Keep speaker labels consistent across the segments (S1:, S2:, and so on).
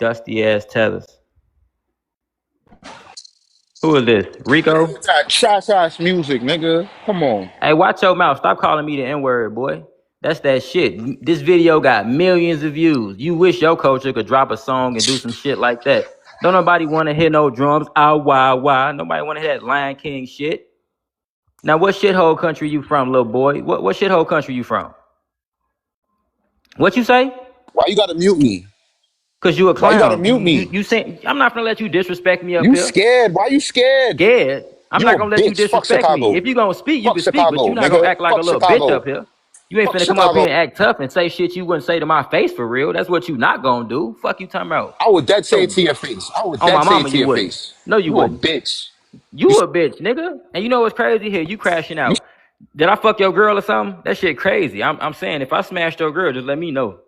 S1: dusty ass tethers. Who is this? Rico?
S2: Shot music, nigga. Come on.
S1: Hey, watch your mouth. Stop calling me the N-word, boy. That's that shit. This video got millions of views. You wish your culture could drop a song and do some shit like that. Don't nobody want to hear no drums. Ah, wah. Nobody want to hear that Lion King shit. Now, what shithole country you from, little boy? What shithole country you from? What you say?
S2: Why you gotta mute me?
S1: Cause you a
S2: Why you gotta
S1: clown.
S2: mute me?
S1: You say I'm not gonna let you disrespect me up
S2: You
S1: here.
S2: scared? Why you scared?
S1: Scared? I'm
S2: You
S1: not
S2: a
S1: gonna let you
S2: bitch. Fuck
S1: disrespect me.
S2: Chicago.
S1: If you gonna speak, you
S2: Fuck
S1: can speak, but
S2: Chicago,
S1: you not gonna
S2: nigga.
S1: act like a
S2: Fuck
S1: little bitch
S2: Chicago.
S1: up here. You ain't
S2: Fuck
S1: finna come up here and
S2: Chicago.
S1: act tough and say shit you wouldn't say to my face for real. That's what you not gonna do. Fuck you talking about.
S2: I would dead say it
S1: So,
S2: to your face. I would
S1: on
S2: dead
S1: my
S2: say it
S1: mama,
S2: to
S1: you
S2: your
S1: wouldn't.
S2: face.
S1: No, you
S2: You a
S1: wouldn't.
S2: bitch.
S1: You a bitch, nigga. And you know what's crazy here? You crashing
S2: You
S1: out. Did I fuck your girl or something? That shit crazy. I'm saying if I smashed your girl, just let me know.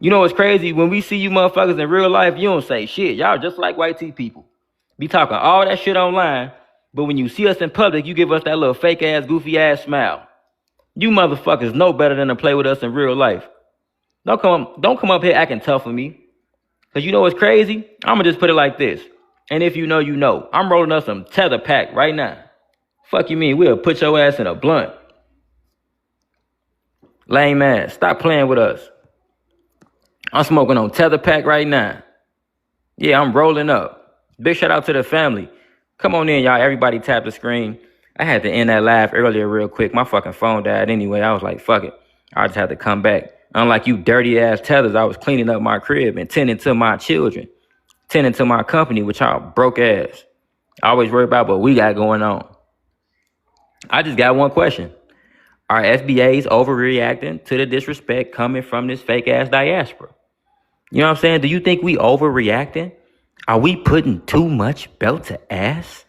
S1: You know what's crazy? When we see you motherfuckers in real life, you don't say shit. Y'all just like white T people. Be talking all that shit online, but when you see us in public, you give us that little fake ass, goofy ass smile. You motherfuckers know better than to play with us in real life. Don't come up here acting tough with me. Cause you know what's crazy? I'ma just put it like this. And if you know, you know. I'm rolling up some tether pack right now. Fuck you mean? We'll put your ass in a blunt. Lame ass. Stop playing with us. I'm smoking on tether pack right now. Yeah, I'm rolling up. Big shout out to the family. Come on in, y'all. Everybody tap the screen. I had to end that live earlier real quick. My fucking phone died anyway. I was like, fuck it. I just had to come back. Unlike you dirty ass tethers, I was cleaning up my crib and tending to my children, tending to my company, which y'all broke ass. I always worry about what we got going on. I just got one question. Are FBAs overreacting to the disrespect coming from this fake ass diaspora? You know what I'm saying? Do you think we overreacting? Are we putting too much belt to ass?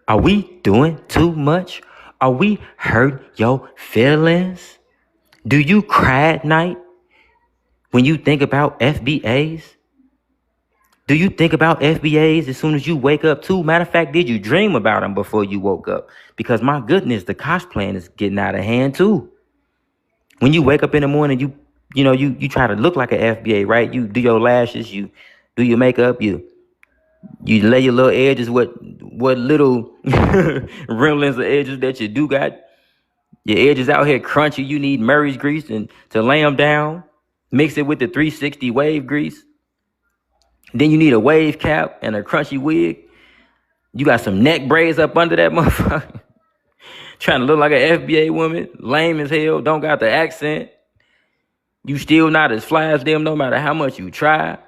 S1: Are we doing too much? Are we hurt your feelings? Do you cry at night when you think about FBAs? Do you think about FBAs as soon as you wake up too? Matter of fact, did you dream about them before you woke up? Because my goodness, the cosplaying is getting out of hand too. When you wake up in the morning, you try to look like an FBA, right? You do your lashes, you do your makeup, you lay your little edges, what little remnants of edges that you do got. Your edges out here crunchy. You need Murray's grease and to lay them down. Mix it with the 360 wave grease. Then you need a wave cap and a crunchy wig. You got some neck braids up under that motherfucker. Trying to look like an FBA woman. Lame as hell. Don't got the accent. You still not as fly as them no matter how much you try.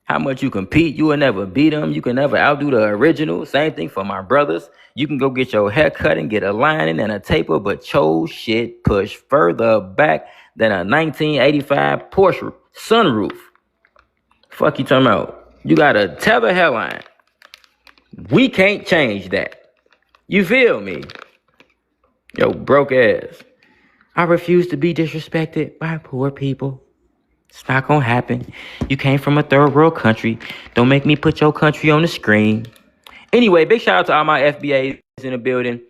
S1: How much you compete, you will never beat them. You can never outdo the original. Same thing for my brothers. You can go get your hair cut and get a lining and a taper, but your shit push further back than a 1985 Porsche sunroof. Fuck you talking about? You got a tether hairline. We can't change that. You feel me? Yo, broke ass. I refuse to be disrespected by poor people. It's not gonna happen. You came from a third world country. Don't make me put your country on the screen. Anyway, big shout out to all my FBAs in the building.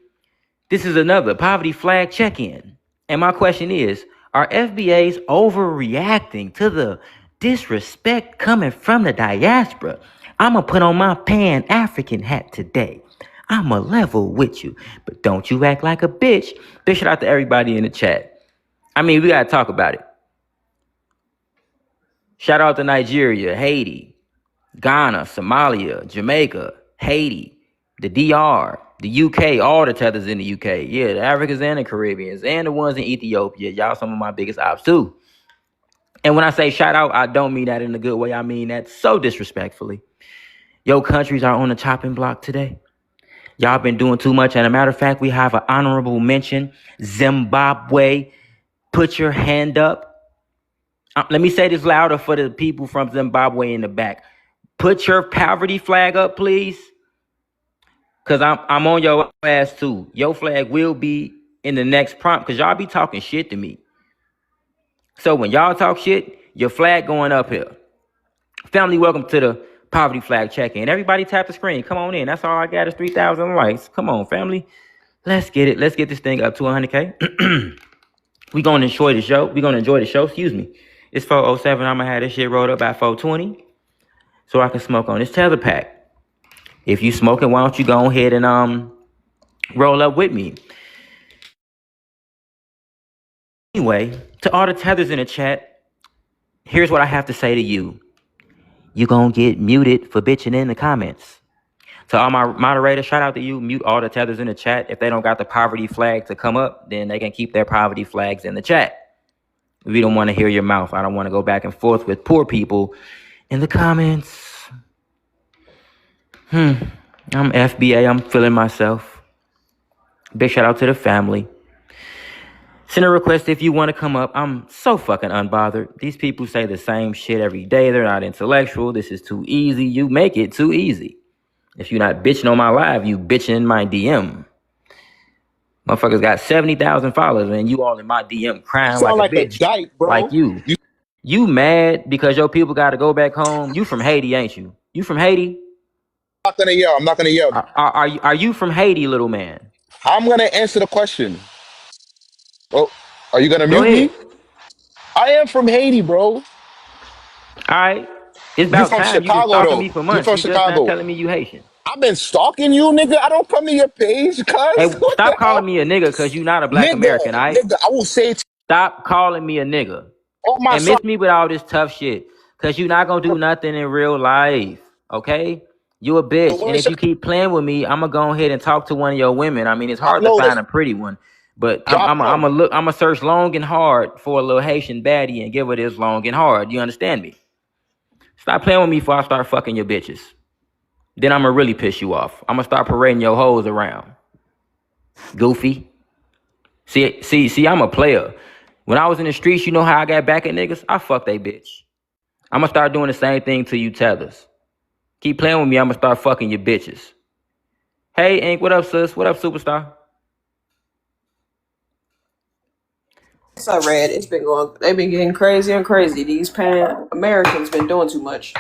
S1: This is another poverty flag check-in. And my question is, are FBAs overreacting to the disrespect coming from the diaspora? I'ma put on my Pan-African hat today. I'ma level with you. But don't you act like a bitch. Big shout out to everybody in the chat. I mean, we gotta talk about it. Shout out to Nigeria, Haiti, Ghana, Somalia, Jamaica, Haiti, the DR, the UK, all the tethers in the UK. Yeah, the Africans and the Caribbeans and the ones in Ethiopia. Y'all some of my biggest ops too. And when I say shout out, I don't mean that in a good way. I mean that so disrespectfully. Your countries are on the chopping block today. Y'all been doing too much. And a matter of fact, we have an honorable mention. Zimbabwe, put your hand up. Let me say this louder for the people from Zimbabwe in the back. Put your poverty flag up, please. Because I'm on your ass too. Your flag will be in the next prompt because y'all be talking shit to me. So when y'all talk shit, your flag going up here. Family, welcome to the poverty flag check-in. Everybody tap the screen. Come on in. That's all I got is 3,000 likes. Come on, family. Let's get it. Let's get this thing up to 100K. We're going to enjoy the show. Excuse me. It's 4:07. I'm gonna have this shit rolled up by 4:20 so I can smoke on this tether pack. If you smoking, why don't you go ahead and roll up with me? Anyway, to all the tethers in the chat, here's what I have to say to you. You gonna get muted for bitching in the comments. To all my moderators, shout out to you. Mute all the tethers in the chat. If they don't got the poverty flag to come up, then they can keep their poverty flags in the chat. We don't want to hear your mouth. I don't want to go back and forth with poor people in the comments. I'm FBA. I'm feeling myself. Big shout out to the family. Send a request if you want to come up. I'm so fucking unbothered. These people say the same shit every day. They're not intellectual. This is too easy. You make it too easy. If you're not bitching on my live, you bitching in my DM. Motherfuckers got 70,000 followers and you all in my DM crying
S2: Sound
S1: like
S2: like
S1: a
S2: a
S1: bitch.
S2: dyke, bro.
S1: Like you. You mad because your people got to go back home? You from Haiti, ain't you? You from Haiti?
S2: I'm not gonna yell. I'm not gonna yell.
S1: Are you from Haiti, little man?
S2: I'm gonna answer the question. Oh, are you gonna
S1: Go
S2: mute
S1: ahead.
S2: me? I am from Haiti, bro.
S1: All right. It's
S2: You
S1: about
S2: from
S1: time. You been
S2: Chicago
S1: stalking
S2: though.
S1: me for
S2: You
S1: months.
S2: from
S1: You just not
S2: Chicago.
S1: telling me you Haitian.
S2: I've been stalking you, nigga. I don't come to your page, cuz.
S1: Hey,
S2: What the
S1: stop calling
S2: hell?
S1: me a nigga because you not a black
S2: Nigga,
S1: American, all right?
S2: nigga, I will say it to
S1: Stop calling me a nigga.
S2: all my
S1: And
S2: son.
S1: miss me with all this tough shit. Cause you not gonna do nothing in real life. Okay? You a bitch. And
S2: Where's
S1: if you keep playing with me, I'm gonna go ahead and talk to one of your women. I mean, it's
S2: I
S1: hard to
S2: know
S1: find
S2: that.
S1: a pretty one. But
S2: Drop
S1: I'm
S2: them.
S1: gonna search long and hard for a little Haitian baddie and give her this long and hard. You understand me? Stop playing with me before I start fucking your bitches. Then I'm gonna really piss you off. I'm gonna start parading your hoes around. Goofy. See, I'm a player. When I was in the streets, you know how I got back at niggas? I fucked they bitch. I'm gonna start doing the same thing to you tethers. Keep playing with me, I'm gonna start fucking your bitches. Hey, Ink, what up, sis? What up, superstar?
S3: What's up, Red? It's been going. They've been getting crazy and crazy. These Pan Americans been doing too much.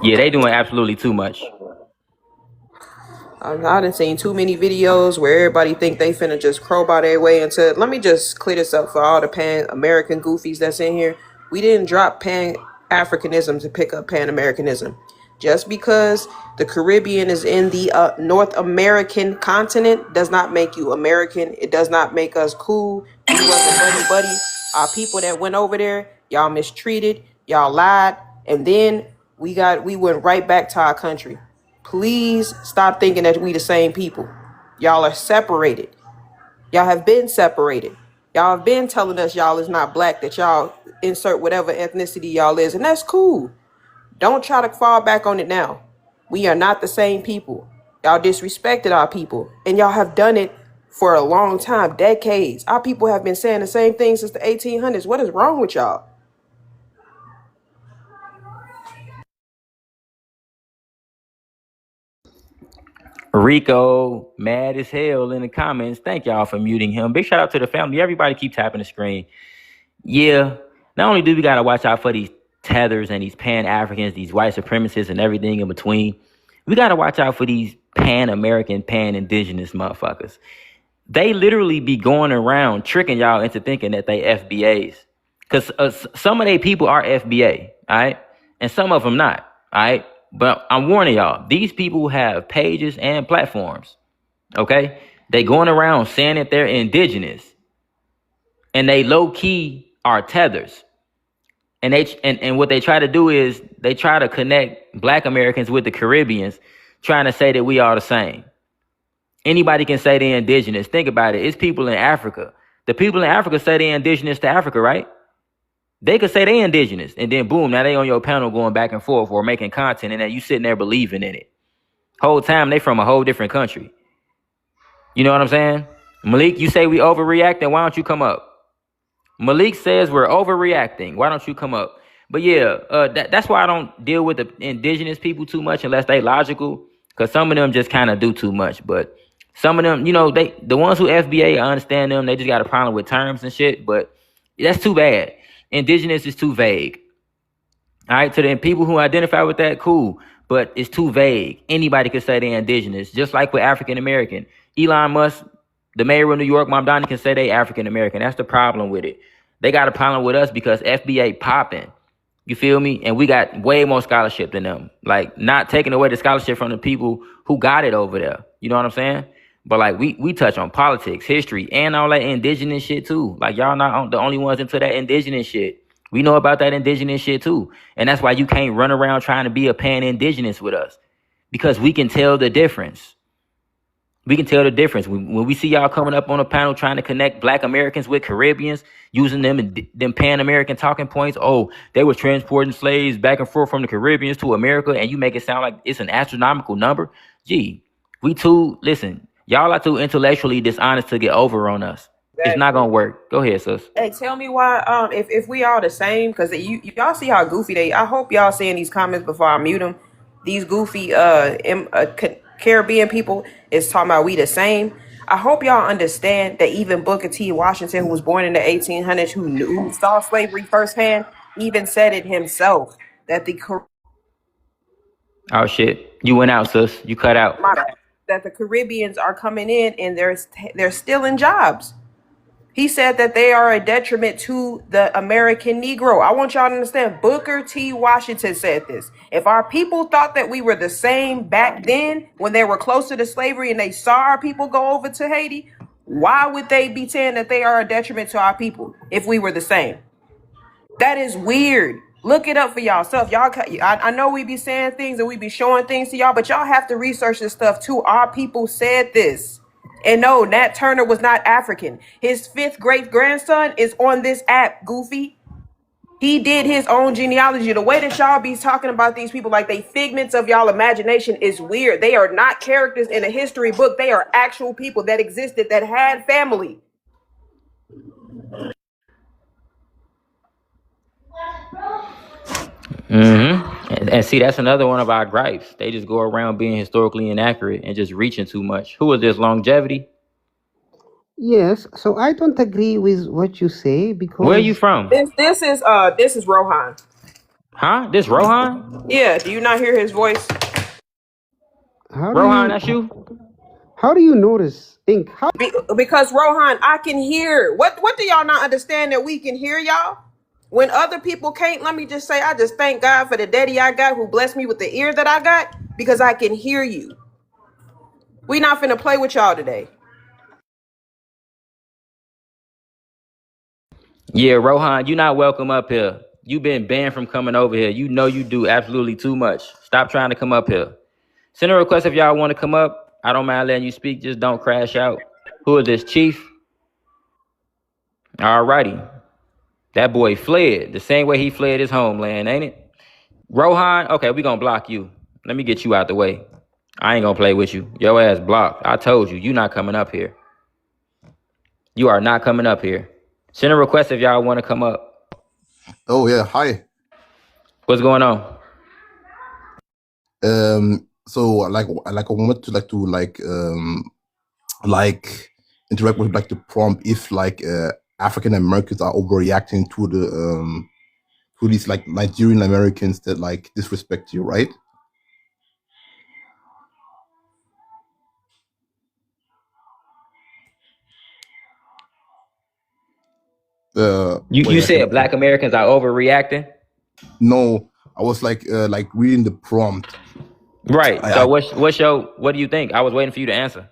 S1: Yeah, they doing absolutely too much.
S3: I done seen too many videos where everybody think they finna just crowbar their way into. Let me just clear this up for all the Pan American goofies that's in here. We didn't drop Pan Africanism to pick up Pan Americanism. Just because the Caribbean is in the North American continent does not make you American. It does not make us cool. We wasn't buddy. Our people that went over there, y'all mistreated, y'all lied, and then we went right back to our country. Please stop thinking that we the same people. Y'all are separated. Y'all have been separated. Y'all have been telling us y'all is not black, that y'all insert whatever ethnicity y'all is, and that's cool. Don't try to fall back on it now. We are not the same people. Y'all disrespected our people, and y'all have done it for a long time, decades. Our people have been saying the same thing since the 1800s. What is wrong with y'all?
S1: Rico, mad as hell in the comments. Thank y'all for muting him. Big shout out to the family. Everybody keep tapping the screen. Yeah, not only do we gotta watch out for these tethers and these Pan-Africans, these white supremacists and everything in between, we gotta watch out for these Pan-American, Pan-Indigenous motherfuckers. They literally be going around tricking y'all into thinking that they FBAs. Because some of they people are FBA, all right? And some of them not, all right? But I'm warning y'all, these people have pages and platforms, okay? They going around saying that they're indigenous. And they low-key are tethers. And what they try to do is they try to connect black Americans with the Caribbeans, trying to say that we are the same. Anybody can say they're indigenous. Think about it. It's people in Africa. The people in Africa say they're indigenous to Africa, right? They could say they're indigenous, and then boom, now they on your panel going back and forth or making content, and that you sitting there believing in it. Whole time they from a whole different country. You know what I'm saying? Malik, you say we overreacting. Why don't you come up? Malik says we're overreacting. Why don't you come up? But yeah, that's why I don't deal with the indigenous people too much unless they logical, because some of them just kind of do too much. But some of them, the ones who FBA, I understand them. They just got a problem with terms and shit. But that's too bad. Indigenous is too vague. All right, to the people who identify with that, cool. But it's too vague. Anybody could say they're indigenous, just like with African American. Elon Musk, the mayor of New York, Mamdani, can say they African American. That's the problem with it. They got a problem with us because FBA popping. You feel me? And we got way more scholarship than them. Like, not taking away the scholarship from the people who got it over there. You know what I'm saying? But like, we touch on politics, history, and all that indigenous shit too. Like, y'all not the only ones into that indigenous shit. We know about that indigenous shit too. And that's why you can't run around trying to be a pan-indigenous with us. Because we can tell the difference. We can tell the difference when we see y'all coming up on a panel trying to connect Black Americans with Caribbeans, using them Pan American talking points. Oh, they were transporting slaves back and forth from the Caribbeans to America, and you make it sound like it's an astronomical number. Gee, listen, y'all are too intellectually dishonest to get over on us. It's not gonna work. Go ahead, sis.
S3: Hey, tell me why. If we all the same, because y'all see how goofy they. I hope y'all seeing these comments before I mute them. These goofy Caribbean people is talking about we the same. I hope y'all understand that even Booker T. Washington, who was born in the 1800s, who saw slavery firsthand, even said it himself that
S1: Oh shit, you went out, sis. You cut out.
S3: that the Caribbeans are coming in and they're stealing jobs. He said that they are a detriment to the American Negro. I want y'all to understand, Booker T. Washington said this. If our people thought that we were the same back then when they were closer to slavery and they saw our people go over to Haiti, why would they be saying that they are a detriment to our people if we were the same? That is weird. Look it up for y'allself. I know we be saying things and we be showing things to y'all, but y'all have to research this stuff too. Our people said this. And no, Nat Turner was not African. His 5th great grandson is on this app, Goofy. He did his own genealogy. The way that y'all be talking about these people like they figments of y'all imagination is weird. They are not characters in a history book. They are actual people that existed, that had family.
S1: And see, that's another one of our gripes. They just go around being historically inaccurate and just reaching too much. Who is this, Longevity?
S4: Yes, so I don't agree with what you say because
S1: Where are you from?
S3: This is Rohan.
S1: Huh? This Rohan?
S3: Yeah, do you not hear his voice?
S1: Rohan, that's you?
S4: How do you notice?
S3: Because Rohan, I can hear. What do y'all not understand that we can hear y'all? When other people can't, let me just say, I just thank God for the daddy I got who blessed me with the ear that I got because I can hear you. We not finna play with y'all today.
S1: Yeah, Rohan, you not welcome up here. You been banned from coming over here. You know you do absolutely too much. Stop trying to come up here. Send a request if y'all want to come up. I don't mind letting you speak. Just don't crash out. Who is this, Chief? Alrighty. That boy fled the same way he fled his homeland, ain't it? Rohan, okay, we gonna block you. Let me get you out the way. I ain't gonna play with you. Your ass blocked. I told you, you not coming up here. You are not coming up here. Send a request if y'all want to come up.
S5: Oh yeah, hi.
S1: What's going on?
S5: So like I wanted to interact with like the prompt if like African Americans are overreacting to the to these like Nigerian Americans that like disrespect you, right?
S1: You said Black Americans are overreacting?
S5: No, I was like reading the prompt.
S1: Right. So what do you think? I was waiting for you to answer.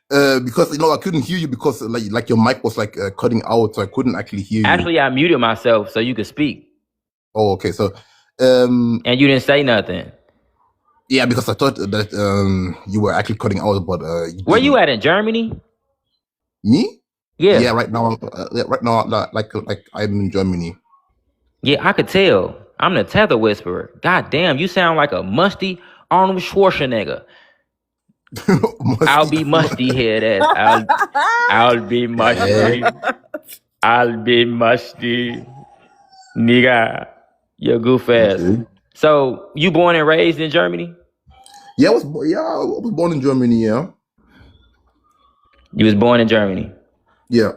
S5: Because I couldn't hear you because like your mic was like cutting out, so I couldn't actually hear you.
S1: Actually, I muted myself so you could speak.
S5: Oh, okay. So
S1: and you didn't say nothing.
S5: Yeah, because I thought that you were actually cutting out, but
S1: where you at in Germany?
S5: Me?
S1: Yeah.
S5: Yeah, right now, like I'm in Germany.
S1: Yeah, I could tell. I'm the tether whisperer. God damn, you sound like a musty Arnold Schwarzenegger. I'll be musty head ass. I'll be musty. I'll be musty. Nigga. You goof ass. Okay. So you born and raised in Germany?
S5: Yeah, I was born in Germany, yeah.
S1: You was born in Germany?
S5: Yeah.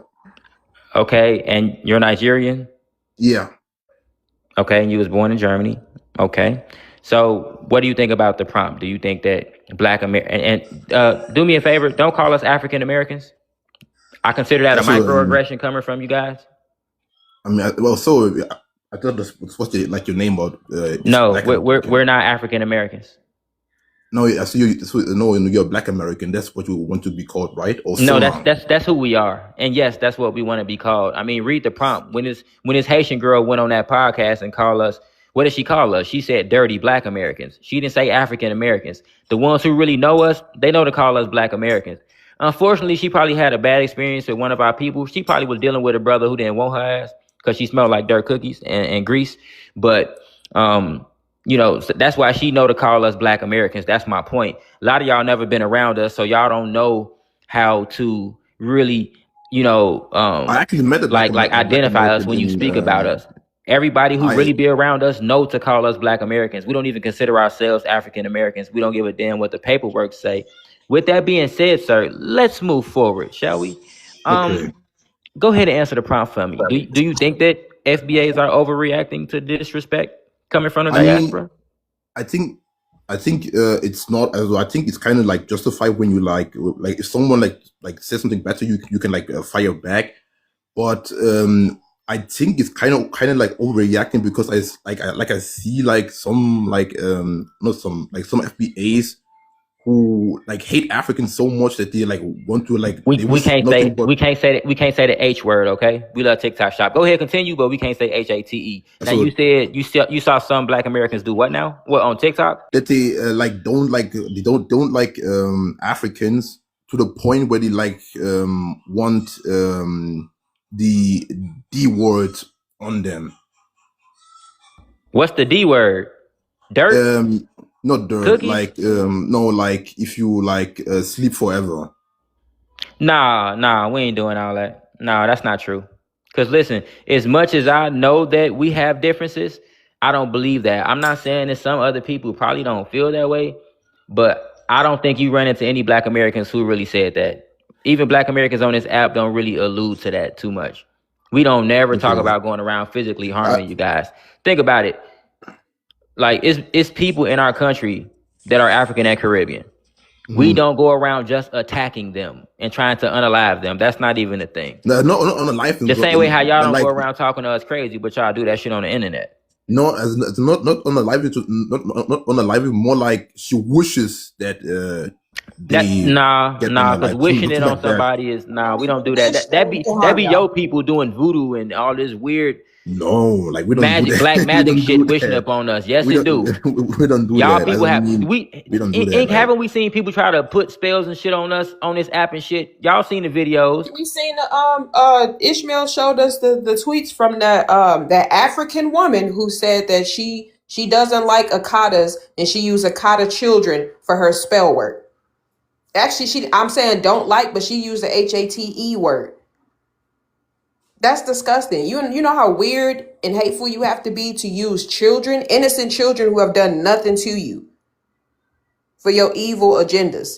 S1: Okay, and you're Nigerian?
S5: Yeah.
S1: Okay, and you was born in Germany. Okay. So what do you think about the prompt? Do you think that Black American, and do me a favor, don't call us African Americans. I consider that a microaggression coming from you guys.
S5: I mean, well, so I thought this was supposed to like your name, but it's
S1: No,
S5: Black American.
S1: we're not African Americans.
S5: No, I see you. So, no, you're Black American. That's what you want to be called, right? Or
S1: No,
S5: Sonan.
S1: that's who we are, and yes, that's what we want to be called. I mean, read the prompt. When this Haitian girl went on that podcast and called us, what did she call us? She said dirty Black Americans. She didn't say African Americans. The ones who really know us, they know to call us Black Americans. Unfortunately, she probably had a bad experience with one of our people. She probably was dealing with a brother who didn't want her ass because she smelled like dirt cookies and grease. But so that's why she know to call us Black Americans. That's my point. A lot of y'all never been around us, so y'all don't know how to really,
S5: I actually met a Black,
S1: like
S5: a Black
S1: identify us
S5: American
S1: when you
S5: in.
S1: speak about us. Everybody who
S5: I
S1: really be around us know to call us Black Americans. We don't even consider ourselves African Americans. We don't give a damn what the paperwork say. With that being said, sir, let's move forward, shall we?
S5: okay.
S1: Go ahead and answer the prompt for me. Do you think that FBAs are overreacting to disrespect coming from the
S5: I mean,
S1: diaspora?
S5: I think it's not as well. I think it's kind of like justified when you like if someone like says something better, you can like fire back. But I think it's kind of like overreacting because I see like some like not some like some FBAs who like hate Africans so much that they like want to like
S1: We
S5: they
S1: we
S5: wish
S1: can't say
S5: nothing but
S1: we can't say that we can't say the H word, okay? We love TikTok shop. Go ahead, continue, but we can't say HATE. Now
S5: so
S1: you said you saw some Black Americans do what now? What on TikTok?
S5: that they they don't like Africans to the point where they like want the D word on them.
S1: What's the D word? Dirt?
S5: Not dirt,
S1: Cookies?
S5: like no, like if you like sleep forever.
S1: Nah, we ain't doing all that. Nah, that's not true. Cause listen, as much as I know that we have differences, I don't believe that. I'm not saying that some other people probably don't feel that way, but I don't think you run into any Black Americans who really said that. Even Black Americans on this app don't really allude to that too much. We don't never talk
S5: Okay.
S1: about going around physically harming you guys. Think about it. Like it's people in our country that are African and Caribbean. We don't go around just attacking them and trying to unalive them. That's not even a thing.
S5: No, not on a life.
S1: The same way how y'all don't
S5: like,
S1: go around talking to us crazy, but y'all do that shit on the internet.
S5: No, as not on a live. Not on a live. More like she wishes that
S1: Because wishing it on somebody is we don't do that. That be your people doing voodoo and all this weird
S5: like we don't
S1: magic,
S5: do that.
S1: black magic shit wishing
S5: that.
S1: upon us. Yes,
S5: we
S1: it do.
S5: We don't do
S1: y'all
S5: that.
S1: People have
S5: we don't do that.
S1: Haven't we seen people try to put spells and shit on us on this app and shit? Y'all seen the videos?
S3: We seen the Ishmael showed us the tweets from that African woman who said that she doesn't like Akatas and she used Akata children for her spell work. Actually, I'm saying don't like, but she used the HATE word. That's disgusting. You know how weird and hateful you have to be to use children, innocent children who have done nothing to you, for your evil agendas.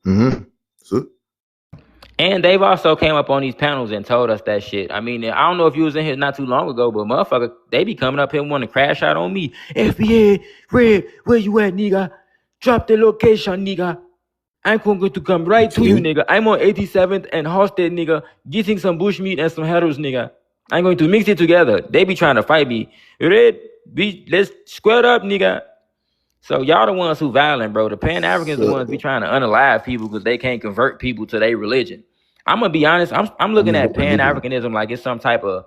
S5: So?
S1: And they've also came up on these panels and told us that shit. I mean, I don't know if you was in here not too long ago, but motherfucker, they be coming up here wanting to crash out on me. FBA, Red, where you at, nigga? Drop the location, nigga. I'm going to come right to you, nigga. I'm on 87th and Hosted, nigga, getting some bushmeat and some heroes, nigga. I'm going to mix it together. They be trying to fight me. Red, let's square up, nigga. So y'all the ones who violent, bro. The Pan-Africans the ones be trying to unalive people because they can't convert people to their religion. I'm gonna be honest. I'm looking at Pan-Africanism like it's some type of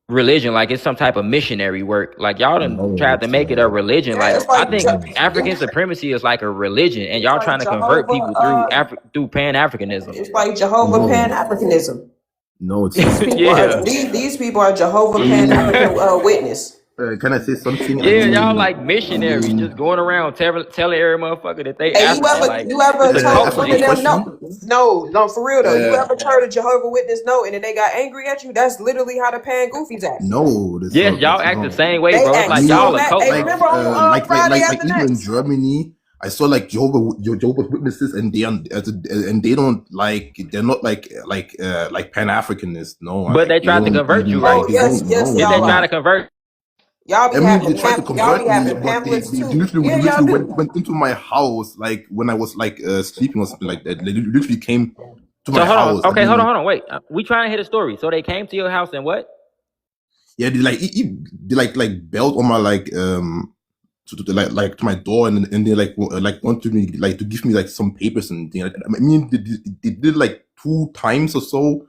S1: religion, like it's some type of missionary work. Like y'all done tried to make it a religion. Like I think African supremacy is like a religion, and y'all trying to convert people through Pan-Africanism.
S3: It's like Jehovah Pan-Africanism.
S5: No, it's
S3: these people are Jehovah Pan-African Witness.
S5: Can I say something?
S1: Yeah, y'all like missionaries, just going around telling every motherfucker that they.
S3: Hey, you ever told one of them no, for real though. You ever heard a Jehovah Witness no, and then they got angry at you? That's literally how the Pan Goofies act.
S5: No,
S1: yes, y'all act the same way, bro. It's like y'all a cult.
S5: Like even in Germany, I saw like Jehovah's Witnesses, and they don't like they're not like Pan-Africanists. No,
S1: but they tried to convert you, right?
S3: Yes,
S1: they try to convert.
S3: Y'all be
S5: they tried to convert me, but they
S3: literally
S5: went into my house like when I was like sleeping or something like that. They literally came to
S1: So
S5: my
S1: hold on.
S5: house, and
S1: Okay, hold on,
S5: then
S1: hold on. Wait. We trying to hit a story. So they came to your house and what?
S5: yeah, they they like belt on my to like to my door, and they like want to me like to give me like some papers and things. I mean, they did like 2 times or so,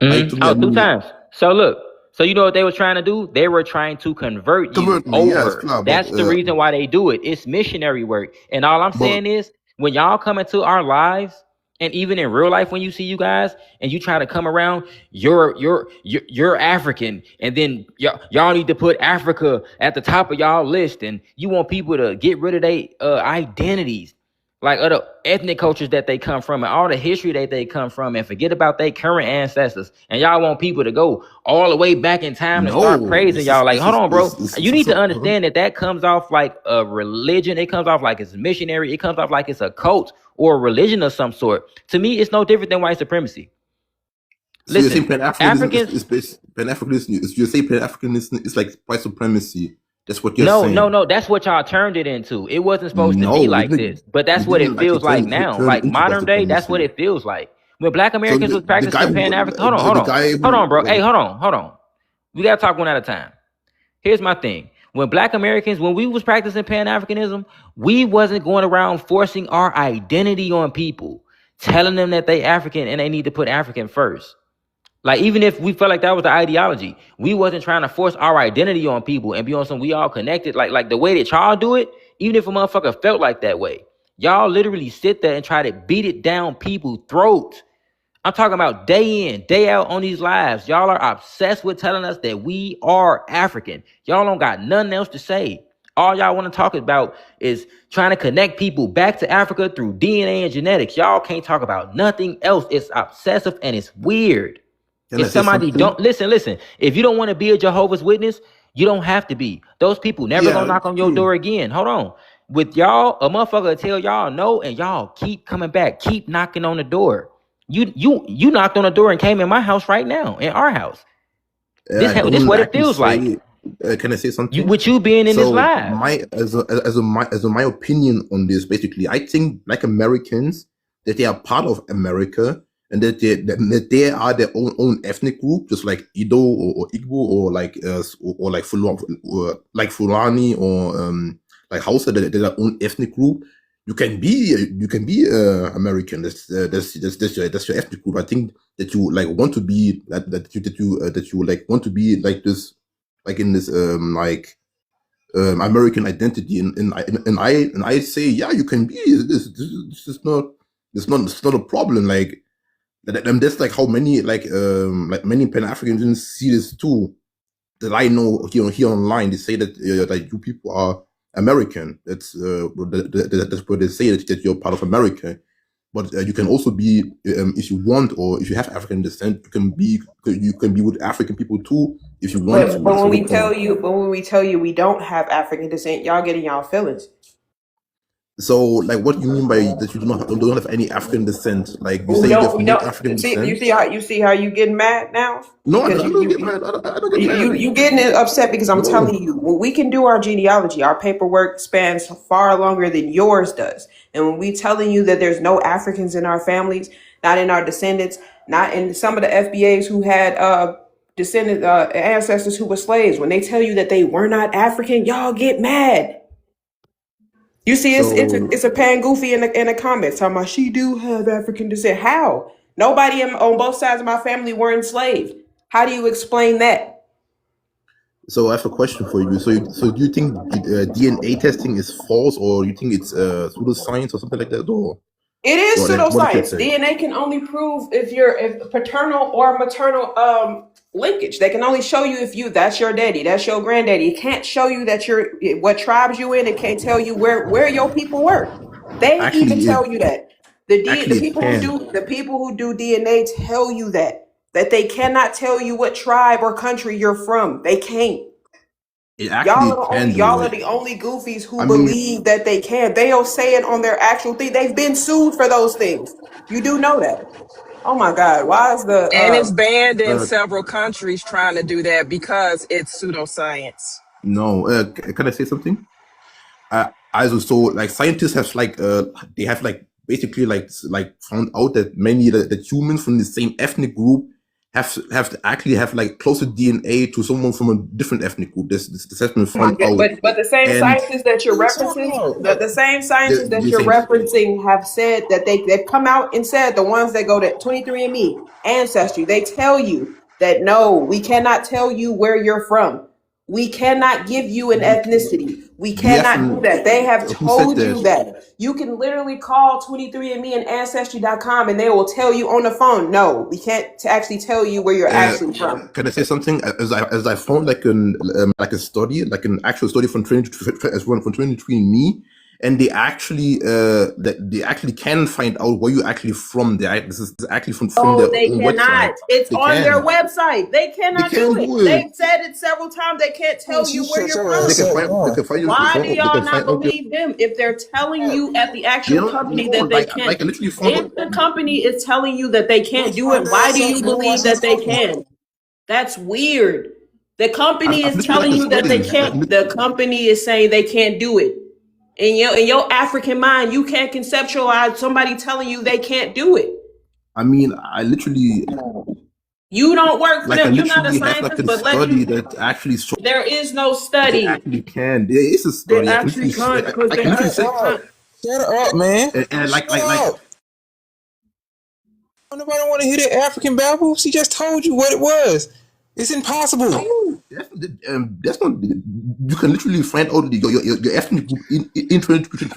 S5: like to me.
S1: Oh,
S5: I
S1: two
S5: mean,
S1: times. So look. So you know what they were trying to do? They were trying to convert you
S5: convert me, yeah, it's
S1: over.
S5: klar,
S1: That's the reason why they do it. It's missionary work. And all I'm
S5: but
S1: saying is, when y'all come into our lives, and even in real life, when you see you guys and you try to come around, you're African, and then y'all need to put Africa at the top of y'all list, and you want people to get rid of their identities, like other ethnic cultures that they come from and all the history that they come from, and forget about their current ancestors. And y'all want people to go all the way back in time to start
S5: no,
S1: praising y'all. Like, hold on, bro.
S5: this
S1: You
S5: is
S1: need to
S5: so,
S1: understand that comes off like a religion. It comes off like it's missionary. It comes off like it's a cult or a religion of some sort. To me, it's no different than white supremacy.
S5: so you're saying
S1: Listen,
S5: Pan-Africanism
S1: Africans.
S5: is based Pan-Africanism. You say Pan-Africanism is like white supremacy. That's what you're
S1: No, no,
S5: saying.
S1: no. That's what y'all turned it into. It wasn't supposed to be
S5: No,
S1: like this, but
S5: we
S1: that's what
S5: didn't
S1: it
S5: like
S1: feels like now.
S5: turn
S1: Like
S5: it into white
S1: modern day, that's what
S5: supremacy.
S1: it feels like. When Black
S5: So
S1: Americans was
S5: the guy
S1: practicing
S5: who
S1: Pan African, hold on, hold
S5: the
S1: on,
S5: guy
S1: hold
S5: who
S1: on, bro. Hey, hold on. We gotta talk one at a time. Here's my thing. When Black Americans, when we was practicing Pan Africanism, we wasn't going around forcing our identity on people, telling them that they African and they need to put African first. Like, even if we felt like that was the ideology, we wasn't trying to force our identity on people and be on some we all connected. Like the way that y'all do it, even if a motherfucker felt like that way, y'all literally sit there and try to beat it down people's throats. I'm talking about day in, day out on these lives. Y'all are obsessed with telling us that we are African. Y'all don't got nothing else to say. All y'all want to talk about is trying to connect people back to Africa through DNA and genetics. Y'all can't talk about nothing else. It's obsessive and it's weird.
S5: can I
S1: If
S5: say
S1: somebody don't
S5: something?
S1: listen. If you don't want to be a Jehovah's Witness, you don't have to be. Those people never gonna
S5: Yeah,
S1: knock on your
S5: true.
S1: door again. Hold on. With y'all, a motherfucker will tell y'all no, and y'all keep coming back, keep knocking on the door. You knocked on the door and came in my house right now, in our house.
S5: I
S1: This
S5: don't
S1: what it
S5: actually
S1: feels like.
S5: say. Can I say
S1: You
S5: something?
S1: with you being in this
S5: So
S1: live.
S5: my as a my opinion on this, basically, I think Black Americans that they are part of America and that they are their own ethnic group, just like Ido or Igbo or or like Fulani or like Hausa, that they're their own ethnic group. You can be American. That's your ethnic group. I think that you like want to be that you like want to be like this, like in this American identity, and I say, yeah, you can be this is not it's not a problem. And that's like how many like many Pan Africans see this too. That I know here online, they say that you people are American. That's what they say, that you're part of America. But you can also be, if you want, or if you have African descent, you can be with African people too, if you want
S3: But
S5: to.
S3: but
S5: That's
S3: when
S5: the
S3: we
S5: whole
S3: tell
S5: point.
S3: you, but when we tell you we don't have African descent, y'all getting y'all feelings.
S5: So, like, what do you mean by that you don't have any African descent? Like, you say
S3: We
S5: you
S3: don't.
S5: have
S3: We
S5: no
S3: don't.
S5: African
S3: See,
S5: descent?
S3: you see how you getting mad now
S5: No,
S3: because
S5: I don't get mad. I don't get mad.
S3: you getting upset because I'm
S5: No.
S3: telling you, when we can do our genealogy, our paperwork spans far longer than yours does. And when we telling you that there's no Africans in our families, not in our descendants, not in some of the FBAs who had descendant ancestors who were slaves, when they tell you that they were not African, y'all get mad. You see,
S5: So,
S3: it's a pan goofy in the comments talking about she do have African descent. How? Nobody on both sides of my family were enslaved. How do you explain that?
S5: so I have a question for you. So do you think DNA testing is false, or you think it's pseudoscience or something like that,
S3: It is
S5: or like, what did you
S3: pseudoscience.
S5: say?
S3: DNA can only prove if paternal or maternal linkage. They can only show you if that's your daddy, that's your granddaddy. It can't show you that you're what tribes you in. It can't tell you where your people were. They even
S5: Actually,
S3: tell you that. The
S5: it
S3: people who
S5: can.
S3: do DNA tell you that they cannot tell you what tribe or country you're from. They can't.
S5: It actually can
S3: Y'all
S5: do
S3: are
S5: it.
S3: the only goofies who
S5: I mean,
S3: believe that they can. They'll say it on their actual thing. They've been sued for those things. You do know that. Oh my God. Why is the
S6: And it's banned in
S5: uh,
S6: several countries trying to do that because it's pseudoscience.
S5: no, can I say something? Also, so like scientists have like they have like basically found out that many that humans from the same ethnic group have actually have like closer DNA to someone from a different ethnic group. This has been found out,
S3: But the same
S5: and
S3: scientists that you're
S7: What are you talking
S3: referencing,
S7: about?
S3: the same scientists that
S5: the
S3: you're
S5: same.
S3: referencing have said that they've come out and said, the ones that go to 23andMe, Ancestry, they tell you that no, we cannot tell you where you're from. We cannot give you an ethnicity. We
S5: Do you have
S3: cannot do that. They have
S5: who said
S3: told you
S5: that?
S3: that. You can literally call 23andMe and Ancestry.com and they will tell you on the phone, no, we can't actually tell you where you're actually from.
S5: Can I say something? As I found like a study, like an actual study from 23andMe, and they actually they actually can find out where you're actually from. This is actually from
S3: Oh,
S5: their
S3: they
S5: own
S3: cannot.
S5: website.
S3: It's
S5: They
S3: on their
S5: can.
S3: website. They
S5: They
S3: cannot
S5: can
S3: do it.
S5: do it.
S3: They've said it several times. They can't
S7: Man,
S3: tell
S7: she
S3: you where
S7: shut
S3: you're
S7: your
S5: They
S3: from.
S7: ass
S5: can
S7: up.
S5: find. They
S7: Nah.
S5: can find you.
S3: Why do
S5: They
S3: y'all
S5: can
S3: not
S5: find out your.
S3: believe them if they're telling you at the
S5: They
S3: actual
S5: don't
S3: company
S5: know.
S3: that they can't?
S5: I literally found out.
S3: If the company is telling you that they can't
S7: What's
S3: do
S7: her
S3: it, why
S7: ass
S3: do
S7: up,
S3: you
S7: man? Why
S3: believe
S7: she
S3: that they
S7: talking?
S3: can? That's weird. The company
S5: I've
S3: is
S5: literally like
S3: telling
S5: a
S3: you that they
S5: study.
S3: can't. The company is saying they can't do it. In your African mind, you can't conceptualize somebody telling you they can't do it.
S5: I mean, I literally
S3: You don't work for
S5: like I
S3: them. You're not a
S5: literally have like
S3: scientist,
S5: a
S3: but let
S5: study
S3: you.
S5: that actually shows
S3: There is no
S5: that they
S3: study.
S5: actually can. There is a
S3: They
S5: study.
S3: actually can't because
S5: I
S3: they
S5: can literally
S7: Shut
S5: say,
S7: up. Shut up, man.
S5: and
S7: Shut
S5: like
S7: up. Nobody want to hear that African babble. She just told you what it was. It's impossible.
S5: that's not. You can literally find out your ethnic group in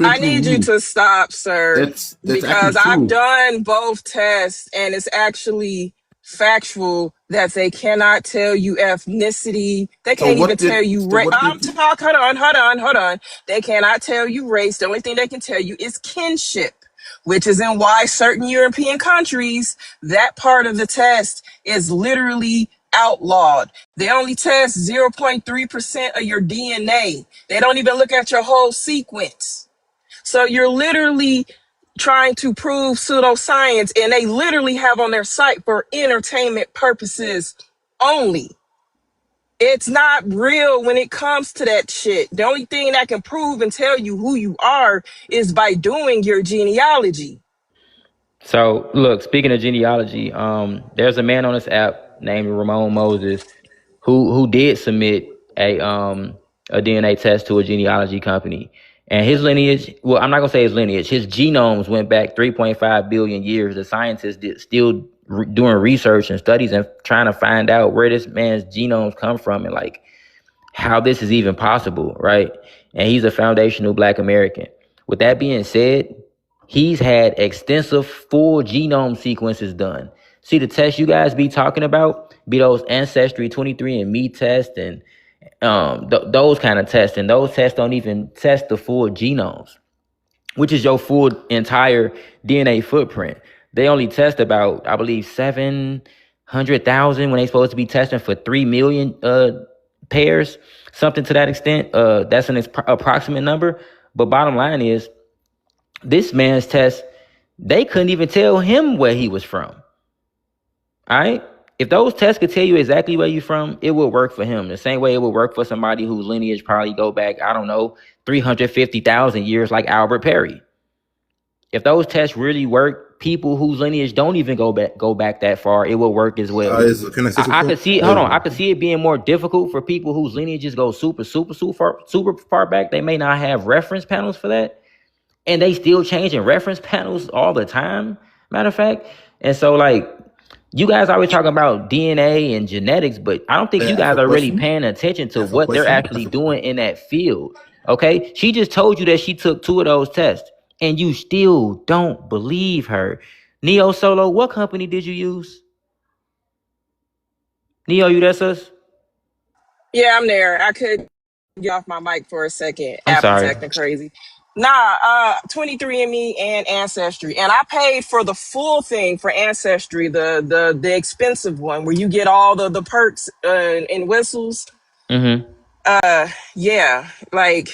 S6: I need you
S5: me.
S6: to stop, sir,
S5: That's actually
S6: because I've
S5: true.
S6: done both tests and it's actually factual that they cannot tell you ethnicity. They
S5: So
S6: can't even
S5: what
S6: tell
S5: did?
S6: you
S5: So
S6: race.
S5: what
S6: I'm
S5: did?
S6: talking. Hold on. They cannot tell you race. The only thing they can tell you is kinship, which is in why certain European countries, that part of the test is literally outlawed. They only test 0.3% of your DNA. They don't even look at your whole sequence. So you're literally trying to prove pseudoscience, and they literally have on their site for entertainment purposes only. It's not real when it comes to that shit. The only thing that can prove and tell you who you are is by doing your genealogy.
S1: So look, speaking of genealogy, there's a man on this app named Ramon Moses who did submit a DNA test to a genealogy company. And his lineage, well, I'm not gonna say his lineage, his genomes went back 3.5 billion years. The scientists still doing research and studies and trying to find out where this man's genomes come from and like how this is even possible, right? And he's a foundational Black American. With that being said, he's had extensive full genome sequences done. See the tests you guys be talking about, be those Ancestry 23andMe tests and those kind of tests. And those tests don't even test the full genomes, which is your full entire DNA footprint. They only test about, I believe, 700,000 when they supposed to be testing for 3 million pairs, something to that extent. That's an approximate number. But bottom line is, this man's test, they couldn't even tell him where he was from. All right? If those tests could tell you exactly where you're from, it would work for him. The same way it would work for somebody whose lineage probably go back, I don't know, 350,000 years like Albert Perry. If those tests really work, people whose lineage don't even go back that far, it will work as well.
S5: Can I say
S1: I
S5: something?
S1: could see. Hold on, I could see it being more difficult for people whose lineages go super far back. They may not have reference panels for that, and they still changing reference panels all the time. Matter of fact, and so like you guys always talking about DNA and genetics, but I don't think you
S5: I have
S1: guys
S5: a
S1: are really
S5: question.
S1: paying attention
S5: I
S1: to
S5: have a
S1: what they're
S5: question.
S1: actually doing in that field. Okay, she just told you that she took 2 of those tests, and you still don't believe her. Neo Solo, what company did you use? Neo, you there, sis?
S6: Yeah, I'm there. I could get off my mic for a second.
S1: I'm
S6: Apple's
S1: sorry.
S6: acting crazy. Nah, 23andMe and Ancestry. And I paid for the full thing for Ancestry, the expensive one where you get all the perks and whistles.
S1: Mm-hmm.
S6: Yeah, like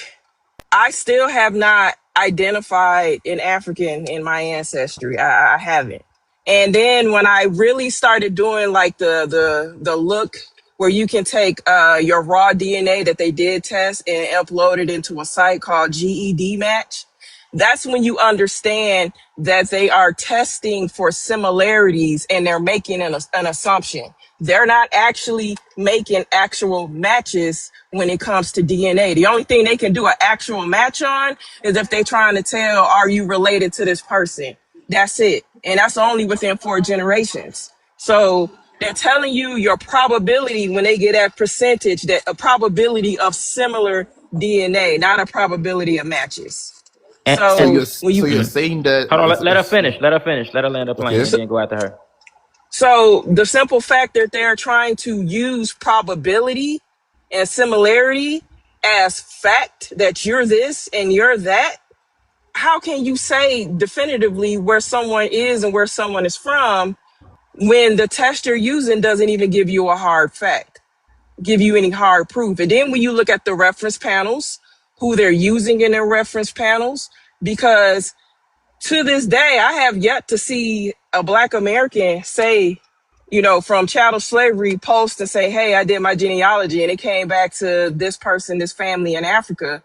S6: I still have not identified an African in my ancestry. I haven't. And then when I really started doing like the look where you can take your raw DNA that they did test and upload it into a site called GED Match, That's when you understand that they are testing for similarities and they're making an assumption. They're not actually making actual matches when it comes to DNA. The only thing they can do an actual match on is if they're trying to tell, are you related to this person? That's it. And that's only within 4 generations. So they're telling you your probability when they get that percentage, that a probability of similar DNA, not a probability of matches.
S5: So
S1: And
S6: So when you
S5: you're saying that
S1: hold on, let her finish. Let her finish. Let her land her plane,
S5: okay.
S1: and then go after her.
S6: so the simple fact that they're trying to use probability and similarity as fact that you're this and you're that, how can you say definitively where someone is and where someone is from when the test you're using doesn't even give you a hard fact, give you any hard proof? And then when you look at the reference panels, who they're using in their reference panels, because to this day, I have yet to see a Black American say, from chattel slavery post and say, hey, I did my genealogy and it came back to this person, this family in Africa.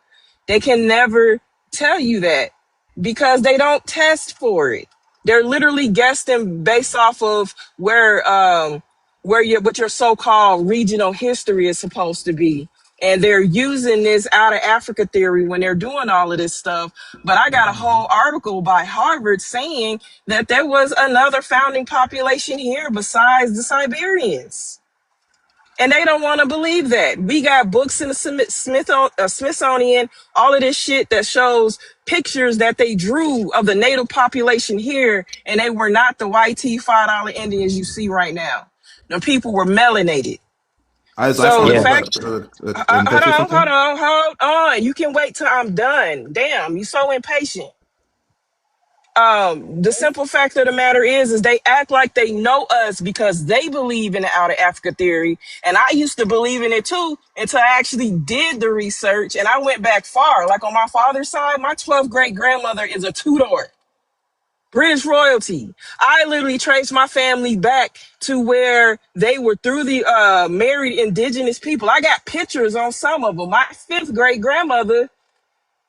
S6: They can never tell you that because they don't test for it. They're literally guessing based off of what your so-called regional history is supposed to be. And they're using this out of Africa theory when they're doing all of this stuff. But I got a whole article by Harvard saying that there was another founding population here besides the Siberians. And they don't want to believe that. We got books in the Smithsonian, all of this shit that shows pictures that they drew of the native population here, and they were not the white $5 Indians you see right now. The people were melanated.
S5: As I
S6: So
S5: found
S6: the
S1: Yeah.
S5: out,
S6: fact,
S5: can I say something?
S6: hold on. You can wait till I'm done. Damn, you so impatient. The simple fact of the matter is they act like they know us because they believe in the out of Africa theory. And I used to believe in it too until I actually did the research and I went back far. Like on my father's side, my 12th great grandmother is a Tudor, British royalty. I literally traced my family back to where they were through the married indigenous people. I got pictures on some of them. My 5th great grandmother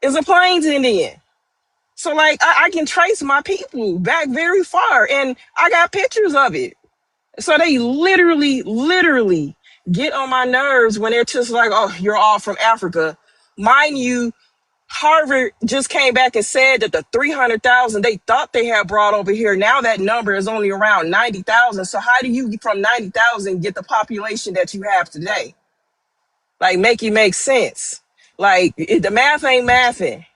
S6: is a Plains Indian. So like I can trace my people back very far and I got pictures of it. So they literally get on my nerves when they're just like, oh, you're all from Africa. Mind you, Harvard just came back and said that the 300,000 they thought they had brought over here, now that number is only around 90,000. So how do you from 90,000 get the population that you have today? Like make it make sense. Like the math ain't mathing.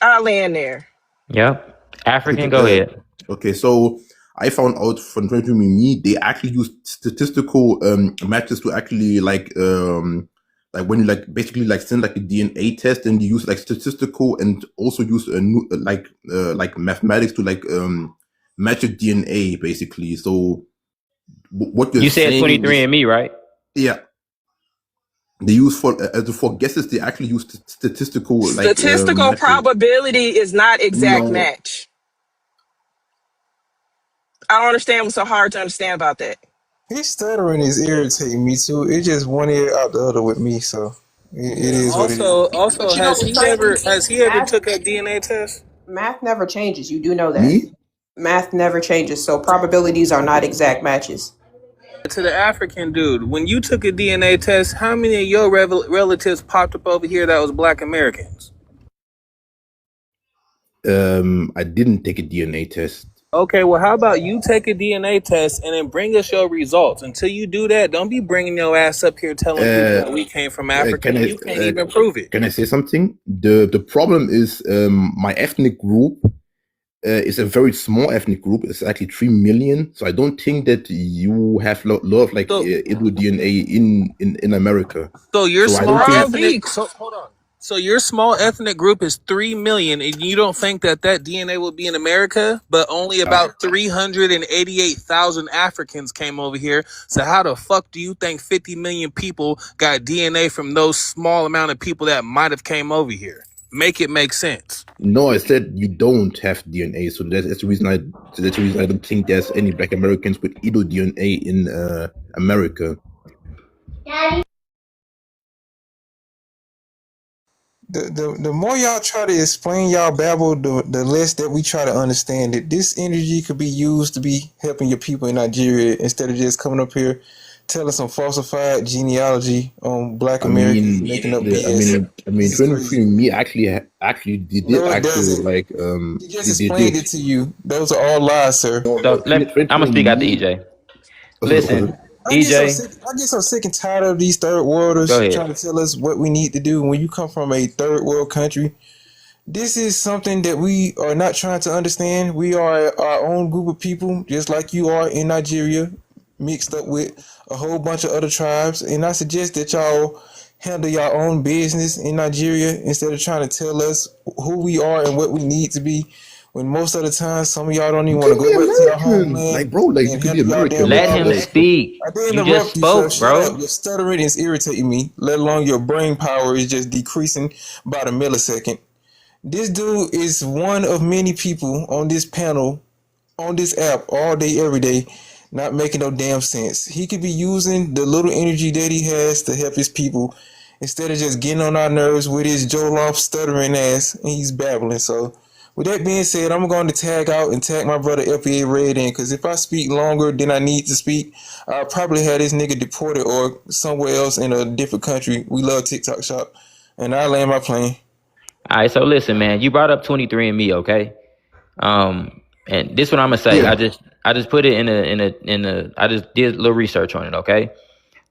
S6: I'll land there.
S1: Yep. African,
S5: Okay,
S1: go ahead.
S5: okay. So I found out from 23andMe they actually use statistical matches to actually like when you like basically like send like a DNA test and you use like statistical and also use a new like mathematics to like match your DNA basically. So what you're
S1: You said
S5: saying is
S1: 23andMe, right?
S5: yeah. They use for guesses. They actually use statistical like
S6: Statistical
S5: methods.
S6: probability is not exact
S5: No,
S6: match. I don't understand what's so hard to understand about that.
S7: His stuttering is irritating me too. It's just one ear out the other with me, so it is what it is.
S3: But
S8: Also,
S3: you know what's crazy?
S8: has he ever took a DNA test?
S3: Math never changes. You do know that.
S5: me.
S3: Math never changes. So probabilities are not exact matches.
S8: To the African dude, when you took a DNA test, how many of your relatives popped up over here that was Black Americans?
S5: I didn't take a DNA test.
S8: Okay, well, how about you take a DNA test and then bring us your results? Until you do that, don't be bringing your ass up here telling people that we came from Africa and you can't even prove it.
S5: Can I say something? The problem is my ethnic group is a very small ethnic group. It's actually 3 million. So I don't think that you have lot of like Indo DNA in America.
S8: So your
S5: So I
S8: small
S5: don't think-
S8: ethnic. So hold on. So your small ethnic group is 3 million, and you don't think that DNA will be in America, but only about 388,000 Africans came over here. So how the fuck do you think 50 million people got DNA from those small amount of people that might have came over here? Make it make sense.
S5: No, I said you don't have DNA. So that's the reason I don't think there's any Black Americans with Indo DNA in America.
S7: The more y'all try to explain y'all babble, the less that we try to understand it. This energy could be used to be helping your people in Nigeria instead of just coming up here telling some falsified genealogy on Black
S5: I
S7: Americans
S5: mean,
S7: making up
S5: the,
S7: BS.
S5: I mean,
S7: This is crazy.
S5: 23andMe actually they did
S7: No, it
S5: actually
S7: doesn't.
S5: like
S7: He just
S5: they
S7: explained
S5: did
S7: it to you. Those are all lies, sir.
S5: no
S1: So I'm gonna speak out to
S5: 23andMe.
S1: EJ.
S5: Also,
S1: Listen, EJ,
S7: I get so sick and tired of these third worlders
S1: go ahead.
S7: trying to tell us what we need to do when you come from a third world country. This is something that we are not trying to understand. We are our own group of people, just like you are in Nigeria, mixed up with a whole bunch of other tribes. And I suggest that y'all handle your own business in Nigeria instead of trying to tell us who we are and what we need to be. When most of the time, some of y'all don't even
S5: you
S7: want to
S5: can
S7: go
S5: be
S7: back to your
S5: American,
S7: homeland
S5: like bro, like you
S7: and
S5: can be
S7: handle y'all damn
S5: American
S1: Let
S7: y'all
S1: him
S5: like
S7: business.
S1: speak.
S7: I did
S1: You just
S7: interrupt you, sir.
S1: spoke,
S7: Shut up.
S1: bro.
S7: Your stuttering is irritating me, let alone your brain power is just decreasing by the millisecond. This dude is one of many people on this panel, on this app, all day, every day, not making no damn sense. He could be using the little energy that he has to help his people instead of just getting on our nerves with his Joloff stuttering ass and he's babbling. So, with that being said, I'm going to tag out and tag my brother FBA Red in because if I speak longer than I need to speak, I'll probably have this nigga deported or somewhere else in a different country. We love TikTok shop. And I land my plane.
S1: All right, so listen, man. You brought up 23andMe, okay? And this is what I'm gonna say.
S5: yeah.
S1: I just put it in a. I just did a little research on it, okay?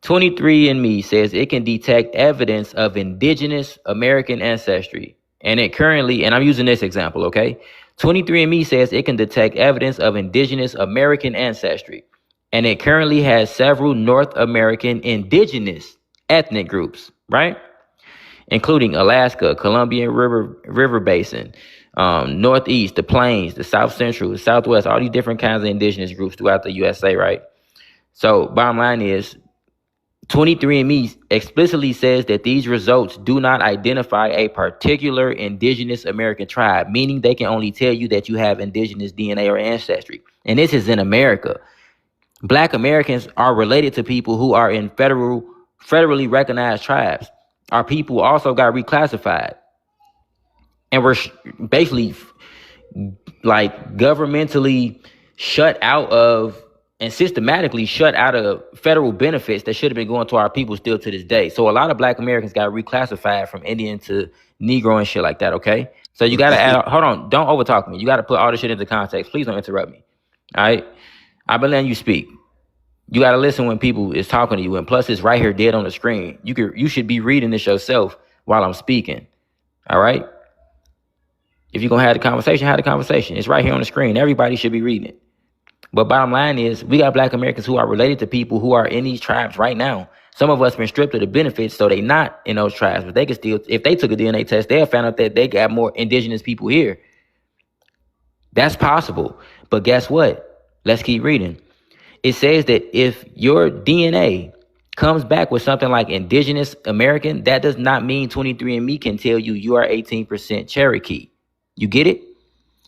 S1: 23andMe says it can detect evidence of indigenous American ancestry. And it currently, and I'm using this example, okay? 23andMe says it can detect evidence of indigenous American ancestry. And it currently has several North American indigenous ethnic groups, right? Including Alaska, Columbian River Basin, Northeast, the Plains, the South Central, the Southwest, all these different kinds of indigenous groups throughout the USA, right? So bottom line is 23andMe explicitly says that these results do not identify a particular indigenous American tribe, meaning they can only tell you that you have indigenous DNA or ancestry. And this is in America. Black Americans are related to people who are in federally recognized tribes. Our people also got reclassified. And we're basically like governmentally shut out of and systematically shut out of federal benefits that should have been going to our people still to this day. So a lot of Black Americans got reclassified from Indian to Negro and shit like that, okay? So you got to add, hold on, don't overtalk me. You got to put all this shit into context. Please don't interrupt me, all right? I've been letting you speak. You got to listen when people is talking to you. And plus, it's right here dead on the screen. You should be reading this yourself while I'm speaking, all right? If you're going to have the conversation, have the conversation. It's right here on the screen. Everybody should be reading it. But bottom line is, we got Black Americans who are related to people who are in these tribes right now. Some of us been stripped of the benefits, so they not in those tribes. But they can still, if they took a DNA test, they'll find out that they got more indigenous people here. That's possible. But guess what? Let's keep reading. It says that if your DNA comes back with something like indigenous American, that does not mean 23andMe can tell you you are 18% Cherokee. You get it?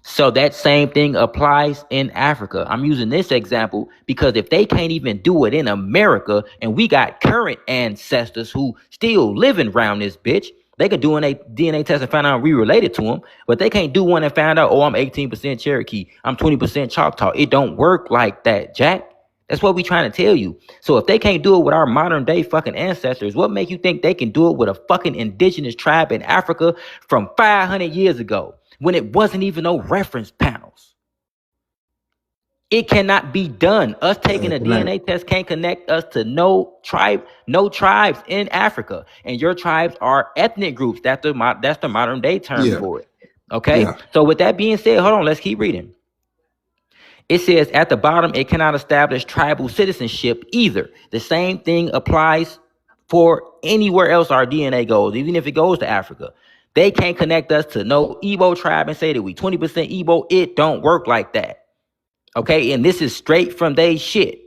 S1: So that same thing applies in Africa. I'm using this example because if they can't even do it in America and we got current ancestors who still living around this bitch, they could do a DNA test and find out we related to them, but they can't do one and find out, oh, I'm 18% Cherokee, I'm 20% Choctaw. It don't work like that, Jack. That's what we trying to tell you. So if they can't do it with our modern day fucking ancestors, what make you think they can do it with a fucking indigenous tribe in Africa from 500 years ago when it wasn't even no reference panels? It cannot be done. Us taking a DNA test can't connect us to no tribes in Africa. And your tribes are ethnic groups. That's the modern day term
S5: Yeah.
S1: for it. Okay.
S5: Yeah.
S1: So with that being said, hold on, let's keep reading. It says at the bottom, it cannot establish tribal citizenship either. The same thing applies for anywhere else our DNA goes, even if it goes to Africa. They can't connect us to no Igbo tribe and say that we 20% Igbo. It don't work like that. Okay, and this is straight from they shit.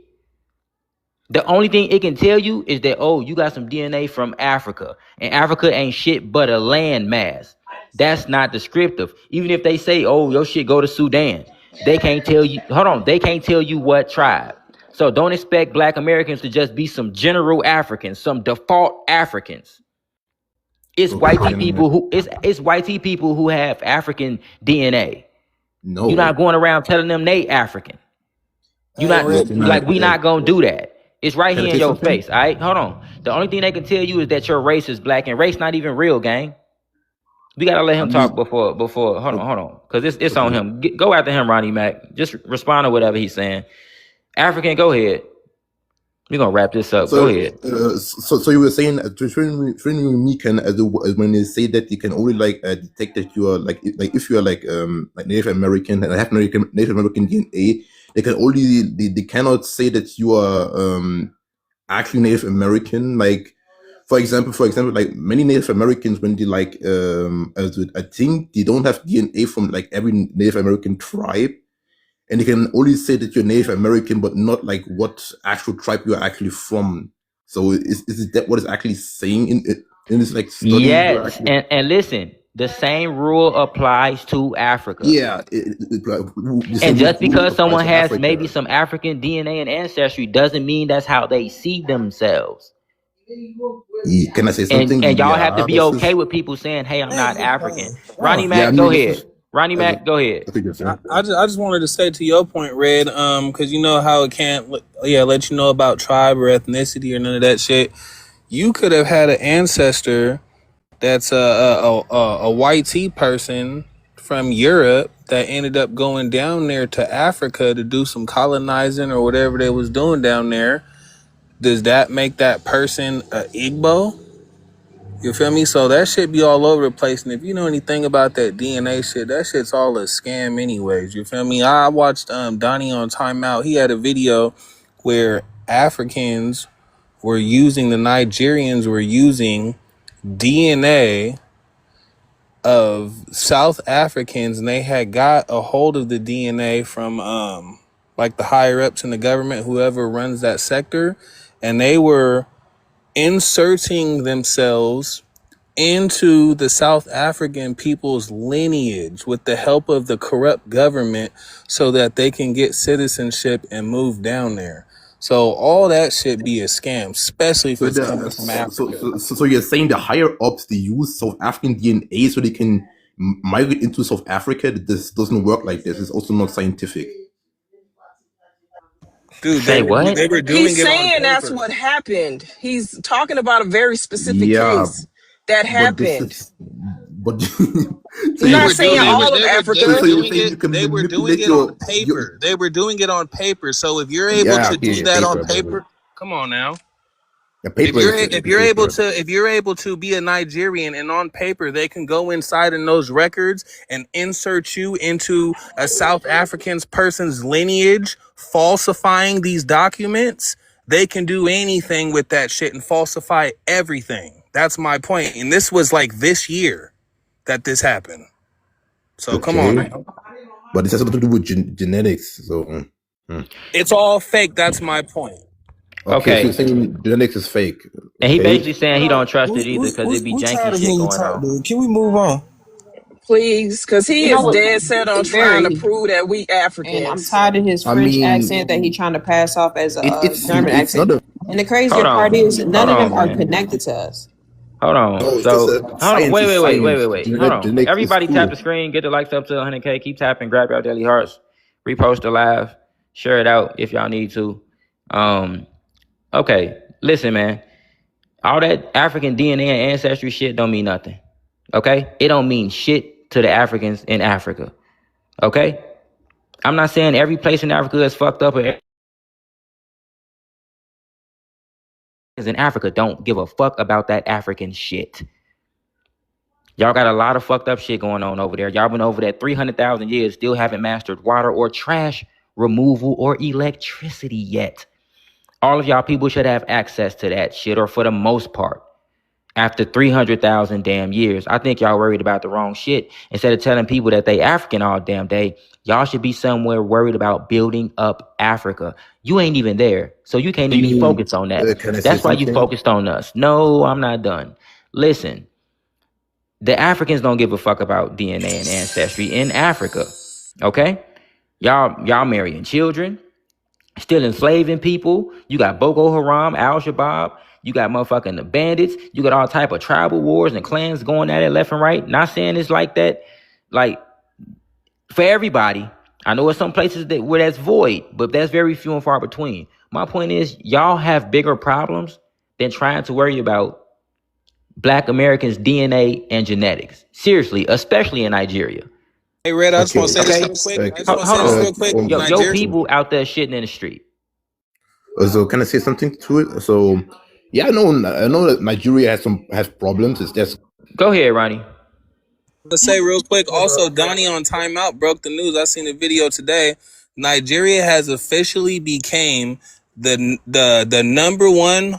S1: The only thing it can tell you is that, oh, you got some DNA from Africa, and Africa ain't shit but a landmass. That's not descriptive. Even if they say, oh, your shit go to Sudan, they can't tell you, hold on, they can't tell you what tribe. So don't expect Black Americans to just be some general Africans, some default Africans. It's white
S5: Okay.
S1: people who it's white people who have African DNA. You're not
S5: No.
S1: going around telling them they African. You're
S7: Hey,
S1: not
S5: Yeah,
S7: Red.
S5: can
S1: like we not gonna do that. It's right
S5: can I
S1: here in
S5: say
S1: your
S5: something?
S1: face. All right, hold on. The only thing they can tell you is that your race is black, and race not even real, gang. We gotta let
S5: I
S1: him talk
S5: mean,
S1: before.
S5: o-
S1: Hold on, because it's on
S5: okay.
S1: him. Go after him, Ronnie Mac. Just respond to whatever he's saying. African, go ahead. We're gonna wrap this up. Go
S5: So,
S1: ahead.
S5: so you were saying training me can when they say that you can only detect that you are like if you are like Native American and have Native American DNA, they can only they cannot say that you are actually Native American. Like for example, like many Native Americans when they I think they don't have DNA from like every Native American tribe, and you can only say that you're Native American, but not like what actual tribe you're actually from. So is that what it's actually saying in this like study you're
S1: Yes,
S5: actually?
S1: and listen. The same rule applies to Africa.
S5: Yeah, the
S1: And
S5: same
S1: just
S5: rule
S1: because
S5: applies
S1: someone
S5: to
S1: has maybe
S5: Africa.
S1: some African DNA and ancestry doesn't mean that's how they see themselves.
S5: Can I say
S1: And
S5: something?
S1: y'all have to
S5: Yeah,
S1: be
S5: this
S1: okay
S5: is
S1: with people saying, "Hey, I'm not African." Ronnie
S7: Oh,
S5: yeah. I
S1: Mac, go
S5: mean, this
S1: ahead.
S5: is
S1: Ronnie Mac, go ahead.
S5: I think you're saying.
S8: I just wanted to say to your point, Red, because you know how it can't, let you know about tribe or ethnicity or none of that shit. You could have had an ancestor that's a white tea person from Europe that ended up going down there to Africa to do some colonizing or whatever they was doing down there. Does that make that person a Igbo? You feel me? So that shit be all over the place. And if you know anything about that DNA shit, that shit's all a scam anyways. You feel me? I watched Donnie on Timeout. He had a video where Africans were using, the Nigerians were using DNA of South Africans, and they had got a hold of the DNA from like the higher ups in the government, whoever runs that sector, and they were inserting themselves into the South African people's lineage with the help of the corrupt government so that they can get citizenship and move down there. So all that shit be a scam, especially if
S5: So
S8: it's coming from Africa.
S5: so you're saying the higher ups they use South African DNA so they can migrate into South Africa? This doesn't work like this. It's also not scientific.
S8: Dude,
S1: Say what?
S8: they were
S6: He's
S8: doing it on
S6: saying that's
S8: paper.
S6: what happened. He's talking about a very specific
S5: Yeah,
S6: case that
S5: but this
S6: happened.
S5: is but
S6: He's not saying
S5: so
S6: all of
S5: so
S6: Africa.
S5: you're saying you can
S8: They were doing
S5: manipulate
S8: it on
S5: your
S8: paper. They were doing it on paper. So if you're able
S5: yeah,
S8: to do
S5: okay,
S8: that on
S5: paper, but
S8: paper, come on now.
S5: the paper is paper.
S8: If you're able to be a Nigerian and on paper they can go inside in those records and insert you into a South African person's lineage, falsifying these documents, they can do anything with that shit and falsify everything. That's my point. And this was like this year that this happened. So come on
S5: Okay,
S8: now.
S5: but it has something to do with genetics. So mm.
S8: It's all fake. That's my point.
S5: Okay, so you're
S1: Okay.
S5: saying genetics is fake.
S1: And he
S5: Okay,
S1: basically saying he don't trust it either because it be
S7: We
S1: janky
S7: tired of
S1: shit
S7: hearing you
S1: going
S7: talk,
S1: on.
S7: dude. Can we move on?
S6: Please, because he
S3: You know
S6: is
S3: what?
S6: dead set on trying to
S3: Very.
S6: prove that we
S3: And I'm
S6: Africans.
S3: tired of his
S5: I
S3: French
S5: mean
S3: accent that he trying to pass off as a, German
S5: it's
S3: accent.
S5: not a
S3: And the
S1: Hold
S3: crazier part is
S1: on.
S3: none
S1: Hold
S3: of them
S1: on,
S3: are
S1: man.
S3: connected to us.
S1: Hold on.
S5: no, it's just
S1: So
S5: a
S1: hold on.
S5: science is science.
S1: Wait. Hold on.
S5: Genetics is
S1: Everybody tap
S5: cool.
S1: the screen, get the likes up to 100K. Keep tapping, grab your daily hearts, repost the live, share it out if y'all need to. Okay. Listen, man. All that African DNA and ancestry shit don't mean nothing. Okay? It don't mean shit to the Africans in Africa. Okay? I'm not saying every place in Africa is fucked up or in Africa don't give a fuck about that African shit. Y'all got a lot of fucked up shit going on over there. Y'all been over that 300,000 years, still haven't mastered water or trash removal or electricity yet. All of y'all people should have access to that shit, or for the most part. After 300,000 damn years, I think y'all worried about the wrong shit. Instead of telling people that they African all damn day, y'all should be somewhere worried about building up Africa. You ain't even there, so you can't even focus on that.
S5: Can I say
S1: That's why you
S5: something?
S1: focused on us. No, I'm not done. Listen, the Africans don't give a fuck about DNA and ancestry in Africa. Okay? Y'all marrying children, still enslaving people. You got Boko Haram, Al Shabaab. You got motherfucking the bandits. You got all type of tribal wars and clans going at it left and right. Not saying it's like that, like for everybody. I know it's some places where that's void, but that's very few and far between. My point is, y'all have bigger problems than trying to worry about Black Americans' DNA and genetics. Seriously, especially in Nigeria.
S8: Hey, Red, I just want to say this
S1: Okay?
S8: real quick. I just
S1: Hold
S8: want to say this real quick.
S1: Yo,
S8: Nigeria.
S1: people out there shitting in the street.
S5: So can I say something to it? So yeah, I know that Nigeria has problems. It's just
S1: Go ahead, Ronnie.
S8: To say real quick, also Donnie on Timeout broke the news. I seen a video today. Nigeria has officially became the number one.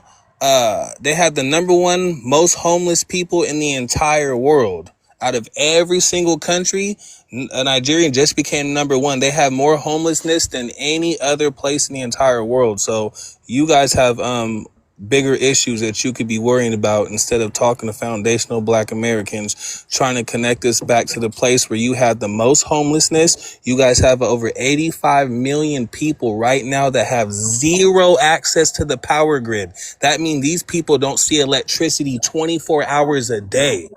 S8: They have the number one most homeless people in the entire world. Out of every single country, Nigeria just became number one. They have more homelessness than any other place in the entire world. So you guys have bigger issues that you could be worrying about instead of talking to foundational Black Americans, trying to connect us back to the place where you have the most homelessness. You guys have over 85 million people right now that have zero access to the power grid. That means these people don't see electricity 24 hours a day.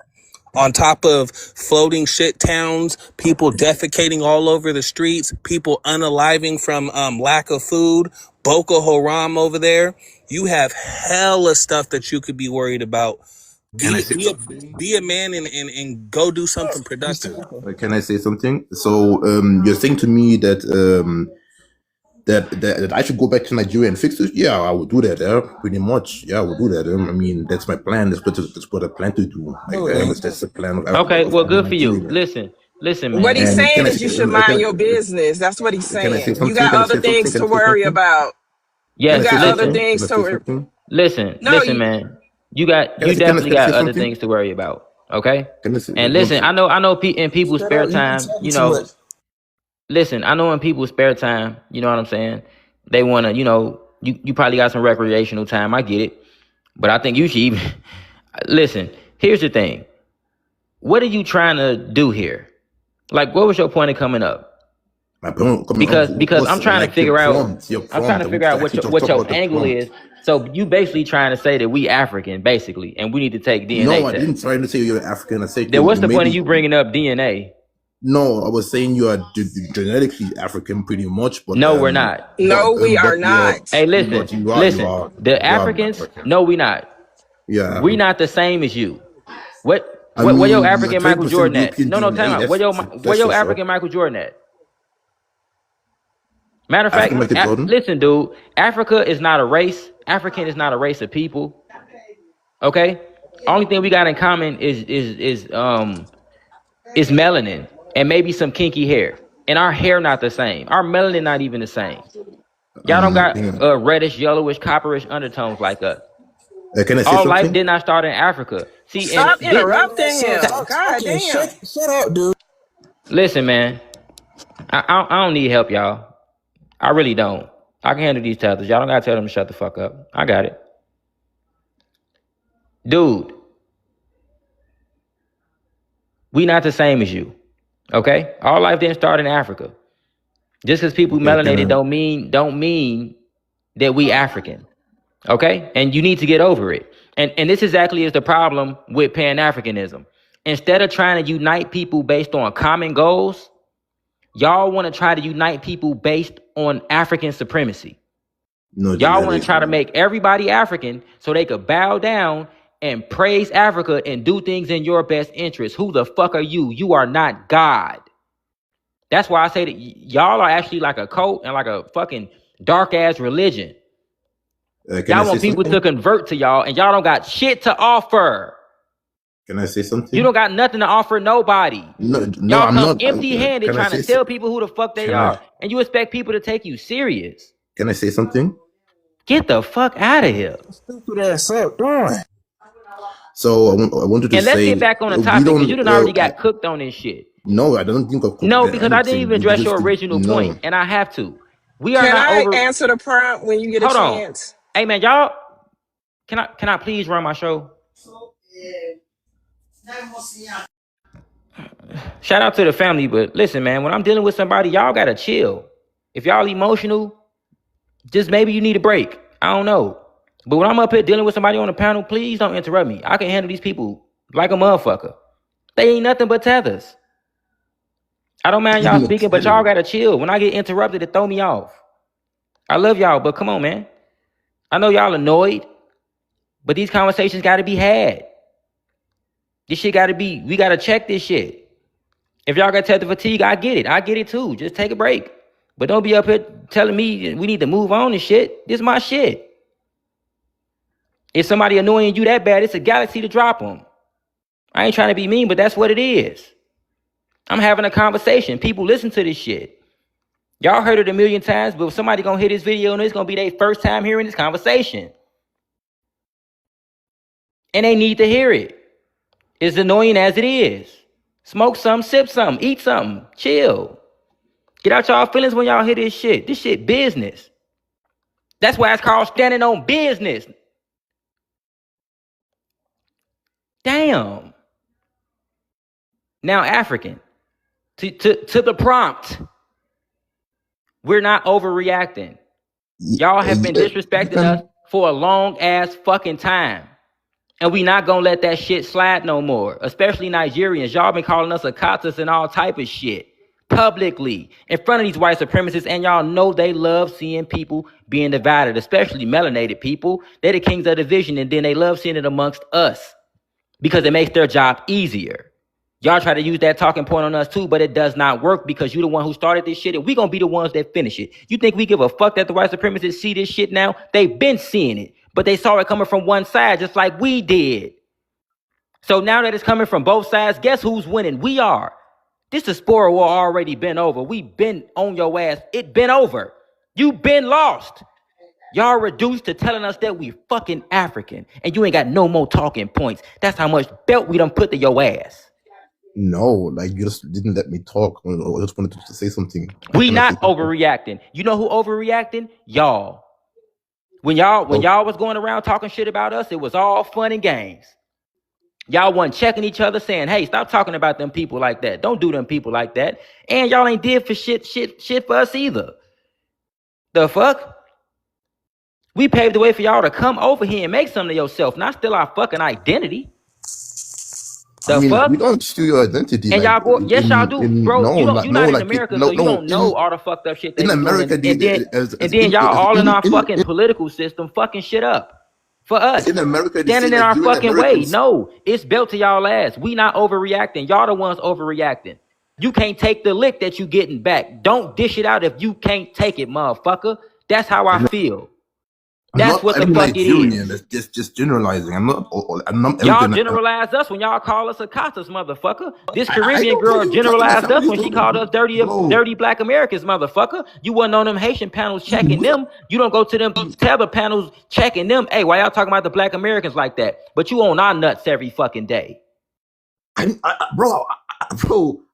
S8: On top of floating shit towns, people defecating all over the streets, people unaliving from lack of food, Boko Haram over there. You have hella stuff that you could be worried about. Be a man and go do something productive.
S5: Can I say something? So you're saying to me that that I should go back to Nigeria and fix it? Yeah, I would do that. Pretty much. Yeah, I would do that. I mean, that's my plan. That's what I plan to do. That's the plan.
S1: Okay, well, good for you. Listen, man.
S6: What he's
S5: And
S6: saying
S5: can I
S6: is you
S5: say-
S6: should mind your business. That's what he's
S5: Can I say
S6: saying.
S5: something?
S6: You got
S5: Can I
S6: other
S5: say
S6: things
S5: something?
S6: to
S5: Can I say
S6: worry
S5: something?
S6: about.
S1: Yes,
S6: You got
S1: listen.
S6: other things
S5: Can I
S6: to
S5: say
S6: worry.
S5: something?
S1: Listen,
S6: No,
S1: listen,
S6: you-
S1: man. You definitely
S5: can I
S1: got
S5: say
S1: other
S5: something?
S1: things to worry about. Okay.
S5: Can I say-
S1: And listen, I know in people's spare time, listen, I know in people's spare time, you know what I'm saying? They want to, you probably got some recreational time. I get it. But I think you should even, listen, here's the thing. What are you trying to do here? Like, what was your point of coming up? Because I'm trying to figure out, what your angle is. So you basically trying to say that we African, basically, and we need to take DNA
S5: No, I
S1: test.
S5: didn't try to say you're African. I said
S1: Then what's the point of
S5: maybe-
S1: you bringing up DNA?
S5: No, I was saying you are genetically African, pretty much. But
S1: No, we're not.
S6: No, we are not.
S1: Hey, listen,
S5: but you are
S1: the Africans,
S5: African.
S1: no, we not.
S5: Yeah,
S1: We not the same as you. Where
S5: I
S1: your
S5: mean,
S1: African Michael
S5: 20%
S1: Jordan at?
S5: European
S1: No,
S5: DNA,
S1: time out.
S5: that's-
S1: Where your
S5: that's for
S1: African
S5: sure.
S1: Michael Jordan at? Matter of fact,
S5: African Michael Jordan?
S1: listen, dude. Africa is not a race. African is not a race of people. Okay. Only thing we got in common is melanin and maybe some kinky hair. And our hair not the same. Our melanin not even the same. Y'all don't got reddish, yellowish, copperish undertones like us.
S5: Can I say
S1: All
S5: something?
S1: life did not start in Africa. See,
S6: Stop
S1: and
S6: interrupting him. God damn.
S7: Shut up, dude.
S1: listen, man. I don't need help, y'all. I really don't. I can handle these tethers. Y'all don't gotta tell them to shut the fuck up. I got it. Dude, we not the same as you. Okay? All life didn't start in Africa. Just because people melanated don't mean that we African. Okay? And you need to get over it. And this exactly is the problem with Pan-Africanism. Instead of trying to unite people based on common goals, y'all want to try to unite people based on African supremacy.
S5: No,
S1: Y'all want to try to make everybody African so they could bow down and praise Africa and do things in your best interest. Who the fuck are you? You are not God. That's why I say that y'all are actually like a cult and like a fucking dark ass religion. Y'all want people to convert to y'all and y'all don't got shit to offer.
S5: Can I say something?
S1: You don't got nothing to offer nobody.
S5: No,
S1: Y'all
S5: I'm
S1: come
S5: not
S1: empty-handed
S5: can I
S1: trying to
S5: say
S1: tell people who the fuck they
S5: Can
S1: are.
S5: I-
S1: And you expect people to take you serious.
S5: Can I say something?
S1: Get the fuck out of here.
S7: Stupid ass up, doing.
S5: So I wanted to
S1: And
S5: say,
S1: let's get back on the
S5: we
S1: topic because
S5: don't,
S1: you done already got cooked on this shit.
S5: No, I don't think of
S1: No, because I didn't
S5: anything.
S1: even address
S5: We
S1: your
S5: just-
S1: original
S5: no.
S1: point, and I have to. We are
S6: Can
S1: not
S6: I
S1: over.
S6: answer the prompt when you get a
S1: Hold on.
S6: chance?
S1: Hey man, y'all, can I please run my show? Shout out to the family, but listen, man, when I'm dealing with somebody, y'all gotta chill. If y'all emotional, just maybe you need a break. I don't know. But when I'm up here dealing with somebody on the panel, please don't interrupt me. I can handle these people like a motherfucker. They ain't nothing but tethers. I don't mind y'all
S5: Speaking of
S1: speaking, but y'all
S5: tether,
S1: gotta chill. When I get interrupted, it throw me off. I love y'all, but come on, man. I know y'all annoyed, but these conversations gotta be had. This shit gotta be, we gotta check this shit. If y'all got tether fatigue, I get it. I get it too. Just take a break. But don't be up here telling me we need to move on and shit. This is my shit. If somebody annoying you that bad, it's a galaxy to drop them. I ain't trying to be mean, but that's what it is. I'm having a conversation. People listen to this shit. Y'all heard it a million times, but if somebody gonna hear this video and it's gonna be their first time hearing this conversation. And they need to hear it. It's annoying as it is. Smoke some, sip some, eat something, chill. Get out y'all feelings when y'all hear this shit. This shit business. That's why it's called standing on business. Damn. Now, African, to the prompt, we're not overreacting. Y'all have been
S5: yeah, you
S1: disrespecting us
S5: can.
S1: for a long ass fucking time. And we not gonna let that shit slide no more. Especially Nigerians. Y'all been calling us akatas and all type of shit. Publicly. In front of these white supremacists. And y'all know they love seeing people being divided. Especially melanated people. They're the kings of division. And then they love seeing it amongst us. Because it makes their job easier. Y'all try to use that talking point on us too, but it does not work because you're the one who started this shit and we gonna be the ones that finish it. You think we give a fuck that the white supremacists see this shit now? They've been seeing it, but they saw it coming from one side just like we did. So now that it's coming from both sides, guess who's winning? We are. This Diaspora war already been over. We been on your ass. It been over. You been lost. Y'all reduced to telling us that we fucking African and you ain't got no more talking points. That's how much belt we done put to your ass.
S5: No, like you just didn't let me talk. I just wanted to say something.
S1: We
S5: Can I say
S1: not
S5: something?
S1: overreacting. You know who overreacting? Y'all. When
S5: Oh,
S1: y'all was going around talking shit about us, it was all fun and games. Y'all wasn't checking each other, saying, "Hey, stop talking about them people like that. Don't do them people like that." And y'all ain't did for shit for us either. The fuck? We paved the way for y'all to come over here and make something of yourself, not steal our fucking identity.
S5: I
S1: The
S5: mean, we
S1: fuck?
S5: don't steal your identity.
S1: And
S5: Like
S1: y'all go, yes, y'all do,
S5: in
S1: bro.
S5: no, like
S1: You're
S5: no,
S1: not in
S5: like
S1: America,
S5: no,
S1: so you
S5: no.
S1: don't know all the fucked up shit they
S5: In
S1: be doing.
S5: America,
S1: And then y'all all in our fucking
S5: in
S1: political system, fucking shit up for us,
S5: in America, they say
S1: standing in
S5: like
S1: our
S5: you and
S1: fucking way.
S5: Americans.
S1: No, it's built to y'all ass. We not overreacting. Y'all the ones overreacting. You can't take the lick that you getting back. Don't dish it out if you can't take it, motherfucker. That's how I feel.
S5: I'm
S1: That's
S5: not
S1: what the
S5: every
S1: fuck it
S5: Nigerian.
S1: is.
S5: That's just generalizing. I'm not
S1: Y'all
S5: everything.
S1: generalize us when y'all call us Akatas, motherfucker. This
S5: I
S1: Caribbean
S5: don't tell
S1: girl
S5: you Kata. That's
S1: generalized
S5: how
S1: us
S5: you
S1: when she called us dirty,
S5: bro.
S1: dirty black Americans, motherfucker. You wasn't on them Haitian panels checking
S5: You,
S1: them. You don't go to them tether panels checking them. Hey, why y'all talking about the black Americans like that? But you on our nuts every fucking day.
S5: bro,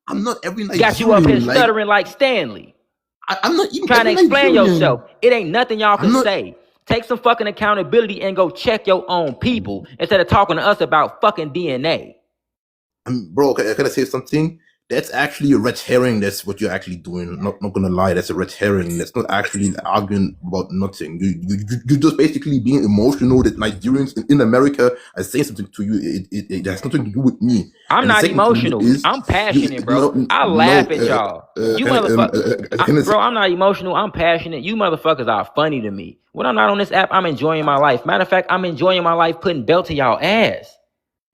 S5: I'm not every
S1: Got you up here
S5: Nigerian. Like
S1: stuttering like Stanley.
S5: I'm not even
S1: Trying to
S5: every
S1: explain yourself.
S5: Nigerian.
S1: It ain't nothing y'all
S5: I'm
S1: can
S5: not.
S1: say. Take some fucking accountability and go check your own people instead of talking to us about fucking DNA.
S5: Bro, can I say something? That's actually a red herring. That's what you're actually doing. Not gonna lie, that's a red herring. That's not actually arguing about nothing. You just basically being emotional that Nigerians in America are saying something to you. It has nothing to do with me.
S1: I'm
S5: And the
S1: not
S5: second thing
S1: emotional.
S5: is,
S1: I'm passionate, bro. I
S5: no,
S1: laugh at y'all. You
S5: can can I say,
S1: bro, I'm not emotional. I'm passionate. You motherfuckers are funny to me. When I'm not on this app, I'm enjoying my life. Matter of fact, I'm enjoying my life putting belt to y'all ass.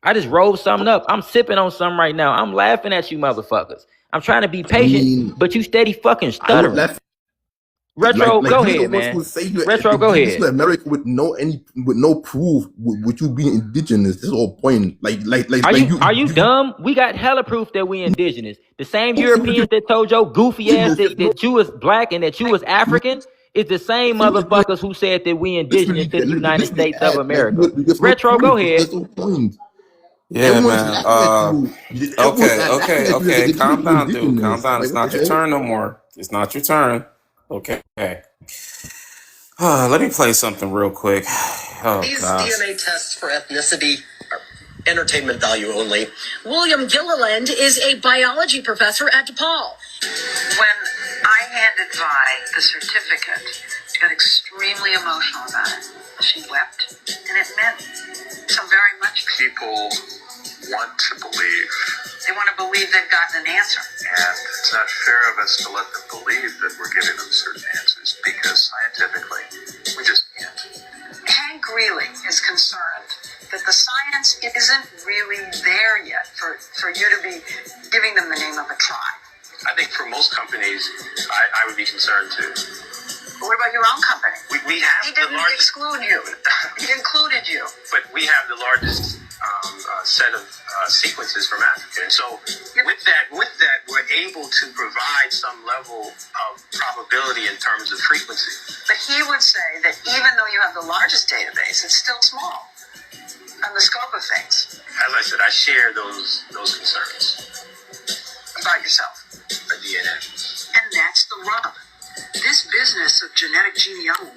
S1: I just rolled something up. I'm sipping on something right now. I'm laughing at you motherfuckers. I'm trying to be
S5: I
S1: patient,
S5: mean,
S1: but you steady fucking
S5: I'm not
S1: stuttering.
S5: laughing.
S1: Retro,
S5: Like
S1: go
S5: you're the
S1: ahead,
S5: ones
S1: man.
S5: who say you
S1: Retro, go
S5: this
S1: ahead.
S5: to America with no proof with you being indigenous. This is the whole point.
S1: Are you dumb? We got hella proof that we indigenous. The same Europeans that told your goofy ass that you was black and that you was African is the same motherfuckers who said that we indigenous to the United
S5: literally
S1: States of
S5: act like
S1: America.
S5: there's no
S1: Retro, go
S5: proof.
S1: ahead.
S5: That's the whole point.
S7: Yeah,
S5: Everyone is
S7: man.
S5: laughing at you. Everyone's laughing at you.
S7: Okay.
S5: They think
S7: Calm
S5: you're
S7: down, dude. Calm
S5: indigenous.
S7: down.
S5: Like
S7: It's
S5: what the
S7: not your
S5: hell?
S7: turn no more. It's not your turn. Okay. Let me play something real quick. Oh,
S9: These
S7: gosh.
S9: DNA tests for ethnicity are entertainment value only. William Gilliland is a biology professor at DePaul.
S10: When I handed Vi the certificate, she got extremely emotional about it.
S9: She wept, and it meant so very much. People want to believe. They want to believe they've gotten an answer. And it's not fair of us to let them believe that we're giving them certain answers, because scientifically, we just can't. Hank Greeley is concerned that the science isn't really there yet for you to be giving them the name of a tribe. I think for most companies, I would be concerned too. But what about your own company? We have he didn't exclude you. He included you. But we have the largest set of sequences from Africa. And so with that, we're able to provide some level of probability in terms of frequency. But he would say that even though you have the largest database, it's still small on the scope of things. As I said, I share those concerns about yourself. About DNA. And that's the rub. This business of genetic genealogy,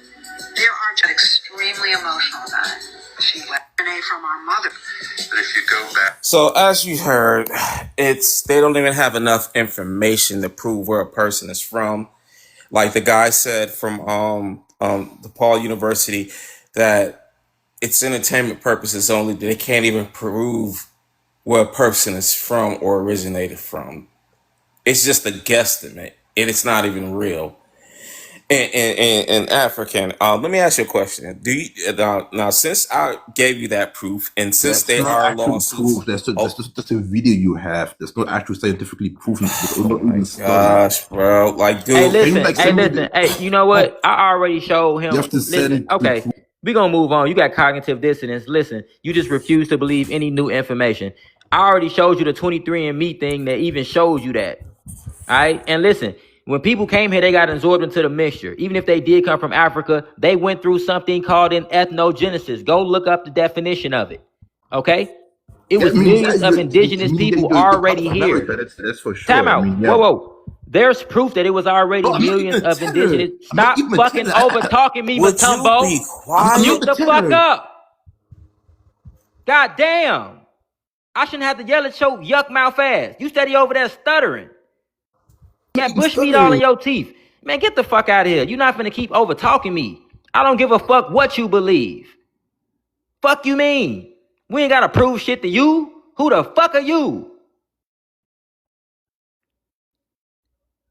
S9: there are extremely emotional about it. She wept DNA from our mother. But if you go back.
S10: So as you heard, they don't even have enough information to prove where a person is from. Like the guy said from DePaul University that it's entertainment purposes only. They can't even prove where a person is from or originated from. It's just a guesstimate, and it's not even real. And African, let me ask you a question. Do you now since I gave you that proof, and since
S5: That's
S10: there
S5: not
S10: are
S5: actual
S10: lawsuits,
S5: proof. That's just a video you have. There's no actual scientifically proven. There's not even studies.
S10: gosh, bro, like,
S1: Hey,
S10: dude,
S5: Can you
S1: listen.
S5: like
S1: Hey,
S5: send me
S1: listen. Hey, you know
S5: like
S1: what? I already showed
S5: you
S1: him.
S5: have to
S1: Listen.
S5: send the
S1: Okay,
S5: proof?
S1: we gonna move on. You got cognitive dissonance. Listen, you just refuse to believe any new information. I already showed you the 23andMe thing that even shows you that. All right, and listen. When people came here, they got absorbed into the mixture. Even if they did come from Africa, they went through something called an ethnogenesis. Go look up the definition of it. Okay? It
S5: Yeah, I
S1: was
S5: mean, yeah,
S1: millions of indigenous people
S5: you're part of
S1: already
S5: America.
S1: here.
S5: That's for
S1: Time
S5: sure. I
S1: out.
S5: mean,
S1: Whoa,
S5: yeah.
S1: whoa. There's proof that it was already
S5: No, I'm not
S1: millions
S5: even a
S1: of
S5: tenor.
S1: indigenous.
S5: I'm not
S1: Stop
S5: even a
S1: fucking
S5: tenor.
S1: over talking me,
S10: would you be
S1: Matumbo.
S5: I'm
S10: quiet?
S5: not
S1: Mute
S5: the
S1: the fuck
S5: tenor.
S1: up. God damn. I shouldn't have to yell at your yuck mouth ass. You steady over there stuttering.
S5: I'm not
S1: Got
S5: even
S1: bushmeat all in
S5: stuttering.
S1: your teeth. Man, get the fuck out of here. You're not finna keep over talking me. I don't give a fuck what you believe. Fuck you mean? We ain't gotta prove shit to you. Who the fuck are you?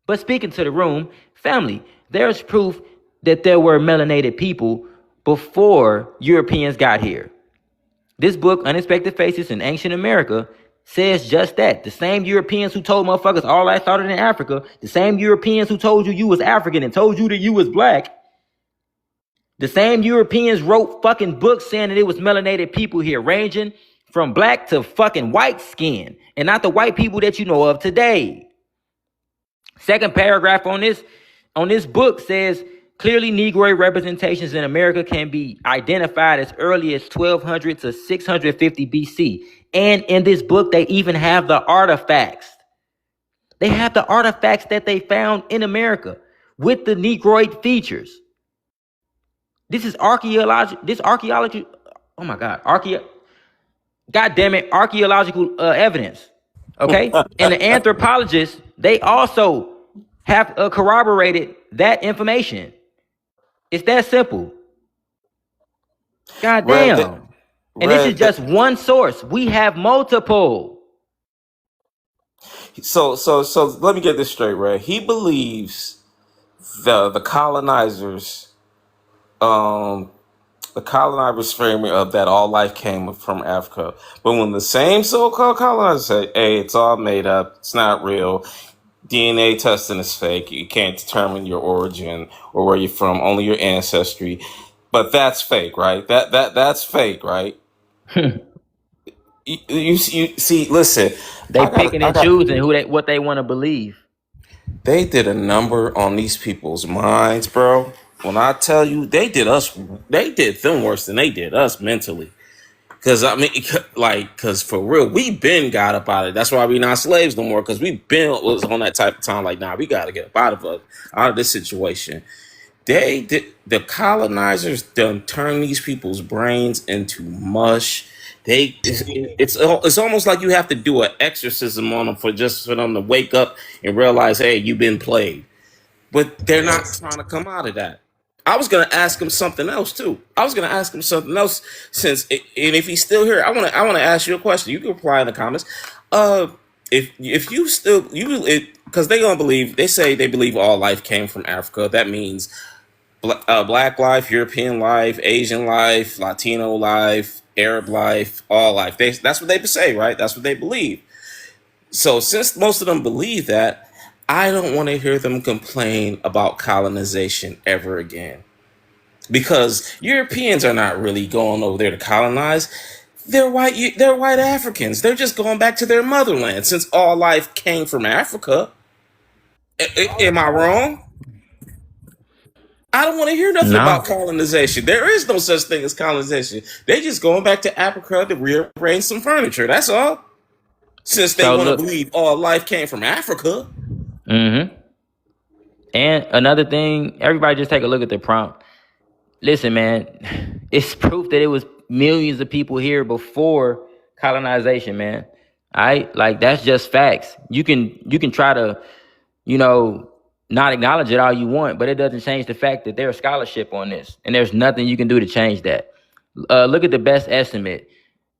S1: But speaking to the room, family, there's proof that there were melanated people before Europeans got here. This book, Unexpected Faces in Ancient America, says just that. The same Europeans who told motherfuckers all that started in Africa, the same Europeans who told you was African and told you that you was black, the same Europeans wrote fucking books saying that it was melanated people here, ranging from black to fucking white skin, and not the white people that you know of today. Second paragraph on this book says clearly Negroid representations in America can be identified as early as 1200 to 650 BC. And in this book, they even have the artifacts. They have the artifacts that they found in America with the Negroid features. This is archaeology. Oh my God. God damn it. Archaeological evidence. Okay. And the anthropologists, they also have corroborated that information. It's that simple. God
S10: Red,
S1: damn. And this is just one source. We have multiple.
S10: so let me get this straight, Red. He believes the colonizers, the colonizers framing of that all life came from Africa. But when the same so-called colonizers say, hey, it's all made up, it's not real, DNA testing is fake, you can't determine your origin or where you're from, only your ancestry. But that's fake, right? That's fake, right? You see, listen,
S1: They picking and choosing what they want to believe.
S10: they did a number on these people's minds, bro. When I tell you, they did them worse than they did us mentally. Cause I mean, cause for real, we been got up out of it. That's why we not slaves no more. Cause we been was on that type of time. Like, nah, we gotta get up out of this situation. The colonizers done turn these people's brains into mush. It's almost like you have to do an exorcism on them for them to wake up and realize, hey, you've been played. But they're not trying to come out of that. I was gonna ask him something else too. I was gonna ask him something else and if he's still here, I wanna ask you a question. You can reply in the comments. Uh, if you still because they gonna believe they say they believe all life came from Africa. That means black life, European life, Asian life, Latino life, Arab life, all life. That's what they say, right? That's what they believe. So since most of them believe that, I don't want to hear them complain about colonization ever again. Because Europeans are not really going over there to colonize. They're white. They're white Africans. They're just going back to their motherland. Since all life came from Africa, am I wrong? I don't want to hear nothing about
S1: No.
S10: colonization. There is no such thing as colonization. They just going back to Africa to rearrange some furniture. That's all. Since they
S1: So
S10: want to
S1: look.
S10: believe all life came from Africa.
S1: Mm-hmm. And another thing, everybody just take a look at the prompt. Listen, man, it's proof that it was millions of people here before colonization, man. All right, like that's just facts. You can try to, you know, not acknowledge it all you want, but it doesn't change the fact that there's scholarship on this, and there's nothing you can do to change that. Look at the best estimate.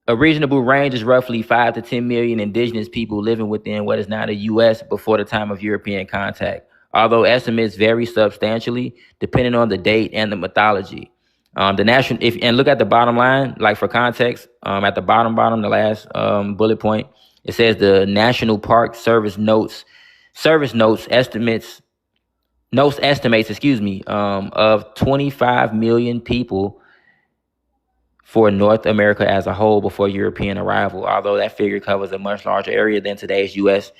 S1: A reasonable range is roughly 5 to 10 million indigenous people living within what is now the U.S. before the time of European contact, although estimates vary substantially depending on the date and the mythology. The national, if and look at the bottom line, like for context, at the bottom, the last bullet point, it says the National Park Service estimates, of 25 million people for North America as a whole before European arrival, although that figure covers a much larger area than today's U.S.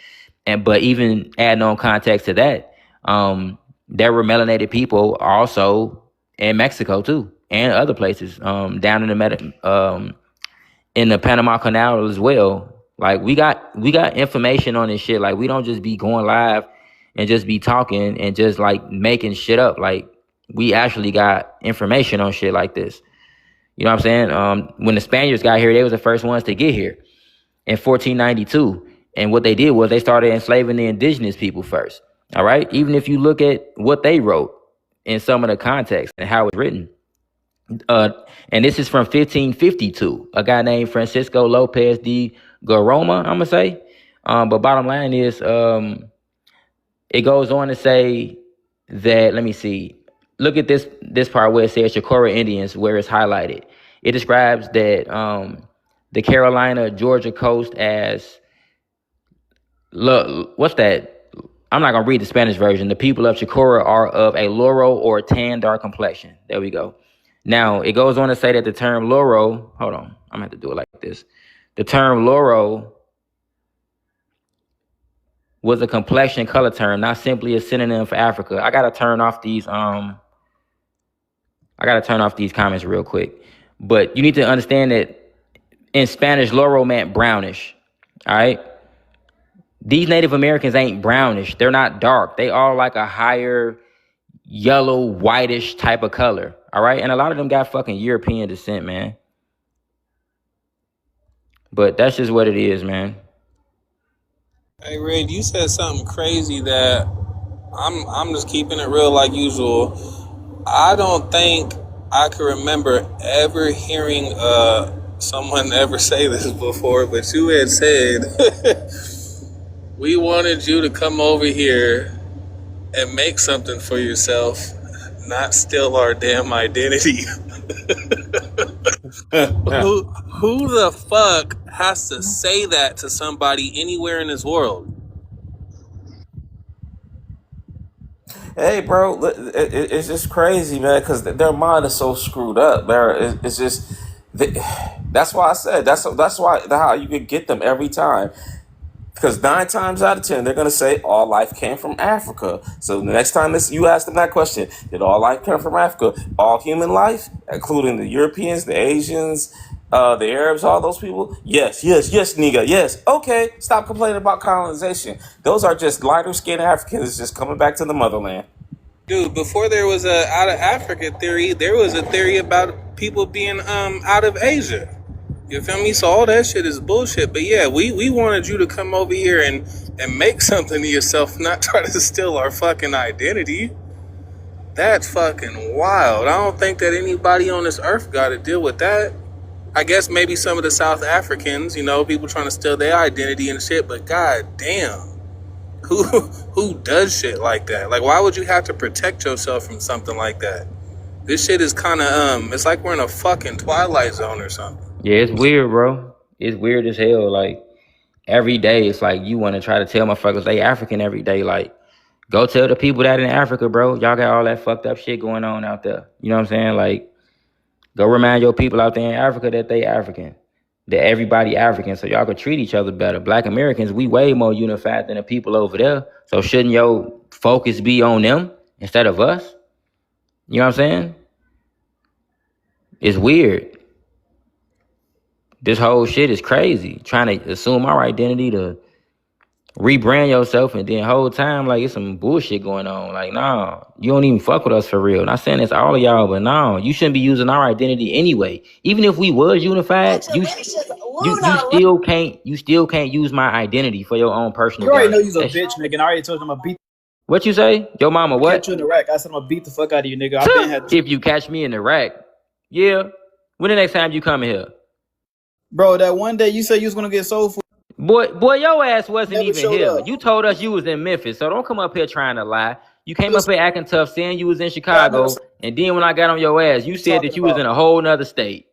S1: But even adding on context to that, there were melanated people also in Mexico too, and other places down in the Panama Canal as well. Like we got information on this shit. Like we don't just be going live and just be talking and just like making shit up. Like we actually got information on shit like this. You know what I'm saying? When the Spaniards got here, they was the first ones to get here in 1492. And what they did was they started enslaving the indigenous people first. All right. Even if you look at what they wrote in some of the context and how it's written. And this is from 1552. A guy named Francisco Lopez de Garoma, I'm going to say. But bottom line is, it goes on to say that, let me see. Look at this part where it says Chicora Indians, where it's highlighted. It describes that the Carolina, Georgia coast as, look, what's that? I'm not going to read the Spanish version. The people of Chicora are of a Loro or tan dark complexion. There we go. Now, it goes on to say that the term Loro, hold on, I'm going to have to do it like this. The term Loro was a complexion color term, not simply a synonym for Africa. I got to turn off these comments real quick. But you need to understand that in Spanish, Loro meant brownish. All right. These Native Americans ain't brownish. They're not dark. They are like a higher yellow, whitish type of color. All right. And a lot of them got fucking European descent, man. But that's just what it is, man.
S8: Hey, Red, you said something crazy that I'm just keeping it real like usual. I don't think I can remember ever hearing someone ever say this before, but you had said we wanted you to come over here and make something for yourself, not steal our damn identity. Who the fuck has to say that to somebody anywhere in this world?
S10: Hey, bro, it's just crazy, man, because their mind is so screwed up, man. It's just that's why I said that's why how you can get them every time. Because 9 times out of 10, they're going to say all life came from Africa. So the next time you ask them that question, did all life come from Africa? All human life, including the Europeans, the Asians, the Arabs, all those people? Yes, nigga, yes. Okay, stop complaining about colonization. Those are just lighter-skinned Africans just coming back to the motherland.
S8: Dude, before there was a out of Africa theory, there was a theory about people being out of Asia. You feel me? So all that shit is bullshit. But yeah, we wanted you to come over here and make something of yourself, not try to steal our fucking identity. That's fucking wild. I don't think that anybody on this earth got to deal with that. I guess maybe some of the South Africans, you know, people trying to steal their identity and shit, but god damn. Who does shit like that? Like, why would you have to protect yourself from something like that? This shit is kind of it's like we're in a fucking Twilight Zone or something.
S1: Yeah, it's weird, bro. It's weird as hell. Like, every day, it's like you want to try to tell motherfuckers they African every day. Like, go tell the people that in Africa, bro, y'all got all that fucked up shit going on out there. You know what I'm saying? Like, go remind your people out there in Africa that they African, that everybody African, so y'all could treat each other better. Black Americans, we way more unified than the people over there. So shouldn't your focus be on them instead of us? You know what I'm saying? It's weird. This whole shit is crazy. Trying to assume our identity to rebrand yourself, and then whole time like it's some bullshit going on. Like, nah, you don't even fuck with us for real. Not saying it's all of y'all, but no, you shouldn't be using our identity anyway. Even if we was unified, you still can't use my identity for your own personal
S11: You already know
S1: gain.
S11: you's a bitch, nigga. And I already told you I'm gonna beat
S1: What you say? Your mama what?
S11: catch you in the rack. I said I'm gonna beat the fuck out of you, nigga. I been had
S1: If you catch me in the rack. Yeah. When the next time you coming here?
S11: bro. That one day you said you was gonna get soul food.
S1: Boy, your ass wasn't
S11: Never
S1: even
S11: showed
S1: here.
S11: up.
S1: You told us you was in Memphis, so don't come up here trying to lie. You came up
S11: Listen,
S1: here acting tough, saying you was in
S11: I never
S1: Chicago,
S11: said
S1: and then when I got on your ass, you
S11: what you
S1: said
S11: talking
S1: that you was in
S11: about.
S1: a whole nother state.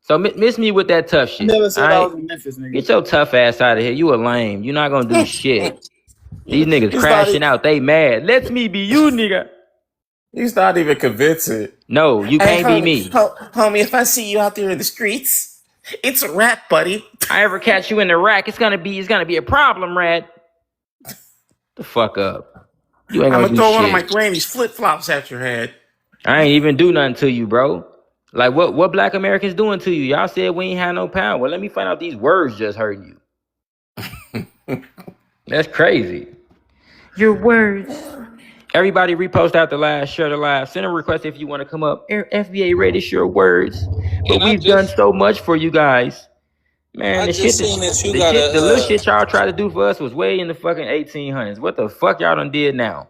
S1: So miss me with that tough
S11: I
S1: shit.
S11: never
S1: All
S11: said I
S1: right,
S11: was in Memphis, nigga.
S1: get your tough ass out of here. You a lame. You're not gonna do shit. These niggas
S10: He's not.
S1: crashing out. They mad. Let me be you, nigga.
S10: He's not even convincing.
S1: No, you
S10: Hey,
S1: can't be
S10: homie,
S1: me.
S10: homie, if I see you out there in the streets, it's a wrap, buddy.
S1: I ever catch you in the rack, it's gonna be a problem, Rad. The fuck up. You ain't
S10: I'm
S1: gonna
S10: gonna
S1: do
S10: throw one of my
S1: shit.
S10: granny's flip flops at your head.
S1: I ain't even do nothing to you, bro. Like, what black Americans doing to you? Y'all said we ain't had no power. Well, let me find out these words just hurting you. That's crazy. Your words. Everybody repost out the live, share the live, send a request if you want to come up. FBA ready, your words. But
S8: And
S1: we've done so much for you guys. Man,
S8: I just seen that you got
S1: the little
S8: a
S1: shit y'all tried to do for us was way in the fucking 1800s. What the fuck y'all done did now?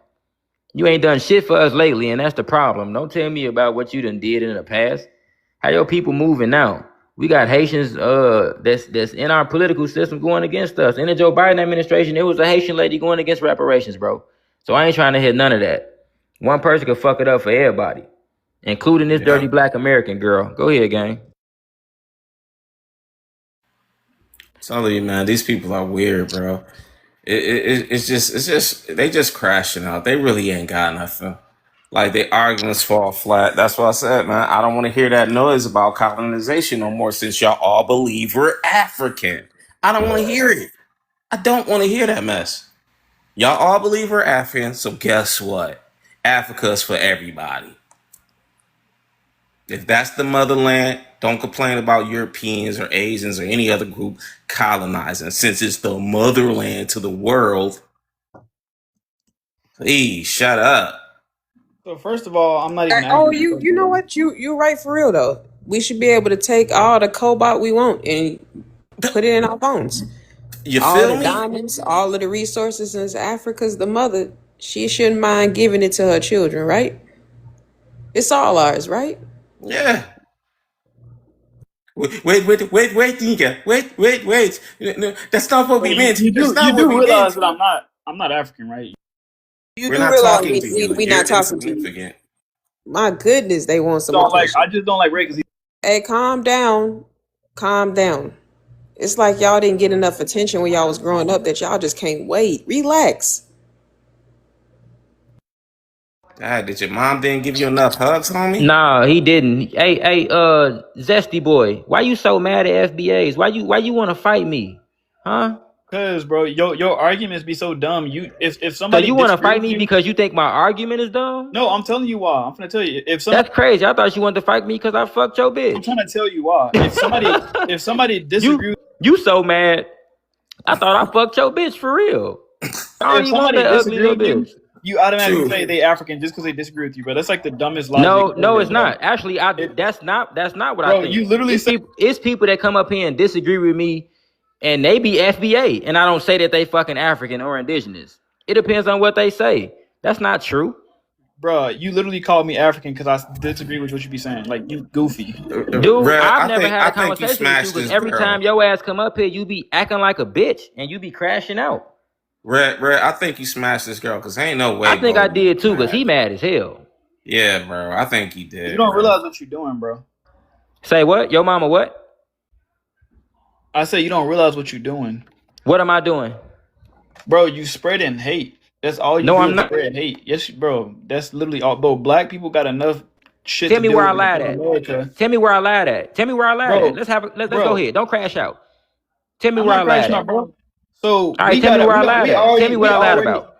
S1: You ain't done shit for us lately, and that's the problem. Don't tell me about what you done did in the past. How your people moving now? We got Haitians that's in our political system going against us. In the Joe Biden administration, it was a Haitian lady going against reparations, bro. So I ain't trying to hit none of that. One person could fuck it up for everybody, including this dirty
S10: Yeah.
S1: black American girl. Go ahead, gang.
S10: Telling you, man, these people are weird, bro. It's just they just crashing out. They really ain't got nothing. Like, they arguments fall flat. That's what I said, man. I don't want to hear that noise about colonization no more, since y'all all believe we're African. I don't want to hear it. I don't want to hear that mess. Y'all all believe we're African, so guess what? Africa's for everybody. If that's the motherland, don't complain about Europeans or Asians or any other group colonizing. Since it's the motherland to the world, please shut up.
S11: So first of all, I'm not even
S3: Oh,
S11: African.
S3: you know what? You right for real though. We should be able to take all the cobalt we want and put it in our phones.
S10: You
S3: All
S10: feel
S3: the
S10: me?
S3: diamonds, all of the resources, since Africa's the mother, she shouldn't mind giving it to her children, right? It's all ours, right?
S10: Yeah. Wait, nigga. Wait. No, that's not what
S11: But
S10: we
S11: you,
S10: meant.
S11: you
S10: That's
S11: do
S10: not
S11: you
S10: what
S11: do
S10: we
S11: realize
S10: meant.
S11: that I'm not African, right?
S3: You
S10: We're
S3: do
S10: not
S3: realize
S10: talking to you.
S3: we
S10: You're
S3: not talking to you.
S10: insignificant.
S3: My goodness, they want some
S11: Don't like I
S3: attention.
S11: just don't like Ray because
S3: Hey, calm down. Calm down. It's like y'all didn't get enough attention when y'all was growing up that y'all just can't wait. Relax.
S10: Dad, did your mom didn't give you enough hugs, homie?
S1: Nah, he didn't. Hey, Zesty boy, why you so mad at FBAs? Why you want to fight me? Huh?
S11: Cause bro, your arguments be so dumb. If
S1: So
S11: somebody
S1: you want to
S11: disagree
S1: fight
S11: with
S1: me
S11: you,
S1: because you think my argument is dumb?
S11: no, I'm telling you why. I'm gonna tell you. If somebody,
S1: That's crazy. I thought you wanted to fight me because I fucked your
S11: I'm
S1: bitch.
S11: trying to tell you why. If somebody disagree,
S1: You so mad. I thought I fucked your bitch for real. I don't
S11: if
S1: even want
S11: somebody
S1: that ugly
S11: disagree
S1: little
S11: with you,
S1: bitch.
S11: you automatically
S10: True.
S11: say they African just because they disagree with you, bro. That's like the dumbest logic
S1: No,
S11: ever,
S1: it's
S11: bro.
S1: not. Actually,
S11: It,
S1: that's not what I
S11: bro,
S1: think.
S11: you literally say
S1: It's people that come up here and disagree with me, and they be FBA, and I don't say that they fucking African or indigenous. It depends on what they say. That's not true.
S11: bro, you literally called me African because I disagree with what you be saying. Like, you goofy.
S1: Dude,
S10: Red,
S1: I've never had
S10: I
S1: a
S10: think you
S1: conversation with you
S10: smashed
S1: because
S10: this
S1: every time
S10: girl.
S1: your ass come up here, you be acting like a bitch and you be crashing out.
S10: Red, I think you smashed this girl because ain't no
S1: I
S10: way,
S1: think
S10: bro.
S1: I
S10: You
S1: did too because
S10: mad.
S1: he mad as hell.
S10: Yeah, bro. I think he
S11: You
S10: did,
S11: don't
S10: bro.
S11: realize what you're doing, bro.
S1: Say what? Your mama what?
S11: I say you don't realize what you're doing.
S1: What am I doing?
S11: Bro, you spreading hate. That's all you
S1: No,
S11: do
S1: I'm
S11: is
S1: not.
S11: spread hate. Yes, bro. That's literally all. Bro, black people got enough shit
S1: Tell
S11: to
S1: me
S11: deal
S1: where I
S11: with
S1: lied
S11: in
S1: at.
S11: America.
S1: Tell me where I lied at. Tell me where I lied at.
S11: Bro,
S1: Let's go
S11: bro,
S1: ahead. Don't crash out. Tell me
S11: I'm
S1: where I
S11: not
S1: lied
S11: crashing
S1: at.
S11: out, bro. So
S1: All right, tell me where I lied at. Tell me what I lied about.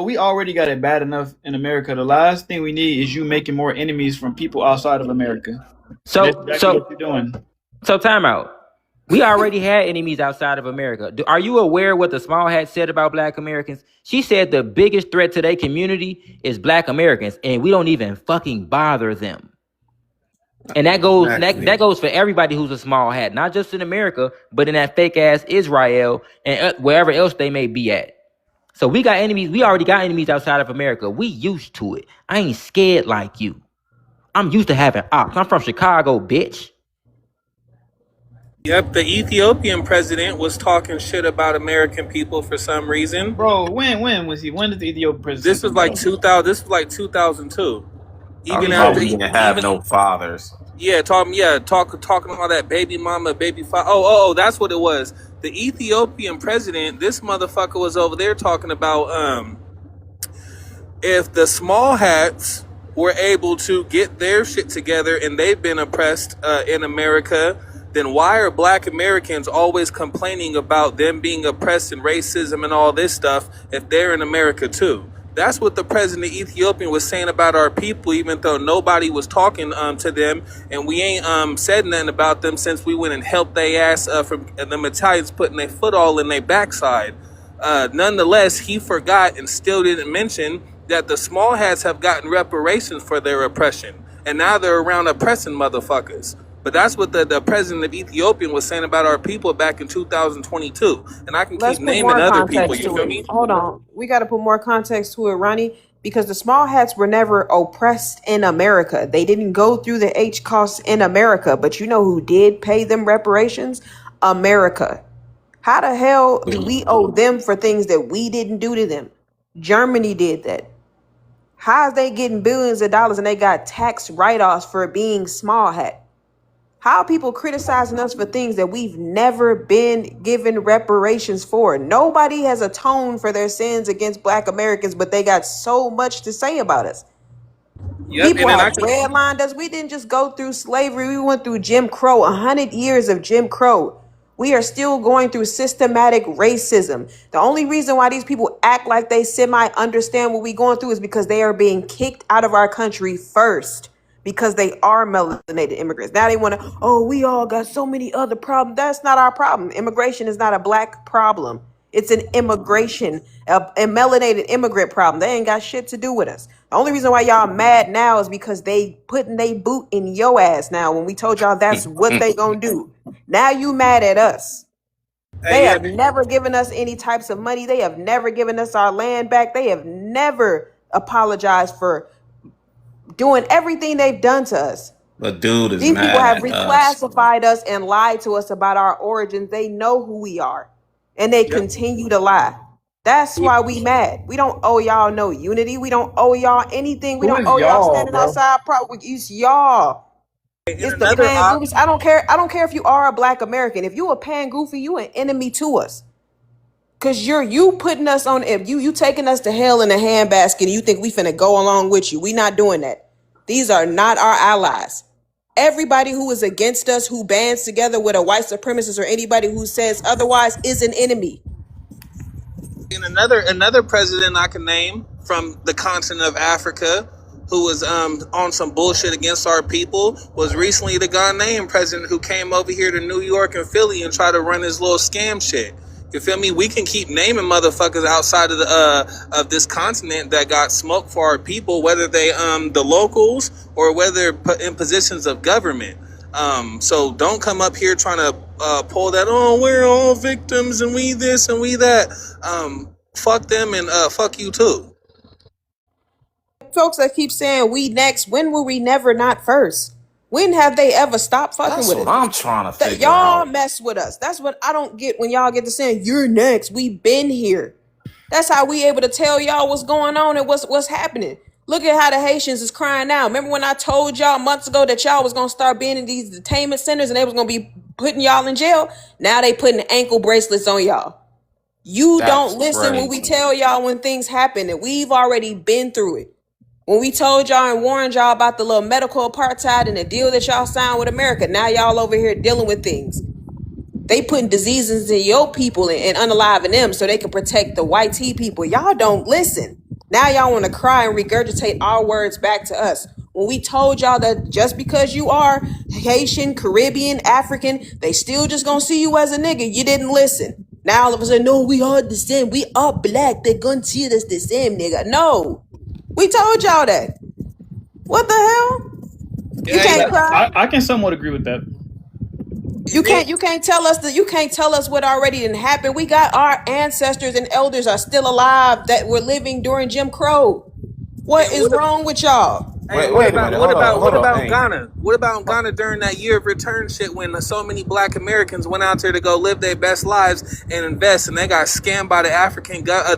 S11: we already got it bad enough in America. The last thing we need is you making more enemies from people outside of America. And that's
S1: So
S11: exactly what
S1: so
S11: you're doing.
S1: so time out. We already had enemies outside of America. Are you aware what the small hat said about black Americans? She said the biggest threat to their community is black Americans, and we don't even fucking bother them. And that goes that
S10: Exactly.
S1: goes for everybody who's a small hat, not just in America, but in that fake ass Israel and wherever else they may be at. So we got enemies. We already got enemies outside of America. We used to it. I ain't scared like you. I'm used to having ops. I'm from Chicago, bitch.
S8: Yep, the Ethiopian president was talking shit about American people for some reason.
S11: Bro, when was he? When did the Ethiopian president
S8: This
S11: say
S8: was
S11: something
S8: like
S11: about him?
S8: 2000. This was like 2002. Even
S11: He
S10: Oh,
S8: after,
S11: said,
S10: we didn't have no fathers.
S8: talking about that baby mama, baby father. That's what it was. The Ethiopian president. This motherfucker was over there talking about if the small hats were able to get their shit together and they've been oppressed in America, then why are black Americans always complaining about them being oppressed and racism and all this stuff if they're in America too? That's what the president of Ethiopia was saying about our people, even though nobody was talking to them, and we ain't said nothing about them since we went and helped they ass from them Italians putting their foot all in their backside. Nonetheless, he forgot and still didn't mention that the small hats have gotten reparations for their oppression, and now they're around oppressing motherfuckers. But that's what the president of Ethiopia was saying about our people back in 2022. And I can keep
S3: Let's put
S8: naming
S3: more
S8: other people,
S3: context
S8: you
S3: to
S8: feel
S3: it.
S8: me?
S3: Hold on. We got to put more context to it, Ronnie, because the small hats were never oppressed in America. They didn't go through the H costs in America. But you know who did pay them reparations? America. How the hell do we owe them for things that we didn't do to them? Germany did that. How is they getting billions of dollars and they got tax write-offs for being small hat? How are people criticizing us for things that we've never been given reparations for? Nobody has atoned for their sins against black Americans, but they got so much to say about us.
S8: Yep.
S3: People
S8: And then I
S3: have
S8: can
S3: redlined us. We didn't just go through slavery. We went through Jim Crow, 100 years of Jim Crow. We are still going through systematic racism. The only reason why these people act like they semi-understand what we're going through is because they are being kicked out of our country first, because they are melanated immigrants. Now they want to, oh, we all got so many other problems. That's not our problem. Immigration is not a black problem. It's an immigration, a melanated immigrant problem. They ain't got shit to do with us. The only reason why y'all mad now is because they putting they boot in your ass now when we told y'all that's what they gonna do. Now you mad at us. They
S8: yeah,
S3: have never given us any types of money. They have never given us our land back. They have never apologized for doing everything they've done to us.
S10: But dude is
S3: These people
S10: mad
S3: have
S10: at us.
S3: reclassified us and lied to us about our origins. They know who we are, and they
S8: yep.
S3: continue to lie. That's why we mad. We don't owe y'all no unity. We don't owe y'all anything. We
S11: who
S3: don't
S11: is
S3: owe y'all
S11: y'all,
S3: standing
S11: bro?
S3: outside. It's y'all.
S8: And
S3: It's the
S8: another
S3: pan goofies. I don't care. I don't care if you are a black American. If you a pan goofy, you an enemy to us. Cause you putting us on. If you taking us to hell in a handbasket, and you think we finna go along with you. We not doing that. These are not our allies. Everybody who is against us, who bands together with a white supremacist or anybody who says otherwise, is an enemy.
S8: And another president I can name from the continent of Africa who was on some bullshit against our people was recently the Ghanaian president who came over here to New York and Philly and tried to run his little scam shit. You feel me? We can keep naming motherfuckers outside of the of this continent that got smoked for our people, whether they the locals or whether put in positions of government. So don't come up here trying to pull that, oh, we're all victims and we this and we that. Fuck them and fuck you too.
S3: folks that keep saying we next, when were we never not first? When have they ever stopped fucking
S10: That's
S3: with
S10: what
S3: us?
S10: I'm trying to
S3: That
S10: figure
S3: y'all
S10: out.
S3: mess with us. That's what I don't get when y'all get to saying you're next. We been here. That's how we able to tell y'all what's going on and what's happening. Look at how the Haitians is crying now. Remember when I told y'all months ago that y'all was gonna start being in these detainment centers and they was gonna be putting y'all in jail? Now they putting ankle bracelets on y'all. You
S10: That's
S3: don't listen when we
S10: crazy.
S3: tell y'all when things happen, and we've already been through it. When we told y'all and warned y'all about the little medical apartheid and the deal that y'all signed with America, now y'all over here dealing with things. They putting diseases in your people and unaliving them so they can protect the white tea people. Y'all don't listen. Now y'all want to cry and regurgitate our words back to us. When we told y'all that just because you are Haitian, Caribbean, African, they still just gonna see you as a nigga. You didn't listen. Now all of a sudden, no, we are the same. We are black. They're gonna see us the same, nigga. No. We told y'all that. What the hell? You
S8: Hey,
S3: can't cry.
S11: I can somewhat agree with that.
S3: You can't tell us that you can't tell us what already didn't happen. We got our ancestors and elders are still alive that were living during Jim Crow. What is wrong with y'all?
S8: Hey,
S10: Wait a minute.
S8: what
S10: Hold on.
S8: about
S10: Hey,
S8: Ghana? What about Ghana during that year of return shit when so many black Americans went out there to go live their best lives and invest, and they got scammed by the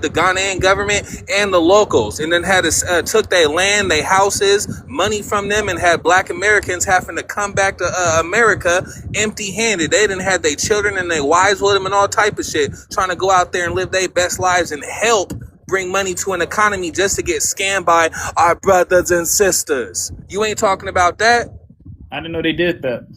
S8: the Ghanaian government and the locals, and then had to took their land, their houses, money from them, and had black Americans having to come back to America empty-handed. They didn't have their children and their wives with them and all type of shit, trying to go out there and live their best lives and help bring money to an economy just to get scammed by our brothers and sisters. You ain't talking about that?
S11: I didn't know they did that.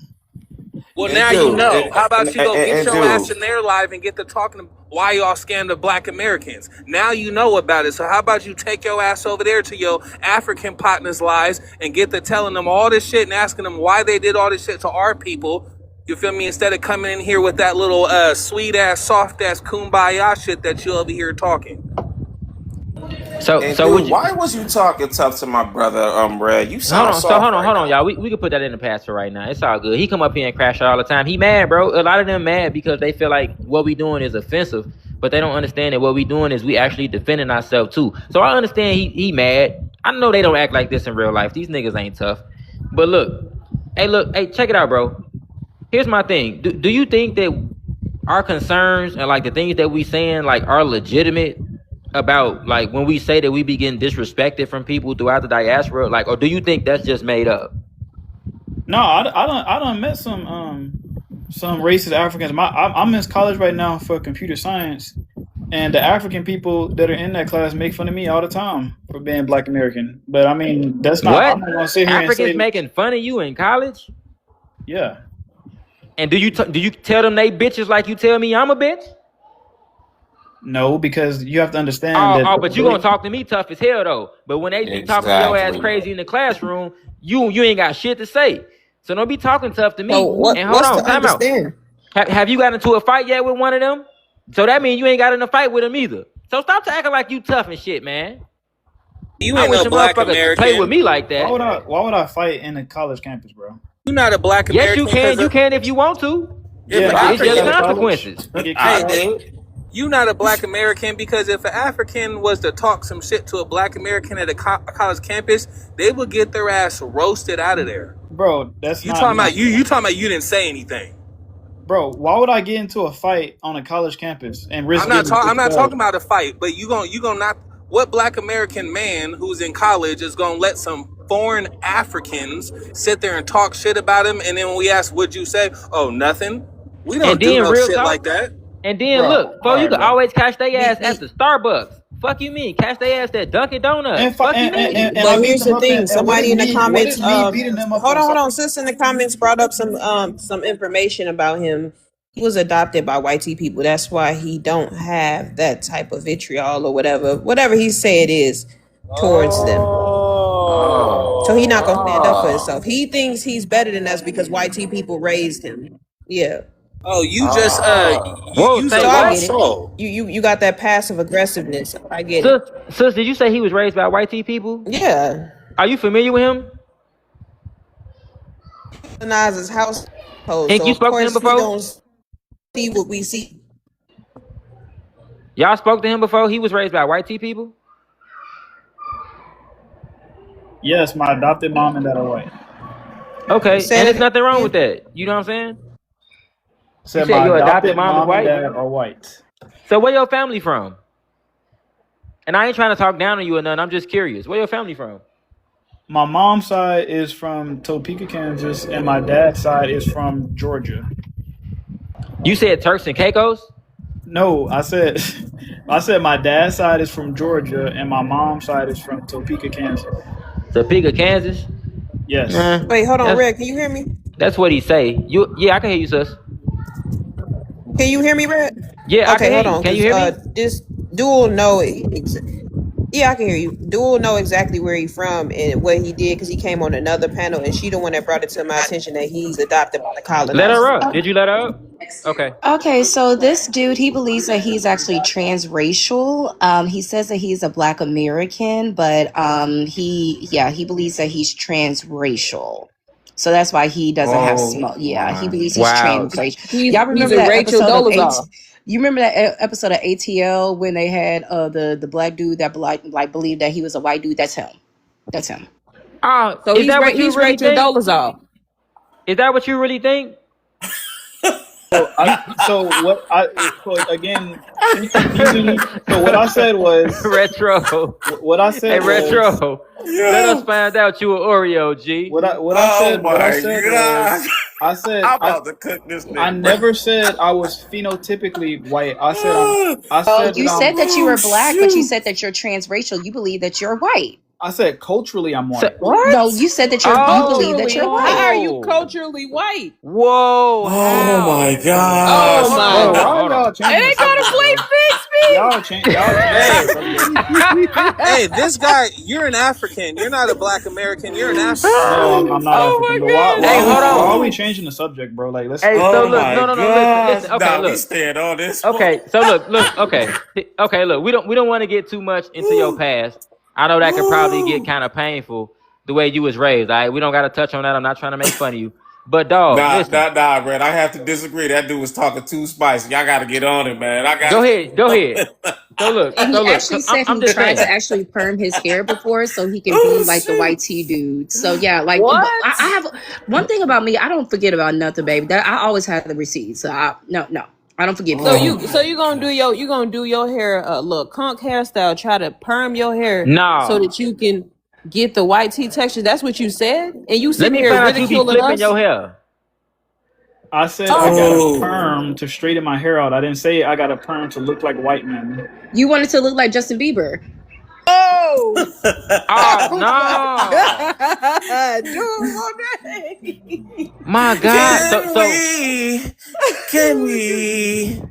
S8: Well,
S10: and
S8: now you
S10: dude,
S8: know. How about you go get your ass
S10: dude.
S8: in their life and get to talking why y'all scammed the black Americans? Now you know about it. So how about you take your ass over there to your African partners' lives and get to telling them all this shit and asking them why they did all this shit to our people. You feel me? Instead of coming in here with that little sweet ass, soft ass kumbaya shit that you over here talking.
S10: And
S1: So would
S10: dude,
S1: you
S10: why was you talking tough to my brother, Red? You
S1: hold
S10: sound
S1: on? So
S10: soft right
S1: hold on,
S10: now.
S1: y'all. We can put that in the past for right now. It's all good. He come up here and crash out all the time. He mad, bro. A lot of them mad because they feel like what we doing is offensive, but they don't understand that what we doing is we actually defending ourselves too. So I understand he mad. I know they don't act like this in real life. These niggas ain't tough. But look, hey, check it out, bro. Here's my thing. Do you think that our concerns and like the things that we saying like are legitimate about like when we say that we be getting disrespected from people throughout the diaspora, like, or do you think that's just made up?
S11: No, I don't met some racist Africans. I'm in college right now for computer science, and the African people that are in that class make fun of me all the time for being Black American. But I mean, that's not.
S1: What?
S11: I'm not gonna sit here and
S1: Africans
S11: say,
S1: making fun of you in college?
S11: yeah.
S1: And do you tell them they bitches like you tell me I'm a bitch?
S11: No, because you have to understand
S1: Oh,
S11: that
S1: but you gonna talk to me tough as hell though. But when they be talking to your ass
S10: Exactly.
S1: crazy in the classroom, you ain't got shit to say. So don't be talking tough to
S3: So
S1: me. And hold
S3: what's
S1: on,
S3: to
S1: time out.
S3: understand?
S1: Have you got into a fight yet with one of them? So that means you ain't got in a fight with them either. So stop acting like you tough and shit, man.
S8: You
S1: I
S8: ain't
S1: wish
S8: no
S1: a
S8: black
S1: motherfucker play with
S8: American.
S1: me like
S11: why
S1: that.
S11: would I fight in a college campus, bro?
S8: You're not a black
S1: Yes, you
S8: American
S1: can.
S8: because
S1: You can if you want to.
S8: if
S11: Yeah,
S8: an
S11: and get
S1: It's
S11: kicked
S1: just
S11: out of
S8: African,
S11: college
S1: consequences.
S11: and get kicked
S10: I
S11: out.
S10: did.
S8: you not a black American because if an African was to talk some shit to a black American at a college campus, they would get their ass roasted out of there.
S11: Bro, that's
S8: You
S11: not
S8: talking about
S11: me.
S8: you talking about you didn't say anything.
S11: Bro, why would I get into a fight on a college campus and risk getting
S8: I'm not
S11: expelled?
S8: talking about a fight, but you gonna not what black American man who's in college is gonna let some foreign Africans sit there and talk shit about him, and then when we ask what'd you say? Oh, nothing. We
S1: And
S8: don't do
S1: then
S8: no
S1: real
S8: shit
S1: talk.
S8: like that.
S1: And then
S11: Bro,
S1: look,
S11: all
S1: you
S11: right,
S1: can
S11: bro.
S1: always catch their ass at
S3: The,
S1: the Starbucks. Fuck you mean? Catch their ass at Dunkin' Donuts.
S11: And, fi-
S1: Fuck you mean?
S11: and I
S3: but
S11: beat
S3: here's
S11: them
S3: the
S11: up.
S3: thing.
S11: And
S3: Somebody in the
S11: what
S3: comments,
S11: is me beating them up on?
S3: hold on. Sis in the comments brought up some information about him. He was adopted by white tea people. That's why he don't have that type of vitriol or whatever he say it is towards them. So he not gonna stand up for
S10: Oh.
S3: himself. He thinks he's better than us because white tea people raised him. Yeah.
S8: Oh, you just
S10: Oh.
S1: Whoa,
S8: you's a
S1: say
S3: So I
S1: what?
S3: get
S8: lost
S3: it.
S8: soul.
S3: You got that passive aggressiveness. I get it.
S1: Sis, did you say he was raised by white tea people?
S3: Yeah.
S1: Are you familiar with him?
S3: His household.
S1: Think
S3: So
S1: you
S3: of
S1: spoke to him
S3: course he
S1: before?
S3: don't see what we see.
S1: Y'all spoke to him before? He was raised by white tea people?
S11: Yes, my adopted mom and dad are white.
S1: Okay,
S3: Say
S1: and
S3: that
S1: there's nothing wrong with
S3: again.
S1: that. You know what I'm saying? You
S11: Said
S1: said
S11: my
S1: your adopted
S11: adopted
S1: mom is
S11: mom and
S1: white.
S11: dad are white.
S1: So where your family from? And I ain't trying to talk down on you or nothing. I'm just curious. Where your family from?
S11: My mom's side is from Topeka, Kansas, and my dad's side is from Georgia.
S1: You said Turks and Caicos?
S11: No, I said I said my dad's side is from Georgia and my mom's side is from Topeka, Kansas.
S1: Topeka, Kansas?
S11: Yes.
S3: Wait, hold on,
S1: That's
S3: Red. Can you hear me?
S1: what he say. Yeah, I can hear you, sis.
S3: Can you hear me, Red?
S1: Yeah, I
S3: Okay,
S1: can hear
S3: hold
S1: you.
S3: on,
S1: Can you
S3: cause
S1: hear me?
S3: this dual know yeah, I can hear you. Dual know exactly where he from and what he did, cause he came on another panel, and she the one that brought it to my attention that he's adopted by the
S1: Let her
S3: colonizers.
S1: up. Did you let her up? Okay.
S12: Okay, so this dude, he believes that he's actually transracial. He says that he's a Black American, but he believes that he's transracial. So that's why he doesn't have
S10: Oh
S12: smoke. Yeah, he
S10: my.
S12: believes he's
S1: Wow.
S12: transracial.
S3: He's
S12: Y'all
S3: he's
S12: remember
S3: a
S12: that
S3: Rachel
S12: episode of
S3: Dolezal.
S12: You remember that episode of ATL when they had the black dude that like believed that he was a white dude? That's him. That's him.
S3: So
S1: Is that what you
S3: he's
S1: really
S3: Rachel
S1: think?
S3: Dolezal.
S1: Is that what you really think?
S11: Again, since you're teasing, so what I said was
S1: Retro.
S11: what I
S1: Hey,
S11: said was
S1: Retro. Let us
S10: Yeah.
S1: find out you an Oreo, G.
S11: what
S10: Oh
S11: I
S10: my
S11: said
S10: god.
S11: was I said
S10: I'm about to cook this
S11: I
S10: nigga, bro.
S11: never said I was phenotypically white. I
S12: Oh,
S11: said that
S12: you said that you
S10: Oh
S12: were black, but you
S10: shoot.
S12: said that you're transracial. You believe that you're white.
S11: I said culturally I'm
S1: So,
S11: white.
S12: No,
S3: What?
S12: you said that you believe that
S3: Culturally,
S12: you're
S3: how are
S12: white.
S3: you
S1: whoa.
S3: culturally white?
S1: Whoa,
S10: Oh my
S1: how?
S3: Oh
S10: gosh,
S1: Hold on,
S3: my
S11: Bro,
S1: hold
S11: why
S1: on,
S10: bro.
S11: are
S1: hold
S11: y'all
S1: on.
S3: And
S11: changing the
S3: they gotta
S11: subject,
S3: play
S11: bro?
S3: Fix Me.
S11: Y'all changing
S1: Hey.
S11: the subject.
S8: Hey, this guy, you're an African. You're not a Black American. You're an African.
S11: No, I'm not
S3: Oh
S11: African.
S3: my
S11: But
S1: Hey, hold
S11: why are
S1: on.
S11: we
S10: Oh.
S11: changing the subject, bro? Like let's
S1: Hey, so
S10: Oh
S1: look,
S10: my
S1: no, listen,
S10: gosh.
S1: listen. Okay,
S10: Nah, we
S1: look.
S10: staying on this one.
S1: Okay, so look, okay, look. We don't want to get too much into your past. I know that could probably get kind of painful the way you was raised. All right, we don't got to touch on that. I'm not trying to make fun of you, but dog,
S10: Nah,
S1: listen.
S10: nah, nah, man. I have to disagree. That dude was talking too spicy. Y'all got to get on it, man. I got
S1: Go
S10: to
S1: ahead,
S10: get
S1: go
S10: on
S1: ahead.
S10: it.
S12: And he
S1: So look.
S12: actually
S1: I'm,
S12: said
S1: I'm
S12: he
S1: just
S12: tried to
S1: saying.
S12: actually perm his hair before so he can be
S10: Oh,
S12: like the white
S10: shoot.
S12: tea dude. So yeah, like but
S3: what?
S12: I have one thing about me, I don't forget about nothing, baby. That I always have the receipts. So no, I don't forget
S3: So
S10: Oh,
S12: anything.
S3: you
S10: my
S3: gonna do your hair look conk hairstyle, try to perm your hair so
S1: No,
S3: that you can get the white tee texture. That's what you said? And you
S1: let
S3: sitting
S1: me
S3: here
S1: find out you be
S3: ridiculing
S1: flipping
S3: us?
S1: your hair.
S11: I said I got a
S10: Oh.
S11: perm to straighten my hair out. I didn't say I got a perm to look like white men.
S12: You wanted to look like Justin Bieber.
S3: Oh,
S1: Oh
S3: oh my
S1: no,
S3: God. Dude,
S1: my God.
S10: Can we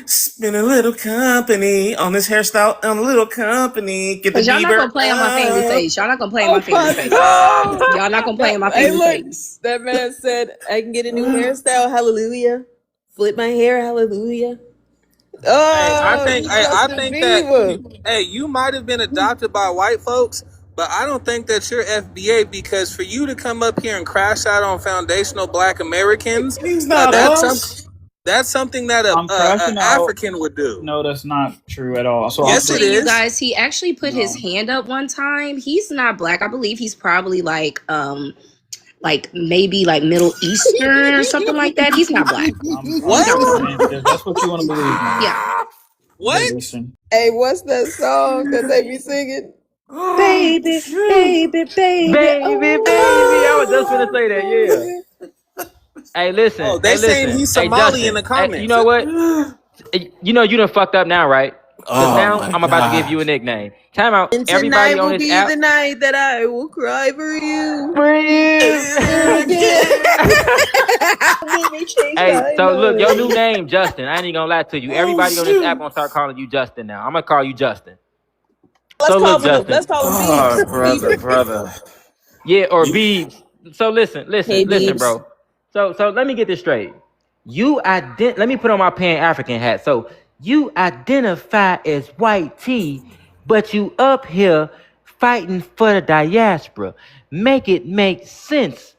S10: spend a little company on this hairstyle on a little company? Get the
S12: Because y'all not
S10: Bieber
S12: gonna play on my family
S10: up.
S12: face. Y'all not gonna play in
S3: oh
S12: my family
S3: my
S12: face.
S3: God.
S12: Y'all not gonna play in my
S3: Hey,
S12: family
S3: look,
S12: face.
S3: that man said I can get a new hairstyle. Hallelujah. Flip my hair. Hallelujah.
S8: Hey,
S3: Oh, you
S8: I
S3: Justin
S8: think that
S3: Bieber.
S8: you might have been adopted by white folks, but I don't think that you're FBA because for you to come up here and crash out on foundational Black Americans,
S10: He's not us.
S8: that's something that
S11: I'm
S8: a
S11: crashing out.
S8: African would do.
S11: No, that's not true at all. So
S12: Just
S8: Yes,
S11: I'm
S8: it
S12: saying, you
S8: is.
S12: guys, he actually put his
S11: no.
S12: hand up one time. He's not black. I believe he's probably like maybe like Middle Eastern or something like that. He's not black.
S11: I'm
S12: He's not
S11: just
S12: black.
S8: What?
S11: saying if that's what you want to believe, man.
S12: Yeah.
S11: Middle
S8: What?
S11: Eastern.
S3: Hey, what's that song that they be singing?
S10: Oh,
S12: Baby,
S10: shoot.
S12: baby, baby.
S1: Baby, baby. I was just gonna
S12: Oh.
S1: say that. Yeah. Hey,
S8: Oh,
S1: listen.
S8: they
S1: Hey,
S8: saying
S1: listen.
S8: he's
S1: Hey,
S8: Somali in
S1: Justin.
S8: the
S1: Hey, you
S8: comments.
S1: know what? You know you done fucked up now, right? Because
S10: Oh
S1: now
S10: my
S1: I'm about to give you a
S10: gosh.
S1: nickname. Time out.
S3: And tonight
S1: Everybody on
S3: will
S1: this
S3: be
S1: app.
S3: the night that I will cry for you.
S1: Breathe.
S3: Let me change
S1: Hey,
S3: my
S1: so look, your new
S3: mind.
S1: name, Justin. I ain't even gonna lie to you.
S10: Oh
S1: Everybody on this app
S10: shoot.
S1: gonna start calling you Justin now. I'm gonna call you Justin.
S3: Let's
S1: So look,
S3: call him.
S1: Justin.
S3: Let's call him
S10: Oh,
S3: Beebs.
S10: brother,
S3: Beebs.
S10: brother.
S1: Yeah, or
S10: You
S1: Beebs. So
S3: Hey,
S1: listen,
S3: Beebs.
S1: bro. So let me get this straight. Let me put on my Pan African hat. So you identify as white tea, but you up here fighting for the diaspora. Make it make sense.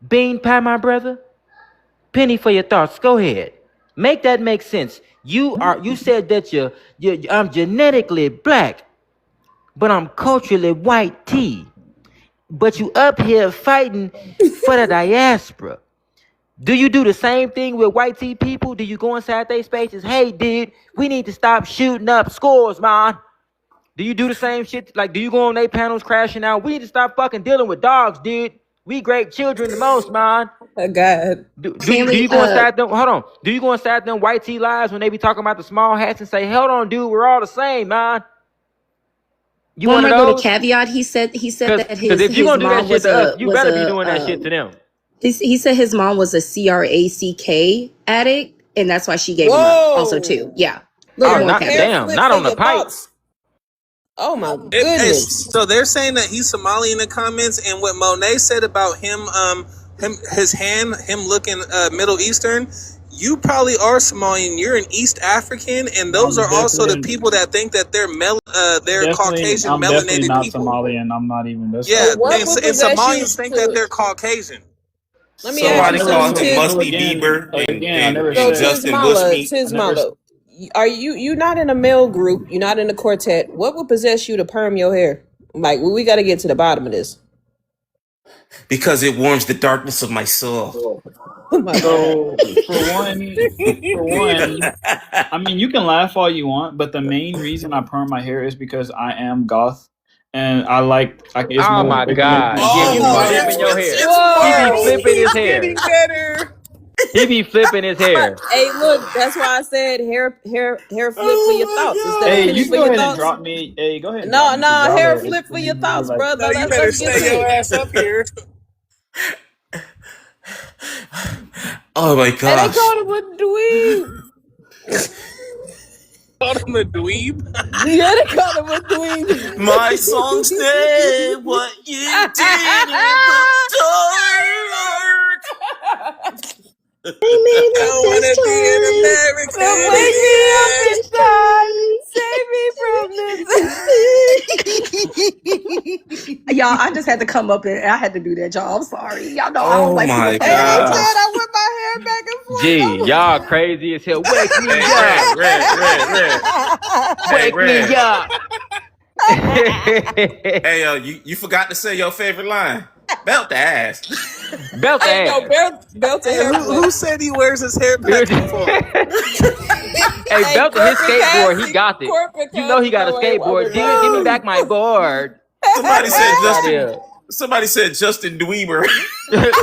S1: Bean pie, my brother. Penny for your thoughts. Go ahead. Make that make sense. You said that I'm genetically black, but I'm culturally white tea. but you up here fighting for the diaspora. Do you do the same thing with white tea people? Do you go inside their spaces? Hey, dude, we need to stop shooting up scores, man. Do you do the same shit? Like, do you go on their panels crashing out? We need to stop fucking dealing with dogs, dude. We great children the most, man.
S3: Oh, God.
S1: Do you go inside them? Hold on. Do you go inside them white tea lives when they be talking about the small hats and say, "Hold on, dude, we're all the same, man"? You
S12: One
S1: one of
S12: more little
S1: those?
S12: caveat. He said that
S1: Because if you
S12: his
S1: gonna do that
S12: mom
S1: shit
S12: was
S1: to us,
S12: a
S1: you better be doing that shit to them.
S12: he said his mom was a CRACK addict, and that's why she gave him up also too.
S3: Whoa.
S12: Yeah, little more caveat.
S1: Damn,
S3: Flip
S1: not
S3: for
S1: on the
S3: your
S1: pipe.
S3: thoughts. Oh my
S8: Hey,
S3: goodness.
S8: so they're saying that he's Somali in the comments, and what Monet said about him looking Middle Eastern. You probably are Somalian. You're an East African, and those
S11: I'm
S8: are also the
S11: definitely
S8: people that think that they're Caucasian
S11: I'm definitely
S8: melanated
S11: not
S8: people.
S11: Somalian. I'm not even. That's
S8: Yeah,
S3: So what
S8: and
S3: would possess you
S8: Somalians think that
S3: to?
S8: they're Caucasian.
S3: Let me ask you
S10: Somebody
S3: something,
S10: called him
S3: Tiz.
S10: Musty Bieber
S11: I never
S10: and
S3: So
S11: said.
S10: Justin Bushmeat.
S11: I never.
S3: Tismala, are you not in a male group? You're not in a quartet. What would possess you to perm your hair? Like we got to get to the bottom of this.
S10: Because it warms the darkness of my soul.
S3: Oh my God.
S11: So for one, I mean, you can laugh all you want, but the main reason I perm my hair is because I am goth, and it's
S1: Oh
S11: more
S1: my
S11: visually
S1: God. Yeah,
S11: pleasing
S1: you
S11: to
S1: be
S11: my
S8: Oh,
S1: flipping
S11: eyes.
S1: your hair.
S8: it's
S1: He be
S3: Whoa.
S1: flipping his
S8: He's
S1: hair.
S8: getting better.
S1: He be flipping his hair.
S3: Hey, look, that's why I said hair flip for your thoughts instead of
S11: Hey,
S3: pinch
S11: you
S3: for
S11: go
S3: your
S11: ahead and
S3: thoughts.
S11: drop me. Hey, go ahead and drop
S3: No,
S11: me, cause
S3: no,
S11: y'all
S3: hair
S11: are
S3: flip for your
S11: extremely
S3: thoughts,
S11: like.
S3: bro.
S8: No, you better
S3: Let's get
S8: stay
S3: to
S8: your
S3: it.
S8: ass up here.
S10: Oh my
S3: Hey, they
S10: gosh.
S3: called him a dweeb.
S8: Call him a dweeb.
S3: Yeah, they called him a dweeb.
S10: My songs say what you did in the dark.
S12: They made
S8: I
S12: it
S8: want to be an
S3: Now
S8: American
S3: wake me up
S8: again.
S3: inside. Save me from this.
S12: Y'all, I just had to come up and I had to do that, y'all. I'm sorry. Y'all know I don't
S10: Oh
S12: like people
S10: my
S3: Hey,
S12: playing my
S3: I
S10: gosh.
S3: said
S12: stuff.
S3: I whip my hair back and
S1: Gee, y'all crazy as hell. Wake
S10: Hey,
S1: me
S10: Red,
S1: up.
S10: Red, Red, Red. Hey,
S1: Wake me
S10: Red.
S1: up.
S10: Hey, you forgot to say your favorite line. Belt the ass.
S1: Belt the
S3: Hey, no,
S1: ass.
S3: belt a
S8: Hey,
S3: hair
S8: who
S3: flip.
S8: said he wears his hair back and forth?
S1: Hey,
S3: Hey,
S1: Belton, his
S3: corporate
S1: skateboard, he
S3: Cassie,
S1: got it.
S3: corporate
S1: You know he
S3: Cassie,
S1: got a
S3: no,
S1: skateboard.
S3: wait,
S1: Dude, give me back my board.
S10: Somebody
S1: Fuck
S10: said
S1: out
S10: Justin.
S1: here.
S10: Somebody said Justin Dweeber.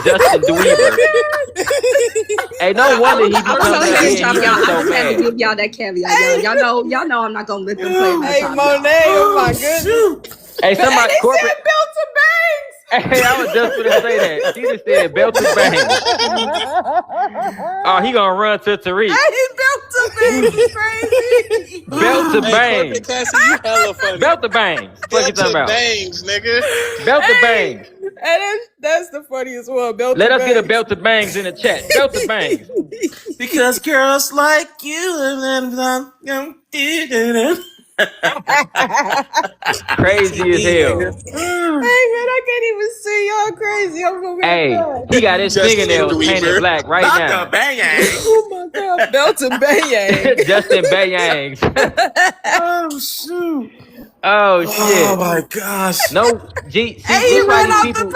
S1: Justin Dweeber. Hey, no wonder he be
S12: I'm so
S1: coming up
S12: ahead and
S1: here and
S12: drop
S1: he
S12: y'all.
S1: be
S12: I
S1: so
S12: just had to
S1: mad.
S12: give y'all that caveat, y'all know I'm not gonna let them play my
S3: Hey,
S12: top, y'all.
S3: Monet, oh my
S10: Oh
S3: goodness.
S10: shoot.
S1: Hey,
S3: But, hey,
S1: somebody
S3: they
S1: corporate.
S3: said belt to bangs.
S1: Hey, I was just gonna say that. She just said belt to bang. Oh, he gonna run to Tariq.
S3: Hey, belt to bangs is crazy.
S1: Belt to
S8: Hey, Corporate
S1: bang.
S8: Cassie, you hella funny.
S1: Belt to bang. Fuck you
S8: Belt
S1: talking
S8: to
S1: about?
S8: bangs, nigga.
S1: Belt to
S3: Hey,
S1: bangs.
S3: that's the funniest one. Belt
S1: Let
S3: to
S1: us get a
S3: bangs.
S1: belt to bangs in the chat. Belt to bangs.
S10: Because girls like you.
S1: Crazy as
S8: BTB, nigga.
S1: hell.
S3: Hey man, I can't even see y'all crazy. I'm gonna be
S1: Hey,
S3: crying.
S1: he got his
S8: Justin
S1: fingernails painted
S8: Dweeber.
S1: black right
S10: Not the
S1: now.
S10: bang.
S3: Oh my god, belt to bang.
S1: Justin Bayangs.
S10: Oh shoot.
S1: Oh
S10: Oh
S1: shit.
S10: my gosh.
S1: No, G. See,
S3: Hey, he
S1: this why
S3: ran
S1: these
S3: off the
S1: people.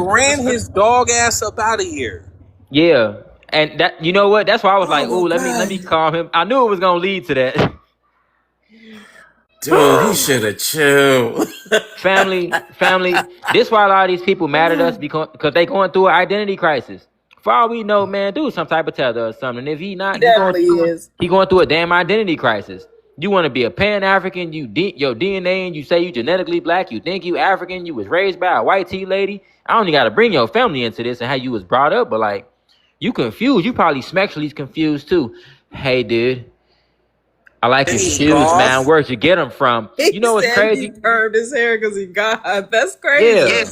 S8: Ran his dog ass up out of here.
S1: Yeah, and that you know what? That's why I was like,
S10: Oh
S1: ooh,
S10: my
S1: let me
S10: god.
S1: calm him. I knew it was gonna lead to that.
S10: Dude, he should have chilled.
S1: family. This why a lot of these people mad at us because they going through an identity crisis. For all we know, man, do some type of tether or something. If he
S3: He
S1: not,
S3: definitely is.
S1: he going through a damn identity crisis. You want to be a Pan-African, your DNA, and you say you genetically black, you think you African, you was raised by a white tea lady. I only got to bring your family into this and how you was brought up, but like, you confused. You probably sexually confused too. Hey, dude, I like your
S8: He's
S1: shoes, man.
S8: goth.
S1: Where'd you get them from?
S3: He
S1: You know what's
S3: said he
S1: crazy?
S3: permed his hair because he got. That's
S1: Yeah.
S3: crazy.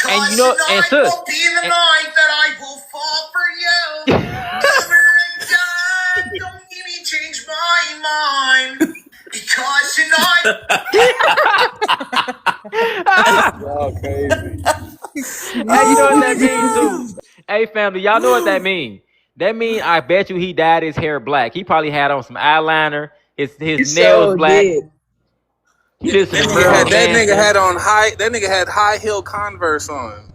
S1: And you know, and sis,
S9: Will be the night that I will fall for you. Never again. Don't give me change my mind. Because tonight.
S8: Y'all crazy.
S1: hey, you know what that means too? Hey, family, y'all know what that means. That mean I bet you he dyed his hair black. He probably had on some eyeliner. His
S3: He
S1: nails
S3: sure
S1: black.
S3: did.
S1: He listened to
S8: That
S1: Marilyn
S8: nigga
S1: Manson.
S8: had on high. That nigga had high heel Converse on.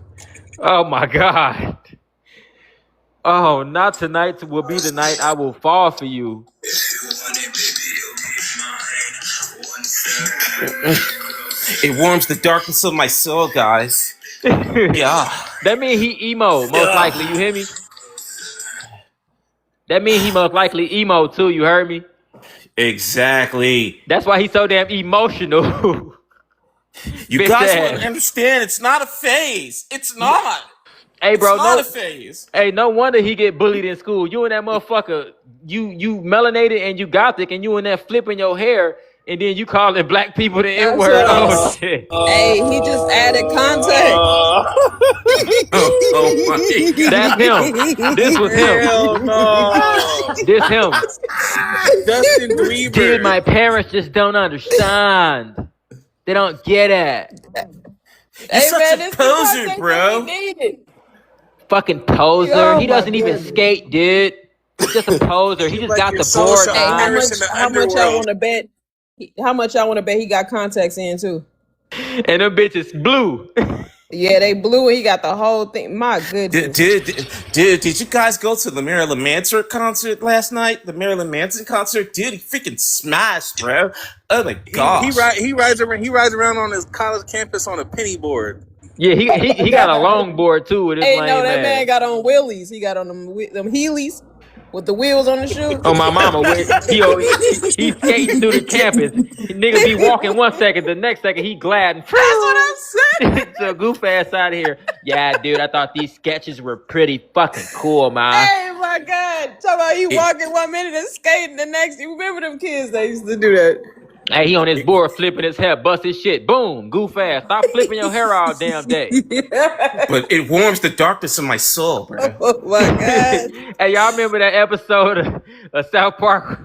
S1: Oh my God. Oh, not tonight will be the night I will fall for you.
S10: It warms the darkness of my soul, guys. Yeah.
S1: That mean he emo, most likely. You hear me? That mean he most likely emo too. You heard me?
S10: Exactly.
S1: That's why he's so damn emotional.
S10: You
S1: Bitch
S10: guys
S1: ass.
S10: wouldn't understand. It's not a phase. It's not.
S1: Hey, bro,
S10: It's not a phase.
S1: Hey, no wonder he get bullied in school. You and that motherfucker, you melanated and you gothic, and you in there flipping your hair, and then you calling black people the N
S6: That's
S1: word.
S6: what I'm.
S1: Oh shit!
S6: Hey, he just added context.
S10: Oh my God.
S1: That's him. This was him.
S8: Hell no.
S1: This him.
S8: Justin Bieber.
S1: Dude, my parents just don't understand. They don't get it.
S10: You're
S6: Hey
S10: such
S6: man,
S10: a
S6: this is the
S10: poser,
S6: context
S10: bro.
S6: that we needed.
S1: Fucking poser.
S6: Oh,
S1: He
S6: my
S1: doesn't even
S6: goodness.
S1: skate, dude. He's just a poser. He just
S8: Like
S1: got
S8: your
S1: the board.
S8: social
S6: Hey, how
S8: Irish
S6: much?
S8: in the
S6: How much y'all
S8: underworld.
S6: want to bet? How much y'all want to bet he got contacts in too?
S1: And them bitches blue.
S6: Yeah, they blew and he got the whole thing. My goodness.
S10: Did you guys go to the Marilyn Manson concert last night? The Marilyn Manson concert? Dude, he freaking smashed, bro. Oh my gosh.
S8: He rides around on his college campus on a penny board.
S1: Yeah, he got a long board too with his
S6: Hey,
S1: lame
S6: no, that man
S1: ass.
S6: got on wheelies. He got on them Heelys with the wheels on the shoes.
S1: Oh my mama, he skating through the campus. Nigga be walking 1 second, the next second he gliding.
S6: That's what I'm saying.
S1: So goof ass out of here. Yeah, dude, I thought these sketches were pretty fucking cool, man.
S6: Hey, my God. Talk about you walking 1 minute and skating the next. You remember them kids that used to do that?
S1: Hey, he on his board flipping his hair, bust his shit. Boom, goof ass. Stop flipping your hair all damn day.
S10: But it warms the darkness of my soul, bro.
S6: Oh, my God.
S1: Hey, y'all remember that episode of South Park?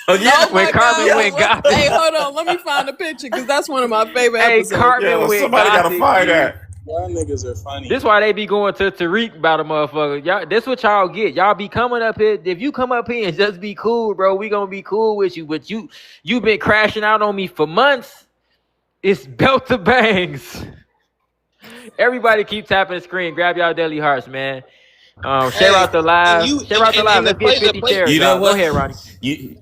S10: Oh yeah.
S6: Oh,
S1: When
S6: my
S1: Cartman
S6: God.
S1: went gothic.
S6: Hey, hold on. Let me find the picture because that's one of my favorite
S1: Hey,
S6: episodes.
S1: Cartman went
S10: Somebody gotta
S1: gothic.
S10: find that.
S8: Y'all niggas are funny.
S1: This why they be going to Tariq about a motherfucker. Y'all, this what y'all get. Y'all be coming up here. If you come up here and just be cool, bro, we gonna be cool with you. But you been crashing out on me for months. It's belt to bangs. Everybody keep tapping the screen. Grab y'all daily hearts, man. Share out the live. Share out the live. Let's get 50 shares.
S10: You know
S1: Y'all. Go
S10: what?
S1: ahead, Ronnie.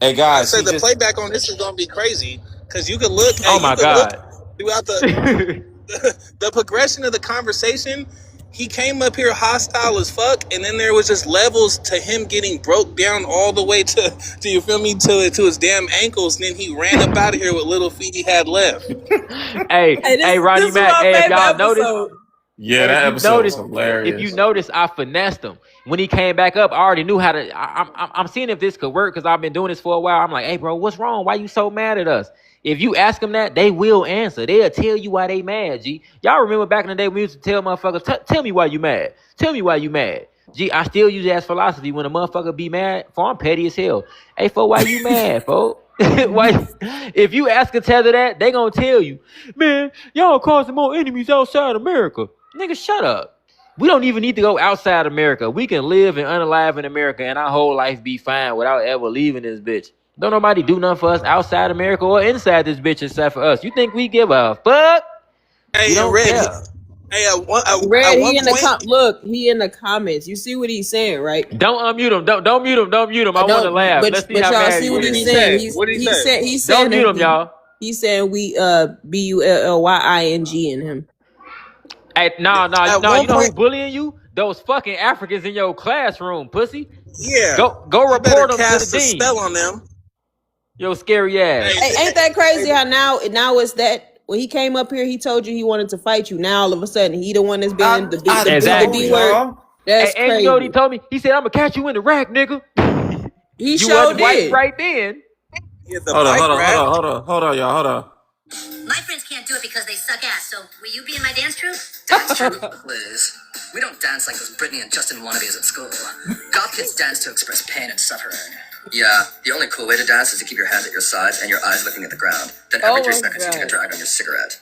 S10: Hey
S8: I
S10: guys,
S8: said the playback on this is gonna be crazy because you could look.
S1: Oh my God.
S8: Throughout the progression of the conversation. He came up here hostile as fuck, and then there was just levels to him getting broke down all the way to you feel me to his damn ankles. And then he ran up out of here with little feet he had left.
S1: Hey, Ronnie Mac. Hey, if y'all notice.
S10: Yeah, that episode was hilarious.
S1: If you notice, I finessed him. When he came back up, I already knew how to. I'm seeing if this could work because I've been doing this for a while. I'm like, hey, bro, what's wrong? Why you so mad at us? If you ask them that, they will answer. They'll tell you why they mad, G. Y'all remember back in the day we used to tell motherfuckers, tell me why you mad. Tell me why you mad. G, I still use that as philosophy. When a motherfucker be mad, I'm petty as hell. Hey, fo, why you mad, fo? Why? If you ask a tether that, they gonna tell you, man, y'all causing more enemies outside America. Nigga, shut up. We don't even need to go outside America. We can live and unalive in America and our whole life be fine without ever leaving this bitch. Don't nobody do nothing for us outside America or inside this bitch except for us. You think we give a fuck?
S8: Hey,
S1: We don't
S8: Red.
S1: care.
S8: Hey,
S6: Red,
S8: at
S6: he
S8: one
S6: in
S8: point,
S6: look, he in the comments. You see what he's saying, right?
S1: Don't unmute him. Don't mute him. Don't mute him. I want to laugh. Let's see how
S6: y'all
S1: bad
S6: see
S1: he
S6: what
S1: is.
S6: he's saying. He's saying
S1: Don't mute him, y'all.
S6: He's saying we BULLYING in him.
S1: Hey, no, you
S8: one
S1: know who
S8: point-
S1: bullying you? Those fucking Africans in your classroom, pussy.
S8: yeah,
S1: Go
S8: you better
S1: report them to
S8: cast
S1: the
S8: a
S1: dean.
S8: spell on them.
S1: Yo, scary ass.
S6: Hey, ain't that crazy how now it's that when he came up here, he told you he wanted to fight you. Now all of a sudden he the one that's been the
S1: Exactly.
S6: B word. That's
S1: And
S6: crazy.
S1: you know what he told me? He said, I'm gonna catch you in the rack, nigga.
S6: He
S1: You
S6: sure
S1: wasn't white
S6: did.
S1: right then.
S10: Hold on, y'all.
S13: My friends can't do it because they suck ass, so will you be in my dance troupe? Dance troupe? Liz, we don't dance like those Britney and Justin wannabes at school. Goth kids dance to express pain and suffering. Yeah, the only cool way to dance is to keep your hands at your sides and your eyes looking at the ground. Then every 3 seconds you take a drag on your cigarette.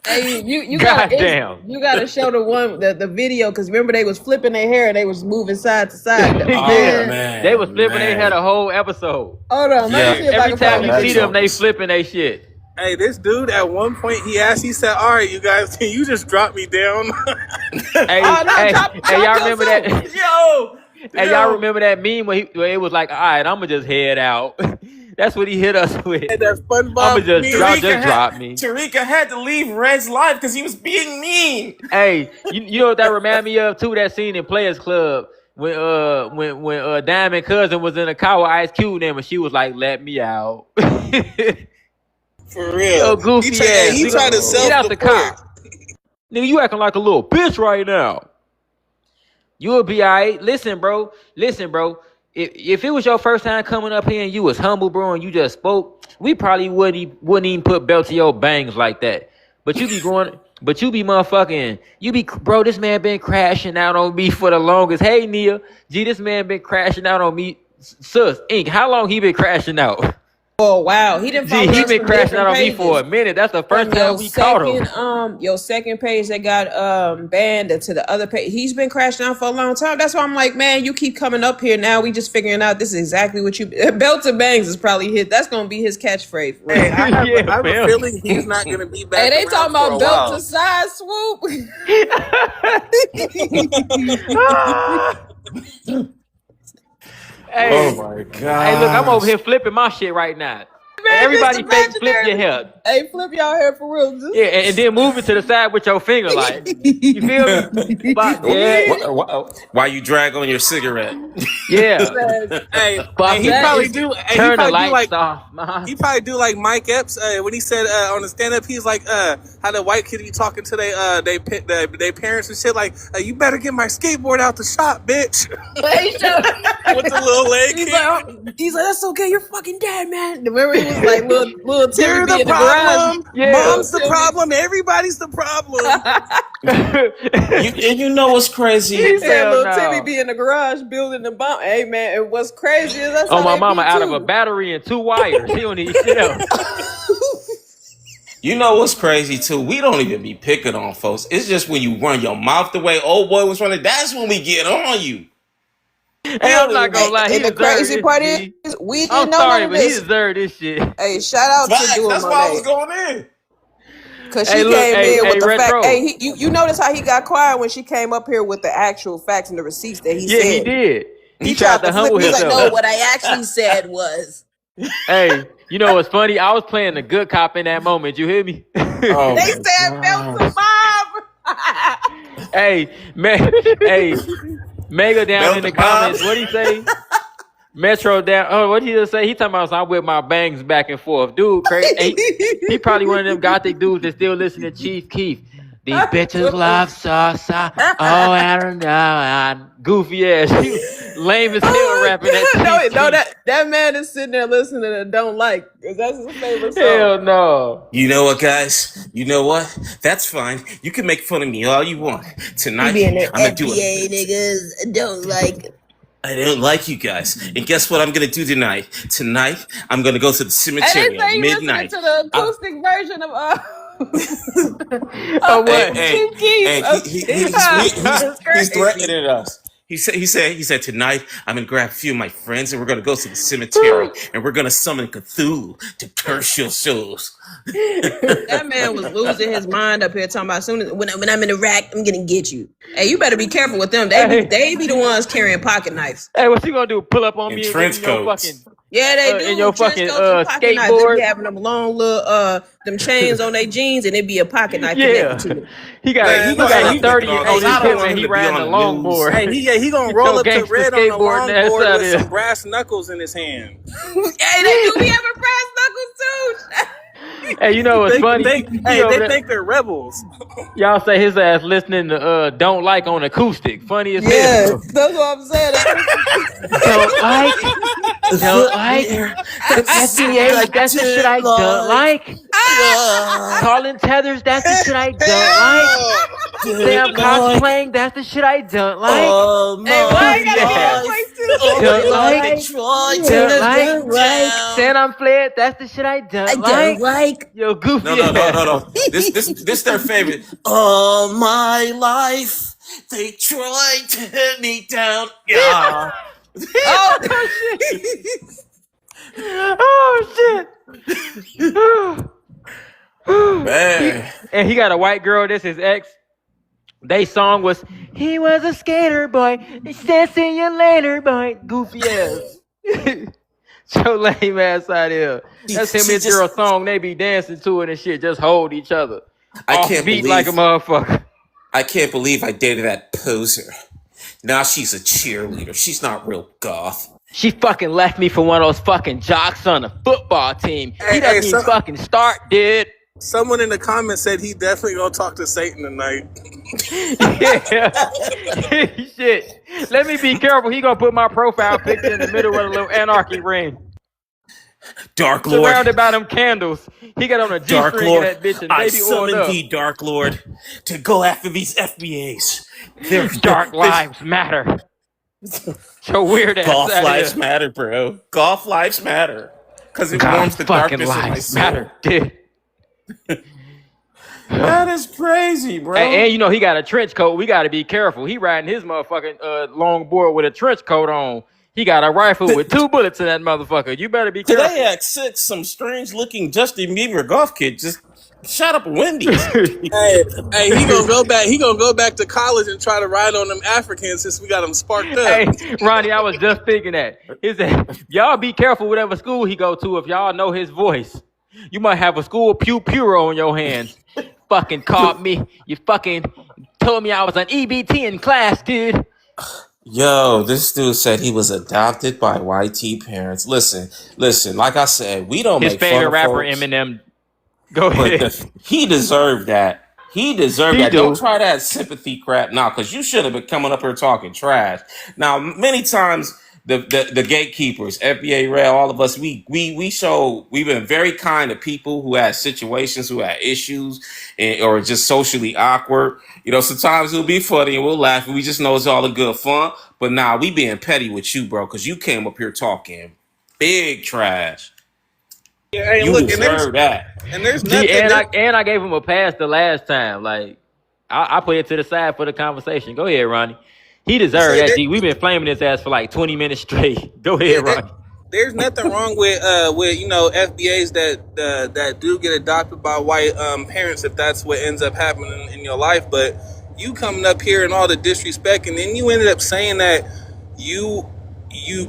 S6: Hey, you
S1: God
S6: gotta
S1: damn.
S6: you gotta show the video because remember they was flipping their hair and they was moving side to side.
S10: Oh man.
S1: They was
S10: Man,
S1: flipping. They had
S10: man.
S1: a whole episode.
S3: Hold on, let me see
S10: Yeah.
S3: if I
S1: Every
S3: can
S1: time
S3: find
S1: you
S3: the
S10: That
S1: see them,
S3: video.
S1: they
S10: Junkers.
S1: flipping they shit.
S8: Hey, this dude at one point he asked, he said, "All right, you guys, can you just drop me down?"
S3: Oh
S1: Hey,
S3: no,
S1: hey,
S3: drop
S1: hey, y'all remember
S3: yourself.
S1: that?
S10: Yo,
S1: Hey, y'all
S10: yo.
S1: remember that meme where it was like, all right, I'ma just head out. That's what he hit us with.
S8: And that
S1: I'ma
S8: SpongeBob
S1: just
S8: meme.
S1: y'all just drop me.
S10: Tarika had to leave Red's life because he was being mean.
S1: Hey, you know what that remind me of too? That scene in Players Club when Diamond Cousin was in a car with Ice Cube and them, and she was like, "Let me out."
S8: For real.
S1: Yo, goofy ass
S8: He tried to
S1: nigga, get out the
S8: self-deport.
S1: car, nigga. You acting like a little bitch right now. You'll be alright. Listen, bro. If it was your first time coming up here and you was humble, bro, and you just spoke, we probably wouldn't even put belt to your bangs like that. But you be going, but you be motherfucking, bro. This man been crashing out on me for the longest. Hey, Nia, this man been crashing out on me, sus. Ink, how long he been crashing out?
S3: Oh wow, he didn't follow
S1: He
S3: us
S1: been
S3: from
S1: crashing out
S3: different
S1: on me for
S3: pages.
S1: a minute. That's the first
S3: From
S1: time we caught him.
S3: your second page that got banned to the other page. He's been crashing out for a long time. That's why I'm like, man, you keep coming up here now. We just figuring out this is exactly what you belt to bangs is probably his. That's gonna be his catchphrase. For real.
S8: Hey, I have
S1: Yeah,
S8: a
S1: man.
S8: feeling he's not gonna be back.
S3: Hey, they
S8: around
S3: talking
S8: for a
S3: about belt
S8: while.
S3: to side swoop.
S10: Oh
S1: Hey,
S10: my
S1: hey, look, I'm over
S10: gosh.
S1: here flipping my shit right now.
S3: Man, just
S1: Everybody fake flip your
S3: imaginary.
S1: hair.
S3: Hey, flip y'all hair for real.
S1: Yeah, and then move it to the side with your finger, like, you feel me? But yeah,
S10: Why you drag on your cigarette?
S1: yeah.
S8: Hey,
S1: But
S8: he
S3: That
S8: probably
S3: is
S8: do. Hey,
S1: turn the lights off.
S8: he probably do like Mike Epps when he said on the stand up. He's like, how the white kid be talking to they parents and shit. Like, you better get my skateboard out the shop, bitch. With the little leg kick.
S3: he's like, that's okay. You're fucking dead, man. Remember, he was like, little Timmy
S8: You're
S3: be
S8: the
S3: in the garage.
S8: problem.
S1: Yeah.
S8: Mom's the problem. Everybody's the problem.
S10: You know what's crazy?
S3: He said,
S1: Hell
S3: little
S1: no.
S3: Timmy be in the garage building the bomb. Hey, man, and what's crazy is that's
S1: Oh,
S3: how
S1: my
S3: they
S1: mama
S3: be
S1: out of a
S3: too.
S1: battery and 2 wires. He don't need shit else.
S10: You know what's crazy too? We don't even be picking on folks. It's just when you run your mouth the way old boy was running, that's when we get on you.
S1: Hey, I'm not gonna lie. He
S3: And the
S1: deserved
S3: crazy
S1: this,
S3: part
S1: G.
S3: is, we didn't
S1: I'm
S3: know
S1: sorry,
S3: none of
S1: but he
S3: this.
S1: deserved this shit.
S3: Hey, shout out to
S10: Facts.
S3: Dua
S10: That's why I was
S3: Monet.
S10: going in.
S3: Because
S1: Hey,
S3: she
S1: look,
S3: came in with
S1: hey,
S3: the fact.
S1: Retro.
S3: Hey, you notice how he got quiet when she came up here with the actual facts and the receipts that he
S1: Yeah, he
S3: said.
S1: did. He
S3: He
S1: tried
S3: tried
S1: to
S3: to flip.
S1: humble
S3: He's like,
S1: himself.
S3: no, what I actually said was.
S1: Hey, you know what's funny? I was playing the good cop in that moment. You hear me?
S10: Oh
S3: They
S10: my
S3: said belt to
S10: gosh.
S3: mob.
S1: Hey, hey, Mega down
S10: Belt
S1: in the
S10: to Bob.
S1: comments. What he say? Metro down. Oh, what he just say? He talking about I whip my bangs back and forth, dude. Crazy. He probably one of them gothic dudes that still listen to Chief Keef. These bitches love salsa. Oh, I don't know. Goofy ass. He lame as hell rapping that Chief
S3: No,
S1: Keef.
S3: that man is sitting there listening to Don't Like, because that's his favorite song.
S1: Hell no.
S10: You know what, guys? You know what? That's fine. You can make fun of me all you want. Tonight,
S3: He be in there,
S10: I'm gonna do
S3: FBA
S10: it.
S3: niggas, Don't Like.
S10: I don't like you guys. And guess what I'm gonna do tonight? Tonight, I'm gonna go to the
S3: And
S10: cemetery
S3: they
S10: at
S3: say you listening
S10: midnight.
S3: to the acoustic version of
S1: Oh, what?
S3: Chief Keef. That's
S10: He's
S3: crazy.
S10: threatening us. He said tonight I'm gonna grab a few of my friends and we're gonna go to the cemetery and we're gonna summon Cthulhu to curse your souls.
S3: That man was losing his mind up here talking about soon as when I'm in Iraq, I'm gonna get you. Hey, you better be careful with them. They be the ones carrying pocket knives.
S1: Hey, what you gonna do? Pull up on
S10: In
S1: me
S10: trench
S1: in your
S10: coats.
S1: fucking
S3: Yeah, they do.
S1: in your
S3: Trench
S1: fucking
S3: coats and pocket knives. They
S1: skateboard?
S3: be having them long little them chains on their jeans, and it be a pocket knife
S1: Yeah.
S3: connected to it.
S1: He got
S10: Man,
S1: he
S10: look,
S1: got
S10: he
S1: a 30
S10: picking on
S1: on
S10: us.
S1: his
S10: I don't
S1: hip
S10: want
S1: and
S10: him
S1: he
S10: to be
S1: riding
S10: on
S1: a
S10: the news.
S1: longboard.
S8: He gonna
S1: Get
S8: roll
S1: your
S8: up to
S1: gangster
S8: Red on a
S1: skateboarding ass
S8: longboard
S1: out
S8: with
S1: here.
S8: some brass knuckles in his hand.
S3: Hey, they do be having brass knuckles too.
S1: Hey, you know what's funny? He over
S8: They
S1: there.
S8: think they're rebels.
S1: Y'all say his ass listening to Don't Like on acoustic. Funny as
S3: Yeah,
S1: hell.
S3: that's what I'm saying.
S1: Don't like. FBA, that's the shit I don't like. Calling tethers, that's the shit I don't like. Sam Cox playing, that's the shit I don't like.
S3: Hey, why you gotta
S1: Yeah.
S3: get that place too?
S1: Don't like. San I'm flared, that's the shit I don't like. Yo, goofy
S10: No. This their favorite. All my life they tried to hit me down. Yeah.
S8: Oh
S1: Oh shit!
S10: Man.
S1: And he got a white girl. This is ex. They song was "He was a skater boy." He said, "See you later, boy." Goofy ass. So lame ass out here. That's him and
S10: She
S1: his girl
S10: just,
S1: song. They be dancing to it and shit. Just hold each other.
S10: I
S1: Off
S10: can't
S1: beat like a
S10: believe,
S1: motherfucker.
S10: I can't believe I dated that poser. Now she's a cheerleader. She's not real goth.
S1: She fucking left me for one of those fucking jocks on the football team. He
S8: hey,
S1: doesn't even fucking start, dude.
S8: someone in the comments said he definitely gonna talk to Satan tonight.
S1: Yeah. Shit. Let me be careful. He gonna put my profile picture in the middle of the little anarchy ring.
S10: Dark Lord.
S1: Surrounded by them candles. He got on a
S10: Dark
S1: G-string in
S10: Lord,
S1: that bitch and
S10: I
S1: baby oiled
S10: summon
S1: up.
S10: thee, Dark Lord, to go after these FBAs.
S1: Dark lives matter. So weird ass
S10: Golf
S1: out
S10: lives
S1: here.
S10: matter, bro. Golf lives matter. Because it
S1: God
S10: warms the
S1: fucking
S10: darkness in my
S1: lives
S10: soul.
S1: matter, dude.
S10: That is crazy, bro.
S1: And you know he got a trench coat. We got to be careful. He riding his motherfucking long board with a trench coat on. He got a rifle with 2 bullets in that motherfucker. You better be careful.
S10: Today at 6, some strange looking Justin Bieber golf kid just shot up a Wendy's.
S8: Hey, he gonna go back. He gonna go back to college and try to ride on them Africans since we got them sparked up.
S1: Hey, Ronnie, I was just thinking that. He said, y'all be careful whatever school he go to if y'all know his voice. You might have a school pew puro on your hands. Fucking called me. You fucking told me I was an EBT in class, dude.
S10: Yo, this dude said he was adopted by YT parents. Listen, like I said, we don't
S1: His
S10: make fun
S1: favorite
S10: of
S1: rapper,
S10: folks,
S1: Eminem. Go
S10: but
S1: ahead.
S10: he deserved that. He deserved
S1: He
S10: that.
S1: do.
S10: Don't try that sympathy crap now, because you should have been coming up here talking trash. Now, many times the gatekeepers, FBA Rail, all of us, we've been very kind to people who had situations, who had issues, or just socially awkward. You know, sometimes it'll be funny and we'll laugh, and we just know it's all a good fun. But nah, we being petty with you, bro, because you came up here talking big trash.
S8: Yeah, hey,
S10: You
S8: look,
S10: deserve that.
S8: and there's
S1: Gee,
S8: nothing.
S1: and I gave him a pass the last time. Like I put it to the side for the conversation. Go ahead, Ronnie. He deserved that. G. We've been flaming his ass for like 20 minutes straight. Go ahead, Ronnie.
S8: There's nothing wrong with FBAs that do get adopted by white parents if that's what ends up happening in your life. But you coming up here and all the disrespect, and then you ended up saying that you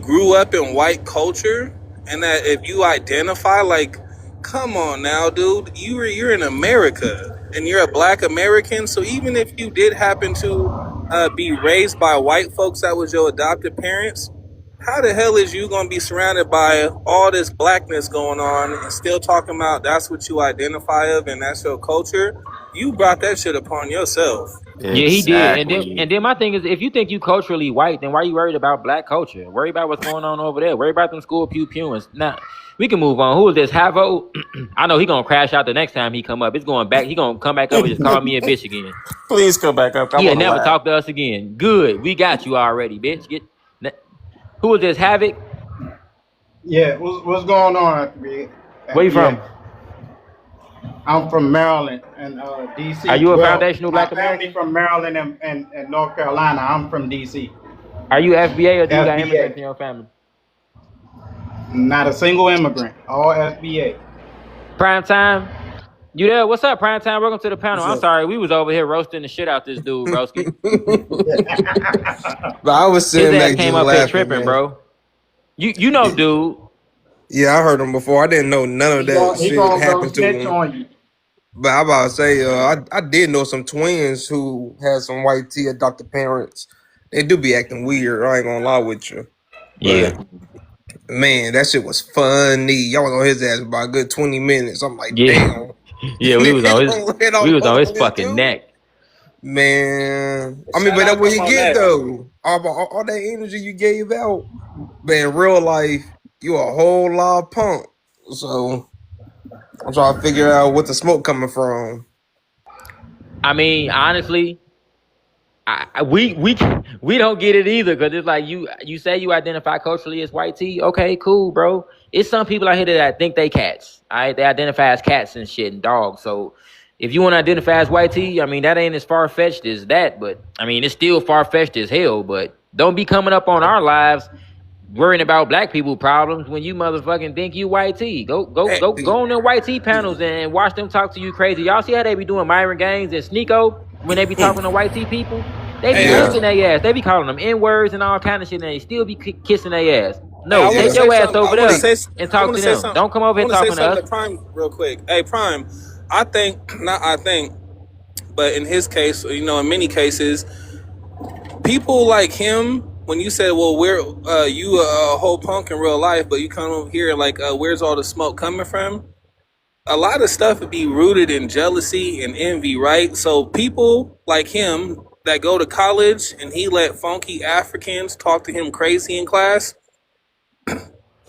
S8: grew up in white culture, and that if you identify, like, come on now, dude, you're in America and you're a black American. So even if you did happen to be raised by white folks that was your adopted parents, how the hell is you gonna be surrounded by all this blackness going on and still talking about that's what you identify of and that's your culture? You brought that shit upon yourself.
S1: Yeah, he did. And
S10: Exactly.
S1: then my thing is, if you think you culturally white, then why are you worried about black culture? Worry about what's going on over there. Worry about them school pew pewings. Now we can move on. Who is this? Havo? I know he gonna crash out the next time he come up. It's going back. He gonna come back up and just call me a bitch again.
S10: Please come back up. I
S1: He'll
S10: want to
S1: never
S10: laugh.
S1: talk to us again. Good. We got you already, bitch. Who is this? Havoc?
S14: Yeah, what's going on, FBA?
S1: Where you from?
S14: I'm from Maryland and DC.
S1: Are you a foundational black
S14: my family
S1: American?
S14: from Maryland and North Carolina. I'm from DC.
S1: Are you FBA or do you got
S14: FBA.
S1: immigrants in your family?
S14: Not a single immigrant. All FBA.
S1: Prime time? You there? What's up, Prime time? Welcome to the panel.
S7: What's
S1: I'm
S7: up?
S1: sorry, we was over here roasting the shit out this dude, broski.
S7: But I was
S1: His
S7: sitting
S1: ass
S7: back
S1: came
S7: just
S1: up here
S7: laughing,
S1: tripping,
S7: man.
S1: bro. You know, dude.
S7: Yeah, I heard him before. I didn't know none of that
S14: He
S7: shit
S14: gonna go
S7: happened to
S14: snitch
S7: him.
S14: on you.
S7: But I about to say, I did know some twins who had some white tea adopted parents. They do be acting weird. I ain't gonna lie with you.
S1: Yeah.
S7: But man, that shit was funny. Y'all was on his ass about a good 20 minutes. I'm like,
S1: Yeah.
S7: damn.
S1: Yeah, we was on his
S7: this
S1: fucking
S7: dude.
S1: neck.
S7: Man, I mean,
S8: Shout
S7: but that's
S8: out
S7: what
S8: to
S7: you
S8: my
S7: get
S8: neck.
S7: though. All that energy you gave out, but in real life, you a whole lot of punk. So I'm trying to figure out what the smoke coming from.
S1: I mean, honestly, we don't get it either, because it's like you say you identify culturally as white tea. Okay, cool, bro. It's some people out here that think they cats. All right, they identify as cats and shit and dogs. So if you want to identify as white tea, I mean, that ain't as far fetched as that, but I mean, it's still far fetched as hell. But don't be coming up on our lives worrying about black people problems when you motherfucking think you white tea. Go
S10: Hey,
S1: on them white tea panels and watch them talk to you crazy. Y'all see how they be doing Myron Gaines and Sneeko when they be talking to white tea people? They be
S8: Hey,
S1: licking
S2: Yeah.
S1: their ass. They be calling them N-words and all kind of shit, and they still be kissing their ass.
S8: hey, I
S1: No,
S8: want to
S1: take
S2: Yeah.
S8: say
S1: your ass
S8: something.
S1: over there and
S8: I
S1: talk
S8: want
S1: to
S8: to say
S1: them.
S8: something.
S1: Don't come over
S8: I
S1: here
S8: want to say
S1: talking to
S8: something
S1: us.
S8: to Prime real quick. Hey, Prime. I think not. I think, but in his case, you know, in many cases, people like him. When you said, "Well, where you a whole punk in real life, but you come over here like, where's all the smoke coming from?" A lot of stuff would be rooted in jealousy and envy, right? So people like him that go to college and he let funky Africans talk to him crazy in class,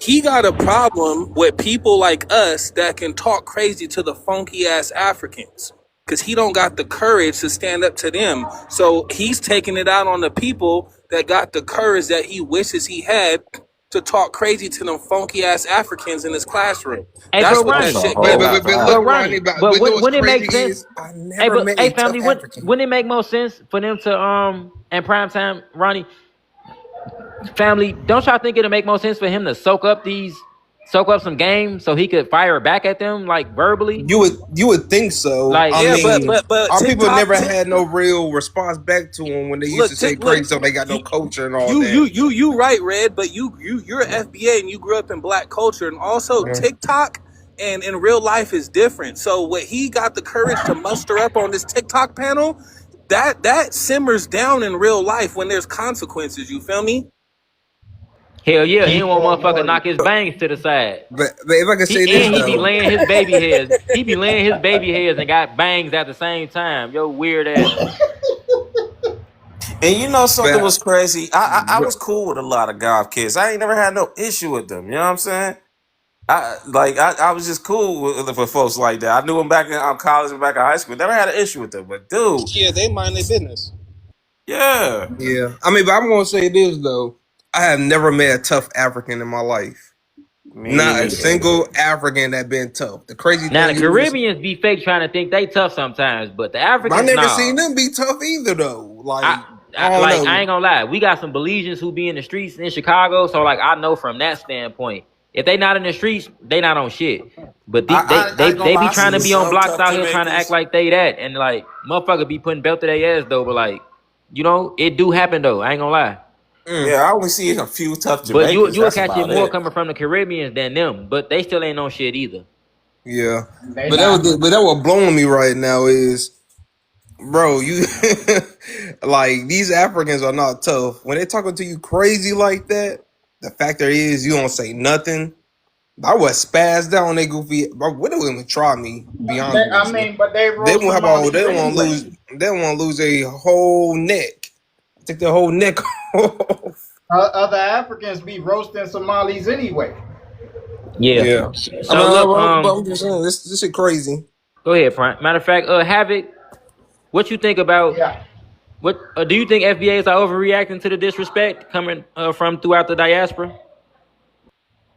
S8: he got a problem with people like us that can talk crazy to the funky ass Africans because he don't got the courage to stand up to them. So he's taking it out on the people that got the courage that he wishes he had to talk crazy to them funky ass Africans in his classroom.
S1: Hey,
S8: That's
S1: but
S8: what that
S10: that's
S1: Ronnie,
S10: a
S8: shit
S2: But
S8: get
S10: whole
S2: but
S8: me.
S2: but, but
S1: but
S2: look,
S10: fact.
S2: Ronnie.
S1: Ronnie,
S2: But
S1: but
S2: you know what's
S1: wouldn't it make
S2: crazy
S1: sense?
S2: is I
S1: Hey,
S2: never
S1: but
S2: met
S1: hey,
S2: a tough
S1: family,
S2: African.
S1: wouldn't it make more sense for them to in prime time, Ronnie, family? Don't y'all think it'll make more sense for him to soak up some game so he could fire back at them like verbally?
S15: You would think so.
S1: Like,
S15: I
S8: Yeah,
S15: mean,
S8: but
S15: our people
S8: TikTok,
S15: never had no real response back to them when they used
S8: look,
S15: to say
S8: look,
S15: crazy stuff. They got no
S8: you,
S15: culture and all that.
S8: you right, Red. But you're an FBA and you grew up in black culture, and also
S15: Yeah.
S8: TikTok and in real life is different. So what he got the courage to muster up on this TikTok panel, that simmers down in real life when there's consequences. You feel me?
S1: hell yeah, he don't want
S15: Well,
S1: motherfucker
S15: well,
S1: knock his bangs to the side.
S15: but if I can say this
S1: He be
S15: though,
S1: laying his baby hairs. He be laying his baby hairs and got bangs at the same time. Yo, weird ass.
S10: And you know something
S15: but,
S10: was crazy? I
S15: but
S10: was cool with a lot of goth kids. I ain't never had no issue with them. You know what I'm saying? I was just cool with folks like that. I knew them back in college and back in high school. Never had an issue with them. But dude,
S8: Yeah, they mind their business.
S10: yeah,
S15: yeah, I mean, but I'm gonna say this though. I have never met a tough African in my life.
S10: me
S15: Not a
S10: neither.
S15: single African that been tough. The crazy
S1: Now the
S15: thing is,
S1: Caribbeans be fake trying to think they tough sometimes, but the
S15: I
S1: Africans,
S15: never seen
S1: nah.
S15: them be tough either though.
S1: I,
S15: Like I
S1: I
S15: don't
S1: like I
S15: know.
S1: ain't gonna lie. We got some Belizeans who be in the streets in Chicago, so like I know from that standpoint. If they not in the streets, they not on shit. But
S10: I ain't gonna
S1: they
S10: lie.
S1: be
S10: I
S1: trying to
S10: seen
S1: be on
S10: some
S1: blocks
S10: tough
S1: out here trying to act
S10: Jamaicans.
S1: like they that, and like motherfucker be putting belt to their ass though. But like, you know, it do happen though. I ain't gonna lie.
S15: Mm,
S10: Yeah, I only see a few tough
S1: But
S10: Jamaicans.
S1: you'll
S10: That's
S1: catch it
S10: about
S1: more
S10: it.
S1: coming from the Caribbeans than them. But they still ain't on shit either.
S15: yeah,
S14: They not.
S15: but that what blowing me right now is, bro, you like these Africans are not tough. When they talking to you crazy like that, the factor is you don't say nothing. I was spazzed out on they goofy. Bro, what they would even try me? Be honest
S14: I
S15: with you,
S14: mean, but they
S15: they
S14: roll
S15: won't have all. They
S14: Somalis
S15: don't want to
S14: anyway.
S15: lose. They don't want to lose a whole neck. Take their whole neck off.
S14: Other Africans be roasting Somalis anyway.
S1: Yeah.
S15: Yeah, I
S1: So look,
S15: mean, but I'm just saying this shit crazy.
S1: go ahead, Prime. Matter of fact, Havoc, what you think about
S14: Yeah,
S1: what? Do you think FBAs are overreacting to the disrespect coming from throughout the diaspora?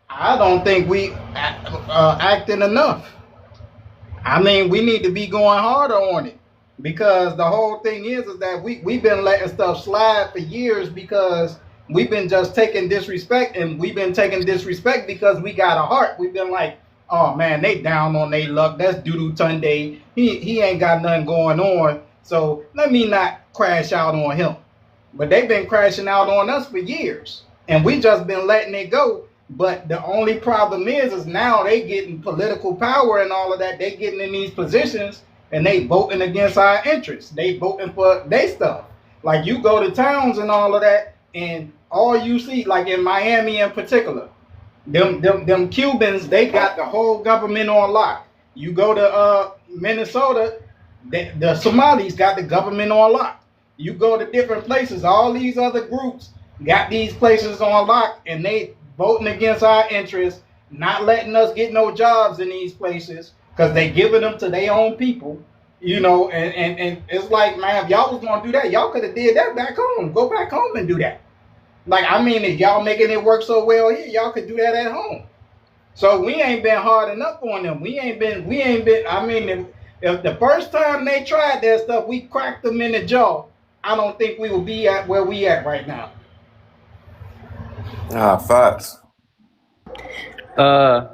S14: I don't think we acting enough. I mean, we need to be going harder on it because the whole thing is that we've been letting stuff slide for years because we've been just taking disrespect, and we've been taking disrespect because we got a heart. We've been like, oh man, they down on their luck. That's Dudu Tunde. He ain't got nothing going on. So let me not crash out on him. But they've been crashing out on us for years, and we just been letting it go. But the only problem is now they getting political power and all of that. They getting in these positions and they voting against our interests. They voting for their stuff. Like you go to towns and all of that, and all you see, like in Miami in particular, them Cubans, they got the whole government on lock. You go to Minnesota, the Somalis got the government on lock. You go to different places, all these other groups got these places on lock, and they voting against our interests, not letting us get no jobs in these places because they giving them to their own people. You know, and it's like, man, if y'all was gonna do that, y'all could have did that back home. Go back home and do that. Like, I mean, if y'all making it work so well here, y'all could do that at home. So we ain't been hard enough on them. We ain't been, I mean, if the first time they tried that stuff, we cracked them in the jaw, I don't think we will be at where we at right now.
S10: Ah, facts.
S1: Uh,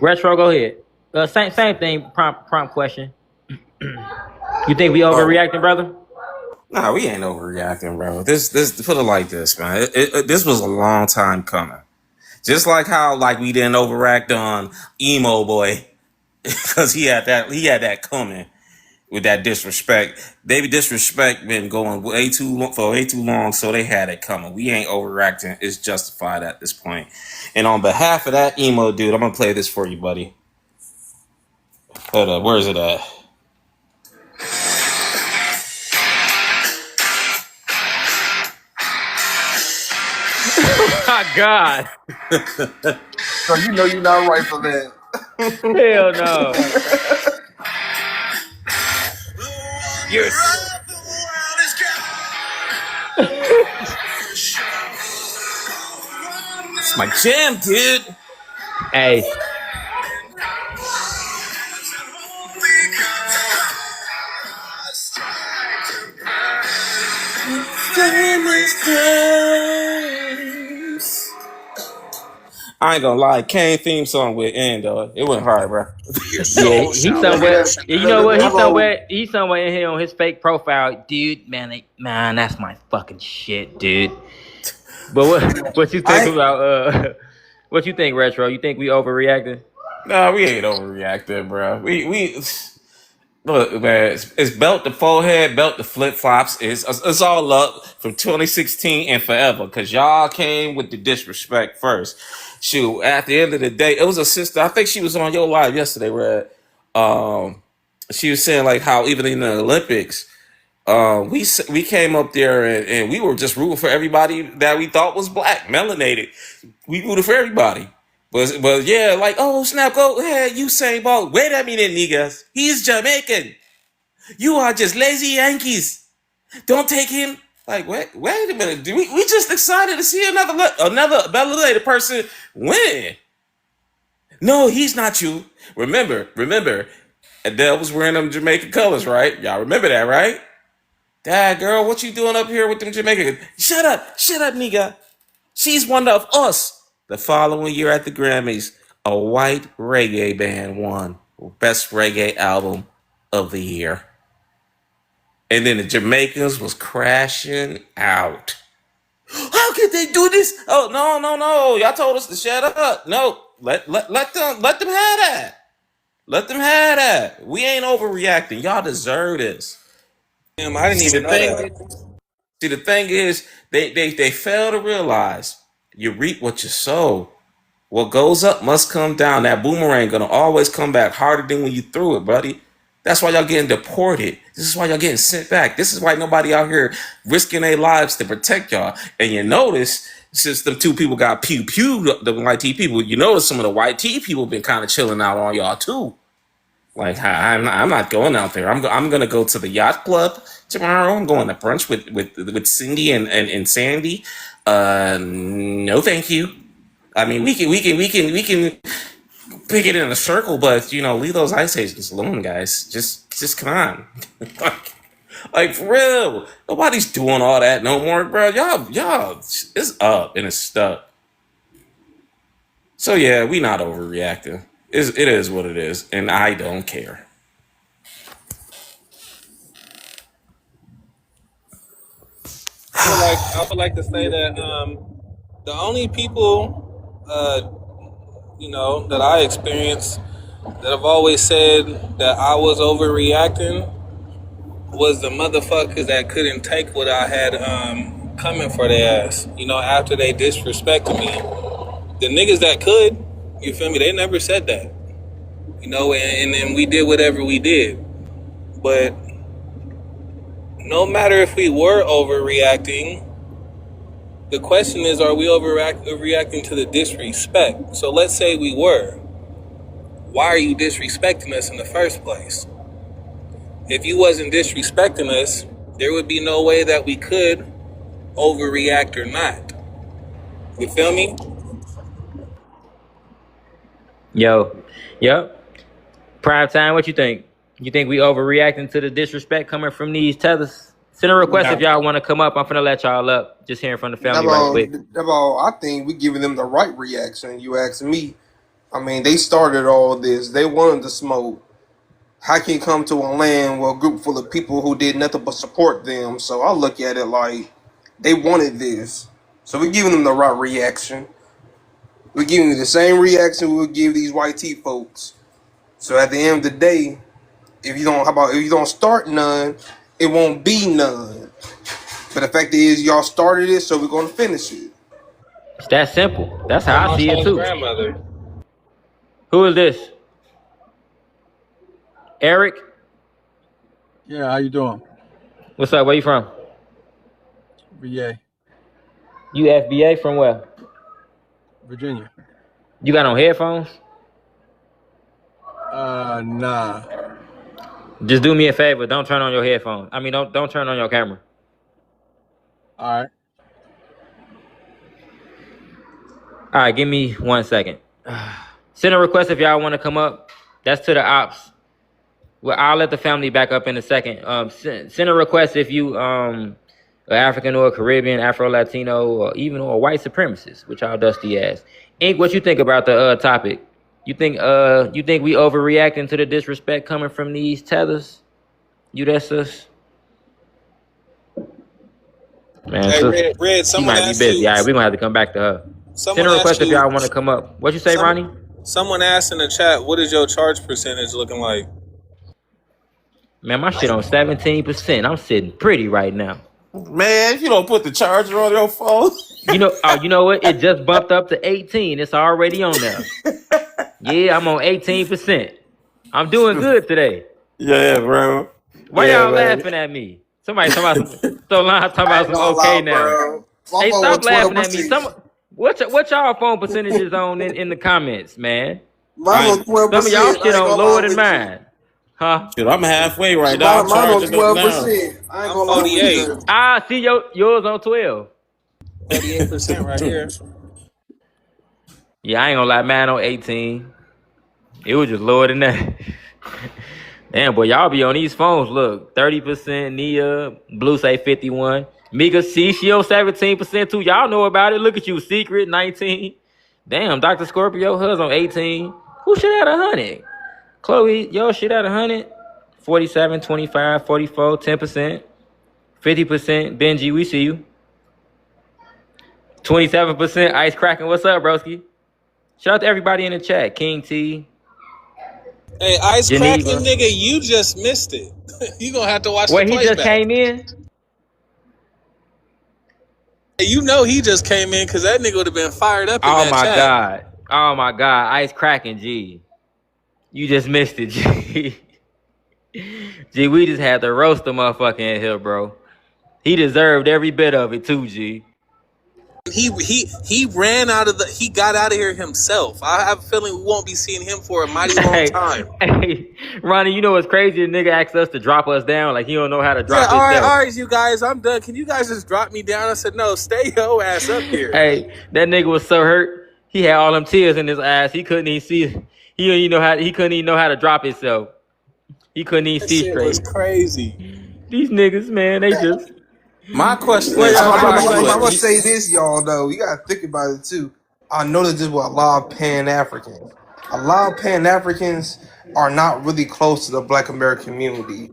S1: Retro, go ahead. Same thing. Prompt question. You think we
S10: Oh,
S1: overreacting, brother?
S10: nah, we ain't overreacting, bro. This put it like this, man. This was a long time coming. Just like how like we didn't overact on emo boy because he had that coming with that disrespect. They disrespect been going way too long, for way too long, so they had it coming. We ain't overreacting. It's justified at this point. And on behalf of that emo dude, I'm gonna play this for you, buddy. Hold up, where is it at?
S1: Oh my God.
S15: So you know you're not right for that.
S1: Hell no.
S10: Yes. It's my jam, dude.
S1: Hey,
S10: I ain't gonna lie, Kane theme song with end though. It went hard, bro.
S1: yeah,
S15: So
S1: he's
S15: let me
S1: somewhere.
S15: ask.
S1: You know
S15: Let
S1: what?
S15: me hold on.
S1: He's somewhere in here on his fake profile, dude. Man, that's my fucking shit, dude. But what you think
S15: I
S1: about what you think, Retro? You think we overreacting?
S10: Nah, we ain't overreacting, bro. We look, man. It's belt to forehead, belt to flip flops. It's all up from 2016 and forever because y'all came with the disrespect first. Shoot, at the end of the day, it was a sister. I think she was on your live yesterday, Red. Um, she was saying like how even in the Olympics. We came up there and we were just rooting for everybody that we thought was black, melanated. We rooted for everybody. But yeah, like, oh snap, go ahead, Usain Bolt. Wait a minute, niggas. He's Jamaican. You are just lazy Yankees. Don't take him. Like, wait a minute. We just excited to see another melanated person win. No, he's not you. Remember, Adele was wearing them Jamaican colors, right? Y'all remember that, right? Dad, girl, what you doing up here with them Jamaicans? Shut up, nigga. She's one of us. The following year at the Grammys, a white reggae band won Best Reggae Album of the Year. And then the Jamaicans was crashing out. How could they do this? Oh, no. Y'all told us to shut up. No, let them have that. Let them have that. We ain't overreacting. Y'all deserve this.
S8: Damn, I didn't
S10: See
S8: even
S10: the
S8: know
S10: thing
S8: that.
S10: See, the thing is, they fail to realize you reap what you sow. What goes up must come down. That boomerang gonna always come back harder than when you threw it, buddy. That's why y'all getting deported. This is why y'all getting sent back. This is why nobody out here risking their lives to protect y'all. And you notice, since them two people got pew the white tea people, you notice some of the white tea people been kind of chilling out on y'all too. Like I'm not going out there. I'm gonna go to the yacht club tomorrow. I'm going to brunch with Cindy and Sandy. No, thank you. I mean, we can pick it in a circle, but leave those ice agents alone, guys. Just come on. like for real. Nobody's doing all that no more, bro. Y'all, it's up and it's stuck. So yeah, we not overreacting. It is what it is, and I don't care.
S8: I would like to say that the only people that I experienced that have always said that I was overreacting was the motherfuckers that couldn't take what I had coming for their ass. After they disrespected me, the niggas that could, you feel me? They never said that. And then we did whatever we did. But no matter if we were overreacting, the question is, are we overreacting to the disrespect? So let's say we were. Why are you disrespecting us in the first place? If you wasn't disrespecting us, there would be no way that we could overreact or not. You feel me?
S1: Yo, yep. Prime time. What you think? You think we overreacting to the disrespect coming from these tethers? Send a request if
S15: Nah,
S1: y'all want to come up. I'm finna let y'all up. Just hearing from the family right quick.
S15: I think we giving them the right reaction. You ask me. I mean, they started all this. They wanted to smoke. How can you come to a land where a group full of people who did nothing but support them? So I look at it like they wanted this. So we're giving them the right reaction. We're giving you the same reaction we would give these white tea folks. So at the end of the day, if you don't start none, it won't be none. But the fact is, y'all started it, so we're gonna finish it.
S1: It's that simple. That's
S7: Like
S1: how I
S7: my
S1: see it
S7: son's
S1: too.
S7: grandmother.
S1: Who is this? Eric?
S16: Yeah, how you doing?
S1: What's up? Where you from?
S16: VA,
S1: You FBA from where?
S16: Virginia.
S1: You got on headphones?
S16: Nah.
S1: Just do me a favor. Don't turn on your headphones. I mean, don't turn on your camera.
S16: All right.
S1: All right, give me 1 second. Send a request if y'all want to come up. That's to the ops. Well, I'll let the family back up in a second. Send a request if you an African or a Caribbean, Afro Latino, or even or a white supremacist, which y'all dusty ass. Ink, what you think about the topic? You think we overreacting to the disrespect coming from these tethers? You that's us? Man,
S8: Hey,
S1: sis,
S8: Red,
S1: she might be busy. All right, we're gonna have to come back to her. Send
S8: someone
S1: a
S8: asked
S1: request if
S8: you,
S1: y'all want to come up. What you say,
S8: some,
S1: Ronnie?
S8: someone asked in the chat, what is your charge percentage looking like?
S1: Man, my shit on 17%. I'm sitting pretty right now.
S10: Man, if you don't put the charger on your phone.
S1: You know what? It just bumped up to 18. It's already on there. Yeah, I'm on 18%. I'm doing good today.
S10: Yeah, bro.
S1: Why
S10: Yeah,
S1: y'all
S10: man.
S1: laughing at me? Somebody talking about some so long talking
S15: I
S1: about
S15: ain't
S1: some
S15: gonna
S1: okay
S15: lie,
S1: now.
S15: bro. My
S1: Hey,
S15: phone was
S1: stop laughing at me.
S15: 12%.
S1: What y'all phone percentages on in the comments, man?
S15: Mine
S10: I
S15: on
S10: ain't,
S1: Some of y'all
S15: 12%.
S1: shit
S15: I ain't
S1: on
S15: gonna
S1: lower
S15: lie
S1: than
S15: with you.
S1: mine. Huh?
S10: shit, I'm halfway right now. I'm
S15: Mine on
S10: charging up now.
S15: 12%. I ain't
S8: I'm
S15: gonna lie with
S8: 48.
S15: you.
S1: Ah, see yours on 12.
S8: 48% right here.
S1: Yeah, I ain't gonna lie, mine on 18. It was just lower than that. Damn, boy, y'all be on these phones. Look, 30%, Nia, Blue say 51. Mika C, she on 17% too. Y'all know about it. Look at you, Secret, 19. Damn, Dr. Scorpio, hers on 18. Who shit at 100? Chloe, yo shit at 100. 47, 25, 44, 10%, 50%. Benji, we see you. 27%. Ice Cracking, what's up, broski? Shout out to everybody in the chat. King T,
S8: Hey, ice cracking
S1: Geneva.
S8: nigga, you just missed it. You gonna have to watch the
S1: Wait, he just
S8: playback.
S1: came in?
S8: Hey, you know he just came in because that nigga would have been fired up in
S1: Oh
S8: that
S1: my
S8: chat.
S1: god. Oh my god. Ice cracking, G. You just missed it, G. G, we just had to roast the motherfucker in here, bro. He deserved every bit of it too, G.
S8: He ran out of he got out of here himself. I have a feeling we won't be seeing him for a mighty long
S1: Hey,
S8: time.
S1: hey, Ronnie, you know what's crazy? The nigga asked us to drop us down like he don't know how to
S8: Yeah,
S1: drop himself.
S8: all right, you guys, I'm done. Can you guys just drop me down? I said, no, stay your ass up here.
S1: Hey, that nigga was so hurt. He had all them tears in his eyes. He couldn't even see. He couldn't even know how to drop himself. He couldn't even
S8: That
S1: see
S8: shit was
S1: straight.
S8: crazy.
S1: These niggas, man, they just.
S10: My question
S1: What
S10: is,
S1: y'all
S10: how
S1: think
S10: do
S15: I'm
S1: about
S10: you?
S15: gonna
S1: Ice?
S15: say this, y'all. Though you gotta think about it too. I noticed this with a lot of Pan Africans. A lot of Pan Africans are not really close to the Black American community.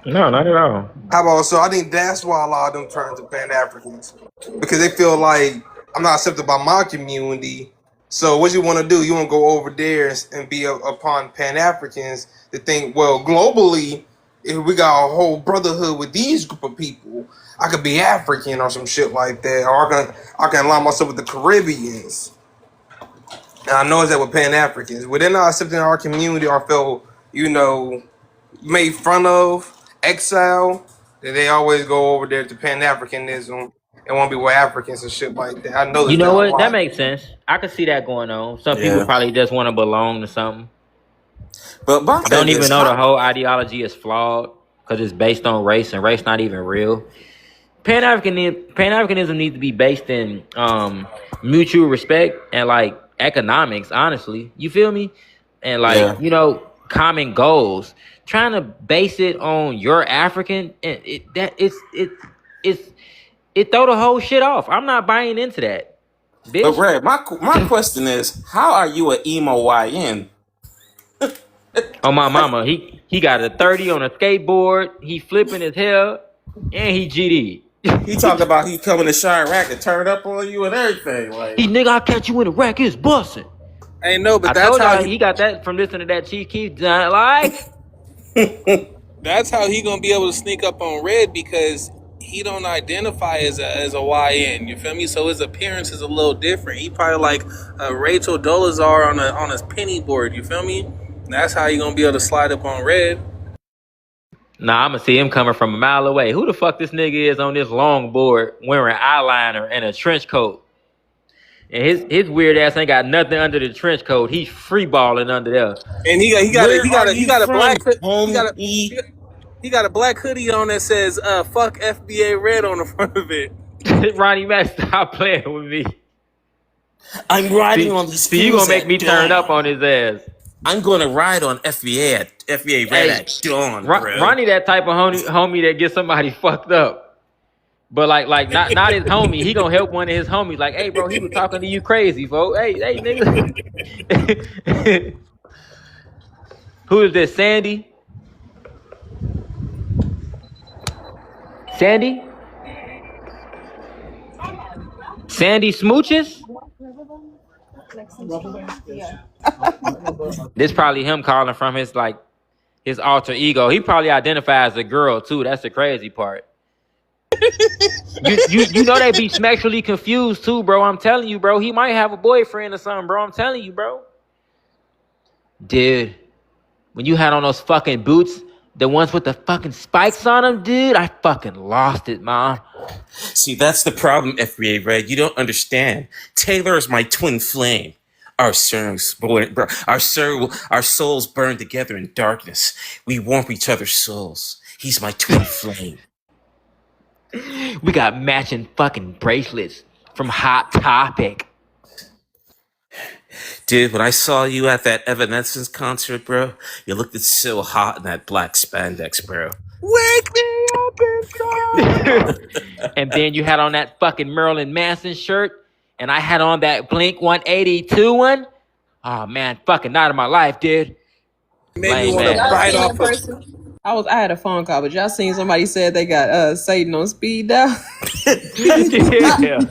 S1: No, not at all.
S15: How about so? I think that's why a lot of them turn to Pan Africans because they feel like I'm not accepted by my community. So what you want to do? You want to go over there and be upon Pan Africans to think, well, globally, if we got a whole brotherhood with these group of people, I could be African or some shit like that, or I can align myself with the Caribbeans. And I know it's that with Pan Africans, when they're not accepting our community or feel, made fun of, exile, then they always go over there to Pan Africanism and want to be with Africans and shit like that. I
S1: You
S15: noticed that
S1: know
S15: a
S1: what? That
S15: lot.
S1: makes sense. I could see that going on. Some people
S10: Yeah,
S1: probably just want to belong to something.
S10: but my
S1: Don't
S10: thing
S1: even
S10: is,
S1: know the
S10: how?
S1: whole ideology is flawed because it's based on race and race not even real. Pan Africanism needs to be based in mutual respect and like economics, honestly. You feel me? And like,
S10: Yeah,
S1: common goals. Trying to base it on your African, and it throw the whole shit off. I'm not buying into that,
S10: But
S1: bitch.
S10: Red, my question is, how are you an emo YN?
S1: On my mama, he got a 30 on a skateboard. He flipping his hair, and he GD.
S10: He talk about he coming to Chirac and turn up on you and everything. Like,
S1: He nigga, I catch you in the rack. It's busting.
S8: Hey, no, but
S1: I
S8: that's
S1: told
S8: how
S1: y'all he got that from listening to that Chief Keef like.
S8: that's how he gonna be able to sneak up on Red, because he don't identify as a YN. You feel me? So his appearance is a little different. He probably like Rachel Dolezal on his penny board. You feel me? That's how you gonna be able to slide up on Red.
S1: Nah, I'ma see him coming from a mile away. Who the fuck this nigga is on this long board wearing eyeliner and a trench coat? And his weird ass ain't got nothing under the trench coat. He's free balling under there.
S8: And he got
S10: where are you
S8: a black
S10: from,
S8: he got a
S10: homie?
S8: he got a black hoodie on that says "fuck FBA" red on the front of it.
S1: Ronnie Mac, stop playing with me.
S10: I'm riding on these
S1: See, you gonna
S10: fools
S1: make
S10: at
S1: me turn up on
S10: dawn.
S1: his ass.
S10: I'm going to ride on FBA Red
S1: Hey,
S10: at dawn, bro.
S1: Ronnie that type of homie that gets somebody fucked up. But like not his homie. He gonna help one of his homies. Like, hey bro, he was talking to you crazy, folks. Hey nigga. Who is this? Sandy? Sandy? Sandy Smooches? This probably him calling from his alter ego. He probably identifies as a girl too. That's the crazy part. You know they be sexually confused too, bro. I'm telling you, bro. He might have a boyfriend or something, bro. I'm telling you, bro. Dude, when you had on those fucking boots, the ones with the fucking spikes on them, dude, I fucking lost it, mom.
S10: See, that's the problem, FBA Red. You don't understand. Taylor is my twin flame. Our souls burn together in darkness. We warm each other's souls. He's my twin flame.
S1: We got matching fucking bracelets from Hot Topic.
S10: Dude, when I saw you at that Evanescence concert, bro, you looked so hot in that black spandex, bro.
S8: Wake me up inside.
S1: And then you had on that fucking Marilyn Manson shirt, and I had on that Blink 182 one. Oh man, fucking night of my life, dude.
S8: Made me want to bite off a...
S3: I had a phone call, but y'all seen somebody said they got Satan on speed dial.
S1: Yeah.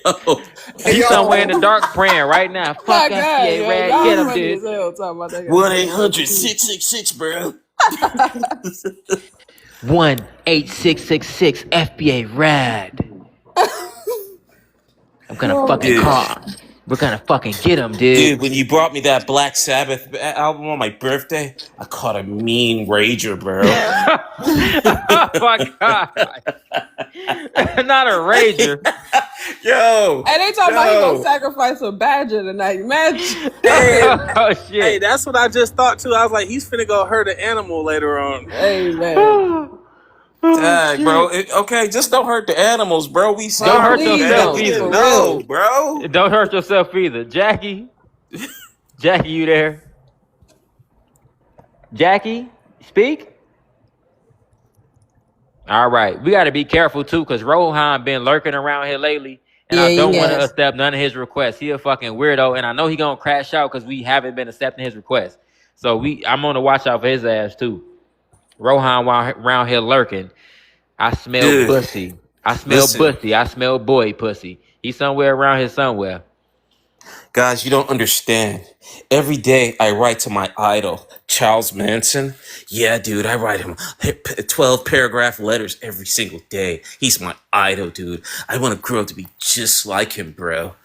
S10: Yo.
S1: He's somewhere in the dark praying right now. Fuck FBA Red, get him, dude.
S10: 1-800-666, bro.
S1: 1-8666 FBA Rad. I'm gonna fucking call. We're gonna fucking get him, dude.
S10: Dude, when you brought me that Black Sabbath album on my birthday, I caught a mean rager, bro.
S1: Oh my god. Not a rager.
S10: Yo.
S3: And they talking about he gonna sacrifice a badger tonight. Imagine.
S1: Oh shit.
S8: Hey, that's what I just thought too. I was like, he's finna go hurt an animal later on.
S3: Hey man.
S10: Dang, bro. Okay, just don't hurt the animals, bro. We sorry.
S1: Don't hurt yourself either.
S10: No, bro.
S1: Don't hurt yourself either. Jackie, you there? Jackie, speak. All right, we got to be careful too, cause Rohan been lurking around here lately, and I don't want to accept none of his requests. He a fucking weirdo, and I know he gonna crash out cause we haven't been accepting his requests. So I'm gonna watch out for his ass too. Rohan around here lurking. I smell pussy. I smell pussy. I smell boy pussy. He's somewhere around here somewhere.
S10: Guys, you don't understand. Every day I write to my idol, Charles Manson. Yeah, dude, I write him 12 paragraph letters every single day. He's my idol, dude. I want to grow up to be just like him, bro.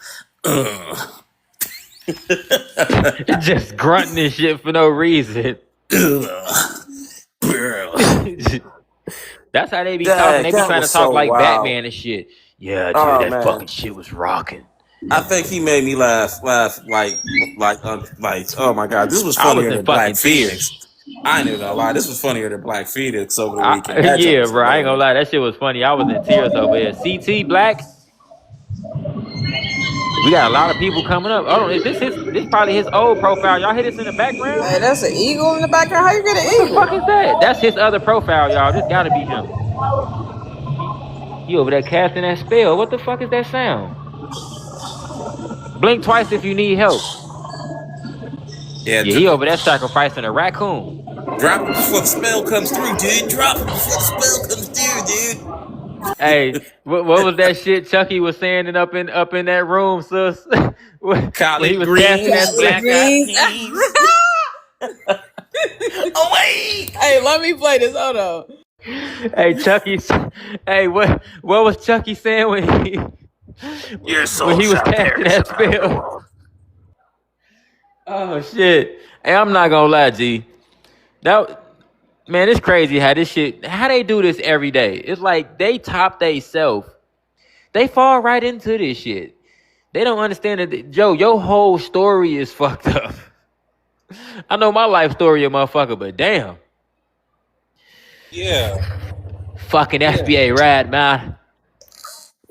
S1: Just grunting this shit for no reason.
S10: Bro.
S1: That's how they be talking. They be trying to talk like
S10: wild.
S1: Batman and shit. Yeah, dude, that fucking shit was rocking.
S10: I think he made me laugh like oh my god, this was funnier than Black Phoenix. I ain't even gonna lie, this was funnier than Black Phoenix over the weekend.
S1: Yeah, bro, I ain't gonna lie, that shit was funny. I was in tears over here. CT Black. We got a lot of people coming up. Hold on, is this probably his old profile? Y'all hear this in the background?
S3: Hey, that's an eagle in the background. How you get an
S1: What the
S3: eagle?
S1: fuck is that? That's his other profile, y'all. This gotta be him. He over there casting that spell. What the fuck is that sound? Blink twice if you need help.
S10: Yeah,
S1: Yeah, he over there sacrificing a raccoon.
S10: drop it before the spell comes through, dude. Drop it before the spell comes through, dude.
S1: Hey, what was that shit Chucky was saying up in that room, sis? when he
S10: Collard
S1: was casting that
S10: greens,
S3: Collard
S1: spell.
S10: black eyed
S3: greens.
S10: peas. Oh wait!
S3: Hey, let me play this. Hold on.
S1: Hey, Chucky. Hey, what was Chucky saying
S10: Your
S1: when
S10: soul
S1: he was
S10: shall
S1: casting
S10: perish in
S1: that
S10: the
S1: spell?
S10: underworld.
S1: Oh shit. Hey, I'm not gonna lie, G. That man, it's crazy how they do this every day. It's like they top they self. They fall right into this shit. They don't understand that, Joe, your whole story is fucked up. I know my life story, motherfucker, but damn.
S8: Yeah.
S1: Fucking FBA rad, man.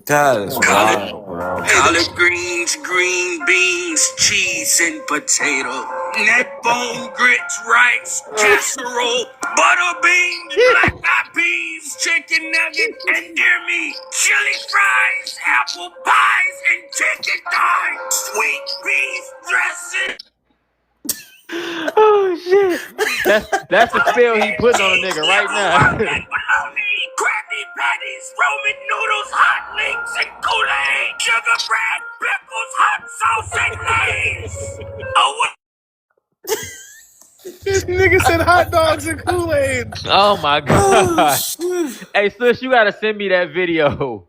S10: That is
S9: Collard,
S10: wild, bro.
S9: collard greens, green beans, cheese, and potato. Neck bone, grits, rice, casserole, butter beans, black eyed peas, chicken nugget, and deer meat, chili fries, apple pies, and chicken thighs, sweet beef dressing.
S1: Oh shit. That's the spell he putting on a
S9: Cheese,
S1: nigga right
S9: liver,
S1: now.
S9: and bologna, Krabby Patties, Roman noodles, hot links, and Kool-Aid, sugar bread, pickles, hot sauce, and Lay's. Oh, what?
S8: This nigga said hot dogs and Kool-Aid.
S1: Oh my
S10: Oh
S1: god.
S10: shit.
S1: Hey sis, you gotta send me that video.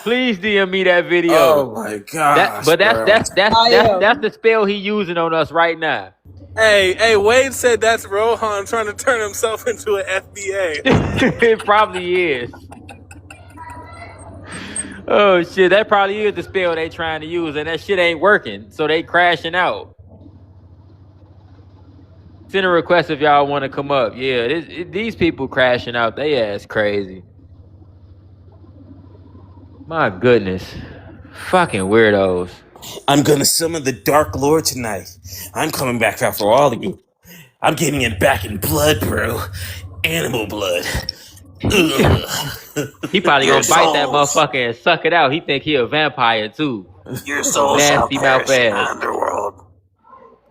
S1: Please DM me that video.
S10: Oh my
S1: That
S10: gosh,
S1: but that's
S10: bro.
S1: that's that's
S3: I
S1: that's
S3: am.
S1: that's the spell he using on us right now.
S8: Hey, Wade said that's Rohan trying to turn himself into an FBA.
S1: It probably is. Oh shit, that probably is the spell they trying to use, and that shit ain't working, so they crashing out. Send a request if y'all want to come up. Yeah, these people crashing out, they ass crazy. My goodness, fucking weirdos.
S10: I'm gonna summon the Dark Lord tonight. I'm coming back out for all of you. I'm getting it back in blood, bro. Animal blood. Ugh.
S1: He probably
S10: Your
S1: gonna bite that
S10: souls.
S1: motherfucker and suck it out. He think he a vampire too.
S10: Your soul shall
S1: Nasty mouth
S10: perish in the
S1: ass.
S10: underworld.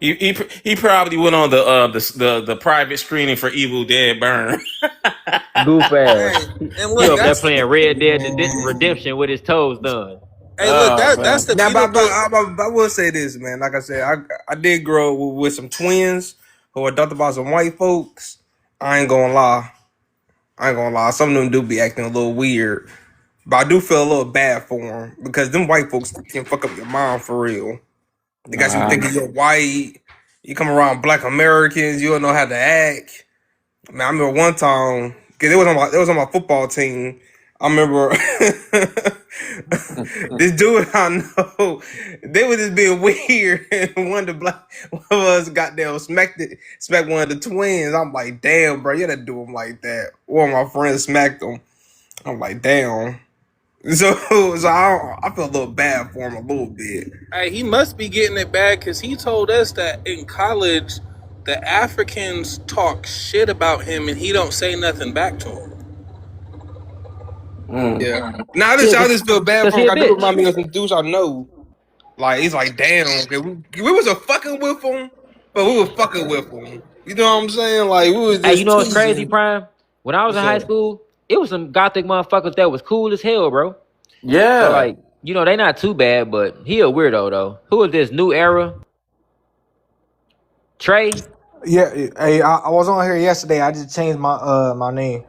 S10: He probably went on the private screening for Evil Dead Burn.
S1: Goof ass.
S8: Hey, and
S1: He
S8: look,
S1: up there
S8: that's
S1: playing Red Dead Redemption with his toes done.
S8: hey, look,
S10: Oh
S8: that's
S10: man.
S8: the
S15: Now,
S8: beautiful.
S15: I will say this, man. Like I said, I did grow up with some twins who were adopted by some white folks. I ain't gonna lie. Some of them do be acting a little weird. But I do feel a little bad for them because them white folks can fuck up your mind for real. They got you
S10: Nah.
S15: thinking you're white. You come around black Americans, you don't know how to act. Man, I remember one time because it was on my football team. I remember this dude I know, they were just being weird, and one of us got there smacked one of the twins. I'm like, damn, bro, you gotta do him like that. One of my friends smacked him. I'm like, damn. So I feel a little bad for him a little bit.
S8: Hey, he must be getting it bad because he told us that in college, the Africans talk shit about him and he don't say nothing back to them.
S15: Yeah. Now I
S1: Yeah,
S15: just feel bad
S1: cause
S15: for
S1: he
S15: him.
S1: a
S15: I do
S1: bitch.
S15: remind me of some dudes I know. Like he's like, damn, okay, we was a fucking with him, but we were fucking with him. You know what I'm saying? Like we was
S1: Hey, you
S15: just
S1: know what's crazy,
S15: teasing.
S1: Prime? When I was in
S15: What's
S1: high
S15: up?
S1: school, it was some gothic motherfuckers that was cool as hell, bro. So
S10: Yeah.
S1: like, they not too bad, but he a weirdo though. Who is this new era? Trey?
S17: Yeah, hey, I was on here yesterday. I just changed my name.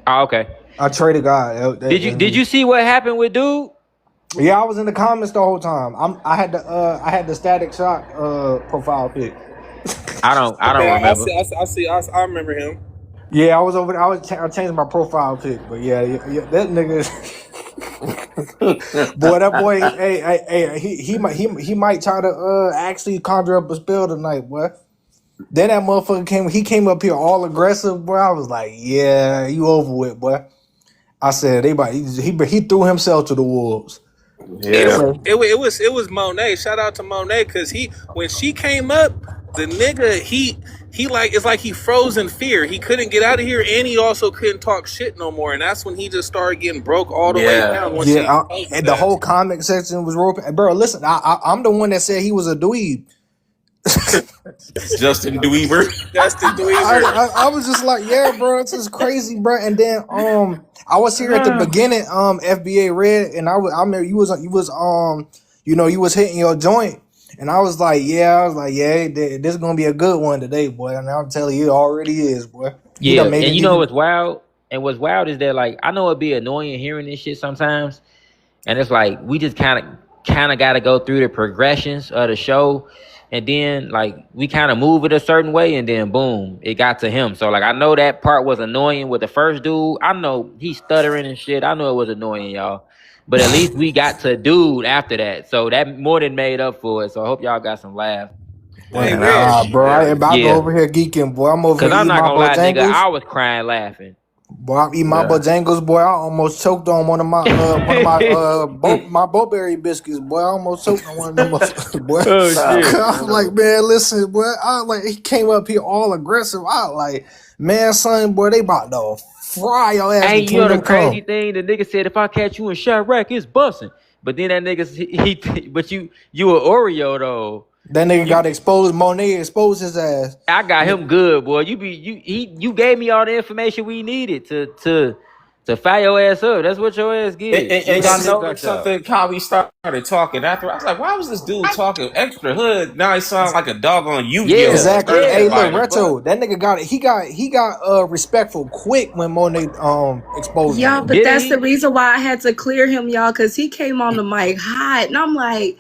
S1: Oh, okay.
S17: I traded God.
S1: Did you see what happened with dude?
S17: Yeah, I was in the comments the whole time. I had the Static Shock profile pic.
S1: I don't
S8: Okay,
S1: remember.
S8: I remember him.
S17: Yeah, I was over. I changed my profile pic, but yeah, that nigga. Boy, that boy. Hey, he might try to actually conjure up a spell tonight, boy. Then that motherfucker came up here all aggressive, boy. I was like, yeah, you over with, boy. I said he threw himself to the wolves.
S10: Yeah.
S8: It was Monet. Shout out to Monet because when she came up, the nigga he like it's like he froze in fear. He couldn't get out of here, and he also couldn't talk shit no more. And that's when he just started getting broke all the way
S10: Yeah.
S8: down once
S17: Yeah,
S8: she exposed his
S17: and the whole
S8: ass.
S17: comment section was roping. Bro, listen, I'm the one that said he was a dweeb.
S10: Justin Dweeber.
S8: Justin Dweeber.
S17: I was just like, yeah, bro, this is crazy, bro. And then I was here at the beginning, FBA Red, and I remember you was you was hitting your joint, and I was like, yeah, this is gonna be a good one today, boy. And I'm telling you, it already is, boy. He
S1: Yeah,
S17: done made
S1: and
S17: it
S1: you know
S17: even.
S1: what's wild? And what's wild is that like I know it'd be annoying hearing this shit sometimes, and it's like we just kind of got to go through the progressions of the show, and then like we kind of move it a certain way, and then boom, it got to him. So like I know that part was annoying with the first dude. I know he's stuttering and shit. I know it was annoying, y'all. But at least we got to dude after that, so that more than made up for it. So I hope y'all got some laugh.
S17: Boy,
S8: Hey,
S10: Man, I
S8: Red.
S17: nah,
S10: was
S17: bro, I
S10: very
S17: go
S1: Yeah,
S17: over here geeking, boy. I'm over
S1: cause
S17: here
S1: I'm
S17: eating
S1: not
S17: my
S1: gonna lie, nigga,
S17: Bojangles.
S1: I was crying laughing.
S17: Boy, I'm eating my
S10: yeah.
S17: Bojangles, boy. I almost choked on one of my my Boberry biscuits, boy. I almost choked on one of them, motherfuckers, boy.
S1: Oh
S10: Stop,
S1: shit.
S17: I was like,
S10: bro.
S17: man, listen, boy. I was like, he came up here all aggressive. I was like, man, son, boy, they about to fry your ass to
S1: And you know the
S17: kingdom
S1: crazy
S17: come.
S1: thing, the nigga said if I catch you in Chirac, it's busting. But then that nigga but you a Oreo though.
S17: That nigga
S1: You
S17: got exposed. Monet exposed his ass.
S1: I got him good, boy. You gave me all the information we needed to fire your ass up. That's what your ass get. You
S10: And
S1: got
S10: y'all
S1: no
S10: noticed
S1: guts out.
S10: something? How we started talking after. I was like, why was this dude talking extra hood? Now he sounds like a dog on Yu-Gi-Oh!
S1: Yeah,
S17: Exactly.
S10: Tournament
S17: Hey,
S1: yeah.
S17: look,
S10: fighter. What?
S17: retro. That nigga got it. He got respectful quick when Monet exposed him.
S12: Y'all, but
S1: Didn't
S12: that's the
S1: he?
S12: reason why I had to clear him, y'all, because he came on the mic hot. And I'm like,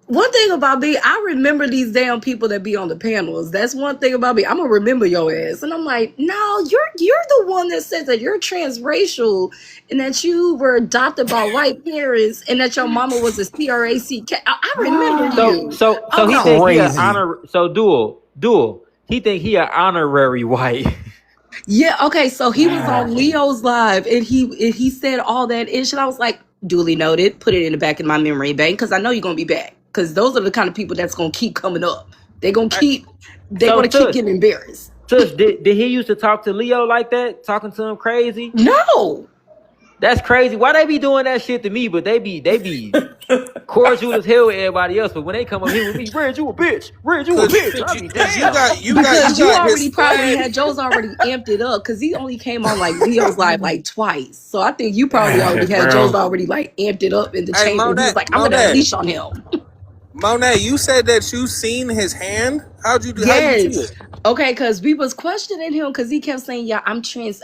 S12: one thing about me, I remember these damn people that be on the panels. That's one thing about me. I'm gonna remember your ass. And I'm like, no, you're the one that said that you're transracial and that you were adopted by white parents and that your mama was a CRACK. I remember
S1: So
S12: you.
S1: so so he
S12: Okay.
S1: think he a
S17: Crazy.
S1: honor so dual. He think he a honorary white.
S12: Yeah, okay. So he was on Leo's live and he said all that ish. And I was like, duly noted, put it in the back of my memory bank because I know you're gonna be back. Because those are the kind of people that's gonna keep coming up.
S8: I,
S12: They're
S1: So
S12: gonna keep
S1: Tush,
S12: getting embarrassed.
S1: did he used to talk to Leo like that? Talking to him crazy?
S12: No.
S1: That's crazy. Why they be doing that shit to me, but they be cordial as hell with everybody else. But when they come up here with me, Red, you a bitch. Red, you a
S8: cause,
S1: bitch. I be
S8: cause you
S1: damn.
S8: got you got you
S12: Because you
S8: got his
S12: already probably
S8: flag.
S12: had Joe's already amped it up because he only came on like Leo's live like twice. So I think you probably already had Joe's
S10: Bro.
S12: already like amped it up in the
S8: Hey,
S12: chamber. He was like, I'm gonna unleash on him.
S8: Monet, you said that you seen his hand. How you see
S12: Yes.
S8: it?
S12: Okay, because we was questioning him because he kept saying, yeah,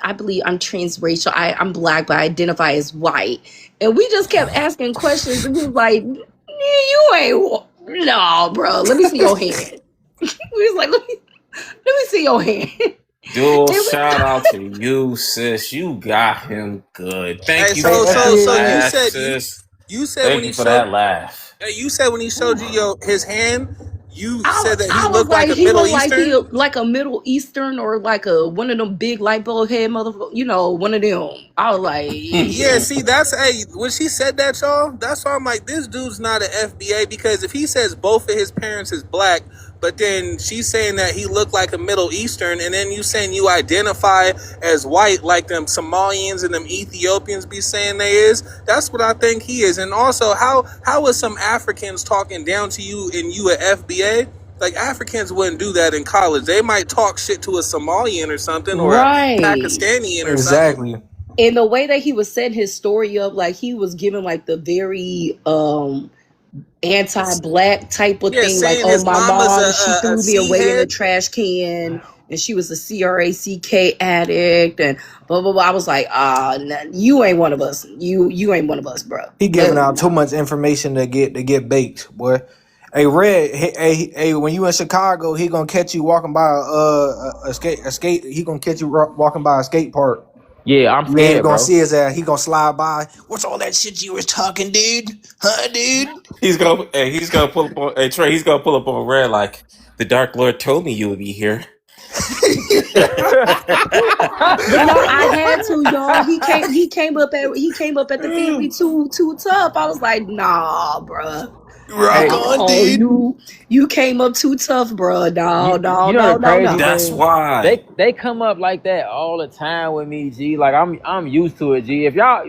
S12: I believe I'm transracial. I'm black, but I identify as white. And we just kept asking questions and he was like, you ain't no, bro. Let me see your hand. We was like, let me see your hand.
S10: Dual
S12: And
S10: shout out to you, sis. You got him good.
S8: Hey,
S10: Thank you
S17: Hey,
S10: for that
S8: so you
S17: FBA.
S10: laugh,
S8: said
S10: sis.
S8: you said when
S10: Thank
S8: he
S10: you for
S8: showed
S10: that laugh.
S8: you said when he showed you his hand, you said that he
S12: I was
S8: looked like
S12: like,
S8: a
S12: he
S8: Middle
S12: looked like he
S8: Eastern.
S12: like a Middle Eastern or like a one of them big light bulb head motherfucker, one of them. I was like,
S8: Yeah, see, that's when she said that, y'all. That's why I'm like, this dude's not an FBA because if he says both of his parents is black, but then she's saying that he looked like a Middle Eastern, and then you saying you identify as white like them Somalians and them Ethiopians be saying they is. That's what I think he is. And also, how is some Africans talking down to you and you a FBA? Like Africans wouldn't do that in college. They might talk shit to a Somalian or something or a
S12: right.
S8: Pakistani or something.
S17: Exactly.
S12: And the way that he was setting his story up, like he was giving like the very anti-black type of
S8: Yeah,
S12: thing, like,
S8: saying
S12: oh,
S8: his
S12: my
S8: mama's
S12: mom, she
S8: a
S12: threw me
S8: C
S12: away in the
S8: head.
S12: trash can and she was a CRACK addict and blah blah blah. I was like, you ain't one of us. You ain't one of us, bro.
S17: He giving out too much information to get baked, boy. Hey, Red. Hey, when you in Chicago, he gonna catch you walking by a skate. He gonna catch you walking by a skate park.
S1: Yeah, I'm
S17: You ain't
S1: scared,
S17: gonna
S1: bro.
S17: see his ass. He gonna slide by. What's all that shit you was talking, dude? Huh, dude?
S10: He's gonna pull up on Trey, he's gonna pull up on Red like the Dark Lord told me you would be here.
S12: But no, I had to, y'all. He came up at the family too tough. I was like, nah, bruh.
S1: Hey,
S15: Rock on,
S12: No,
S15: dude.
S12: you came up too tough, bruh. No,
S1: you
S12: no,
S1: know
S12: no,
S1: the
S12: no,
S1: crazy
S12: no.
S10: That's
S1: thing?
S10: why.
S1: They come up like that all the time with me, G. Like I'm used to it, G. If y'all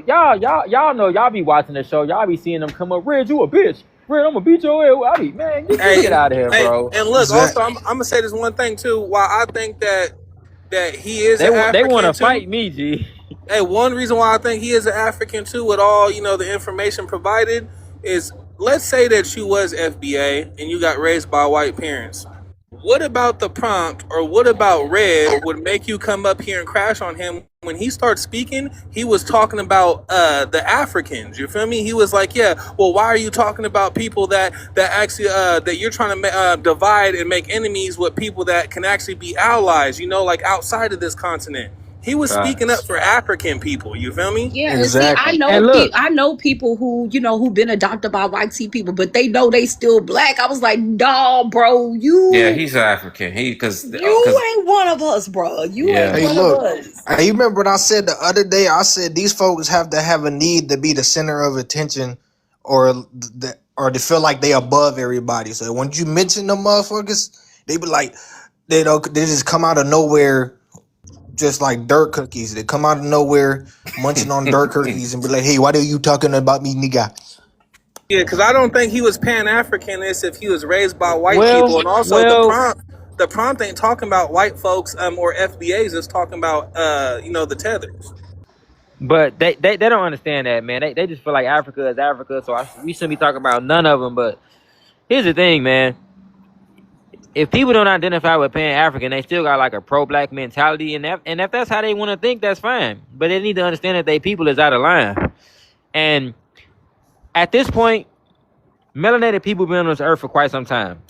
S1: know, y'all be watching the show, y'all be seeing them come up. Red, you a bitch. Red, I'm gonna beat your ass. I be, man, get
S8: Hey,
S1: out of here,
S8: hey,
S1: bro.
S8: and look,
S15: Zach.
S8: also, I'm gonna say this one thing too. While I think that he is an
S1: They want
S8: African
S1: to
S8: too.
S1: fight me, G.
S8: Hey, one reason why I think he is an African too, with all the information provided, is let's say that you was FBA and you got raised by white parents. What about the prompt, or what about Red would make you come up here and crash on him when he starts speaking? He was talking about the Africans. You feel me? He was like, yeah, well, why are you talking about people that actually that you're trying to divide and make enemies with people that can actually be allies? Like outside of this continent. He was speaking up
S10: Facts.
S8: for African people. You feel me?
S12: Yeah, and see,
S15: Exactly.
S1: And look,
S12: I know people who been adopted by white people, but they know they still black. I was like, nah, bro,
S10: Yeah,
S12: you
S10: he's African. He because
S12: ain't one of us, bro. You ain't
S10: yeah.
S15: Hey,
S12: one of
S15: look.
S12: us.
S15: Hey, you remember what I said the other day? I said these folks have to have a need to be the center of attention, or to feel like they above everybody. So when you mention them motherfuckers, they be like, they just come out of nowhere, just like dirt cookies. They come out of nowhere munching on dirt cookies and be like, hey, why are you talking about me, nigga?
S8: Yeah, because I don't think he was Pan Africanist if he was raised by white people, and also the
S1: well,
S8: prompt. The prompt ain't talking about white folks or FBAs. It's talking about the tethers.
S1: but they don't understand that, man. They just feel like Africa is Africa, so we shouldn't be talking about none of them. But here's the thing, man. If people don't identify with Pan African, they still got like a pro black mentality, and if that's how they want to think, that's fine. But they need to understand that they people is out of line. And at this point, melanated people been on this earth for quite some time.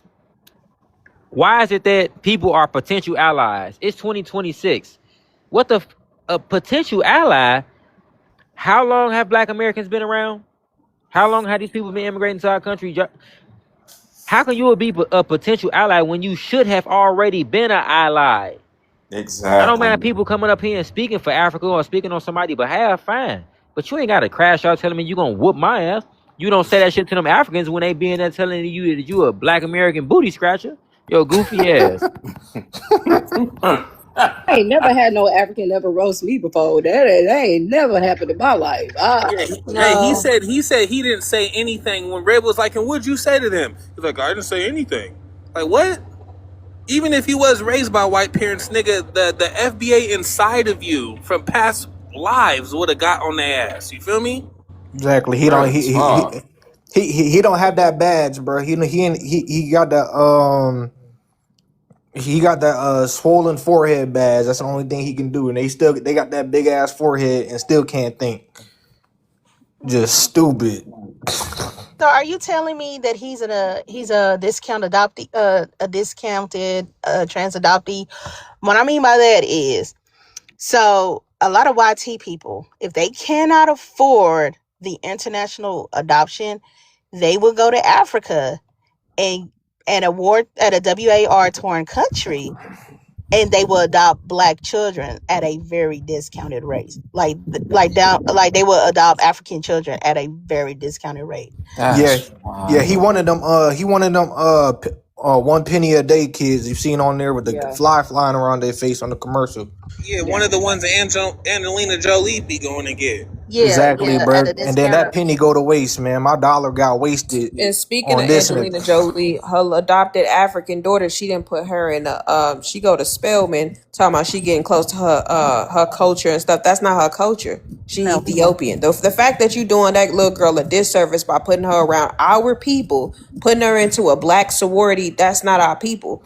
S1: Why is it that people are potential allies? It's 2026. What the a potential ally? How long have Black Americans been around? How long have these people been immigrating to our country? How can you be a potential ally when you should have already been an ally? I don't mind
S10: Exactly.
S1: people coming up here and speaking for Africa or speaking on somebody's behalf, fine. But you ain't got to crash out telling me you gonna whoop my ass. You don't say that shit to them Africans when they be in there telling you that you a Black American booty scratcher. Yo, goofy ass.
S12: I ain't never had no African ever roast me before. That ain't never happened in my life.
S8: Yeah, he
S12: No.
S8: said he didn't say anything when Red was like, and what'd you say to them? He's like, I didn't say anything. Like what? Even if he was raised by white parents, nigga, the FBA inside of you from past lives would have got on their ass. You feel me?
S15: Exactly. He don't
S10: Real talk.
S15: he don't have that badge, bro. He got that swollen forehead badge. That's the only thing he can do, and they got that big ass forehead and still can't think. Just stupid.
S18: So are you telling me that he's a discount adoptee, a discounted trans adoptee? What I mean by that is, so a lot of YT people, if they cannot afford the international adoption, they will go to Africa and award at a WAR torn country, and they will adopt black children at a very discounted rate. Like they will adopt African children at a very discounted rate.
S15: Yeah,
S10: That's
S15: yeah. He
S10: wild.
S15: wanted them. He wanted them. One penny a day kids you've seen on there with the
S12: Yeah.
S15: fly flying around their face on the commercial.
S8: Yeah, one
S12: Yeah.
S8: of the ones that Angelina Jolie be going to get.
S15: Exactly,
S18: Yeah, at a
S15: bro. And then that
S18: discounted.
S15: penny go to waste, man. My dollar got wasted
S3: And speaking of
S15: on this and
S3: Angelina Jolie, her adopted African daughter, she didn't put her in the she go to Spelman talking about she getting close to her culture and stuff. That's not her culture. She
S18: No.
S3: Ethiopian. The fact that you doing that little girl a disservice by putting her around our people, putting her into a black sorority, that's not our people.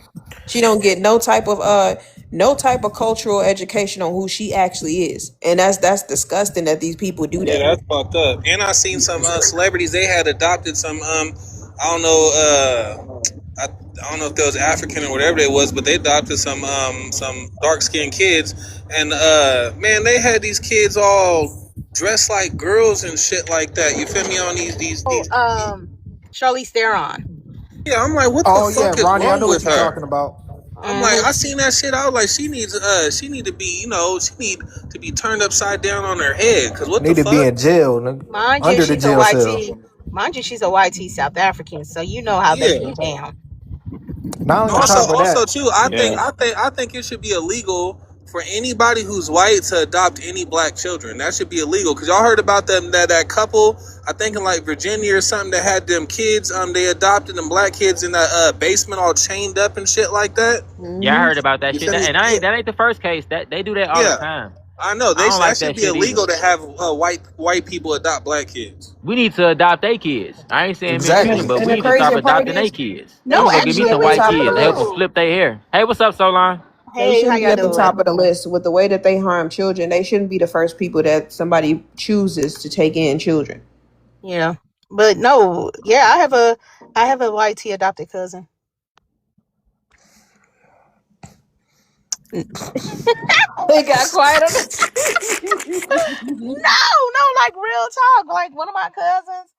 S3: She don't get no type of cultural education on who she actually is. And that's disgusting that these people do
S8: Yeah,
S3: that.
S8: that's fucked up. And I seen some celebrities. They had adopted some. I don't know. I don't know if they was African or whatever it was, but they adopted some dark skinned kids. And man, they had these kids all dressed like girls and shit like that. You feel me on these?
S18: Charlize Theron.
S8: Yeah, I'm like, what the
S15: oh yeah,
S8: fuck is
S15: Ronnie, I
S8: wrong
S15: know what
S8: with
S15: you're talking
S8: her?
S15: about.
S8: I'm like,
S18: Hmm.
S8: I seen that shit. I was like, she need to be, she need to be turned upside down on her head. Cause what the
S17: Need to be
S8: fuck?
S17: in jail, nigga.
S18: Mind you,
S17: Under the
S18: she's a
S17: jail cell.
S18: YT. Mind you, she's a YT South African, so you know how they
S8: Yeah.
S18: get down.
S17: Not on
S8: Also,
S17: top of
S8: also
S17: that.
S8: too,
S1: Yeah.
S8: I think it should be illegal for anybody who's white to adopt any black children. That should be illegal. Cause y'all heard about them that couple, I think in like Virginia or something, that had them kids. They adopted them black kids in that basement, all chained up and shit like that.
S1: Yeah, I
S3: Hmm.
S1: heard about that
S8: You
S1: shit.
S8: feel me?
S1: And
S8: Yeah,
S1: that ain't the first case. That they do that all the
S8: yeah.
S1: time.
S8: I know.
S1: I don't
S8: That
S1: like
S8: should
S1: that
S8: be
S1: shit either.
S8: illegal to have white people adopt black kids.
S1: We need to adopt their kids. I ain't saying mistreat them,
S17: Exactly.
S1: but
S3: And
S1: we
S3: the
S1: need to start
S3: crazy part
S1: adopting their
S3: is,
S1: kids.
S3: they
S18: No,
S1: I'm gonna go get
S3: should
S1: me
S3: be
S1: some
S3: at the
S18: actually,
S1: white
S3: top of the
S1: kids to help them
S3: list.
S18: no.
S1: flip their hair. Hey, what's up, Solon?
S3: They
S18: Hey, how
S3: shouldn't be
S18: y'all
S3: at the
S18: doing?
S3: top of the list with the way that they harm children. They shouldn't be the first people that somebody chooses to take in children.
S18: Yeah, but no, yeah, I have a YT adopted cousin.
S3: They got quiet on
S18: No,
S3: the.
S18: no, like real talk. Like one of my cousins,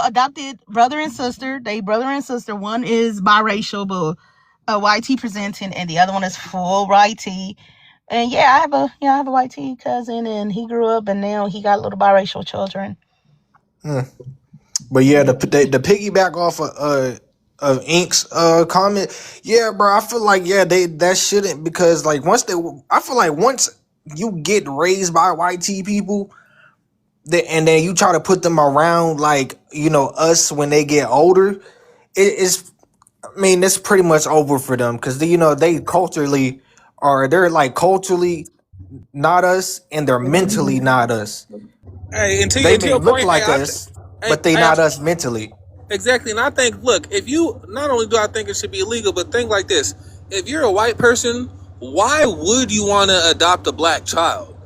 S18: adopted brother and sister. They brother and sister. One is biracial, but YT presenting, and the other one is full YT. And yeah, I have a YT cousin, and he grew up, and now he got little biracial children.
S17: Mm. But yeah, the piggyback off of Ink's comment, yeah, bro. I feel like that shouldn't, because like I feel like once you get raised by YT people, and then you try to put them around like us when they get older, it's, I mean, it's pretty much over for them, because they culturally they're like culturally not us, and they're mentally not us.
S8: Hey, and
S17: They
S8: to
S17: may
S8: your
S17: look
S8: point,
S17: like us, but they
S8: I
S17: not us mentally.
S8: exactly. And I think, look, if you not only do I think it should be illegal, but think like this: if you're a white person, why would you want to adopt a black child?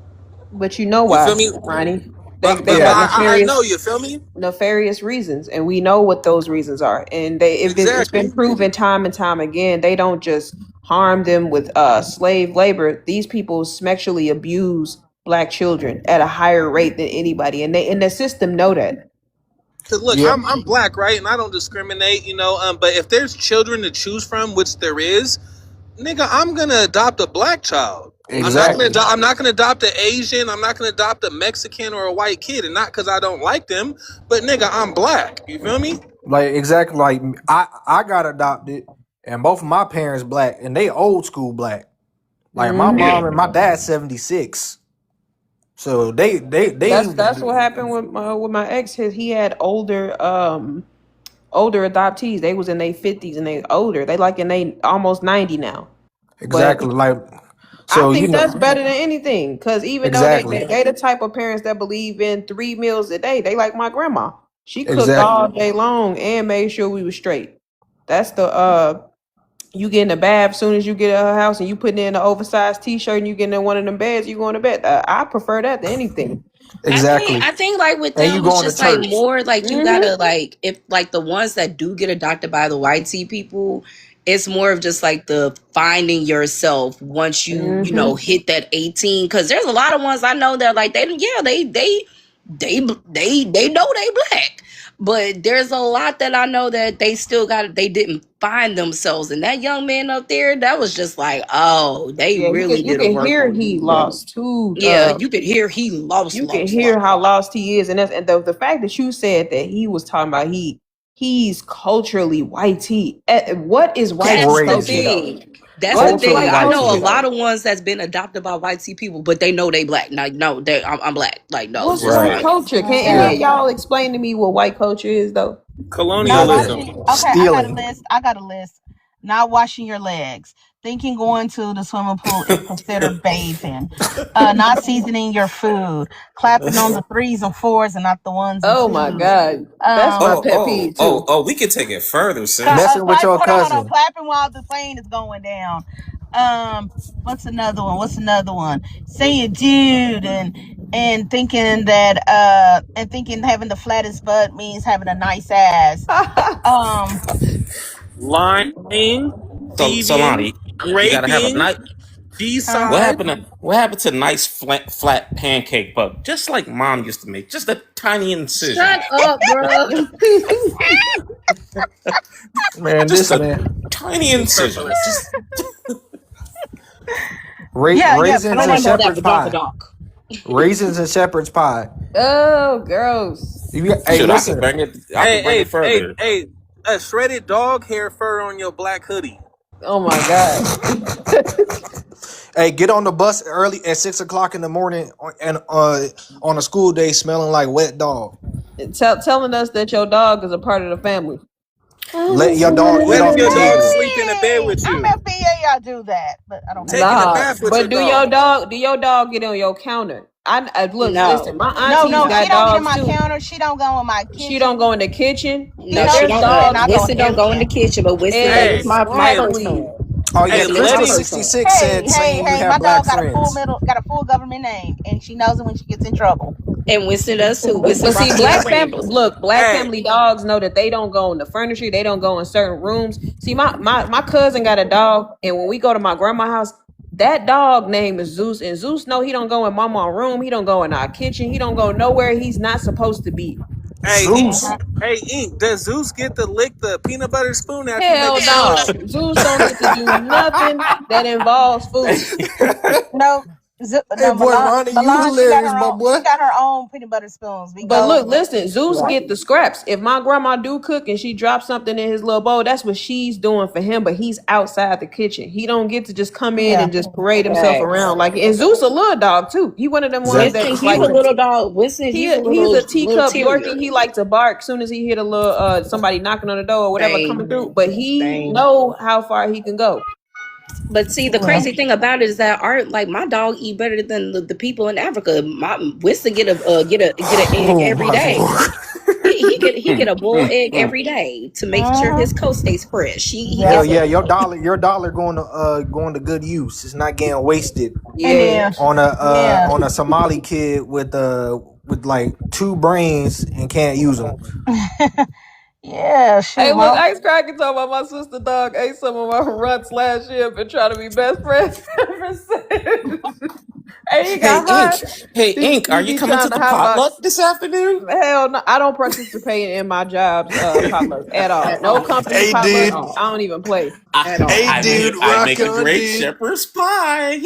S3: But you know
S8: You feel
S3: why,
S8: me?
S3: Ronnie? They
S8: But
S3: got
S17: Yeah,
S8: I know, you feel me?
S3: nefarious reasons, and we know what those reasons are. And it's
S8: Exactly.
S3: been proven time and time again. They don't just harm them with slave labor. These people sexually abuse black children at a higher rate than anybody, and they in the system know that.
S8: Cause look,
S17: yeah,
S8: I'm black, right, and I don't discriminate, But if there's children to choose from, which there is, nigga, I'm gonna adopt a black child.
S17: exactly.
S8: I'm not gonna adopt an Asian. I'm not gonna adopt a Mexican or a white kid, and not because I don't like them, but nigga, I'm black. You feel me?
S17: Like exactly, like I got adopted, and both of my parents black, and they old school black. Like my
S3: Hmm.
S17: mom and my dad 76, so they
S3: That's what happened with my ex. He had older adoptees. They was in their 50s and they older. They like in they almost 90 now. But
S17: exactly like,
S3: I
S17: so
S3: think that's better than anything, because even though
S17: exactly,
S3: they the type of parents that believe in 3 meals a day, they like my grandma. She cooked
S17: exactly,
S3: all day long and made sure we was straight. That's the you get in the bath as soon as you get at her house, and you putting in an oversized t-shirt, and you getting in one of them beds, you going to bed. I prefer that than anything.
S17: exactly,
S12: I think like with
S17: and you
S12: them, it's
S17: going to
S12: just like
S17: church.
S12: more like you
S3: Hmm.
S12: gotta like, if like the ones that do get adopted by the YT people, it's more of just like the finding yourself once you
S3: Hmm.
S12: hit that 18. Because there's a lot of ones I know that like they know they black, but there's a lot that I know that they didn't find themselves. And that young man up there, that was just like, oh, they
S3: Yeah,
S12: really
S3: you
S12: did a
S3: can
S12: work
S3: hear
S12: on
S3: he
S12: you, bro.
S3: lost too.
S12: Yeah, you could hear he lost,
S3: You can
S12: lost,
S3: hear
S12: lost.
S3: how lost he is, and the fact that you said that he was talking about he's culturally white. What is white
S12: That's the
S3: culture
S17: Crazy,
S3: though?
S12: thing. That's
S3: What
S12: the
S3: is
S12: thing.
S17: culturally
S3: white
S12: I
S17: white
S12: know a
S3: culture
S17: tea.
S12: lot
S3: though?
S12: of ones that's been adopted by white people, but they know they black. Like, no, I'm black. Like, no,
S3: What's
S12: just
S3: white
S17: Right.
S12: like,
S3: culture? Can any
S17: Yeah.
S3: of y'all explain to me what white culture is though?
S18: Not
S17: Nothing.
S8: Colonialism.
S18: washing. Okay, I got a
S17: Stealing.
S18: list. I got a list. Not washing your legs. Thinking going to the swimming pool is considered bathing. Not seasoning your food. Clapping on the threes and fours and not the ones and
S3: Oh my
S18: twos.
S3: god, that's my
S10: Oh,
S3: pet
S10: oh,
S3: peeve
S10: oh,
S3: too.
S10: oh, we can take it further, sis.
S17: Messing with your
S18: Hold on.
S17: cousin.
S18: Clapping while the plane is going down. What's another one? Saying dude and thinking that and thinking having the flattest butt means having a nice ass. Um,
S8: Lying,
S10: So
S8: thieving,
S10: Lonnie, you gotta have a
S8: raping,
S10: nice.
S18: huh?
S8: G-side.
S10: What happened to nice flat pancake butt, just like mom used to make, just a tiny incision,
S12: shut up, bro.
S17: Man,
S10: just
S17: this
S10: a
S17: man.
S10: tiny incision. Just
S18: Yeah,
S12: I
S17: Raisins
S12: don't
S17: and
S12: want to know that
S17: shepherd's pie.
S12: badonkadonk.
S17: Raisins and shepherd's pie.
S3: Oh, gross.
S17: Hey,
S10: shoot, I could
S17: listen.
S10: bring it. I
S8: Hey,
S10: could bring
S8: hey,
S10: it
S8: hey,
S10: further.
S8: hey! A shredded dog hair fur on your black hoodie.
S3: Oh my God.
S17: Hey, get on the bus early at 6 o'clock in the morning and on a school day smelling like wet dog.
S3: Telling us that your dog is a part of the family.
S17: Let your dog eat
S8: What if
S17: off the
S8: your dog
S17: table.
S8: sleep in the bed with
S18: I'm
S8: you?
S18: FBA. I do that, but I don't have
S8: Taking a
S18: dogs.
S3: Nah,
S8: bath with your
S3: but
S8: dog.
S3: do your dog get on your counter? I look, listen,
S12: No,
S3: my
S18: No,
S3: aunties
S18: no, she
S3: got
S18: don't get in
S3: dogs
S18: my
S3: too.
S18: counter. She don't go in my
S3: She don't
S18: kitchen.
S3: go in the kitchen.
S18: She
S12: no,
S3: Now
S18: go in
S12: she
S18: the
S3: there's
S12: don't.
S18: kitchen, and I
S3: dogs
S18: go in
S12: Winston
S18: the
S12: don't go in the
S18: kitchen.
S12: kitchen, but Winston, that is
S8: Hey,
S12: my
S8: hey,
S12: personal.
S3: exactly.
S17: Oh yeah,
S8: hey,
S12: Winston is my
S8: Letty.
S17: Crystal
S12: personal.
S17: 66
S18: Hey,
S17: said
S18: hey,
S17: saying you
S18: hey!
S17: have
S18: My
S17: black
S18: dog got a
S17: friends.
S18: full government name, and she knows it when she gets in trouble.
S12: And Winston does too. Winston
S3: But see,
S12: brought me
S3: black
S12: that
S3: family
S12: rabies.
S3: look, black
S8: Hey,
S3: family dogs know that they don't go in the furniture, they don't go in certain rooms. See, my cousin got a dog, and when we go to my grandma's house, that dog name is Zeus, and Zeus know he don't go in mama's room, he don't go in our kitchen, he don't go nowhere he's not supposed to be.
S8: hey,
S17: Zeus.
S8: hey, Ink. Does Zeus get to lick the peanut butter spoon after you make a
S3: Hell
S8: sandwich?
S3: no. Zeus don't get to do nothing that involves food.
S18: No,
S17: Hey
S18: no,
S17: boy, Ronnie, you
S18: Milan, she got
S17: hilarious,
S18: her
S17: my
S18: own.
S17: boy.
S18: She got her own peanut butter spoons. We
S3: But
S18: go.
S3: look, listen, Zeus
S12: Right.
S3: get the scraps. If my grandma do cook and she drops something in his little bowl, that's what she's doing for him. But he's outside the kitchen. He don't get to just come in
S18: Yeah.
S3: and just parade himself
S12: Right.
S3: around like. And Zeus a little dog too. He one of them ones
S17: Exactly.
S12: Winston,
S3: that
S12: he's
S3: like
S12: a little dog. Winston, he's a
S3: he's a
S12: little
S3: teacup
S12: terrier.
S3: Yorkie. He like to bark soon as he hit a little somebody knocking on the door or whatever coming
S12: Same,
S3: through. But he
S12: same.
S3: know how far he can go.
S12: But see, the
S18: Yeah.
S12: crazy thing about it is that our like my dog eat better than the people in Africa. My Winston get an egg
S17: Oh
S12: every
S17: my
S12: day.
S17: lord.
S12: He get a boiled egg every day to make sure his coat stays fresh. He
S17: Hell
S18: Yep.
S12: gets a
S17: yeah, your dollar going to good use. It's not getting wasted
S18: And
S3: Yeah.
S18: then, yeah,
S17: on a Somali kid with like two brains and can't use them.
S18: yeah.
S3: Hey,
S18: Shoot,
S3: look,
S18: my
S3: Ice Cracker talking about my sister dog ate some of my runs last year, been trying to be best friends ever since. Hey, he
S10: Hey,
S3: got
S10: Ink.
S3: hot.
S10: Hey, Ink. Are
S3: He
S10: you
S3: be
S10: coming to
S3: trying to
S10: the
S3: hot
S10: potluck
S3: box.
S10: this afternoon?
S3: Hell no, I don't participate in my job's potlucks at all.
S12: at
S3: No
S12: all,
S3: company
S17: Hey
S12: at
S3: potlucks.
S17: dude,
S12: all,
S3: I don't even play.
S12: at all.
S17: hey
S10: I
S17: dude,
S10: make I
S17: rock
S10: make a
S17: on
S10: great
S17: dude.
S10: shepherd's pie.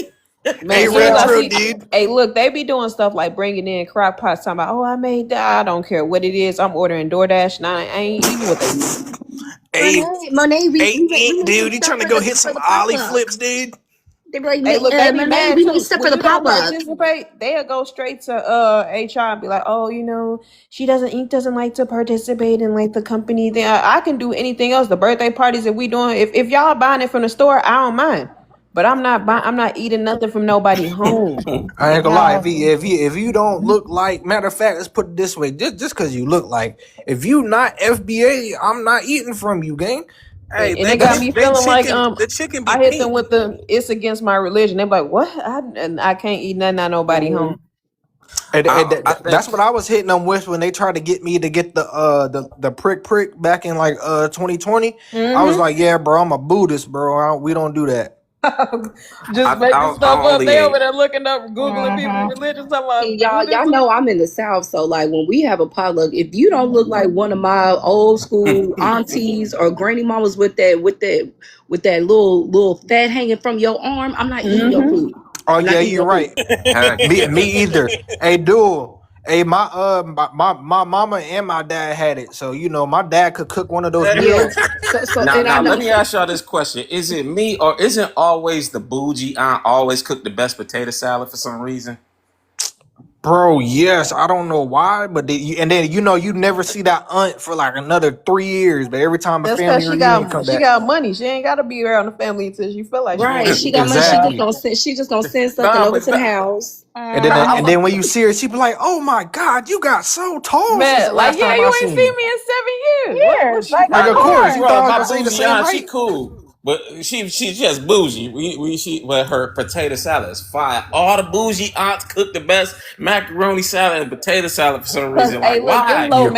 S17: Hey
S3: Man, you ain't gonna
S17: retro
S3: see.
S17: dude.
S3: Hey, look, they be doing stuff like bringing in crock pots, talking about, oh, I made that. I don't care what it is. I'm ordering DoorDash, and I ain't eating what they eat.
S17: Hey
S12: Monet,
S17: hey
S12: we made some
S17: dude, you
S12: stuff
S17: trying to go hit
S12: for
S17: some
S12: the
S17: ollie
S12: potluck.
S17: flips, dude?
S12: They be like,
S3: Hey, look, they be
S12: Monet,
S3: mad
S12: we made
S3: too.
S12: stuff for
S3: When
S12: the
S3: you don't
S12: potluck.
S3: participate, they'll go straight to HR and be like, oh, Ink doesn't like to participate in like the company thing. I can do anything else. The birthday parties that we doing, if y'all buying it from the store, I don't mind. But I'm not eating nothing from nobody home.
S17: I ain't gonna lie.
S18: no.
S17: If you don't look like, matter of fact, let's put it this way: just because you look like, if you not FBA, I'm not eating from you, gang.
S8: hey,
S3: And they got me feeling like
S8: the chicken be
S3: I hit them
S8: pink.
S3: with the it's against my religion. They're like, what? And I can't eat nothing out nobody
S12: Mhm.
S3: home.
S10: I
S17: That's
S10: think
S17: what I was hitting them with when they tried to get me to get the prick back in like 2020. I was
S3: Mm-hmm.
S17: like, yeah, bro, I'm a Buddhist, bro. We don't do that.
S3: Just making
S10: I
S3: stuff up.
S10: only
S3: They over
S10: ate.
S3: there looking up, Googling people's religions, talking
S12: See,
S3: about
S12: y'all
S3: Buddhism.
S12: know I'm in the South, so like when we have a potluck, if you don't look like one of my old school aunties or granny mamas with that little fat hanging from your arm, I'm not eating your
S3: Mm-hmm.
S12: food.
S17: Oh
S12: I'm not
S17: yeah,
S12: eating
S17: you're
S12: your food.
S17: right.
S10: Heck
S17: Me
S10: yeah.
S17: either. Hey, dude. Hey, my mama and my dad had it, so you know my dad could cook one of those
S12: Yeah.
S17: meals.
S12: So
S10: Now,
S12: and I
S10: now,
S12: know
S10: let me ask y'all this question: is it me or isn't always the bougie aunt always cook the best potato salad for some reason?
S17: Bro, yes, I don't know why, but and then you never see that aunt for like another 3 years, but every time a
S3: That's
S17: family
S3: because
S17: reunion come
S3: she
S17: back,
S3: got money. She ain't gotta be around the family until she feel like she want
S12: right.
S3: to
S12: She
S3: be.
S12: got money.
S17: exactly.
S12: She just gonna send something
S10: Nah,
S12: over
S10: but
S12: to the house.
S10: nah, I
S17: And
S10: want.
S17: then when you see her, she be like, "Oh my God, you got so tall since the
S3: Man, like,
S17: last
S3: yeah,
S17: time I
S3: you ain't
S17: seen
S3: seen
S17: you."
S3: me in 7 years. What
S18: Years,
S3: you
S18: like
S17: Like,
S18: of
S10: Nah,
S17: of
S3: talking
S10: nah,
S17: course,
S3: about?
S17: you
S18: course.
S10: bro,
S17: thought I was
S10: my
S17: gonna say the
S10: bougie
S17: same
S10: aunt, she
S17: height.
S10: cool, but she's just bougie. But her potato salad is fire. All the bougie aunts cook the best macaroni salad and potato salad for some
S3: Cause
S10: reason.
S3: hey,
S10: Like,
S3: look,
S10: why?
S17: Yeah.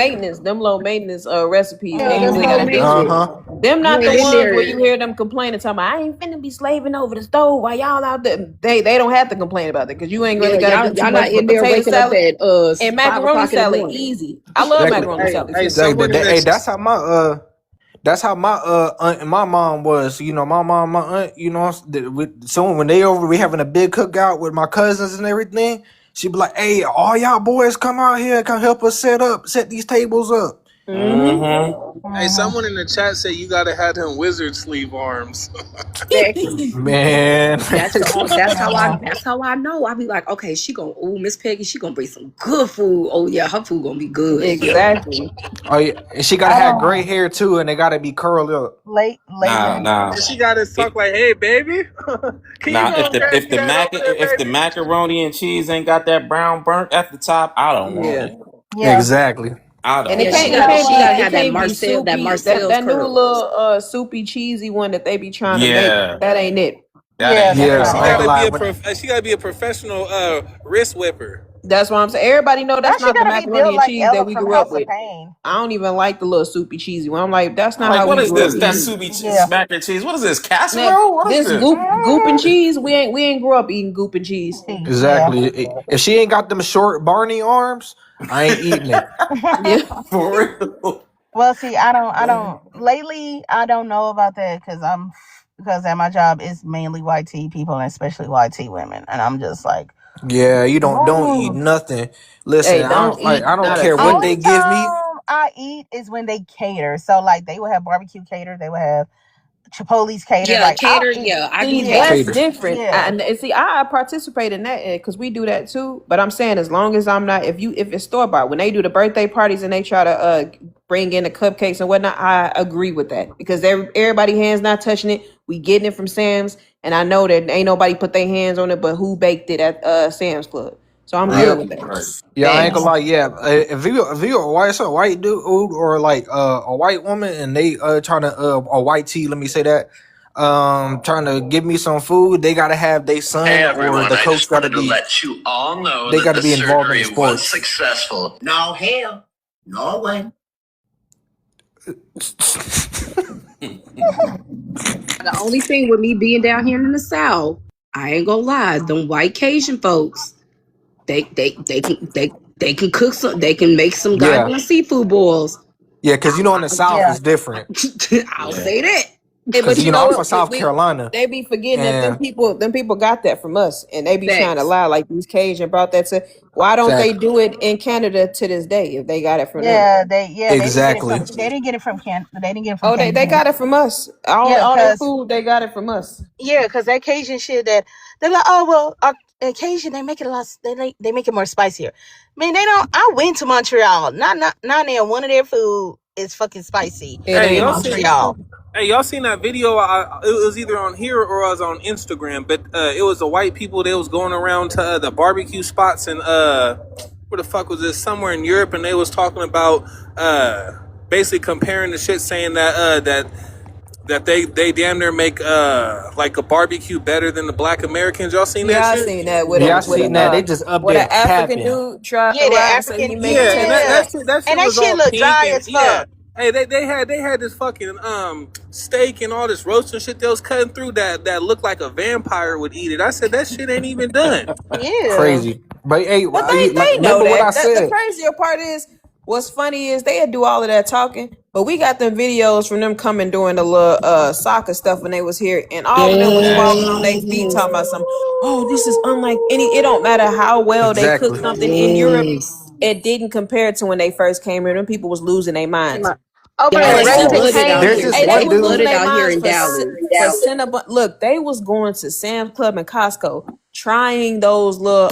S3: them low maintenance recipes.
S12: Yeah,
S3: They
S12: that's
S3: usually
S12: low
S3: got a
S17: Uh
S3: different.
S12: maintenance.
S17: huh.
S3: Them
S12: You
S3: not
S12: ain't
S3: the
S12: been
S3: ones where
S12: there.
S3: you hear them complaining, talking about I ain't finna be slaving over the stove while y'all out there. They don't have to complain about that because you ain't really
S12: Yeah,
S3: got to do too
S12: y'all
S3: much
S12: not
S3: but
S12: in there
S3: potato
S12: waking up
S3: salad
S12: at
S3: and
S12: 5
S3: macaroni
S12: o'clock in the
S3: salad.
S12: morning.
S3: Easy. I love
S17: That,
S3: macaroni salad
S8: Hey,
S3: too.
S8: someone in the
S17: that's how my That's how my aunt and my mom was. You know, my mom, my aunt. You know, so when they over, we having a big cookout with my cousins and everything. She be like, "Hey, all y'all boys, come out here, come help us set these tables up."
S8: Hey,
S18: Mhm.
S8: someone in the chat said you gotta have them wizard sleeve arms.
S12: Exactly.
S17: Man,
S18: Mhm.
S12: That's how I know. I be like, okay, she gonna Miss Peggy, she gonna bring some good food. Oh yeah, her food gonna be good. Yeah.
S3: Exactly.
S17: oh yeah, and she gotta
S18: I
S17: have gray
S18: don't
S17: hair too, and they gotta be curled up.
S8: And,
S18: lately.
S8: and she gotta talk like, "Hey, baby, can you go grab me that over there,
S10: If the
S8: baby?"
S10: macaroni and cheese ain't got that brown burnt at the top, I don't want
S3: Yeah.
S10: it.
S18: Yeah.
S17: Exactly.
S10: I
S3: And
S10: don't
S3: it
S12: Yeah,
S3: can't
S10: want
S3: it
S10: it.
S3: can't
S12: she
S3: be
S12: gotta
S3: it
S12: have that
S3: can't be
S12: Marcel
S3: soupy. That
S12: Marcel's
S3: new
S12: curls.
S3: little soupy cheesy one that they be trying to make.
S10: Yeah,
S3: That ain't it.
S10: that
S18: Yeah,
S10: ain't
S18: that's
S10: it
S17: Yeah,
S10: at
S18: not
S8: She
S17: I ain't
S18: it.
S17: gonna
S8: gotta
S17: lie,
S8: be a
S17: but
S8: professional wrist whipper.
S3: That's what I'm saying. Everybody know
S18: Now
S3: that's
S18: she
S3: not the
S18: gotta be
S3: macaroni
S18: built
S3: and
S18: like
S3: cheese
S18: Ella
S3: that we
S18: from
S3: grew up
S18: House of
S3: with.
S18: Pain.
S3: I don't even like the little soupy cheesy one. I'm like, that's not
S10: like,
S3: how
S10: what
S3: we
S10: is
S3: grew up
S10: this? That
S3: eating.
S10: sous
S18: Yeah.
S10: mac and cheese. What is this?
S3: Now,
S10: Casserole? What is
S3: this
S10: this?
S3: goop and
S18: Mhm.
S3: cheese, we ain't grew up eating goop and cheese.
S18: Yeah.
S17: exactly. If she ain't got them short Barney arms, I ain't eating it.
S3: Yeah.
S10: For real?
S18: Well, see, I don't. Lately, I don't know about that because at my job it's mainly YT people and especially YT women, and I'm just like,
S17: Yeah, you don't eat
S18: oh.
S17: nothing. Listen,
S3: Hey, don't
S17: I
S3: eat
S17: don't
S3: not a
S17: care what
S3: thing.
S17: they
S18: Only
S17: give me.
S18: time I eat is when they cater. So like they will have barbecue cater, they will have Chipotle's cater.
S12: Yeah,
S18: Like I'll
S12: cater.
S18: eat.
S12: Yeah, I do
S3: See,
S17: Yeah,
S12: that.
S3: that's
S17: cater.
S3: different.
S18: Yeah.
S3: And see, I participate in that because we do that too. But I'm saying, as long as I'm not, if it's store bought, when they do the birthday parties and they try to bring in the cupcakes and whatnot, I agree with that because everybody hands not touching it. We getting it from Sam's, and I know that ain't nobody put their hands on it, but who baked it at Sam's Club? So I'm
S17: Yeah,
S3: good with that.
S17: yeah, I ain't gonna
S3: Facts.
S17: lie. Yeah, if you a white dude or like a white woman and they trying to a white tea, let me say that, trying to give me some food, they gotta have their
S9: Hey
S17: son or
S9: everyone,
S17: the
S9: I
S17: coach
S9: just
S17: gotta
S9: wanted to
S17: be
S9: let you all know
S17: they
S9: that
S17: gotta
S9: the
S17: be involved in the
S9: surgery was
S17: sports.
S9: successful. No hell, no way.
S12: The only thing with me being down here in the South, I ain't gonna lie, them white Cajun folks, they can cook some, they can make some
S17: Yeah,
S12: goddamn seafood boils.
S17: yeah, because you know in the South
S18: Yeah.
S17: it's different.
S12: I'll
S10: Yeah.
S12: say that.
S3: Hey,
S17: Because
S3: but you
S17: you know
S3: know
S17: I'm from
S3: what?
S17: South Carolina,
S3: They be forgetting that
S17: and
S3: them people got that from us, and they be trying to
S12: Facts.
S3: lie like these Cajun brought that to. Why don't they
S17: exactly,
S3: do it in Canada to this day if they got it from them?
S18: They didn't get it
S17: exactly.
S18: from they didn't get it from
S3: Oh, they
S18: Cajun.
S3: got it from us.
S18: Yeah,
S3: All their
S18: cause
S3: food they got it from us.
S18: that Cajun shit that they're like, oh well, Cajun they make it a lot. They make it more spicier. I mean, they don't. I went to Montreal. Not there. One of their food is fucking spicy
S3: It
S8: Hey,
S18: in
S3: ain't.
S18: Montreal.
S8: y'all seen that video? It was either on here or I was on Instagram, but it was the white people that was going around to the barbecue spots and where the fuck was this? Somewhere in Europe, and they was talking about basically comparing the shit, saying that that they damn near make like a barbecue better than the Black Americans. Y'all seen that
S3: Yeah, I
S8: shit?
S3: seen that
S17: Yeah, I seen that. They just up
S3: with
S17: there
S3: a African
S17: capping.
S3: dude tried to
S18: Yeah, the
S3: lie and say
S18: African.
S3: he make it
S8: Yeah, and
S3: taste
S18: Yeah,
S8: that
S18: and
S8: shit
S18: that
S8: was
S18: shit
S8: all
S18: look
S8: pink
S18: dry
S8: and
S18: as
S8: yeah.
S18: fuck.
S8: Hey, they had this fucking steak and all this roast and shit they was cutting through that looked like a vampire would eat it. I said that shit ain't even done.
S18: Yeah.
S17: Crazy. But hey,
S3: But
S17: like
S3: they know
S17: remember what I
S3: that. The
S17: said?
S3: crazier part is what's funny is they do all of that talking, but we got them videos from them coming doing the little soccer stuff when they was here, and all of them was falling on their feet
S12: Yes.
S3: talking about some. Oh, this is unlike any. It don't matter how well they cook
S17: Exactly.
S3: something in Europe.
S12: Yes.
S3: It didn't compare to when they first came here. Them people was losing their minds.
S18: Over
S12: Y'all,
S18: in
S3: For
S12: it's
S18: Raising
S3: simple,
S12: flooded out
S17: There's
S12: here.
S17: this
S3: hey, they
S17: one
S12: It's
S3: was
S17: dude.
S3: losing
S12: flooded
S3: their
S12: out here
S3: minds
S12: in Dallas.
S3: for Cinnabon. Look, they was going to Sam's Club and Costco, trying those little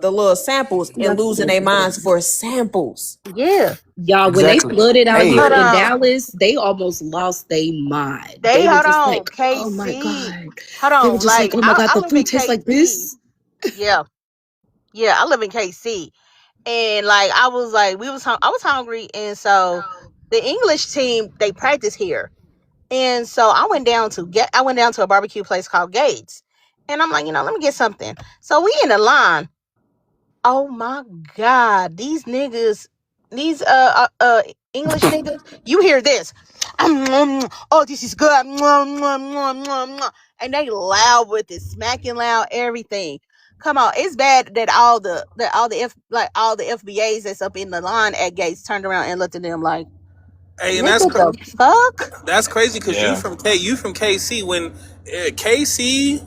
S3: the little samples and losing their minds for samples.
S18: yeah.
S12: Y'all, when they
S17: Exactly.
S12: flooded out
S17: Hey,
S12: here
S18: Hold
S12: in
S18: on.
S12: Dallas, they almost lost their mind.
S18: They
S12: They were
S18: hold
S12: just
S18: on.
S12: like, oh my
S18: KC.
S12: God.
S18: Hold
S12: They were
S18: on.
S12: just like,
S18: Like
S12: oh my God,
S18: I
S12: the
S18: live in
S12: food tastes like
S18: KC.
S12: this.
S18: Yeah. Yeah, I live in KC. And like I was like I was hungry, and so the English team they practice here. And so I went down to a barbecue place called Gates. And I'm like, let me get something. So we in the line. Oh my God. These niggas, these English niggas, you hear this. Oh, this is good. And they loud with it, smacking loud, everything. Come on, it's bad that all the FBAs that's up in the line at Gates turned around and looked at them like,
S8: Hey, and
S18: Nigga, the fuck?
S8: that's crazy because
S10: Yeah.
S8: you from KC. When KC,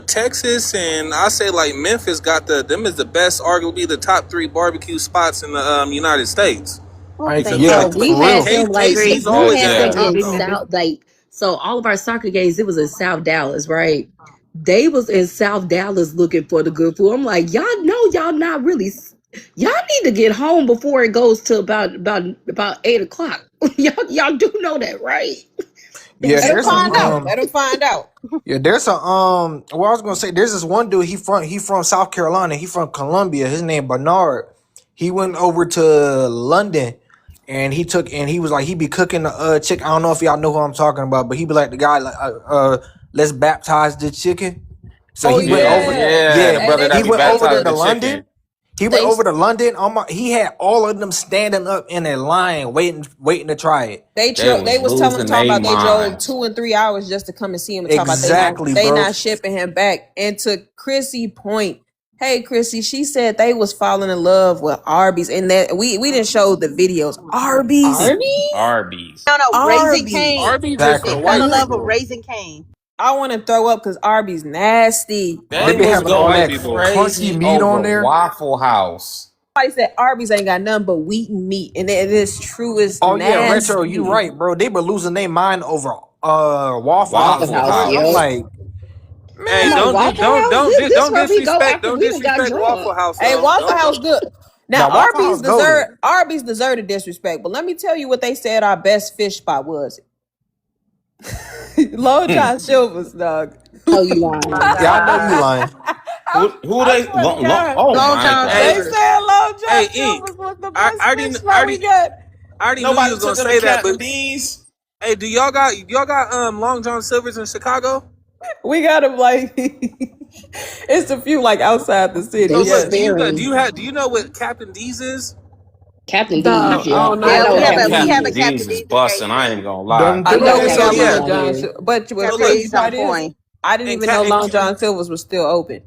S8: Texas, and I say like Memphis got them is the best, arguably the top 3 barbecue spots in the United States.
S18: Oh,
S8: So
S18: thank
S17: Yeah,
S12: So
S8: like
S18: God.
S12: we
S17: for
S12: had
S17: real.
S12: them
S8: KC's
S12: we
S8: always
S12: had
S8: at the
S12: them
S10: Yeah.
S8: top
S12: in
S8: though.
S12: South, like, so all of our soccer games, it was in South Dallas, right? They was in South Dallas looking for the good food. I'm like, y'all know y'all not really y'all need to get home before it goes to about 8 o'clock. y'all do know that, right?
S17: Yeah,
S3: Let them
S17: there's some
S3: find out. Let them find out.
S17: yeah, there's a well, I was gonna say there's this one dude, he from South Carolina, he from Columbia, his name Bernard. He went over to London and he was like he be cooking the chicken. I don't know if y'all know who I'm talking about, but he be like the guy like let's baptize the chicken. So
S3: Oh
S17: he went
S10: Yeah.
S17: over
S3: yeah.
S10: Yeah. The
S17: yeah,
S3: Hey,
S10: brother
S3: they
S10: that
S17: he
S10: be
S17: went over there
S10: baptizing
S17: to
S10: the
S17: London.
S10: chicken.
S17: He went
S3: they
S17: over to London. He had all of them standing up in a line waiting to try it.
S10: They
S3: they
S10: was
S3: was
S10: losing
S3: talking
S10: their
S3: about they drove
S10: minds.
S3: 2 and 3 hours just to come and see him and talk about
S17: Exactly,
S3: they
S17: bro.
S3: not shipping him back. And to Chrissy point, hey Chrissy, she said they was falling in love with Arby's and that we didn't show the videos. Arby's,
S12: Arby's?
S10: Arby's.
S18: No, no, Raising
S3: Arby's.
S18: Cane.
S8: Arby's is
S18: They
S8: for
S17: Exactly.
S18: fell
S8: white
S18: in love with
S8: people.
S18: Raising Cane.
S3: I want to throw up because Arby's nasty.
S17: They
S10: They
S17: be
S8: Arby's
S10: was
S8: is
S17: having
S8: for
S17: all
S8: white
S10: going
S17: that
S8: people.
S17: crunchy
S10: crazy
S17: meat
S10: over
S17: on there.
S10: Waffle House.
S3: Somebody said Arby's ain't got nothing but wheat and meat, and it is true. It's
S17: Oh yeah, retro, you
S3: nasty.
S17: right, bro. They were losing their mind over Waffle House
S12: Waffle
S10: Waffle
S17: and
S12: House,
S17: Arby's. I'm
S12: yep.
S10: House.
S17: like,
S8: Hey,
S12: I'm like,
S17: man,
S12: Waffle House? This
S8: don't
S12: where we go
S8: disrespect
S12: after we done got
S8: Waffle
S12: drunk.
S8: House
S3: Hey,
S8: though.
S3: Waffle House
S8: Don't.
S3: good. Now
S17: now Waffle House goaded.
S3: Arby's deserved disrespect, but let me tell you what they said our best fish spot was. Long John Silver's, dog.
S12: Oh, you lying.
S17: Yeah, I know you lying.
S10: Who
S3: I
S10: they?
S3: swear to God.
S10: Oh
S18: Long
S10: my
S18: John
S8: Hey,
S3: They
S10: God.
S18: Silver's.
S3: said Long John
S8: hey, Ink.
S3: Silver's was the
S8: I
S3: best
S8: already,
S3: fish spot we got.
S8: I already knew you
S10: Nobody
S8: was gonna
S10: took her to
S8: say that,
S10: Captain
S8: but
S10: D's.
S8: hey, do y'all got Long John Silver's in Chicago?
S3: We got them like it's a few like outside the city.
S8: So
S12: They
S8: look,
S3: Yes.
S12: sparing
S8: do you know what Captain D's is?
S12: Captain D's,
S3: Dog, I
S12: yeah.
S3: don't
S12: I
S3: know
S18: Yeah,
S3: what
S12: know
S18: we
S12: what
S18: have
S3: Captain
S18: a
S12: Captain
S18: we
S12: D
S18: have
S10: Captain
S18: a
S12: is.
S10: D's
S18: Captain
S10: is
S18: D's in
S10: busting. I
S18: KC.
S10: ain't gonna lie.
S17: Them
S3: I
S17: them
S3: know
S12: Love
S3: we
S17: guys
S12: Captain
S3: got
S17: so
S12: D's
S3: Long
S17: good.
S12: down
S3: John,
S12: here.
S3: but
S18: Captain
S3: crazy
S18: D's on
S3: part is
S18: point.
S3: I didn't
S8: And,
S3: even
S8: Ca-
S3: know
S8: and
S3: Long John Silver's was still open.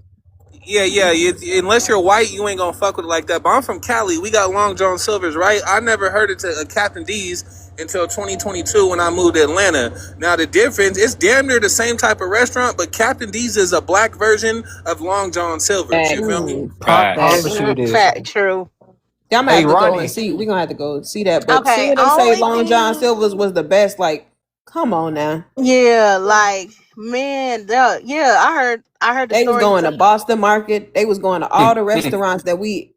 S8: yeah. Unless you're white, you ain't gonna fuck with it like that. But I'm from Cali. We got Long John Silver's, right? I never heard it to a Captain D's until 2022 when I moved to Atlanta. Now the difference, it's damn near the same type of restaurant, but Captain D's is a black version of Long John Silver's. You feel
S12: Facts.
S8: me?
S10: Facts.
S17: Promise
S12: Facts.
S17: you it is.
S18: Fact, true.
S3: Yeah, I'm gonna
S17: Hey
S3: have to go and
S17: Ronnie,
S3: see. We're gonna have to go see that. But
S18: Okay,
S3: seeing them say
S18: only
S3: Long John
S18: thing.
S3: Silver's was the best, like, come on now.
S18: Yeah, like man, yeah. I heard the
S3: They was
S18: stories.
S3: going to Boston Market. They was going to all the restaurants that we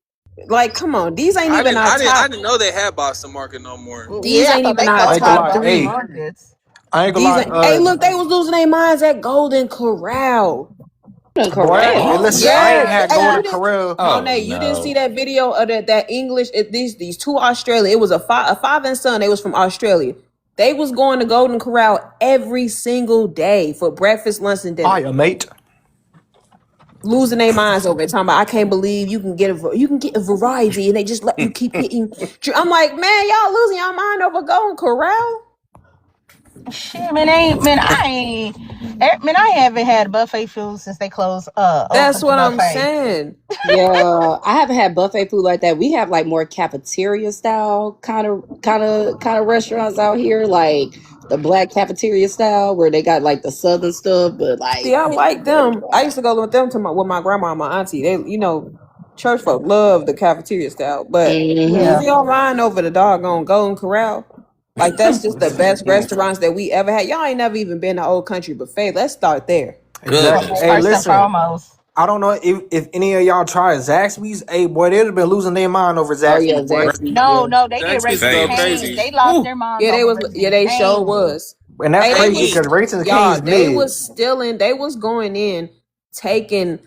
S3: like. Come on, these ain't even our
S8: I
S3: top.
S8: didn't know they had Boston Market no more.
S3: These
S18: Yeah, I
S3: ain't
S18: thought
S3: even
S18: they
S3: our
S17: I ain't
S18: closed
S17: gonna
S18: down
S3: top
S17: lie.
S18: Boston
S3: three.
S17: Hey,
S18: Markets.
S17: I ain't gonna
S3: These
S17: lie.
S3: ain't. Hey, look, they was losing their minds at Golden Corral.
S17: Boy, hey,
S12: Corral.
S17: listen, I ain't
S3: Yes.
S17: had
S3: Hey,
S17: Golden
S3: you didn't.
S17: Corral.
S10: Oh
S3: Monet, you didn't see
S10: no.
S3: that video of that English? These two Australian. It was a father and son. They was from Australia. They was going to Golden Corral every single day for breakfast, lunch, and dinner.
S17: Hiya, mate.
S3: Losing their minds over it, talking about I can't believe you can get a variety and they just let you keep getting. I'm like, man, y'all losing your mind over Golden Corral.
S18: Shit, man, I haven't had buffet food since they closed Old
S3: That's
S18: Country
S3: what I'm
S18: Buffet.
S3: saying.
S12: Yeah, I haven't had buffet food like that. We have like more cafeteria style kind of restaurants out here, like the black cafeteria style where they got like the southern stuff, but
S3: See,
S12: like
S3: I like them. I used to go with them with my grandma and my auntie. They, church folk love the cafeteria style, but
S18: Yeah.
S3: losing
S12: mm-hmm.
S3: your mind over the doggone Golden Corral, like that's just the best restaurants that we ever had. Y'all ain't never even been to Old Country Buffet. Let's start there.
S17: Exactly.
S10: Goodness
S17: Hey,
S18: First and
S10: gracious.
S17: listen.
S18: foremost.
S17: I don't know if any of y'all tried Zaxby's. Hey, boy, they'd have been losing their mind over
S12: Oh yeah,
S17: Zaxby's, boy.
S12: Zaxby's,
S18: No,
S12: yeah.
S18: no, they did
S8: Zaxby's
S18: Raising
S8: go
S10: Famous.
S18: Cane's.
S8: crazy.
S18: They lost
S8: Woo.
S18: their minds
S3: Yeah,
S18: over
S3: yeah,
S18: Raising
S3: they sure
S18: Cane's.
S3: was.
S17: And that's
S3: Hey, they
S17: crazy
S3: was
S17: because Raisin
S3: y'all.
S17: Cane's
S3: They
S17: mid.
S3: was stealing. They was going in, taking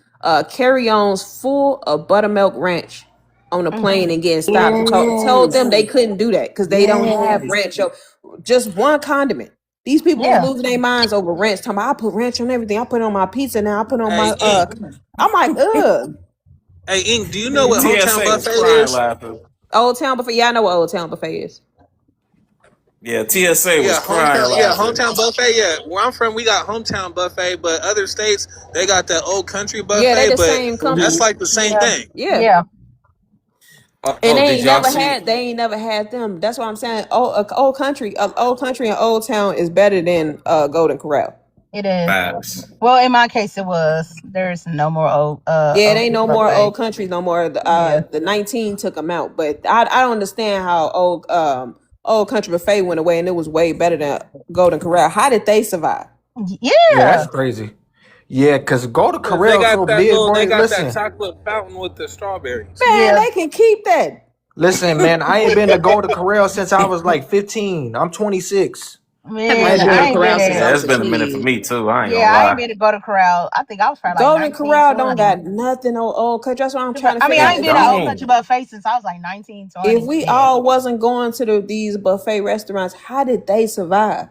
S3: carry-ons full of buttermilk ranch on a plane and getting stopped. And told them
S12: Yes.
S3: they couldn't do that because they don't have
S12: Yes.
S3: ranch. So just one condiment. These people was
S18: Yeah.
S3: losing their minds over ranch. Talking about I put ranch on everything. I put it on my pizza now. I put it on
S8: Hey,
S3: my
S8: Ink.
S3: I'm like, ugh.
S8: Hey, Ink. Do you know what Hometown
S10: TSA was
S8: Buffet
S10: crying
S8: is?
S10: laughing.
S3: Old Town Buffet. Yeah, I know what Old Town Buffet is.
S10: Yeah, TSA was
S8: Yeah,
S10: crying laughing.
S8: Hometown Buffet. Yeah, where I'm from, we got Hometown Buffet, but other states they got that Old Country
S3: Yeah, they
S8: Buffet.
S3: the
S8: But
S3: same
S8: that's
S3: company.
S8: like the same
S18: Yeah.
S8: thing.
S3: Yeah.
S18: Yeah.
S3: And
S10: Did y'all see?
S3: they ain't never had them. That's what I'm saying. Oh, old country and Old Town is better than Golden Corral.
S18: It is.
S10: Facts.
S18: Well, in my case, it was. There's no more
S3: Yeah, it
S18: old
S3: ain't no more
S18: buffet.
S3: old countries no more.
S18: Yeah.
S3: The 19 took them out, but I don't understand how old country buffet went away and it was way better than Golden Corral. How did they survive?
S17: Yeah,
S18: Yeah.
S17: that's crazy. Yeah, cause Golden
S8: Because they
S17: Corral so
S8: got that
S17: big,
S8: little,
S17: boy.
S8: they got that
S17: Listen,
S8: chocolate fountain with the strawberries.
S3: Man,
S18: Yeah.
S3: they can keep that.
S17: listen, man. I ain't been to Golden Corral since I was like 15. I'm 26.
S3: I haven't
S18: Man,
S3: been to
S17: I ain't
S18: I
S3: Golden
S17: been.
S18: ain't been
S3: Corral since I
S10: Yeah,
S18: there.
S3: was
S10: it's
S3: a
S10: been a minute for
S3: kid.
S10: me too. I ain't
S18: Yeah,
S10: gonna
S18: I ain't
S10: lie.
S18: been to go to Corral. I think I was probably like
S3: Golden
S18: 19,
S3: Corral don't
S18: 20.
S3: got nothing on old country. That's what I'm trying to
S18: I mean,
S3: figure
S18: I
S3: out.
S18: ain't
S10: It
S18: been to Old
S10: don't.
S18: Country Buffet since I was like 19,
S3: If
S18: 20.
S3: we
S18: Yeah.
S3: all wasn't going to these buffet restaurants, how did they survive?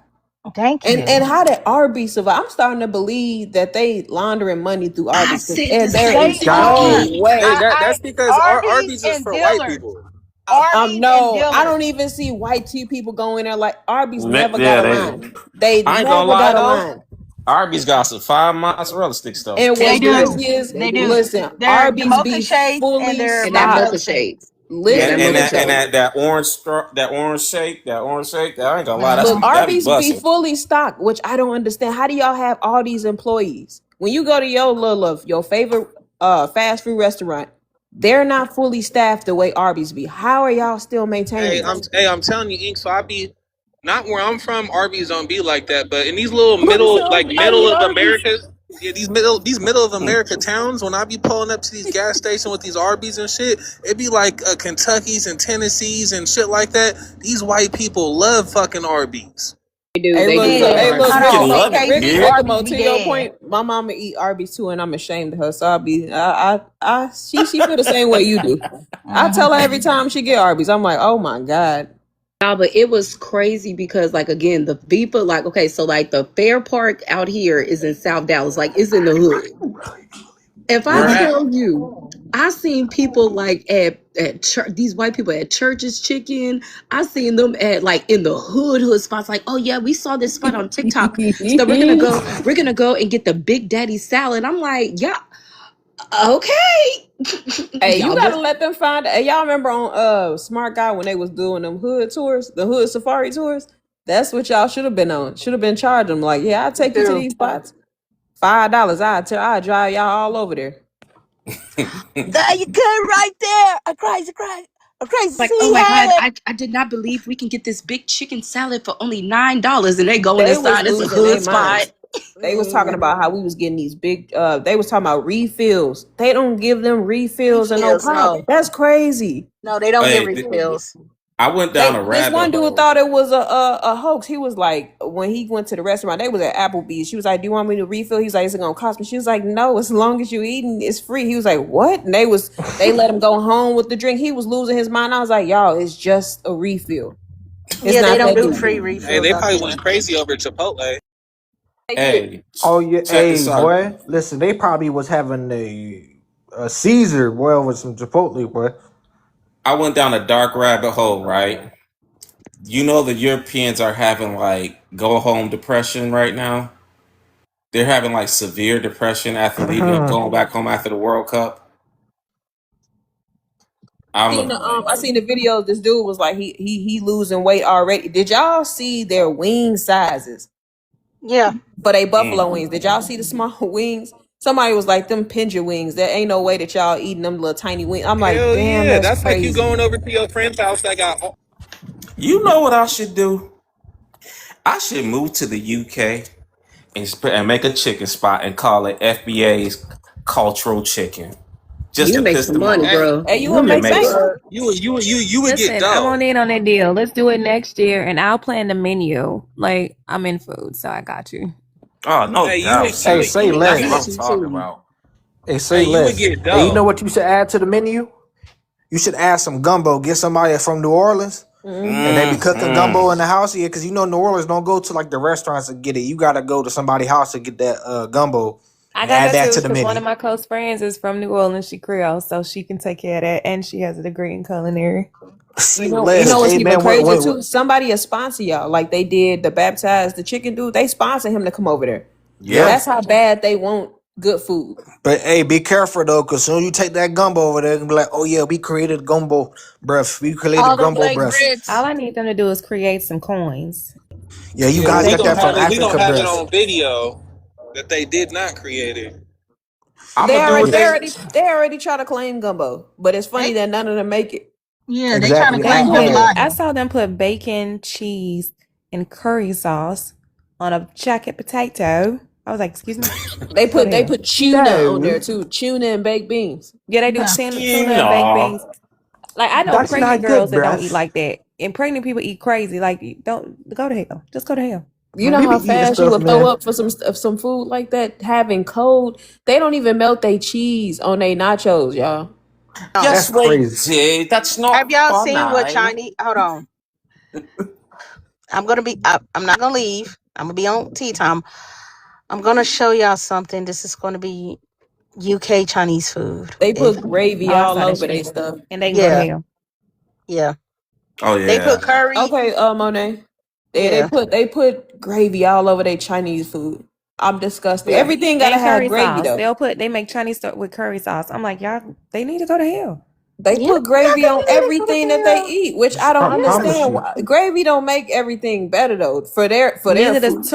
S18: Thank you.
S3: And how did Arby's survive? I'm starting to believe that they laundering money through
S12: I
S3: Arby's because
S12: said the
S3: there
S12: same
S18: They
S3: is
S12: thing.
S18: are.
S3: no
S17: Exactly.
S8: Hey,
S3: way.
S8: that's because
S18: Arby's
S8: Arby's is
S18: and
S8: for white
S18: Dillard's.
S8: people.
S18: Arby's and
S3: No, I don't
S18: Dillard's.
S3: even see white people go in there like Arby's never got
S10: Yeah,
S3: a
S10: they.
S3: line. They
S10: I ain't gonna
S3: never
S10: lie
S3: got a
S10: though.
S3: line.
S10: Arby's got some fire mozzarella sticks though.
S3: And
S18: They
S3: what's
S18: do.
S3: crazy is,
S18: They do.
S3: listen,
S18: The
S3: Arby's
S18: mocha
S3: be
S18: shades and
S3: fully
S18: their
S12: And that
S3: stocked.
S18: mozzarella
S12: mocha
S18: sticks.
S12: shade. Yeah,
S3: Listen,
S12: that
S10: And
S12: mocha
S10: that
S12: shade.
S10: that orange shake, that I ain't gonna lie,
S3: look,
S18: Hmm.
S10: that be
S3: Arby's be
S10: busting.
S3: fully stocked, which I don't understand. How do y'all have all these employees? When you go to your favorite fast food restaurant, they're not fully staffed the way Arby's be. How are y'all still maintaining this?
S8: I'm telling you, Ink. So I be not where I'm from. Arby's don't be like that, but in these little
S12: I'm about to say, I
S8: middle
S12: eat
S8: of
S12: Arby's.
S8: America, yeah, these middle of America towns. When I be pulling up to these gas stations with these Arby's and shit, it be like Kentucky's and Tennessee's and shit like that. These white people love fucking Arby's.
S12: They do love
S3: Hey, look,
S12: Arby's.
S10: You
S18: Hold
S10: can
S18: on.
S3: Rick,
S10: love it
S3: Rick,
S18: KKB
S10: here.
S3: Rickamo,
S18: Arby's be
S3: to your
S18: dead.
S3: point, my mama eat Arby's too, and I'm ashamed of her. So she feel the same way you do. I
S18: Hmm.
S3: tell her every time she get Arby's, I'm like, oh my god.
S12: Nah, but it was crazy because, like, again, the people, like, okay, so like the Fair Park out here is in South Dallas, like, it's in the hood. If I
S8: Where
S3: Uh-huh.
S8: at?
S12: tell you, I seen people like at church, these white people at Church's Chicken. I seen them at like in the hood spots. Like, oh yeah, we saw this spot on TikTok, so we're gonna go and get the Big Daddy salad. I'm like, yeah, okay,
S3: Hey, you
S12: y'all
S3: gotta
S12: just
S3: let them find. Hey, y'all remember on Smart Guy when they was doing them hood tours, the hood safari tours? That's what y'all should have been on. Should have been charging them. Like, yeah, I'll take you to these spots. $5. I'll drive y'all all over there.
S18: There you go, right there. A crazy
S12: like, oh my god,
S18: see
S12: I did not believe we can get this big chicken salad for only $9, and they going
S3: They was
S12: inside. It's a
S3: losing their
S12: hood spot.
S3: minds. They was talking about how we was getting these big they was talking about refills. They don't give them refills and no
S18: refills.
S3: pop.
S18: No,
S3: That's crazy.
S18: no, they don't give
S10: Hey,
S18: refills.
S10: I went down
S3: They
S10: a
S3: this
S10: rabbit
S3: one dude
S10: hole.
S3: thought it was a hoax. He was like, when he went to the restaurant, they was at Applebee's. She was like, "Do you want me to refill?" He was like, "Is it gonna cost me?" She was like, "No, as long as you eating, it's free." He was like, "What?" And they let him go home with the drink. He was losing his mind. I was like, "Y'all, it's just a refill. It's
S18: Yeah, they
S3: not
S18: don't
S3: that
S18: do
S3: deep."
S18: free
S8: Hey,
S18: refills
S8: they
S18: out
S8: probably
S18: there.
S8: went crazy over Chipotle.
S3: They did.
S10: Hey,
S17: Oh yeah,
S10: check
S17: hey
S10: this out.
S17: boy. Listen, they probably was having a Caesar, boy, with some Chipotle, boy.
S10: I went down a dark rabbit hole, right? You know the Europeans are having like go home depression right now. They're having like severe depression after leaving, going back home after the World Cup. I'm
S3: I seen the video. This dude was like, he losing weight already. Did y'all see their wing sizes?
S18: Yeah.
S3: For they
S10: mm.
S3: buffalo wings. Did y'all see the small wings? Somebody was like, them pinger wings. There ain't no way that y'all eating them little tiny wings. I'm like,
S8: Hell
S3: damn,
S8: yeah,
S3: that's
S8: that's like you
S3: crazy.
S8: going over to your friend's house that got.
S10: You know what I should do? I should move to the UK and make a chicken spot and call it FBA's Cultural Chicken, just
S12: You
S10: to
S12: make
S10: piss
S12: some
S10: them
S12: money,
S10: off.
S12: bro.
S3: Hey, you
S12: You
S3: will
S10: It
S12: make
S3: make
S12: some
S3: bank.
S10: makes
S12: money.
S8: You would get
S19: Listen, I'm on
S8: dough.
S19: in on that deal. Let's do it next year, and I'll plan the menu. Like I'm in food, so I got you.
S10: oh no
S8: Hey,
S10: doubt,
S17: Hey,
S10: sis.
S17: say
S12: I
S10: That's what
S12: got
S10: I'm
S17: less.
S12: you
S10: talking
S12: too.
S10: about.
S17: Hey,
S8: Hey,
S17: say
S8: you would
S17: less.
S8: get
S17: Hey, you know
S8: dough.
S17: what you should add to the menu? You should add some gumbo. Get somebody from New Orleans, and they be cooking gumbo in
S10: Mm-hmm.
S17: the house. Yeah, because you know New Orleans don't go to like the restaurants to get it. You gotta go to somebody's house to get that gumbo
S19: I
S17: and
S19: got
S17: add
S19: that
S17: that
S19: too,
S17: to the
S19: because one
S17: menu.
S19: of my close friends is from New Orleans. She Creole, so she can take care of that, and she has a degree in culinary.
S17: Say
S3: You know
S17: less.
S3: what's
S17: Hey
S3: even
S17: man,
S3: crazier too? Somebody will sponsor y'all, like they did the baptized the chicken dude. They sponsor him to come over there.
S10: Yep.
S17: yeah.
S3: That's how bad they want good food.
S17: But hey, be careful though, cause soon you take that gumbo over there and be like, oh yeah, we created gumbo, bruv. We created
S18: All them
S17: gumbo,
S18: black
S17: bruv.
S19: All
S18: grits.
S19: I need them to do is create some coins.
S17: Yeah, you
S8: Yeah, but
S17: guys
S19: They
S8: we
S17: got
S8: gonna
S17: that
S19: can
S17: from
S8: have it. We
S17: Africa,
S8: gonna have it
S17: bruv.
S8: on video that they did not create it.
S1: I'm
S3: They
S1: gonna do
S3: already,
S1: what
S3: they
S1: they.
S3: already, they already try to claim gumbo, but it's funny
S18: They,
S3: that none of them make it.
S18: yeah, they trying to
S17: Exactly.
S19: They
S18: claim
S19: put,
S18: jambalaya.
S19: I saw them put bacon, cheese, and curry sauce on a jacket potato. I was like, excuse me?
S3: They
S19: Go to
S3: put
S19: hell.
S3: tuna on there too, tuna and baked beans.
S19: Yeah, they do
S18: Yeah.
S19: tuna and baked
S10: No.
S19: beans. Like, I know
S17: That's
S19: pregnant
S17: not
S19: girls
S17: good,
S19: that don't eat
S17: bruv.
S19: like that. And pregnant people eat crazy. Like, don't go to hell. Just go to hell.
S3: You know
S17: Man, we be
S3: how
S17: eating
S3: fast you
S17: stuff,
S3: will throw
S17: man.
S3: up for some food like that, having cold. They don't even melt their cheese on their nachos, y'all.
S18: Oh.
S17: That's
S10: Yes, they
S17: crazy.
S10: did. That's
S18: Have
S10: not
S18: y'all seen what
S10: funny.
S18: Chinese? Hold on. I'm not gonna leave. I'm gonna be on tea time. I'm gonna show y'all something. This is gonna be UK Chinese food.
S3: They
S18: If
S3: put gravy
S19: Oh, I
S3: all
S19: saw that
S3: over
S19: shit.
S3: their stuff.
S19: And they can go to
S18: yeah,
S19: hell.
S18: yeah,
S10: Oh
S18: they put
S10: yeah.
S18: curry.
S3: Okay, Monet. They
S18: Yeah,
S3: put gravy all over their Chinese food. I'm disgusted.
S18: yeah.
S3: Everything gotta
S19: And
S3: have
S19: curry
S3: gravy
S19: sauce.
S3: though.
S19: They make Chinese stuff with curry sauce. I'm like, y'all, they need to go to hell.
S3: They
S18: Yeah,
S3: put
S18: yeah,
S3: gravy on
S18: they need to go to
S3: everything that they
S18: hell.
S3: eat, which I don't
S17: I promise
S3: understand.
S17: you.
S3: Why. Gravy don't make everything better though for their
S19: Neither does
S3: food.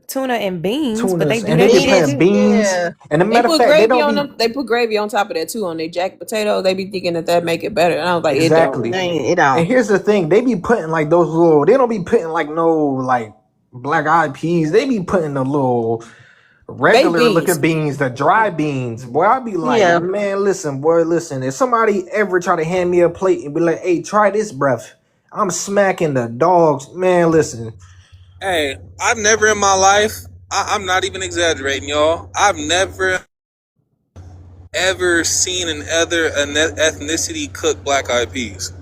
S19: tuna and beans, but they
S17: Tunas.
S19: do
S17: And they
S19: that
S17: be
S19: shit
S17: putting
S18: Beans,
S19: too.
S17: beans.
S18: yeah.
S17: And a
S3: They
S17: matter of
S3: put
S17: fact, they
S3: gravy
S17: don't
S3: on
S17: be
S3: them. They put gravy on top of that too on their jacket potato. They be thinking that make it better, and I was like, it don't.
S17: exactly.
S18: Dang, it
S17: And
S18: don't.
S17: here's the thing, they be putting like those little they don't be putting like no like black eyed peas. They be putting the little
S3: Baked
S17: regular looking
S3: beans.
S17: beans, the dry beans. Boy, I be like,
S18: Yeah.
S17: man, listen, boy, listen. If somebody ever try to hand me a plate and be like, hey, try this, bruv, I'm smacking the dogs. Man, listen.
S8: Hey, I've never in my life. I'm not even exaggerating, y'all. I've never ever seen an other ethnicity cook black eyed peas.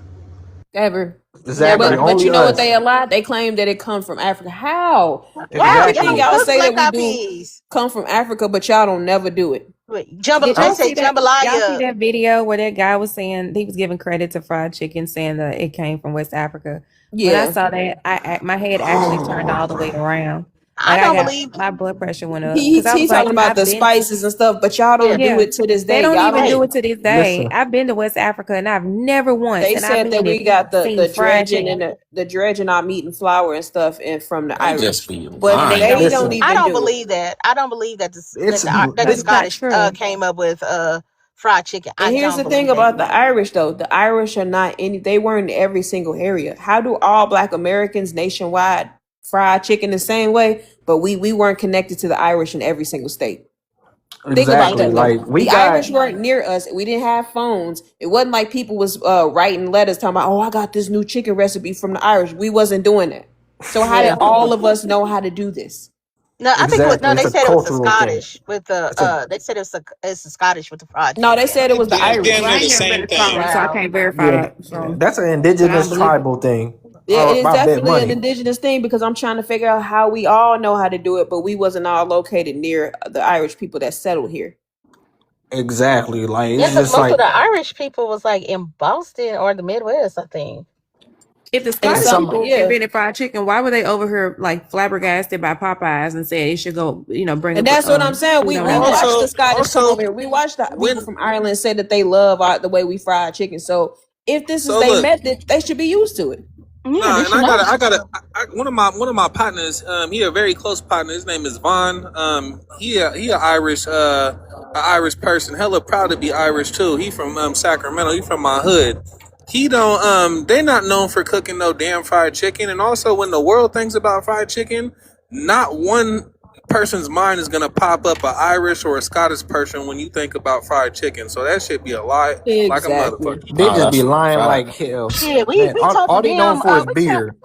S3: Ever.
S17: Exactly.
S18: Never.
S3: But
S17: Only
S3: you know what
S17: us.
S3: they lie? They claim that it comes from Africa. How? Why
S18: Y'all,
S3: everything
S18: y'all
S17: Exactly.
S3: y'all
S18: cook
S3: say that
S18: black
S3: we
S18: eyed
S3: do
S18: peas.
S3: come from Africa, but y'all don't never do it?
S18: Wait,
S19: Did
S18: they
S19: y'all
S18: say
S19: see that? Y'all see
S18: jambalaya.
S19: that video where that guy was saying he was giving credit to fried chicken, saying that it came from West Africa? When I
S3: Yeah.
S19: saw that, my head actually turned all the way around.
S18: I
S19: Like
S18: don't believe.
S19: my blood pressure went up
S3: He
S19: because I
S3: he
S19: was like,
S3: talking about
S19: I've
S3: the
S19: been,
S3: spices and stuff, but y'all
S18: Yeah.
S3: don't do
S19: yeah,
S3: it to this
S19: they
S3: day.
S19: don't
S3: Y'all
S19: even
S3: don't.
S19: do
S18: Hey,
S19: it to this day.
S17: Listen.
S19: I've been to West Africa and I've never once,
S3: They
S19: and I
S3: said that
S19: mean
S3: we
S19: it,
S3: got
S19: seen
S3: the
S19: fried
S3: dredging and
S19: chicken,
S3: the dredging our meat and flour and stuff and from the
S10: They just
S3: Irish,
S10: be
S3: but
S19: and they
S10: lying.
S3: they
S19: don't
S3: don't
S19: do
S17: Listen.
S19: it.
S18: I
S3: even
S18: don't
S3: do it.
S18: believe that. I don't believe that
S17: It's
S18: the
S19: That's not
S18: Scottish
S19: true.
S18: came up with fried chicken. I
S3: And here's
S18: don't
S3: the thing
S18: believe that.
S3: about the Irish, though. The Irish are not any, they weren't in every single area. How do all black Americans nationwide fried chicken the same way? But we weren't connected to the Irish in every single state. Think about
S17: exactly.
S3: that, though.
S17: Like we
S3: The
S17: got
S3: Irish weren't near us. We didn't have phones. It wasn't like people was writing letters talking about, oh, I got this new chicken recipe from the Irish. We wasn't doing that. So how did
S18: Yeah.
S3: all of us know how to do this?
S18: No, I think it was no.
S17: exactly. It's
S18: They
S17: a
S18: said it was the
S17: cultural thing.
S18: Scottish with the.
S17: It's a
S18: They said it's the Scottish with the fried
S3: No, they
S18: chicken.
S3: said it was the
S8: Damn,
S3: Irish.
S8: damn
S19: Well,
S8: near
S19: I
S8: the
S19: ain't never been
S8: same
S19: to
S8: thing.
S19: Scotland, so I
S18: Wow.
S19: can't verify
S17: yeah.
S19: that. So,
S17: That's an
S19: but I don't
S17: indigenous
S19: believe it.
S17: tribal thing.
S3: Yeah, it is
S17: I bet
S3: definitely an
S17: money.
S3: indigenous thing because I'm trying to figure out how we all know how to do it, but we wasn't all located near the Irish people that settled here.
S17: Exactly. Like
S18: Yeah,
S17: it's
S18: because
S17: just
S18: most of
S17: like
S18: the Irish people was like in Boston or the Midwest, I think.
S19: If the
S3: And
S17: and
S19: Scottish
S3: some,
S17: some
S19: people
S3: yeah,
S19: invented fried chicken, why were they over here like flabbergasted by Popeyes and said it should go, bring
S3: and
S19: up
S3: that's what I'm saying.
S19: food on
S3: We
S19: their
S3: watched
S19: map?
S3: the Scottish come
S8: Also,
S3: over here. We watched the people
S8: when
S3: from Ireland say that they love the way we fried chicken. So if this is
S8: so
S3: their
S8: look,
S3: method, they should be used to it.
S18: Yeah,
S8: nah,
S18: they
S8: and
S18: should know.
S8: one of my partners, he a very close partner. His name is Vaughn. He a Irish, a Irish person. Hella proud to be Irish too. He from Sacramento. He from my hood. He don't they not known for cooking no damn fried chicken. And also, when the world thinks about fried chicken, not one person's mind is gonna pop up a Irish or a Scottish person when you think about fried chicken. So that should be a lie, like a
S3: Exactly.
S8: motherfucker.
S17: they
S10: Nah,
S17: just be
S10: that's a
S17: lying like
S10: fact.
S17: hell.
S18: Shit,
S17: Man,
S18: we taught the
S17: all they known
S18: damn
S17: for is beer.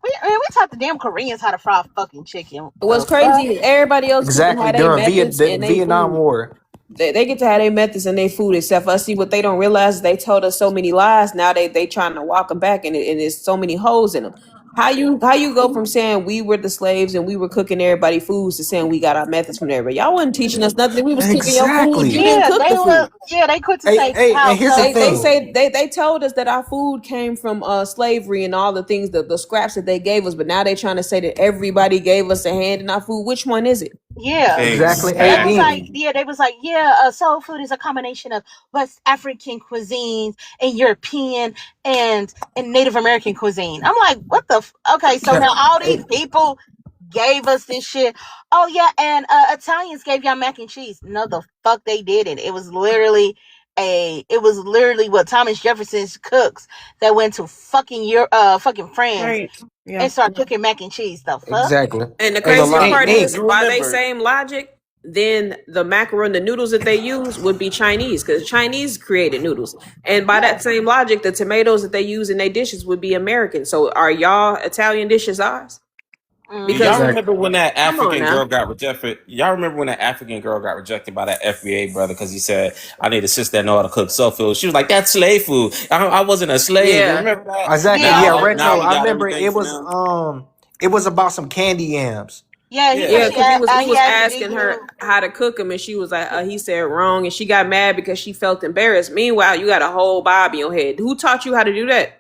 S18: we taught the damn Koreans how to fry fucking chicken.
S3: What's
S18: The fuck?
S3: crazy is everybody else get to
S17: Exactly.
S3: have their
S17: During
S3: methods
S17: The
S3: and their
S17: Vietnam
S3: food.
S17: War.
S3: They get to have their methods and their food except for us. See what they don't realize is they told us so many lies. Now they trying to walk them back, and there's so many holes in them. How you go from saying we were the slaves and we were cooking everybody foods to saying we got our methods from everybody? Y'all wasn't teaching us nothing. We was cooking your food. You
S17: Exactly.
S3: didn't
S18: Yeah,
S3: cook
S18: they
S3: the
S18: were.
S3: food.
S18: Yeah, they quit to
S17: Hey,
S18: say
S17: hey,
S18: how
S17: and here's the
S18: tough.
S3: They
S17: thing.
S3: say they told us that our food came from slavery and all the things, the scraps that they gave us. But now they trying to say that everybody gave us a hand in our food. Which one is it?
S18: Yeah.
S17: Exactly.
S18: And they was like,
S10: Exactly.
S18: yeah, soul food is a combination of West African cuisines and European and Native American cuisine. I'm like, what the okay, so now all these people gave us this shit. Oh yeah, and Italians gave y'all mac and cheese. No, the fuck they didn't. It was literally what Thomas Jefferson's cooks that went to fucking France
S19: Right. Yeah.
S18: and started cooking mac and cheese. The fuck?
S17: Exactly.
S3: And the
S17: Ain't gonna
S3: craziest
S17: lie.
S3: part
S10: And
S3: is,
S10: you
S3: by they
S10: remember,
S3: same logic, then the macaroni, the noodles that they use would be Chinese, because Chinese created noodles. And by
S18: Yeah.
S3: that same logic, the tomatoes that they use in their dishes would be American. So are y'all Italian dishes ours?
S10: y'all
S3: Because
S18: Mm-hmm.
S10: remember
S17: Exactly.
S10: when that
S3: come on
S10: African
S3: now.
S10: girl got rejected? Y'all remember when that African girl got rejected by that FBA brother because he said, "I need a sister that know how to cook soul food." She was like, "That's slave food. I wasn't a slave."
S3: Yeah.
S10: Remember that?
S17: Exactly.
S18: Yeah.
S17: Yeah,
S10: Now
S17: retro.
S10: we
S17: I
S10: got
S17: remember
S10: everything from them.
S17: it was about some candy yams.
S18: Yeah, he said
S3: Yeah,
S10: Yeah.
S3: because he
S18: he
S3: was
S18: asked me to
S3: asking
S18: get
S3: her
S18: him.
S3: how to cook them, and she was like, he said wrong, and she got mad because she felt embarrassed. Meanwhile, you got a whole bob in your head. Who taught you how to do that?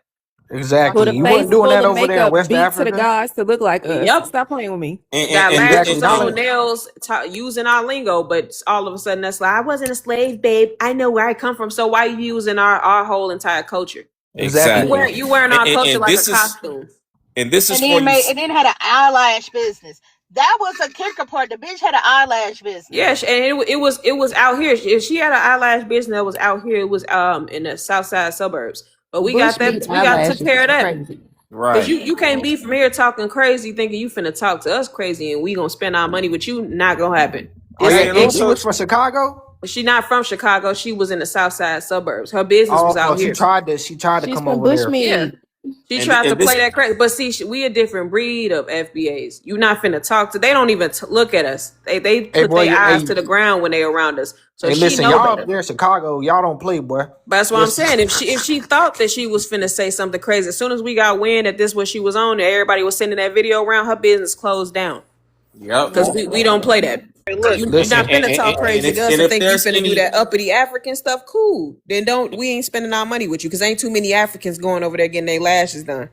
S19: Put
S17: Exactly.
S19: a
S17: You
S19: face
S17: weren't doing
S19: full
S17: that
S19: of
S17: over there in
S19: makeup,
S17: West
S19: beat to the
S17: Africa.
S19: gods to look like us.
S3: Yep.
S19: Stop playing with me.
S3: Got
S17: Exactly.
S3: lashes
S17: Not
S3: on,
S17: only
S3: nails, using our lingo, but all of a sudden that's like, I wasn't a slave, babe. I know where I come from. So why you using our whole entire culture? You
S17: exactly.
S10: Exactly.
S3: wear you wearing our culture
S10: And
S3: like a
S10: this is
S3: costume.
S18: And
S10: for
S18: then
S10: you.
S18: had an eyelash business. That was a kicker part. The bitch had an eyelash
S3: Yeah,
S18: business.
S3: and it was out here. She had an eyelash business that was out here. It was in the south side suburbs. But
S19: Bushmeat
S3: we got took
S19: eyelashes
S3: care
S19: is
S3: of that.
S19: crazy.
S3: Cause
S10: Right.
S3: you can't be from here talking crazy, thinking you finna talk to us crazy, and we gonna spend our money with you. Not gonna happen.
S17: Oh
S3: This
S17: yeah,
S10: Hey, and
S3: it,
S17: Ink, you
S10: also,
S17: was from Chicago?
S3: she not from Chicago. She was in the south side suburbs. Her business was
S17: Oh,
S3: out here.
S17: she tried to
S19: She's
S17: come
S19: from
S17: over there.
S3: Yeah.
S19: Bushmeat.
S3: She tried to
S10: and
S3: play
S10: this
S3: that crazy, but see, we a different breed of FBAs. You not finna talk to. They don't even look at us. They
S17: Hey
S3: put
S17: boy,
S3: their eyes
S17: hey,
S3: to the ground when they around us. So
S17: hey,
S3: she
S17: listen,
S3: know
S17: y'all up
S3: better.
S17: there in Chicago, y'all don't play, boy.
S3: But that's what I'm
S17: Listen.
S3: saying. If she thought that she was finna say something crazy, as soon as we got wind that this what she was on, and everybody was sending that video around, her business closed down.
S10: yep.
S3: Because we don't play that.
S8: Hey,
S3: So
S8: look,
S3: you not
S17: Listen.
S3: finna talk crazy to us
S10: And
S3: and
S10: if
S3: think you
S10: there's
S3: finna do
S10: any
S3: that uppity African stuff. Cool. Then we ain't spending our money with you because ain't too many Africans going over there getting their lashes done.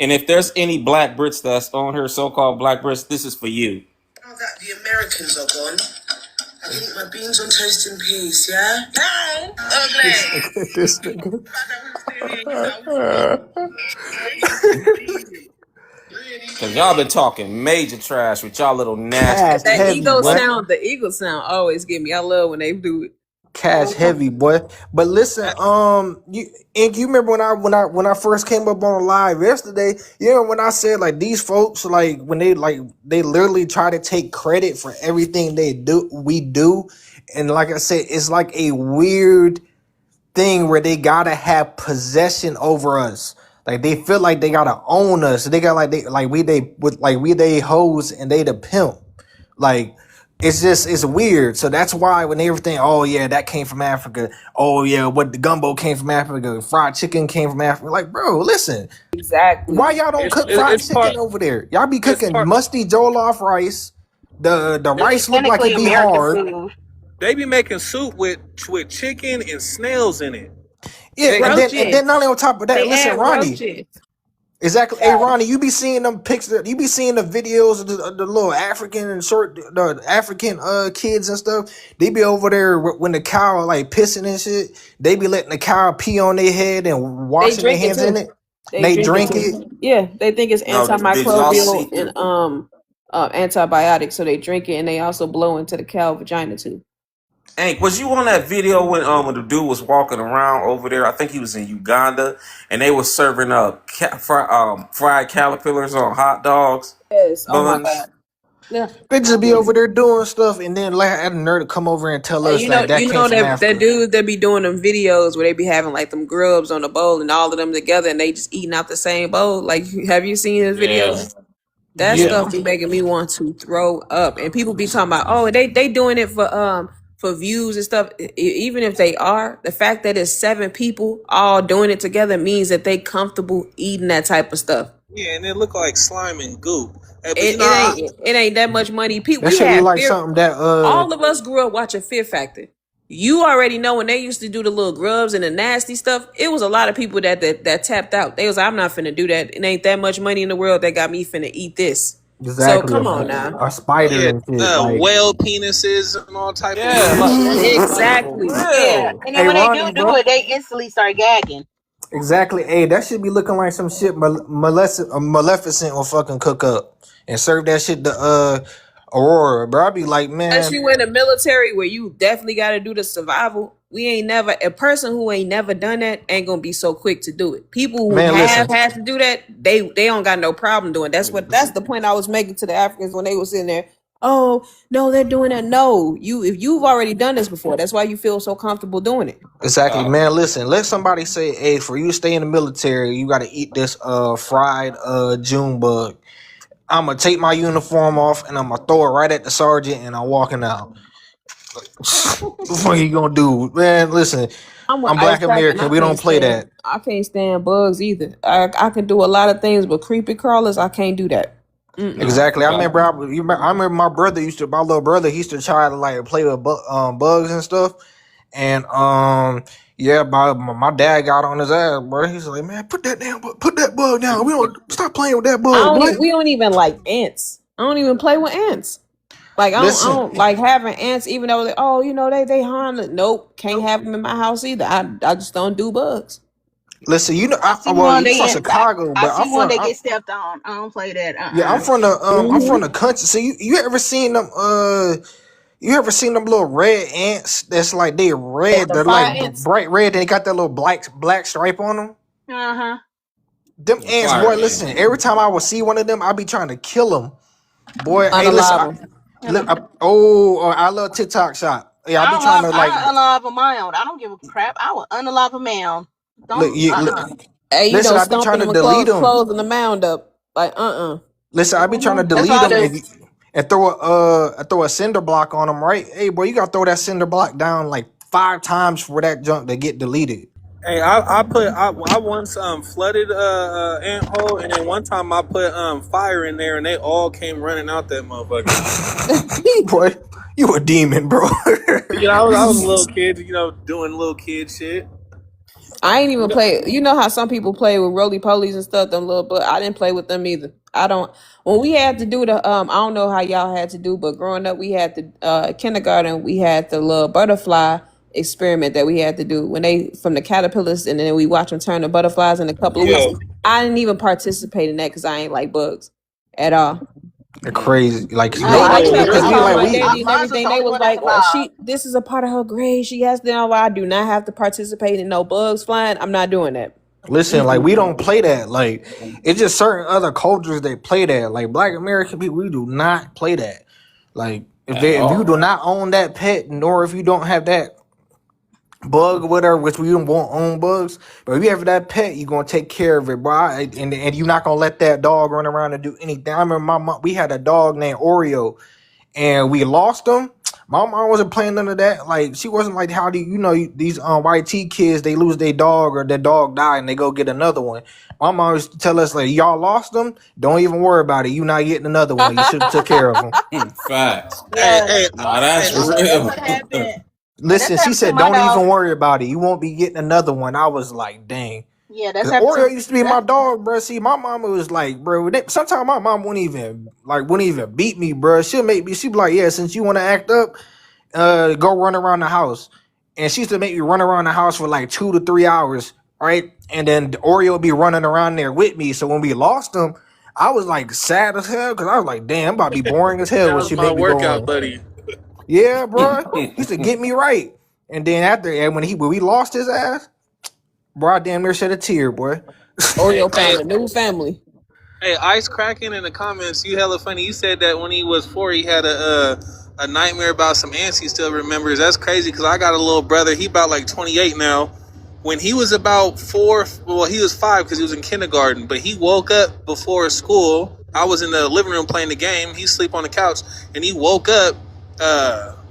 S10: and if there's any black Brits that's on her so-called black Brits, this is for you.
S9: Now that the Americans are gone, I can eat my beans on toast in peace, yeah? No!
S17: This
S9: Ugly!
S17: nigga, this nigga.
S10: Cause y'all been talking major trash with y'all little nasty
S17: Cash
S3: That
S10: kids,
S17: heavy,
S3: ego
S17: boy.
S10: boy.
S3: sound, the eagle sound always get me. I love when they do it.
S17: Cash heavy, boy. But listen, you Ink, you remember when I first came up on live yesterday, you know when I said like these folks like when they literally try to take credit for everything we do, and like I said, it's like a weird thing where they gotta have possession over us. Like they feel like they gotta own us. They got we they hoes and they the pimp. Like it's weird. So that's why when everything, oh yeah, that came from Africa. Oh yeah, what the gumbo came from Africa. Fried chicken came from Africa. Like, bro, listen,
S3: Exactly.
S17: why y'all don't cook fried
S8: it's part.
S17: chicken over there? Y'all be
S8: It's
S17: cooking
S8: part.
S17: musty jollof rice. The
S18: This is
S17: rice look like
S18: technically
S17: it be
S18: American
S17: hard.
S18: food.
S8: They be making soup with chicken and snails in it.
S17: Yeah,
S8: They,
S17: and
S3: Roaches.
S17: then not only on top of that,
S3: They
S17: listen,
S3: add
S17: Ronnie.
S3: roaches.
S17: Exactly. Hey, Ronnie, you be seeing them pictures. You be seeing the videos of the little African and the African kids and stuff. They be over there when the cow like pissing and shit. They be letting the cow pee on their head and
S3: They
S17: washing their
S3: drink it
S17: hands in
S3: too.
S17: it. And
S3: They
S17: they
S3: drink it
S17: drink
S3: too.
S17: it.
S3: Yeah, they think it's
S10: No, did y'all see
S3: antimicrobial
S10: the?
S3: and antibiotic, so they drink it and they also blow into the cow vagina too.
S10: Hank, was you on that video when the dude was walking around over there? I think he was in Uganda, and they were serving up fried caterpillars on hot dogs,
S3: Yes. Oh my
S10: buns.
S3: god. Yeah.
S17: They just be over there doing stuff, and then like had a nerd to come over and tell us that
S3: You
S17: came
S3: know
S17: from
S3: that
S17: Africa.
S3: dude that be doing them videos where they be having like them grubs on the bowl and all of them together and they just eating out the same bowl. Like, have you seen his
S10: Yeah,
S3: videos? That
S17: Yeah.
S3: stuff be making me want to throw up. And people be talking about, oh, they doing it for views and stuff. Even if they are, the fact that it's 7 people all doing it together means that they comfortable eating that type of stuff.
S8: yeah, and it look like slime and goop. But
S3: It, it ain't that much money. People,
S17: That
S3: we
S17: shit look
S3: had
S17: like
S3: fear.
S17: something that
S3: All of us grew up watching Fear Factor. You already know when they used to do the little grubs and the nasty stuff, it was a lot of people that tapped out. They was like, I'm not finna do that. It ain't that much money in the world that got me finna eat this. So
S17: Exactly,
S3: come on now.
S17: a spider
S8: Yeah,
S17: and shit. Like,
S8: whale penises and all type of
S10: Yeah,
S8: weird
S10: like
S8: shit. Like for
S3: Exactly.
S18: Yeah,
S8: real.
S18: and then
S17: hey
S18: when they
S17: Ronnie,
S18: do
S17: bro.
S18: it, they instantly start gagging.
S17: Exactly. Hey, that should be looking like some shit Maleficent will fucking cook up and serve that shit to Aurora. Bro, I'd be like,
S3: Unless
S17: man,
S3: you in the military where you definitely got to do the survival. We ain't never a person who ain't never done that ain't gonna be so quick to do it. People who
S17: man,
S3: have
S17: listen.
S3: had to do that, they don't got no problem doing. That's the point I was making to the Africans when they was in there. Oh no, they're doing that. No, if you've already done this before, that's why you feel so comfortable doing it.
S17: Exactly, man. Listen, let somebody say, hey, for you to stay in the military, you gotta eat this fried June bug. I'm gonna take my uniform off and I'm gonna throw it right at the sergeant and I'm walking out. What you gonna do? Man, listen,
S3: I'm with
S17: I'm
S3: ice
S17: Black
S3: cracking.
S17: American. We don't play that.
S3: I can't stand bugs either. I can do a lot of things, but creepy crawlers, I can't do that. Mm-mm.
S17: Exactly. I remember my brother my little brother, he used to try to like play with bugs and stuff. And yeah, my dad got on his ass, bro. He's like, man, put that bug down. We don't stop playing with that bug, boy.
S3: We don't even like ants. I don't even play with ants. Like I
S17: Listen,
S3: don't like having ants, even though they harm. Nope, can't have them in my house either. I just don't do bugs.
S17: listen. You know,
S18: I see
S17: well,
S18: one
S17: you
S18: they
S17: from Chicago,
S18: I
S17: but
S18: see one that gets stepped on. I don't play that.
S17: yeah, I'm from the country. So you ever seen them? You ever seen them little red ants? That's like they
S18: Yeah,
S17: red.
S18: the
S17: They're like
S18: fire ants.
S17: bright red. And they got that little black stripe on them.
S18: Uh-huh.
S17: Them
S10: the
S17: ants,
S10: fire
S17: boy.
S10: ant.
S17: Listen, every time I would see one of them, I'd be trying to kill them. Boy, hey, listen.
S3: Unalive them.
S17: I love TikTok shop. Yeah, I be trying to like
S18: I unalive my own. I don't give a crap. I will unalive my own.
S17: look,
S18: Don't
S3: Hey,
S17: listen. I be
S3: stomping
S17: trying to
S3: them and
S17: delete them.
S3: closing the mound up. Like
S17: Listen, I be trying to
S18: That's
S17: delete
S18: all I
S17: them
S18: do.
S17: and throw a cinder block on them. Right? Hey, boy, you gotta throw that cinder block down like 5 times for that junk to get deleted.
S8: Hey, I once flooded ant hole, and then one time I put fire in there, and they all came running out that motherfucker.
S17: Boy, you a demon, bro.
S8: You know, I was a little kid, doing little kid shit.
S3: I ain't even play. You know how some people play with roly polies and stuff, them little, but I didn't play with them either. I don't. When we had to do the, I don't know how y'all had to do, but growing up, we had the kindergarten. We had the little butterfly experiment that we had to do when they from the caterpillars, and then we watch them turn to butterflies in a couple of weeks.
S8: Yeah.
S3: I didn't even participate in that because I ain't like bugs at all.
S17: They're crazy. Like
S3: I
S17: like
S3: tried to
S17: because we
S3: call
S17: like
S3: my
S17: we
S3: daddy and
S18: Mine's
S3: everything.
S18: the
S3: They
S18: only
S3: was
S18: one that's
S3: like, "Well,
S18: alive.
S3: this is a part of her grade. She has to know. I do not have to participate in no bugs flying. I'm not doing that."
S17: listen, like we don't play that. Like it's just certain other cultures that play that. Like Black American people, we do not play that. Like
S10: At
S17: if you
S10: all.
S17: do not own that pet, nor if you don't have that bug or whatever, which we won't own bugs, but if you have that pet, you're gonna take care of it, bro. And you're not gonna let that dog run around and do anything. I remember my mom, we had a dog named Oreo, and we lost him. My mom wasn't playing none of that. Like she wasn't like, how do these YT kids, they lose their dog or their dog die and they go get another one. My mom used to tell us like, y'all lost them, don't even worry about it. You not getting another one. You should have took care of them.
S10: Facts.
S18: Yeah,
S10: Nah, that's
S18: that's
S10: real.
S18: what happened. Yeah, that's
S17: Listen, she
S18: happened to
S17: said,
S18: my
S17: don't
S18: dog.
S17: even worry about it. You won't be getting another one. I was like, dang.
S18: Yeah, that's
S17: Cause
S18: happened
S17: Oreo
S18: to
S17: used to be my dog, bro. See, my mama was like, bro. Sometimes my mom wouldn't even beat me, bro. She'd be like, yeah, since you want to act up, go run around the house. And she used to make me run around the house for like 2 to 3 hours, right? And then Oreo would be running around there with me. So when we lost him, I was like sad as hell because I was like, damn, I'm about to be boring as hell
S8: That
S17: when
S8: was
S17: she
S8: my
S17: make me go
S8: workout
S17: on.
S8: buddy.
S17: Yeah, bro. He used to get me right. And then when we lost his ass, bro, I damn near shed a tear, boy.
S3: Oreo found a new family.
S8: Hey, Ice Cracking in the comments, you hella funny. You said that when he was 4, he had a nightmare about some ants he still remembers. That's crazy because I got a little brother. He about like 28 now. When he was about 4, well, he was 5 because he was in kindergarten. But he woke up before school. I was in the living room playing the game. He sleep on the couch, and he woke up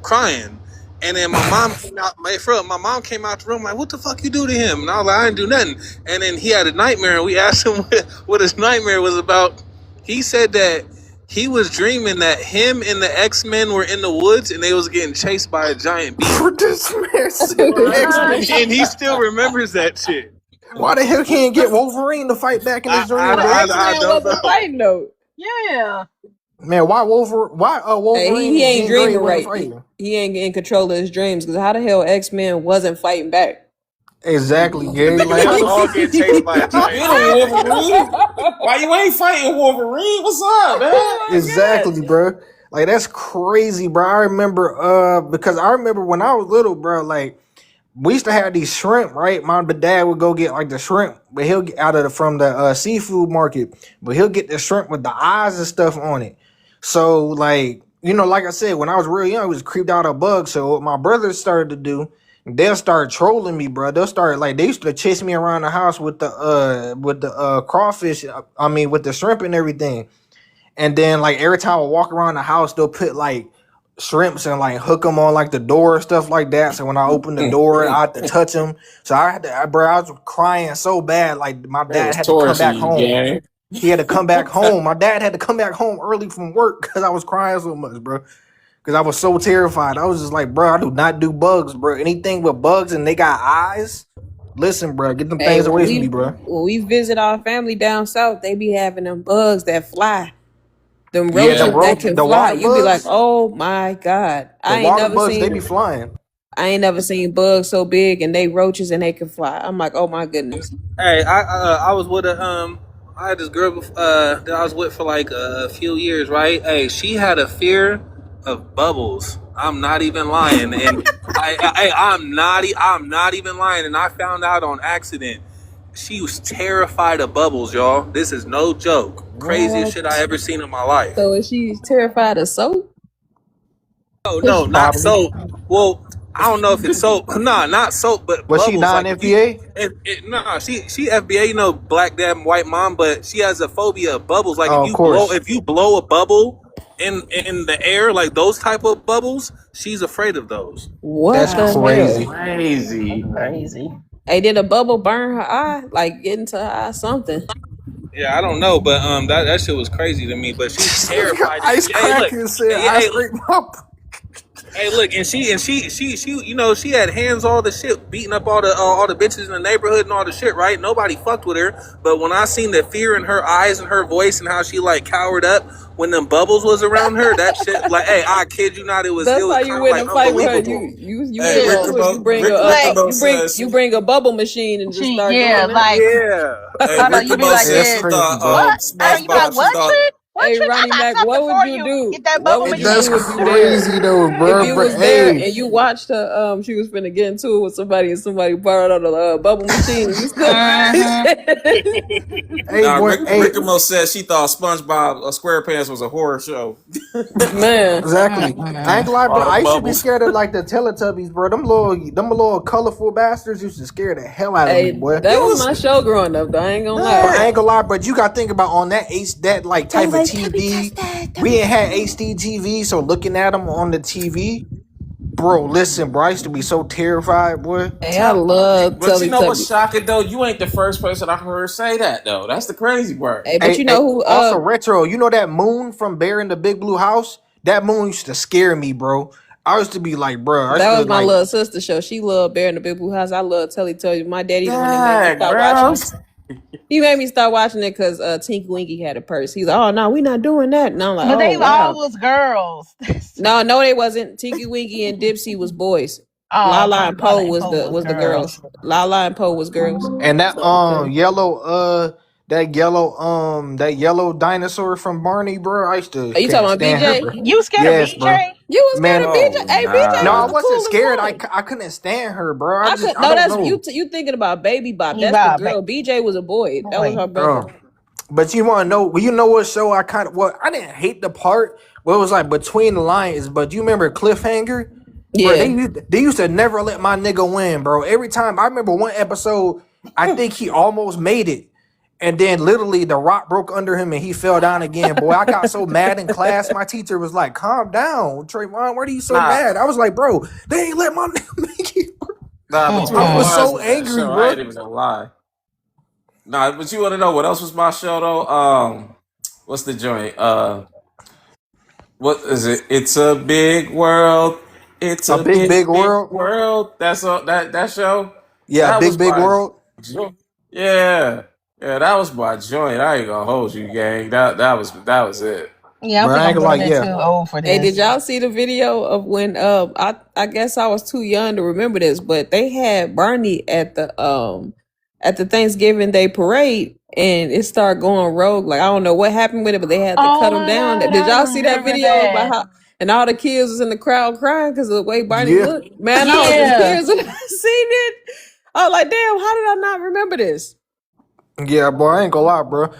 S8: crying. And then my mom came out. My mom came out the room like, "What the fuck you do to him?" And I was like, "I didn't do nothing." And then he had a nightmare, and we asked him what his nightmare was about. He said that he was dreaming that him and the X-Men were in the woods, and they was getting chased by a giant beaver.
S17: This man said the X-Men.
S8: And he still remembers that shit.
S17: Why the hell can't get Wolverine to fight back in his dream,
S8: I
S17: bro?
S8: don't know.
S3: Fighting though.
S18: Yeah.
S17: Man, why
S3: Hey,
S17: Wolverine
S3: he
S17: and
S3: ain't
S17: Jean Grey
S3: dreaming
S17: wasn't
S3: right.
S17: fighting?
S3: He ain't in control of his dreams because how the hell X-Men wasn't fighting back?
S17: Exactly, Gary.
S8: Nigga,
S17: Like
S8: they
S17: how
S8: was
S17: the
S8: all getting chased by a
S10: You
S8: giant
S10: get him,
S8: spider.
S10: Wolverine. Why you ain't fighting Wolverine? What's up, man?
S17: exactly, bro. Like that's crazy, bro. I remember because I remember when I was little, bro, like we used to have these shrimp, right? My dad would go get like the shrimp, but he'll get out of from the seafood market, but he'll get the shrimp with the eyes and stuff on it. So like like I said, when I was real young, I was creeped out of bugs. So what my brothers started to do, they'll start trolling me, bro. They'll start like they used to chase me around the house with the crawfish. I mean with the shrimp and everything. And then like every time I walk around the house, they'll put like shrimps and like hook them on like the door and stuff like that. So when I open the door, I had to touch them. So bro, I was crying so bad. Like my
S10: They
S17: dad
S10: was
S17: had to come
S10: torching
S17: back
S10: you,
S17: home.
S10: gang.
S17: He had to come back home. My dad had to come back home early from work because I was crying so much, bro. Because I was so terrified. I was just like, bro, I do not do bugs, bro. Anything with bugs and they got eyes. Listen, bro, get them
S3: Hey,
S17: things away from me, bro.
S3: when we visit our family down south, they be having them bugs that fly. Them
S17: Yeah, them
S3: roaches
S10: Yeah.
S3: that
S17: roach,
S3: can
S17: the
S3: fly.
S17: water
S3: You be like,
S17: bugs,
S3: oh my God.
S17: the water bugs, they be flying.
S3: I ain't never seen bugs so big and they roaches and they can fly. I'm like, oh my goodness.
S8: Hey, I was with I had this girl that I was with for like a few years, right? Hey, she had a fear of bubbles. I'm not even lying, and I'm not even lying, and I found out on accident. She was terrified of bubbles, y'all. This is no joke. Craziest shit I
S3: What?
S8: ever seen in my life.
S3: So is she terrified of soap?
S8: Oh no, not
S17: Probably.
S8: soap. Well, I don't know if it's soap. Nah, not soap, but
S17: Was she
S8: bubbles. Like if you,
S17: non-FBA?
S8: nah, she FBA, black dad and white mom, but she has a phobia of bubbles. Like
S17: Oh, of course.
S8: if you blow a bubble in the air, like those type of bubbles, she's afraid of those.
S3: What
S17: That's
S3: the
S10: That's
S17: crazy.
S3: hell?
S10: crazy.
S18: Crazy.
S3: Hey, did a bubble burn her eye? Like get into her eye something?
S8: Yeah, I don't know, but that shit was crazy to me. But she's terrified.
S17: Ice
S8: Hey, look,
S17: cracker said, I
S8: hey,
S17: scraped my.
S8: hey, look, and she, she had hands all the shit, beating up all the bitches in the neighborhood and all the shit, right? Nobody fucked with her, but when I seen the fear in her eyes and her voice and how she like cowered up when them bubbles was around her, that shit, like, hey, I kid you not, it was
S3: That's how you
S8: kind of
S3: win
S8: like
S3: a fight with her.
S8: unbelievable.
S3: You
S10: Hey,
S3: get
S10: Rick
S18: Yeah.
S3: into it.
S10: Remo, Rick
S18: Like
S10: Remo says
S3: You
S10: she,
S3: bring a bubble machine and just start
S18: yeah,
S3: doing that.
S18: like
S8: Yeah,
S10: hey,
S18: hold on,
S10: Rick
S18: you be
S10: Remo
S18: like,
S17: Yeah,
S10: says
S17: that's
S18: yeah,
S10: she
S17: crazy,
S10: thought
S17: bro.
S18: what? You be like,
S10: SpongeBob. She
S18: what
S10: thought
S18: trick? What
S3: Hey,
S18: trick? I
S3: Ronnie
S18: got
S3: Mac,
S18: something
S3: what would
S18: for
S3: you
S18: you.
S3: do?
S18: Get that
S3: What
S18: bubble
S3: would you
S17: That's
S3: do
S18: machine.
S3: if you there?
S17: crazy though,
S3: If
S17: bro.
S3: you
S17: But
S3: was there
S17: hey,
S3: and you watched her, she was finna get into it with somebody and somebody borrowed out the bubble machine and you still.
S18: Mm-hmm.
S17: hey,
S10: Nah,
S17: boy,
S10: Rick
S17: hey,
S10: Remo says she thought SpongeBob SquarePants was a horror show.
S3: Man,
S17: exactly. I ain't gonna lie, bro.
S10: All the
S17: I used to be
S10: bubbles.
S17: scared of like the Teletubbies, bro. Them little colorful bastards used to scare the hell out of me,
S3: hey,
S17: boy.
S3: that
S10: You
S3: was
S10: was
S3: my show growing up. Though I ain't gonna
S17: But
S3: lie.
S17: I
S10: man.
S17: ain't gonna lie, but you gotta think about on that like type of TV. We ain't had HD TV, so looking at them on the TV, bro. Listen, bro, I used to be so terrified, boy.
S3: Hey, I love
S10: But you know what's
S3: Teletubbies.
S10: shocking though? You ain't the first person I heard say that though. That's the crazy part.
S3: Hey, but
S17: Hey,
S3: you know
S17: hey,
S3: who?
S17: also retro. You know that moon from Bear in the Big Blue House? That moon used to scare me, bro. I used to be like, bro. I used
S3: That
S17: to
S3: was my
S17: like,
S3: little sister show. She loved Bear in the Big Blue House. I love Teletubbies. My daddy the one that made me
S10: Dang,
S3: stop watching
S10: bro.
S3: it. He made me start watching it because Tinky Winky had a purse. He's like, oh no, we not doing that. And I'm like,
S18: But
S3: oh
S18: they all
S3: wow.
S18: was girls.
S3: No, they wasn't. Tinky Winky and Dipsy was boys.
S18: Oh,
S3: Lala
S18: okay.
S3: and
S18: Lala
S3: Poe
S18: and
S3: was
S18: Poe was
S3: the
S18: girls.
S3: girls. Lala and Poe was girls.
S17: and that
S3: So okay.
S17: yellow dinosaur from Barney, bro. I used to
S3: Are you talking
S17: can't
S3: about
S17: stand her,
S3: BJ?
S17: bro.
S18: You scared of
S17: Yes, bro.
S18: BJ?
S3: You was scared
S17: Man,
S3: of BJ?
S10: Oh
S3: Hey, BJ
S17: no, I
S3: was
S10: nah.
S3: the
S17: wasn't
S3: coolest
S17: scared.
S3: one.
S17: I couldn't stand her, bro.
S3: I could
S17: I
S3: no.
S17: don't
S3: That's
S17: know.
S3: you thinking about Baby Bop.
S18: You
S3: That's the
S18: got a
S3: girl. BJ was a boy. That was
S18: boy.
S3: her brother.
S17: Oh, but you want to know? Well, you know what show I didn't hate the part where it was like between the lines. But you remember Cliffhanger, bro?
S3: Yeah.
S17: They used to never let my nigga win, bro. Every time I remember one episode, I think he almost made it, and then literally the rock broke under him and he fell down again. Boy, I got so mad in class. My teacher was like, "Calm down, Trayvon. Why are you so
S10: Nah,
S17: mad?" I was like, "Bro, they ain't let my nigga make it."
S10: nah,
S17: I
S10: between the
S18: Mm-mm.
S17: was
S10: lines
S17: so
S10: was that
S17: angry,
S10: show. I
S17: bro.
S10: ain't even gonna lie. Nah, but you wanna know what else was my show though? What's the joint? What is it? It's a big world. It's
S17: A
S10: a
S17: big,
S10: big,
S17: big
S10: big
S17: world.
S10: world. That's all that show.
S17: Yeah,
S10: That
S17: big,
S10: was
S17: big
S10: my
S17: world.
S10: joint. Yeah. Yeah, that was my joint. I ain't gonna hold you, gang. That was it.
S18: Yeah, I
S17: But
S18: think
S17: I
S18: I'm
S17: ain't
S18: a
S17: gonna lie,
S18: little bit
S17: yeah.
S18: too old for
S3: Hey, did
S18: this.
S3: y'all see the video of when I guess I was too young to remember this, but they had Barney at the Thanksgiving Day parade and it started going rogue. Like I don't know what happened with it, but they had to
S18: Oh
S3: cut him
S18: my
S3: down.
S18: God,
S3: Did
S18: I
S3: y'all see that
S18: remember
S3: video about
S18: that.
S3: how and all the kids was in the crowd crying because of the way Barney
S17: Yeah.
S3: looked? Man, I was in
S18: Yeah.
S3: tears when I seen it. I was like, damn, how did I not remember this?
S17: Yeah, boy, I ain't gonna lie, bro.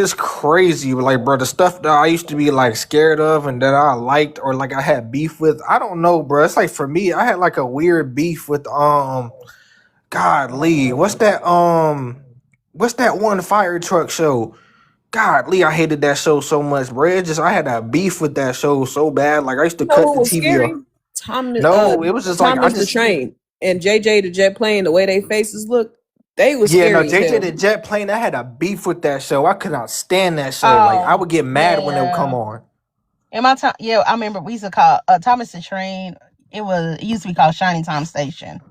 S17: It's crazy. Like, bro, the stuff that I used to be like scared of and that I liked or like I had beef with, I don't know, bro. It's like for me, I had like a weird beef with God Lee. What's that one fire truck show? God Lee, I hated that show so much, bro. It just I had a beef with that show so bad. Like I used to
S3: You know
S17: cut
S3: who
S17: the
S3: was
S17: TV
S3: scary?
S17: off.
S3: Thomas
S17: No, it was just like I
S3: Thomas the
S17: just
S3: Train and JJ the Jet Plane, the way they faces look, they was
S17: yeah, no,
S3: scary as
S17: JJ
S3: hell.
S17: the Jet Plane, I had a beef with that show. I could not stand that show. Like I
S18: Oh,
S17: would get mad when it would come
S18: yeah.
S17: on.
S18: In my time, yeah, I remember we used to call Thomas the Train. It used to be called Shining Time Station.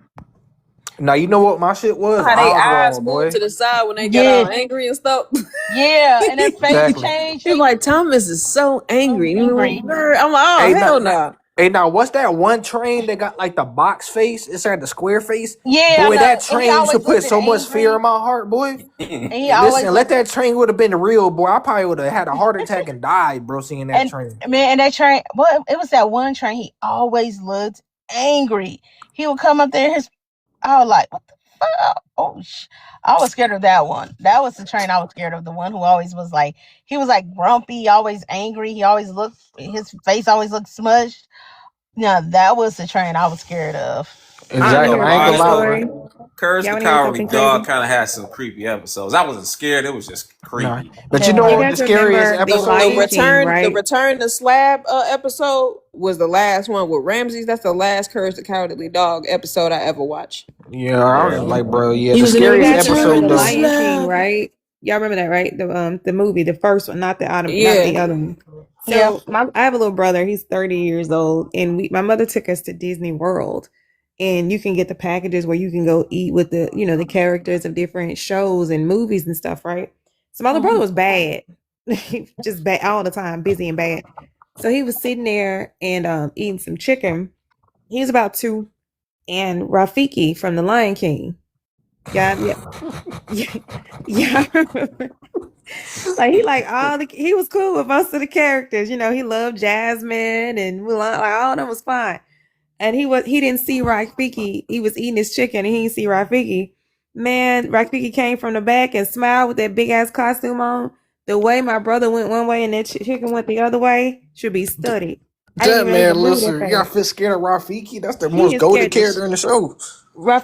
S17: Now you know what my shit was?
S3: How they eyes
S17: Oswald,
S3: moved to
S17: boy.
S3: the side when they got
S18: Yeah,
S3: all angry and stuff.
S18: yeah, and their face
S17: Exactly.
S18: changed.
S3: It's like Thomas is so angry.
S18: Angry.
S3: I'm like, oh
S17: Hey now,
S3: hell no.
S17: hey now, what's that one train that got like the box face? It's had the square face.
S18: Yeah, I
S17: Boy,
S18: know.
S17: that
S18: And he
S17: train used to
S18: always
S17: put
S18: looked
S17: so much fear
S18: angry.
S17: in my heart, boy.
S18: And he always
S17: Listen, let
S18: looked.
S17: that train would have been real, boy. I probably would have had a heart attack and died, bro, seeing that
S18: And
S17: train.
S18: man, and that train. Well, it was that one train. He always looked angry. He would come up there. I was like, what the fuck? Oh, I was scared of that one. That was the train I was scared of. The one who always was like, he was like grumpy, always angry. He always looked, his face always looked smudged. Yeah, that was the train I was scared of.
S19: You want
S10: I
S19: to
S10: ain't
S17: Exactly.
S19: hear
S10: gonna
S19: a
S17: I ain't
S10: lie
S17: gonna
S19: funny
S17: lie,
S10: though.
S19: story?
S17: bro.
S10: Courage
S19: Y'all
S10: the
S19: want to hear
S10: Cowardly
S19: something
S10: Dog
S19: crazy?
S10: kind of had some creepy episodes. I wasn't scared; it was just
S17: Nah.
S10: creepy.
S17: But you
S18: Yeah.
S17: know
S19: You
S17: what the
S19: guys
S17: scariest
S19: remember The
S17: episode
S3: The
S19: Lion
S17: is?
S19: King,
S3: return, the
S19: right?
S3: return to Slab episode was the last one with Ramses. That's the last Courage the Cowardly Dog episode I ever watched.
S17: Yeah, I was
S10: Yeah.
S17: like, bro, yeah,
S3: He
S17: the
S3: was in there
S19: You
S17: scariest
S19: guys remember
S17: episode
S19: The
S3: return to
S17: though.
S19: Lion King,
S3: Slab.
S19: right? Y'all remember that, right? The movie, the first one, not not
S3: Yeah.
S19: the other one.
S18: Yeah.
S19: So I have a little brother. He's 30 years old, and my mother took us to Disney World, and you can get the packages where you can go eat with the characters of different shows and movies and stuff, right? So my little brother
S18: Mhm.
S19: was bad, just bad all the time, busy and bad. So he was sitting there and eating some chicken. He was about two, and Rafiki from The Lion King. Yeah, yeah, yeah, yeah. I remember. Like he was cool with most of the characters. He loved Jasmine and Mulan. Like all of them was fine. And he didn't see Rafiki. He was eating his chicken and he didn't see Rafiki. Man, Rafiki came from the back and smiled with that big ass costume on. The way my brother went one way and that chicken went the other way should be studied. I didn't
S17: That
S19: even know he
S17: man,
S19: could move that
S17: listen, you got
S19: fast.
S17: to feel scared of Rafiki. That's the
S19: He
S17: most
S19: is
S17: goaded
S19: scared the
S17: character in the show.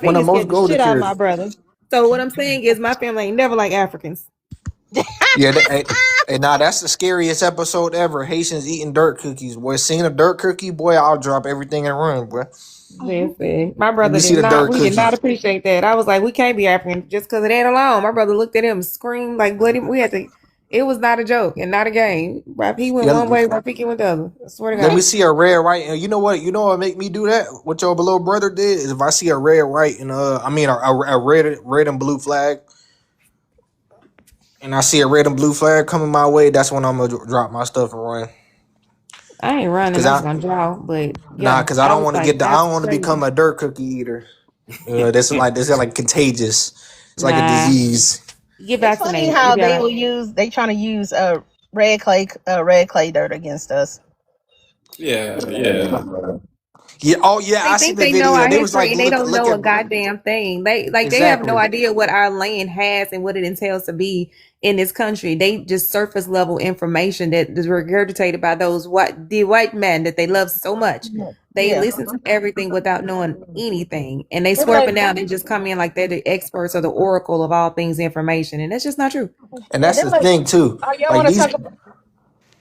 S17: One of
S19: Rafiki
S17: the most
S19: scared the
S17: goaded
S19: shit out of my
S17: characters.
S19: brother. So what I'm saying is my family ain't never like Africans.
S17: Yeah, and now that's the scariest episode ever. Haitians eating dirt cookies, boy. Seeing a dirt cookie, boy, I'll drop everything and run, boy.
S19: Listen, my
S17: Let
S19: brother
S17: me see the dirt
S19: we did not
S17: cookie.
S19: appreciate that. I was like, we can't be African just because of that alone. My brother looked at him, screamed like bloody. It was not a joke and not a game. He went
S17: Yeah,
S19: one way, Rafiki went the other. I swear to
S17: let me
S19: God.
S17: see a red, white, and you know what? You know what make me do that? What your little brother did is if I see a red, white, and I mean a red and blue flag, and I see a red and blue flag coming my way, that's when I'm gonna drop my stuff and run.
S19: I ain't running.
S17: Cause
S19: I'm just
S17: I
S19: gonna draw. But
S17: Nah,
S19: yeah,
S17: cause I
S19: I
S17: don't
S19: was
S17: want to
S19: like,
S17: I
S19: that's
S17: don't want to become
S19: crazy.
S17: a dirt cookie eater. This is like contagious. It's like a
S19: Nah,
S17: disease.
S19: get
S18: It's funny
S19: vaccinated. You'll
S18: how
S19: be all right.
S18: they trying to use red clay dirt against us.
S10: Yeah, yeah.
S17: Yeah. Oh yeah,
S19: They
S17: I see
S19: think
S17: the
S19: they know
S17: video.
S19: our
S17: They was
S19: history
S17: like,
S19: and they don't
S17: look
S19: know a
S17: at
S19: goddamn thing. They have no
S17: exactly,
S19: idea what our land has and what it entails to be in this country. They just surface level information that is regurgitated by the white men that they love so much. They
S18: Yeah.
S19: listen to everything without knowing anything, and they
S18: They're
S19: swear up
S18: like,
S19: and down and just come in like they're the experts or the oracle of all things information, and that's just not true.
S17: and
S18: yeah,
S17: that's
S18: they're
S17: the
S18: like,
S17: thing too.
S18: oh, y'all
S17: Like
S18: want to
S17: these.
S18: talk about?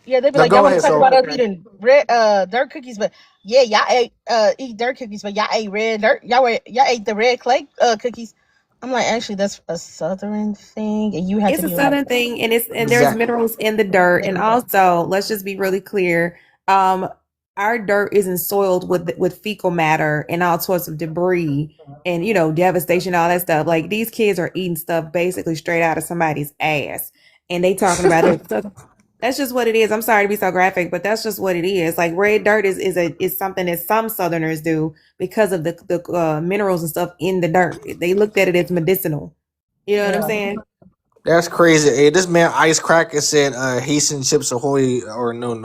S18: Yeah, they'd be
S17: Now
S18: like, y'all
S17: go
S18: want to
S17: ahead,
S18: talk
S17: so
S18: about us eating red dirt cookies, but yeah, y'all ate eat dirt cookies, but y'all ate red dirt. Y'all ate the red clay cookies. I'm like, actually, that's a southern thing, and you have
S19: It's
S18: to
S19: a
S18: be like,
S19: southern thing, and there's
S17: exact.
S19: minerals in the dirt, and also let's just be really clear. Um, our dirt isn't soiled with fecal matter and all sorts of debris and devastation, all that stuff. Like these kids are eating stuff basically straight out of somebody's ass, and they talking about it. That's just what it is. I'm sorry to be so graphic, but that's just what it is. Like red dirt is something that some Southerners do because of the minerals and stuff in the dirt. They looked at it as medicinal. You know what I'm
S18: Yeah.
S19: saying?
S17: That's crazy. Hey, this man Ice Cracker said Haitian Chips Ahoy or no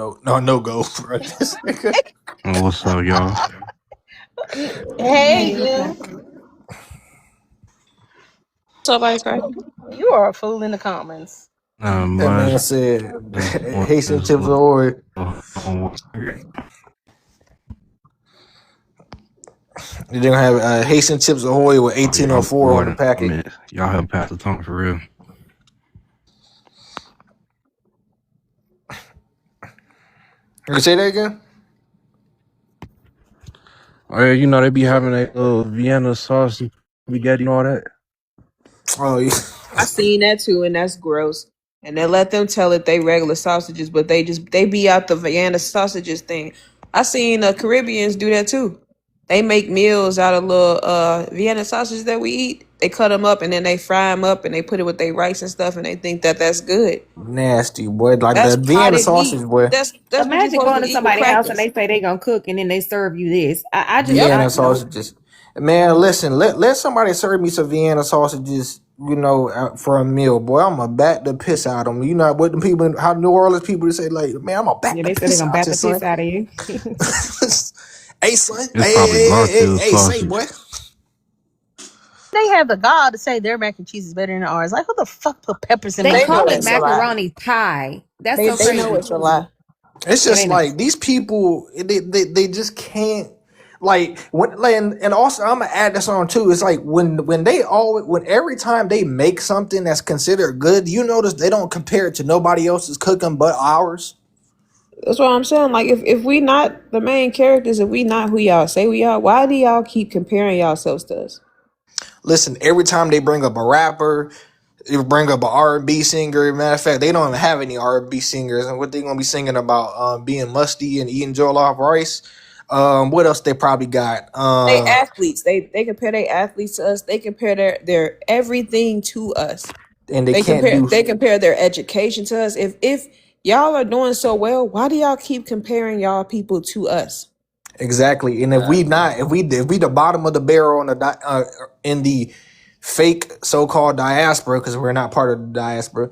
S17: go, bro. This nigga.
S20: What's up, y'all?
S18: Hey,
S19: Hey,
S18: you.
S19: okay.
S3: What's up, Ice Cracker?
S18: You are a fool in the comments.
S20: Not
S17: That man
S20: much.
S17: said
S20: Just want
S17: Haitian
S20: this
S17: Chips Ahoy.
S20: on work.
S17: You're gonna have Haitian Chips Ahoy with
S20: Oh yeah, I'm
S17: 1804 on the
S20: bored. I
S17: packet.
S20: mean, y'all help pass the time for real.
S17: Can you say that again?
S20: Oh yeah, you know they be having a little Vienna sausage, spaghetti, and all that.
S17: Oh yeah.
S3: I seen that too, and that's gross. And they let them tell it they regular sausages, but they be out the Vienna sausages thing. I seen Caribbeans do that too. They make meals out of little Vienna sausages that we eat. They cut them up and then they fry them up and they put it with their rice and stuff, and they think that that's good.
S17: Nasty boy, like
S3: That's
S17: the Vienna
S3: potted meat.
S17: sausage boy.
S3: That's what you're
S19: Imagine
S3: supposed
S19: going
S3: to
S19: to
S3: eat with
S19: somebody's house and
S3: crackers.
S19: they say they gonna cook and then they serve you this. I just
S3: Yep.
S17: Vienna
S19: I nope.
S17: sausages. Man, listen, let somebody serve me some Vienna sausages, for a meal, boy. I'm gonna bat the piss out of them. You know what the people, how New Orleans people say, like, man, I'm gonna bat
S19: Yeah,
S17: the
S19: they said they're
S17: piss
S19: gonna
S17: out
S19: bat
S17: you,
S19: the
S17: son.
S19: piss out of you.
S17: Hey, son.
S20: It's probably Garfield
S17: Hey, say,
S20: sausage.
S17: boy.
S18: They have the gall to say their mac and cheese is better than ours. Like, who the fuck put peppers in
S19: They
S3: They
S18: mac and
S3: know
S19: call it
S3: it's
S18: cheese?
S3: a lie.
S19: macaroni pie. That's so
S3: They know
S19: crazy.
S3: it's a lie.
S17: It's
S19: Yeah, they
S17: just
S19: know.
S17: like these people, they just can't. Like and also I'm gonna add this on too. It's like when every time they make something that's considered good, you notice they don't compare it to nobody else's cooking but ours.
S3: That's what I'm saying. Like, if we not the main characters, if we not who y'all say we are, why do y'all keep comparing yourselves to us?
S17: Listen, every time they bring up a rapper, they bring up an R&B singer. Matter of fact, they don't even have any R&B singers, and what they gonna be singing about being musty and eating jollof rice. What else they probably got?
S3: They athletes. They compare their athletes to us. They compare their everything to us.
S17: And they can't do
S3: They compare their education to us. If y'all are doing so well, why do y'all keep comparing y'all people to us?
S17: exactly. And if we the bottom of the barrel in the fake so-called diaspora, because we're not part of the diaspora.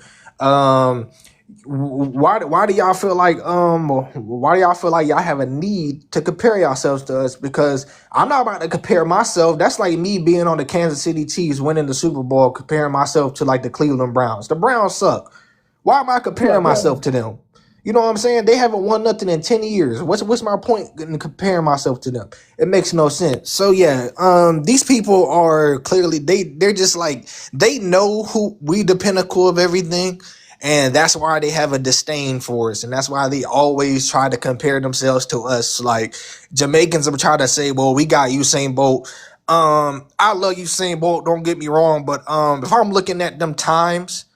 S17: Why do y'all feel like y'all have a need to compare yourselves to us? Because I'm not about to compare myself. That's like me being on the Kansas City Chiefs winning the Super Bowl, comparing myself to like the Cleveland Browns. The Browns suck. Why am I comparing myself to them? You know what I'm saying? They haven't won nothing in 10 years. What's my point in comparing myself to them? It makes no sense. So yeah, these people are clearly they're just like, they know who we the pinnacle of everything, and that's why they have a disdain for us, and that's why they always try to compare themselves to us. Like Jamaicans will try to say, well, we got Usain Bolt. I love Usain Bolt, don't get me wrong, but if I'm looking at them times,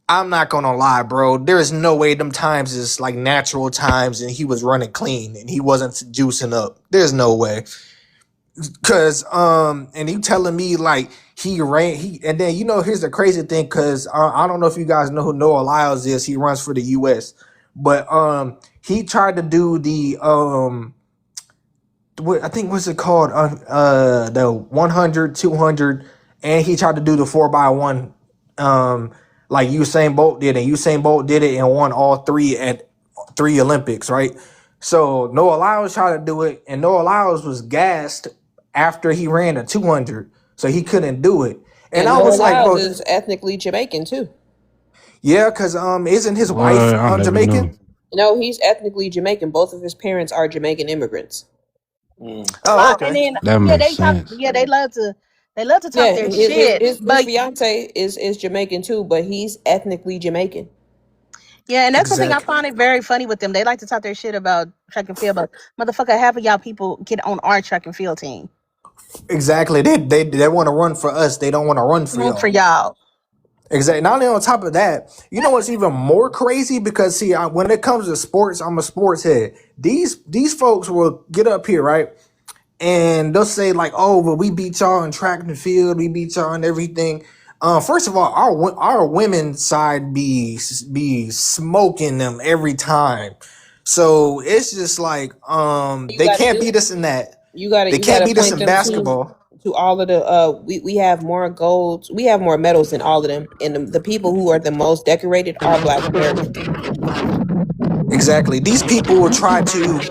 S17: I'm not gonna lie, bro. There is no way them times is like natural times and he was running clean and he wasn't juicing up. There's no way. Cause and you telling me like and then here's the crazy thing, cause I don't know if you guys know who Noah Lyles is. He runs for the US. But he tried to do the I think what's it called? The 100, 200, and he tried to do the 4x1, like Usain Bolt did, and Usain Bolt did it and won all three at 3 Olympics, right? So Noah Lyles tried to do it, and Noah Lyles was gassed after he ran a 200, so he couldn't do it. And
S3: And
S17: I
S3: Noah
S17: was like,
S3: Lyles
S17: bro,
S3: is ethnically Jamaican too.
S17: yeah, because isn't his
S20: What?
S17: wife
S20: I never knew.
S17: Jamaican?
S3: No, he's ethnically Jamaican. Both of his parents are Jamaican immigrants.
S17: Oh, okay.
S18: And then
S20: That
S18: yeah,
S20: makes
S18: they talk.
S20: sense.
S18: Yeah, they love to talk
S3: Yeah,
S18: their shit.
S3: his
S18: But
S3: fiance is Jamaican too, but he's ethnically Jamaican.
S18: yeah, and that's something I
S17: Exactly.
S18: find it very funny with them. They like to talk their shit about track and field, but motherfucker, half of y'all people get on our track and field team.
S17: Exactly. They want to run for us. They don't want to run for
S18: Room for
S17: y'all.
S18: y'all.
S17: Exactly. Not only on top of that, you know what's even more crazy? Because see, when it comes to sports, I'm a sports head. These folks will get up here, right? And they'll say like, "Oh, but we beat y'all in track and field. We beat y'all in everything." First of all, our women's side be smoking them every time. So it's just like
S3: You
S17: they
S3: got to
S17: can't
S3: do.
S17: beat us in that.
S3: You got to
S17: They
S3: you got
S17: can't
S3: to
S17: beat us
S3: point
S17: in
S3: them to
S17: basketball.
S3: all of the we have more golds, we have more medals than all of them, and the people who are the most decorated are Black Americans.
S17: Exactly. These people will try to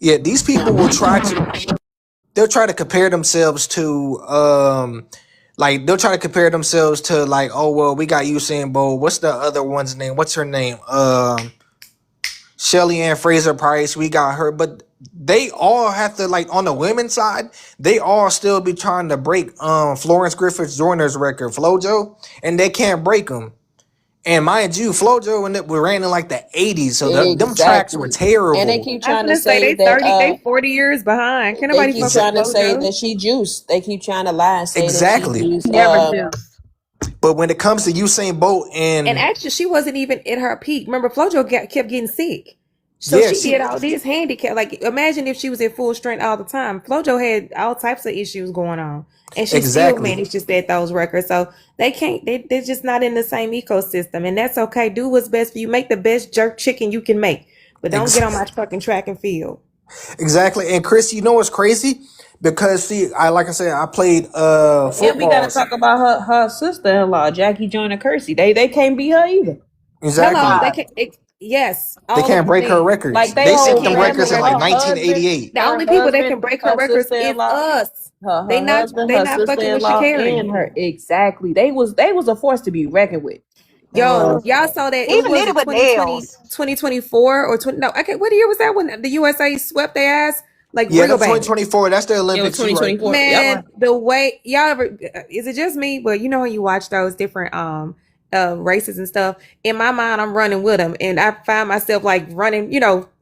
S17: these people will try to they'll try to compare themselves to like they'll try to compare themselves to like, oh well, we got Usain Bolt. What's the other one's name? What's her name? Shelly Ann Fraser Price, we got her, but they all have to, like, on the women's side, they all still be trying to break Florence Griffith Joyner's record, FloJo, and they can't break them. And mind you, FloJo and it we ran in like the 80s, so them tracks were
S3: Exactly. And they
S17: terrible.
S3: keep
S19: I was
S3: trying to
S19: gonna say
S3: say
S19: they
S3: that
S19: 30, they 40 years behind. Can
S3: they
S19: nobody
S3: keep
S19: fuck with
S3: trying to
S17: Exa-
S3: say
S19: FloJo?
S3: that she juiced. They keep trying to lie and say that she
S17: exactly.
S3: juiced.
S18: Never juice.
S17: But when it comes to Usain Bolt
S19: And
S17: and
S19: actually, she wasn't even at her peak. Remember, FloJo kept getting sick. So
S17: yeah,
S19: she
S17: she
S19: did all this handicap. Like, imagine if she was at full strength all the time. FloJo had all types of issues going on. And she still
S17: exactly.
S19: managed to set those records. So they can't, they're just not in the same ecosystem. And that's okay. Do what's best for you. Make the best jerk chicken you can make. But don't get on my fucking track and field.
S17: Exactly. And Chris, you know what's crazy? Because see, like I said, I played
S3: And we gotta
S17: football.
S3: talk about her sister-in-law, Jackie Joyner Kersey. They can't beat her either.
S19: Hello,
S17: Exactly.
S19: they can. Yes,
S17: They
S19: all
S17: can't
S19: of
S17: break her
S19: man.
S17: records.
S3: Like they
S17: They
S19: They
S3: whole
S17: set them
S19: can't break her
S17: records
S3: family,
S17: in like
S3: her
S19: records.
S3: husband,
S17: 1988.
S19: The only people that can break her
S3: her
S19: records is
S3: sister-in-law,
S19: us. They not. They
S3: her
S19: not fucking with
S3: sister-in-law, and
S19: Shakari.
S3: her exactly. They was a force to be reckoned with.
S19: Yo, y'all saw that? It
S18: Even
S19: was
S18: did
S19: it
S18: it with
S19: 2020,
S18: nails.
S19: 2024 or 20. No, okay. What year was that when the USA swept their ass like
S17: Yeah,
S19: real
S17: that's
S19: bad?
S17: 2024. That's the
S3: It was
S17: Olympics. You right.
S3: 2024. Yep.
S19: Man, the way y'all ever is it just me? But you know when you watch those different races and stuff. In my mind, I'm running with them, and I find myself like running,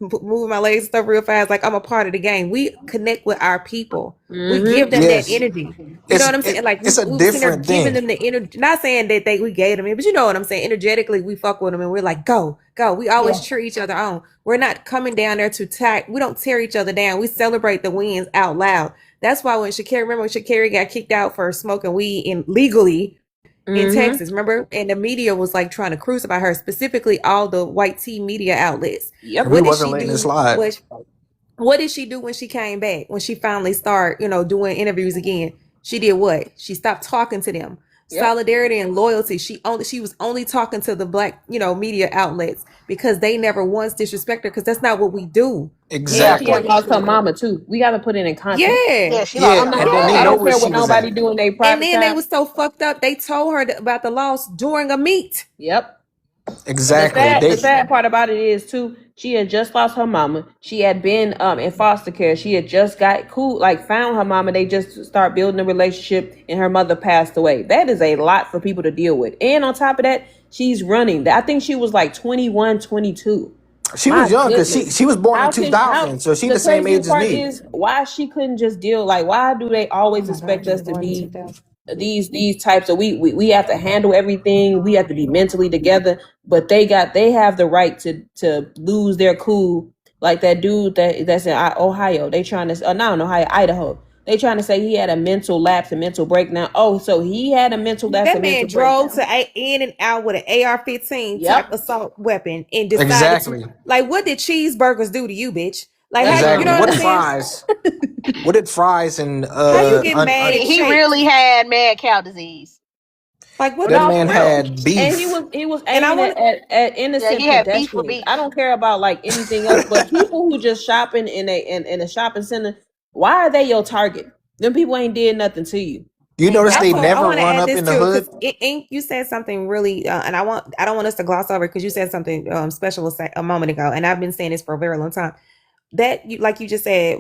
S19: moving my legs and stuff real fast, like I'm a part of the game. We connect with our people. We give them that
S17: Yes.
S19: energy. You know what I'm saying? Like
S17: It's a
S19: we sitting there
S17: different
S19: giving
S17: thing.
S19: them the energy. Not saying that we gave them it, but you know what I'm saying. Energetically, we fuck with them, and we're like, go, go. We always cheer each other on. We're not coming down there to attack. We don't tear each other down. We celebrate the wins out loud. That's why when Shakari got kicked out for smoking weed legally in
S3: Mm-hmm.
S19: Texas, remember? And the media was like trying to crucify her, specifically all the white tea media outlets.
S3: Yep.
S17: And we
S19: What did
S17: wasn't
S19: she
S17: letting it
S19: do?
S17: slide.
S19: What did she do when she came back? When she finally started, doing interviews again? She did what? She stopped talking to them.
S3: Yep.
S19: Solidarity and loyalty. She was only talking to the black, media outlets because they never once disrespected her because that's not what we do.
S3: And she
S17: Exactly.
S3: had lost her mama too. We got to put it in context.
S19: Yeah.
S18: Yeah, she lost
S17: Yeah,
S3: I'm
S18: her
S3: not.
S17: and then
S18: mom.
S17: they
S3: I
S17: know
S3: don't
S17: where
S3: care
S17: she
S3: what
S17: was
S3: nobody
S17: at.
S3: do in their
S19: And
S3: private
S19: then they
S3: time.
S19: was so fucked up. They told her about the loss during a meet.
S3: Yep. And
S17: Exactly.
S3: the sad part about it is too, she had just lost her mama. She had been in foster care. She had just got cool, like found her mama. They just start building a relationship, and her mother passed away. That is a lot for people to deal with. And on top of that, she's running. I think she was like 21, 22.
S17: She
S3: My
S17: was young because
S3: goodness.
S17: she was born in
S3: How can how
S17: 2000, so she
S3: the
S17: the same age
S3: craziest
S17: as
S3: part
S17: me.
S3: is why she couldn't just deal, like why do they
S19: Oh
S3: always
S19: my God,
S3: expect
S19: you
S3: us
S19: were
S3: to
S19: born in
S3: be
S19: 2000.
S3: these types of we have to handle everything, we have to be mentally together, but they have the right to lose their cool, like that dude that's in Ohio. They trying to not in Ohio, Idaho. They trying to say he had a mental lapse, a mental breakdown. Oh, so he had a mental lapse, a
S19: That man
S3: mental
S19: drove
S3: breakdown.
S19: in and out with an AR-15 type
S3: Yep.
S19: assault weapon and decided to,
S17: Exactly.
S19: like, what did cheeseburgers do to you, bitch? Like, how
S3: That's
S19: you
S17: Exactly.
S19: know what
S17: What
S19: I'm
S17: did
S19: saying?
S17: fries? What did fries and
S19: How you get mad and
S18: He
S19: shake?
S18: really had mad cow disease.
S19: Like, what
S3: But
S19: the
S17: that
S3: no,
S17: man
S3: for
S19: fuck?
S3: real.
S17: had
S3: And
S17: beef.
S3: he was
S19: And I
S3: aiming
S19: want
S3: at
S18: Yeah, he
S3: innocent
S18: had beef with
S3: pedestrians.
S18: beef.
S3: I don't care about like anything else, but people who just shopping in a shopping center, why are they your target? Them people ain't did nothing to you.
S17: You notice they
S19: also, I
S17: never
S19: want to
S17: run
S19: add
S17: up
S19: this
S17: in the
S19: too
S17: hood?
S19: because you said something really, and I don't want us to gloss over because you said something special a moment ago, and I've been saying this for a very long time. That like you just said,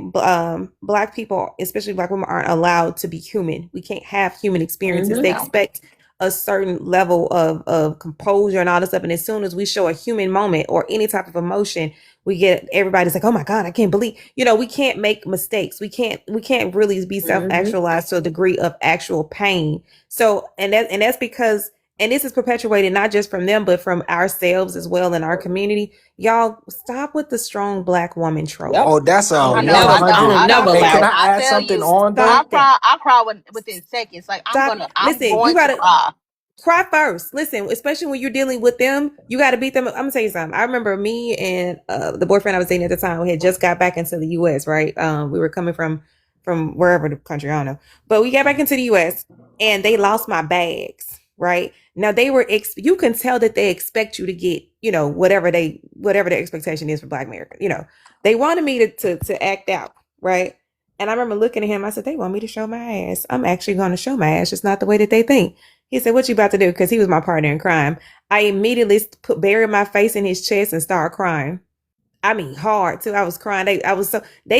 S19: black people, especially black women, aren't allowed to be human. We can't have human experiences. They
S3: Mm-hmm.
S19: expect a certain level of composure and all this stuff. And as soon as we show a human moment or any type of emotion, we get everybody's like, oh my God, I can't believe, we can't make mistakes. We can't really be
S3: Mm-hmm.
S19: self-actualized to a degree of actual pain. So, and that's because and this is perpetuated not just from them, but from ourselves as well in our community. Y'all stop with the strong black woman trope.
S3: Yep.
S17: Oh, that's
S3: I
S17: a
S3: don't
S18: I know,
S3: never,
S18: I don't,
S3: I
S17: 100.
S3: don't
S18: I
S3: never
S18: don't,
S17: Hey,
S3: allow
S17: can
S18: listen,
S3: it.
S17: I
S18: I
S17: add
S18: tell
S17: something
S18: you,
S17: on that?
S19: Stop that.
S18: I cry within seconds. Like,
S19: Stop.
S18: I'm
S19: Listen, you
S18: going to
S19: gotta
S18: cry.
S19: cry first. Listen, especially when you're dealing with them, you got to beat them. I'm gonna tell you something. I remember me and the boyfriend I was dating at the time. We had just got back into the U.S. Right? We were coming from wherever the country, I don't know, but we got back into the U.S. and they lost my bags. Right now, they were. You can tell that they expect you to get, whatever the expectation is for Black America. They wanted me to act out. Right. And I remember looking at him. I said, "They want me to show my ass. I'm actually going to show my ass. Just not the way that they think." He said, "What you about to do?" Because he was my partner in crime. I immediately buried my face in his chest and started crying. I mean, hard too. I was crying. They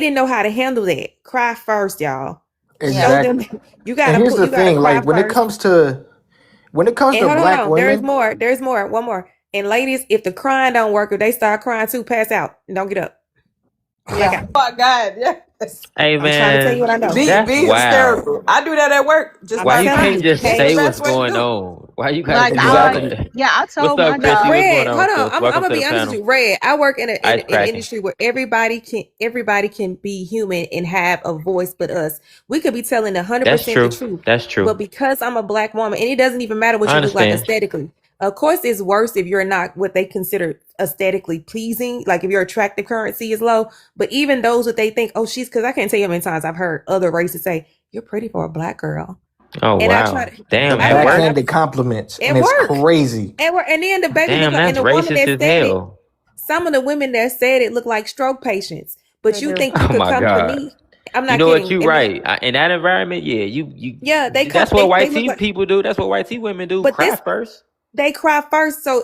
S19: didn't know how to handle that. Cry first, y'all.
S18: Yeah.
S19: Show them
S17: Exactly.
S19: you
S17: And here's the
S19: gotta
S17: thing,
S19: cry
S17: like
S19: first.
S17: when it comes
S19: And
S17: to
S19: hold
S17: black
S19: on, there's
S17: women,
S19: more. There's more. One more. And ladies, if the crying don't work, if they start crying too, pass out and don't get up. Black
S18: Yeah.
S19: out.
S3: Oh my God, yes.
S1: Hey
S19: I'm trying to tell you what I
S1: man,
S19: know.
S3: Be
S1: that's wild.
S3: hysterical. I do that at work. Just
S19: I'm
S1: Why
S3: start
S1: you
S19: telling
S1: can't
S3: crying.
S19: you.
S1: just
S3: It's the
S1: say
S19: Pass.
S1: what's
S3: best way to
S1: going
S3: do it.
S1: on? Why you gotta
S18: Like,
S1: do all
S17: exactly.
S1: that?
S18: I
S1: What's
S18: told my
S1: up, Chrissy?
S18: job.
S1: What's going
S19: Red,
S1: on,
S19: hold on.
S1: sis?
S19: I'm
S1: Welcome
S19: gonna
S1: to the
S19: be honest with
S1: panel.
S19: you. Red, I work in
S1: Ice
S19: an
S1: cracking.
S19: industry where everybody can be human and have a voice but us. We could be telling
S1: That's
S19: 100% the
S1: true.
S19: truth.
S1: That's true.
S19: But because I'm a Black woman, and it doesn't even matter what
S1: I
S19: you look like
S1: understand.
S19: aesthetically. Of course, it's worse if you're not what they consider aesthetically pleasing. Like if your attractive currency is low. But even those that they think, oh, because I can't tell you how many times I've heard other races say, "You're pretty for a Black girl."
S1: Oh
S19: And I
S1: wow.
S19: try to,
S17: The
S1: Damn,
S19: I
S1: at
S19: try, and I,
S1: work?
S17: backhanded compliments, and
S19: at
S17: it's
S19: work.
S17: crazy.
S19: And then the baby look
S1: Damn,
S19: like, and
S1: that's
S19: the woman
S1: racist
S19: that
S1: as
S19: said it,
S1: hell.
S19: some of the women that said it look like stroke patients. But
S18: They
S19: you
S18: do.
S19: think you
S1: Oh
S19: could
S1: my
S19: come to
S1: God.
S19: me? I'm
S1: You
S19: not
S1: know what?
S19: kidding.
S1: You
S19: And then,
S1: right. In that environment, yeah,
S19: yeah,
S1: that's what
S19: they
S1: white
S19: look
S1: tea
S19: like,
S1: people do. That's what white tea women do.
S19: but
S1: Cry
S19: this,
S1: first.
S19: they cry first. So,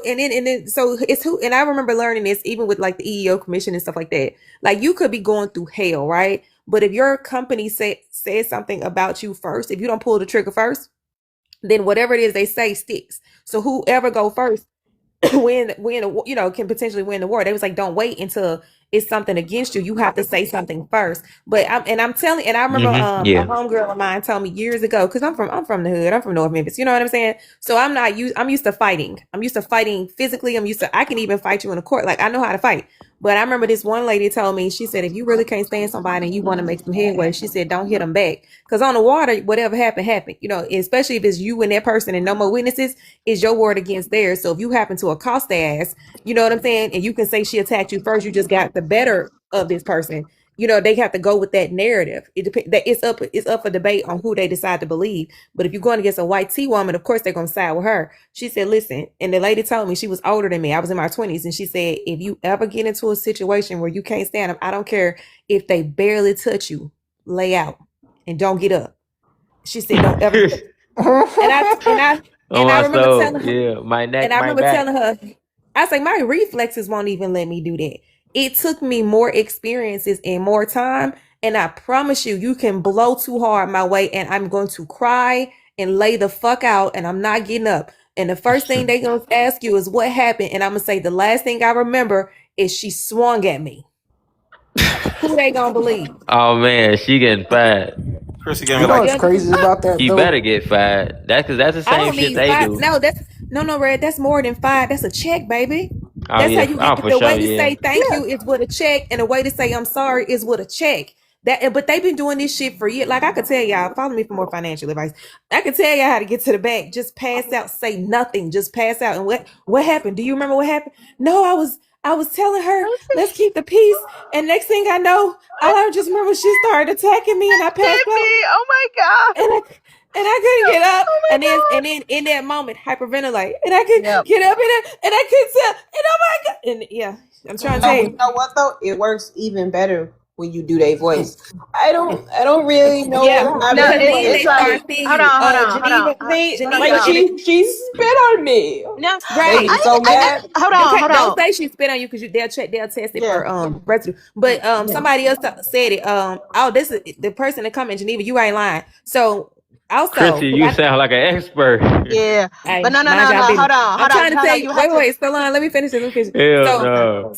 S19: so it's who, and I remember learning this even with like the EEO commission and stuff like that. Like you could be going through hell, right? But if your company says something about you first, if you don't pull the trigger first, then whatever it is they say sticks. So whoever go first can potentially win the war. They was like, don't wait until it's something against you. You have to say something first. But I'm telling, and I remember a
S1: Yeah.
S19: homegirl of mine told me years ago, because I'm from the hood, I'm from North Memphis. You know what I'm saying? So I'm used to fighting. I'm used to fighting physically. I can even fight you in a court. Like I know how to fight. But I remember this one lady told me, she said, if you really can't stand somebody and you want to make some headway, she said, don't hit them back. Because on the water, whatever happened, happened. Especially if it's you and that person and no more witnesses, is your word against theirs. So if you happen to accost their ass, you know what I'm saying? And you can say she attacked you first, you just got the better of this person. They have to go with that narrative. It depends. It's up for debate on who they decide to believe. But if you're going against a white T woman, of course they're gonna side with her. She said, "Listen," and the lady told me, she was older than me. I was in my 20s, and she said, "If you ever get into a situation where you can't stand them, I don't care if they barely touch you, lay out and don't get up." She said, "Don't ever."
S1: On
S19: And I
S1: my
S19: remember
S1: soul.
S19: telling her,
S1: Yeah. My
S19: and
S1: neck,
S19: I
S1: my
S19: remember
S1: back.
S19: telling her, I was like, my reflexes won't even let me do that. It took me more experiences and more time. And I promise you, you can blow too hard my way, and I'm going to cry and lay the fuck out, and I'm not getting up. And the first thing they gonna ask you is what happened, and I'm gonna say the last thing I remember is she swung at me. Who they gonna believe?
S1: Oh man, she getting fired.
S10: Chrissy gave me
S17: You know
S10: like
S17: what's crazy about that
S1: She
S17: though?
S1: better get fired. That's because that's the
S19: I
S1: same
S19: don't
S1: shit
S19: need
S1: they
S19: five.
S1: do.
S19: No, no, Red. That's more than five. That's a check, baby.
S1: Oh
S19: That's how
S1: yeah.
S19: you
S1: Oh
S19: get
S1: for
S19: the
S1: sure.
S19: way to
S1: Yeah.
S19: say thank you is with a check, and the way to say I'm sorry is with a check. But they've been doing this shit for years. Like I could tell y'all, follow me for more financial advice. I could tell y'all how to get to the bank. Just pass out, say nothing, just pass out. And what happened? Do you remember what happened? No, I was telling her, let's keep the peace. And next thing I know, all I just remember she started attacking me, and I passed out.
S18: Oh my God.
S19: And I couldn't get up,
S18: Oh my
S19: and then in that moment, hyperventilate, and I could
S18: God. Yep.
S19: get up, and I couldn't tell, and oh my God, and yeah, I'm trying to
S3: No,
S19: tell
S3: but you
S19: you,
S3: know what though? It works even better when you do their voice. I don't really know
S19: yeah,
S3: how
S18: No,
S3: to
S19: because
S3: do
S18: it's
S19: then
S3: it.
S19: they
S18: it's
S19: start
S18: like,
S19: seeing
S18: hold
S19: you,
S18: on, hold on, hold on,
S3: Geneva,
S18: hold on,
S3: like
S19: Geneva,
S18: y'all.
S3: she spit on me.
S18: No,
S3: They
S19: right?
S3: get so mad.
S18: hold on, hold
S19: Don't
S18: on.
S19: say she spit on you because they'll test it
S3: Yeah,
S19: for residue. But
S3: yeah.
S19: somebody else said it. Oh, this is the person that come in Geneva. You ain't lying. So also,
S1: Chrissy, you sound like an expert.
S18: Yeah, but
S19: hey,
S18: no, no,
S19: mind
S18: no,
S19: y'all
S18: no.
S19: business.
S18: Hold on,
S19: I'm
S18: hold
S19: trying
S18: on,
S19: to
S18: hold
S19: tell
S18: on.
S19: you.
S18: You have
S19: Wait,
S18: to.
S19: hold on. Let me finish this. Let me finish.
S1: Hell
S19: So,
S18: Okay.
S1: no.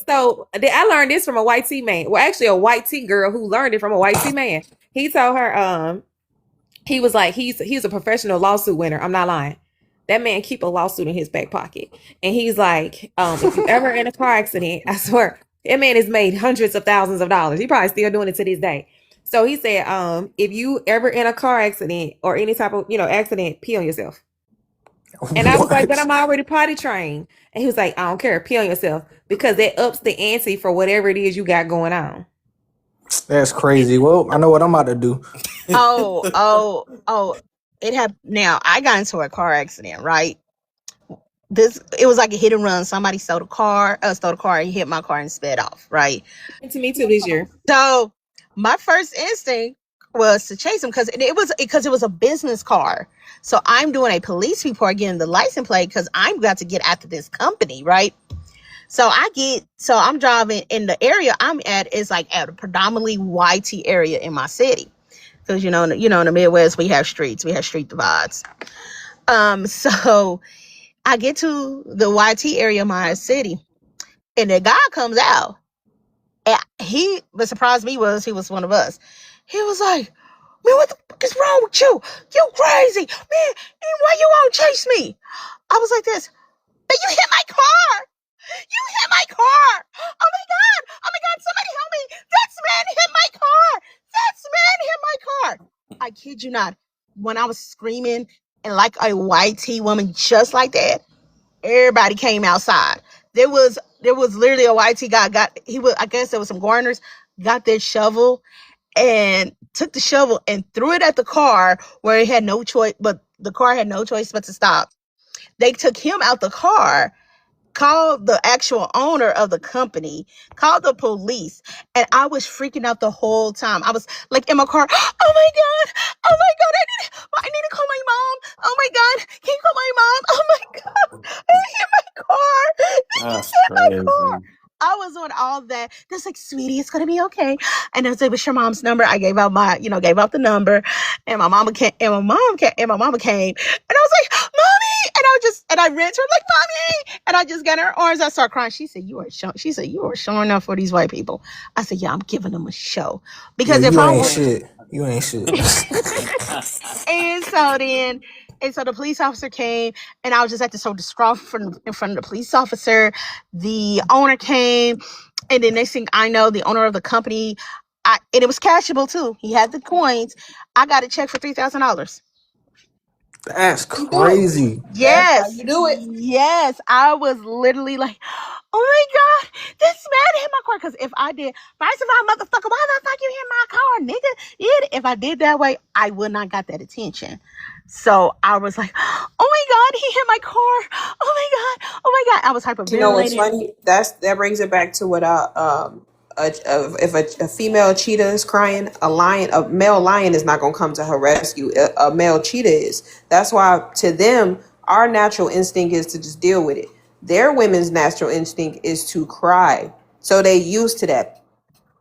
S19: I learned this from a white T man. Well, actually, a white T girl who learned it from a white T man. He told her, he was like, he's a professional lawsuit winner. I'm not lying. That man keep a lawsuit in his back pocket. And he's like, if you ever in a car accident, I swear, that man has made hundreds of thousands of dollars. He probably still doing it to this day. So he said, if you ever in a car accident or any type of, accident, pee on yourself. And I was like, but
S17: What?
S19: I'm already potty trained. And he was like, I don't care, pee on yourself, because that ups the ante for whatever it is you got going on.
S17: That's crazy. Well, I know what I'm about to do.
S18: Oh, it happened. Now I got into a car accident, right? It was like a hit and run. Somebody stole the car, and hit my car and sped off, right?
S19: And to me too this year.
S18: So my first instinct was to chase him because it was a business car. So I'm doing a police report, getting the license plate because I'm about to get after this company, right? So I'm driving in the area I'm at is like at a predominantly YT area in my city. Because in the Midwest we have streets, we have street divides. So I get to the YT area of my city, and the guy comes out. And what surprised me was he was one of us. He was like, man, what the fuck is wrong with you? You crazy. Man, and why you won't chase me? I was like this, but you hit my car. You hit my car. Oh my God. Oh my God. Somebody help me. This man hit my car. This man hit my car. I kid you not. When I was screaming and like a YT woman just like that, everybody came outside. There was literally a YT guy I guess there was some gardeners, got their shovel and took the shovel and threw it at the car where it had no choice, but the car had no choice but to stop. They took him out the car, called the actual owner of the company, called the police, and I was freaking out the whole time. I was like in my car, oh my God, I need to call my mom. Oh my God, can you call my mom? Oh my God, they hit my car. They just
S10: That's
S18: hit my car.
S10: crazy.
S18: I was on all that. That's like, sweetie, it's gonna be okay. And I was like, what's your mom's number? I gave out the number, and my mama came, and my mama came, and I was like, mommy, and I ran to her like, mommy, and I just got in her arms. I started crying. She said, you are showing up for these white people. I said, yeah, I'm giving them a show
S17: Yeah,
S18: because if
S17: you
S18: I
S17: ain't
S18: was,
S17: shit. You ain't shit.
S18: and so the police officer came, and I was just at the so distraught in front of the police officer. The owner came, and then next thing I know, the owner of the company, and it was cashable too. He had the coins. I got a check for $3,000.
S17: That's
S3: You do it.
S17: crazy.
S3: That's how
S18: Yes,
S3: you do it.
S18: yes. I was literally like, oh my God, this man hit my car. Because if I did, first of all, motherfucker, why the fuck you hit my car, nigga? Yeah, if I did that way, I would not got that attention. So I was like, oh my God, he hit my car. Oh my God, oh my God. I was
S3: You know what's
S18: hyperventilating.
S3: funny? That brings it back to what if a female cheetah is crying, a male lion is not gonna come to her rescue. A male cheetah is. That's why to them, our natural instinct is to just deal with it. Their women's natural instinct is to cry. So they used to that.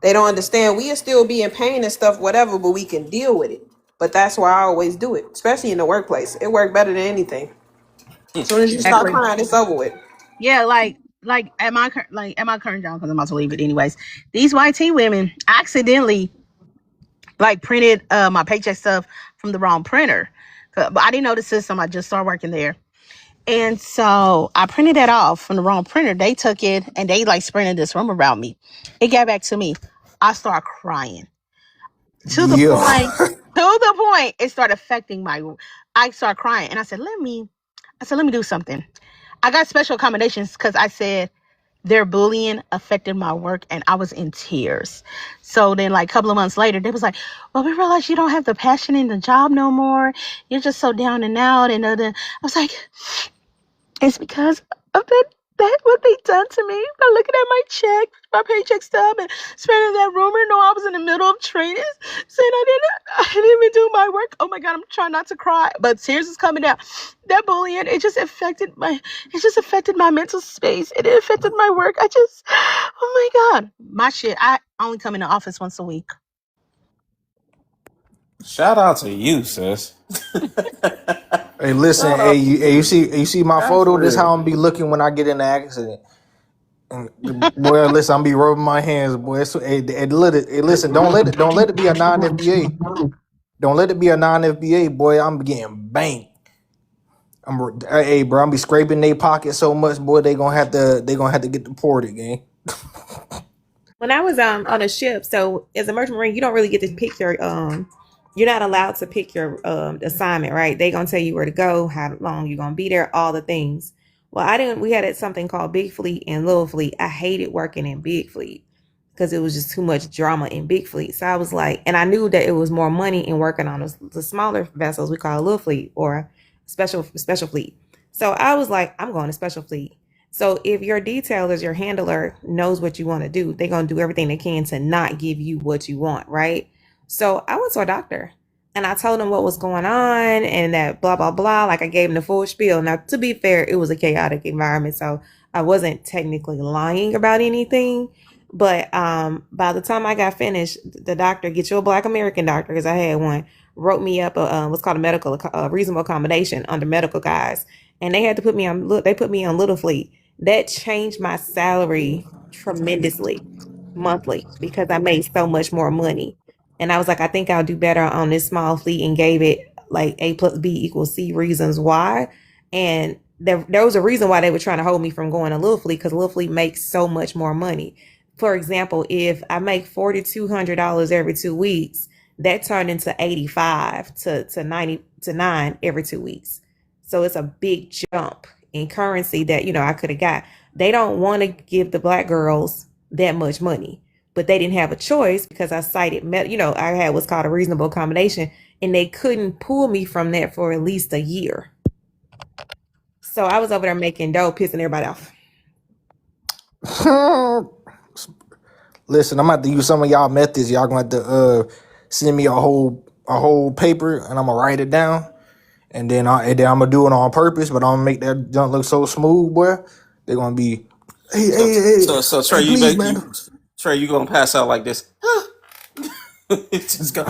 S3: They don't understand. We'll still be in pain and stuff, whatever, but we can deal with it. But that's why I always do it, especially in the workplace. It worked better than anything. As soon as you start
S18: Exactly.
S3: crying, it's over with.
S18: Yeah, like at my current job, because I'm about to leave it anyways. These YT women accidentally like printed my paycheck stuff from the wrong printer. But I didn't know the system. I just started working there. And so I printed that off from the wrong printer. They took it and they like spreading this rumor about me. It got back to me. I started crying to the
S17: Yeah.
S18: point it started affecting I started crying and I said, let me do something. I got special accommodations because I said their bullying affected my work and I was in tears. So then like a couple of months later, they was like, well, we realize you don't have the passion in the job no more. You're just so down and out. And I was like, it's because of that what they done to me by looking at my paycheck stub and spreading that rumor. No, I was in the middle of training, saying I didn't even do my work. Oh my God, I'm trying not to cry, but tears is coming down. That bullying, it just affected my mental space. It affected my work. Oh my God, my shit. I only come in the office once a week.
S10: Shout out to you, sis.
S17: Hey, listen.
S10: Shout
S17: Hey,
S10: out to
S17: you
S10: you.
S17: see my
S10: That's
S17: photo. This how
S10: real.
S17: I'm be looking when I get in the accident. And boy, listen, I'm be rubbing my hands, boy. So, listen, don't let it be a non FBA. Don't let it be a non FBA, boy. I'm getting banked. Hey, bro, I'm be scraping their pocket so much, boy. They gonna have to get deported, gang.
S19: When I was on a ship, so as a merchant marine, you don't really get to pick your you're not allowed to pick your assignment, right? They gonna tell you where to go, how long you're gonna be there, all the things. Well, I didn't. We had something called Big Fleet and Little Fleet. I hated working in Big Fleet because it was just too much drama in Big Fleet. So I was like, and I knew that it was more money in working on the smaller vessels we call Little Fleet or special fleet. So I was like, I'm going to Special Fleet. So if your detailers, your handler knows what you want to do, they're going to do everything they can to not give you what you want, right? So I went to a doctor and I told him what was going on and that blah, blah, blah. Like I gave him the full spiel. Now, to be fair, it was a chaotic environment. So I wasn't technically lying about anything. But by the time I got finished, the doctor, get you a Black American doctor, because I had one, wrote me up what's called a reasonable accommodation under medical guys. And they had to put me on, they put me on Little Fleet. That changed my salary tremendously monthly because I made so much more money. And I was like, I think I'll do better on this small fleet and gave it like A plus B equals C reasons why. And there was a reason why they were trying to hold me from going to Little Fleet because Little Fleet makes so much more money. For example, if I make $4,200 every 2 weeks, that turned into 85 to 99 every 2 weeks. So it's a big jump in currency that, I could have got. They don't want to give the Black girls that much money, but they didn't have a choice because I cited, I had what's called a reasonable accommodation, and they couldn't pull me from that for at least a year. So I was over there making dough, pissing everybody off.
S17: Listen, I'm about to use some of y'all methods. Y'all gonna have to send me a whole paper, and I'm gonna write it down, and then I'm gonna do it on purpose. But I'm gonna make that junk look so smooth, boy. They're gonna be, hey,
S10: So
S17: hey, hey,
S10: so Trey,
S17: hey, please, man.
S10: Trey, you gonna pass out like this? Just go.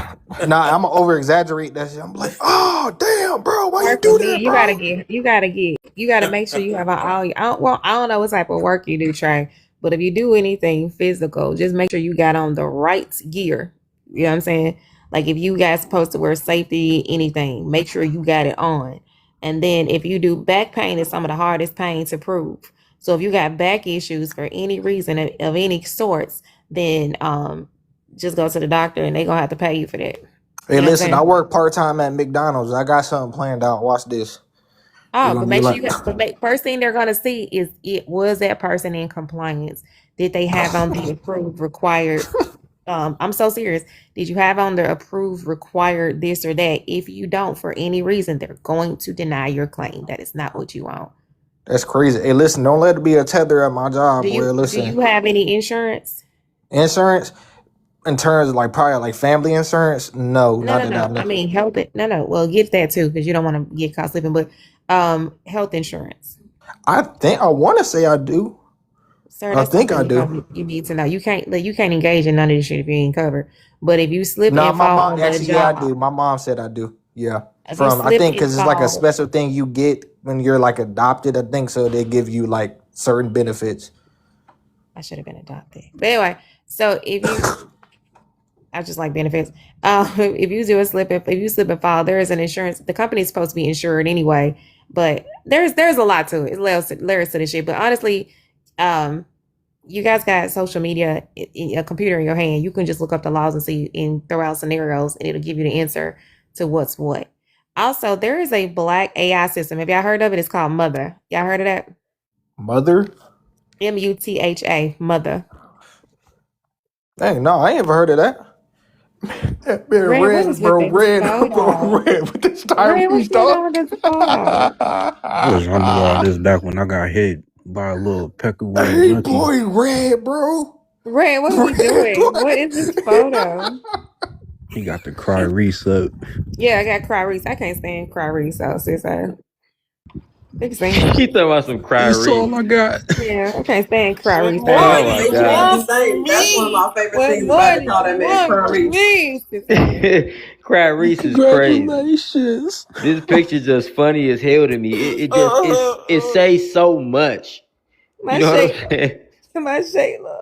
S17: Nah, I'm gonna over exaggerate that shit. I'm like, oh damn, bro, why you do that,
S19: You
S17: bro?
S19: gotta make sure you have all your. I don't know what type of work you do, Trey, but if you do anything physical, just make sure you got on the right gear. You know what I'm saying? Like if you guys supposed to wear safety, anything, make sure you got it on. And then if you do back pain, is some of the hardest pain to prove. So if you got back issues for any reason of any sorts, then just go to the doctor and they gonna have to pay you for that.
S17: Hey,
S19: You know what I'm
S17: listen, I
S19: saying?
S17: work part-time at McDonald's. I got something planned out. Watch this. They're
S19: Oh,
S17: gonna
S19: but
S17: be
S19: make sure
S17: like,
S19: you got, first thing they're gonna see is was that person in compliance? Did they have on the approved required? I'm so serious. Did you have on the approved required this or that? If you don't, for any reason, they're going to deny your claim. That is not what you want.
S17: that's crazy. Hey, listen, don't let it be a tether at my job,
S19: Do
S17: boy.
S19: you
S17: Listen,
S19: have any insurance?
S17: insurance in terms of like probably like family insurance. No,
S19: No,
S17: not
S19: no,
S17: that I
S19: no. I
S17: know.
S19: mean health. No. Well, get that too because you don't want to get caught slipping. But health insurance.
S17: I want to say I do.
S19: Sir,
S17: I
S19: that's
S17: think I
S19: something
S17: do.
S19: you need to know. You can't engage in none of this shit if you ain't covered. But if you slip
S17: No,
S19: and
S17: my
S19: fall
S17: mom
S19: on the
S17: actually, yeah, I
S19: job,
S17: do. My mom said I do. Yeah,
S19: if you
S17: from I
S19: slip
S17: think
S19: and
S17: because it's like a
S19: fall,
S17: special thing you get when you're like adopted. I think so. They give you like certain benefits.
S19: I should have been adopted. But anyway, so if you, I just like benefits. If you do a slip, if you slip and fall, there is an insurance. The company's supposed to be insured anyway, but there's a lot to it. It's layers to this shit. But honestly, you guys got social media, a computer in your hand. You can just look up the laws and see and throw out scenarios, and it'll give you the answer to what's what. Also, there is a Black AI system. Have y'all heard of it? It's called Mother. Y'all heard of that?
S17: Mother?
S19: MUTHA, Mother.
S17: Dang, no, I ain't ever heard of that. Man,
S19: Red, what is with this photo?
S17: Red with this
S19: Red, what's
S17: Tyrese
S19: going
S17: dog.
S19: on with this photo?
S20: I was trying to do all this back when I got hit by a little peckaway
S17: Hey,
S20: junkie.
S17: boy, Red, bro.
S19: Red, what are we
S17: Red,
S19: doing?
S17: boy.
S19: What is this photo?
S20: He got the cry Reese up.
S19: Yeah, I got Clarice. I can't stand Clarice, so sis, big thing.
S1: He talking about some cry
S20: That's all
S1: Reese.
S20: I got.
S19: Yeah, I can't stand
S10: Good
S19: Clarice.
S1: Oh my
S10: morning.
S3: They
S10: What
S1: god.
S3: changed
S10: up
S3: the
S10: with
S3: name. That's one of
S10: me?
S3: my favorite
S19: What
S3: things about it. Call
S19: morning?
S3: that man Clarice.
S19: Morning, sis.
S1: Cry Reese is crazy.
S20: Congratulations.
S1: This picture just funny as hell to me. It
S10: Uh,
S1: says so much. You
S19: My
S1: know what I'm
S19: Shayla.
S1: saying?
S19: My Shayla.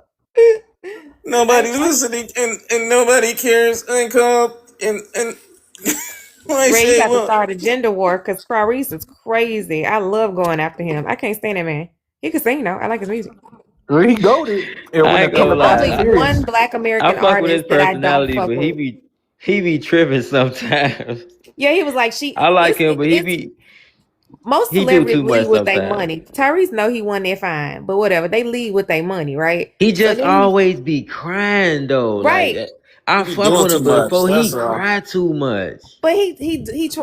S10: Nobody's listening and nobody cares. And come and I ain't
S19: Ray, you
S10: say
S19: got to
S10: what.
S19: start a gender war because Clarice is crazy. I love going after him. I can't stand that man. He can sing though. I like his music.
S17: Well, he goaded. And when
S1: I
S17: it
S1: ain't
S17: come
S19: It's
S1: gonna
S17: to Fast and
S19: only
S1: lie.
S19: one
S17: Furious,
S19: black
S1: I
S19: American
S1: fuck with his
S19: artist that I don't
S1: personality,
S19: fuck
S1: but
S19: with.
S1: he be tripping sometimes.
S19: Yeah, he was like
S1: I like him, but
S19: it's most
S1: he do
S19: celebrities
S1: too
S19: lead
S1: much
S19: with their
S1: sometimes.
S19: money. Tyrese know he won there fine, but whatever. They lead with their money, right?
S1: He
S19: So
S1: just
S19: then he
S1: always be crying though. Like
S19: right.
S1: I
S10: He be
S1: fuck
S10: doing
S1: with
S10: too
S1: him, but
S10: much.
S1: before he
S10: That's all.
S1: cry too much.
S19: But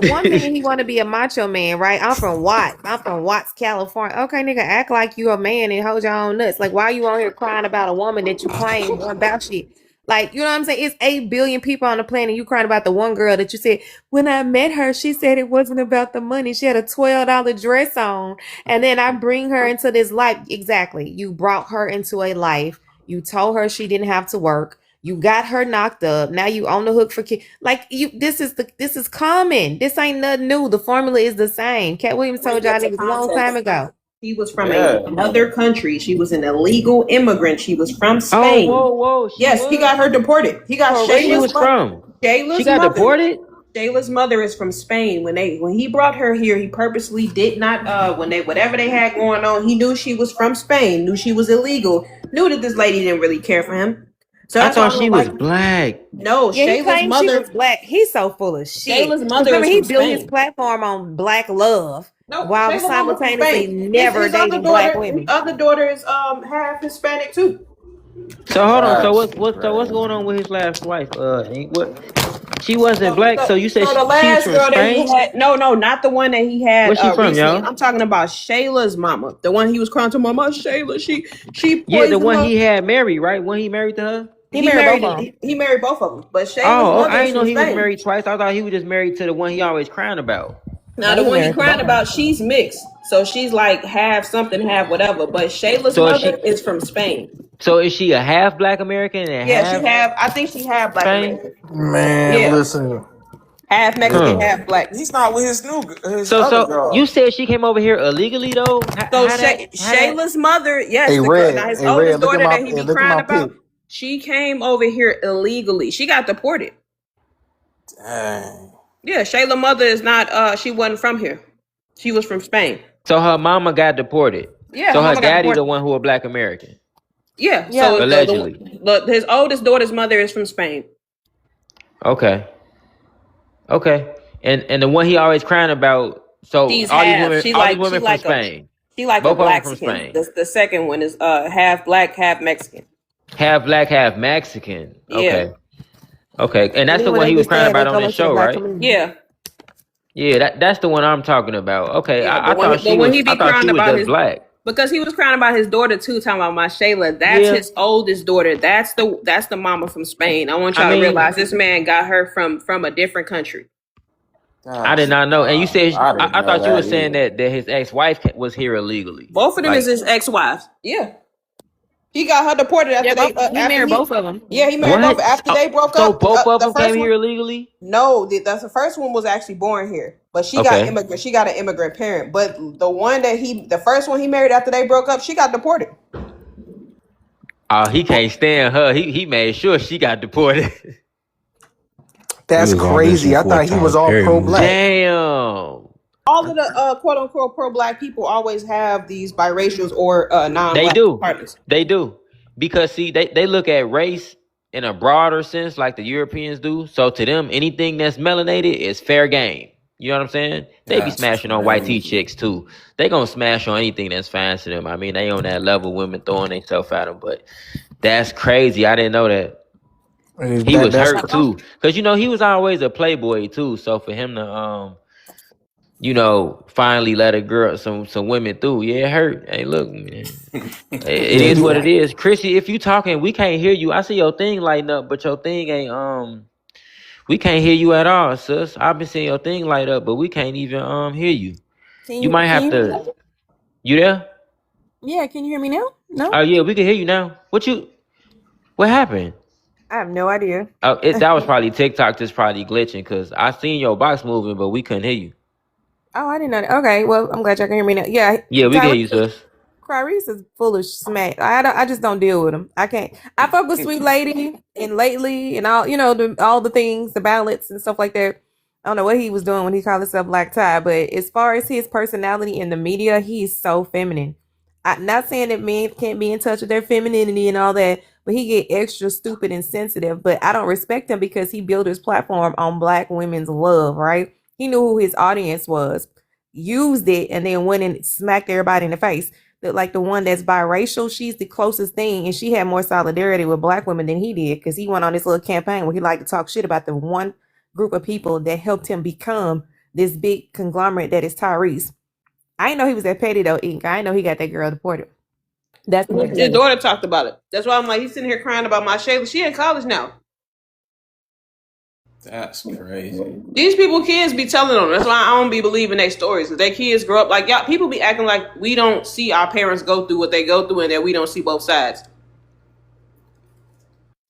S19: one minute he want to be a macho man, right? I'm from Watts. I'm from Watts, California. Okay, nigga, act like you a man and hold your own nuts. Like, why you on here crying about a woman that you claim one about shit? Like, you know what I'm saying? It's 8 billion people on the planet. You crying about the one girl that you said, when I met her, she said it wasn't about the money. She had a $12 dress on. And then I bring her into this life. Exactly. You brought her into a life. You told her she didn't have to work. You got her knocked up. Now you on the hook for kid. Like you, this is common. This ain't nothing new. The formula is the same. Cat Williams
S3: Bring
S19: told y'all
S3: it to
S19: niggas a long time
S3: context.
S19: ago.
S3: She was from
S10: Yeah.
S3: another country. She was an illegal immigrant. She was from
S1: Oh,
S3: Spain.
S1: whoa, she
S3: Yes, he
S1: was.
S3: got her deported. He got
S1: Where she
S3: Shayla's
S1: was
S3: mother.
S1: from? She
S3: Shayla's
S1: got
S3: mother.
S1: deported.
S3: Shayla's mother is from Spain. When he brought her here, he purposely did not. When they whatever they had going on, he knew she was from Spain. Knew she was illegal. Knew that this lady didn't really care for him. So
S1: I
S3: that's why I
S1: thought she
S3: don't
S1: was
S3: like.
S1: black.
S3: No,
S19: Yeah, he
S3: Shayla's
S19: claimed she
S3: mother.
S19: was black. He's so full of shit.
S3: Shayla's
S19: Because
S3: mother
S19: remember,
S3: is
S19: he
S3: from
S19: built his
S3: Spain.
S19: platform on black love
S3: No,
S19: while
S3: Shayla's mama from
S19: simultaneously
S3: Spain. His
S19: never
S3: his other
S19: dating black
S3: daughter, his
S19: women.
S3: other daughter is half Hispanic too.
S1: So hold on. So
S10: That's
S1: what's
S10: crazy.
S1: going on with his last wife? Ain't what? She wasn't
S3: So,
S1: black.
S3: so,
S1: So you said
S3: so the
S1: she was
S3: last
S1: from
S3: girl that he
S1: Spain?
S3: had, no, not the one that he had
S1: Where's she from,
S3: recently.
S1: y'all?
S3: I'm talking about Shayla's mama, the one he was crying to. Mama, Shayla, she
S1: Yeah, the
S3: poisoned
S1: one
S3: her.
S1: he had married, right? When he married to her?
S19: He married both of them.
S3: He married both of them, but Shayla's
S1: Oh,
S3: mother
S1: I
S3: is
S1: didn't know
S3: from
S1: he was
S3: Spain.
S1: married twice. I thought he was just married to the one he always crying about.
S3: Now
S19: No,
S3: the
S19: he
S3: one he
S19: married to
S3: crying
S19: both of them.
S3: about, she's mixed, so she's like half something, half whatever. But Shayla's
S1: So is
S3: mother
S1: she?
S3: is from Spain.
S1: So is she a half Black American and
S3: Yeah, she
S1: half
S3: have. I think she have Black
S1: Spain?
S3: American.
S17: man,
S3: Yeah,
S17: listen.
S3: half Mexican,
S1: Huh.
S3: half Black.
S10: He's not with his
S1: So
S10: other
S1: so you
S10: girl.
S1: said she came over here illegally though?
S3: So
S1: How that?
S3: Shayla's mother, yes,
S17: Hey,
S3: the girl. Now his
S17: Red,
S3: oldest daughter that he be
S17: look at
S3: crying
S17: my
S3: about,
S17: pic.
S3: she came over here illegally. She got deported.
S10: Dang.
S3: Yeah, Shayla's mother is not. She wasn't from here. She was from Spain.
S1: So her mama got deported.
S3: Yeah, her
S1: So her
S3: mama got
S1: daddy the
S3: deported.
S1: one who a Black American,
S3: Yeah.
S19: Yeah.
S3: So
S1: allegedly.
S3: his oldest daughter's mother is from Spain.
S1: Okay. Okay. And the one he always crying about. So
S3: She's half.
S1: all these women from Spain.
S3: She like a
S1: Both of them from
S3: Blaxican.
S1: Spain.
S3: The second one is half Black, half Mexican.
S1: Half Black, half Mexican.
S3: Yeah.
S1: Okay. Okay. And
S19: And
S1: that's
S19: then
S1: the
S19: when
S1: one
S19: they
S1: he was
S19: get
S1: crying
S19: sad, they
S1: about on
S19: go
S1: this
S19: into the
S1: show,
S19: black
S1: right?
S19: community.
S3: Yeah.
S1: Yeah, that's the one I'm talking about. Okay.
S3: Yeah.
S1: I thought she
S3: But when
S1: was
S3: he
S1: I
S3: be
S1: thought she
S3: crying
S1: was
S3: about
S1: just
S3: his,
S1: black.
S3: because he was crying about his daughter too, talking about my Shayla. That's
S1: Yeah.
S3: his oldest daughter. That's the mama from Spain. I want
S1: I
S3: y'all to
S1: mean,
S3: realize this man got her from a different country.
S1: I did
S10: That's
S1: not know. And you said
S10: I didn't
S1: I
S10: know
S1: thought you were
S10: that
S1: saying
S10: either.
S1: that his ex-wife was here illegally.
S3: Both of them is
S1: Like
S3: his ex-wives. Yeah. He got her deported
S19: Yeah,
S3: after they
S19: he married both of them.
S3: yeah, he married both
S1: what?
S3: after they broke
S1: So
S3: up.
S1: both of
S3: The
S1: them came
S3: first
S1: here
S3: one,
S1: illegally?
S3: no, the first one was actually born here, but she got
S1: Okay.
S3: immigrant. She got an immigrant parent. But the first one he married after they broke up, she got deported.
S1: Oh, he can't stand her. He made sure she got deported.
S20: He
S17: That's
S20: was
S17: crazy.
S20: auditioning
S17: I
S20: for a
S17: thought he was
S20: Tyler
S17: all
S20: Perry
S17: pro
S20: movie.
S17: black.
S1: Damn.
S3: All of the quote unquote pro black people always have these biracials or non
S1: They
S3: black
S1: do.
S3: partners.
S1: They do. Because see, they look at race in a broader sense like the Europeans do. So to them, anything that's melanated is fair game. You know what I'm saying? They be
S10: That's
S1: smashing on white tee
S10: crazy.
S1: chicks too. They gonna smash on anything that's fine to them. I mean, they on that level, women throwing themselves at them. But that's crazy. I didn't know that. He was
S17: That's
S1: hurt too. Cause he was always a playboy too. So for him to finally let a girl, some women through. Yeah, it hurt. Hey, look, man. It
S17: yeah.
S1: is what
S17: He
S1: it is. Chrissy, if you talking, we can't hear you. I see your thing lighting up, but your thing ain't we can't hear you at all, sis. I've been seeing your thing light up, but we can't even hear you. You might
S19: Can
S1: have
S19: you hear me
S1: to
S19: now?
S1: you there?
S19: Yeah, can you hear me now? No?
S1: Oh yeah, we can hear you now. What happened?
S19: I have no idea.
S1: Oh, that was probably TikTok just probably glitching because I seen your box moving, but we couldn't hear you.
S19: Oh, I didn't know that. Okay, well, I'm glad y'all can hear me now. Yeah,
S1: Yeah, we can hear you, sis.
S19: Clarice is full of smack. I just don't deal with him. I can't. I fuck with Sweet Lady and Lately and all all the things, the ballads and stuff like that. I don't know what he was doing when he called himself Black Tie, but as far as his personality in the media, he's so feminine. I'm not saying that men can't be in touch with their femininity and all that, but he get extra stupid and sensitive. But I don't respect him because he built his platform on black women's love, right? He knew who his audience was, used it, and then went and smacked everybody in the face. Like the one that's biracial, she's the closest thing, and she had more solidarity with black women than he did because he went on this little campaign where he liked to talk shit about the one group of people that helped him become this big conglomerate that is Tyrese. I didn't know he was that petty though, Ink. I didn't know he got that girl deported. That's
S3: His daughter talked about it. That's why I'm like, he's sitting here crying about my Shayla. She in college now.
S10: That's crazy.
S3: These people kids be telling them. That's why I don't be believing their stories. Cause their kids grow up like y'all. People be acting like we don't see our parents go through what they go through, and that we don't see both sides.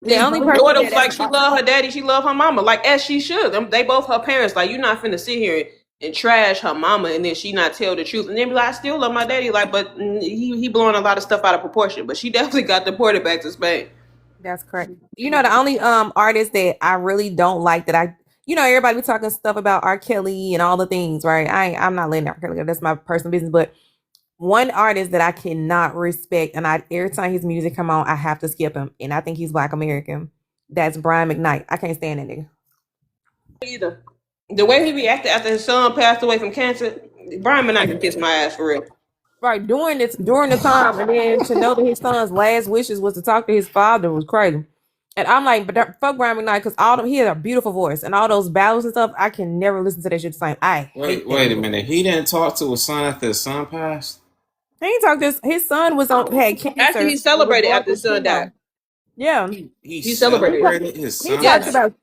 S19: The only person
S3: daughter
S19: that
S3: was like, she love her daddy, she love her mama, like as she should. They both her parents. Like, you're not finna sit here and trash her mama, and then she not tell the truth, and then be like, I still love my daddy. Like, but he blowing a lot of stuff out of proportion. But she definitely got deported back to Spain.
S19: That's correct. You know, the only artist that I really don't like that everybody be talking stuff about R. Kelly and all the things, right? I'm not letting R. Kelly go. That's my personal business. But one artist that I cannot respect, and every time his music come on, I have to skip him, and I think he's Black American. That's Brian McKnight. I can't stand that nigga.
S3: Either. The way he reacted after his son passed away from cancer, Brian McKnight can kiss my ass for real.
S19: Right, during the time, and then to know that his son's last wishes was to talk to his father was crazy. And I'm like, but fuck Brian McKnight, because he had a beautiful voice and all those battles and stuff. I can never listen to that shit the same.
S10: Wait a minute. He didn't talk to his son after his son passed?
S19: He ain't talked this. His son had cancer.
S3: After he celebrated after his son died.
S19: Yeah.
S3: He celebrated
S10: his
S19: He
S10: son.
S19: talked about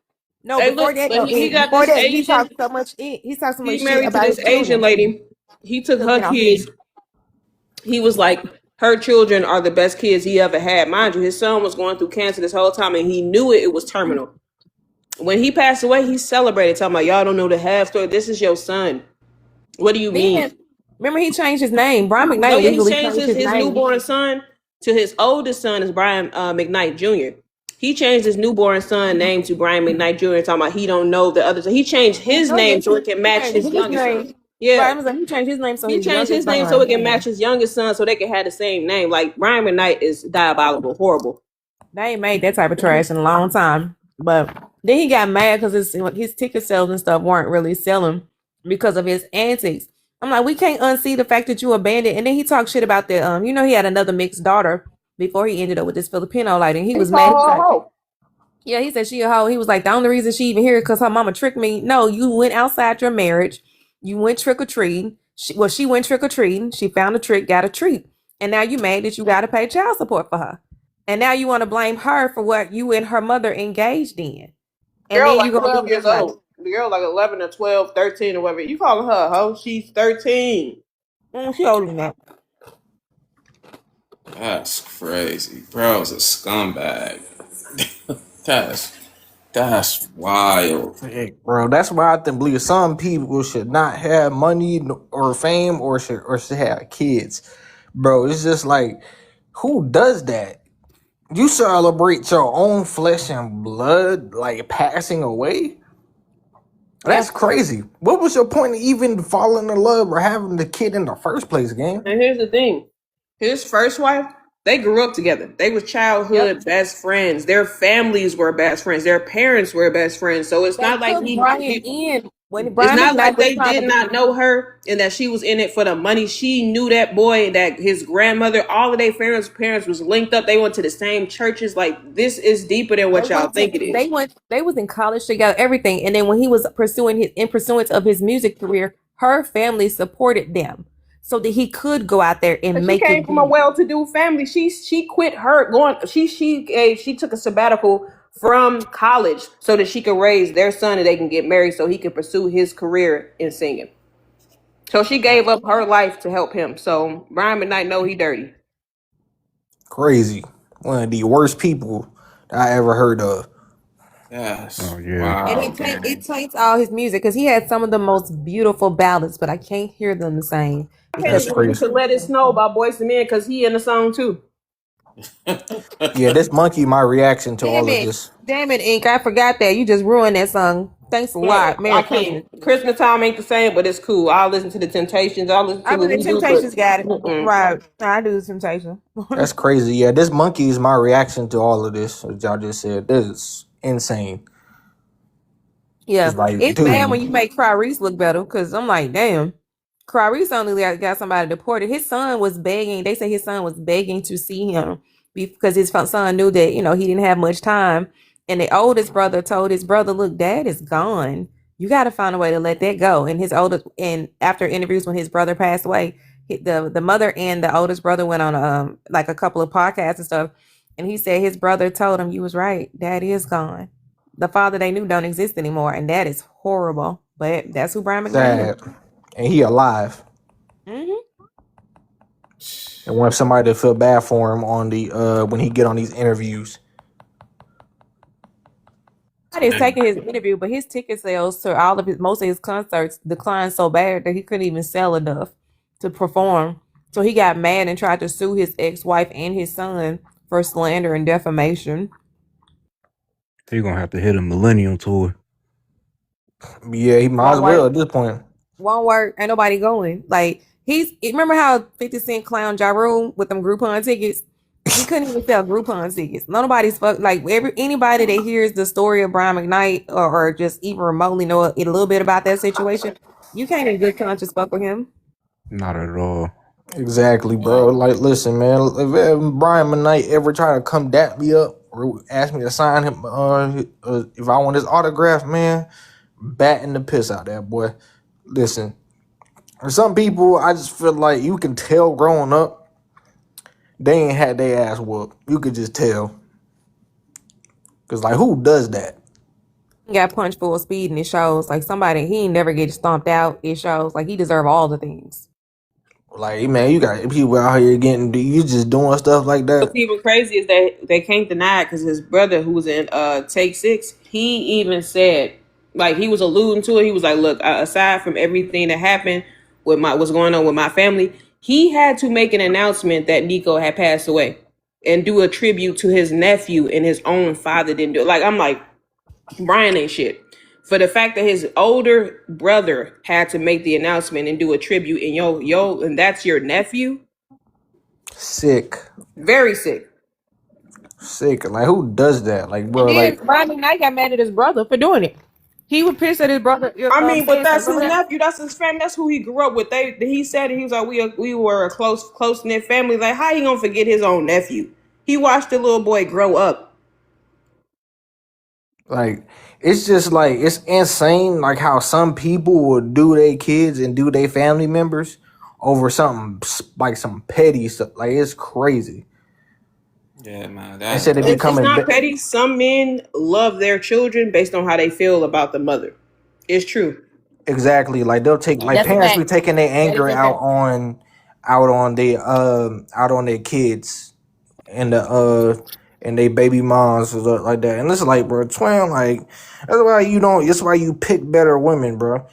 S19: before
S3: look,
S19: that.
S3: he got
S19: Before
S3: this
S19: that, he
S3: Asian.
S19: talked so much. He talked so much
S3: He's
S19: shit
S3: married to
S19: about
S3: this
S19: his
S3: Asian
S19: children.
S3: lady. He took her kids. He was like, her children are the best kids he ever had. Mind you, his son was going through cancer this whole time, and he knew it was terminal. When he passed away, he celebrated, talking about, y'all don't know the half story. This is your son. What do you mean?
S19: Remember, he changed his name. Brian McKnight
S3: No, yeah, he
S19: legally
S3: changed his
S19: name.
S3: newborn son to his oldest son is Brian McKnight Jr. He changed his newborn son name to Brian McKnight Jr. Talking about he don't know the other. So he changed his name so it can match his youngest son. Yeah,
S19: he changed his name so
S3: he changed his name so it can match his youngest son, so they can have the same name. Like, Brian McKnight is diabolical, horrible.
S19: They ain't made that type of trash in a long time. But then he got mad because his ticket sales and stuff weren't really selling because of his antics. I'm like, we can't unsee the fact that you abandoned. And then he talked shit about the he had another mixed daughter before he ended up with this Filipino lady. And he was mad. Yeah, he said she a hoe. He was like, the only reason she even here is because her mama tricked me. No, you went outside your marriage. You went trick-or-treating. She went trick-or-treating. She found a trick, got a treat. And now you mad that you got to pay child support for her. And now you want to blame her for what you and her mother engaged in. And
S3: girl,
S19: then
S3: like
S19: you gonna
S3: 12
S19: be
S3: years old. The girl like 11 or 12, 13 or whatever. You calling her a hoe? She's 13.
S19: She older than that.
S10: That's crazy. Bro's a scumbag. That's wild.
S17: Hey, bro, that's why I think believe some people should not have money or fame or should have kids. Bro, it's just like, who does that? You celebrate your own flesh and blood like passing away? That's crazy. What was your point of even falling in love or having the kid in the first place, gang?
S3: And here's the thing. His first wife, they grew up together. They was childhood best friends. Their families were best friends. Their parents were best friends. So it's not like it's not like they did not know her and that she was in it for the money. She knew that boy, that his grandmother, all of their parents was linked up. They went to the same churches. Like, this is deeper than what y'all think it is.
S19: They was in college together, everything. And then when he was in pursuance of his music career, her family supported them so that he could go out there and make it.
S3: She came from a well-to-do family. She quit her going. She took a sabbatical from college so that she could raise their son and they can get married so he can pursue his career in singing. So she gave up her life to help him. So Brian McKnight know he dirty.
S17: Crazy. One of the worst people I ever heard of.
S10: Yes.
S20: Oh yeah.
S19: And it taints all his music because he had some of the most beautiful ballads, but I can't hear them the same.
S3: That's crazy. To Let It Snow by Boyz II Men because he in the song too.
S17: Yeah, this monkey my reaction to all of this.
S19: Damn it, Ink. I forgot that. You just ruined that song Thanks a
S3: Yeah,
S19: lot. Merry
S3: I
S19: Christmas.
S3: can't. Christmas time ain't the same, but it's cool. I'll listen to the Temptations. I'll listen to
S19: I mean,
S3: what
S19: the
S3: we do, but
S19: Temptations got it.
S3: mm-mm.
S19: Right. I do the Temptation.
S17: That's crazy. Yeah, this monkey is my reaction to all of this. What y'all just said. This is insane.
S19: Yeah.
S17: It's like,
S19: It's bad
S17: dude,
S19: when you make Clarice look better because I'm like, damn. Clarice only got somebody deported. His son was begging. They say his son was begging to see him because his son knew that, he didn't have much time. And the oldest brother told his brother, look, dad is gone. You got to find a way to let that go. And after interviews when his brother passed away, the mother and the oldest brother went on like a couple of podcasts and stuff. And he said his brother told him, you was right. Dad is gone. The father they knew don't exist anymore. And that is horrible. But that's who Brian McKnight is.
S17: sad. And he alive.
S19: Mm-hmm.
S17: And want somebody to feel bad for him on the when he get on these interviews.
S19: Is taking his interview, but his ticket sales to most of his concerts declined so bad that he couldn't even sell enough to perform. So he got mad and tried to sue his ex-wife and his son for slander and defamation.
S20: They're gonna have to hit a millennium tour.
S17: Yeah, he might as well at this point.
S19: Won't work. Ain't nobody going. Like remember how 50 Cent clown Ja Rule with them Groupon tickets? He couldn't even sell Groupon tickets. Nobody's anybody that hears the story of Brian McKnight or just even remotely know a little bit about that situation, you can't in good conscience fuck with him.
S20: Not at all.
S17: Exactly, bro. Like, listen, man. If Brian McKnight ever try to come dap me up or ask me to sign him, if I want his autograph, man, batting the piss out that boy. Listen, for some people, I just feel like you can tell growing up, they ain't had their ass whooped. You could just tell. Cause like, who does that?
S19: He got punched full speed and it shows. Like somebody, he ain't never get stomped out. It shows. Like he deserve all the things.
S17: Like, man, you got people out here you just doing stuff like that.
S3: What's even crazy is that they can't deny it because his brother, who was in Take Six, he even said, like, he was alluding to it. He was like, look, aside from everything that happened with what's going on with my family, he had to make an announcement that Nico had passed away and do a tribute to his nephew, and his own father didn't do it. Like, I'm like, Brian ain't shit. For the fact that his older brother had to make the announcement and do a tribute, and and that's your nephew?
S17: Sick.
S3: Very sick.
S17: Sick. Like, who does that? Like, bro,
S19: And then
S17: like,
S19: Brian McKnight got mad at his brother for doing it. He was pissed at his brother.
S3: I mean, but
S19: saying
S3: that's his
S19: something.
S3: nephew. That's his family. That's who he grew up with. He said he was like, we were a close knit family. Like, how he gonna forget his own nephew? He watched the little boy grow up.
S17: Like, it's just like, it's insane, like how some people will do their kids and do their family members over something like some petty stuff. Like, it's crazy.
S10: Yeah, man.
S17: Instead of
S3: It's
S17: becoming
S3: not petty. Some men love their children based on how they feel about the mother. It's true.
S17: exactly, like they'll take, like,
S19: That's a
S17: parents be
S19: fact.
S17: taking their
S19: That is
S17: anger
S19: a fact.
S17: out on their kids and and they baby moms and stuff like that. And it's like, bro, twin, like, that's why you pick better women, bro.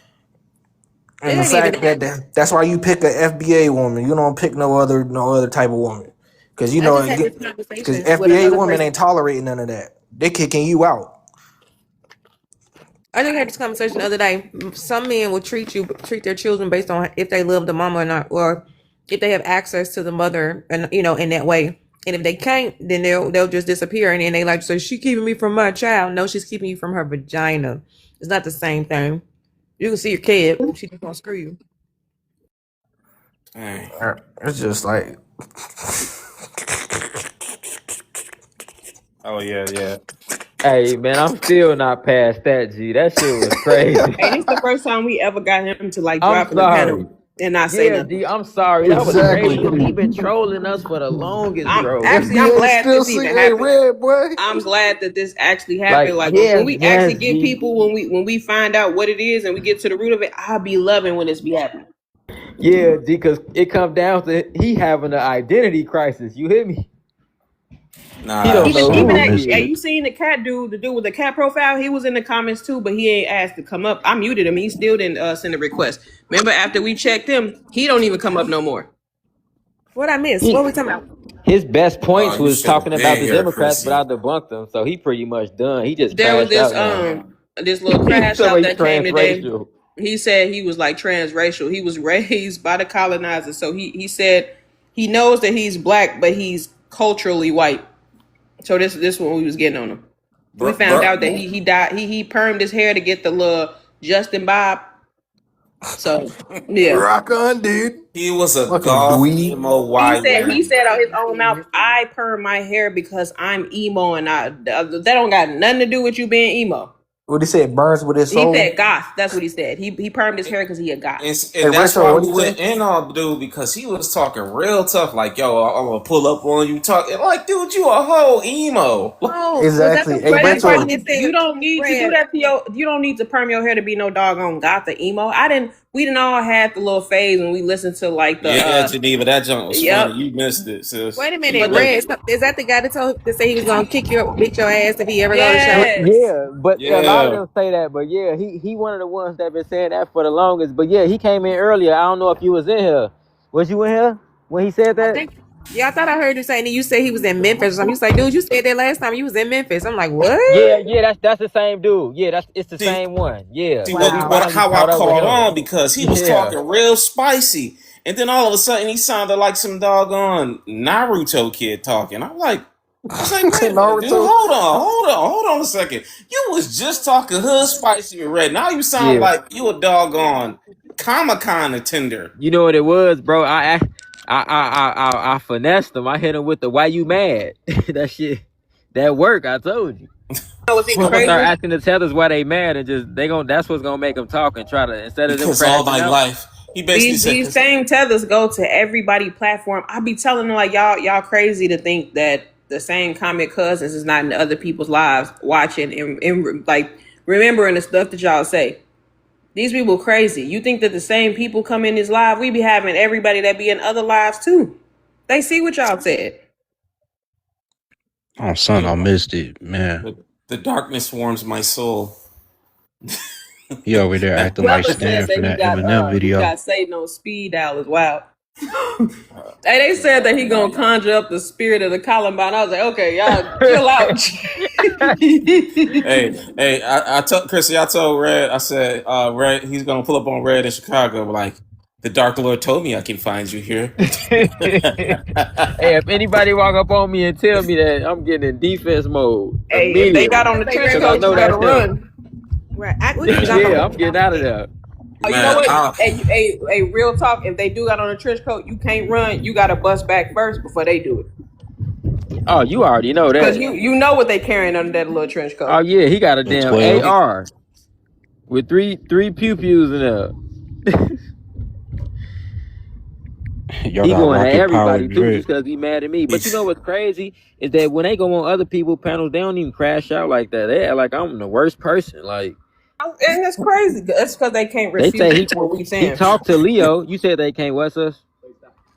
S17: And the
S19: It ain't
S17: fact
S19: even.
S17: that's why you pick a FBA woman. You don't pick no other type of woman. Because
S19: I just had this
S17: because
S19: conversation with
S17: FBA
S19: another
S17: women
S19: person.
S17: ain't tolerating none of that. They kicking you out.
S19: I just had this conversation the other day. Some men will treat their children based on if they love the mama or not, or if they have access to the mother, and in that way. And if they can't, then they'll just disappear. And then they like, so she keeping me from my child. No, she's keeping you from her vagina. It's not the same thing. You can see your kid. She just gonna screw you.
S10: Dang.
S17: It's just like,
S10: Oh yeah.
S1: Hey man, I'm still not past that. G, that shit was crazy.
S3: Hey, this is the first time we ever got him to like
S1: I'm
S3: drop in the
S1: sorry.
S3: panel and not say
S1: Yeah,
S3: nothing.
S1: G, I'm sorry. That was
S17: exactly.
S1: crazy. He been trolling us for the longest, bro.
S3: I'm
S17: FBA
S3: glad
S17: still
S3: this
S17: see,
S3: even
S17: hey,
S3: happened.
S17: red boy.
S3: I'm glad that this actually happened.
S1: Like,
S3: Like when
S1: yes,
S3: we actually
S1: yes,
S3: get
S1: G.
S3: people, when we find out what it is and we get to the root of it, I'll be loving when this be happening.
S1: Yeah, G, because it comes down to he having an identity crisis. You hear me?
S10: Nah,
S1: He don't
S10: that's
S1: know
S20: So
S3: Even
S1: who
S3: that,
S1: he
S3: hey,
S20: missed
S1: is.
S20: it.
S3: you seen the dude with the cat profile? He was in the comments too, but he ain't asked to come up. I muted him. He still didn't send a request. Remember, after we checked him, he don't even come up no more.
S19: What I missed? What
S1: He,
S19: we talking about?
S1: his best points
S10: you
S1: was
S10: should have
S1: talking about
S10: been
S1: the
S10: here,
S1: Democrats, but
S10: Chrissy.
S1: I debunked them, so he pretty much done. He just
S3: There was
S1: crashed
S3: this
S1: out now.
S3: this little crash out
S1: Somebody
S3: that came today.
S1: transracial.
S3: He said he was like transracial. He was raised by the colonizers, so he said he knows that he's black, but he's culturally white. So this one we was getting on him. We found out that he died. He permed his hair to get the little Justin Bob. So yeah,
S17: Rock on, dude.
S10: He was a
S17: Fucking
S10: goth
S17: dweeb.
S10: emo
S3: he
S10: white
S3: said
S10: man.
S3: out his own mouth, I perm my hair because I'm emo, and that don't got nothing to do with you being emo.
S17: What he said, burns with his
S3: He
S17: soul.
S3: said goth. That's what he said. He permed his hair because he a goth.
S10: And
S17: Hey,
S10: that's
S17: Retro,
S10: why
S17: what
S10: we
S17: he
S10: went
S17: say?
S10: in on dude, because he was talking real tough, like, yo, I'm gonna pull up on you talking like, dude, you a whole emo.
S3: Oh,
S17: Exactly. Hey,
S3: but that's why
S17: Retro.
S3: he said you don't need to do that to your. You don't need to perm your hair to be no doggone goth or emo. We didn't all have the little phase when we listened to like the.
S10: Yeah, Geneva, that junk was
S3: Yep.
S10: funny. You missed it, sis.
S19: Wait a
S10: You
S19: minute,
S10: missed
S19: Red. Is that the guy that say he was gonna kick your beat your ass if he ever go to show?
S3: Yes.
S1: Yeah, but
S10: it.
S1: a lot of
S10: Yeah.
S1: them say that. But yeah, he one of the ones that been saying that for the longest. But yeah, he came in earlier. I don't know if you was in here. Was you in here when he said
S19: I
S1: that?
S19: think. Yeah, I thought I heard you saying that you said he was in Memphis or something. You was like, dude, you said that last time you was in Memphis. I'm like, what?
S1: Yeah, that's the same dude. Yeah, it's the
S10: See,
S1: same one. Yeah,
S10: see
S1: so we
S19: Wow.
S1: finally
S10: how I
S1: caught up with
S10: caught
S1: him.
S10: on because he was
S1: Yeah.
S10: talking real spicy. And then all of a sudden he sounded like some doggone Naruto kid talking. I was like, wait a minute, dude,
S17: Naruto.
S10: hold on a second. You was just talking hood spicy and red. Now you sound
S1: Yeah.
S10: like you a doggone Comic-Con attender.
S1: You know what it was, bro? I finessed him. I hit him with the "Why you mad?" That shit, that work. I told you.
S3: Was he
S1: I'm gonna start
S3: crazy?
S1: asking the tellers why they mad and just that's what's gonna make them talk and try to instead of them
S10: Because all
S1: crashing
S10: my
S1: out.
S10: life, he basically said,
S3: These same tethers go to everybody platform. I be telling them like y'all crazy to think that the same comic cousins is not in other people's lives watching and like remembering the stuff that y'all say. These people crazy. You think that the same people come in this live? We be having everybody that be in other lives too. They see what y'all said.
S20: Oh, son, I missed it, man.
S10: the darkness warms my soul.
S20: He over there acting like Stan from that Eminem
S3: he
S20: video.
S3: got Satan on speed dial as well. Hey, they said that he gonna conjure up the spirit of the Columbine. I was like, okay, y'all chill out.
S10: hey, I told Chrissy, I told Red, I said, Red, he's gonna pull up on Red in Chicago, like, the Dark Lord told me I can find you here.
S1: Hey, if anybody walk up on me and tell me that, I'm getting in defense mode.
S3: Hey, if they got on the trench
S1: because I
S3: coat,
S1: know
S3: you better
S1: that's him.
S3: run.
S19: Right.
S1: Yeah, I'm getting out of there.
S3: Oh, you know what? Hey, real talk. If they do got on a trench coat, you can't run. You got to bust back first before they do it.
S1: Oh, you already know that.
S3: Because you know what they carrying under that little trench coat.
S1: Oh yeah, he got a damn
S20: 12.
S1: AR with three pew pews in there.
S20: Y'all
S1: He
S20: got
S1: going at
S20: rocket
S1: everybody
S20: powered
S1: too,
S20: drip.
S1: just because he mad at me. But you know what's crazy is that when they go on other people's panels, they don't even crash out like that. They act like I'm the worst person. Like,
S3: and it's crazy. That's because they can't
S1: they say
S3: refute what we saying.
S1: he talked to Leo. You said they can't what's us?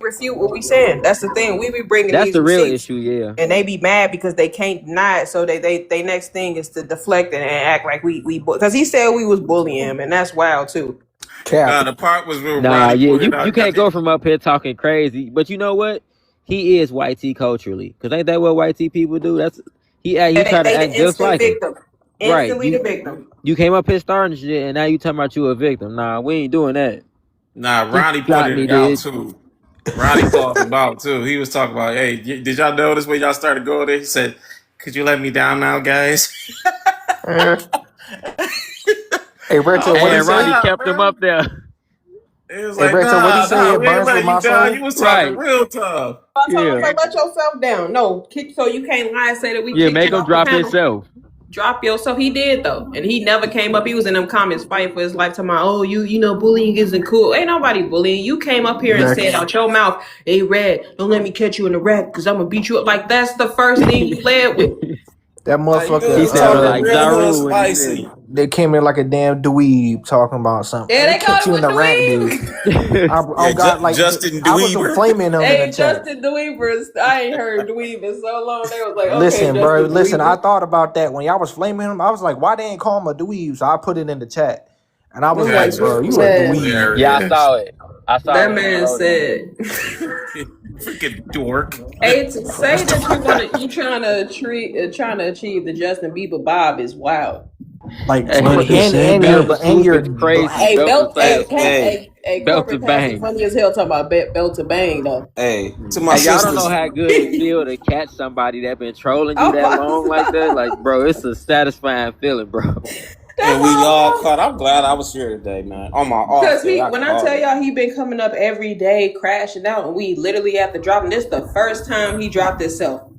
S3: Refute what we saying. That's the thing. We be bringing
S1: That's
S3: these
S1: the real
S3: receipts,
S1: issue, yeah.
S3: and they be mad because they can't deny it. So they next thing is to deflect it and act like we because he said we was bullying him, and that's wild too.
S10: The part was real.
S1: Nah,
S10: Ronnie
S1: yeah,
S10: pointed out
S1: you can't go from up here talking crazy. But you know what? He is white tea culturally, because ain't that what white tea people do? That's he try to act just like him. Right?
S3: The victim.
S1: You came up here starting shit, and now you talking about you a victim. Nah, we ain't doing that.
S10: Nah, Ronnie pointed it out too. Ronnie called him out too. He was talking about, hey, did y'all notice when y'all started going there? He said, "Could you let me down now, guys?"
S17: Hey, Retro, what he
S1: And Ronnie
S17: say?
S1: kept him up there.
S10: It was
S17: Hey,
S10: like,
S17: Retro, what he
S10: nah,
S17: say? It
S10: we ain't
S17: burns with
S10: letting
S17: my
S10: you down.
S17: soul.
S10: You was talking
S1: Right.
S10: real tough.
S3: I told him, like, let yourself down. No, so you can't lie and say that we.
S1: Yeah,
S3: kicked
S1: make
S3: you
S1: him
S3: off the
S1: drop
S3: panel.
S1: himself.
S3: Drop yourself. He did though, and he never came up. He was in them comments fighting for his life. Talking about, oh, you know, bullying isn't cool. Ain't nobody bullying. You came up here and said out your mouth, "Hey, Red, don't let me catch you in the rack, because I'm gonna beat you up." Like that's the first thing you led with.
S17: That motherfucker.
S1: He sounded like Ja Rule when he said it.
S17: They came in like a damn dweeb talking about something.
S3: Yeah, they
S17: kept
S3: called
S17: you
S3: him
S17: in the
S3: a
S17: rack,
S3: dweeb.
S17: dude. I got like
S10: Justin
S17: I was
S10: Dweeber.
S17: flaming him in
S3: Hey,
S17: the chat.
S3: Justin Dweebers. I ain't heard Dweeb in so long. They was like, okay,
S17: Listen, bro.
S3: Justin
S17: Listen,
S3: Dweeber.
S17: I thought about that when y'all was flaming him. I was like, why they ain't call him a dweeb? So I put it in the chat, and I was like, bro, you a dweeb.
S1: Yeah, I saw it.
S3: That man said,
S10: freaking dork.
S3: "Hey, to say that you trying to achieve the Justin Bieber Bob is wild."
S17: Like
S1: Hey,
S20: What he said
S17: and
S20: that?
S1: Belt
S17: and
S1: Swoop
S17: you're
S1: is crazy.
S17: black.
S3: Hey,
S1: Belt to
S3: Belt,
S1: say Belt to
S3: Corporate Pass is
S1: bang.
S3: funny as hell talking about Belt to Bang though.
S15: Hey, to my
S1: Hey, y'all don't know
S15: sisters,
S1: how good it feel to catch somebody that been trolling you
S3: Oh
S1: that
S3: my
S1: long like that.
S3: god,
S1: Like, bro, it's a satisfying feeling, bro.
S3: that's
S10: and we
S3: all
S10: all
S3: I
S10: caught. I'm glad I was here today, man. On my off
S3: Cause
S10: day,
S3: he,
S10: I
S3: when I
S10: caught
S3: tell
S10: it.
S3: y'all he been coming up every day, crashing out, and we literally have to drop him. This is the first time he dropped himself.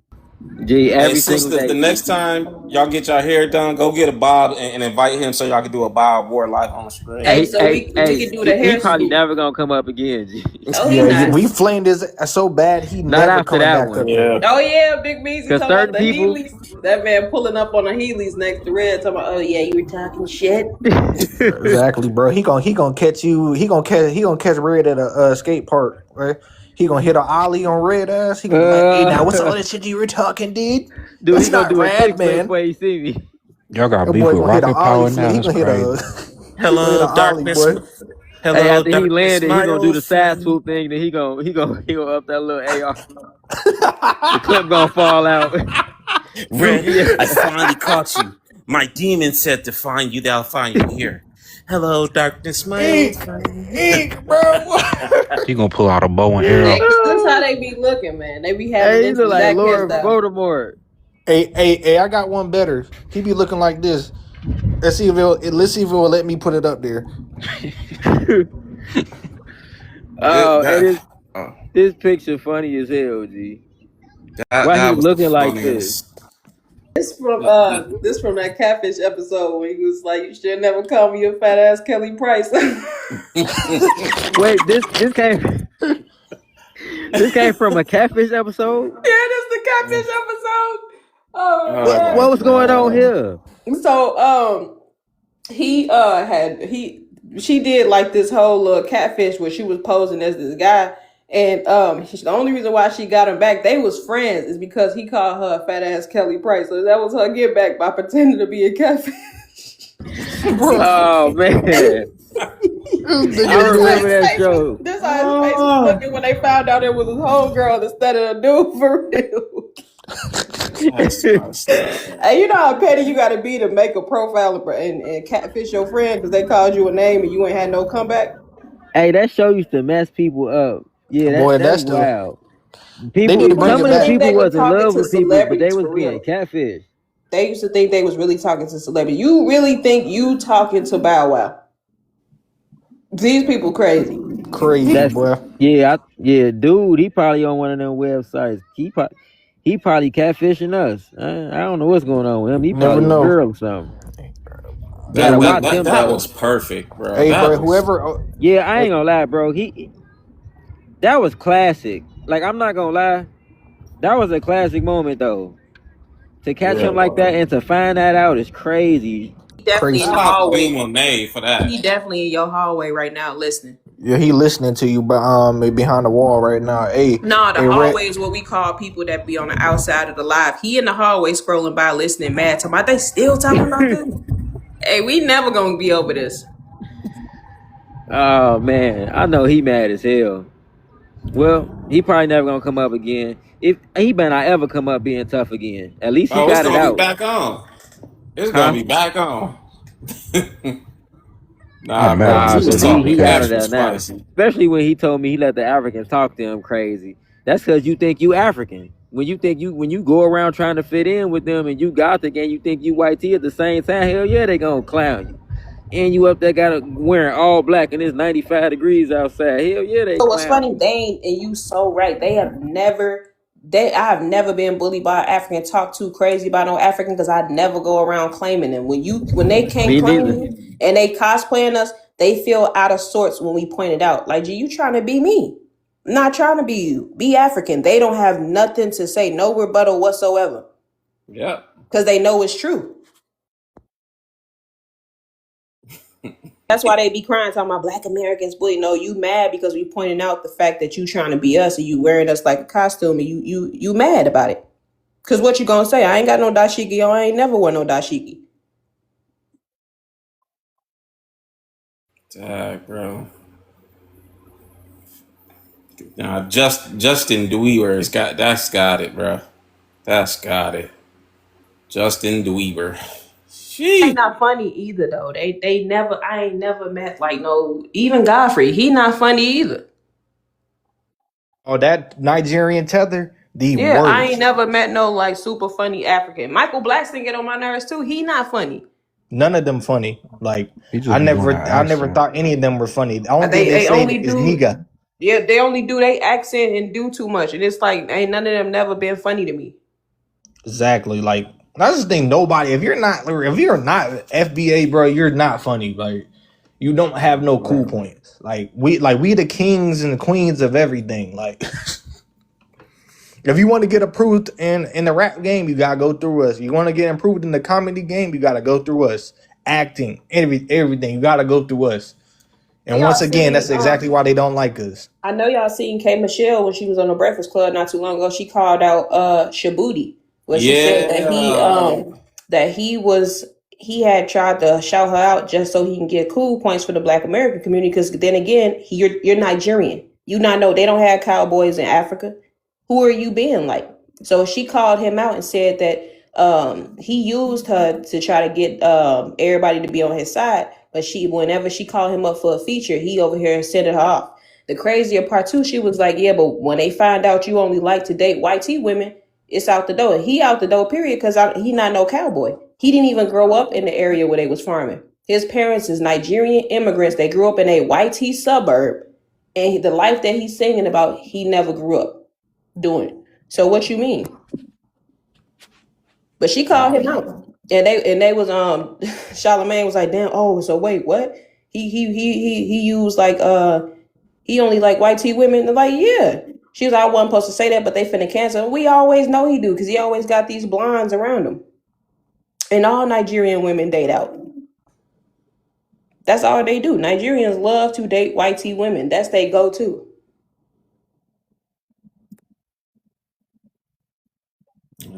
S1: Gee,
S10: Hey,
S1: every single
S10: sisters,
S1: day,
S10: the
S1: G.
S10: next time y'all get your hair done, go get a bob and invite him so y'all can do a Bob War live on the screen.
S3: Hey,
S1: Hey,
S3: so
S1: hey,
S3: we
S1: hey,
S3: could do the
S1: he
S3: hair
S1: probably
S3: swoop.
S1: never gonna come up again, G.
S3: No, he
S17: Yeah,
S3: not.
S17: we flamed his so bad he
S1: Not
S17: never
S1: after
S17: coming
S1: that
S17: back
S1: one.
S17: up here.
S10: Yeah.
S3: Oh yeah, Big Measy
S1: Cause
S3: talking about
S1: certain
S3: the
S1: people
S3: Heelys. That man pulling up on the Heelys next to Red, talking about, oh yeah, you were talking shit.
S17: Exactly, bro. He gonna catch you. He gonna catch Red at a skate park. Right? He gonna hit a ollie on Red ass. He gonna be like, "Hey, now what's all
S1: uh,
S17: that shit you were talking, dude?
S1: dude, he
S17: That's
S1: gonna
S17: not
S1: do a
S17: rad,
S1: kickflip
S17: man."
S1: before he see me.
S20: Y'all got
S17: That
S20: beef
S17: boy
S20: with
S17: gonna hit a
S20: rocket
S17: ollie
S20: power
S17: flip.
S20: now?
S17: He
S20: That's
S17: gonna hit
S20: crazy.
S17: a he gonna hit
S10: Hello,
S17: a ollie,
S10: darkness.
S17: boy.
S1: Hey,
S10: Hello,
S1: after he
S10: darkness,
S1: landed, he
S10: my
S1: gonna do
S10: old
S1: the side
S10: friend.
S1: swoop thing. Then he gonna up that little AR. The clip gonna fall out.
S10: Red,
S1: Yeah.
S10: I finally caught you. My demon said to find you, that I'll find you here. Hello, darkness, my old
S17: Ink,
S10: friend.
S17: ink, bro.
S20: He gonna pull out a bow and arrow.
S3: Hey, 'cause this how they be looking, man. They be having
S1: Hey, he
S3: this
S1: look like
S3: exact
S1: Lord
S3: hairstyle.
S1: Voldemort.
S17: Hey, I got one better. He be looking like this. Let's see if it will let me put it up there.
S1: Oh, and
S10: That,
S1: this picture funny as hell, G.
S10: that,
S1: Why he
S10: that was the
S1: looking like this?
S10: funniest.
S3: This from that catfish episode when he was like, "You should never call me a fat ass Kelly Price."
S1: Wait, this came this came from a catfish episode.
S3: Yeah, this the catfish episode. Oh
S10: Oh
S3: my
S10: my
S1: What was going on
S10: god.
S1: here?
S3: god. So he had he she did like this whole little catfish where she was posing as this guy. And the only reason why she got him back, they was friends, is because he called her a fat ass Kelly Price. So that was her get back by pretending to be a catfish.
S17: Bro,
S1: Oh man,
S17: this
S1: I
S3: And this
S17: nigga,
S3: how
S17: man.
S1: remember
S3: his
S1: that
S3: face was.
S1: show.
S3: This how his face was looking when they found out it was his homegirl instead of a dude for real.
S10: That's messed up.
S3: Hey, you know how petty you got to be to make a profile and catfish your friend because they called you a name and you ain't had no comeback.
S1: Hey, that show used to mess people up. Yeah,
S17: Boy,
S1: that's
S17: that's the
S1: wild.
S17: they need to
S1: People,
S3: People
S17: bring
S3: used
S1: some
S17: it
S1: of
S3: to
S1: them
S17: back.
S3: think
S1: people
S3: they were
S1: was in
S3: talking
S1: love
S3: to
S1: with people, but they
S3: celebrities
S1: was
S3: for
S1: being
S3: real.
S1: catfish.
S3: They used to think they was really talking to celebrities. You really think you talking to Bow Wow? These people crazy.
S17: Crazy,
S1: That's
S17: boy.
S1: yeah, dude. He probably on one of them websites. He probably catfishing us. I don't know what's going on with him. He
S17: Never
S1: probably a
S17: know.
S1: girl or something.
S17: Yeah,
S1: Gotta
S17: we.
S1: watch him
S10: That
S1: though.
S10: was perfect, bro.
S17: Hey,
S10: That
S17: bro.
S10: was.
S17: Whoever.
S1: Yeah, I ain't gonna lie, bro. That was classic. Like I'm not gonna lie, that was a classic moment though. To catch
S10: Yeah,
S1: him like that and to find that out is crazy.
S3: He definitely in
S17: Crazy.
S3: the
S10: shout out to D
S3: hallway.
S10: Monet for that.
S3: He definitely in your hallway right now listening.
S17: Yeah, he listening to you, but behind the wall right now. Hey,
S3: Nah, the
S17: hey, Red.
S3: hallway is what we call people that be on the outside of the live. He in the hallway scrolling by, listening, mad. Talking about they still talking about this. Hey, we never gonna be over this.
S1: Oh man, I know he mad as hell. Well, he probably never gonna come up again. If he better not ever come up being tough again. At least he
S10: Oh, it's
S1: got it
S10: gonna be
S1: out.
S10: back on. It's gonna
S1: Huh?
S10: be back on. Nah,
S20: I'm mad
S10: bro.
S20: at
S1: Nah,
S10: Real
S20: missing
S1: cause
S20: out
S10: talk.
S20: on
S1: he
S10: The
S1: out of
S10: catch
S20: cash.
S1: there
S10: was
S1: now.
S10: spicy.
S1: Especially when he told me he let the Africans talk to him crazy. That's cause you think you African. When you go around trying to fit in with them and you Gothic and you think you white tea at the same time, hell yeah, they gonna clown you. And you up there wearing all black and it's 95 degrees outside. Hell yeah, they
S3: So what's
S1: clown
S3: funny,
S1: you.
S3: they ain't, and you so right. I have never been bullied by an African, talked too crazy by no African because I never go around claiming them. When they can't
S1: Me
S3: claim
S1: neither.
S3: you and they cosplaying us, they feel out of sorts when we point it out. Like, gee, you trying to be me? I'm not trying to be you. Be African. They don't have nothing to say, no rebuttal whatsoever,
S10: Yep.
S3: because they know it's true. That's why they be crying, talking about Black Americans bully. No, you mad because we pointing out the fact that you trying to be us and you wearing us like a costume and you mad about it. Cause what you gonna say? I ain't got no dashiki on. I ain't never wore no dashiki.
S10: Tag, bro. Nah, Justin Dweeber that's got it, bro. That's got it. Justin Dweeber.
S3: They
S10: Gee.
S3: not funny either though. They never. I ain't never met like no. Even Godfrey, he not funny either.
S17: Oh, that Nigerian tether, the
S3: Yeah, I ain't
S17: worst.
S3: never met no like super funny African. Michael Blackson get on my nerves too. He not funny.
S17: None of them funny. Like
S20: He just be doing that
S17: I never
S20: accent.
S17: thought any of them were funny. The only thing they
S3: They
S17: say
S3: only
S17: is
S3: do.
S17: nigga.
S3: Yeah, they only do they accent and do too much, and it's like ain't none of them never been funny to me.
S17: Exactly. Like I just think nobody. If you're not FBA, bro, you're not funny. Like you don't have no cool points. Like we the kings and the queens of everything. Like if you want to get approved in the rap game, you gotta go through us. You want to get improved in the comedy game, you gotta go through us. Acting, everything, you gotta go through us. And
S3: Y'all
S17: once again,
S3: seen
S17: that's exactly why they don't like us.
S3: I know y'all seen K Michelle when she was on the Breakfast Club not too long ago. She called out Shabuti when she said
S10: Yeah.
S3: that he had tried to shout her out just so he can get cool points for the Black American community. Because then again, you're Nigerian. You not know they don't have cowboys in Africa. Who are you being like? So she called him out and said that he used her to try to get everybody to be on his side. But whenever she called him up for a feature, he over here sending her off. The crazier part too, she was like, yeah, but when they find out you only like to date white tea women, it's out the door. He out the door, period, because he not no cowboy. He didn't even grow up in the area where they was farming. His parents is Nigerian immigrants. They grew up in a white tea suburb. And the life that he's singing about, he never grew up doing. So what you mean? But she called him out. And they was Charlamagne was like, damn, oh, so wait, what? He used like he only like white tea women. They're like, yeah. She was like, I wasn't supposed to say that, but they finna cancel. We always know he do, because he always got these blondes around him. And all Nigerian women date out. That's all they do. Nigerians love to date white tea women. That's their go-to.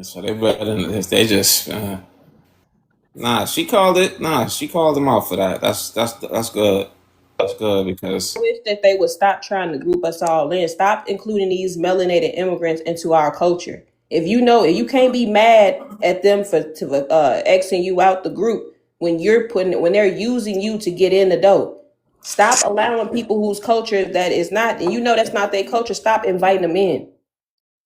S10: So they better than this. They just she called it. She called them out for that. That's good. That's good because
S3: I wish that they would stop trying to group us all in. Stop including these melanated immigrants into our culture. If you can't be mad at them for Xing you out the group when they're using you to get in the door. Stop allowing people whose culture that is not, and that's not their culture. Stop inviting them in.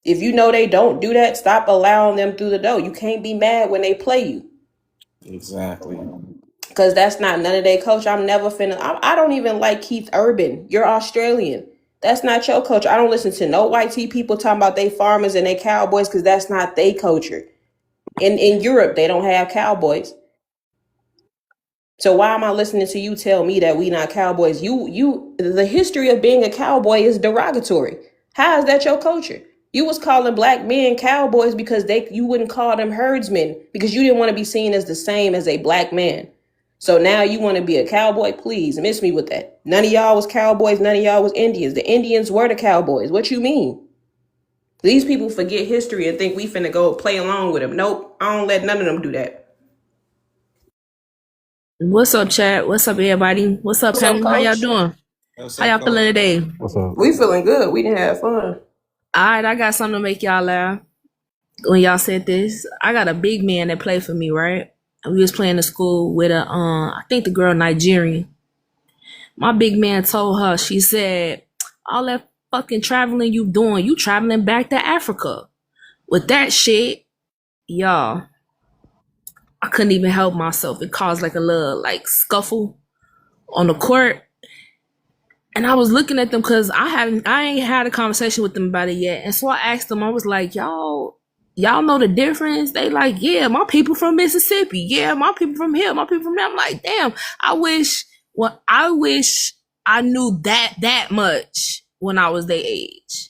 S3: If you know they don't do that, stop allowing them through the door. You can't be mad when they play you.
S10: exactly.
S3: Because that's not none of their culture. I'm never finna. I don't even like Keith Urban. You're Australian. That's not your culture. I don't listen to no white tea people talking about they farmers and they cowboys, because that's not their culture. In Europe, they don't have cowboys. So why am I listening to you tell me that we not cowboys? The history of being a cowboy is derogatory. How is that your culture? You was calling black men cowboys because you wouldn't call them herdsmen because you didn't want to be seen as the same as a black man. So now you want to be a cowboy? Please miss me with that. None of y'all was cowboys. None of y'all was Indians. The Indians were the cowboys. What you mean? These people forget history and think we finna go play along with them. Nope. I don't let none of them do that.
S21: What's up, chat? What's up, everybody? What's up,
S3: What's up,
S21: family? How y'all
S3: coach?
S21: doing?
S10: What's
S21: How
S10: up,
S21: y'all feeling
S10: Coach?
S21: today?
S20: What's up?
S3: We feeling good. We didn't have fun.
S21: All right, I got something to make y'all laugh. When y'all said this, I got a big man that played for me, right? And we was playing the school with I think the girl Nigerian. My big man told her, she said, all that fucking traveling you doing, you traveling back to Africa. With that shit, y'all, I couldn't even help myself. It caused like a little like scuffle on the court. And I was looking at them because I ain't had a conversation with them about it yet. And so I asked them, I was like, y'all know the difference? They like, yeah, my people from Mississippi. Yeah, my people from here, my people from there. I'm like, damn, I wish I knew that much when I was their age.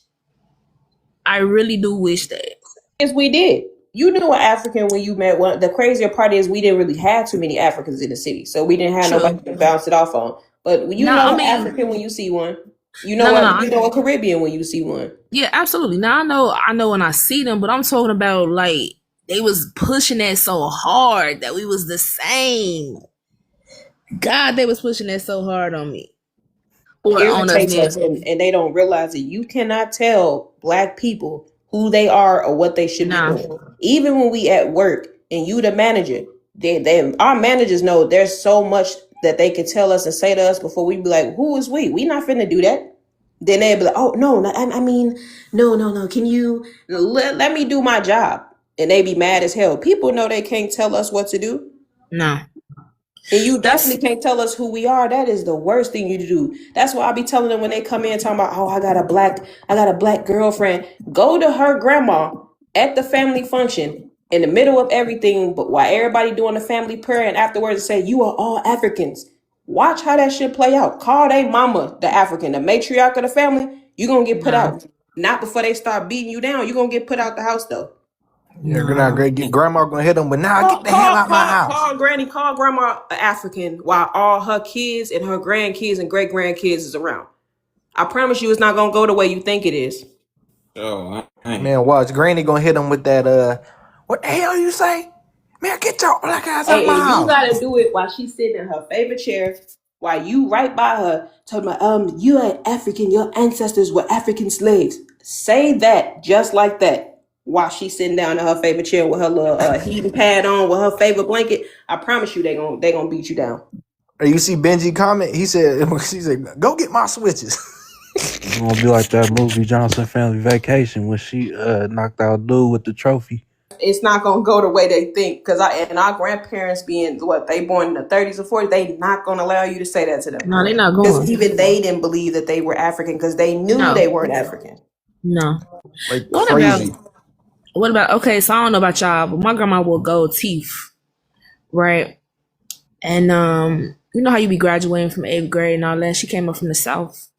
S21: I really do wish that.
S3: Yes, we did. You knew an African when you met one. The crazier part is we didn't really have too many Africans in the city, so we didn't have nobody to bounce it off on. But you know an African when you see one. You know a Caribbean when you see one.
S21: Yeah, absolutely. Now I know when I see them, but I'm talking about like they was pushing that so hard that we was the same. God, they was pushing that so hard on me. Or on us,
S3: Irritates us, and they don't realize that you cannot tell black people who they are or what they should be doing. Even when we at work and you the manager, Our managers know there's so much that they can tell us and say to us before we be like, who is we? We not finna do that. Then they'd be like, oh no, I mean, no. Can you let me do my job? And they be mad as hell. People know they can't tell us what to do.
S21: No.
S3: And you
S21: That's
S3: definitely can't tell us who we are. That is the worst thing you do. That's why I be telling them when they come in talking about, oh, I got a black girlfriend. Go to her grandma at the family function in the middle of everything, but while everybody doing the family prayer and afterwards say, you are all Africans. Watch how that shit play out. Call they mama the African, the matriarch of the family. You gonna get put
S21: no,
S3: out. Not before they start beating you down. You gonna get put out the house though.
S17: Yeah,
S21: no.
S17: grandma gonna hit him, but nah, get
S3: Call,
S17: the hell
S3: call,
S17: out my
S3: call,
S17: house.
S3: call granny, call grandma African while all her kids and her grandkids and great grandkids is around. I promise you it's not gonna go the way you think it is.
S10: Oh, I ain't.
S17: Man, watch, granny gonna hit him with that, what the hell you say? Man, get your black ass out my
S3: Hey, and you
S17: house.
S3: gotta do it while she's sitting in her favorite chair, while you right by her, talking about, you are African, your ancestors were African slaves. Say that just like that while she's sitting down in her favorite chair with her little heating pad on with her favorite blanket. I promise you they gonna beat you down.
S17: Or you see Benji comment, he said, go get my switches.
S20: It's gonna be like that movie Johnson Family Vacation when she knocked out dude with the trophy.
S3: It's not gonna go the way they think, because our grandparents being what they born in the 30s or 40s, they not gonna allow you to say that to them,
S21: No, they're not
S3: because
S21: going.
S3: even they didn't believe that they were African because they knew
S21: No,
S3: they weren't African.
S21: no.
S17: Like
S21: What about
S17: crazy.
S21: okay, so I don't know about y'all, but my grandma wore gold teeth, right? And you know how you be graduating from 8th grade and all that? She came up from the South.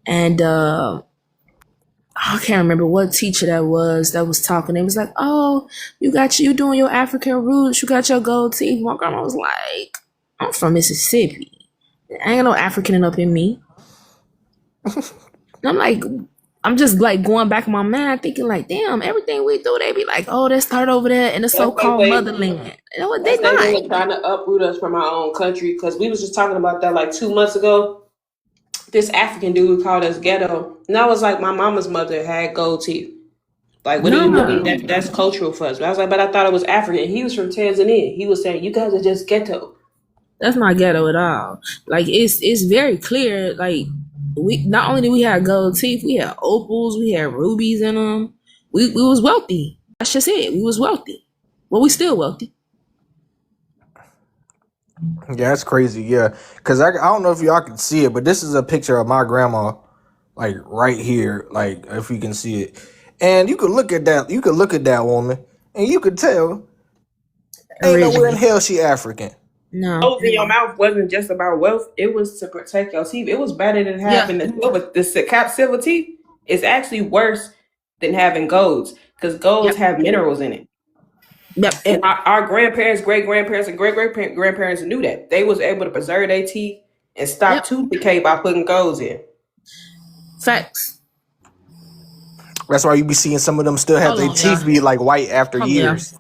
S21: And I can't remember what teacher that was talking. It was like, oh, you doing your African roots, you got your gold teeth. My grandma was like, I'm from Mississippi. I ain't no African up in me. And I'm like, I'm just like going back in my mind thinking like, damn, everything we do, they be like, oh, that started over there in the so-called motherland. You know what? They
S3: That's they
S21: not.
S3: really trying to uproot us from our own country, because we was just talking about that like 2 months ago. This African dude called us ghetto. And I was like, my mama's mother had gold teeth. Like, what do you mean?
S21: No,
S3: That's cultural for us. But I was like, but I thought it was African. He was from Tanzania. He was saying, you guys are just ghetto.
S21: that's not ghetto at all. Like it's very clear. Like we not only did we have gold teeth, we had opals, we had rubies in them. We was wealthy. That's just it. We was wealthy. Well, we still wealthy.
S17: Yeah, that's crazy. Yeah, because I don't know if y'all can see it, but this is a picture of my grandma, like right here, like if you can see it, and you could look at that. You could look at that woman, and you could tell ain't nowhere in
S21: Original.
S17: hell she African.
S21: No.
S3: Those in your mouth wasn't just about wealth. It was to protect your teeth. It was better than
S21: Yeah.
S3: having the cap silver teeth. It's actually worse than having golds, because golds
S21: Yep.
S3: have minerals in it.
S21: Yep.
S3: And our grandparents, great grandparents, and great great grandparents knew that. They was able to preserve their teeth and stop
S21: Yep.
S3: tooth decay by putting golds in.
S21: Facts.
S17: That's why you be seeing some of them still have
S21: Hold
S17: their
S21: on,
S17: teeth
S21: y'all.
S17: be like white after
S21: Hold on, y'all.
S17: years.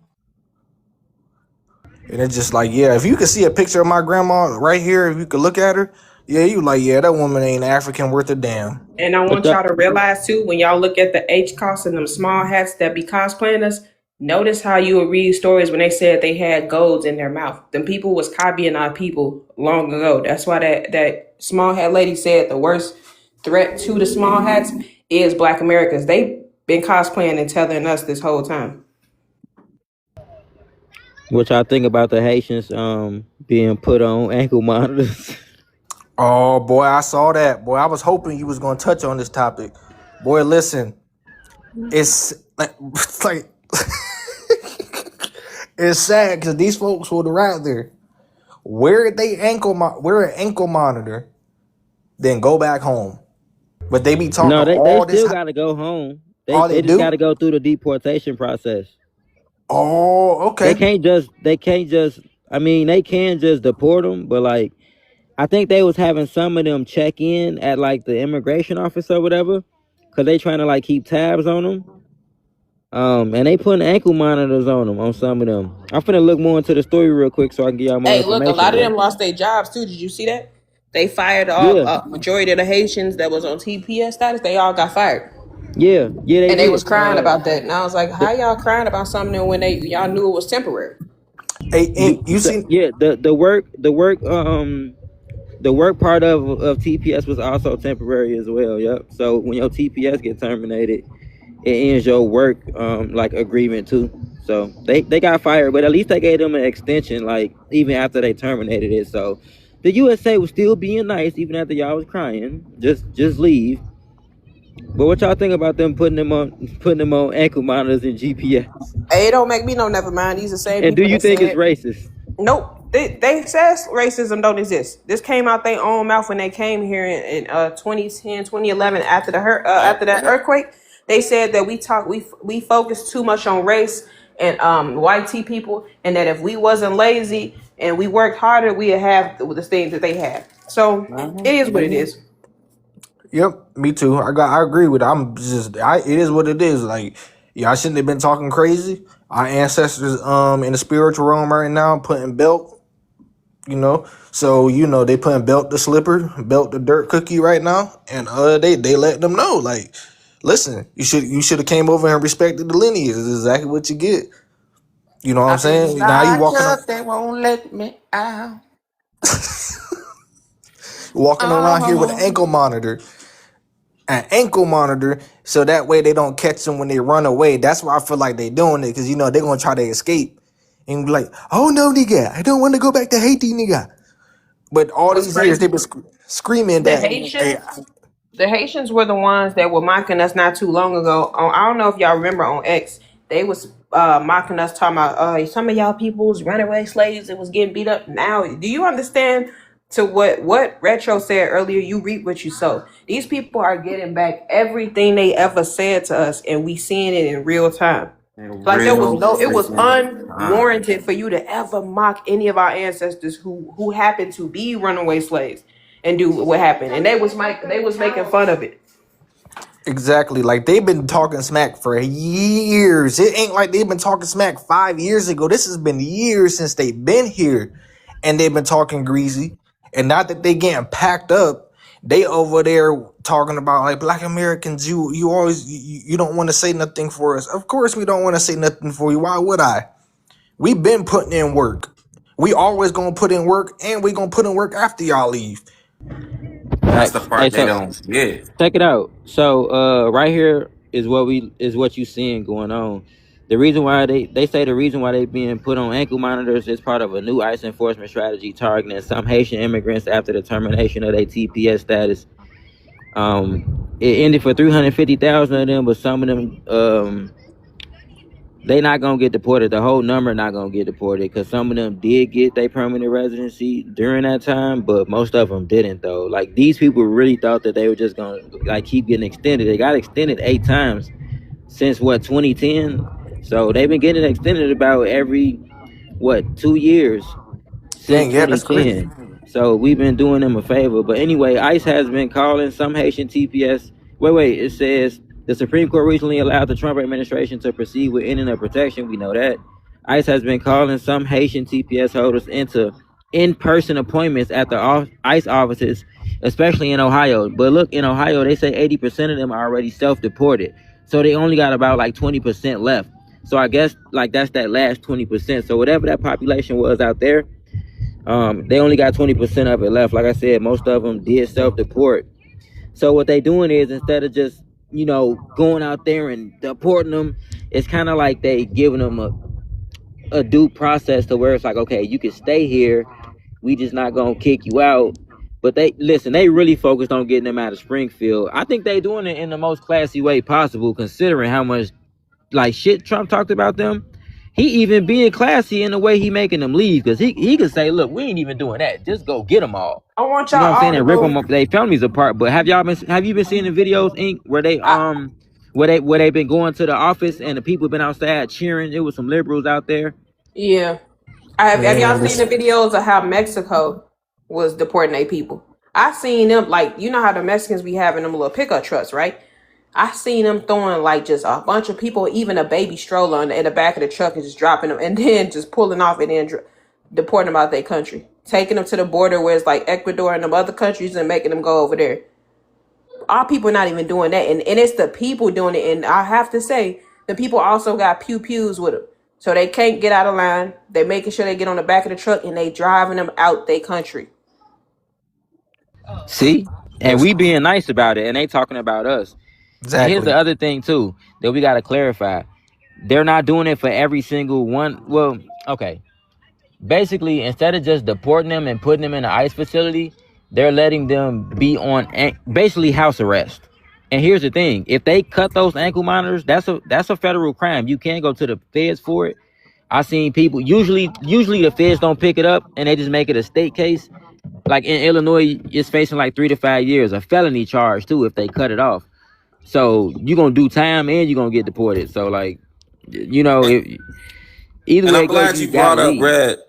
S17: And it's just like, yeah, if you could see a picture of my grandma right here, if you could look at her, yeah, you like, yeah, that woman ain't African worth a damn.
S3: And I
S1: But
S3: want y'all to realize too, when y'all look at the H costs and them small hats that be cosplaying us, notice how you would read stories when they said they had golds in their mouth. Them people was copying our people long ago. That's why that small hat lady said the worst threat to the small hats is Black Americans. They been cosplaying and telling us this whole time.
S1: what y'all think about the Haitians being put on ankle monitors?
S17: Oh boy, I saw that. Boy, I was hoping you was gonna touch on this topic. Boy, listen, it's like it's like it's sad because these folks would rather wear an ankle monitor than go back home. But they be talking
S1: No, they
S17: all this.
S1: still gotta go home.
S17: All they
S1: They just
S17: do?
S1: gotta go through the deportation process.
S17: Oh,
S1: They
S17: okay.
S1: can't just I mean, they can just deport them, but like I think they was having some of them check in at like the immigration office or whatever, cause they trying to like keep tabs on them. And they putting ankle monitors on them, on some of them. I'm finna look more into the story real quick so I can give y'all more
S3: Hey, look, a
S1: information.
S3: lot of
S1: But
S3: them lost their jobs too. Did you see that? They fired all
S1: yeah,
S3: majority of the Haitians that was on TPS status. They all got fired.
S1: yeah, they
S3: And they was
S1: did.
S3: crying about that. And I was like, how y'all crying about something when y'all knew it was temporary?
S17: Hey, you
S1: So,
S17: seen?
S1: yeah, the work part of TPS was also temporary as well. Yep. So when your TPS get terminated, it ends your work like agreement too. So they got fired, but at least they gave them an extension, like even after they terminated it. So the USA was still being nice even after y'all was crying. Just leave. But what y'all think about them putting them on ankle monitors and GPS?
S3: Hey, it don't make me no never mind. These are the same
S1: And do
S3: people
S1: you
S3: that
S1: think it's
S3: said
S1: racist?
S3: nope. They says racism don't exist. This came out their own mouth when they came here in 2010, 2011 after after that earthquake. They said that we focus too much on race and white T people, and that if we wasn't lazy and we worked harder, we'd have the things that they have. So it is what it is.
S17: Yep, me too. I agree with it. It is what it is. Like, yeah, I shouldn't have been talking crazy. Our ancestors in the spiritual realm right now putting belt, So, they putting belt the slipper, belt the dirt cookie right now, and they letting them know, like, listen, you should have came over and respected the lineage. This is exactly what you get. You know what I'm
S10: I've been
S17: saying? Now you
S10: locked
S17: walking
S10: up, they won't let me out.
S17: walking around here with an
S10: Oh.
S17: ankle monitor. An ankle monitor, so that way they don't catch them when they run away. That's why I feel like they doing it, because they're gonna try to escape and be like, "Oh no, nigga, I don't want to go back to Haiti, nigga." But all
S3: What's
S17: these years they've
S3: crazy?
S17: been screaming
S3: The
S17: that, hey,
S3: Haitians. The Haitians were the ones that were mocking us not too long ago. I don't know if y'all remember on X, they was mocking us, talking about some of y'all people's runaway slaves that was getting beat up. Now, do you understand to what Retro said earlier? You reap what you sow. These people are getting back everything they ever said to us, and we seeing it in real time.
S10: In
S3: Like
S10: real
S3: it was
S10: freaking time.
S3: unwarranted for you to ever mock any of our ancestors who happened to be runaway slaves and do what happened. And they was making fun of it.
S17: exactly, like they've been talking smack for years. It ain't like they've been talking smack 5 years ago. This has been years since they've been here, and they've been talking greasy. And not that they getting packed up, they over there talking about like Black Americans. You always you don't want to say nothing for us. Of course we don't want to say nothing for you. Why would I? We been putting in work. We always gonna put in work, and we gonna put in work after y'all leave.
S10: That's the
S1: Facts. Hey,
S10: part they
S1: so
S10: don't get.
S1: check it out. So right here is what you seeing going on. The reason why they say the reason why they being put on ankle monitors is part of a new ICE enforcement strategy targeting some Haitian immigrants after the termination of their TPS status. It ended for 350,000 of them, but some of them they not gonna get deported. The whole number not gonna get deported because some of them did get their permanent residency during that time, but most of them didn't though. Like these people really thought that they were just gonna like keep getting extended. They got extended 8 times since what 2010. So they've been getting extended about every 2 years since
S17: Dang, yeah, that's crazy.
S1: 2010. So we've been doing them a favor. But anyway, ICE has been calling some Haitian TPS. Wait. It says the Supreme Court recently allowed the Trump administration to proceed with ending the protection. We know that. ICE has been calling some Haitian TPS holders into in-person appointments at the ICE offices, especially in Ohio. But look, in Ohio, they say 80% of them are already self-deported. So they only got about like 20% left. So I guess like that's that last 20%. So whatever that population was out there, they only got 20% of it left. Like I said, most of them did self-deport. So what they doing is instead of just going out there and deporting them, it's kind of like they giving them a due process to where it's like, okay, you can stay here, we just not gonna kick you out. But they really focused on getting them out of Springfield. I think they doing it in the most classy way possible, considering how much like shit Trump talked about them. He even being classy in the way he making them leave, because he could say, look, we ain't even doing that, just go get them all.
S3: I want
S1: You
S3: y'all
S1: know what I'm
S3: all
S1: saying?
S3: to
S1: And rip them
S3: go.
S1: up their families apart. But have you been seeing the videos, Ink, where they where they been going to the office and the people been outside cheering? It was some liberals out there.
S3: Yeah. Have y'all
S17: Man,
S3: seen the
S17: this
S3: videos of how Mexico was deporting their people? I seen them, like, you know how the Mexicans be having them little pickup trucks, right? I seen them throwing like just a bunch of people, even a baby stroller in the back of the truck, and just dropping them, and then just pulling off and then deporting them out their country, taking them to the border where it's like Ecuador and them other countries, and making them go over there. Our people not even doing that, and it's the people doing it. And I have to say, the people also got pew pews with them. So they can't get out of line. They making sure they get on the back of the truck and they driving them out their country.
S1: See? And
S15: Yes,
S1: we being nice about it, and they talking about us. And here's the
S15: exactly.
S1: other thing too that we gotta clarify. They're not doing it for every single one. Well, okay. Basically, instead of just deporting them and putting them in an ICE facility, they're letting them be on basically house arrest. And here's the thing: if they cut those ankle monitors, that's a federal crime. You can't go to the feds for it. I seen people usually the feds don't pick it up and they just make it a state case. Like in Illinois, it's facing like 3 to 5 years, a felony charge too if they cut it off. So you're gonna do time and you're gonna get deported. So like, either
S10: And
S1: way
S10: I'm
S1: it goes,
S10: glad
S1: you
S10: you
S1: gotta
S10: brought up
S1: leave.
S10: Red.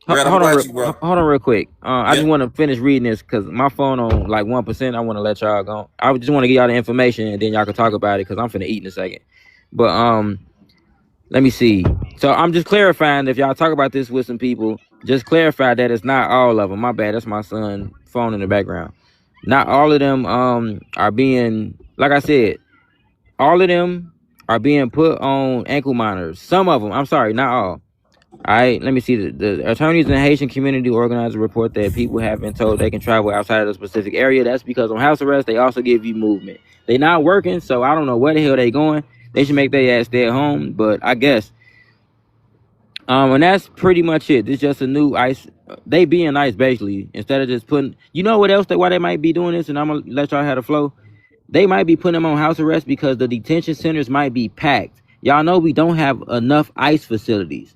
S10: Red, I'm glad you brought.
S1: Hold on real quick. I
S10: Yeah.
S1: just want to finish reading this because my phone on like 1%. I want to let y'all go. I just want to give y'all the information and then y'all can talk about it because I'm finna eat in a second. But let me see. So I'm just clarifying, if y'all talk about this with some people, just clarify that it's not all of them. My bad. That's my son phone in the background. Not all of them are being, like I said, all of them are being put on ankle monitors. Some of them, I'm sorry, not all. All right, let me see. The attorneys in the Haitian community organized a report that people have been told they can travel outside of the specific area. That's because on house arrest, they also give you movement. They not working, so I don't know where the hell they going. They should make their ass stay at home, but I guess. And that's pretty much it. It's just a new ICE. They being nice, basically. Instead of just putting, you know what else? Why they might be doing this? And I'm gonna let y'all have the flow. They might be putting them on house arrest because the detention centers might be packed. Y'all know we don't have enough ICE facilities.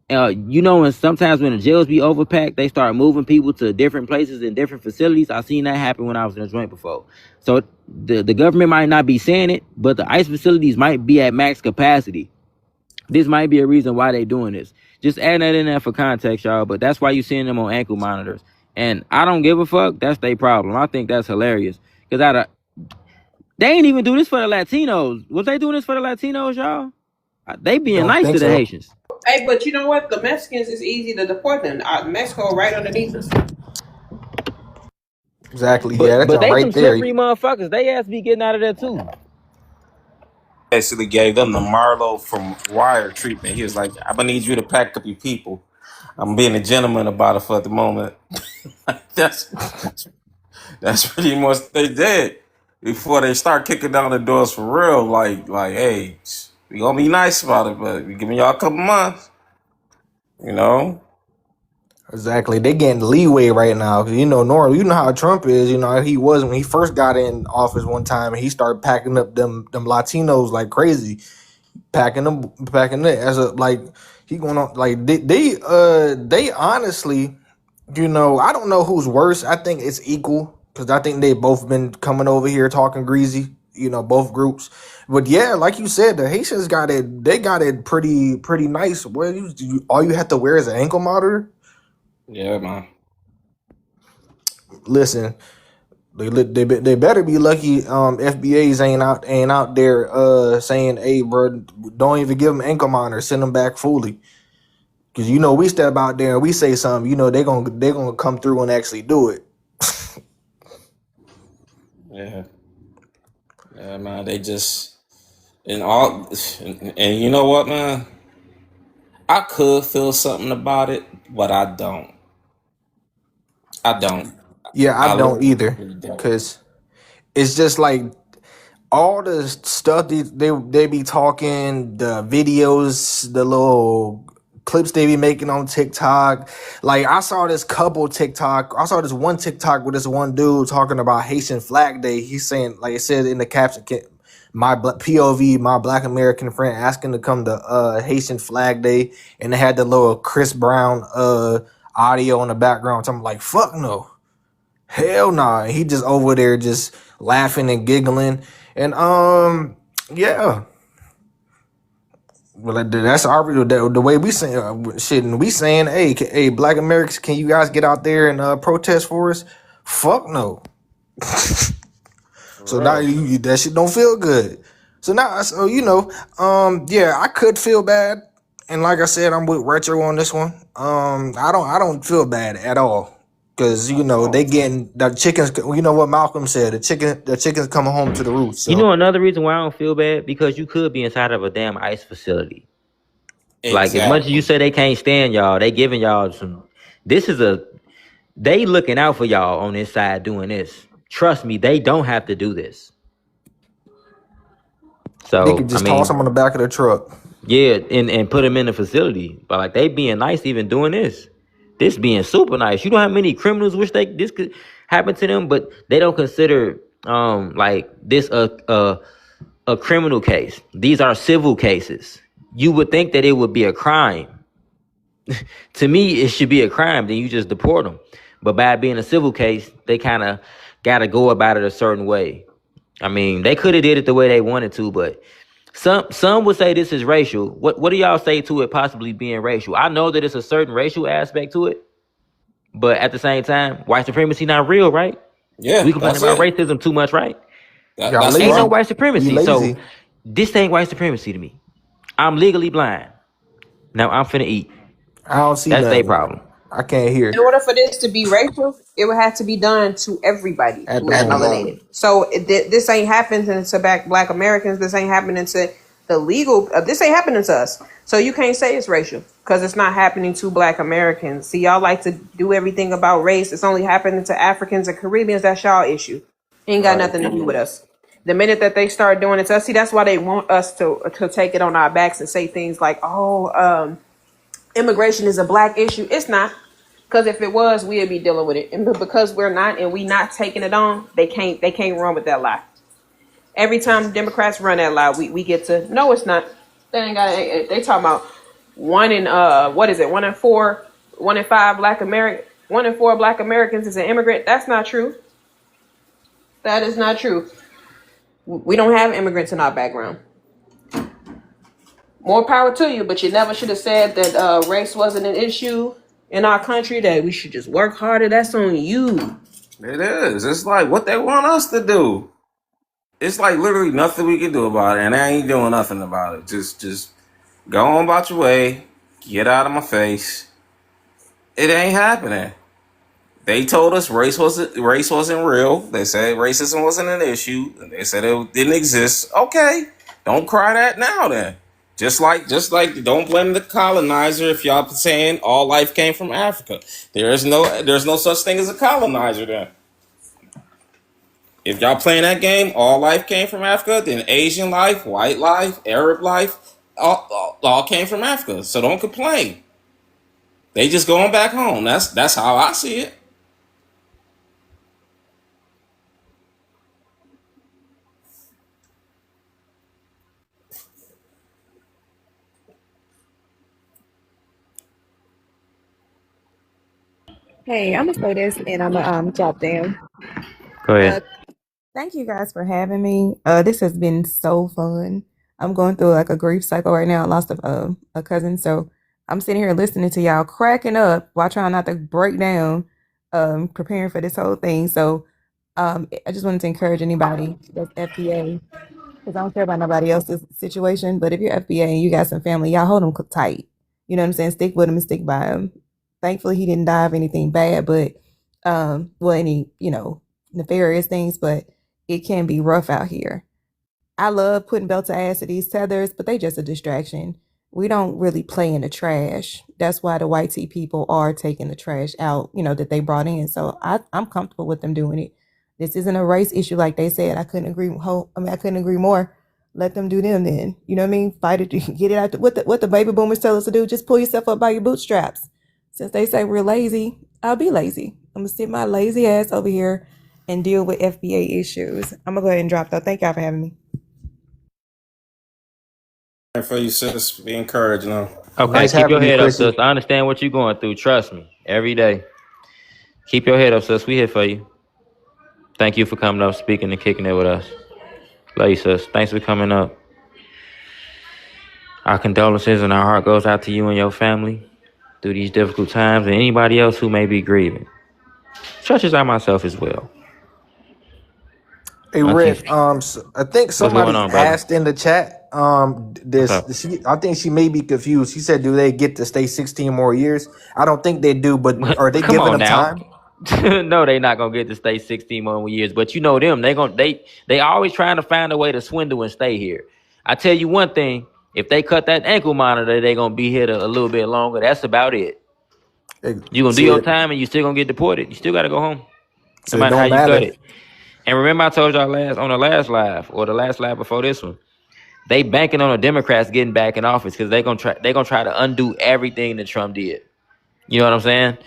S1: And sometimes when the jails be overpacked, they start moving people to different places and different facilities. I've seen that happen when I was in a joint before. So the government might not be saying it, but the ICE facilities might be at max capacity. This might be a reason why they doing this. Just add that in there for context, y'all. But that's why you seeing them on ankle monitors. And I don't give a fuck. That's their problem. I think that's hilarious. Because they ain't even do this for the Latinos. Was they doing this for the Latinos, y'all? They being
S17: Don't
S1: nice
S17: think
S1: to the
S17: so.
S1: Haitians.
S3: Hey, but you know what? The Mexicans is easy to deport them. Mexico right underneath us.
S17: Exactly. Yeah,
S1: But
S17: that's
S1: they
S17: right
S1: some
S17: there.
S1: slippery motherfuckers. They ass be getting out of there too.
S10: Basically gave them the Marlo from Wire treatment. He was like, I'm gonna need you to pack up your people. I'm being a gentleman about it for the moment. that's that's pretty much what they did before they start kicking down the doors for real. Like, hey, we gonna be nice about it, but we giving y'all a couple months. You know?
S17: Exactly. They getting leeway right now. 'Cause, normally, how Trump is. He was when he first got in office one time, and he started packing up them Latinos like crazy, packing it as a like he going on like they honestly, I don't know who's worse. I think it's equal because I think they both been coming over here talking greasy. Both groups. But yeah, like you said, the Haitians got it. They got it pretty nice. Well, all you have to wear is an ankle monitor.
S10: Yeah, man.
S17: Listen, they better be lucky. FBA's ain't out there saying, "Hey, bro, don't even give them ankle monitors. Send them back fully." Because we step out there and we say something. They gonna come through and actually do it.
S10: Yeah. Yeah, man. They just and you know what, man? I could feel something about it, but I don't. I don't.
S17: Yeah, I
S10: I
S17: don't either.
S10: literally don't.
S17: Cause it's just like all the stuff they be talking, the videos, the little clips they be making on TikTok. Like I saw this one TikTok with this one dude talking about Haitian Flag Day. He's saying, like it said in the caption, POV, my Black American friend asking to come to Haitian Flag Day, and they had the little Chris Brown audio in the background. So I'm like, fuck no. Hell nah. He just over there just laughing and giggling. And yeah. Well, that's our the way we saying shit, and we saying, hey, Black Americans, can you guys get out there and protest for us? Fuck no. So
S10: For
S17: now
S10: real.
S17: that shit don't feel good. So now, yeah, I could feel bad, and like I said, I'm with Retro on this one. I don't feel bad at all. Cause they
S10: Oh.
S17: getting the chickens. You know what Malcolm said. The chickens coming home to the roost.
S1: You
S17: So
S1: know another reason why I don't feel bad? Because you could be inside of a damn ICE facility. Like as much as you
S10: Exactly.
S1: say they can't stand y'all, they giving y'all some. This is they looking out for y'all on this side doing this. Trust me, they don't have to do this.
S15: They
S1: So
S15: could
S1: I
S15: just toss
S1: mean,
S15: them on the back of the truck.
S1: yeah, and put them in the facility. But like they being nice, even doing this. This being super nice. You know how many criminals wish this could happen to them, but they don't consider like this a criminal case. These are civil cases. You would think that it would be a crime. To me, it should be a crime. Then you just deport them. But by it being a civil case, they kind of got to go about it a certain way. I mean, they could have did it the way they wanted to, but some would say this is racial. What do y'all say to it possibly being racial? I know that it's a certain racial aspect to it, but at the same time, white supremacy not real, right? We
S10: Yeah,
S1: complain
S10: that's
S1: about
S10: it.
S1: racism too much, right?
S15: Y'all
S10: That's
S1: Ain't no
S10: right.
S15: lazy.
S1: white
S15: We
S1: supremacy. So
S15: lazy.
S1: this ain't white supremacy to me. I'm legally blind. Now I'm finna eat.
S15: I don't see
S1: That's their
S15: nothing.
S1: problem.
S15: I can't
S3: In
S15: hear
S3: order for this to be racial, it would have to be done to everybody
S15: at
S3: who
S15: the
S3: is
S15: moment.
S3: melanated. So this ain't happening to Black Americans. This ain't happening to the legal. This ain't happening to us. So you can't say it's racial because it's not happening to Black Americans. See, y'all like to do everything about race. It's only happening to Africans and Caribbeans. That's y'all issue. Ain't got
S10: Right.
S3: nothing to do with us. The minute that they start doing it to us, see, that's why they want us to take it on our backs and say things like, "Oh, immigration is a Black issue." It's not. Because if it was, we'd be dealing with it. And because we're not, and we not taking it on, they can't run with that lie. Every time Democrats run that lie, we get to no, it's not. They ain't got. They talking about one in what is it? 1 in 4, 1 in 5 Black American, 1 in 4 Black Americans is an immigrant. That's not true. That is not true. We don't have immigrants in our background. More power to you, but you never should have said that race wasn't an issue in our country. That we should just work harder. That's on you.
S10: It is. It's like what they want us to do. It's like literally nothing we can do about it, and I ain't doing nothing about it. Just go on about your way. Get out of my face. It ain't happening. They told us race wasn't real. They said racism wasn't an issue. They said it didn't exist. Okay, don't cry that now then. Just like don't blame the colonizer if y'all saying all life came from Africa. There's no such thing as a colonizer then. If y'all playing that game, all life came from Africa, then Asian life, white life, Arab life, all came from Africa. So don't complain. They just going back home. That's how I see it.
S19: Hey, I'm gonna say this and I'm gonna drop down.
S1: Go
S19: Uh,
S1: ahead.
S19: Thank you guys for having me. This has been so fun. I'm going through like a grief cycle right now. I lost a cousin, so I'm sitting here listening to y'all cracking up while trying not to break down, preparing for this whole thing. So, I just wanted to encourage anybody that's FBA because I don't care about nobody else's situation. But if you're FBA and you got some family, y'all hold them tight. You know what I'm saying? Stick with them and stick by them. Thankfully, he didn't die of anything bad, but well, any nefarious things, but it can be rough out here. I love putting belt to ass to these tethers, but they just a distraction. We don't really play in the trash. That's why the white tea people are taking the trash out, that they brought in. So I'm comfortable with them doing it. This isn't a race issue like they said. I couldn't agree more. Let them do them then. You know what I mean? Fight it, get it out. What the baby boomers tell us to do, just pull yourself up by your bootstraps. Since they say we're lazy, I'll be lazy. I'm gonna sit my lazy ass over here and deal with FBA issues. I'm gonna go ahead and drop though. Thank y'all for having me.
S10: For you, sis, be encouraged now.
S1: Okay,
S15: Nice
S1: keep your
S15: having you,
S1: head up,
S15: Chrissy.
S1: sis. I understand what you're going through. Trust me, every day. Keep your head up, sis. We here for you. Thank you for coming up, speaking, and kicking it with us. Love you, sis. Thanks for coming up. Our condolences and our heart goes out to you and your family through these difficult times, and anybody else who may be grieving. Such as I myself as well.
S15: Hey,
S1: Auntie,
S15: Rick. I think
S1: what's going
S15: somebody
S1: on, brother?
S15: asked in the chat.
S1: What's
S15: This,
S1: up?
S15: I think she may be confused. She said, "Do they get to stay 16 more years?" I don't think they do, but are they
S1: Come
S15: giving
S1: on
S15: them
S1: now.
S15: time?
S1: No, they not gonna get to stay 16 more years. But you know them, they always trying to find a way to swindle and stay here. I tell you one thing, If they cut that ankle monitor, they gonna be here a little bit longer. That's about it. You gonna do
S17: See
S1: your
S17: it.
S1: time and you still gonna get deported. You still gotta go home, no
S17: So it
S1: matter how
S17: don't
S1: you cut
S17: matter.
S1: it. And remember, I told y'all on the last live or the last live before this one, they banking on the Democrats getting back in office because they gonna try to undo everything that Trump did. You know what I'm saying?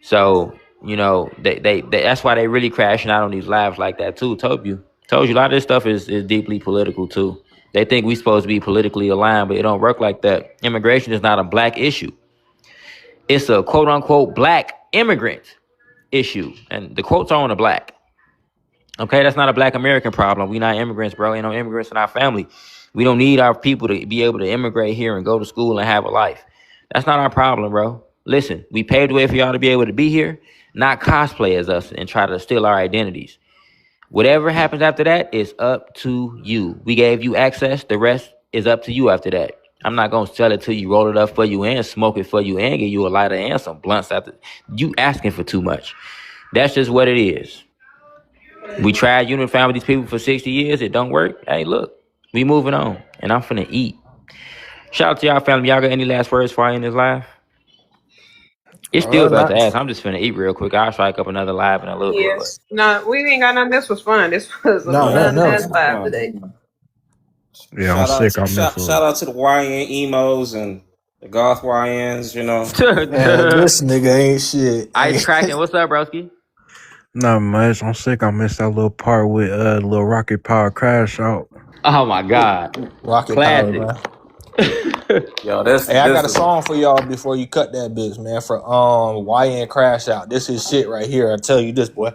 S1: So they that's why they really crashing out on these lives like that too. Told you a lot of this stuff is deeply political too. They think we supposed to be politically aligned, but it don't work like that. Immigration is not a black issue. It's a quote unquote black immigrant issue, and the quotes are on the black. Okay, that's not a black American problem. We not immigrants, bro. Ain't no immigrants in our family. We don't need our people to be able to immigrate here and go to school and have a life. That's not our problem, bro. Listen, we paved the way for y'all to be able to be here, not cosplay as us and try to steal our identities. Whatever happens after that is up to you. We gave you access. The rest is up to you after that. I'm not going to sell it to you, roll it up for you, and smoke it for you, and give you a lighter and some blunts after. You asking for too much. That's just what it is. We tried unifying with these people for 60 years. It don't work. Hey, look, we moving on, and I'm finna eat. Shout out to y'all family. Y'all got any last words for I in this live? It's still about to
S17: Not.
S1: ask. I'm just finna eat real quick. I'll strike up another live in a little bit. But
S3: Yes. No, we ain't got nothing. This was fun. This was a
S17: No,
S3: fun
S17: nothing
S3: ass
S17: else.
S3: live today.
S20: Yeah, I'm sick. I miss
S10: Shout
S20: her.
S10: out to the YN emos and the goth YNs.
S17: Man, this nigga ain't shit.
S1: Ice cracking. What's up, broski?
S20: Not much. I'm sick. I missed that little part with little Rocket Power crash out.
S1: Oh my God,
S17: Rocket Power,
S1: classic.
S17: man.
S10: Yo, this
S17: Hey, I got a
S10: is
S17: song for y'all before you cut that bitch, man. For YN Crash Out. This is shit right here. I tell you this, boy.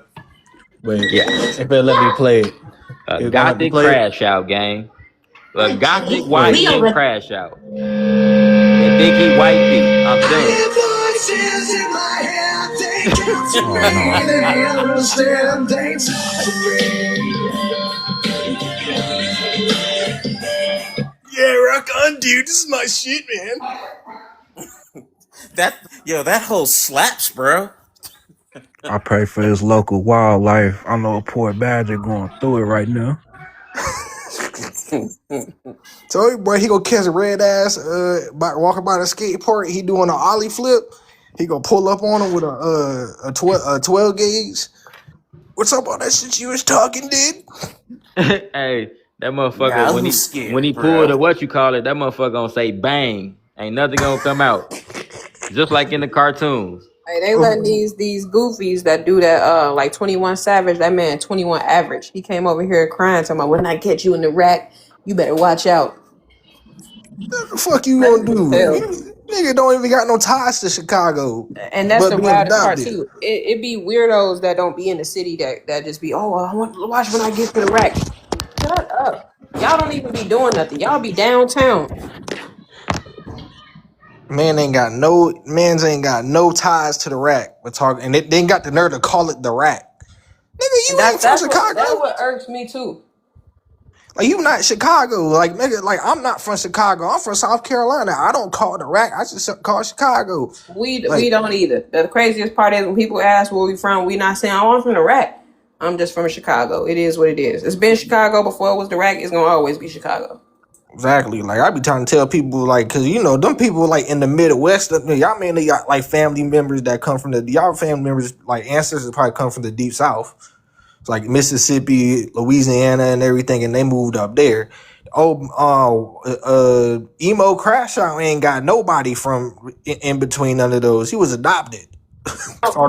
S17: But
S1: Yeah,
S17: if they let me play it,
S1: a
S17: it's gonna have to
S1: gothic
S17: play it.
S1: crash out, gang. A gothic
S17: Wait.
S1: YN crash out. They think he white feet. I'm done.
S20: Oh no.
S15: Yeah, rock on, dude. This is my shit, man.
S10: that whole slaps, bro.
S20: I pray for his local wildlife. I know a poor badger going through it right now.
S17: So, boy, he gonna catch a red ass walking by the skate park. He doing an ollie flip. He gonna pull up on him with a 12 gauge. What's up on that shit you was talking, dude?
S1: Hey, that motherfucker
S10: Now
S1: when
S10: who's
S1: he
S10: scared,
S1: pulled
S10: bro?
S1: a what you call it, that motherfucker gonna say bang. Ain't nothing gonna come out. Just like in the cartoons.
S3: Hey, they letting these goofies that do that like 21 Savage, that man 21 Average. He came over here crying, talking about when I catch you in the rack, you better watch out.
S17: What the fuck you
S3: That's
S17: gonna
S3: what he
S17: do?
S3: tell.
S17: Nigga don't even got no ties to Chicago,
S3: And that's
S17: but
S3: the
S17: being
S3: wildest part
S17: adopted.
S3: too. It be weirdos that don't be in the city that just be, oh, I want to watch when I get to the rack. Shut up. Y'all don't even be doing nothing. Y'all be downtown.
S17: Mans ain't got no ties to the rack. We're talking, and they ain't got the nerve to call it the rack. Nigga,
S3: And
S17: you ain't from
S3: that's
S17: Chicago.
S3: what irks me too.
S17: Like you not Chicago. Like nigga, like I'm not from Chicago. I'm from South Carolina. I don't call it the rack. I just call it Chicago.
S3: We don't either. The craziest part is when people ask where we from, we not saying, oh, I'm from the rack. I'm just from Chicago. It is what it is. It's been Chicago before it was the rack. It's gonna always be Chicago.
S17: Exactly. Like I be trying to tell people, like, cause them people like in the Midwest, y'all mainly got like family members that come from y'all family members, like ancestors probably come from the deep South. It's like Mississippi, Louisiana, and everything, and they moved up there. Emo Crash Out ain't got nobody from in between none of those. He was adopted.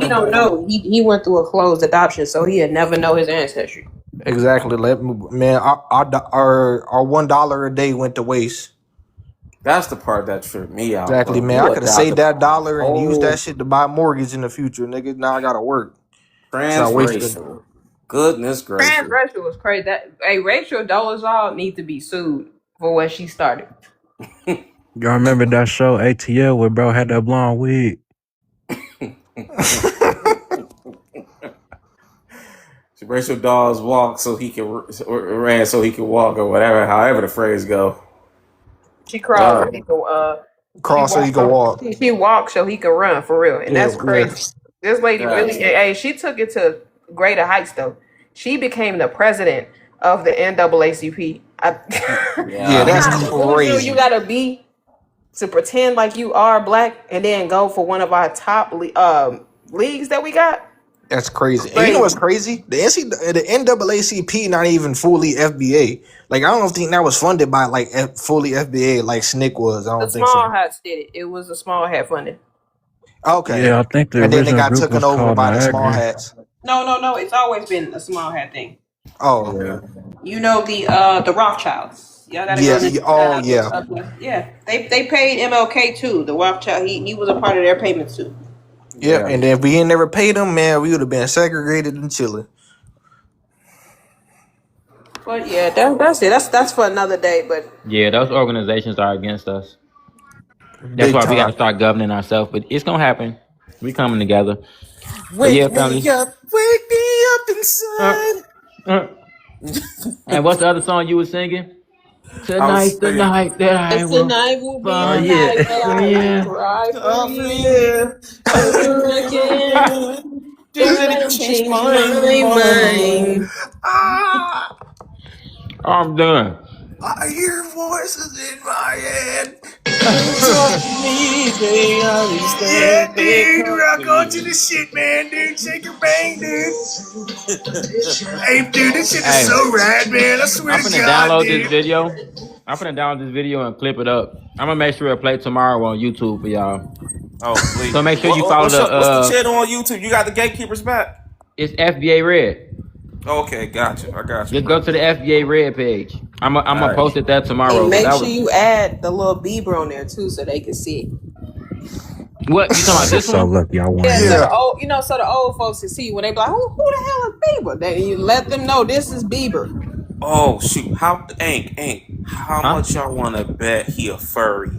S3: He don't know. He went through a closed adoption, so he'd never know his ancestry.
S17: Exactly. Man, our $1 a day went to waste.
S10: That's the part that tripped me out,
S17: Exactly,
S10: bro.
S17: man. I
S10: You
S17: could have saved
S10: adopted
S17: that
S10: from a
S17: dollar and used that
S10: whole
S17: shit to buy a mortgage in the future, nigga. Now I gotta work. So I wasted.
S10: transracial. Goodness gracious.
S3: Transracial was crazy. Rachel Dolezal need to be sued for what she started.
S20: Y'all remember that show ATL where bro had that blonde wig?
S10: Racial dogs walk so he can or ran so he can walk or whatever, however the phrase go.
S3: She crawled so he could
S17: Cross so he can walk.
S3: She walked so he could run for real. And
S17: Yeah,
S3: that's crazy. This lady really she took it to greater heights though. She became the president of the NAACP. I,
S15: Yeah,
S3: you know
S10: Yeah.
S15: that's
S3: how delusional you
S15: crazy.
S3: gotta be to pretend like you are black and then go for one of our top leagues that we got?
S17: That's crazy. And you know what's
S3: Crazy.
S17: crazy? The NAACP not even fully FBA. Like I don't think that was funded by like fully FBA like SNCC was. I
S3: The
S17: don't think so.
S3: small hats did it. It was the small hat funding.
S17: Okay.
S20: Yeah, I think the
S17: And then they
S20: original
S17: got
S20: group
S17: taken
S20: was
S17: over
S20: called
S17: by the small
S20: Niagara.
S17: hats.
S3: No. It's always been a small hat thing.
S17: Oh.
S10: Yeah.
S3: You know the Rothschilds. Y'all gotta go
S17: Yeah.
S3: to
S17: Oh yeah.
S3: yeah. They paid MLK too. The Rothschild he was a part of their payments too.
S17: Yep.
S10: Yeah.
S17: And then if we ain't never paid them, man, we would have been segregated and chilling.
S3: But yeah, that's it. That's for another day. But
S1: Yeah, those organizations are against us. That's
S17: Big
S1: why we got to
S17: time.
S1: start governing ourselves. But it's gonna happen. We coming together. But yeah,
S10: Wake me
S1: family.
S10: up, wake me up
S1: Uh,
S10: inside.
S1: uh. And what's the other song you was singing?
S10: I
S1: Tonight's
S10: was
S1: the
S10: saying,
S1: night that I will
S3: tonight will be the
S1: find
S10: yeah,
S3: night
S1: it.
S3: that
S1: Yeah,
S3: I will
S1: yeah.
S3: cry for
S10: oh
S3: you.
S10: yeah,
S3: Ever again,
S10: do
S3: don't
S10: it
S3: let
S10: and
S3: him
S10: change
S3: change
S10: my
S3: my
S10: mind.
S3: mind.
S17: Ah,
S1: I'm done.
S17: I hear voices in my head.
S10: They talk to me, they
S17: Yeah,
S10: understand, they
S17: dude,
S10: come
S17: rock
S10: to
S17: on to the
S10: me.
S17: shit, man, dude. Shake your bang, dude. Hey, dude, this shit is
S1: Hey,
S17: so rad, man. I swear
S1: I'm
S17: to
S1: finna
S17: God,
S1: download this
S17: dude.
S1: video. I'm finna download this video and clip it up. I'm gonna make sure it play tomorrow on YouTube for y'all.
S10: Oh please,
S1: So make sure you follow
S10: what's the
S1: the
S10: channel on YouTube? You got the gatekeepers back?
S1: it's FBA Red.
S10: Okay, gotcha. I got you,
S1: Just go
S10: bro.
S1: to the FBA Red page. I'm
S10: All
S1: gonna
S10: right.
S1: post it there tomorrow.
S3: And
S1: But
S3: make
S1: that
S3: sure
S1: was
S3: you add the little Bieber on there too, so they can see.
S1: what you talking
S20: Y'all
S1: about.
S20: is
S1: This
S20: so
S1: one?
S20: lucky I won
S3: Yeah, so
S20: that.
S3: the
S17: Yeah.
S3: old, so the old folks can see when they be like, who the hell is Bieber? Then you let them know this is Bieber.
S10: Oh shoot, how Ain't how
S1: Huh?
S10: much y'all want to bet he a furry?